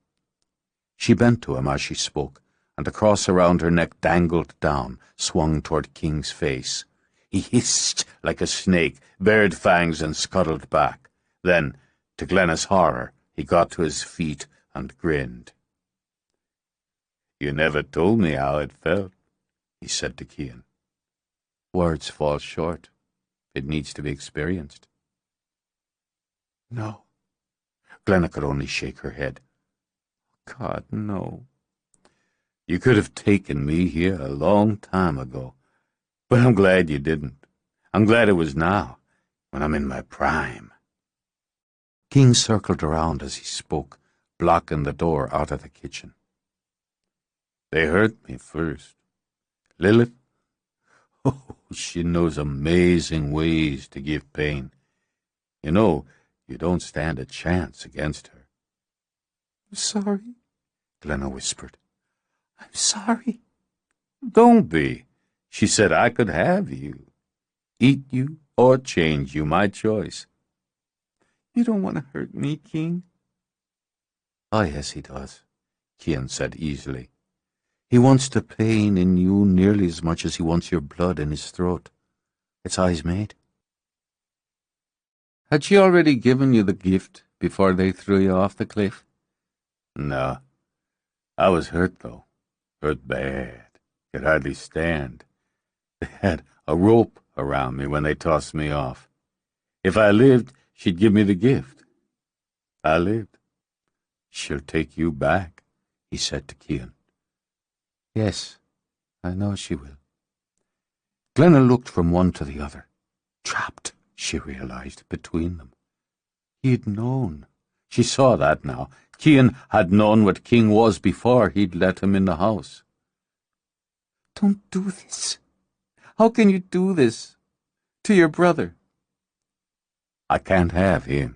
She bent to him as she spoke, and the cross around her neck dangled down, swung toward King's face. He hissed like a snake, bared fangs, and scuttled back. Then, to Glenna's horror, he got to his feet and grinned. "You never told me how it felt," he said to Cian. "Words fall short. It needs to be experienced." "No." Glenna could only shake her head. "God, no." "You could have taken me here a long time ago, but I'm glad you didn't. I'm glad it was now, when I'm in my prime." King circled around as he spoke, blocking the door out of the kitchen. "They hurt me first. Lilith, oh, she knows amazing ways to give pain. You know, you don't stand a chance against her." "I'm sorry," Glenna whispered. "I'm sorry." "Don't be. She said I could have you. Eat you or change you, my choice." "You don't want to hurt me, King." "Oh, yes, he does," Cian said easily. "He wants the pain in you nearly as much as he wants your blood in his throat. It's how he's made." "Had she already given you the gift before they threw you off the cliff?" "No. I was hurt, though. Hurt bad. Could hardly stand. They had a rope around me when they tossed me off. If I lived, she'd give me the gift. I lived." "She'll take you back," he said to Cian. "Yes, I know she will. Glenna looked from one to the other. Trapped, she realized, between them. He'd known. She saw that now. Cian had known what King was before he'd let him in the house. Don't do this. How can you do this? To your brother? I can't have him,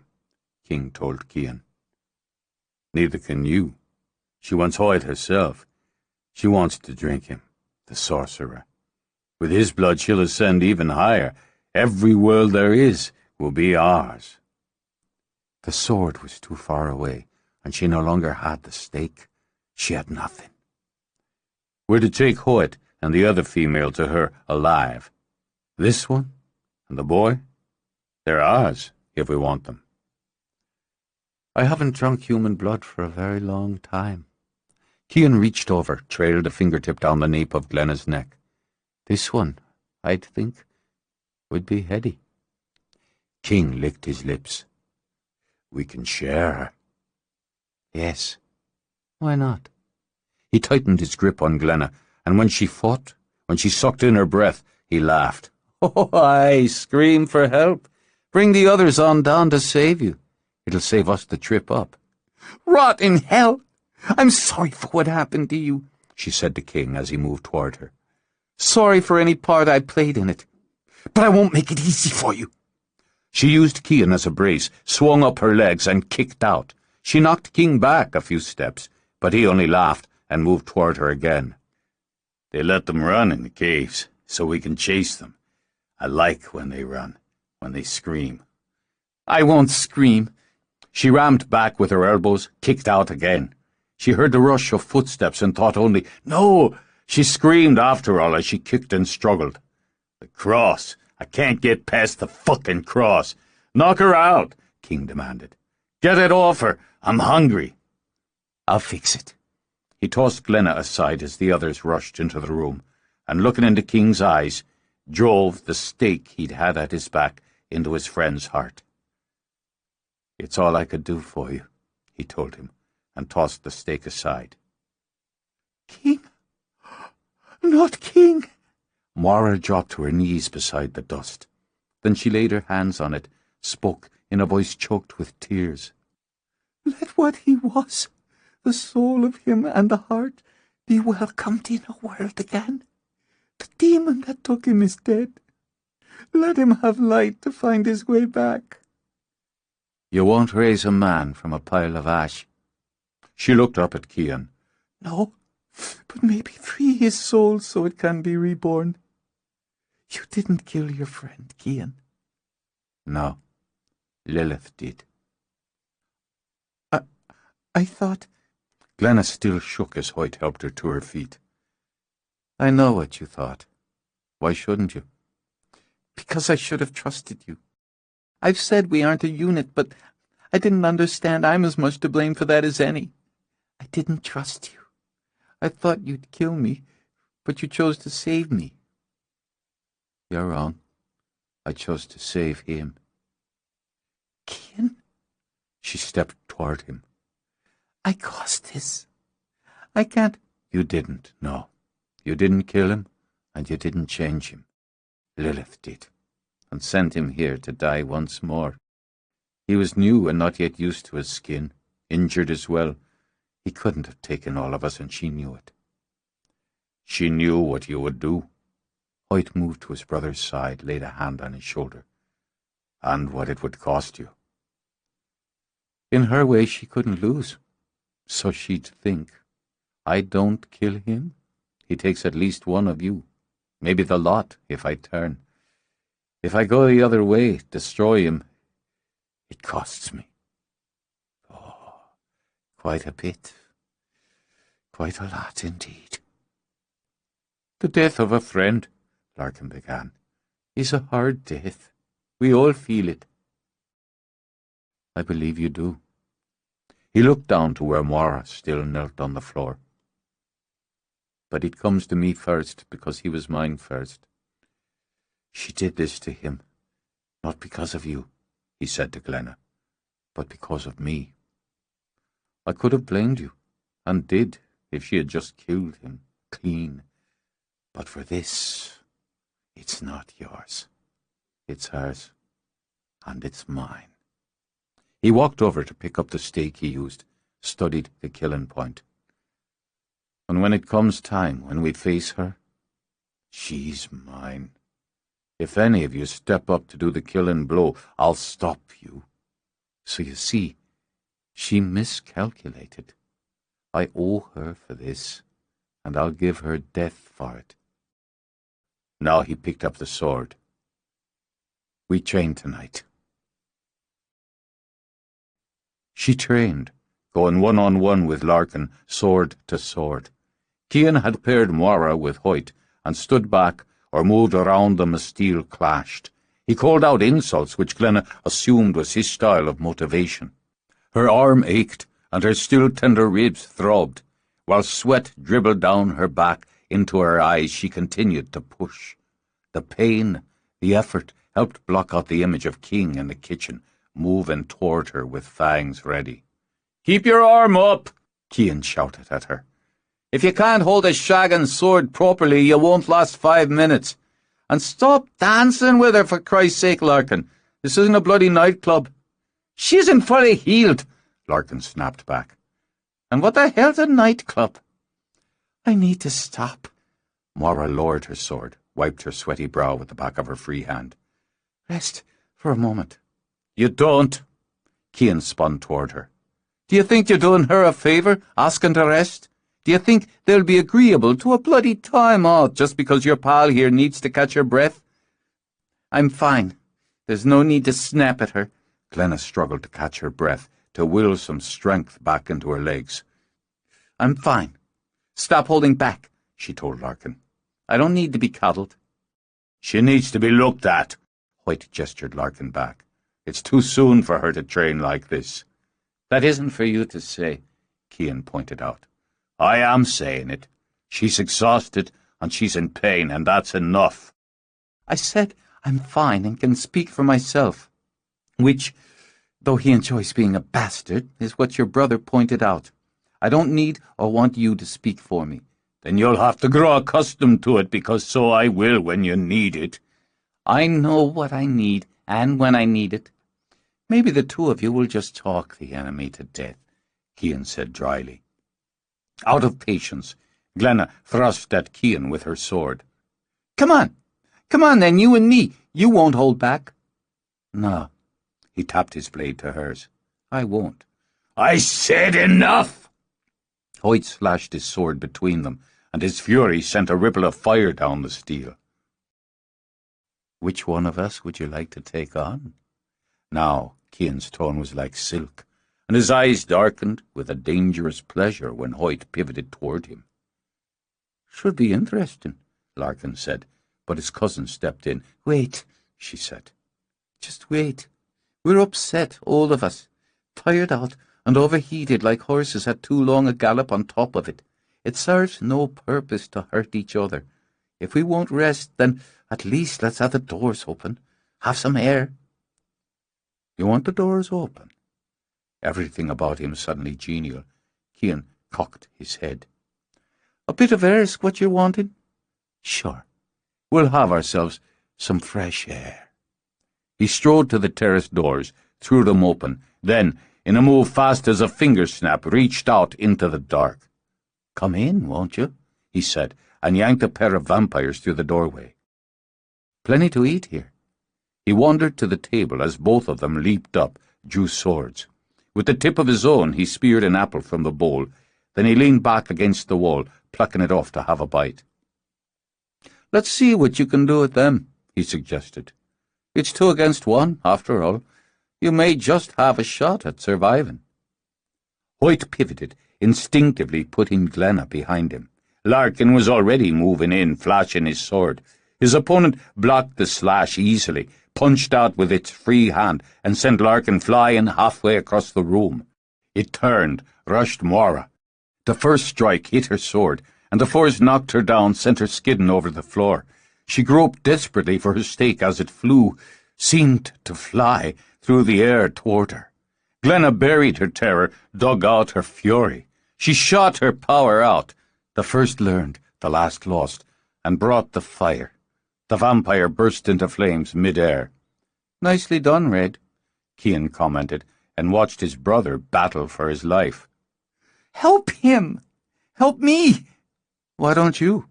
King told Cian. Neither can you. She wants Hoyt herself. She wants to drink him, the sorcerer. With his blood she'll ascend even higher. Every world there is will be ours. The sword was too far away, and she no longer had the stake. She had nothing. We're to take Hoyt and the other female to her alive. This one and the boy, they're ours if we want them. I haven't drunk human blood for a very long time. Cian reached over, trailed a fingertip down the nape of Glenna's neck. This one, I'd think, would be heady. King licked his lips. We can share her. Yes, why not? He tightened his grip on Glenna, and when she fought, when she sucked in her breath, he laughed. Oh, aye, scream for help. Bring the others on down to save you. It'll save us the trip up. Rot in hell! I'm sorry for what happened to you, she said to King as he moved toward her. Sorry for any part I played in it. But I won't make it easy for you. She used Cian as a brace, swung up her legs, and kicked out. She knocked King back a few steps, but he only laughed and moved toward her again. They let them run in the caves, so we can chase them. I like when they run, when they scream. I won't scream. She rammed back with her elbows, kicked out again. She heard the rush of footsteps and thought only, no! She screamed after all as she kicked and struggled. The cross! I can't get past the fucking cross. Knock her out, King demanded. Get it off her. I'm hungry. I'll fix it. He tossed Glenna aside as the others rushed into the room, and looking into King's eyes, drove the stake he'd had at his back into his friend's heart. It's all I could do for you, he told him, and tossed the stake aside. King? Not King! Moira dropped to her knees beside the dust. Then she laid her hands on it, spoke in a voice choked with tears. Let what he was, the soul of him and the heart, be welcomed in a world again. The demon that took him is dead. Let him have light to find his way back. You won't raise a man from a pile of ash. She looked up at Cian. No, but maybe free his soul so it can be reborn. You didn't kill your friend, Cian. No, Lilith did. I thought... Glenna still shook as Hoyt helped her to her feet. I know what you thought. Why shouldn't you? Because I should have trusted you. I've said we aren't a unit, but I didn't understand I'm as much to blame for that as any. I didn't trust you. I thought you'd kill me, but you chose to save me. You're wrong. I chose to save him. Cian? She stepped toward him. I caused this. I can't... You didn't, no. You didn't kill him, and you didn't change him. Lilith did, and sent him here to die once more. He was new and not yet used to his skin, injured as well. He couldn't have taken all of us, and she knew it. She knew what you would do. Hoyt moved to his brother's side, laid a hand on his shoulder. And what it would cost you. In her way, she couldn't lose. So she'd think, I don't kill him, he takes at least one of you, maybe the lot if I turn. If I go the other way, destroy him, it costs me. Oh, quite a bit, quite a lot indeed. The death of a friend, Larkin began, is a hard death. We all feel it. I believe you do. He looked down to where Moira still knelt on the floor. But it comes to me first because he was mine first. She did this to him, not because of you, he said to Glenna, but because of me. I could have blamed you, and did, if she had just killed him, clean. But for this, it's not yours. It's hers, and it's mine. He walked over to pick up the stake he used, studied the killing point. And when it comes time, when we face her, she's mine. If any of you step up to do the killing blow, I'll stop you. So you see, she miscalculated. I owe her for this, and I'll give her death for it. Now he picked up the sword. We train tonight. She trained, going one-on-one with Larkin, sword to sword. Cian had paired Moira with Hoyt, and stood back or moved around them as steel clashed. He called out insults which Glenna assumed was his style of motivation. Her arm ached, and her still tender ribs throbbed. While sweat dribbled down her back into her eyes, she continued to push. The pain, the effort, helped block out the image of King in the kitchen, moving toward her with fangs ready. "Keep your arm up!" Cian shouted at her. "If you can't hold a shaggin' sword properly, you won't last 5 minutes. And stop dancing with her, for Christ's sake, Larkin. This isn't a bloody nightclub." "She isn't fully healed," Larkin snapped back. "And what the hell's a nightclub?" "I need to stop." Moira lowered her sword, wiped her sweaty brow with the back of her free hand. "Rest for a moment." "You don't." Cian spun toward her. "Do you think you're doing her a favour, asking to rest? Do you think they'll be agreeable to a bloody time out just because your pal here needs to catch her breath?" "I'm fine. There's no need to snap at her." Glenna struggled to catch her breath, to will some strength back into her legs. "I'm fine. Stop holding back," she told Larkin. "I don't need to be coddled." "She needs to be looked at." Hoyt gestured Larkin back. "It's too soon for her to train like this." "That isn't for you to say," Cian pointed out. "I am saying it. She's exhausted, and she's in pain, and that's enough." "I said I'm fine and can speak for myself. Which, though he enjoys being a bastard, is what your brother pointed out. I don't need or want you to speak for me." "Then you'll have to grow accustomed to it, because so I will when you need it." "I know what I need, and when I need it. Maybe the two of you will just talk the enemy to death," Cian said dryly. Out of patience, Glenna thrust at Cian with her sword. Come on then, you and me. You won't hold back." "No." He tapped his blade to hers. "I won't." "I said enough!" Hoyt slashed his sword between them, and his fury sent a ripple of fire down the steel. "Which one of us would you like to take on?" Now Cian's tone was like silk, and his eyes darkened with a dangerous pleasure when Hoyt pivoted toward him. "Should be interesting," Larkin said, but his cousin stepped in. "Wait," she said. "Just wait. We're upset, all of us, tired out and overheated like horses had too long a gallop on top of it. It serves no purpose to hurt each other. If we won't rest, then at least let's have the doors open. Have some air." "You want the doors open?" Everything about him suddenly genial. Cian cocked his head. "A bit of air's what you're wanting?" "Sure. We'll have ourselves some fresh air." He strode to the terrace doors, threw them open, then, in a move fast as a finger snap, reached out into the dark. "Come in, won't you?" he said, and yanked a pair of vampires through the doorway. "Plenty to eat here." He wandered to the table as both of them leaped up, drew swords. With the tip of his own, he speared an apple from the bowl. Then he leaned back against the wall, plucking it off to have a bite. "Let's see what you can do with them," he suggested. "It's 2 against 1, after all. You may just have a shot at surviving." Hoyt pivoted, instinctively putting Glenna behind him. Larkin was already moving in, flashing his sword. His opponent blocked the slash easily, punched out with its free hand, and sent Larkin flying halfway across the room. It turned, rushed Moira. The first strike hit her sword, and the force knocked her down, sent her skidding over the floor. She groped desperately for her stake as it flew, seemed to fly through the air toward her. Glenna buried her terror, dug out her fury. She shot her power out. The first learned, the last lost, and brought the fire. The vampire burst into flames mid-air. "Nicely done, Red," Cian commented, and watched his brother battle for his life. "Help him! Help me!" "Why don't you?"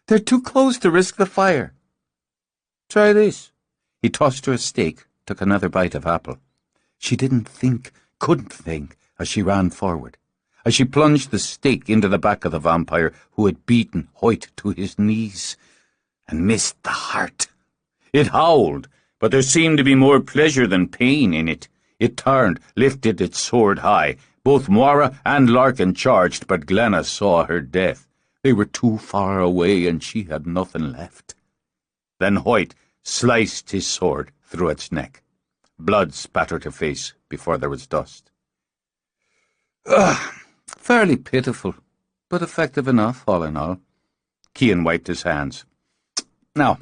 "They're too close to risk the fire." "Try this." He tossed her a steak, took another bite of apple. She couldn't think, as she ran forward, as she plunged the steak into the back of the vampire who had beaten Hoyt to his knees, and missed the heart. It howled, but there seemed to be more pleasure than pain in it. It turned, lifted its sword high. Both Moira and Larkin charged, but Glenna saw her death. They were too far away, and she had nothing left. Then Hoyt sliced his sword through its neck. Blood spattered her face before there was dust. Fairly pitiful, but effective enough, all in all. Cian wiped his hands. "Now,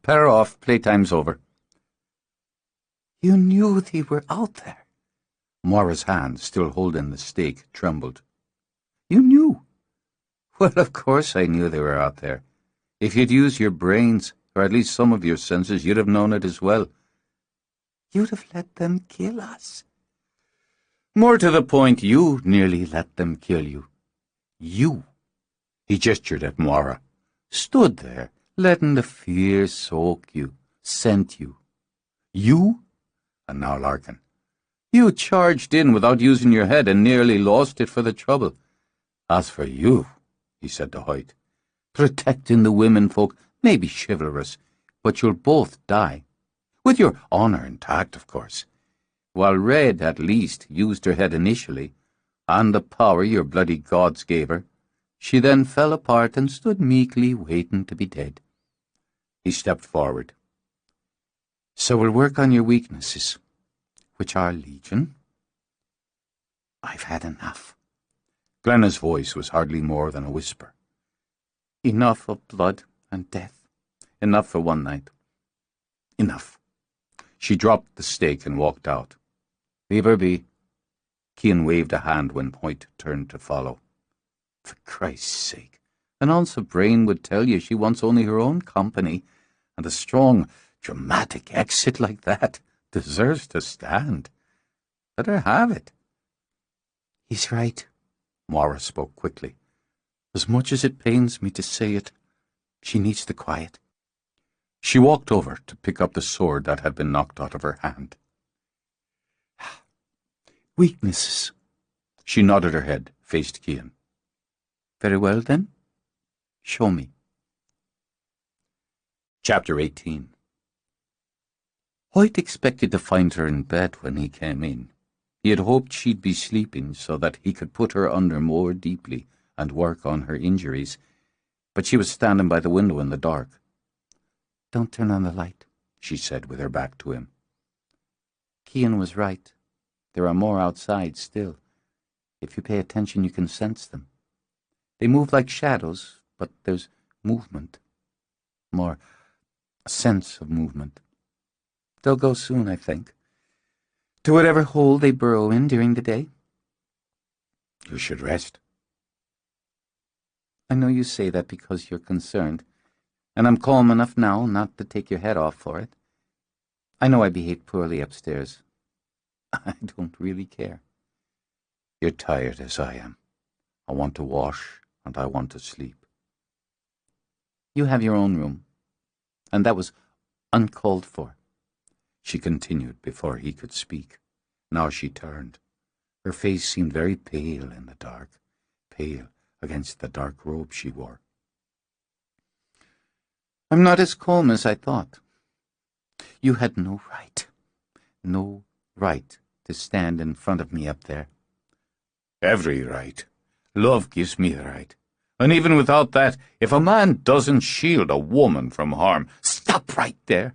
pair off, playtime's over." "You knew they were out there." Moira's hand, still holding the steak, trembled. "You knew." "Well, of course I knew they were out there. If you'd used your brains, or at least some of your senses, you'd have known it as well." "You'd have let them kill us." "More to the point, you nearly let them kill you. You," he gestured at Moira, "stood there, letting the fear soak you, scent you. You, and now Larkin. You charged in without using your head and nearly lost it for the trouble. As for you," he said to Hoyt, "protecting the women folk may be chivalrous, but you'll both die. With your honour intact, of course. While Red, at least, used her head initially, and the power your bloody gods gave her, she then fell apart and stood meekly waiting to be dead." He stepped forward. "So we'll work on your weaknesses, which are legion." "I've had enough." Glenna's voice was hardly more than a whisper. "Enough of blood and death. Enough for one night. Enough." She dropped the steak and walked out. "Leave her be." Cian waved a hand when Hoyt turned to follow. "For Christ's sake, an ounce of brain would tell you she wants only her own company, and a strong, dramatic exit like that deserves to stand. Let her have it." "He's right," Moira spoke quickly. "As much as it pains me to say it, she needs the quiet." She walked over to pick up the sword that had been knocked out of her hand. "Weaknesses." She nodded her head, faced Cian. "Very well, then. Show me." Chapter 18. Hoyt expected to find her in bed when he came in. He had hoped she'd be sleeping so that he could put her under more deeply and work on her injuries, but she was standing by the window in the dark. "Don't turn on the light," she said with her back to him. "Cian was right. There are more outside still. If you pay attention, you can sense them. They move like shadows, but there's movement. More a sense of movement. They'll go soon, I think, to whatever hole they burrow in during the day." "You should rest." "I know you say that because you're concerned, and I'm calm enough now not to take your head off for it. I know I behaved poorly upstairs. I don't really care." "You're tired as I am. I want to wash and I want to sleep." "You have your own room, and that was uncalled for," she continued before he could speak. Now she turned. Her face seemed very pale in the dark, pale against the dark robe she wore. "I'm not as calm as I thought. You had no right to stand in front of me up there." "Every right. Love gives me the right. And even without that, if a man doesn't shield a woman from harm—" "Stop right there."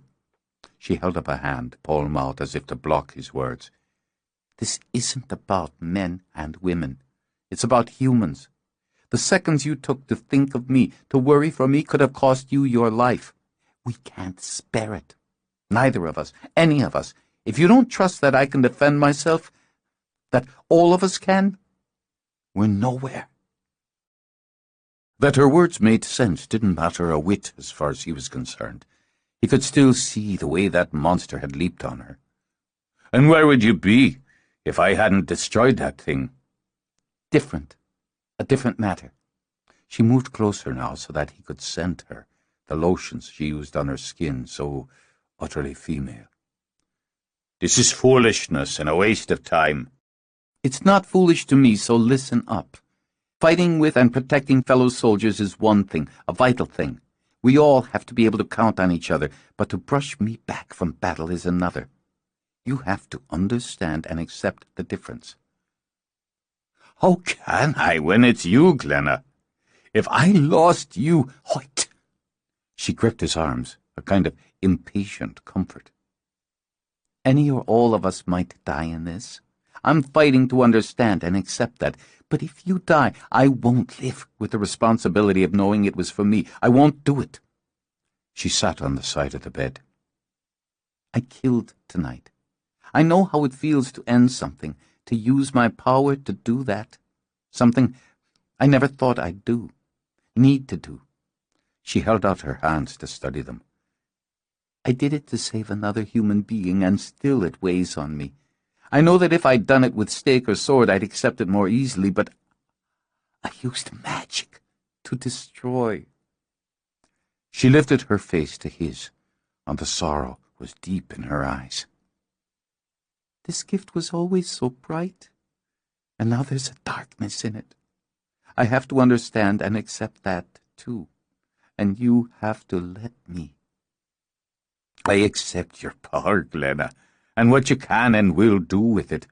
She held up a hand, palm out, as if to block his words. "This isn't about men and women. It's about humans. The seconds you took to think of me, to worry for me, could have cost you your life. We can't spare it. Neither of us, any of us. If you don't trust that I can defend myself, that all of us can, we're nowhere." That her words made sense didn't matter a whit as far as he was concerned. He could still see the way that monster had leaped on her. "And where would you be if I hadn't destroyed that thing?" "Different. A different matter." She moved closer now so that he could scent her, the lotions she used on her skin, so utterly female. "This is foolishness and a waste of time." "It's not foolish to me, so listen up. Fighting with and protecting fellow soldiers is one thing, a vital thing. We all have to be able to count on each other, but to brush me back from battle is another. You have to understand and accept the difference." "How can I when it's you, Glenna? If I lost you, Hoyt!" She gripped his arms, a kind of impatient comfort. "Any or all of us might die in this. I'm fighting to understand and accept that. But if you die, I won't live with the responsibility of knowing it was for me. I won't do it." She sat on the side of the bed. "I killed tonight. I know how it feels to end something, to use my power to do that. Something I never thought I'd do, need to do." She held out her hands to study them. "I did it to save another human being, and still it weighs on me. I know that if I'd done it with stake or sword, I'd accept it more easily, but I used magic to destroy." She lifted her face to his, and the sorrow was deep in her eyes. "This gift was always so bright, and now there's a darkness in it. I have to understand and accept that, too, and you have to let me." "I accept your power, Glenna, and what you can and will do with it.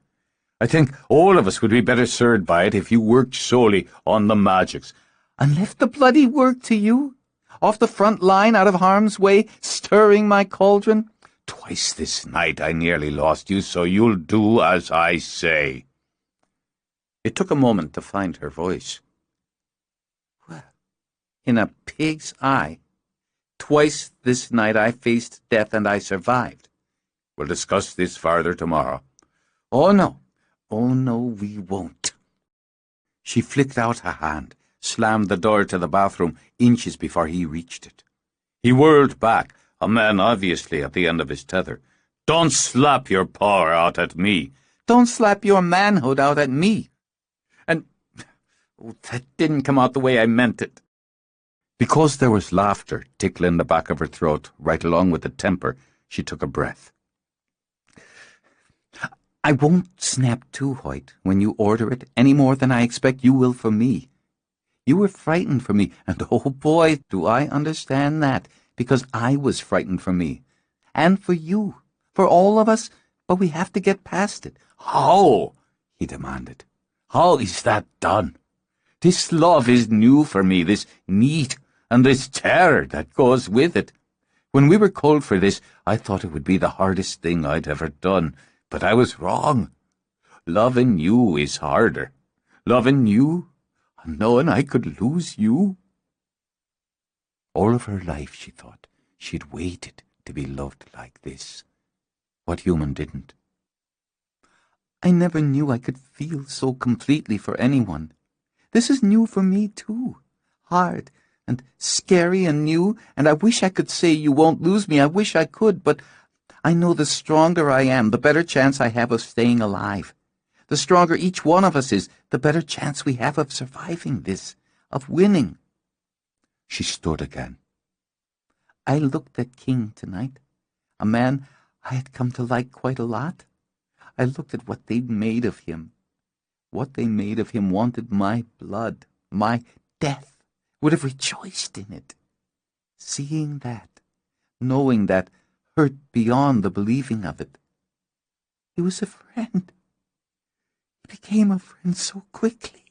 I think all of us would be better served by it if you worked solely on the magics." "And left the bloody work to you? Off the front line, out of harm's way, stirring my cauldron? Twice this night I nearly lost you, so you'll do as I say." It took a moment to find her voice. "Well, in a pig's eye. Twice this night I faced death and I survived. We'll discuss this farther tomorrow." "Oh, no. Oh, no, we won't." She flicked out a hand, slammed the door to the bathroom inches before he reached it. He whirled back, a man obviously at the end of his tether. "Don't slap your paw out at me." "Don't slap your manhood out at me. And that didn't come out the way I meant it." Because there was laughter tickling the back of her throat right along with the temper, she took a breath. "I won't snap too, Hoyt, when you order it, any more than I expect you will for me. You were frightened for me, and oh boy, do I understand that, because I was frightened for me. And for you, for all of us, but we have to get past it." "How?" he demanded. "How is that done? This love is new for me, this need, and this terror that goes with it. When we were called for this, I thought it would be the hardest thing I'd ever done. But I was wrong. Loving you is harder. Loving you, and knowing I could lose you." All of her life, she thought, she'd waited to be loved like this. What human didn't? "I never knew I could feel so completely for anyone. This is new for me, too. Hard and scary and new, and I wish I could say you won't lose me. I wish I could, but I know the stronger I am, the better chance I have of staying alive. The stronger each one of us is, the better chance we have of surviving this, of winning." She stood again. "I looked at King tonight, a man I had come to like quite a lot. I looked at what they'd made of him. What they made of him wanted my blood, my death, would have rejoiced in it. Seeing that, knowing that, hurt beyond the believing of it. He was a friend. He became a friend so quickly."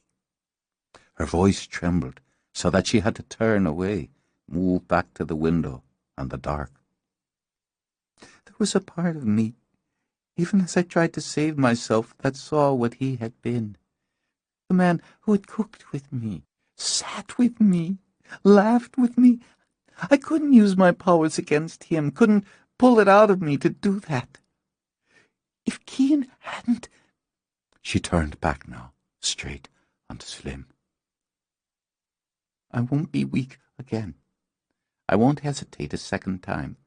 Her voice trembled so that she had to turn away, move back to the window and the dark. "There was a part of me, even as I tried to save myself, that saw what he had been. The man who had cooked with me, sat with me, laughed with me. I couldn't use my powers against him, couldn't pull it out of me to do that. If Kean hadn't—" She turned back now, straight and slim. I won't be weak again. I won't hesitate a second time.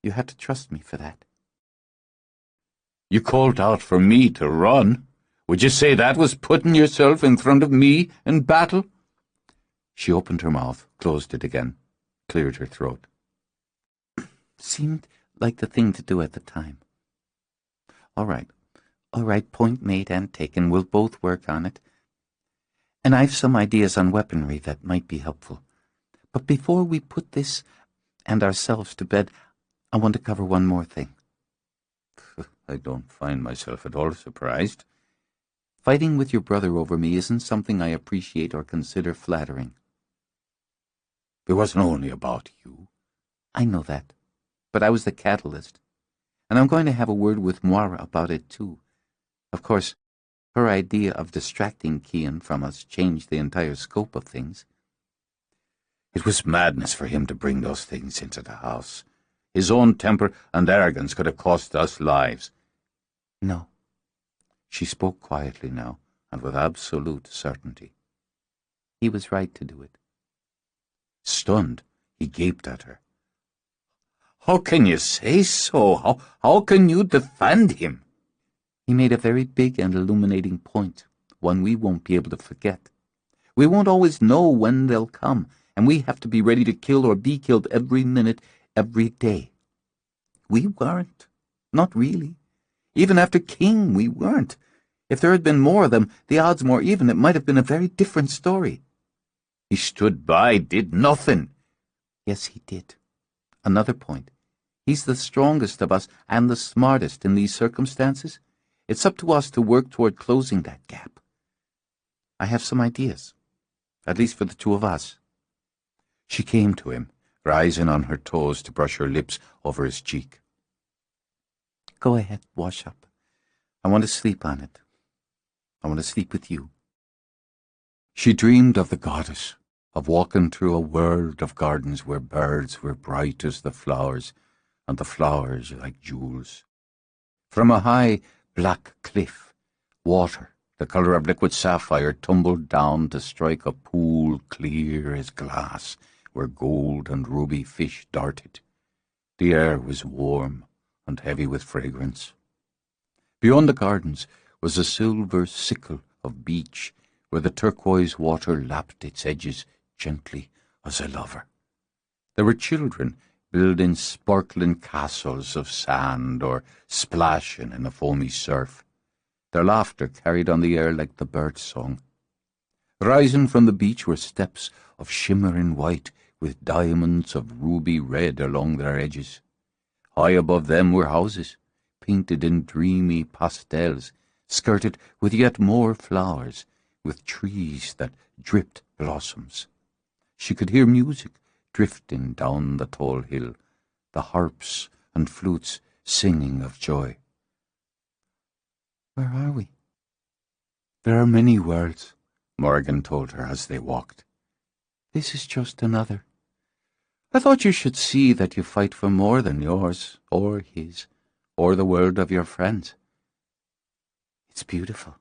You have to trust me for that. You called out for me to run. Would you say that was putting yourself in front of me in battle? She opened her mouth, closed it again, cleared her throat. Seemed like the thing to do at the time. All right, point made and taken. We'll both work on it. And I've some ideas on weaponry that might be helpful. But before we put this and ourselves to bed, I want to cover one more thing. I don't find myself at all surprised. Fighting with your brother over me isn't something I appreciate or consider flattering. It wasn't only about you. I know that, but I was the catalyst, and I'm going to have a word with Moira about it too. Of course, her idea of distracting Cian from us changed the entire scope of things. It was madness for him to bring those things into the house. His own temper and arrogance could have cost us lives. No. She spoke quietly now, and with absolute certainty. He was right to do it. Stunned, he gaped at her. How can you say so? How can you defend him? He made a very big and illuminating point, one we won't be able to forget. We won't always know when they'll come, and we have to be ready to kill or be killed every minute, every day. We weren't. Not really. Even after King, we weren't. If there had been more of them, the odds more even, it might have been a very different story. He stood by, did nothing. Yes, he did. Another point. He's the strongest of us and the smartest in these circumstances. It's up to us to work toward closing that gap. I have some ideas, at least for the two of us. She came to him, rising on her toes to brush her lips over his cheek. Go ahead, wash up. I want to sleep on it. I want to sleep with you. She dreamed of the goddess, of walking through a world of gardens where birds were bright as the flowers, and the flowers like jewels. From a high, black cliff, water, the colour of liquid sapphire, tumbled down to strike a pool clear as glass, where gold and ruby fish darted. The air was warm and heavy with fragrance. Beyond the gardens was a silver sickle of beach, where the turquoise water lapped its edges gently as a lover. There were children building sparkling castles of sand or splashing in the foamy surf. Their laughter carried on the air like the bird song. Rising from the beach were steps of shimmering white with diamonds of ruby red along their edges. High above them were houses, painted in dreamy pastels, skirted with yet more flowers, with trees that dripped blossoms. She could hear music drifting down the tall hill, the harps and flutes singing of joy. Where are we? There are many worlds, Morrigan told her as they walked. This is just another. I thought you should see that you fight for more than yours, or his, or the world of your friends. It's beautiful.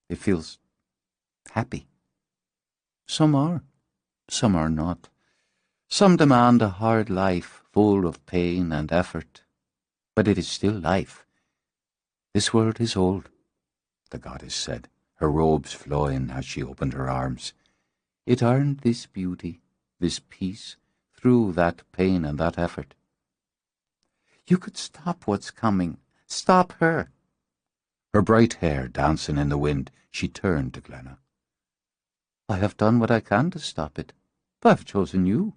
It feels happy. Some are not. Some demand a hard life, full of pain and effort. But it is still life. This world is old, the goddess said, her robes flowing as she opened her arms. It earned this beauty, this peace, through that pain and that effort. You could stop what's coming. Stop her. Her bright hair dancing in the wind, she turned to Glenna. I have done what I can to stop it. But I've chosen you.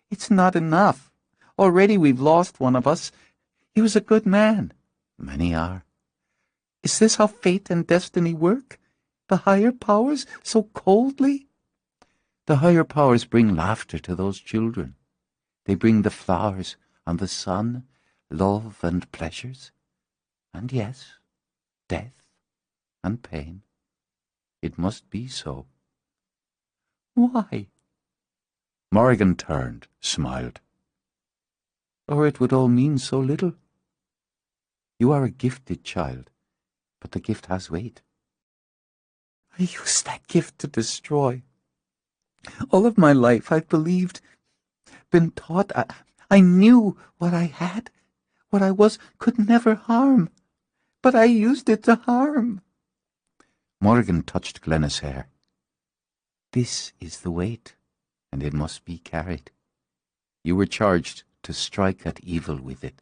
It's not enough. Already we've lost one of us. He was a good man. Many are. Is this how fate and destiny work? The higher powers so coldly? The higher powers bring laughter to those children. They bring the flowers and the sun, love and pleasures. And yes, death and pain. It must be so. Why? Morrigan turned, smiled. Or it would all mean so little. You are a gifted child, but the gift has weight. I use that gift to destroy. All of my life I've believed, been taught, I knew what I had, what I was, could never harm. But I used it to harm. Morrigan touched Glenna's hair. This is the weight, and it must be carried. You were charged to strike at evil with it.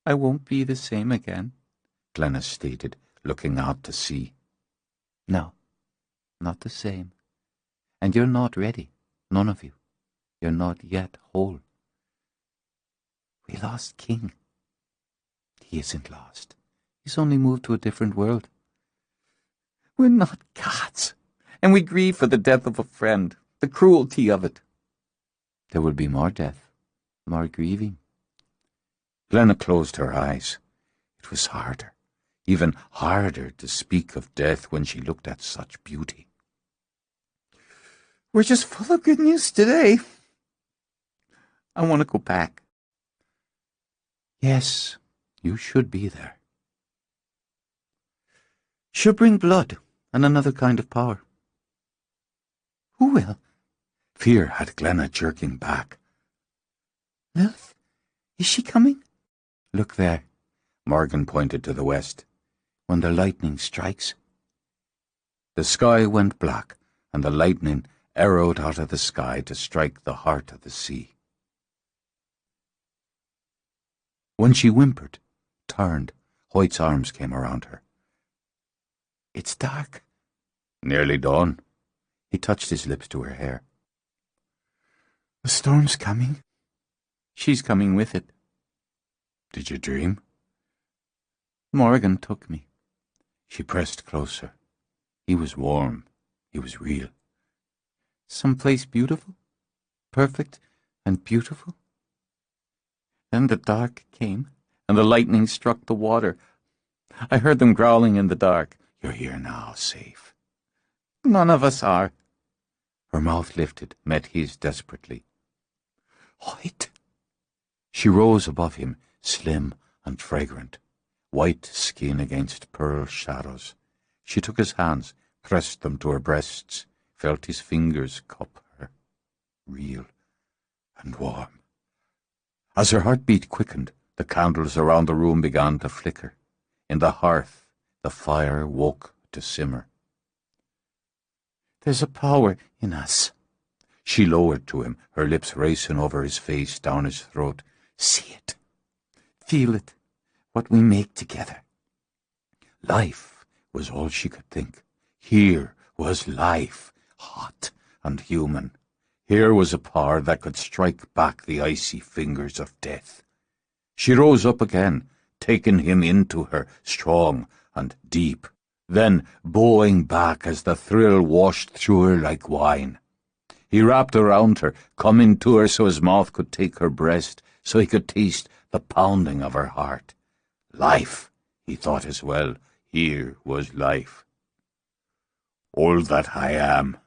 I won't be the same again, Glenna stated, looking out to sea. No, not the same. And you're not ready, none of you. You're not yet whole. We lost King. He isn't lost. He's only moved to a different world. We're not gods, and we grieve for the death of a friend, the cruelty of it. There will be more death, more grieving. Glenna closed her eyes. It was harder, even harder to speak of death when she looked at such beauty. We're just full of good news today. I want to go back. Yes, you should be there. She'll bring blood and another kind of power. Who will? Fear had Glenna jerking back. Lilith, is she coming? Look there. Morrigan pointed to the west. When the lightning strikes. The sky went black, and the lightning arrowed out of the sky to strike the heart of the sea. When she whimpered, turned, Hoyt's arms came around her. It's dark. Nearly dawn. He touched his lips to her hair. The storm's coming. She's coming with it. Did you dream? Morrigan took me. She pressed closer. He was warm. He was real. Someplace beautiful, perfect and beautiful. Then the dark came, and the lightning struck the water. I heard them growling in the dark. You're here now, safe. None of us are. Her mouth lifted, met his desperately. Hoyt! She rose above him, slim and fragrant, white skin against pearl shadows. She took his hands, pressed them to her breasts, felt his fingers cup her, real and warm. As her heartbeat quickened, the candles around the room began to flicker. In the hearth, the fire woke to simmer. There's a power in us. She lowered to him, her lips racing over his face, down his throat. See it. Feel it. What we make together. Life was all she could think. Here was life, hot and human. Here was a power that could strike back the icy fingers of death. She rose up again, taking him into her, strong and deep, then bowing back as the thrill washed through her like wine. He wrapped around her, coming to her so his mouth could take her breast, so he could taste the pounding of her heart. Life, he thought as well, here was life. All that I am.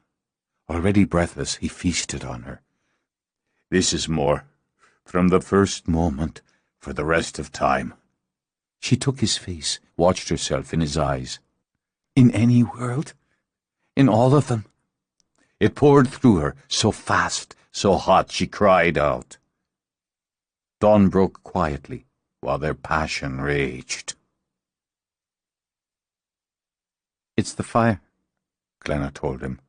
Already breathless, he feasted on her. This is more, from the first moment, for the rest of time. She took his face, watched herself in his eyes. In any world? In all of them? It poured through her, so fast, so hot, she cried out. Dawn broke quietly, while their passion raged. It's the fire, Glenna told him.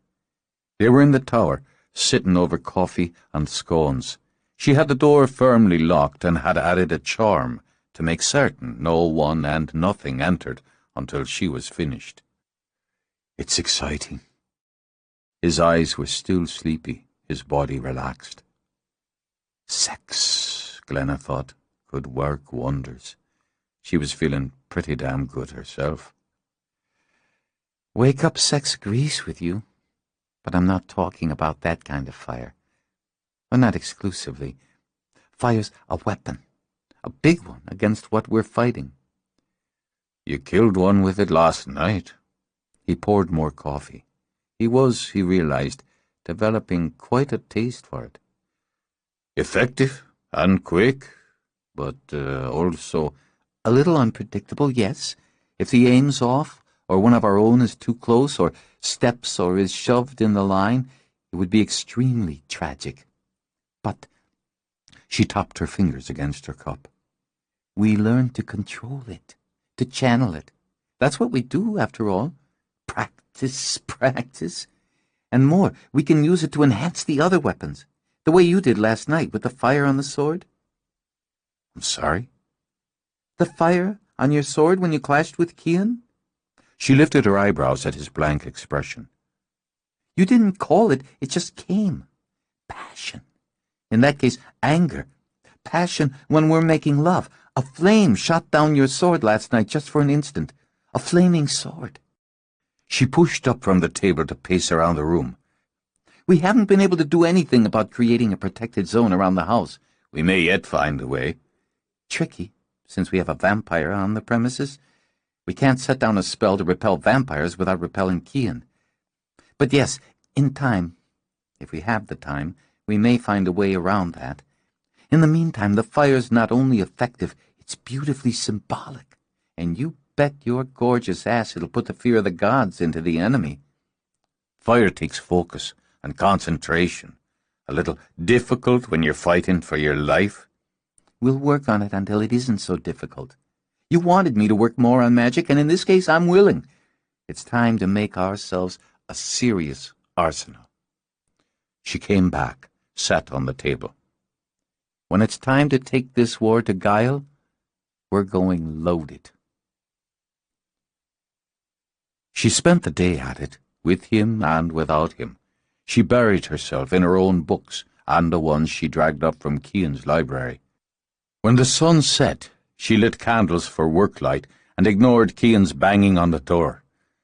They were in the tower, sitting over coffee and scones. She had the door firmly locked and had added a charm to make certain no one and nothing entered until she was finished. It's exciting. His eyes were still sleepy, his body relaxed. Sex, Glenna thought, could work wonders. She was feeling pretty damn good herself. Wake up sex agrees with you, but I'm not talking about that kind of fire. Well, not exclusively. Fire's a weapon, a big one against what we're fighting. You killed one with it last night. He poured more coffee. He was, he realized, developing quite a taste for it. Effective and quick, but also a little unpredictable, yes. If the aim's off, or one of our own is too close, or steps or is shoved in the line, it would be extremely tragic. But she tapped her fingers against her cup. We learn to control it, to channel it. That's what we do, after all. Practice, practice. And more, we can use it to enhance the other weapons, the way you did last night with the fire on the sword. I'm sorry? The fire on your sword when you clashed with Kian? She lifted her eyebrows at his blank expression. You didn't call it, it just came. Passion. In that case, anger. Passion when we're making love. A flame shot down your sword last night just for an instant. A flaming sword. She pushed up from the table to pace around the room. We haven't been able to do anything about creating a protected zone around the house. We may yet find a way. Tricky, since we have a vampire on the premises. We can't set down a spell to repel vampires without repelling Kian. But yes, in time, if we have the time, we may find a way around that. In the meantime, the fire's not only effective, it's beautifully symbolic. And you bet your gorgeous ass it'll put the fear of the gods into the enemy. Fire takes focus and concentration. A little difficult when you're fighting for your life. We'll work on it until it isn't so difficult. You wanted me to work more on magic, and in this case, I'm willing. It's time to make ourselves a serious arsenal. She came back, sat on the table. When it's time to take this war to Guile, we're going loaded. She spent the day at it, with him and without him. She buried herself in her own books and the ones she dragged up from Kian's library. When the sun set, she lit candles for work light and ignored Kian's banging on the door.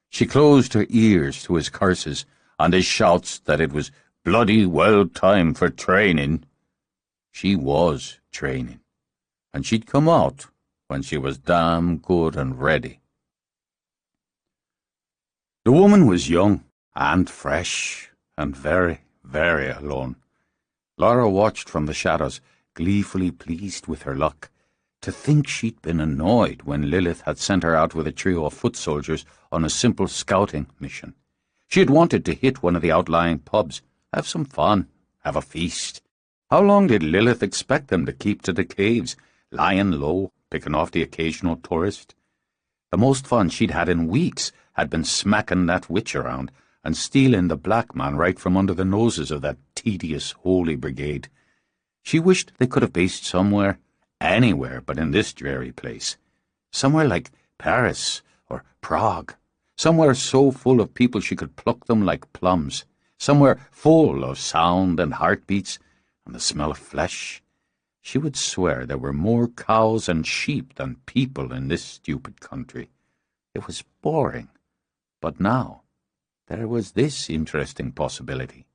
She closed her ears to his curses and his shouts that it was bloody well time for training. She was training, and she'd come out when she was damn good and ready. The woman was young and fresh and very, very alone. Laura watched from the shadows, gleefully pleased with her luck. To think she'd been annoyed when Lilith had sent her out with a trio of foot soldiers on a simple scouting mission. She had wanted to hit one of the outlying pubs, have some fun, have a feast. How long did Lilith expect them to keep to the caves, lying low, picking off the occasional tourist? The most fun she'd had in weeks had been smacking that witch around and stealing the black man right from under the noses of that tedious Holy Brigade. She wished they could have based somewhere, anywhere but in this dreary place. Somewhere like Paris or Prague. Somewhere so full of people she could pluck them like plums. Somewhere full of sound and heartbeats and the smell of flesh. She would swear there were more cows and sheep than people in this stupid country. It was boring. But now, there was this interesting possibility.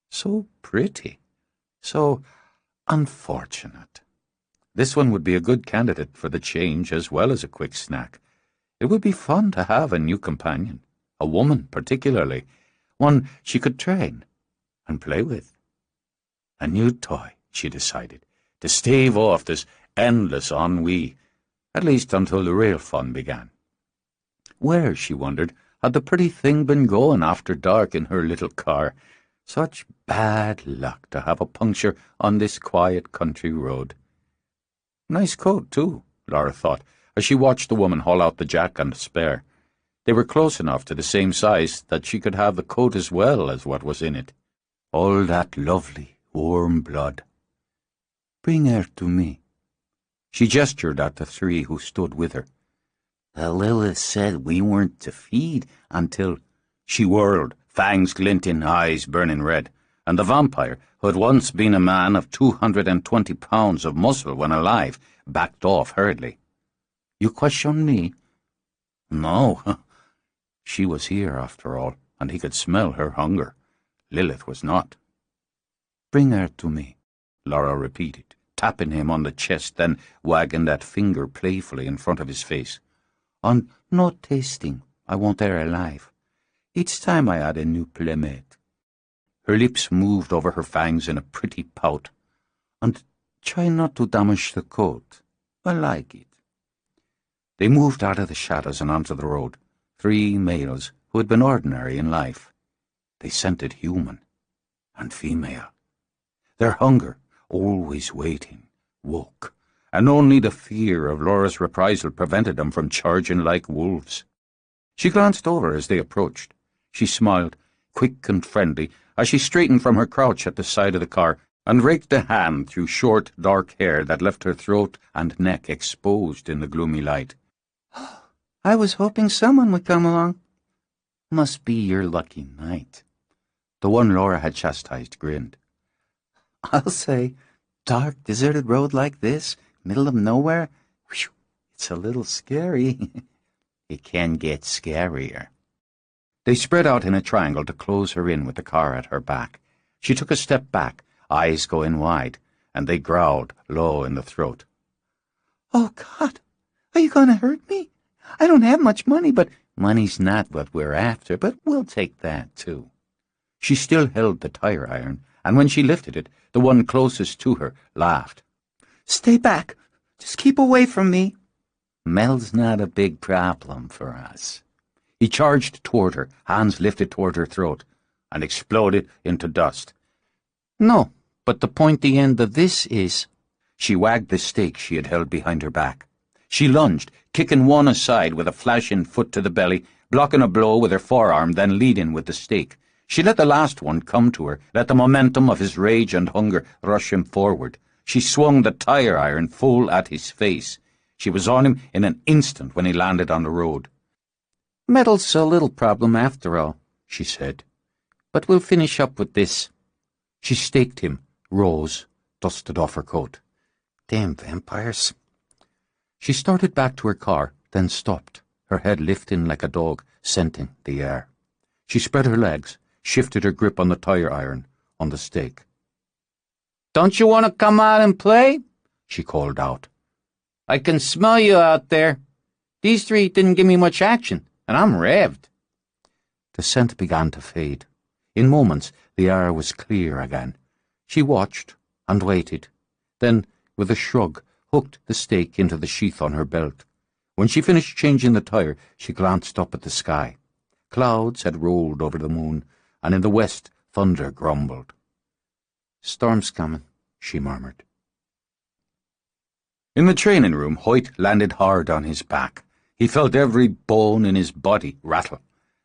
So pretty. So unfortunate. This one would be a good candidate for the change as well as a quick snack. It would be fun to have a new companion, a woman particularly, one she could train and play with. A new toy, she decided, to stave off this endless ennui, at least until the real fun began. Where, she wondered, had the pretty thing been going after dark in her little car? Such bad luck to have a puncture on this quiet country road. Nice coat, too, Laura thought, as she watched the woman haul out the jack and spare. They were close enough to the same size that she could have the coat as well as what was in it. All that lovely, warm blood. Bring her to me. She gestured at the three who stood with her. Lilith said we weren't to feed until... She whirled, fangs glinting, eyes burning red, and the vampire, who had once been a man of 220 pounds of muscle when alive, backed off hurriedly. You question me? No. She was here, after all, and he could smell her hunger. Lilith was not. Bring her to me, Laura repeated, tapping him on the chest, then wagging that finger playfully in front of his face. On no tasting, I want her alive. Each time I add a new playmate. Her lips moved over her fangs in a pretty pout. And try not to damage the coat. I like it. They moved out of the shadows and onto the road, three males who had been ordinary in life. They scented human and female. Their hunger, always waiting, woke, and only the fear of Laura's reprisal prevented them from charging like wolves. She glanced over as they approached. She smiled, quick and friendly, as she straightened from her crouch at the side of the car and raked a hand through short, dark hair that left her throat and neck exposed in the gloomy light. I was hoping someone would come along. Must be your lucky night. The one Laura had chastised grinned. I'll say, dark, deserted road like this, middle of nowhere, whew, it's a little scary. It can get scarier. They spread out in a triangle to close her in with the car at her back. She took a step back, eyes going wide, and they growled low in the throat. Oh, God, are you going to hurt me? I don't have much money, but money's not what we're after, but we'll take that, too. She still held the tire iron, and when she lifted it, the one closest to her laughed. Stay back. Just keep away from me. Mel's not a big problem for us. He charged toward her, hands lifted toward her throat, and exploded into dust. No, but the pointy end of this is... She wagged the stake she had held behind her back. She lunged, kicking one aside with a flashing foot to the belly, blocking a blow with her forearm, then leading with the stake. She let the last one come to her, let the momentum of his rage and hunger rush him forward. She swung the tire iron full at his face. She was on him in an instant when he landed on the road. Metal's a little problem after all, she said. But we'll finish up with this. She staked him, rose, dusted off her coat. Damn vampires. She started back to her car, then stopped, her head lifting like a dog, scenting the air. She spread her legs, shifted her grip on the tire iron, on the stake. Don't you want to come out and play? She called out. I can smell you out there. These three didn't give me much action, and I'm revved. The scent began to fade. In moments, the air was clear again. She watched and waited, then, with a shrug, hooked the stake into the sheath on her belt. When she finished changing the tire, she glanced up at the sky. Clouds had rolled over the moon, and in the west thunder grumbled. Storm's coming, she murmured. In the training room, Hoyt landed hard on his back. He felt every bone in his body rattle.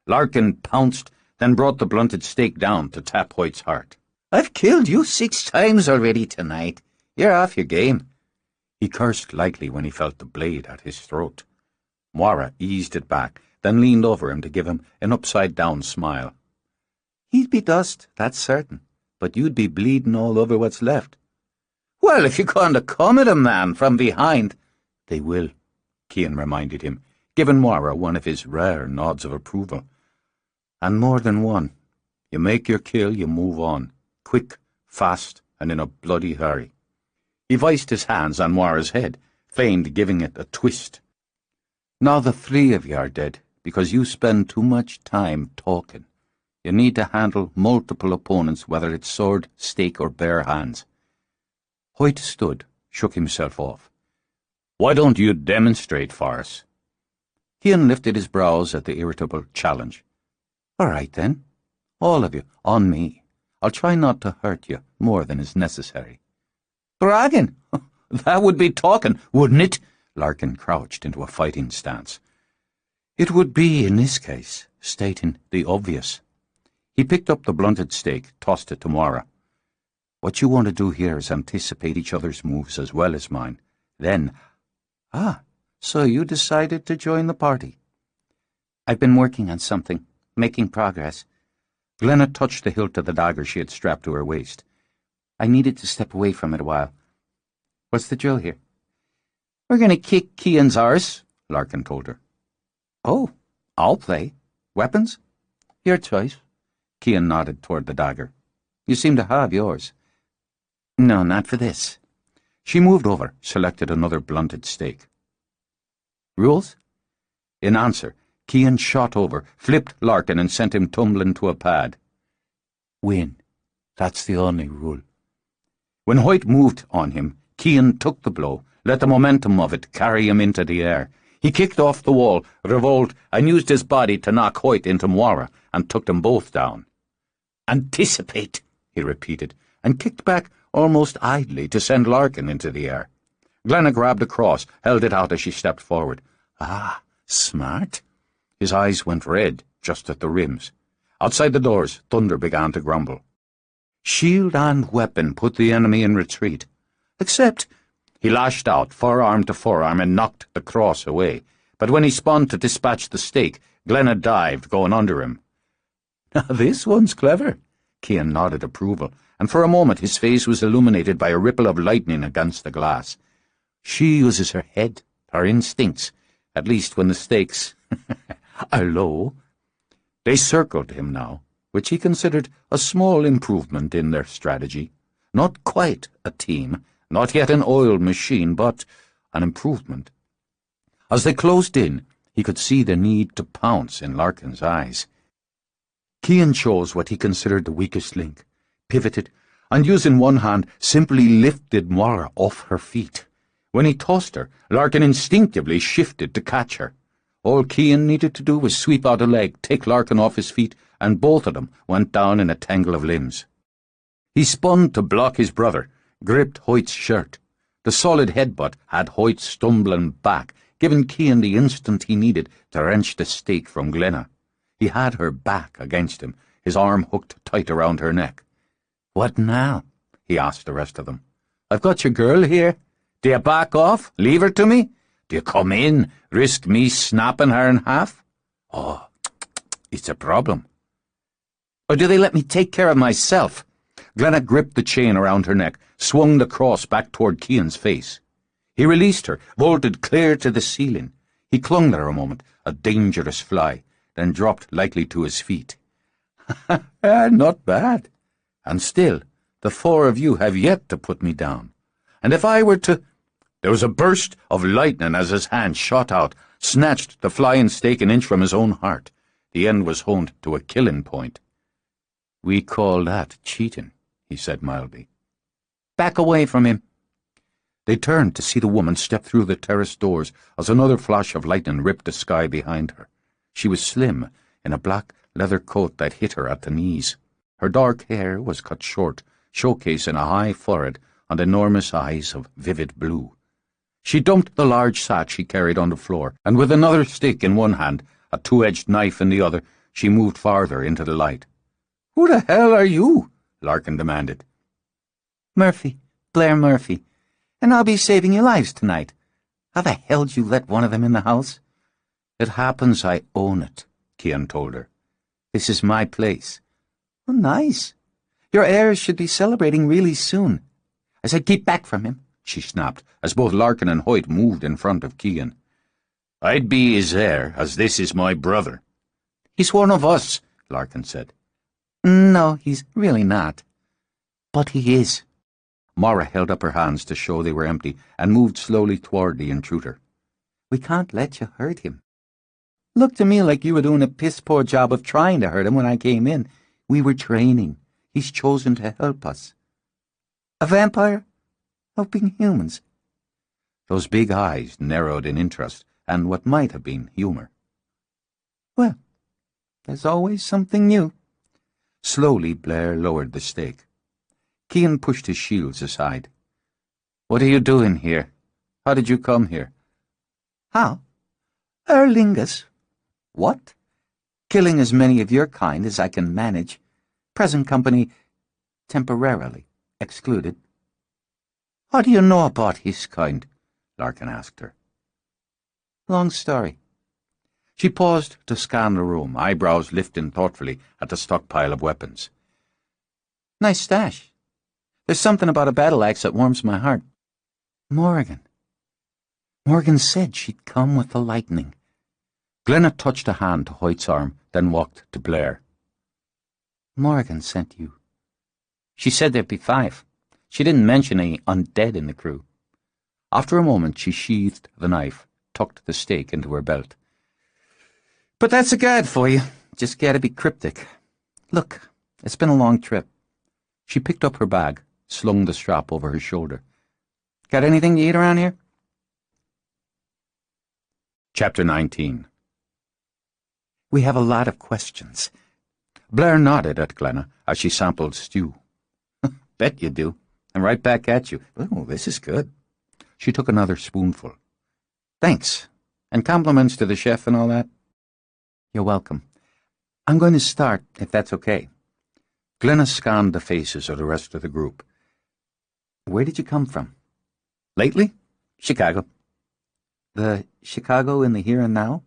Larkin pounced, then brought the blunted stake down to tap Hoyt's heart. I've killed you 6 times already tonight. You're off your game. He cursed lightly when he felt the blade at his throat. Moira eased it back, then leaned over him to give him an upside-down smile. He'd be dust, that's certain, but you'd be bleeding all over what's left. Well, if you're going to come at a man from behind... They will, Cian reminded him, giving Moira one of his rare nods of approval. And more than one. You make your kill, you move on. Quick, fast, and in a bloody hurry. He viced his hands on Moira's head, feigned giving it a twist. Now the 3 of you are dead, because you spend too much time talking. You need to handle multiple opponents, whether it's sword, stake, or bare hands. Hoyt stood, shook himself off. Why don't you demonstrate for us? Cian lifted his brows at the irritable challenge. All right, then. All of you, on me. I'll try not to hurt you more than is necessary. Bragging? That would be talking, wouldn't it? Larkin crouched into a fighting stance. It would be, in this case, stating the obvious. He picked up the blunted stake, tossed it to Moira. What you want to do here is anticipate each other's moves as well as mine. Then, so you decided to join the party. I've been working on something, making progress. Glenna touched the hilt of the dagger she had strapped to her waist. I needed to step away from it a while. What's the drill here? We're going to kick Cian's arse, Larkin told her. Oh, I'll play. Weapons? Your choice. Cian nodded toward the dagger. You seem to have yours. No, not for this. She moved over, selected another blunted stake. Rules? In answer, Cian shot over, flipped Larkin and sent him tumbling to a pad. Win. That's the only rule. When Hoyt moved on him, Cian took the blow, let the momentum of it carry him into the air. He kicked off the wall, revolved, and used his body to knock Hoyt into Moira, and took them both down. "Anticipate," he repeated, and kicked back almost idly to send Larkin into the air. Glenna grabbed a cross, held it out as she stepped forward. Ah, smart. His eyes went red, just at the rims. Outside the doors, thunder began to grumble. Shield and weapon put the enemy in retreat. Except, he lashed out, forearm to forearm, and knocked the cross away. But when he spun to dispatch the stake, Glenna dived, going under him. "Now this one's clever." Cian nodded approval, and for a moment his face was illuminated by a ripple of lightning against the glass. She uses her head, her instincts, at least when the stakes are low. They circled him now, which he considered a small improvement in their strategy. Not quite a team, not yet an oiled machine, but an improvement. As they closed in, he could see the need to pounce in Larkin's eyes. Cian chose what he considered the weakest link, pivoted, and using one hand simply lifted Moira off her feet. When he tossed her, Larkin instinctively shifted to catch her. All Cian needed to do was sweep out a leg, take Larkin off his feet, and both of them went down in a tangle of limbs. He spun to block his brother, gripped Hoyt's shirt. The solid headbutt had Hoyt stumbling back, giving Cian the instant he needed to wrench the stake from Glenna. He had her back against him, his arm hooked tight around her neck. "What now?" he asked the rest of them. "I've got your girl here. Do you back off? Leave her to me? Do you come in, risk me snapping her in half? Oh, it's a problem. Or do they let me take care of myself?" Glenna gripped the chain around her neck, swung the cross back toward Cian's face. He released her, vaulted clear to the ceiling. He clung there a moment, a dangerous fly, then dropped lightly to his feet. "Not bad. And still, the four of you have yet to put me down. And if I were to—" There was a burst of lightning as his hand shot out, snatched the flying stake an inch from his own heart. The end was honed to a killing point. "We call that cheating," he said mildly. "Back away from him." They turned to see the woman step through the terrace doors as another flash of lightning ripped the sky behind her. She was slim, in a black leather coat that hit her at the knees. Her dark hair was cut short, showcasing a high forehead and enormous eyes of vivid blue. She dumped the large sack she carried on the floor, and with another stick in one hand, a two-edged knife in the other, she moved farther into the light. "Who the hell are you?" Larkin demanded. "Murphy, Blair Murphy, and I'll be saving your lives tonight. How the hell'd you let one of them in the house?" "It happens I own it," Cian told her. "This is my place." "Oh, nice. Your heirs should be celebrating really soon." "I said keep back from him," she snapped, as both Larkin and Hoyt moved in front of Cian. "I'd be his heir, as this is my brother." "He's one of us," Larkin said. "No, he's really not." "But he is." Moira held up her hands to show they were empty and moved slowly toward the intruder. "We can't let you hurt him. Looked to me like you were doing a piss-poor job of trying to hurt him when I came in. We were training. He's chosen to help us. A vampire helping humans." Those big eyes narrowed in interest and what might have been humor. "Well, there's always something new." Slowly, Blair lowered the stake. Cian pushed his shields aside. "What are you doing here? How did you come here?" "How? Erlingus." "What?" "Killing as many of your kind as I can manage. Present company temporarily excluded." "How do you know about his kind?" Larkin asked her. "Long story." She paused to scan the room, eyebrows lifting thoughtfully at the stockpile of weapons. "Nice stash. There's something about a battle axe that warms my heart. Morrigan. Morrigan said she'd come with the lightning." Glenna touched a hand to Hoyt's arm, then walked to Blair. "Morrigan sent you. She said there'd be 5. She didn't mention any undead in the crew." After a moment, she sheathed the knife, tucked the stake into her belt. "But that's a guide for you. Just gotta be cryptic. Look, it's been a long trip." She picked up her bag, slung the strap over her shoulder. "Got anything to eat around here?" Chapter 19. We have a lot of questions. Blair nodded at Glenna as she sampled stew. Bet you do. And right back at you. Oh, this is good. She took another spoonful. Thanks. And compliments to the chef and all that. You're welcome. I'm going to start, if that's okay. Glenna scanned the faces of the rest of the group. Where did you come from? Lately? Chicago. The Chicago in the here and now?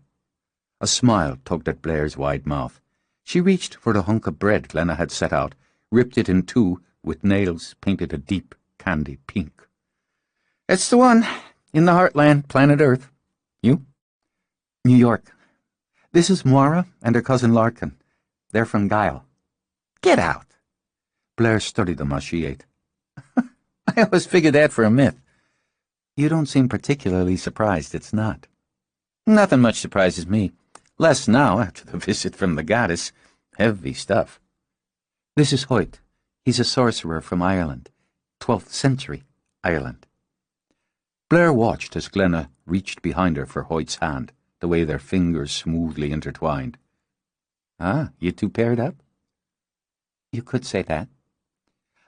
A smile tugged at Blair's wide mouth. She reached for the hunk of bread Glenna had set out, ripped it in two, with nails painted a deep candy pink. It's the one. In the heartland, planet Earth. You? New York. This is Moira and her cousin Larkin. They're from Guile. Get out. Blair studied them as she ate. I always figured that for a myth. You don't seem particularly surprised it's not. Nothing much surprises me. Less now, after the visit from the goddess. Heavy stuff. This is Hoyt. He's a sorcerer from Ireland. 12th century Ireland. Blair watched as Glenna reached behind her for Hoyt's hand, the way their fingers smoothly intertwined. Ah, you two paired up? You could say that.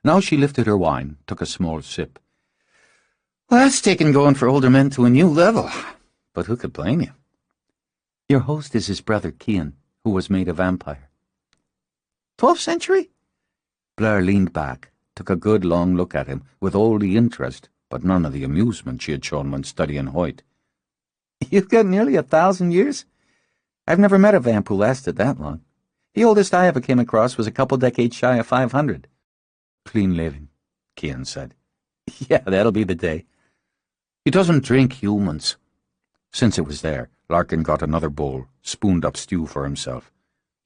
Now she lifted her wine, took a small sip. Well, that's taken going for older men to a new level. But who could blame you? Your host is his brother Cian, who was made a vampire. 12th century? Blair leaned back, took a good long look at him, with all the interest, but none of the amusement she had shown when studying Hoyt. You've got nearly 1,000 years? I've never met a vamp who lasted that long. The oldest I ever came across was a couple decades shy of 500. Clean living, Cian said. Yeah, that'll be the day. He doesn't drink humans. Since it was there, Larkin got another bowl, spooned up stew for himself.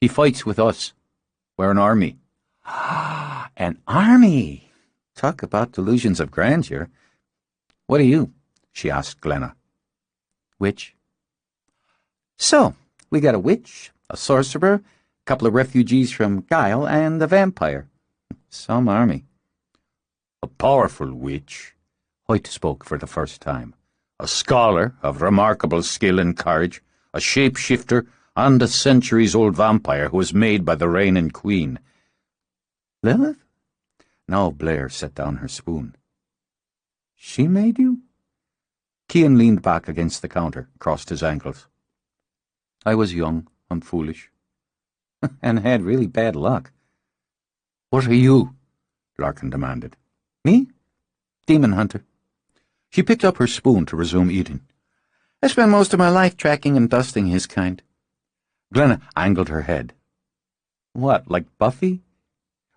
He fights with us. We're an army. An army! Talk about delusions of grandeur. What are you? She asked Glenna. Witch. So, we got a witch, a sorcerer, a couple of refugees from Guile, and a vampire. Some army. A powerful witch, Hoyt spoke for the first time. A scholar of remarkable skill and courage, a shapeshifter, and a centuries-old vampire who was made by the reigning queen. Lilith? Now Blair set down her spoon. She made you? Cian leaned back against the counter, crossed his ankles. I was young and foolish. And had really bad luck. What are you? Larkin demanded. Me? Demon hunter. She picked up her spoon to resume eating. I spent most of my life tracking and dusting his kind. Glenna angled her head. What, like Buffy?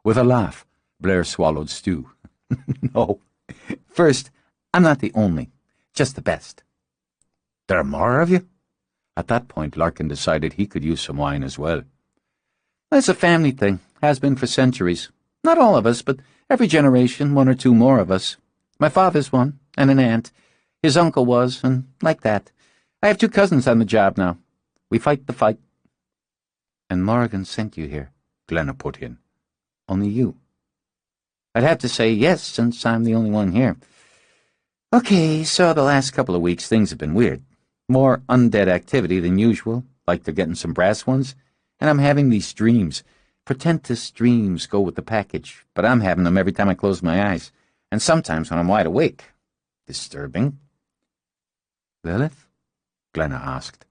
With a laugh, Blair swallowed stew. No. First, I'm not the only, just the best. There are more of you? At that point, Larkin decided he could use some wine as well. It's a family thing, has been for centuries. Not all of us, but every generation, one or two more of us. My father's one, and an aunt. His uncle was, and like that. I have 2 cousins on the job now. We fight the fight. And Morrigan sent you here, Glenna put in. Only you. I'd have to say yes, since I'm the only one here. Okay, so the last couple of weeks things have been weird. More undead activity than usual, like they're getting some brass ones. And I'm having these dreams. Portentous dreams go with the package, but I'm having them every time I close my eyes, and sometimes when I'm wide awake. Disturbing. Lilith? Glenna asked.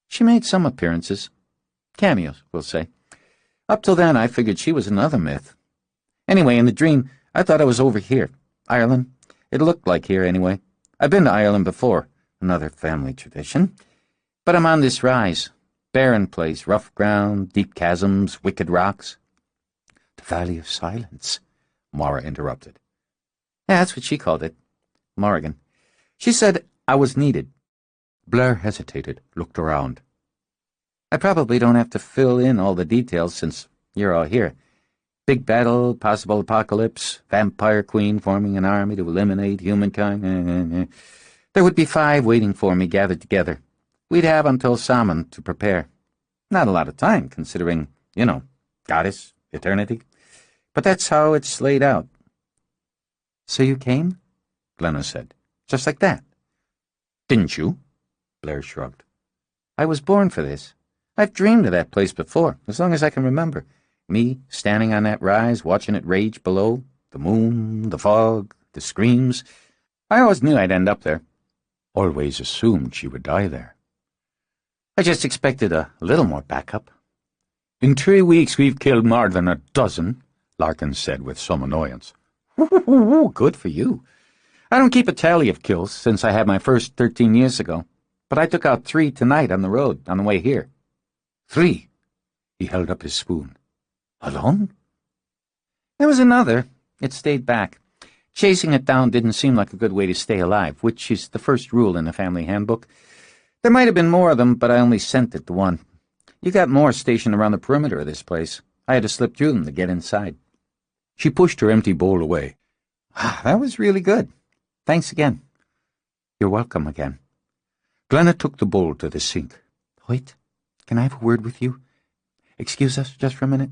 She made some appearances. Cameos, we'll say. Up till then, I figured she was another myth. Anyway, in the dream, I thought I was over here. Ireland. It looked like here, anyway. I've been to Ireland before. Another family tradition. But I'm on this rise. Barren place, rough ground, deep chasms, wicked rocks. The Valley of Silence, Moira interrupted. Yeah, that's what she called it. Morrigan. She said I was needed. Blair hesitated, looked around. I probably don't have to fill in all the details since you're all here. Big battle, possible apocalypse, vampire queen forming an army to eliminate humankind. There would be 5 waiting for me gathered together. We'd have until Samhain to prepare. Not a lot of time, considering, goddess, eternity. But that's how it's laid out. So you came? Glenna said. Just like that. Didn't you? Blair shrugged. I was born for this. I've dreamed of that place before, as long as I can remember. Me, standing on that rise, watching it rage below. The moon, the fog, the screams. I always knew I'd end up there. Always assumed she would die there. I just expected a little more backup. In 3 weeks we've killed more than a dozen, Larkin said with some annoyance. Good for you. I don't keep a tally of kills since I had my first 13 years ago, but I took out 3 tonight on the road on the way here. 3? He held up his spoon. Alone? There was another. It stayed back. Chasing it down didn't seem like a good way to stay alive, which is the first rule in the family handbook. There might have been more of them, but I only sent it to one. You got more stationed around the perimeter of this place. I had to slip through them to get inside. She pushed her empty bowl away. That was really good. Thanks again. You're welcome again. Glenna took the bowl to the sink. Hoyt, can I have a word with you? Excuse us just for a minute.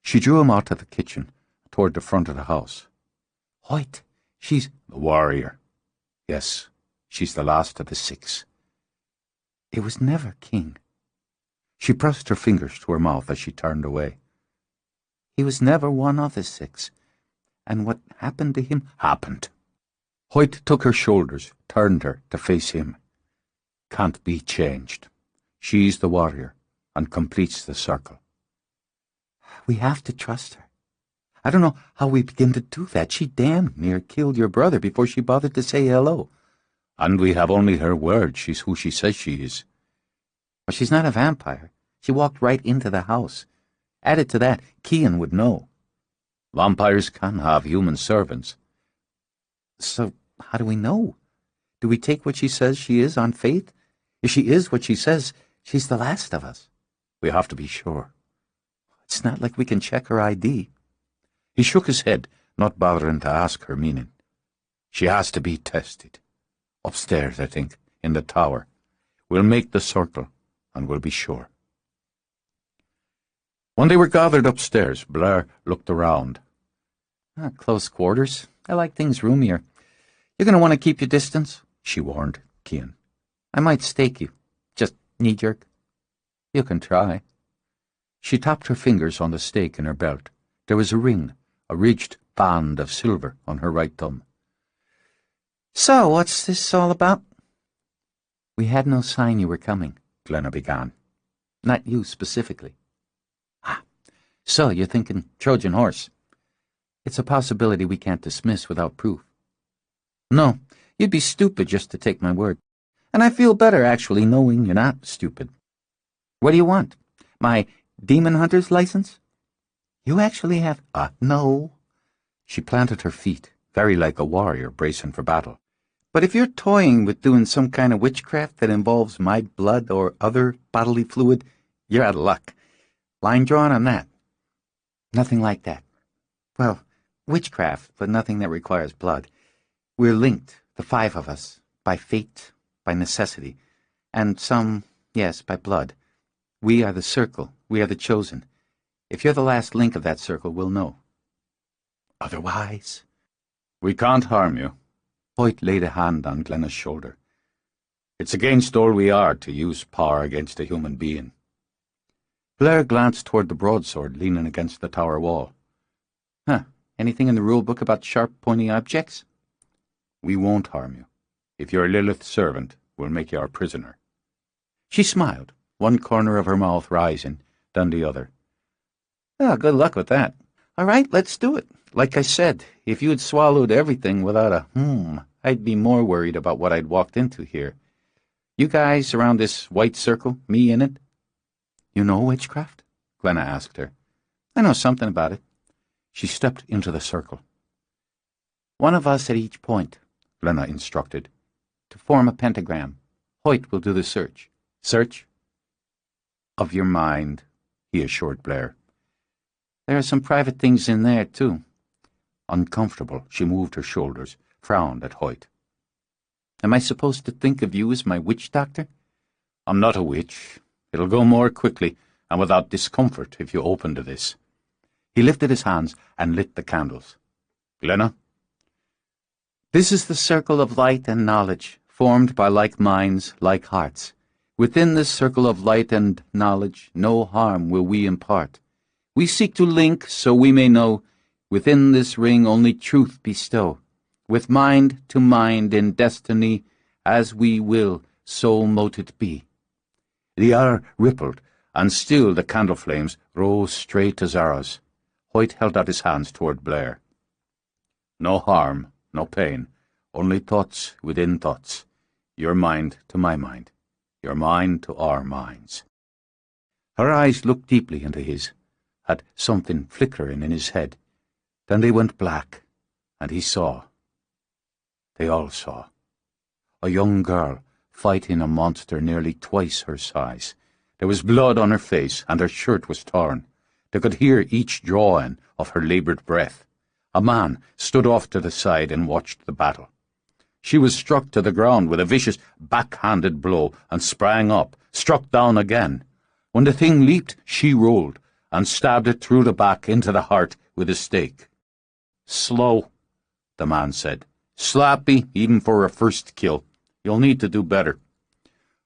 She drew him out of the kitchen, toward the front of the house. Hoyt, she's... The warrior. Yes, she's the last of the 6. It was never King. She pressed her fingers to her mouth as she turned away. He was never one of the 6. And what happened to him happened. Hoyt took her shoulders, turned her to face him. Can't be changed. She's the warrior, and completes the circle. We have to trust her. I don't know how we begin to do that. She damn near killed your brother before she bothered to say hello. And we have only her word she's who she says she is. But she's not a vampire. She walked right into the house. Added to that, Cian would know. Vampires can have human servants. So, how do we know? Do we take what she says she is on faith? If she is what she says, she's the last of us. We have to be sure. It's not like we can check her ID. He shook his head, not bothering to ask her meaning. She has to be tested. Upstairs, I think, in the tower. We'll make the circle, and we'll be sure. When they were gathered upstairs, Blair looked around. Close quarters. I like things roomier. You're going to want to keep your distance, she warned Cian. I might stake you. Just knee-jerk. You can try. She tapped her fingers on the stake in her belt. There was a ring, a ridged band of silver on her right thumb. So, what's this all about? We had no sign you were coming, Glenna began. Not you specifically. So you're thinking Trojan horse. It's a possibility we can't dismiss without proof. No, you'd be stupid just to take my word. And I feel better, actually, knowing you're not stupid. What do you want? My demon hunter's license? You actually have... No. She planted her feet, very like a warrior bracing for battle. But if you're toying with doing some kind of witchcraft that involves my blood or other bodily fluid, you're out of luck. Line drawn on that. Nothing like that. Well, witchcraft, but nothing that requires blood. We're linked, the 5 of us, by fate, by necessity, and some, yes, by blood. We are the circle. We are the chosen. If you're the last link of that circle, we'll know. Otherwise... We can't harm you. Hoyt laid a hand on Glenna's shoulder. It's against all we are to use power against a human being. Blair glanced toward the broadsword leaning against the tower wall. Anything in the rule book about sharp, pointy objects? We won't harm you. If you're Lilith's servant, we'll make you our prisoner. She smiled, one corner of her mouth rising, then the other. Good luck with that. All right, let's do it. Like I said, if you had swallowed everything without a I'd be more worried about what I'd walked into here. You guys around this white circle, me in it? You know witchcraft? Glenna asked her. I know something about it. She stepped into the circle. One of us at each point, Glenna instructed. To form a pentagram. Hoyt will do the search. Search? Of your mind, he assured Blair. There are some private things in there, too. Uncomfortable, she moved her shoulders, frowned at Hoyt. Am I supposed to think of you as my witch doctor? I'm not a witch. It'll go more quickly and without discomfort if you open to this. He lifted his hands and lit the candles. Glenna? This is the circle of light and knowledge, formed by like minds, like hearts. Within this circle of light and knowledge, no harm will we impart. We seek to link so we may know, within this ring only truth bestow. With mind to mind in destiny, as we will, so mote it be. The air rippled, and still the candle flames rose straight as arrows. Hoyt held out his hands toward Blair. No harm, no pain, only thoughts within thoughts. Your mind to my mind, your mind to our minds. Her eyes looked deeply into his, had something flickering in his head. Then they went black, and he saw. They all saw. A young girl fighting a monster nearly twice her size. There was blood on her face, and her shirt was torn. They could hear each drawing of her laboured breath. A man stood off to the side and watched the battle. She was struck to the ground with a vicious backhanded blow and sprang up, struck down again. When the thing leaped, she rolled and stabbed it through the back into the heart with a stake. "Slow," the man said. "Slappy, even for a first kill. You'll need to do better."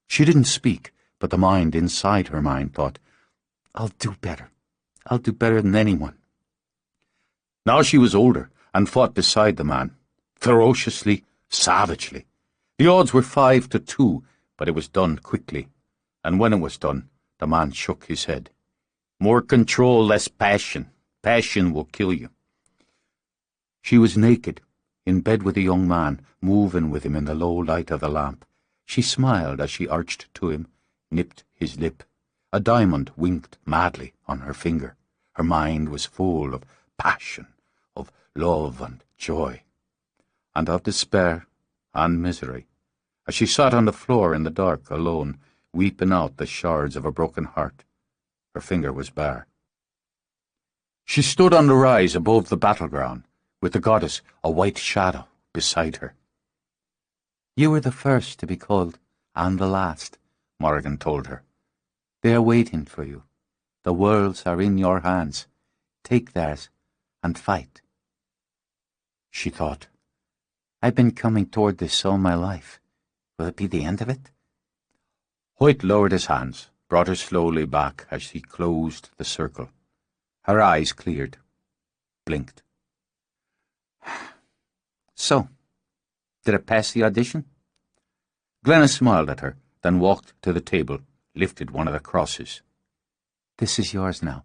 She didn't speak, but the mind inside her mind thought, "I'll do better. I'll do better than anyone." Now she was older and fought beside the man, ferociously, savagely. The odds were 5-2, but it was done quickly, and when it was done, the man shook his head. "More control, less passion. Passion will kill you." She was naked, in bed with a young man, moving with him in the low light of the lamp. She smiled as she arched to him, nipped his lip. A diamond winked madly on her finger. Her mind was full of passion, of love and joy, and of despair and misery, as she sat on the floor in the dark alone, weeping out the shards of a broken heart. Her finger was bare. She stood on the rise above the battleground, with the goddess, a white shadow, beside her. "You were the first to be called, and the last," Morrigan told her. "They are waiting for you. The worlds are in your hands. Take theirs, and fight." She thought, "I've been coming toward this all my life. Will it be the end of it?" Hoyt lowered his hands, brought her slowly back as he closed the circle. Her eyes cleared, blinked. "So, did it pass the audition?" Glenna smiled at her, then walked to the table, lifted one of the crosses. "This is yours now."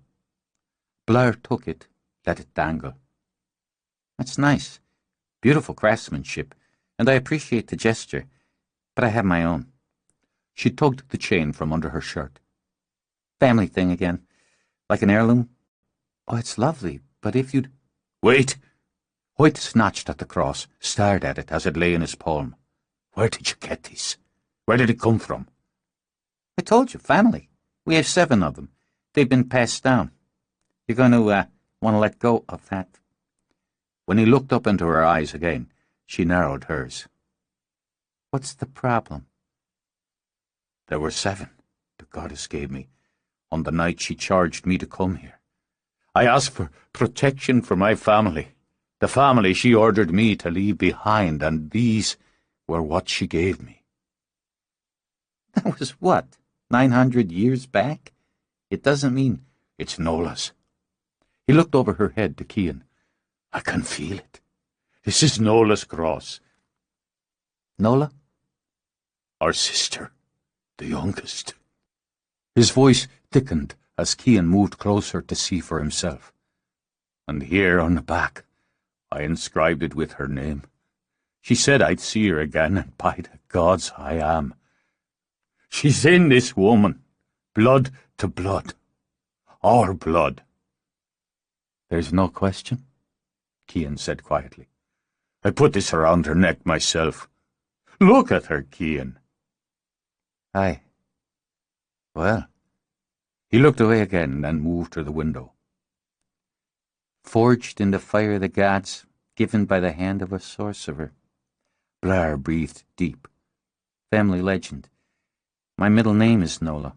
Blair took it, let it dangle. "That's nice. Beautiful craftsmanship, and I appreciate the gesture, but I have my own." She tugged the chain from under her shirt. "Family thing again. Like an heirloom?" "Oh, it's lovely, but if you'd—" "Wait!" Hoyt snatched at the cross, stared at it as it lay in his palm. "Where did you get this? Where did it come from?" "I told you, family. We have 7 of them. They've been passed down. You're going to want to let go of that." When he looked up into her eyes again, she narrowed hers. "What's the problem?" "There were 7 the goddess gave me on the night she charged me to come here. I asked for protection for my family, the family she ordered me to leave behind, and these were what she gave me." "That was what, 900 years back? It doesn't mean—" "It's Nola's." He looked over her head to Cian. "I can feel it. This is Nola's cross." "Nola?" "Our sister, the youngest." His voice thickened as Cian moved closer to see for himself. "And here on the back, I inscribed it with her name. She said I'd see her again, and by the gods I am. She's in this woman, blood to blood. Our blood." "There's no question," Cian said quietly. "I put this around her neck myself. Look at her, Cian." "Aye. Well." He looked away again and moved to the window. "Forged in the fire of the gods, given by the hand of a sorcerer." Blair breathed deep. "Family legend. My middle name is Nola.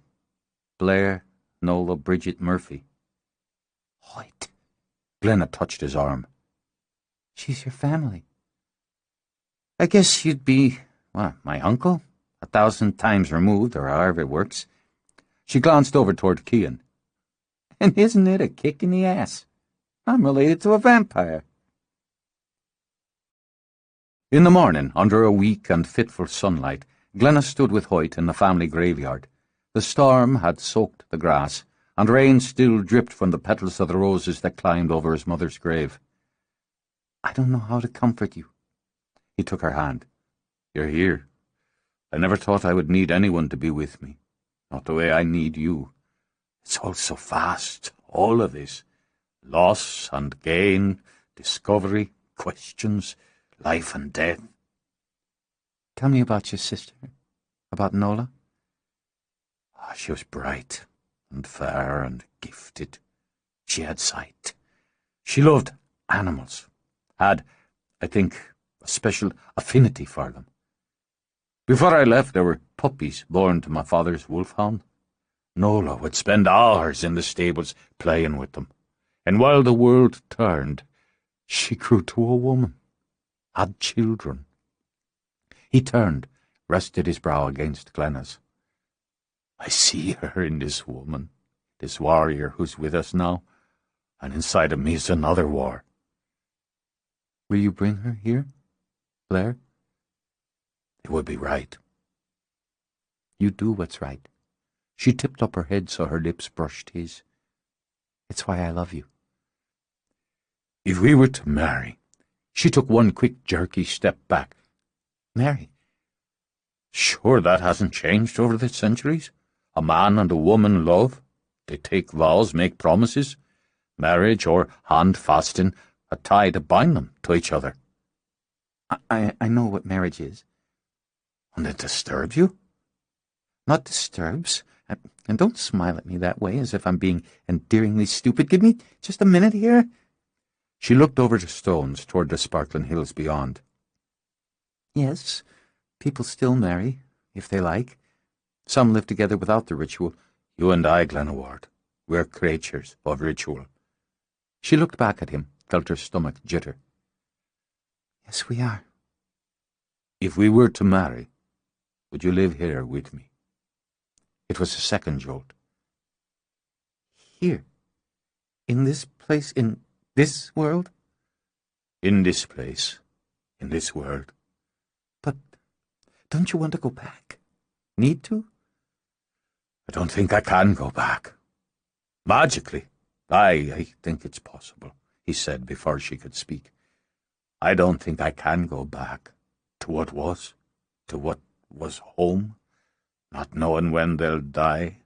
Blair Nola Bridget Murphy." "Hoyt." Glenna touched his arm. "She's your family. I guess you'd be What, my uncle? 1,000 times removed, or however it works. She glanced over toward Cian. And isn't it a kick in the ass? I'm related to a vampire. In the morning, under a weak and fitful sunlight, Glenna stood with Hoyt in the family graveyard. The storm had soaked the grass, and rain still dripped from the petals of the roses that climbed over his mother's grave. I don't know how to comfort you. He took her hand. You're here. I never thought I would need anyone to be with me. Not the way I need you. It's all so fast, all of this. Loss and gain, discovery, questions, life and death. Tell me about your sister, about Nola. She was bright and fair and gifted. She had sight. She loved animals, had, I think, a special affinity for them. Before I left, there were puppies born to my father's wolfhound. Nola would spend hours in the stables playing with them, and while the world turned, she grew to a woman, had children. He turned, rested his brow against Glenna's. I see her in this woman, this warrior who's with us now, and inside of me is another war. Will you bring her here, Blair? It would be right. You do what's right. She tipped up her head so her lips brushed his. It's why I love you. If we were to marry... She took one quick, jerky step back. Marry? Sure, that hasn't changed over the centuries. A man and a woman love. They take vows, make promises. Marriage or hand-fasting, a tie to bind them to each other. I know what marriage is. And it disturbs you? Not disturbs. And don't smile at me that way, as if I'm being endearingly stupid. Give me just a minute here. She looked over the stones toward the sparkling hills beyond. Yes, people still marry, if they like. Some live together without the ritual. You and I, Glenna Ward, we're creatures of ritual. She looked back at him, felt her stomach jitter. Yes, we are. If we were to marry, would you live here with me? It was a second jolt. Here? In this place? In this world? In this place. In this world. But don't you want to go back? Need to? I don't think I can go back. Magically, I think it's possible, he said before she could speak. I don't think I can go back to what was, to what was home, not knowing when they'll die,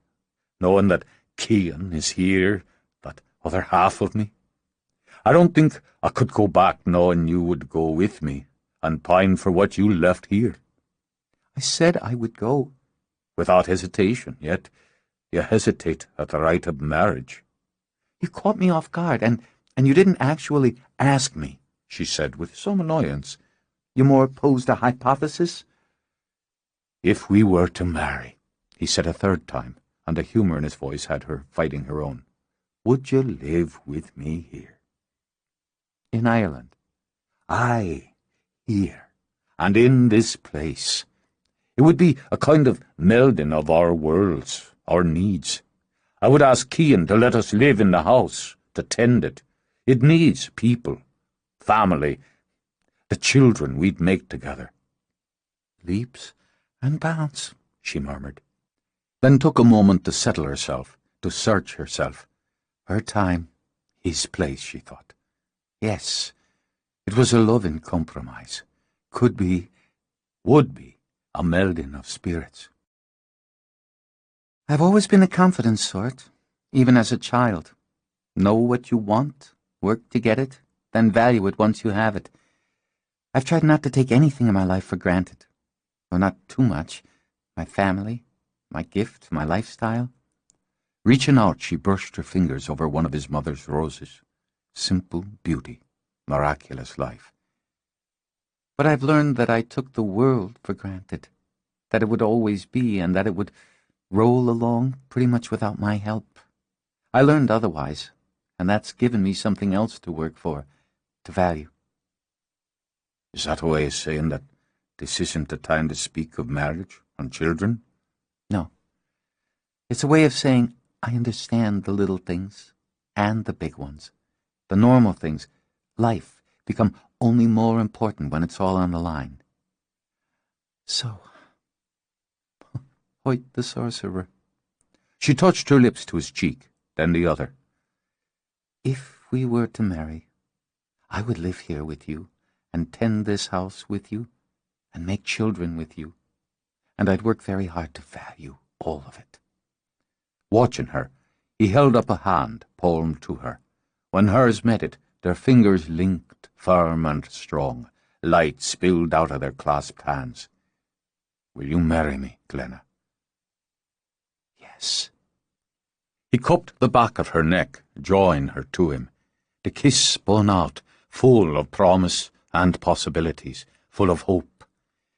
knowing that Cian is here, that other half of me. I don't think I could go back knowing you would go with me and pine for what you left here. I said I would go. Without hesitation, yet you hesitate at the right of marriage. You caught me off guard, and you didn't actually ask me, she said with some annoyance. You more posed a hypothesis? If we were to marry, he said a third time, and the humour in his voice had her fighting her own, would you live with me here? In Ireland? Aye, here, and in this place. It would be a kind of melding of our worlds, our needs. I would ask Cian to let us live in the house, to tend it. It needs people, family, the children we'd make together. Leaps and bounds, she murmured, then took a moment to settle herself, to search herself. Her time, his place, she thought. Yes, it was a loving compromise. Could be, would be, a melding of spirits. I've always been a confident sort, even as a child. Know what you want, work to get it, then value it once you have it. I've tried not to take anything in my life for granted. Or not too much. My family, my gift, my lifestyle. Reaching out, she brushed her fingers over one of his mother's roses. Simple beauty, miraculous life. But I've learned that I took the world for granted, that it would always be, and that it would roll along pretty much without my help. I learned otherwise, and that's given me something else to work for, to value. Is that a way of saying that This isn't the time to speak of marriage and children? No. It's a way of saying, I understand the little things and the big ones. The normal things, life, become only more important when it's all on the line. So, Hoyt the sorcerer. She touched her lips to his cheek, then the other. If we were to marry, I would live here with you, and tend this house with you, and make children with you, and I'd work very hard to value all of it. Watching her, he held up a hand, palm to her. When hers met it, their fingers linked, firm and strong. Light spilled out of their clasped hands. Will you marry me, Glenna? Yes. He cupped the back of her neck, drawing her to him. The kiss spun out, full of promise and possibilities, full of hope.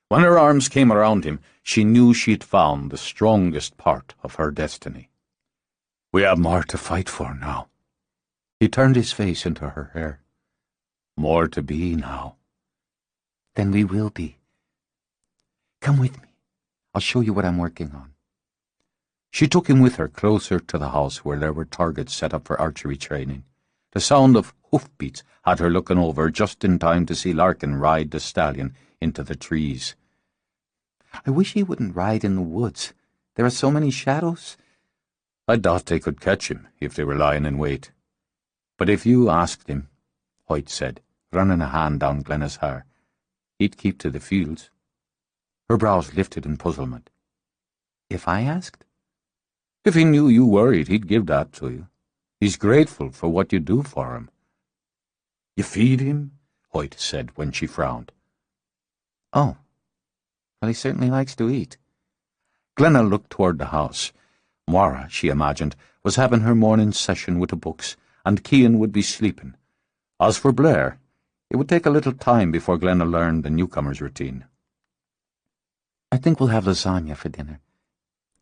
When her arms came around him, she knew she'd found the strongest part of her destiny. We have more to fight for now. He turned his face into her hair. More to be now. Then we will be. Come with me. I'll show you what I'm working on. She took him with her closer to the house where there were targets set up for archery training. The sound of hoofbeats had her looking over just in time to see Larkin ride the stallion into the trees. I wish he wouldn't ride in the woods. There are so many shadows. I doubt they could catch him if they were lying in wait. But if you asked him, Hoyt said, running a hand down Glenna's hair, he'd keep to the fields. Her brows lifted in puzzlement. If I asked? If he knew you worried, he'd give that to you. He's grateful for what you do for him. You feed him? Hoyt said when she frowned. Oh, well, he certainly likes to eat. Glenna looked toward the house. Moira, she imagined, was having her morning session with the books, and Cian would be sleeping. As for Blair, it would take a little time before Glenna learned the newcomer's routine. I think we'll have lasagna for dinner.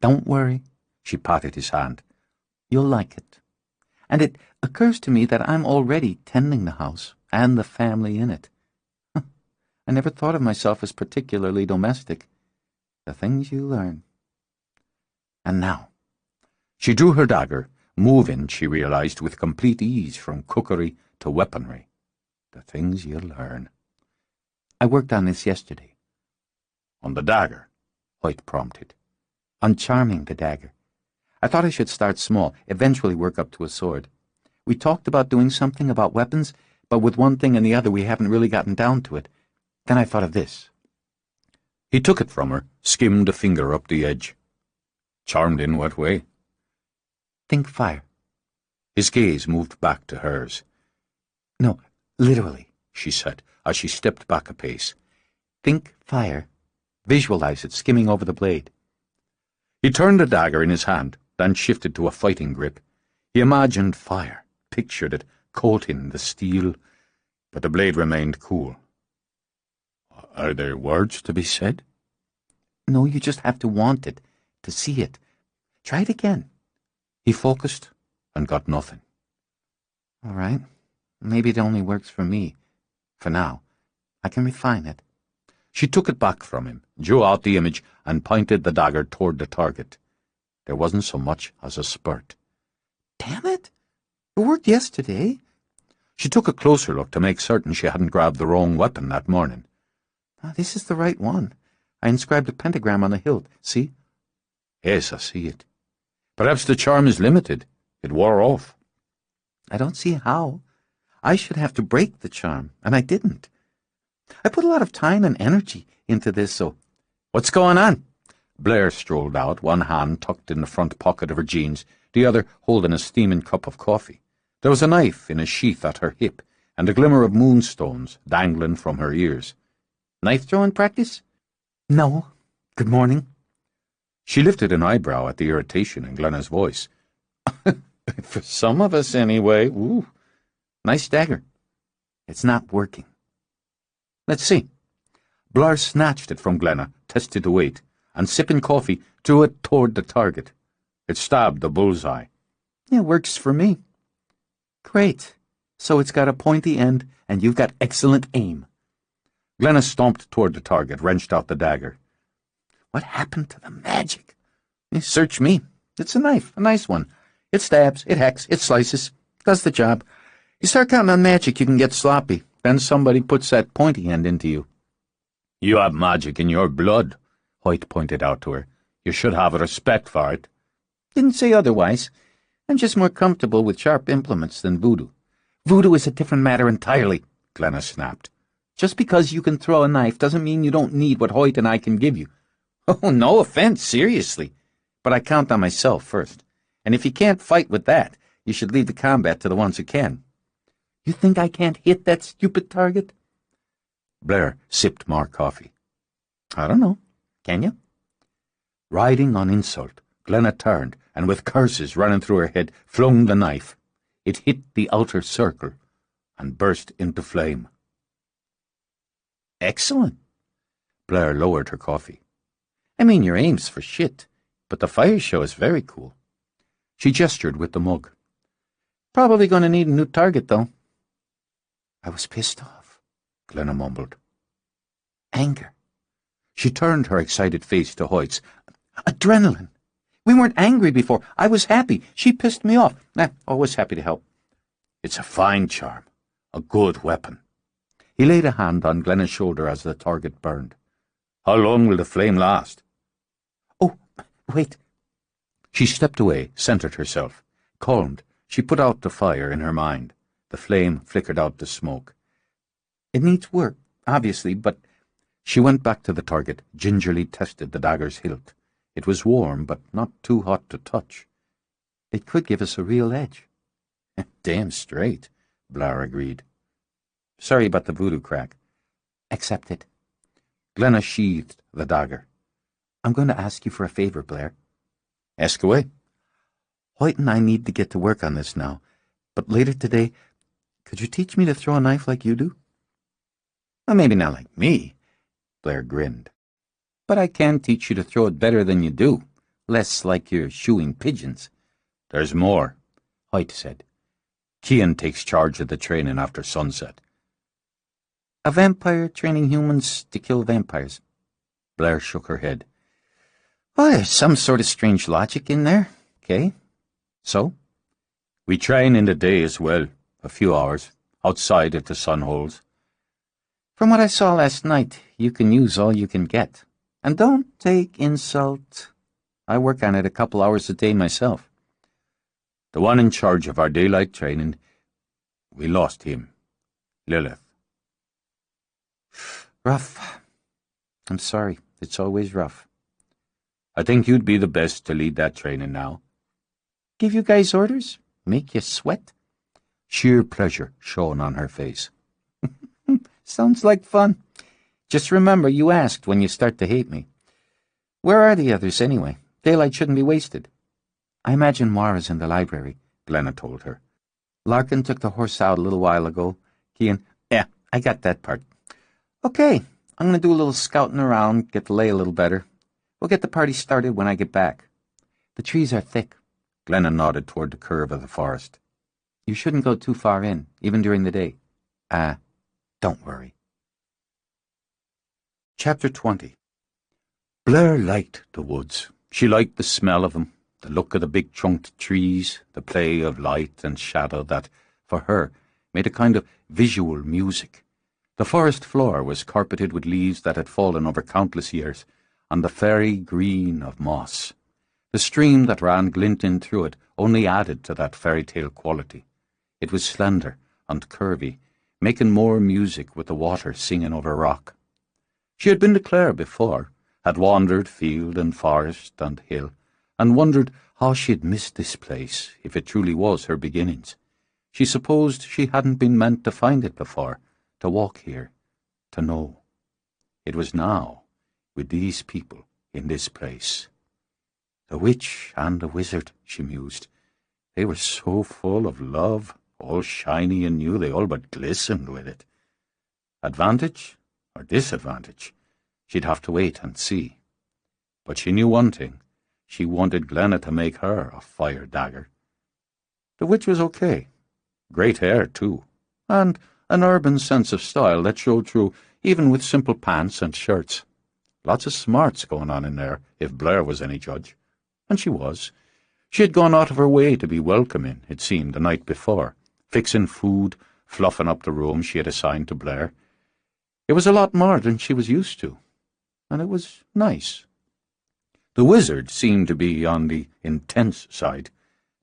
Don't worry. She patted his hand. You'll like it. And it occurs to me that I'm already tending the house and the family in it. I never thought of myself as particularly domestic. The things you learn. And now. She drew her dagger, moving, she realized, with complete ease from cookery to weaponry. The things you learn. I worked on this yesterday. On the dagger? Hoyt prompted. On charming the dagger. I thought I should start small, eventually work up to a sword. We talked about doing something about weapons, but with one thing and the other we haven't really gotten down to it. Then I thought of this. He took it from her, skimmed a finger up the edge. Charmed in what way? Think fire. His gaze moved back to hers. No, literally, she said, as she stepped back a pace. Think fire. Visualize it skimming over the blade. He turned the dagger in his hand, then shifted to a fighting grip. He imagined fire, pictured it, coating the steel, but the blade remained cool. Are there words to be said? No, you just have to want it, to see it. Try it again. He focused and got nothing. All right. Maybe it only works for me. For now. I can refine it. She took it back from him, drew out the image, and pointed the dagger toward the target. There wasn't so much as a spurt. Damn it! It worked yesterday. She took a closer look to make certain she hadn't grabbed the wrong weapon that morning. This is the right one. I inscribed a pentagram on the hilt. See? Yes, I see it. Perhaps the charm is limited. It wore off. I don't see how. I should have to break the charm, and I didn't. I put a lot of time and energy into this, so... What's going on? Blair strolled out, one hand tucked in the front pocket of her jeans, the other holding a steaming cup of coffee. There was a knife in a sheath at her hip, and a glimmer of moonstones dangling from her ears. Knife-throwing practice? No. Good morning. She lifted an eyebrow at the irritation in Glenna's voice. For some of us, anyway. Ooh. Nice dagger. It's not working. Let's see. Blair snatched it from Glenna, tested the weight, and sipping coffee, threw it toward the target. It stabbed the bullseye. It works for me. Great. So it's got a pointy end, and you've got excellent aim. Glenna stomped toward the target, wrenched out the dagger. What happened to the magic? Search me. It's a knife, a nice one. It stabs, it hacks, it slices. Does the job. You start counting on magic, you can get sloppy. Then somebody puts that pointy end into you. You have magic in your blood, Hoyt pointed out to her. You should have a respect for it. Didn't say otherwise. I'm just more comfortable with sharp implements than voodoo. Voodoo is a different matter entirely, Glenna snapped. Just because you can throw a knife doesn't mean you don't need what Hoyt and I can give you. Oh, no offense, seriously. But I count on myself first. And if you can't fight with that, you should leave the combat to the ones who can. You think I can't hit that stupid target? Blair sipped more coffee. I don't know. Can you? Riding on insult, Glenna turned, and with curses running through her head, flung the knife. It hit the outer circle and burst into flame. Excellent. Blair lowered her coffee. I mean, your aim's for shit, but the fire show is very cool. She gestured with the mug. Probably going to need a new target, though. I was pissed off, Glenna mumbled. Anger. She turned her excited face to Hoyt's. Adrenaline. We weren't angry before. I was happy. She pissed me off. Always happy to help. It's a fine charm. A good weapon. He laid a hand on Glenna's shoulder as the target burned. How long will the flame last? Oh, wait. She stepped away, centered herself. Calmed, she put out the fire in her mind. The flame flickered out the smoke. It needs work, obviously, but... She went back to the target, gingerly tested the dagger's hilt. It was warm, but not too hot to touch. It could give us a real edge. Damn straight, Blair agreed. Sorry about the voodoo crack. Accept it. Glenna sheathed the dagger. I'm going to ask you for a favor, Blair. Ask away. Hoyt and I need to get to work on this now, but later today, could you teach me to throw a knife like you do? Well, maybe not like me. Blair grinned. But I can teach you to throw it better than you do, less like you're shooing pigeons. There's more, Hoyt said. Cian takes charge of the training after sunset. A vampire training humans to kill vampires. Blair shook her head. Well, there's some sort of strange logic in there, okay? So? We train in the day as well, a few hours, outside if the sun holds. From what I saw last night, you can use all you can get. And don't take insult. I work on it a couple hours a day myself. The one in charge of our daylight training, we lost him. Lilith. Rough. I'm sorry. It's always rough. I think you'd be the best to lead that training now. Give you guys orders? Make you sweat? Sheer pleasure shone on her face. Sounds like fun. Just remember you asked when you start to hate me. Where are the others anyway? Daylight shouldn't be wasted. I imagine Moira's in the library, Glenna told her. Larkin took the horse out a little while ago. Cian, yeah, I got that part. Okay, I'm going to do a little scouting around, get the lay a little better. We'll get the party started when I get back. The trees are thick. Glenna nodded toward the curve of the forest. You shouldn't go too far in, even during the day. Don't worry. Chapter 20. Blair liked the woods. She liked the smell of them, the look of the big trunked trees, the play of light and shadow that, for her, made a kind of visual music. The forest floor was carpeted with leaves that had fallen over countless years, and the fairy green of moss. The stream that ran glinting through it only added to that fairy tale quality. It was slender and curvy, making more music with the water singing over rock. She had been to Clare before, had wandered field and forest and hill, and wondered how she had missed this place, if it truly was her beginnings. She supposed she hadn't been meant to find it before, to walk here, to know. It was now, with these people, in this place. The witch and the wizard, she mused. They were so full of love, all shiny and new, they all but glistened with it. Advantage or disadvantage? She'd have to wait and see. But she knew one thing. She wanted Glenna to make her a fire dagger. The witch was okay. Great hair, too, and an urban sense of style that showed through even with simple pants and shirts. Lots of smarts going on in there, if Blair was any judge. And she was. She had gone out of her way to be welcoming, it seemed, the night before, fixing food, fluffing up the room she had assigned to Blair. It was a lot more than she was used to, and it was nice. The wizard seemed to be on the intense side.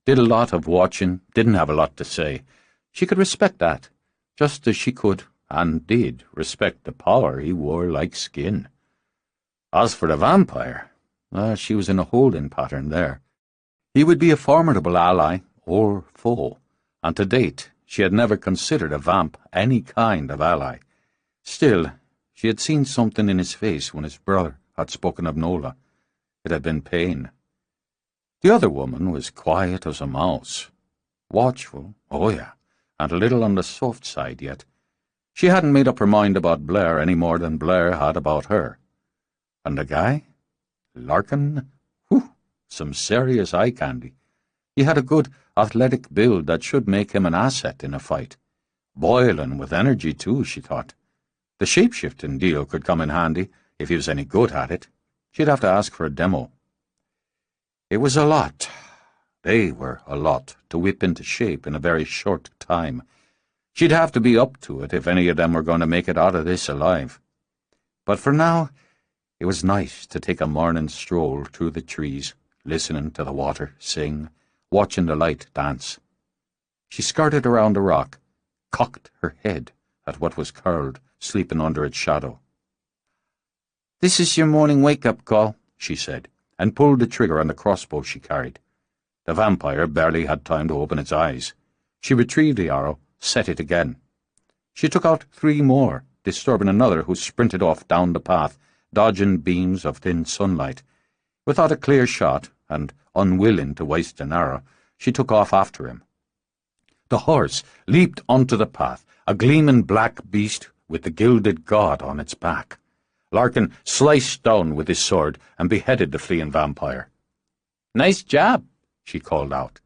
Did a lot of watching, didn't have a lot to say. She could respect that, just as she could, and did, respect the power he wore like skin. As for the vampire, she was in a holding pattern there. He would be a formidable ally, or foe, and to date she had never considered a vamp any kind of ally. Still, she had seen something in his face when his brother had spoken of Nola. It had been pain. The other woman was quiet as a mouse. Watchful, oh yeah, and a little on the soft side yet. She hadn't made up her mind about Blair any more than Blair had about her. And the guy? Larkin? Whew, some serious eye candy. He had a good, athletic build that should make him an asset in a fight. Boiling with energy, too, she thought. The shape-shifting deal could come in handy if he was any good at it. She'd have to ask for a demo. It was a lot. They were a lot to whip into shape in a very short time. She'd have to be up to it if any of them were going to make it out of this alive. But for now, it was nice to take a morning stroll through the trees, listening to the water sing, watching the light dance. She skirted around a rock, cocked her head at what was curled, sleeping under its shadow. "This is your morning wake-up call," she said, and pulled the trigger on the crossbow she carried. The vampire barely had time to open its eyes. She retrieved the arrow, set it again. She took out 3 more, disturbing another who sprinted off down the path, dodging beams of thin sunlight. Without a clear shot, and unwilling to waste an arrow, she took off after him. The horse leaped onto the path, a gleaming black beast with the gilded god on its back. Larkin sliced down with his sword and beheaded the fleeing vampire. "Nice job," she called out.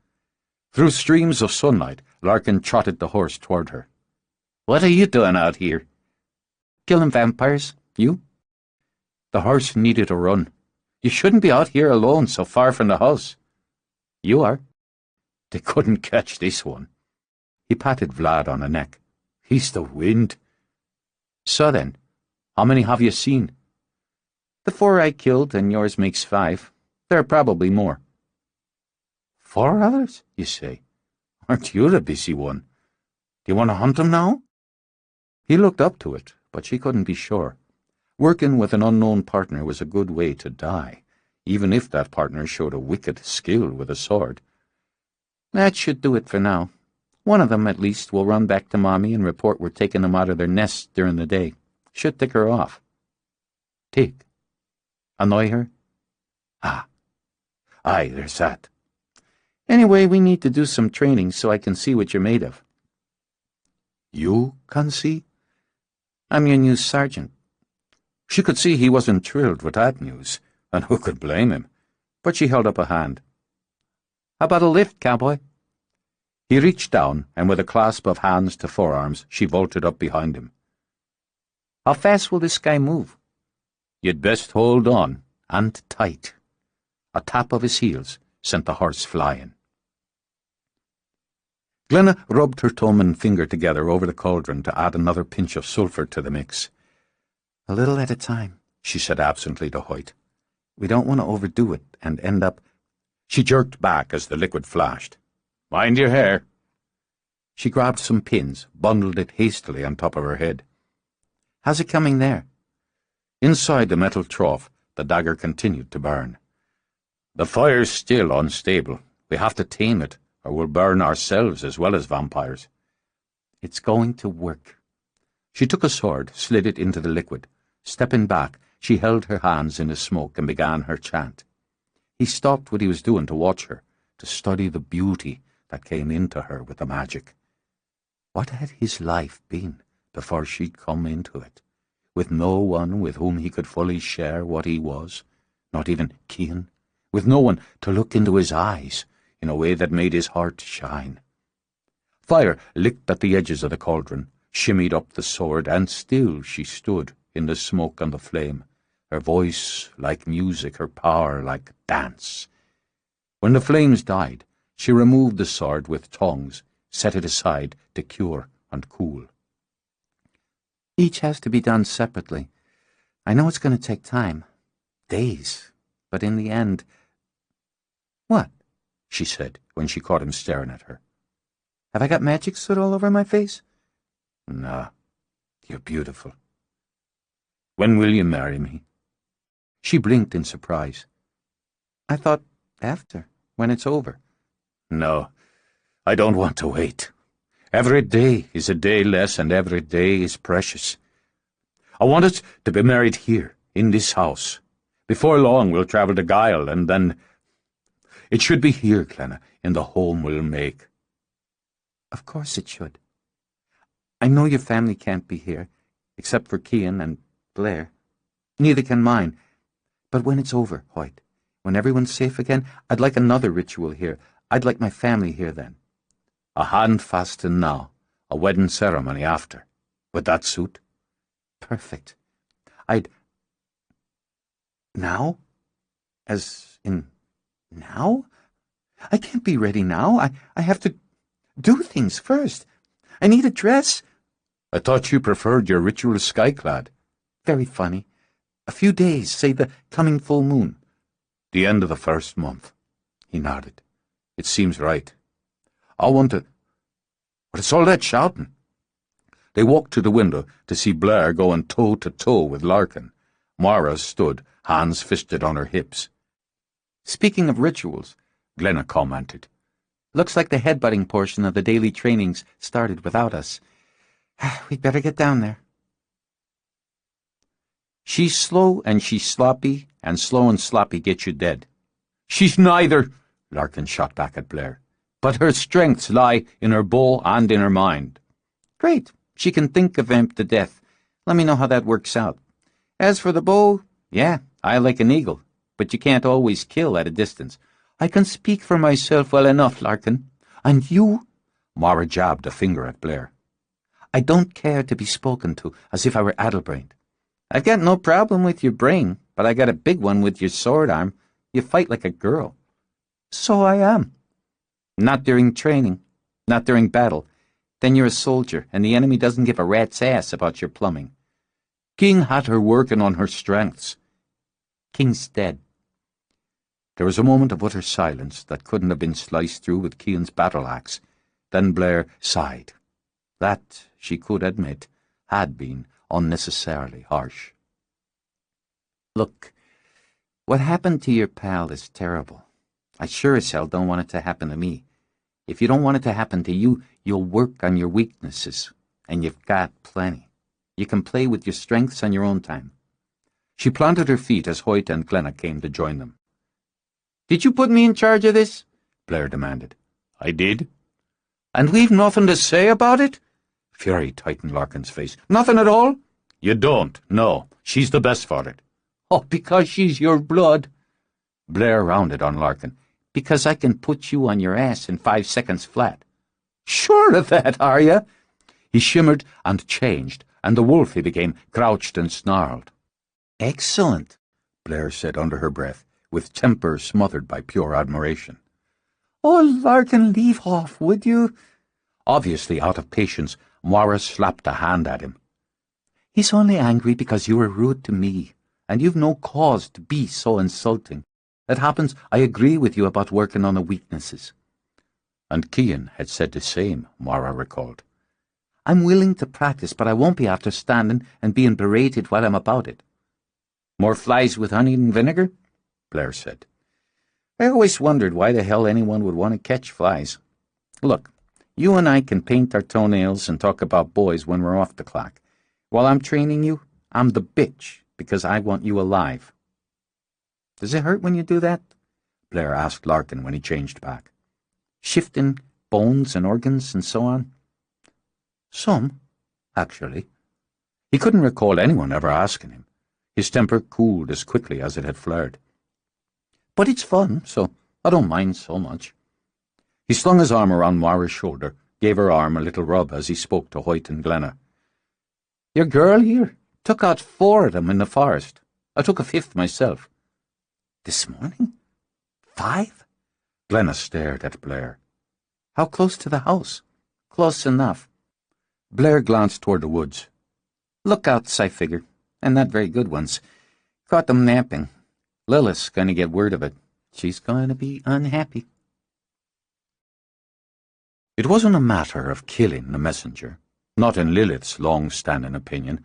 Through streams of sunlight, Larkin trotted the horse toward her. "What are you doing out here?" "Killing vampires. You?" The horse needed a run. "You shouldn't be out here alone so far from the house." "You are." "They couldn't catch this one." He patted Vlad on the neck. "He's the wind." "So then, how many have you seen?" "The 4 I killed, and yours makes 5. There are probably more." "4 others, you say? Aren't you the busy one? Do you want to hunt them now?" He looked up to it, but she couldn't be sure. Working with an unknown partner was a good way to die, even if that partner showed a wicked skill with a sword. "That should do it for now. One of them, at least, will run back to Mommy and report we're taking them out of their nests during the day. Should tick her off." "Tick? Annoy her?" "Ah. Aye, there's that. Anyway, we need to do some training so I can see what you're made of." "You can see?" "I'm your new sergeant." She could see he wasn't thrilled with that news, and who could blame him? But she held up a hand. "How about a lift, cowboy?" He reached down, and with a clasp of hands to forearms, she vaulted up behind him. "How fast will this guy move?" "You'd best hold on, and tight." A tap of his heels sent the horse flying. Glenna rubbed her thumb and finger together over the cauldron to add another pinch of sulphur to the mix. "A little at a time," she said absently to Hoyt. "We don't want to overdo it and end up—" She jerked back as the liquid flashed. "Mind your hair." She grabbed some pins, bundled it hastily on top of her head. "How's it coming there?" Inside the metal trough, the dagger continued to burn. "The fire's still unstable. We have to tame it, or we'll burn ourselves as well as vampires." "It's going to work." She took a sword, slid it into the liquid. Stepping back, she held her hands in the smoke and began her chant. He stopped what he was doing to watch her, to study the beauty that came into her with the magic. What had his life been before she'd come into it, with no one with whom he could fully share what he was, not even kin, with no one to look into his eyes in a way that made his heart shine? Fire licked at the edges of the cauldron, shimmied up the sword, and still she stood in the smoke and the flame, her voice like music, her power like dance. When the flames died, she removed the sword with tongs, set it aside to cure and cool. Each has to be done separately. I know it's going to take time, days, but in the end— What? She said when she caught him staring at her. Have I got magic soot all over my face? Nah, you're beautiful. When will you marry me? She blinked in surprise. I thought after, when it's over. No, I don't want to wait. Every day is a day less, and every day is precious. I want us to be married here, in this house. Before long we'll travel to Guile, and then— It should be here, Clenna, in the home we'll make. Of course it should. I know your family can't be here, except for Cian and Blair. Neither can mine. But when it's over, Hoyt, when everyone's safe again, I'd like another ritual here. I'd like my family here then. A hand fasten now, a wedding ceremony after. Would that suit? Perfect. Now? As in now? I can't be ready now. I have to do things first. I need a dress. I thought you preferred your ritual sky-clad. Very funny. A few days, say the coming full moon. The end of the first month. He nodded. It seems right. I want to— What's all that shouting? They walked to the window to see Blair going toe-to-toe with Larkin. Moira stood, hands fisted on her hips. Speaking of rituals, Glenna commented, looks like the headbutting portion of the daily trainings started without us. We'd better get down there. She's slow and she's sloppy, and slow and sloppy get you dead. She's neither, Larkin shot back at Blair. But her strengths lie in her bow and in her mind. Great. She can think a vamp to death. Let me know how that works out. As for the bow, yeah, I like an eagle, but you can't always kill at a distance. I can speak for myself well enough, Larkin. And you— Mara jabbed a finger at Blair. I don't care to be spoken to as if I were addle-brained. I've got no problem with your brain, but I got a big one with your sword arm. You fight like a girl. So I am. Not during training, not during battle. Then you're a soldier, and the enemy doesn't give a rat's ass about your plumbing. King had her working on her strengths. King's dead. There was a moment of utter silence that couldn't have been sliced through with Cian's battle-axe. Then Blair sighed. That, she could admit, had been unnecessarily harsh. Look, what happened to your pal is terrible. I sure as hell don't want it to happen to me. If you don't want it to happen to you, you'll work on your weaknesses, and you've got plenty. You can play with your strengths on your own time. She planted her feet as Hoyt and Glenna came to join them. Did you put me in charge of this? Blair demanded. I did. And we've nothing to say about it? Fury tightened Larkin's face. Nothing at all? You don't, no. She's the best for it. Oh, because she's your blood. Blair rounded on Larkin. Because I can put you on your ass in 5 seconds flat. Sure of that, are you? He shimmered and changed, and the wolf he became crouched and snarled. Excellent, Blair said under her breath, with temper smothered by pure admiration. Oh, Larkin, leave off, would you? Obviously out of patience, Morris slapped a hand at him. He's only angry because you were rude to me, and you've no cause to be so insulting. It happens I agree with you about working on the weaknesses. And Cian had said the same, Mara recalled. I'm willing to practice, but I won't be after standing and being berated while I'm about it. More flies with honey and vinegar? Blair said. I always wondered why the hell anyone would want to catch flies. Look, you and I can paint our toenails and talk about boys when we're off the clock. While I'm training you, I'm the bitch because I want you alive. Does it hurt when you do that? Blair asked Larkin when he changed back. Shifting bones and organs and so on? Some, actually. He couldn't recall anyone ever asking him. His temper cooled as quickly as it had flared. But it's fun, so I don't mind so much. He slung his arm around Moira's shoulder gave her arm a little rub as he spoke to Hoyt and Glenna. "Your girl here took out 4 of them in the forest. I took a 5th myself." "This morning? 5? Glenna stared at Blair. "How close to the house?" "Close enough." Blair glanced toward the woods. "Lookouts, I figure, and not very good ones. Caught them napping. Lilith's going to get word of it. She's going to be unhappy." It wasn't a matter of killing the messenger, not in Lilith's long-standing opinion.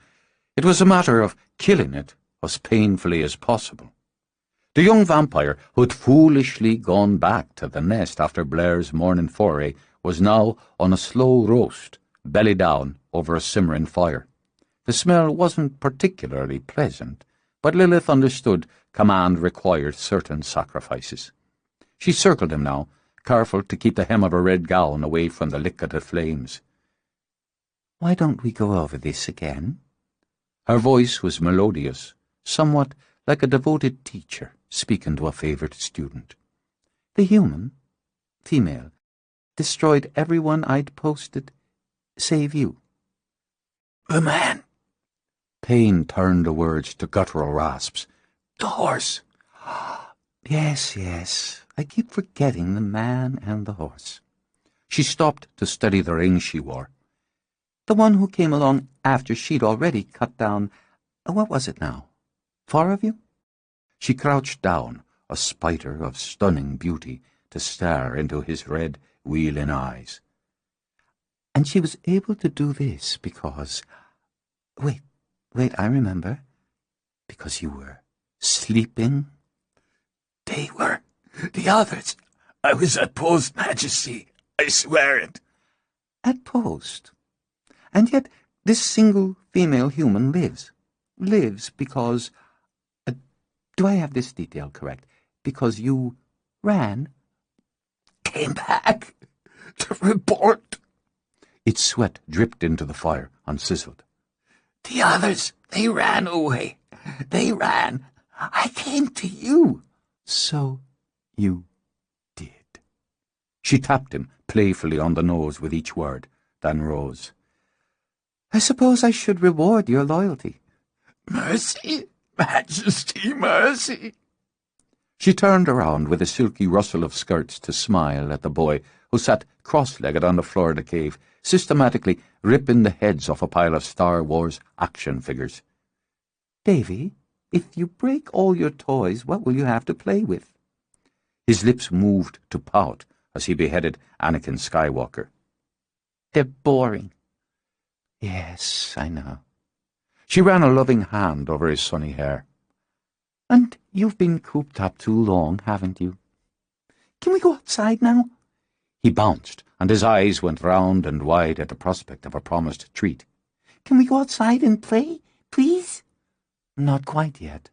It was a matter of killing it as painfully as possible. The young vampire, who had foolishly gone back to the nest after Blair's morning foray, was now on a slow roast, belly down over a simmering fire. The smell wasn't particularly pleasant, but Lilith understood command required certain sacrifices. She circled him now, careful to keep the hem of her red gown away from the lick of the flames. "Why don't we go over this again?" Her voice was melodious, somewhat like a devoted teacher speaking to a favourite student. "The human, female, destroyed everyone I'd posted, save you." "The man." Pain turned the words to guttural rasps. "The horse." Yes, I keep forgetting the man and the horse." She stopped to study the ring she wore. "The one who came along after she'd already cut down, what was it now, 4 of you?" She crouched down, a spider of stunning beauty, to stare into his red, wheeling eyes. "And she was able to do this because— Wait, I remember. Because you were sleeping?" "They were. The others. I was at post, Majesty. I swear it." "At post? And yet this single female human lives. Lives because— do I have this detail correct? Because you ran?" "Came back to report." Its sweat dripped into the fire, unsizzled. "The others, they ran away. They ran. I came to you." "So you did." She tapped him playfully on the nose with each word, then rose. "I suppose I should reward your loyalty." "Mercy, Majesty, mercy." She turned around with a silky rustle of skirts to smile at the boy who sat cross-legged on the floor of the cave, systematically ripping the heads off a pile of Star Wars action figures. "Davy, if you break all your toys, what will you have to play with?" His lips moved to pout as he beheaded Anakin Skywalker. "They're boring." "Yes, I know." She ran a loving hand over his sunny hair. "And you've been cooped up too long, haven't you? Can we go outside now?" He bounced, and his eyes went round and wide at the prospect of a promised treat. "Can we go outside and play, please?" "Not quite yet."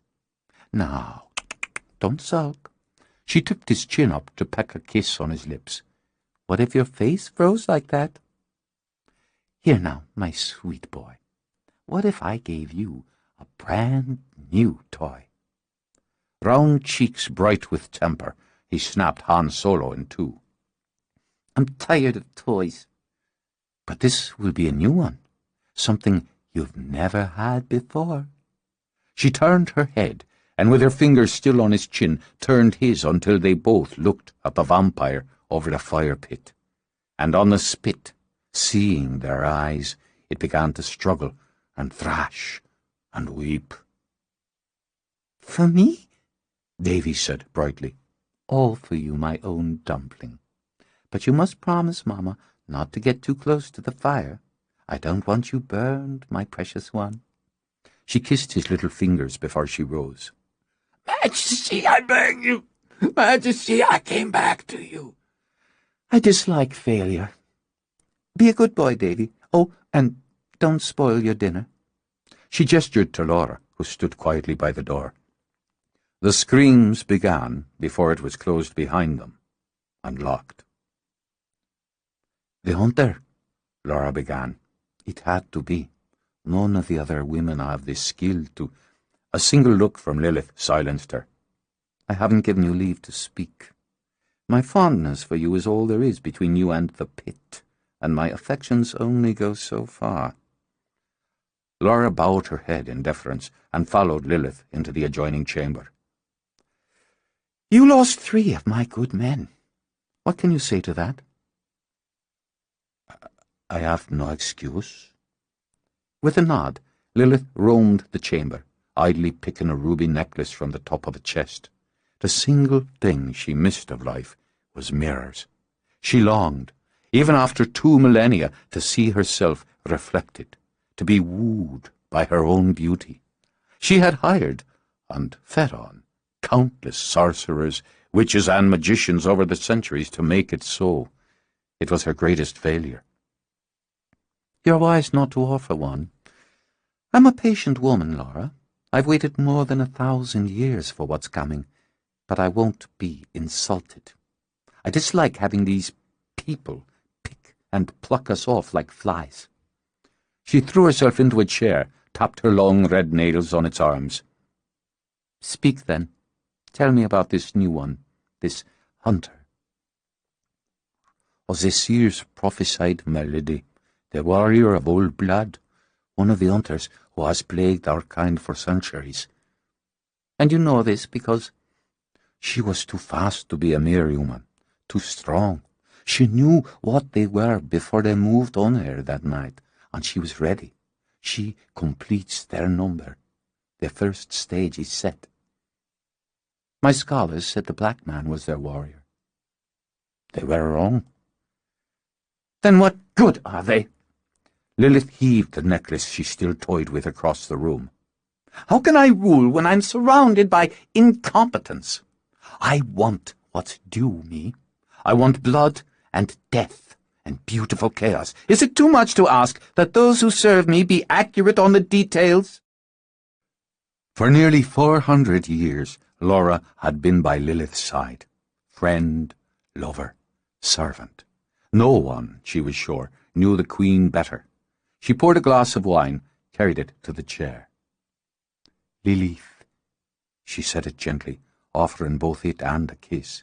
"Now, don't sulk." She tipped his chin up to peck a kiss on his lips. "What if your face froze like that?" "Here now, my sweet boy. What if I gave you a brand-new toy?" Round cheeks bright with temper, he snapped Han Solo in 2. "I'm tired of toys." "But this will be a new one, something you've never had before." She turned her head, and with her fingers still on his chin, turned his until they both looked at the vampire over the fire pit. And on the spit, seeing their eyes, it began to struggle and thrash and weep. "For me?" Davy said brightly. "All for you, my own dumpling. But you must promise, Mamma, not to get too close to the fire. I don't want you burned, my precious one." She kissed his little fingers before she rose. "Majesty, I beg you. Majesty, I came back to you." "I dislike failure. Be a good boy, Davy. Oh, and don't spoil your dinner." She gestured to Laura, who stood quietly by the door. The screams began before it was closed behind them and locked. "The hunter," Laura began. "It had to be. None of the other women have the skill to—" A single look from Lilith silenced her. "I haven't given you leave to speak. My fondness for you is all there is between you and the pit, and my affections only go so far." Laura bowed her head in deference and followed Lilith into the adjoining chamber. "You lost 3 of my good men. What can you say to that?" "I have no excuse." With a nod, Lilith roamed the chamber, idly picking a ruby necklace from the top of a chest. The single thing she missed of life was mirrors. She longed, even after 2 millennia, to see herself reflected, to be wooed by her own beauty. She had hired, and fed on, countless sorcerers, witches, and magicians over the centuries to make it so. It was her greatest failure. "You're wise not to offer one. I'm a patient woman, Laura. I've waited more than 1,000 years for what's coming, but I won't be insulted. I dislike having these people pick and pluck us off like flies." She threw herself into a chair, tapped her long red nails on its arms. "Speak, then. Tell me about this new one, this hunter." "Oh, the seers prophesied, my lady, the warrior of old blood, one of the hunters who has plagued our kind for centuries." "And you know this because—" "She was too fast to be a mere human, too strong. She knew what they were before they moved on her that night, and she was ready. She completes their number. The first stage is set." "My scholars said the black man was their warrior." "They were wrong." "Then what good are they?" Lilith heaved the necklace she still toyed with across the room. "How can I rule when I'm surrounded by incompetence? I want what's due me. I want blood and death and beautiful chaos. Is it too much to ask that those who serve me be accurate on the details?" For nearly 400 years, Laura had been by Lilith's side. Friend, lover, servant. No one, she was sure, knew the Queen better. She poured a glass of wine, carried it to the chair. "Lilith," she said it gently, offering both it and a kiss,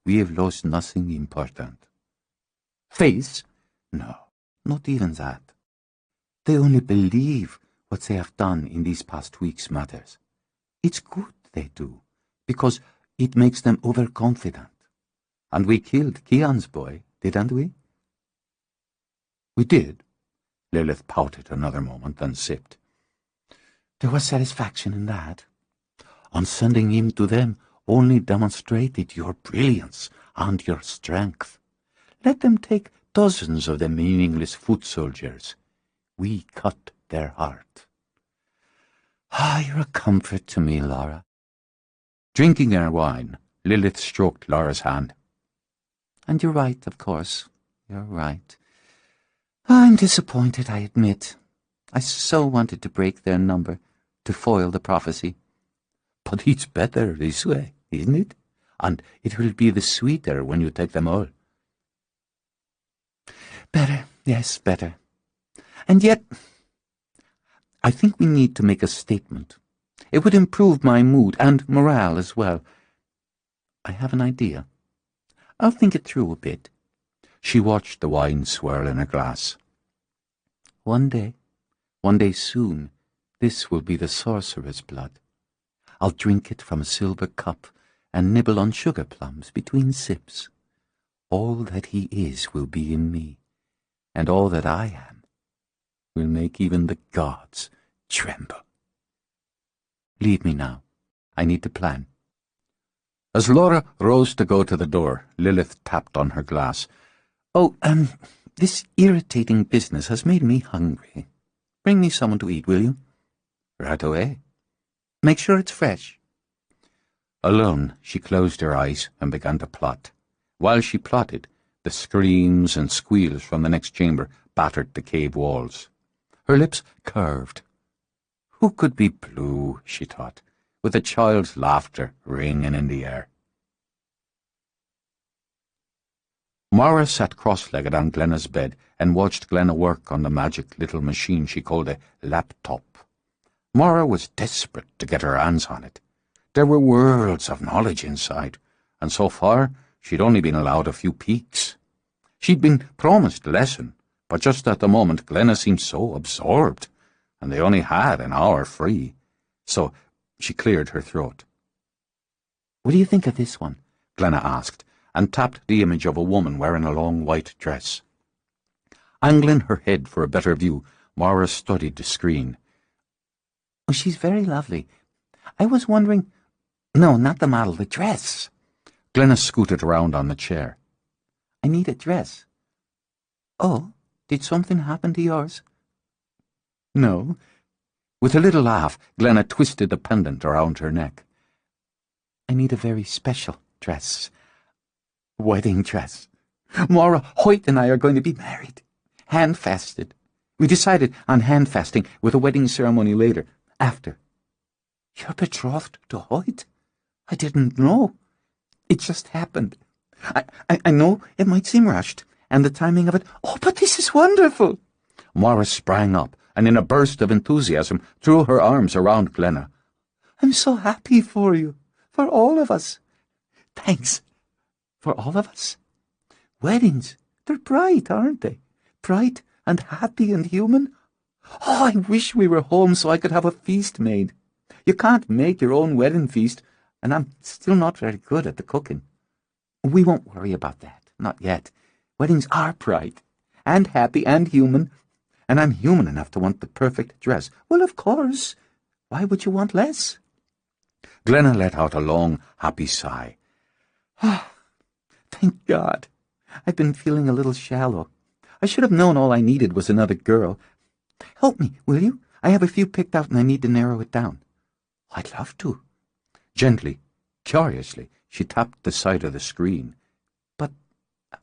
"we have lost nothing important." "Face?" "No, not even that. They only believe what they have done in these past weeks matters. It's good they do, because it makes them overconfident. And we killed Kian's boy, didn't we?" "We did." Lilith pouted another moment, then sipped. "There was satisfaction in that. On sending him to them only demonstrated your brilliance and your strength. Let them take dozens of the meaningless foot soldiers. We cut their heart." "Ah, you're a comfort to me, Laura." Drinking her wine, Lilith stroked Laura's hand. "And you're right, of course. You're right. I'm disappointed, I admit. I so wanted to break their number, to foil the prophecy. But it's better this way, isn't it? And it will be the sweeter when you take them all." "Better, yes, better. And yet, I think we need to make a statement. It would improve my mood and morale as well. I have an idea. I'll think it through a bit." She watched the wine swirl in her glass. One day soon, this will be the sorcerer's blood. I'll drink it from a silver cup and nibble on sugar plums between sips. All that he is will be in me, and all that I am will make even the gods tremble. Leave me now. I need to plan." As Laura rose to go to the door, Lilith tapped on her glass. "Oh, this irritating business has made me hungry. Bring me someone to eat, will you?" "Right away." "Make sure it's fresh." Alone, she closed her eyes and began to plot. While she plotted, the screams and squeals from the next chamber battered the cave walls. Her lips curved. Who could be blue, she thought, with a child's laughter ringing in the air? Mara sat cross-legged on Glenna's bed and watched Glenna work on the magic little machine she called a laptop. Mara was desperate to get her hands on it. There were worlds of knowledge inside, and so far she'd only been allowed a few peeks. She'd been promised a lesson, But just at the moment, Glenna seemed so absorbed, and they only had an hour free. So she cleared her throat. "What do you think of this one?" Glenna asked, and tapped the image of a woman wearing a long white dress. Angling her head for a better view, Mara studied the screen. "Oh, she's very lovely. I was wondering—" "No, not the model, the dress." Glenna scooted around on the chair. "I need a dress." "Oh, did something happen to yours?" "No." With a little laugh, Glenna twisted the pendant around her neck. "I need a very special dress. Wedding dress. Mara, Hoyt and I are going to be married. Hand-fasted. We decided on hand-fasting with a wedding ceremony later, after." "You're betrothed to Hoyt? I didn't know. It just happened. I know it might seem rushed, and the timing of it— Oh, but this is wonderful!" Mara sprang up, and in a burst of enthusiasm threw her arms around Glenna. "I'm so happy for you, for all of us." "Thanks. For all of us? Weddings, they're bright, aren't they? Bright and happy and human. Oh, I wish we were home so I could have a feast made. You can't make your own wedding feast, and I'm still not very good at the cooking. We won't worry about that, not yet. Weddings are bright and happy and human, and I'm human enough to want the perfect dress. Well, of course. Why would you want less?" Glenna let out a long, happy sigh. "Ah, thank God. I've been feeling a little shallow. I should have known all I needed was another girl. Help me, will you? I have a few picked out and I need to narrow it down." "I'd love to." Gently, curiously, she tapped the side of the screen. "But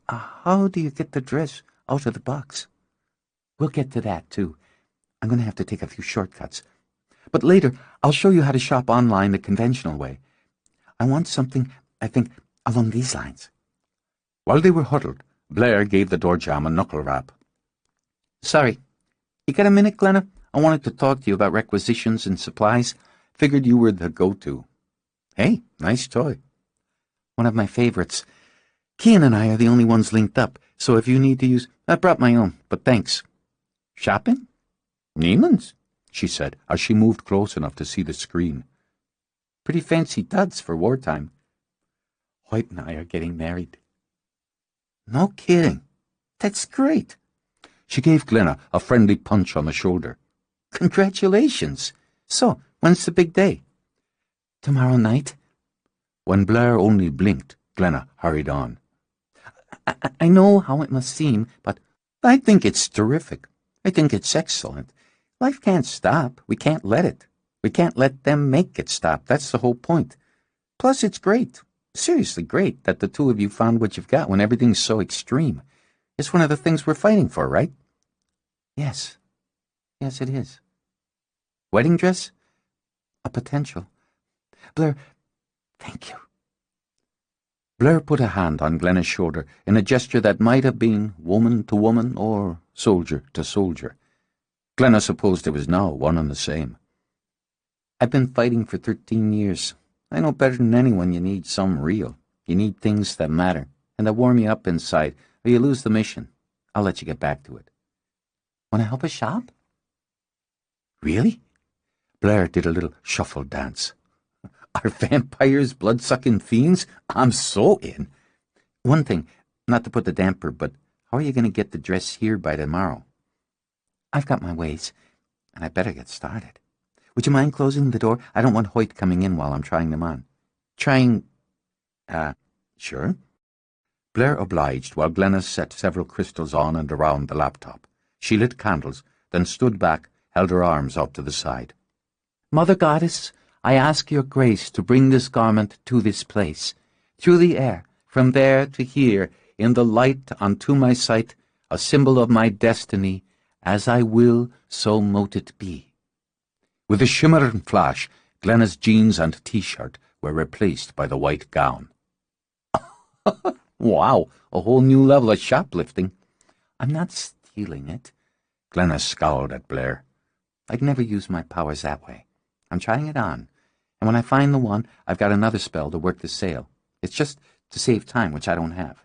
how do you get the dress out of the box?" "We'll get to that, too. I'm going to have to take a few shortcuts. But later, I'll show you how to shop online the conventional way. I want something, I think, along these lines." While they were huddled, Blair gave the doorjamb a knuckle rap. "Sorry. You got a minute, Glenna? I wanted to talk to you about requisitions and supplies. Figured you were the go-to." "Hey, nice toy." "One of my favorites. Kean and I are the only ones linked up, so if you need to use— I brought my own, but thanks." "Shopping? Neiman's," she said, as she moved close enough to see the screen. "Pretty fancy duds for wartime. Hoyt and I are getting married." "No kidding." "That's great." She gave Glenna a friendly punch on the shoulder. "Congratulations. So, when's the big day?" "Tomorrow night." When Blair only blinked, Glenna hurried on. I know how it must seem, but "I think it's terrific. I think it's excellent. Life can't stop. We can't let it. We can't let them make it stop. That's the whole point. Plus, it's great. Seriously great that the two of you found what you've got when everything's so extreme. It's one of the things we're fighting for, right?" "Yes. Yes, it is." "Wedding dress?" "A potential." "Blair, thank you." Blair put a hand on Glenna's shoulder in a gesture that might have been woman to woman or soldier to soldier. Glenna supposed it was now one and the same. "I've been fighting for 13 years. I know better than anyone you need some real. You need things that matter, and that warm you up inside, or you lose the mission. I'll let you get back to it. Want to help us shop?" "Really?" Blair did a little shuffle dance. "Are vampires blood-sucking fiends? I'm so in. One thing, not to put the damper, but how are you going to get the dress here by tomorrow?" "I've got my ways, and I better get started. Would you mind closing the door? I don't want Hoyt coming in while I'm trying them on." Sure." Blair obliged while Glenna set several crystals on and around the laptop. She lit candles, then stood back, held her arms out to the side. "Mother Goddess, I ask your grace to bring this garment to this place, through the air, from there to here, in the light unto my sight, a symbol of my destiny, as I will, so mote it be." With a shimmer and flash, Glenna's jeans and T-shirt were replaced by the white gown. "Wow, a whole new level of shoplifting." "I'm not stealing it." Glenna scowled at Blair. "I'd never use my powers that way. I'm trying it on, and when I find the one, I've got another spell to work the sale. It's just to save time, which I don't have."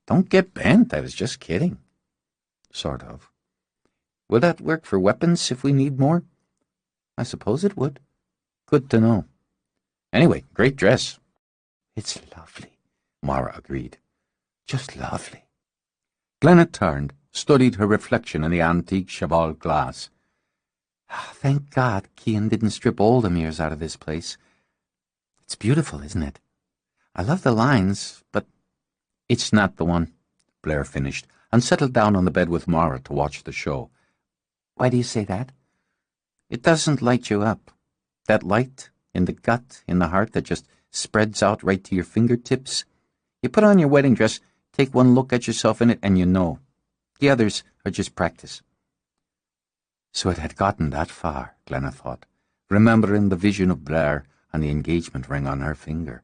"Don't get bent, I was just kidding." "Sort of." Will that work for weapons if we need more? I suppose it would. Good to know. Anyway, great dress. It's lovely, Mara agreed. Just lovely. Glenna turned, studied her reflection in the antique cheval glass. Thank God Cian didn't strip all the mirrors out of this place. It's beautiful, isn't it? I love the lines, but it's not the one, Blair finished, and settled down on the bed with Mara to watch the show. Why do you say that? It doesn't light you up. That light in the gut, in the heart, that just spreads out right to your fingertips. You put on your wedding dress, take one look at yourself in it, and you know. The others are just practice. So it had gotten that far, Glenna thought, remembering the vision of Blair and the engagement ring on her finger,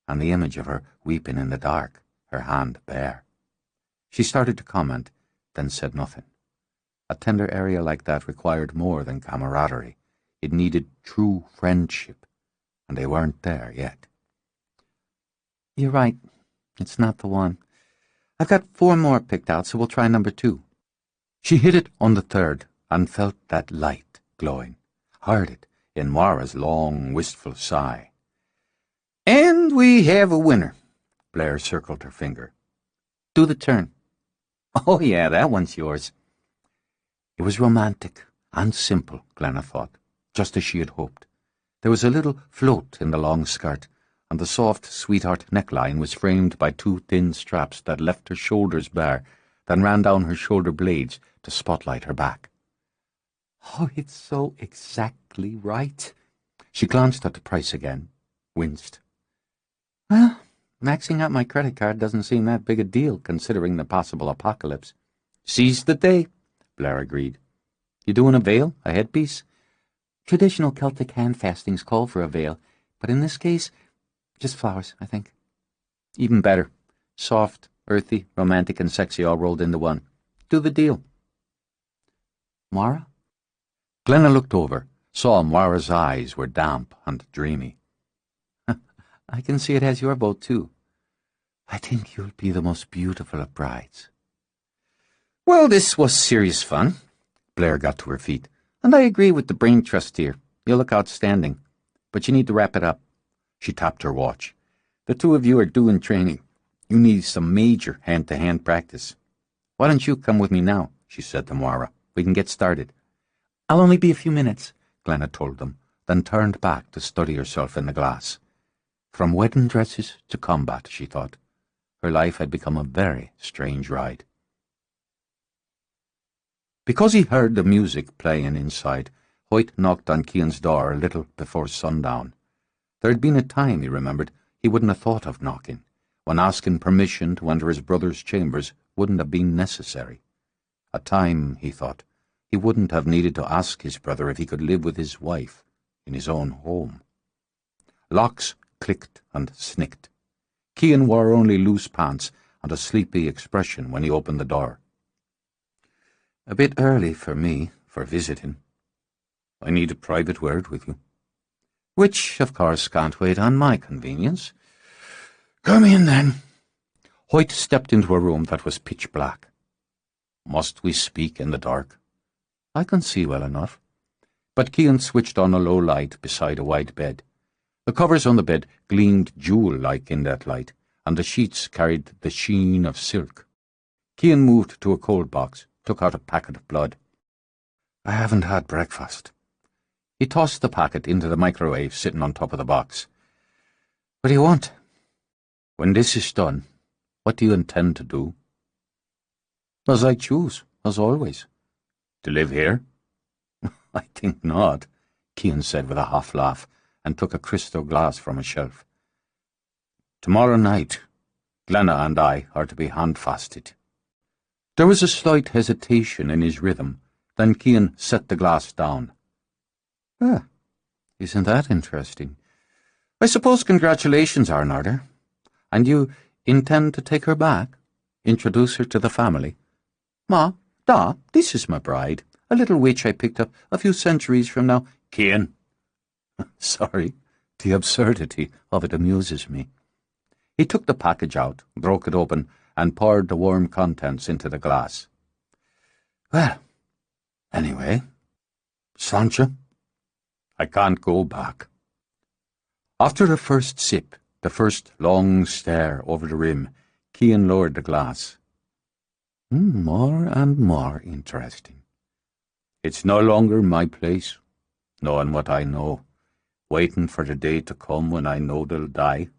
and the image of her weeping in the dark, her hand bare. She started to comment, then said nothing. A tender area like that required more than camaraderie. It needed true friendship, and they weren't there yet. You're right. It's not the one. I've got 4 more picked out, so we'll try number 2. She hit it on the 3rd and felt that light glowing, heard it in Mara's long, wistful sigh. And we have a winner. Blair circled her finger. Do the turn. Oh, yeah, that one's yours. It was romantic and simple, Glenna thought, just as she had hoped. There was a little float in the long skirt, and the soft sweetheart neckline was framed by 2 thin straps that left her shoulders bare, then ran down her shoulder blades to spotlight her back. Oh, it's so exactly right. She glanced at the price again, winced. Well, maxing out my credit card doesn't seem that big a deal, considering the possible apocalypse. Seize the day, Blair agreed. You doing a veil, a headpiece? Traditional Celtic hand fastings call for a veil, but in this case, just flowers, I think. Even better. Soft, earthy, romantic, and sexy all rolled into one. Do the deal. Mara? Glenna looked over, saw Mara's eyes were damp and dreamy. I can see it has your boat, too. I think you'll be the most beautiful of brides. Well, this was serious fun. Blair got to her feet. And I agree with the brain trust here. You look outstanding. But you need to wrap it up. She tapped her watch. The 2 of you are due in training. You need some major hand-to-hand practice. Why don't you come with me now, she said to Mara. We can get started. I'll only be a few minutes, Glenna told them, then turned back to study herself in the glass. From wedding dresses to combat, she thought. Her life had become a very strange ride. Because he heard the music playing inside, Hoyt knocked on Cian's door a little before sundown. There had been a time, he remembered, he wouldn't have thought of knocking, when asking permission to enter his brother's chambers wouldn't have been necessary. A time, he thought, he wouldn't have needed to ask his brother if he could live with his wife in his own home. Locks clicked and snicked. Cian wore only loose pants and a sleepy expression when he opened the door. A bit early for me, for visiting. I need a private word with you. Which, of course, can't wait on my convenience. Come in, then. Hoyt stepped into a room that was pitch black. Must we speak in the dark? I can see well enough. But Cian switched on a low light beside a wide bed. The covers on the bed gleamed jewel-like in that light, and the sheets carried the sheen of silk. Cian moved to a cold box, took out a packet of blood. I haven't had breakfast. He tossed the packet into the microwave sitting on top of the box. What do you want? When this is done, what do you intend to do? As I choose, as always. To live here? I think not, Cian said with a half laugh, and took a crystal glass from a shelf. Tomorrow night, Glenna and I are to be handfasted. There was a slight hesitation in his rhythm, then Cian set the glass down. Ah, isn't that interesting? I suppose congratulations are in order. And you intend to take her back? Introduce her to the family? Ma, Da, this is my bride, a little witch I picked up a few centuries from now. Cian. Sorry, the absurdity of it amuses me. He took the package out, broke it open, and poured the warm contents into the glass. Well, Anyway, sláinte, I can't go back. After the first sip, the first long stare over the rim, Cian lowered the glass. More and more interesting. It's no longer my place, knowing what I know, waiting for the day to come when I know they'll die.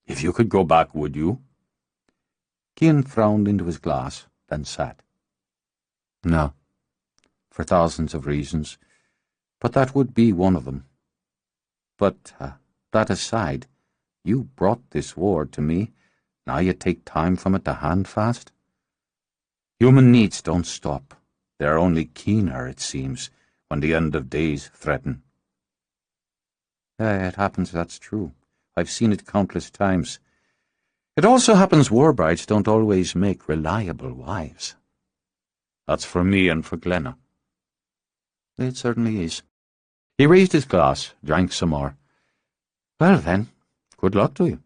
If you could go back, would you? Cian frowned into his glass, then sat. No, for thousands of reasons, but that would be one of them. But, that aside, you brought this war to me. Now you take time from it to handfast? Human needs don't stop. They're only keener, it seems, when the end of days threaten. It happens that's true. I've seen it countless times. It also happens war brides don't always make reliable wives. That's for me and for Glenna. It certainly is. He raised his glass, drank some more. Well then, good luck to you.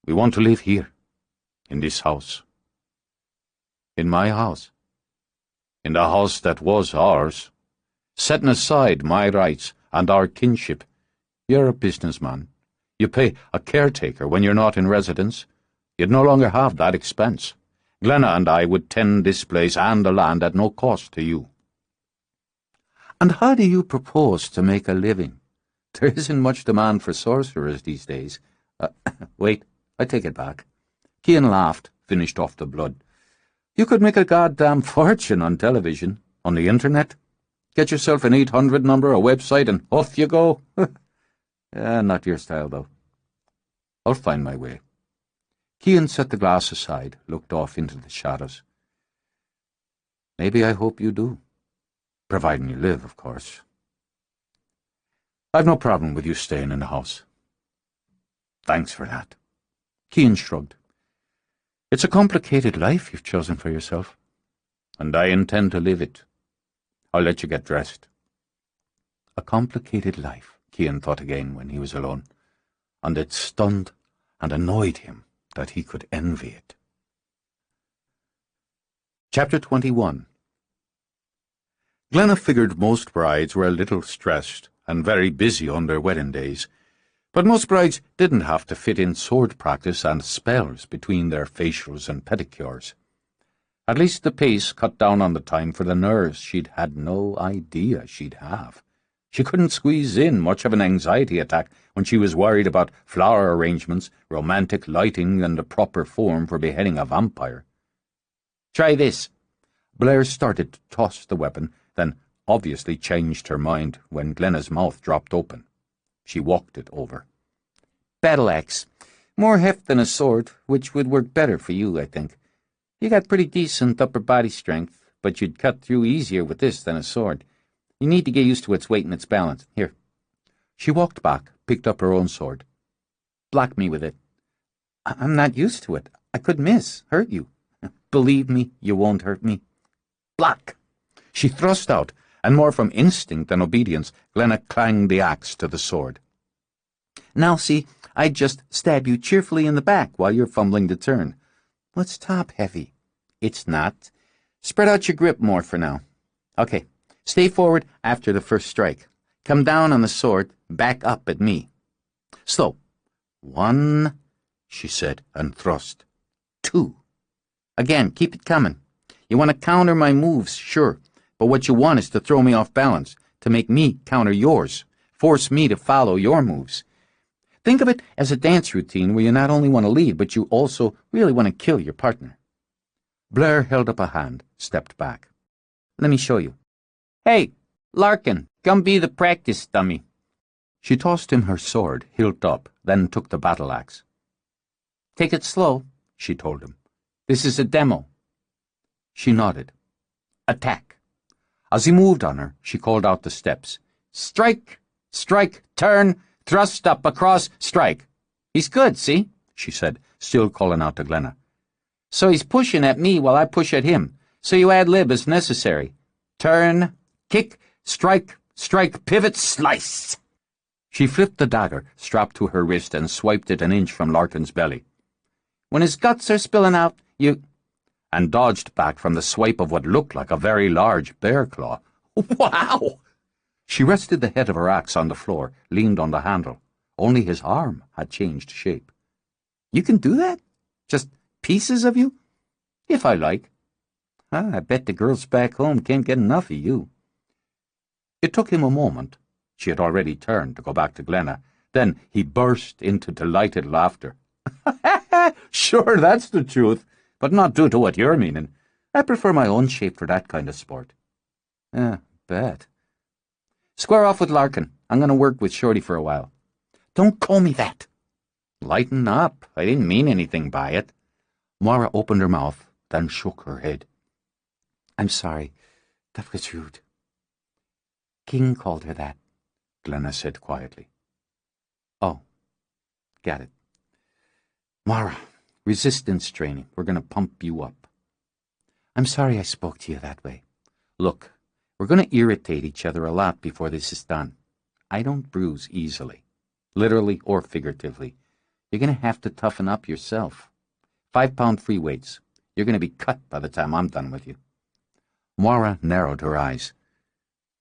We want to live here, in this house. In my house. In the house that was ours. Setting aside my rights and our kinship. You're a businessman. You pay a caretaker when you're not in residence. You'd no longer have that expense. Glenna and I would tend this place and the land at no cost to you. And how do you propose to make a living? There isn't much demand for sorcerers these days. Wait, I take it back. Cian laughed, finished off the blood. You could make a goddamn fortune on television, on the internet. Get yourself an 800 number, a website, and off you go. Not your style, though. I'll find my way. Cian set the glass aside, looked off into the shadows. Maybe I hope you do. Providing you live, of course. I've no problem with you staying in the house. Thanks for that. Cian shrugged. It's a complicated life you've chosen for yourself, and I intend to live it. I'll let you get dressed. A complicated life, Cian thought again when he was alone, and it stunned and annoyed him that he could envy it. Chapter 21. Glenna figured most brides were a little stressed and very busy on their wedding days, but most brides didn't have to fit in sword practice and spells between their facials and pedicures. At least the pace cut down on the time for the nerves she'd had no idea she'd have. She couldn't squeeze in much of an anxiety attack when she was worried about flower arrangements, romantic lighting, and the proper form for beheading a vampire. Try this. Blair started to toss the weapon, then obviously changed her mind when Glenna's mouth dropped open. She walked it over. Battle axe. More heft than a sword, which would work better for you, I think. You got pretty decent upper body strength, but you'd cut through easier with this than a sword. You need to get used to its weight and its balance. Here. She walked back, picked up her own sword. Block me with it. I'm not used to it. I could miss, hurt you. Believe me, you won't hurt me. Block. She thrust out, and more from instinct than obedience, Glenna clanged the axe to the sword. Now, see, I'd just stab you cheerfully in the back while you're fumbling to turn. What's top-heavy? It's not. Spread out your grip more for now. Okay, stay forward after the first strike. Come down on the sword, back up at me. Slow. 1, she said, and thrust. 2. Again, keep it coming. You want to counter my moves, sure. But what you want is to throw me off balance, to make me counter yours, force me to follow your moves. Think of it as a dance routine where you not only want to lead, but you also really want to kill your partner. Blair held up a hand, stepped back. Let me show you. Hey, Larkin, come be the practice dummy. She tossed him her sword, hilt up, then took the battle axe. Take it slow, she told him. This is a demo. She nodded. Attack. As he moved on her, she called out the steps. Strike! Strike! Turn! Thrust up, across, strike. He's good, see? She said, still calling out to Glenna. So he's pushing at me while I push at him. So you ad-lib as necessary. Turn, kick, strike, strike, pivot, slice. She flipped the dagger, strapped to her wrist, and swiped it an inch from Larkin's belly. When his guts are spilling out, you... and dodged back from the swipe of what looked like a very large bear claw. Wow! She rested the head of her axe on the floor, leaned on the handle. Only his arm had changed shape. You can do that? Just pieces of you? If I like. I bet the girls back home can't get enough of you. It took him a moment. She had already turned to go back to Glenna. Then he burst into delighted laughter. Sure, that's the truth, but not due to what you're meaning. I prefer my own shape for that kind of sport. Bet. Square off with Larkin. I'm going to work with Shorty for a while. Don't call me that. Lighten up. I didn't mean anything by it. Moira opened her mouth, then shook her head. I'm sorry. That was rude. King called her that, Glenna said quietly. Oh, got it. Moira, resistance training. We're going to pump you up. I'm sorry I spoke to you that way. Look, we're going to irritate each other a lot before this is done. I don't bruise easily, literally or figuratively. You're going to have to toughen up yourself. 5-pound free weights. You're going to be cut by the time I'm done with you. Moira narrowed her eyes.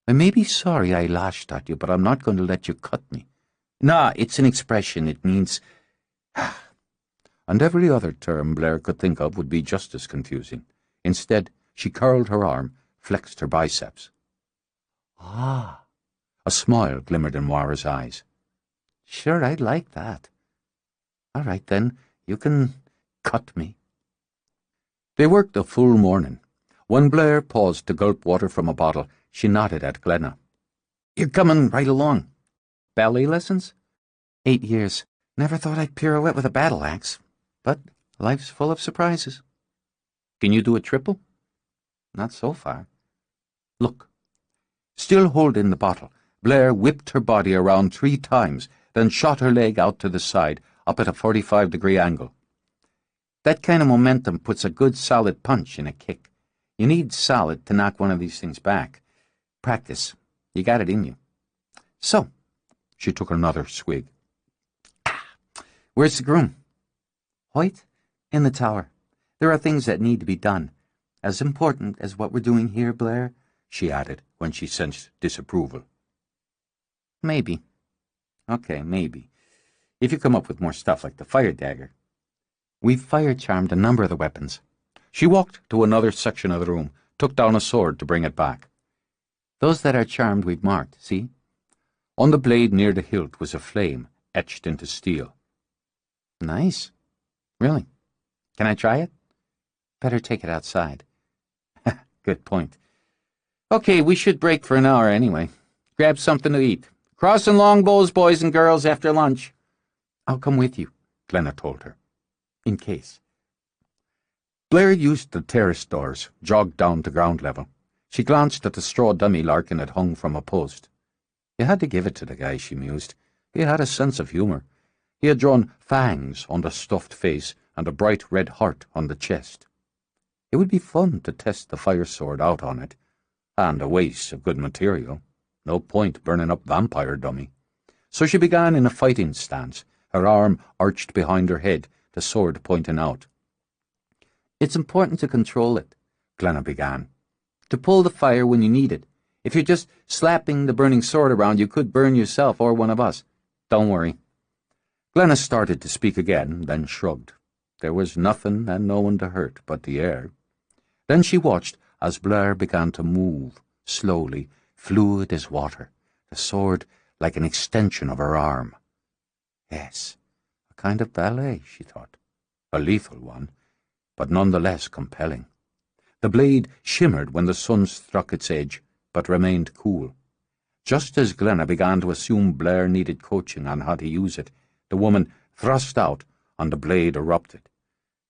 I may be sorry I lashed at you, but I'm not going to let you cut me. Nah, it's an expression. It means... And every other term Blair could think of would be just as confusing. Instead, she curled her arm, flexed her biceps. Ah! A smile glimmered in Moira's eyes. Sure, I'd like that. All right, then, you can cut me. They worked a full morning. When Blair paused to gulp water from a bottle, she nodded at Glenna. You're coming right along. Ballet lessons? 8 years. Never thought I'd pirouette with a battle axe. But life's full of surprises. Can you do a triple? Not so far. Look. Still holding the bottle, Blair whipped her body around 3 times, then shot her leg out to the side, up at a 45-degree angle. That kind of momentum puts a good solid punch in a kick. You need solid to knock one of these things back. Practice. You got it in you. So, she took another swig. Where's the groom? Hoyt? In the tower. There are things that need to be done. As important as what we're doing here, Blair, she added when she sensed disapproval. Maybe. Okay, maybe. If you come up with more stuff like the fire dagger. We've fire-charmed a number of the weapons. She walked to another section of the room, took down a sword to bring it back. Those that are charmed we've marked, see? On the blade near the hilt was a flame, etched into steel. Nice. Really? Can I try it? Better take it outside. Good point. Okay, we should break for an hour anyway. Grab something to eat. Crossing longbows, boys and girls, after lunch. I'll come with you, Glenna told her. In case. Blair used the terrace doors, jogged down to ground level. She glanced at the straw dummy Larkin had hung from a post. You had to give it to the guy, she mused. He had a sense of humour. He had drawn fangs on the stuffed face and a bright red heart on the chest. It would be fun to test the fire sword out on it, and a waste of good material. No point burning up vampire dummy. So she began in a fighting stance, her arm arched behind her head, the sword pointing out. It's important to control it, Glenna began. To pull the fire when you need it. If you're just slapping the burning sword around, you could burn yourself or one of us. Don't worry. Glenna started to speak again, then shrugged. There was nothing and no one to hurt but the air. Then she watched as Blair began to move, slowly, fluid as water, the sword like an extension of her arm. Yes, a kind of ballet, she thought. A lethal one, but none the less compelling. The blade shimmered when the sun struck its edge, but remained cool. Just as Glenna began to assume Blair needed coaching on how to use it, the woman thrust out and the blade erupted.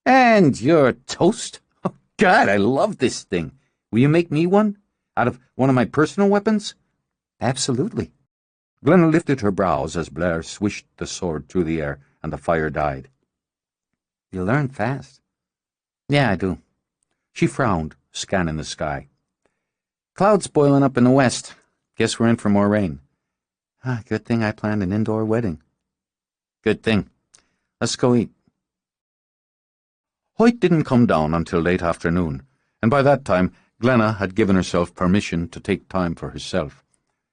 And you're toast? Oh, God, I love this thing. Will you make me one? Out of one of my personal weapons? Absolutely. Glenna lifted her brows as Blair swished the sword through the air and the fire died. You learn fast. Yeah, I do. She frowned, scanning the sky. Clouds boiling up in the west. Guess we're in for more rain. Good thing I planned an indoor wedding. Good thing. Let's go eat. Hoyt didn't come down until late afternoon, and by that time Glenna had given herself permission to take time for herself.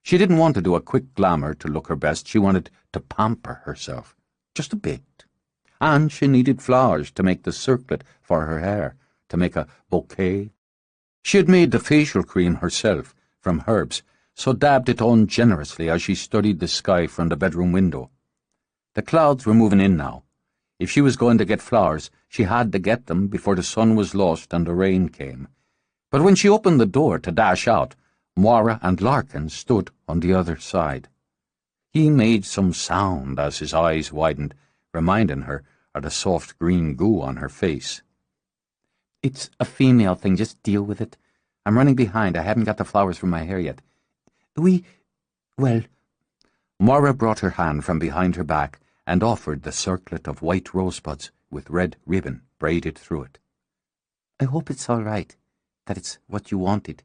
She didn't want to do a quick glamour to look her best. She wanted to pamper herself, just a bit. And she needed flowers to make the circlet for her hair, to make a bouquet. She had made the facial cream herself, from herbs, so dabbed it on generously as she studied the sky from the bedroom window. The clouds were moving in now. If she was going to get flowers, she had to get them before the sun was lost and the rain came. But when she opened the door to dash out, Moira and Larkin stood on the other side. He made some sound as his eyes widened, reminding her of the soft green goo on her face. "It's a female thing, just deal with it. I'm running behind. I haven't got the flowers from my hair yet. Well..." Moira brought her hand from behind her back and offered the circlet of white rosebuds with red ribbon braided through it. "I hope it's all right, that it's what you wanted.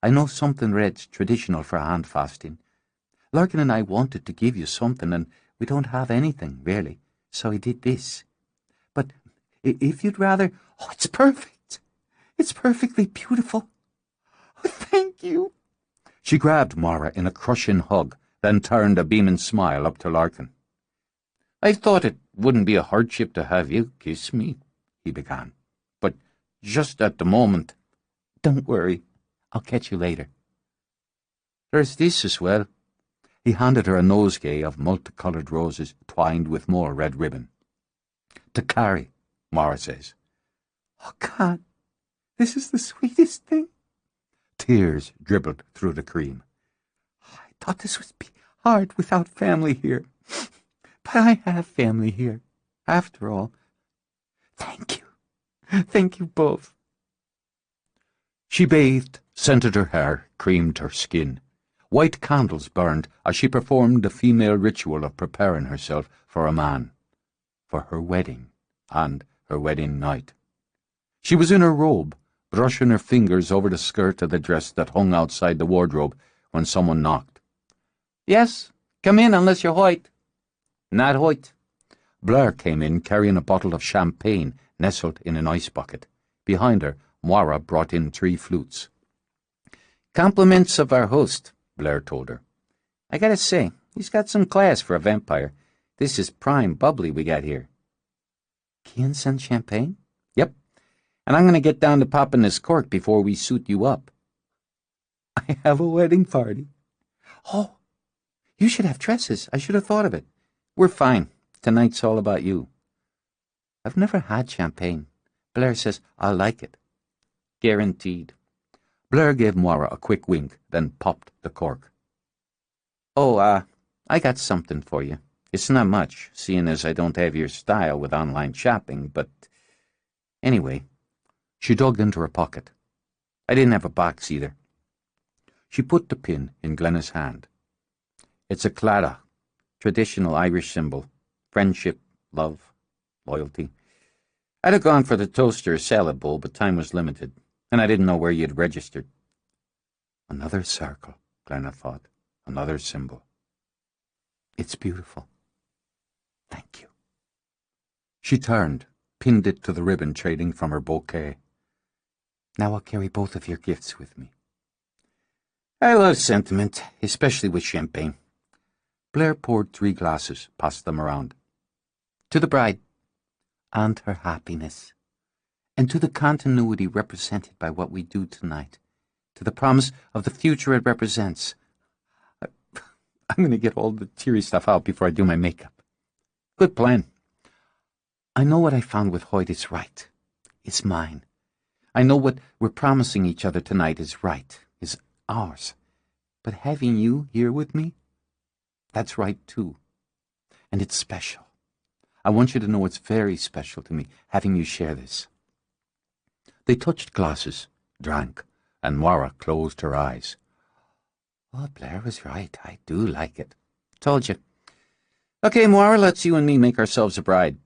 I know something red's traditional for hand fasting. Larkin and I wanted to give you something, and we don't have anything, really, so I did this. But if you'd rather... Oh, it's perfect! It's perfectly beautiful! Oh, thank you!" She grabbed Moira in a crushing hug, then turned a beaming smile up to Larkin. "I thought it wouldn't be a hardship to have you kiss me," he began. "But just at the moment..." "Don't worry. I'll catch you later. There's this as well." He handed her a nosegay of multicoloured roses twined with more red ribbon. "To carry," Moira says. "Oh, God, this is the sweetest thing." Tears dribbled through the cream. "I thought this would be hard without family here. But I have family here, after all. Thank you. Thank you both." She bathed, scented her hair, creamed her skin. White candles burned as she performed the female ritual of preparing herself for a man, for her wedding and her wedding night. She was in her robe, brushing her fingers over the skirt of the dress that hung outside the wardrobe when someone knocked. "Yes, come in unless you're Hoyt." "Not Hoyt." Blair came in carrying a bottle of champagne nestled in an ice bucket. Behind her, Moira brought in 3 flutes. "Compliments of our host," Blair told her. "I gotta say, he's got some class for a vampire. This is prime bubbly we got here." "Cian sent champagne?" "Yep. And I'm going to get down to popping this cork before we suit you up." "I have a wedding party." "Oh, you should have dresses. I should have thought of it." "We're fine. Tonight's all about you." "I've never had champagne. Blair says I'll like it." "Guaranteed." Blair gave Moira a quick wink, then popped the cork. "Oh, I got something for you. It's not much, seeing as I don't have your style with online shopping, but... Anyway," she dug into her pocket. "I didn't have a box either." She put the pin in Glenna's hand. "It's a claddagh, traditional Irish symbol. Friendship, love, loyalty. I'd have gone for the toaster salad bowl, but time was limited, and I didn't know where you'd registered." Another circle, Glenna thought. Another symbol. "It's beautiful. Thank you." She turned, pinned it to the ribbon trailing from her bouquet. "Now I'll carry both of your gifts with me." "I love sentiment, especially with champagne." Blair poured 3 glasses, passed them around. "To the bride, and her happiness, and to the continuity represented by what we do tonight, to the promise of the future it represents." I'm going to get all the teary stuff out before I do my makeup. "Good plan." "I know what I found with Hoyt is right. It's mine. I know what we're promising each other tonight is right, is ours. But having you here with me, that's right too. And it's special. I want you to know it's very special to me, having you share this." They touched glasses, drank, and Moira closed her eyes. "Oh, Blair was right. I do like it. Told you. Okay, Moira, let's you and me make ourselves a bride."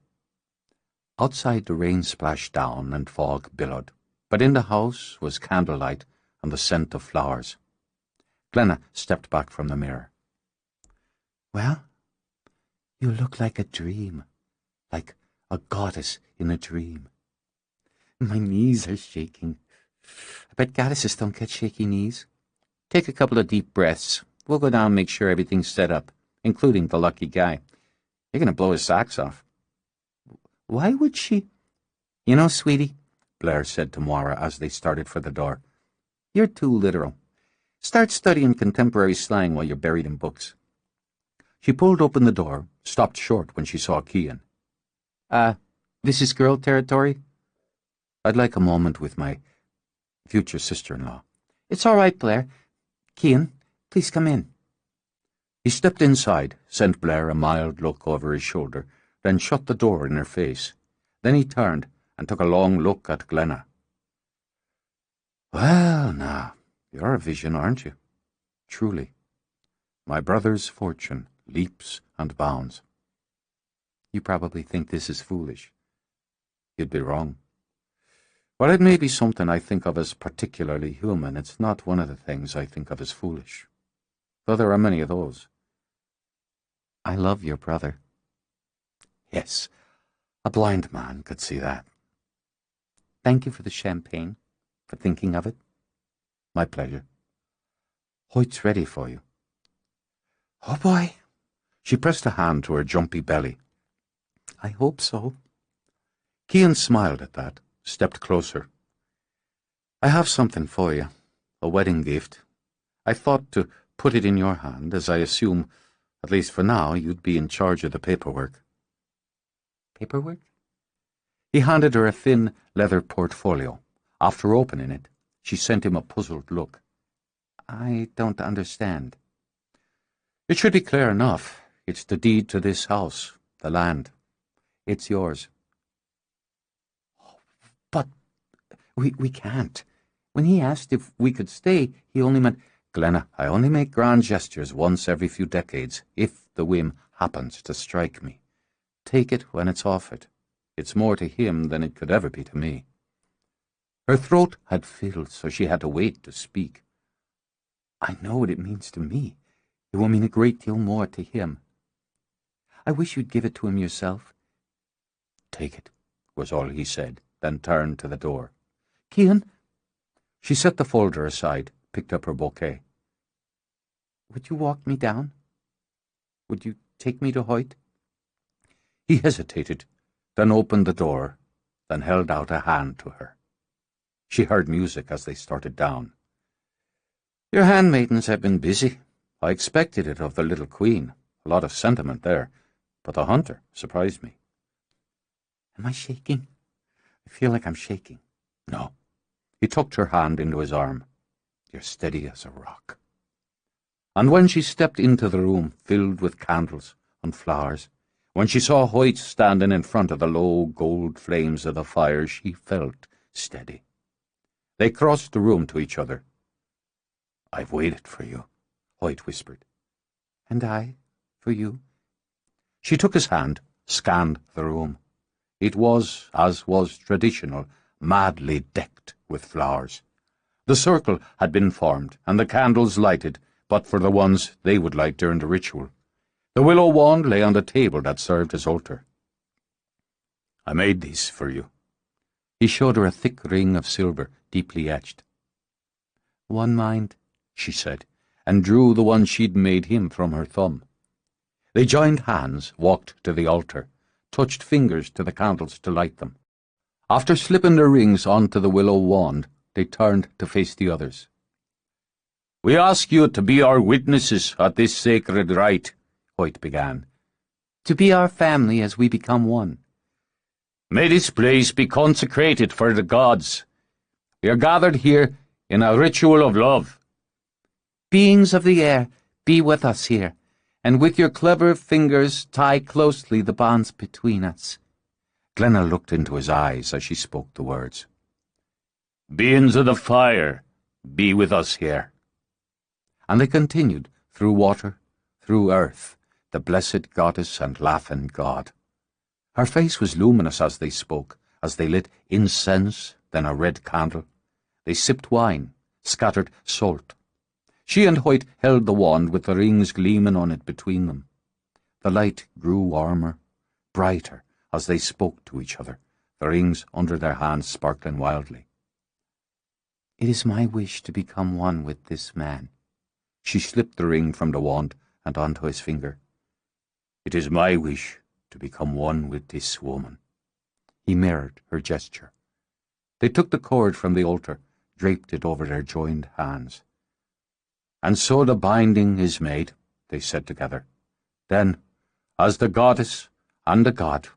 Outside the rain splashed down and fog billowed, but in the house was candlelight and the scent of flowers. Glenna stepped back from the mirror. "Well, you look like a dream, like a goddess in a dream." My knees are shaking. I bet goddesses don't get shaky knees. Take a couple of deep breaths. We'll go down and make sure everything's set up, including the lucky guy. You're going to blow his socks off. Why would she? You know, sweetie, Blair said to Moira as they started for the door, you're too literal. Start studying contemporary slang while you're buried in books. She pulled open the door, stopped short when she saw Cian. This is girl territory? I'd like a moment with my future sister-in-law. It's all right, Blair. Cian, please come in. He stepped inside, sent Blair a mild look over his shoulder, then shut the door in her face. Then he turned and took a long look at Glenna. Well, now, you're a vision, aren't you? Truly. My brother's fortune leaps and bounds. You probably think this is foolish. You'd be wrong. While it may be something I think of as particularly human, it's not one of the things I think of as foolish. Though there are many of those. I love your brother. Yes, a blind man could see that. Thank you for the champagne, for thinking of it. My pleasure. Hoyt's ready for you. Oh, boy. She pressed a hand to her jumpy belly. I hope so. Cian smiled at that, stepped closer. I have something for you, a wedding gift. I thought to put it in your hand, as I assume, at least for now, you'd be in charge of the paperwork. Paperwork? He handed her a thin leather portfolio. After opening it, she sent him a puzzled look. I don't understand. It should be clear enough. It's the deed to this house, the land. It's yours. But we can't. When he asked if we could stay, he only meant, Glenna, I only make grand gestures once every few decades, if the whim happens to strike me. Take it when it's offered. It's more to him than it could ever be to me. Her throat had filled, so she had to wait to speak. I know what it means to me. It will mean a great deal more to him. I wish you'd give it to him yourself. Take it, was all he said, then turned to the door. Cian? She set the folder aside, picked up her bouquet. Would you walk me down? Would you take me to Hoyt? He hesitated, then opened the door, then held out a hand to her. She heard music as they started down. Your handmaidens have been busy. I expected it of the little queen. A lot of sentiment there, but the hunter surprised me. Am I shaking? I feel like I'm shaking. No. He tucked her hand into his arm. You're steady as a rock. And when she stepped into the room filled with candles and flowers, when she saw Hoyt standing in front of the low gold flames of the fire, she felt steady. They crossed the room to each other. I've waited for you, Hoyt whispered. And I, for you. She took his hand, scanned the room. It was, as was traditional, madly decked with flowers. The circle had been formed, and the candles lighted, but for the ones they would light during the ritual. The willow wand lay on the table that served as altar. I made these for you. He showed her a thick ring of silver, deeply etched. One mind, she said, and drew the one she'd made him from her thumb. They joined hands, walked to the altar, touched fingers to the candles to light them. After slipping their rings onto the willow wand, they turned to face the others. We ask you to be our witnesses at this sacred rite, Hoyt began. To be our family as we become one. May this place be consecrated for the gods. We are gathered here in a ritual of love. Beings of the air, be with us here, and with your clever fingers tie closely the bonds between us. Glenna looked into his eyes as she spoke the words. Beings of the fire, be with us here. And they continued, through water, through earth, the blessed goddess and laughing god. Her face was luminous as they spoke, as they lit incense, then a red candle. They sipped wine, scattered salt. She and Hoyt held the wand with the rings gleaming on it between them. The light grew warmer, brighter, as they spoke to each other, the rings under their hands sparkling wildly. "It is my wish to become one with this man." She slipped the ring from the wand and onto his finger. "It is my wish to become one with this woman." He mirrored her gesture. They took the cord from the altar, draped it over their joined hands. "And so the binding is made," they said together. Then, as the goddess and the god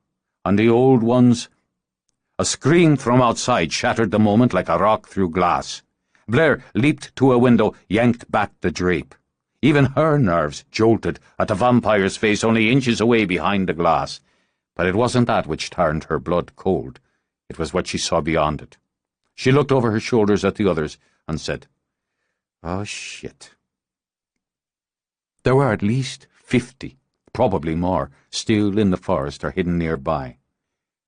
and the old ones... A scream from outside shattered the moment like a rock through glass. Blair leaped to a window, yanked back the drape. Even her nerves jolted at the vampire's face only inches away behind the glass. But it wasn't that which turned her blood cold. It was what she saw beyond it. She looked over her shoulders at the others and said, "Oh, shit." There were at least 50, probably more, still in the forest or hidden nearby.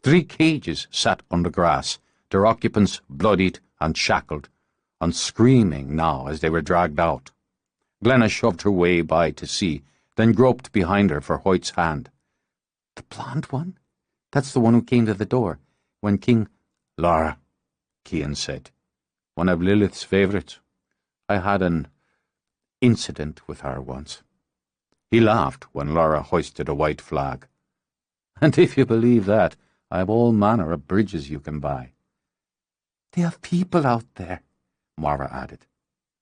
3 cages sat on the grass, their occupants bloodied and shackled, and screaming now as they were dragged out. Glenna shoved her way by to see, then groped behind her for Hoyt's hand. "The blonde one? That's the one who came to the door when King—" "Laura," Cian said. "One of Lilith's favourites. I had an incident with her once." He laughed when Laura hoisted a white flag. "And if you believe that, I have all manner of bridges you can buy." "They have people out there," Moira added.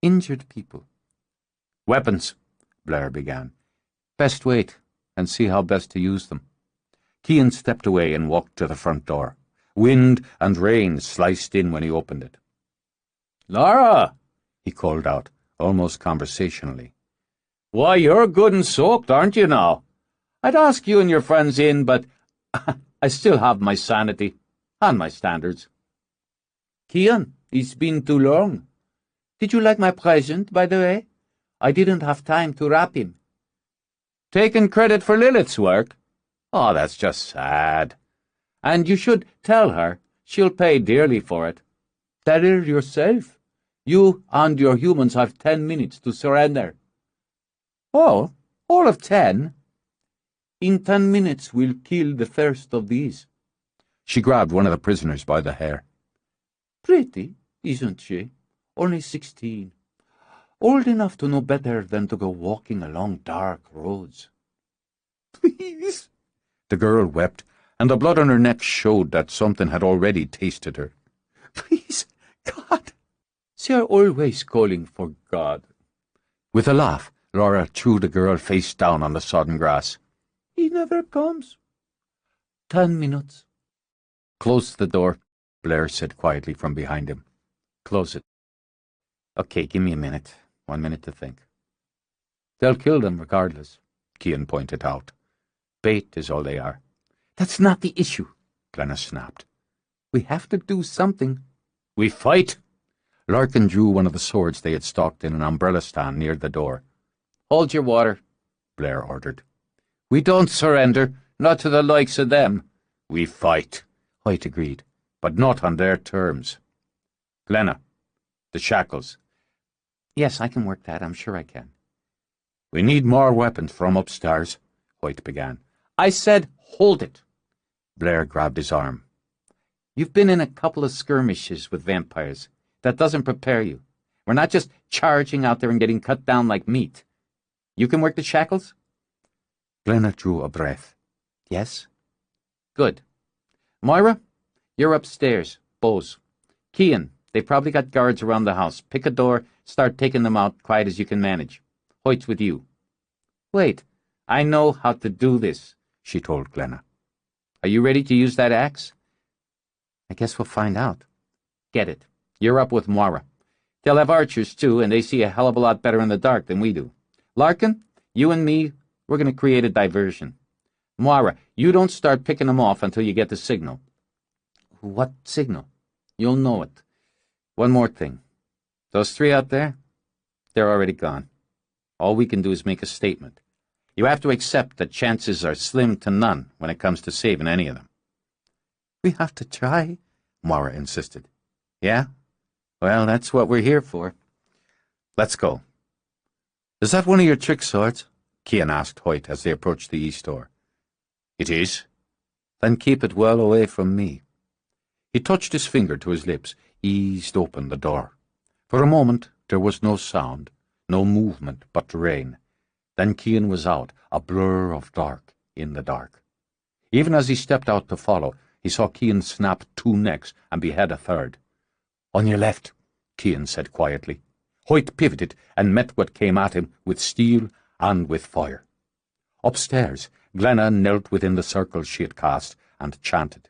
"Injured people." "Weapons," Blair began. "Best wait and see how best to use them." Cian stepped away and walked to the front door. Wind and rain sliced in when he opened it. "Laura!" he called out, almost conversationally. "Why, you're good and soaked, aren't you now? I'd ask you and your friends in, but I still have my sanity and my standards." "Cian, it's been too long. Did you like my present, by the way? I didn't have time to wrap him." "Taking credit for Lilith's work? Oh, that's just sad. And you should tell her she'll pay dearly for it. Tell her yourself. You and your humans have 10 minutes to surrender." "Oh, all of 10? In 10 minutes we'll kill the first of these." She grabbed one of the prisoners by the hair. "Pretty, isn't she? Only 16. Old enough to know better than to go walking along dark roads." "Please." The girl wept, and the blood on her neck showed that something had already tasted her. "Please, God." "They're always calling for God." With a laugh, Laura threw the girl face down on the sodden grass. "He never comes." 10 minutes. "Close the door," Blair said quietly from behind him. "Close it." "Okay, give me a minute. 1 minute to think." "They'll kill them regardless," Cian pointed out. "Bait is all they are." "That's not the issue," Glenna snapped. "We have to do something." "We fight." Larkin drew one of the swords they had stalked in an umbrella stand near the door. "Hold your water," Blair ordered. "We don't surrender, not to the likes of them." "We fight," Hoyt agreed, "but not on their terms." "Glenna, the shackles." "Yes, I can work that. I'm sure I can." "We need more weapons from upstairs," Hoyt began. "I said hold it." Blair grabbed his arm. "You've been in a couple of skirmishes with vampires. That doesn't prepare you. We're not just charging out there and getting cut down like meat. You can work the shackles?" Glenna drew a breath. "Yes?" "Good. Moira, you're upstairs. Bose. Cian, they've probably got guards around the house. Pick a door, start taking them out quiet as you can manage. Hoyt's with you." "Wait, I know how to do this," she told Glenna. "Are you ready to use that axe?" "I guess we'll find out." "Get it. You're up with Moira. They'll have archers, too, and they see a hell of a lot better in the dark than we do. Larkin, you and me, we're going to create a diversion. Moira, you don't start picking them off until you get the signal." "What signal?" "You'll know it. One more thing. Those 3 out there, they're already gone. All we can do is make a statement. You have to accept that chances are slim to none when it comes to saving any of them." "We have to try," Moira insisted. "Yeah? Well, that's what we're here for. Let's go." "Is that one of your trick swords?" Cian asked Hoyt as they approached the east door. "It is." "Then keep it well away from me." He touched his finger to his lips, eased open the door. For a moment there was no sound, no movement but rain. Then Cian was out, a blur of dark in the dark. Even as he stepped out to follow, he saw Cian snap 2 necks and behead a third. "On your left," Cian said quietly. Hoyt pivoted and met what came at him with steel and with fire. Upstairs, Glenna knelt within the circle she had cast and chanted.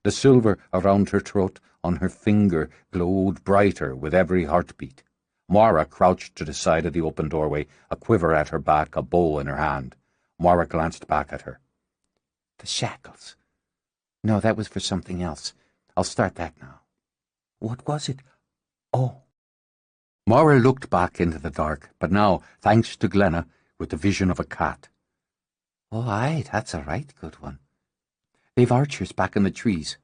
The silver around her throat on her finger glowed brighter with every heartbeat. Moira crouched to the side of the open doorway, a quiver at her back, a bow in her hand. Moira glanced back at her. The shackles. No, that was for something else. I'll start that now. What was it? Oh. Moira looked back into the dark, but now, thanks to Glenna, with the vision of a cat. Oh, aye, that's a right good one. They've archers back in the trees.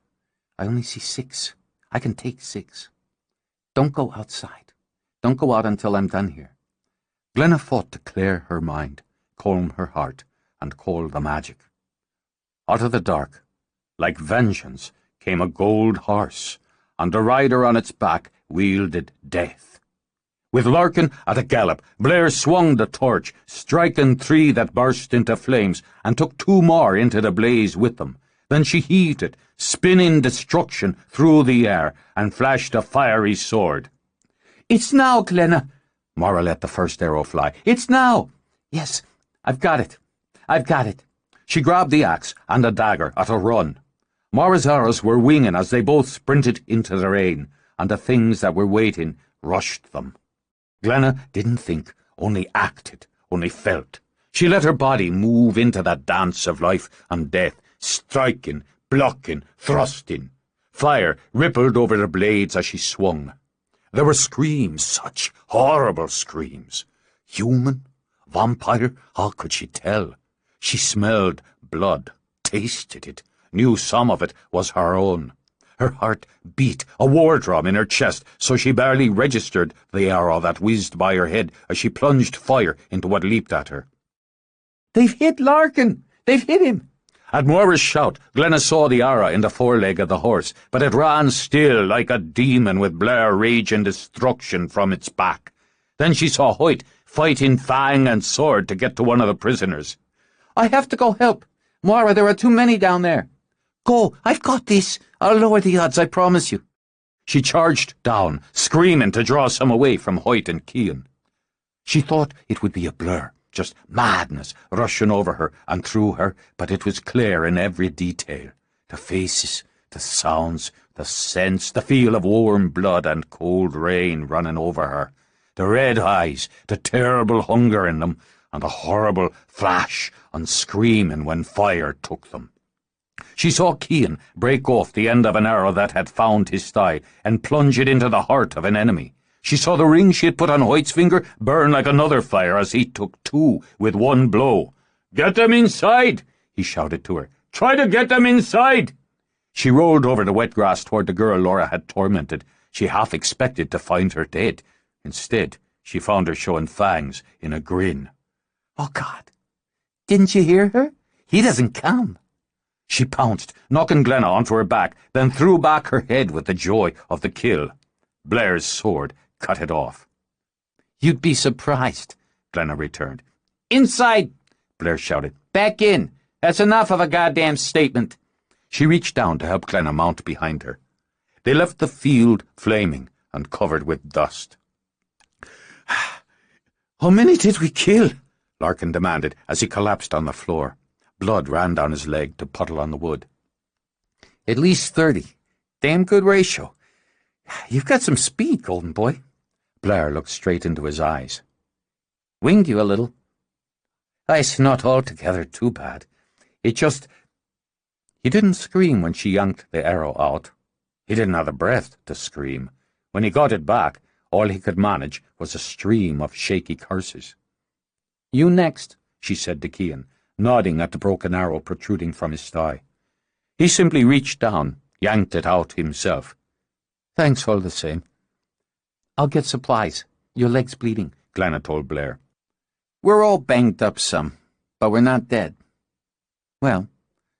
I only see 6. I can take 6. Don't go outside. Don't go out until I'm done here. Glenna fought to clear her mind, calm her heart, and call the magic. Out of the dark, like vengeance, came a gold horse, and the rider on its back wielded death. With Larkin at a gallop, Blair swung the torch, striking 3 that burst into flames, and took 2 more into the blaze with them. Then she heaved it, spinning destruction through the air, and flashed a fiery sword. "It's now, Glenna!" Moira let the first arrow fly. "It's now!" "Yes, I've got it. I've got it." She grabbed the axe and the dagger at a run. Moira's arrows were winging as they both sprinted into the rain, and the things that were waiting rushed them. Glenna didn't think, only acted, only felt. She let her body move into that dance of life and death, striking, blocking, thrusting. Fire rippled over the blades as she swung. There were screams, such horrible screams. Human? Vampire? How could she tell? She smelled blood, tasted it, knew some of it was her own. Her heart beat, a war drum in her chest, so she barely registered the arrow that whizzed by her head as she plunged fire into what leaped at her. "They've hit Larkin! They've hit him!" At Moira's shout, Glenna saw the arrow in the foreleg of the horse, but it ran still like a demon with Blair raging destruction from its back. Then she saw Hoyt fighting fang and sword to get to one of the prisoners. "I have to go help. Moira, there are too many down there." "Go, I've got this. I'll lower the odds, I promise you." She charged down, screaming to draw some away from Hoyt and Cian. She thought it would be a blur, just madness rushing over her and through her, but it was clear in every detail. The faces, the sounds, the scents, the feel of warm blood and cold rain running over her, the red eyes, the terrible hunger in them, and the horrible flash and screaming when fire took them. She saw Cian break off the end of an arrow that had found his thigh and plunge it into the heart of an enemy. She saw the ring she had put on Hoyt's finger burn like another fire as he took 2 with one blow. "Get them inside!" he shouted to her. "Try to get them inside!" She rolled over the wet grass toward the girl Laura had tormented. She half expected to find her dead. Instead, she found her showing fangs in a grin. "Oh, God! Didn't you hear her? He doesn't come." She pounced, knocking Glenna onto her back, then threw back her head with the joy of the kill. Blair's sword cut it off. "You'd be surprised," Glenna returned. "Inside!" Blair shouted. "Back in! That's enough of a goddamn statement." She reached down to help Glenna mount behind her. They left the field flaming and covered with dust. "How many did we kill?" Larkin demanded as he collapsed on the floor. Blood ran down his leg to puddle on the wood. "At least 30. Damn good ratio. You've got some speed, golden boy." Blair looked straight into his eyes. "Winged you a little." "It's not altogether too bad. It just—" He didn't scream when she yanked the arrow out. He didn't have the breath to scream. When he got it back, all he could manage was a stream of shaky curses. "You next," she said to Cian, nodding at the broken arrow protruding from his thigh. He simply reached down, yanked it out himself. "Thanks all the same." "I'll get supplies. Your leg's bleeding," Glenna told Blair. "We're all banged up some, but we're not dead." "Well,"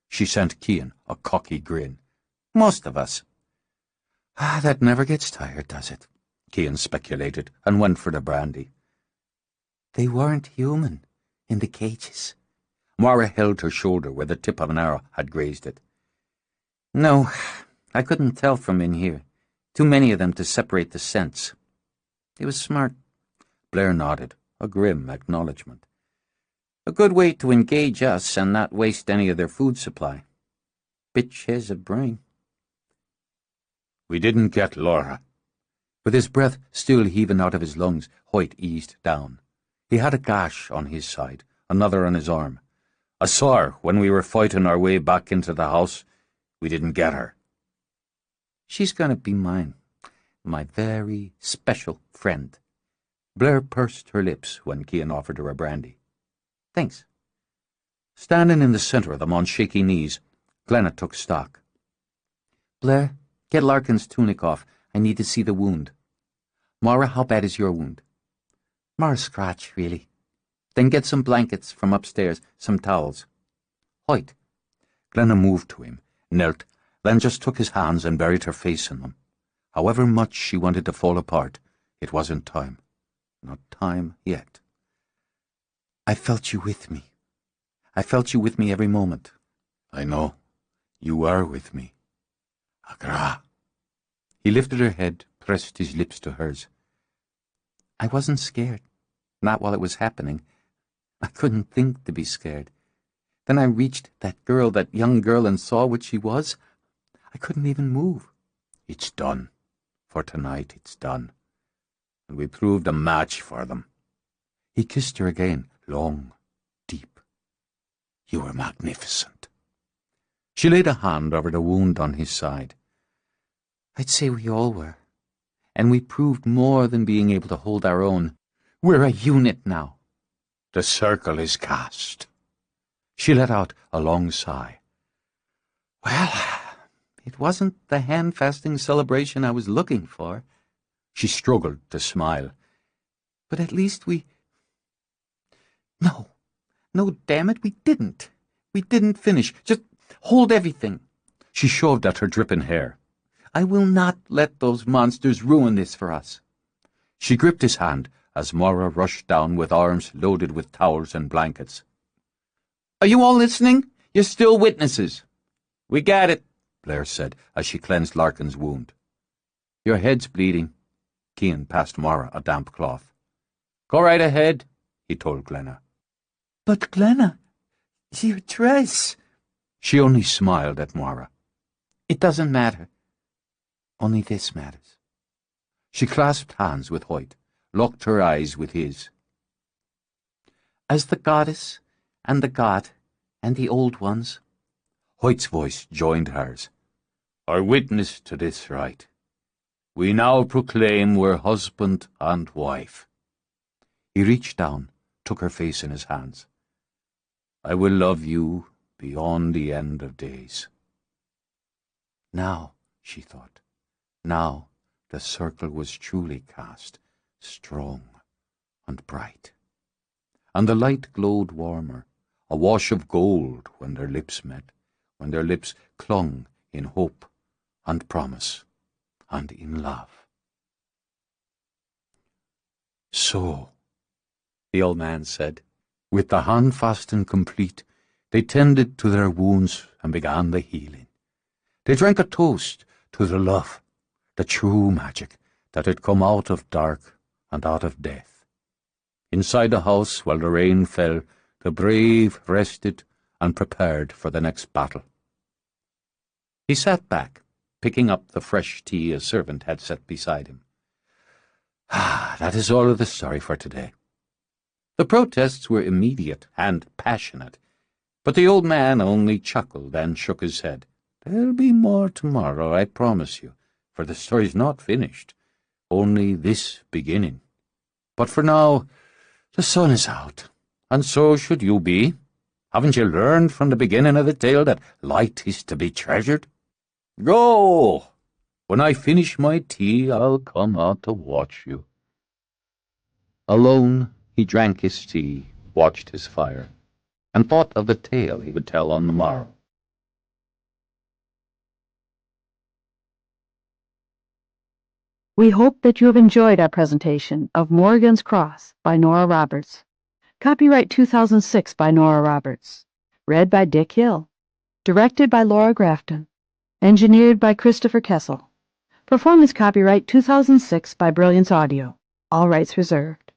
she sent Cian a cocky grin. "most of us." That never gets tired, does it? Cian speculated and went for the brandy. They weren't human in the cages. Mara held her shoulder where the tip of an arrow had grazed it. No, I couldn't tell from in here. Too many of them to separate the scents. It was smart. Blair nodded, a grim acknowledgement. A good way to engage us and not waste any of their food supply. Bitch has a brain. We didn't get Laura. With his breath still heaving out of his lungs, Hoyt eased down. He had a gash on his side, another on his arm. I saw her when we were fighting our way back into the house. We didn't get her. She's going to be mine, my very special friend. Blair pursed her lips when Cian offered her a brandy. Thanks. Standing in the centre of them on shaky knees, Glenna took stock. Blair, get Larkin's tunic off. I need to see the wound. Mara, how bad is your wound? More a scratch, really. Then get some blankets from upstairs, some towels. Hoyt. Glenna moved to him, knelt, then just took his hands and buried her face in them. However much she wanted to fall apart, it wasn't time. Not time yet. I felt you with me. I felt you with me every moment. I know. You are with me. Agra. He lifted her head, pressed his lips to hers. I wasn't scared. Not while it was happening. I couldn't think to be scared. Then I reached that young girl, and saw what she was. I couldn't even move. It's done. For tonight, it's done. And we proved a match for them. He kissed her again, long, deep. You were magnificent. She laid a hand over the wound on his side. I'd say we all were. And we proved more than being able to hold our own. We're a unit now. The circle is cast. She let out a long sigh. Well, it wasn't the hand-fasting celebration I was looking for. She struggled to smile. But at least we... No, damn it, we didn't. We didn't finish. Just hold everything. She shoved at her dripping hair. I will not let those monsters ruin this for us. She gripped his hand as Mara rushed down with arms loaded with towels and blankets. Are you all listening? You're still witnesses. We got it, Blair said as she cleansed Larkin's wound. Your head's bleeding. Cian passed Mara a damp cloth. Go right ahead, he told Glenna. But Glenna, your dress... She only smiled at Mara. It doesn't matter. Only this matters. She clasped hands with Hoyt, locked her eyes with his. As the goddess and the god and the old ones... Hoyt's voice joined hers. Are witness to this rite. We now proclaim we're husband and wife. He reached down, took her face in his hands. I will love you beyond the end of days. Now, she thought, now the circle was truly cast, strong and bright. And the light glowed warmer, a wash of gold when their lips met, when their lips clung in hope and promise and in love. So, the old man said, with the hand-fasting complete, they tended to their wounds and began the healing. They drank a toast to the love, the true magic that had come out of dark and out of death. Inside the house, while the rain fell, the brave rested and prepared for the next battle. He sat back, picking up the fresh tea a servant had set beside him. That is all of the story for today. The protests were immediate and passionate, but the old man only chuckled and shook his head. There'll be more tomorrow, I promise you, for the story's not finished, only this beginning. But for now, the sun is out, and so should you be. Haven't you learned from the beginning of the tale that light is to be treasured? Go! When I finish my tea, I'll come out to watch you. Alone, he drank his tea, watched his fire, and thought of the tale he would tell on the morrow. We hope that you have enjoyed our presentation of Morrigan's Cross by Nora Roberts. Copyright 2006 by Nora Roberts. Read by Dick Hill. Directed by Laura Grafton. Engineered by Christopher Kessel. Performance copyright 2006 by Brilliance Audio. All rights reserved.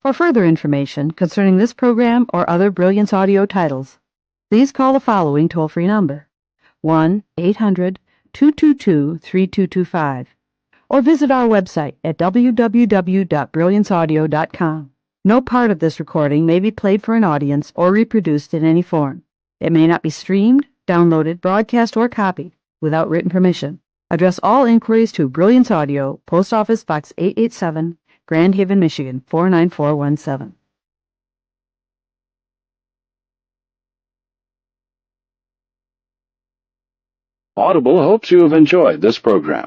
For further information concerning this program or other Brilliance Audio titles, please call the following toll-free number, 1-800-222-3225, or visit our website at www.brillianceaudio.com. No part of this recording may be played for an audience or reproduced in any form. It may not be streamed, downloaded, broadcast, or copied without written permission. Address all inquiries to Brilliance Audio, Post Office Box 887, Grand Haven, Michigan 49417. Audible hopes you have enjoyed this program.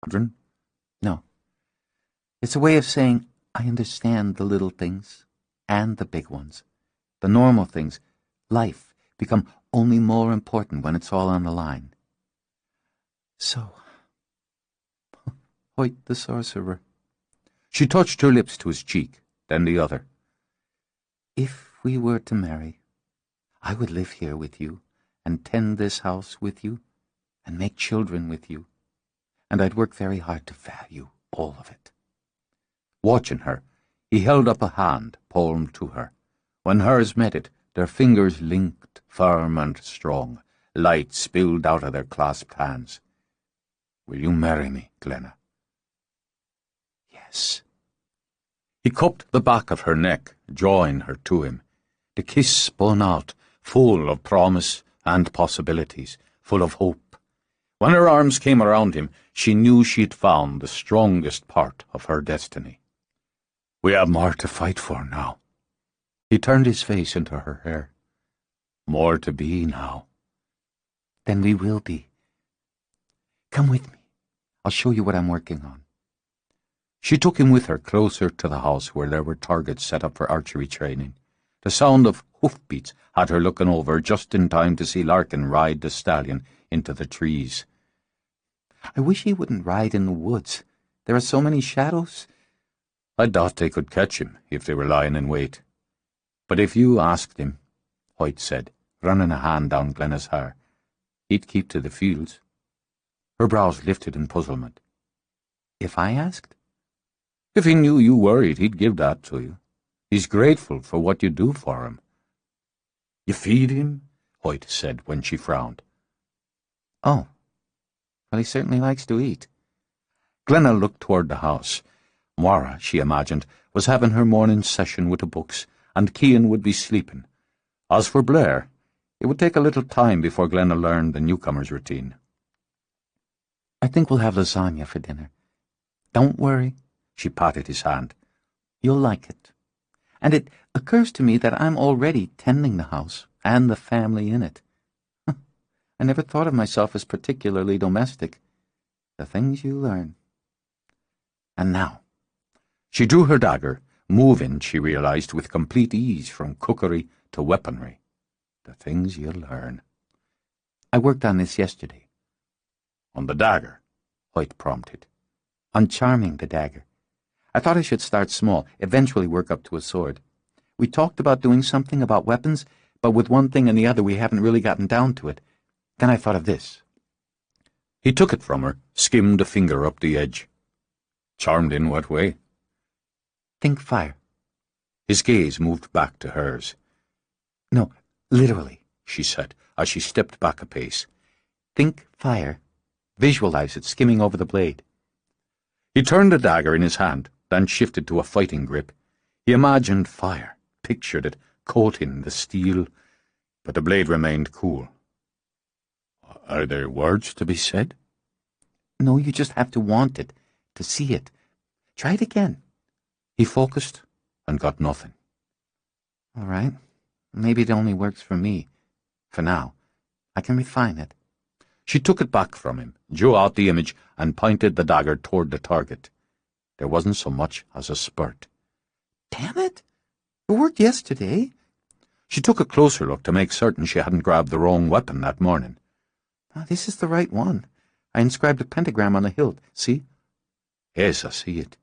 Children? No. It's a way of saying, I understand the little things and the big ones. The normal things, life, become only more important when it's all on the line. So, Hoyt the sorcerer. She touched her lips to his cheek, then the other. If we were to marry, I would live here with you, and tend this house with you, and make children with you, and I'd work very hard to value all of it. Watching her, He held up a hand, palm to her. When hers met it, their fingers linked, firm and strong. Light spilled out of their clasped hands. "Will you marry me, Glenna?" "Yes." He cupped the back of her neck, drawing her to him. The kiss spun out, full of promise and possibilities, full of hope. When her arms came around him, she knew she'd found the strongest part of her destiny. "We have more to fight for now." He turned his face into her hair. "More to be now." "Then we will be. Come with me. I'll show you what I'm working on." She took him with her closer to the house where there were targets set up for archery training. The sound of hoofbeats had her looking over just in time to see Larkin ride the stallion into the trees. "I wish he wouldn't ride in the woods. There are so many shadows." "I doubt they could catch him if they were lying in wait. But if you asked him," Hoyt said, running a hand down Glenna's hair, "he'd keep to the fields." Her brows lifted in puzzlement. "If I asked?" "If he knew you worried, he'd give that to you. He's grateful for what you do for him." "You feed him?" Hoyt said when she frowned. "Oh, well, he certainly likes to eat." Glenna looked toward the house. Moira, she imagined, was having her morning session with the books, and Cian would be sleeping. As for Blair, it would take a little time before Glenna learned the newcomer's routine. "I think we'll have lasagna for dinner. Don't worry." She patted his hand. "You'll like it. And it occurs to me that I'm already tending the house and the family in it. I never thought of myself as particularly domestic. The things you learn." And now. She drew her dagger, moving, she realized, with complete ease from cookery to weaponry. The things you learn. "I worked on this yesterday." "On the dagger?" Hoyt prompted. "On charming the dagger. I thought I should start small, eventually work up to a sword. We talked about doing something about weapons, but with one thing and the other we haven't really gotten down to it. Then I thought of this." He took it from her, skimmed a finger up the edge. "Charmed in what way?" "Think fire." His gaze moved back to hers. "No, literally," she said, as she stepped back a pace. "Think fire. Visualize it skimming over the blade." He turned the dagger in his hand, then shifted to a fighting grip. He imagined fire, pictured it, coating the steel, but the blade remained cool. "Are there words to be said?" "No, you just have to want it, to see it. Try it again." He focused and got nothing. "All right. Maybe it only works for me. For now. I can refine it." She took it back from him, drew out the image, and pointed the dagger toward the target. There wasn't so much as a spurt. "Damn it! It worked yesterday." She took a closer look to make certain she hadn't grabbed the wrong weapon that morning. "This is the right one. I inscribed a pentagram on the hilt. See?" "Yes, I see it.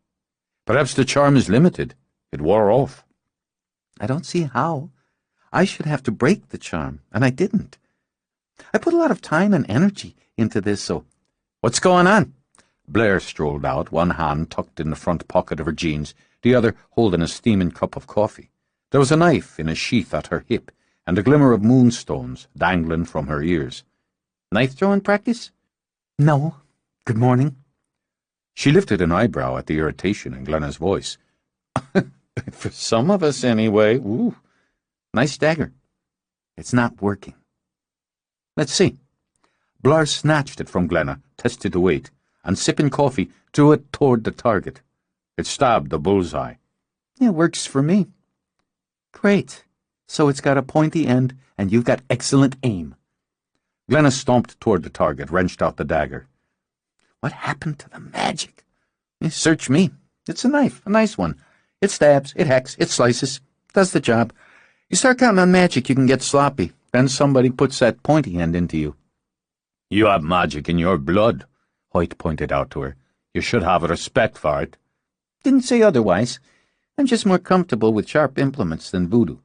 Perhaps the charm is limited. It wore off." "I don't see how. I should have to break the charm, and I didn't. I put a lot of time and energy into this, so—" "What's going on?" Blair strolled out, one hand tucked in the front pocket of her jeans, the other holding a steaming cup of coffee. There was a knife in a sheath at her hip, and a glimmer of moonstones dangling from her ears. "Knife-throwing practice?" "No. Good morning." She lifted an eyebrow at the irritation in Glenna's voice. "For some of us, anyway. Ooh. Nice dagger." "It's not working." "Let's see." Blair snatched it from Glenna, tested the weight, and sipping coffee, threw it toward the target. It stabbed the bullseye. "It works for me." "Great. So it's got a pointy end, and you've got excellent aim." Glenna stomped toward the target, wrenched out the dagger. "What happened to the magic?" "Search me. It's a knife, a nice one. It stabs, it hacks, it slices. Does the job. You start counting on magic, you can get sloppy. Then somebody puts that pointy end into you." "You have magic in your blood," Hoyt pointed out to her. "You should have respect for it." "Didn't say otherwise. I'm just more comfortable with sharp implements than voodoo."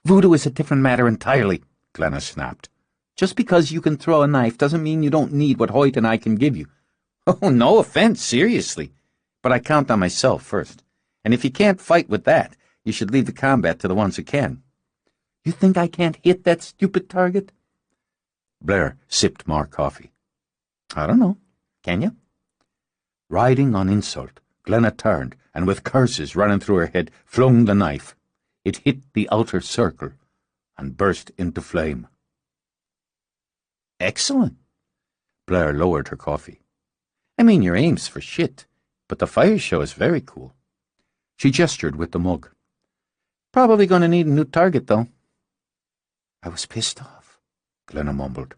"Voodoo is a different matter entirely," Glenna snapped. "Just because you can throw a knife doesn't mean you don't need what Hoyt and I can give you." "Oh, no offense, seriously. But I count on myself first. And if you can't fight with that, you should leave the combat to the ones who can. You think I can't hit that stupid target? Blair sipped more coffee. I don't know. Can you? Riding on insult, Glenna turned, and with curses running through her head, flung the knife. It hit the outer circle and burst into flame. Excellent. Blair lowered her coffee. I mean, your aim's for shit, but the fire show is very cool. She gestured with the mug. Probably going to need a new target, though. I was pissed off, Glenna mumbled.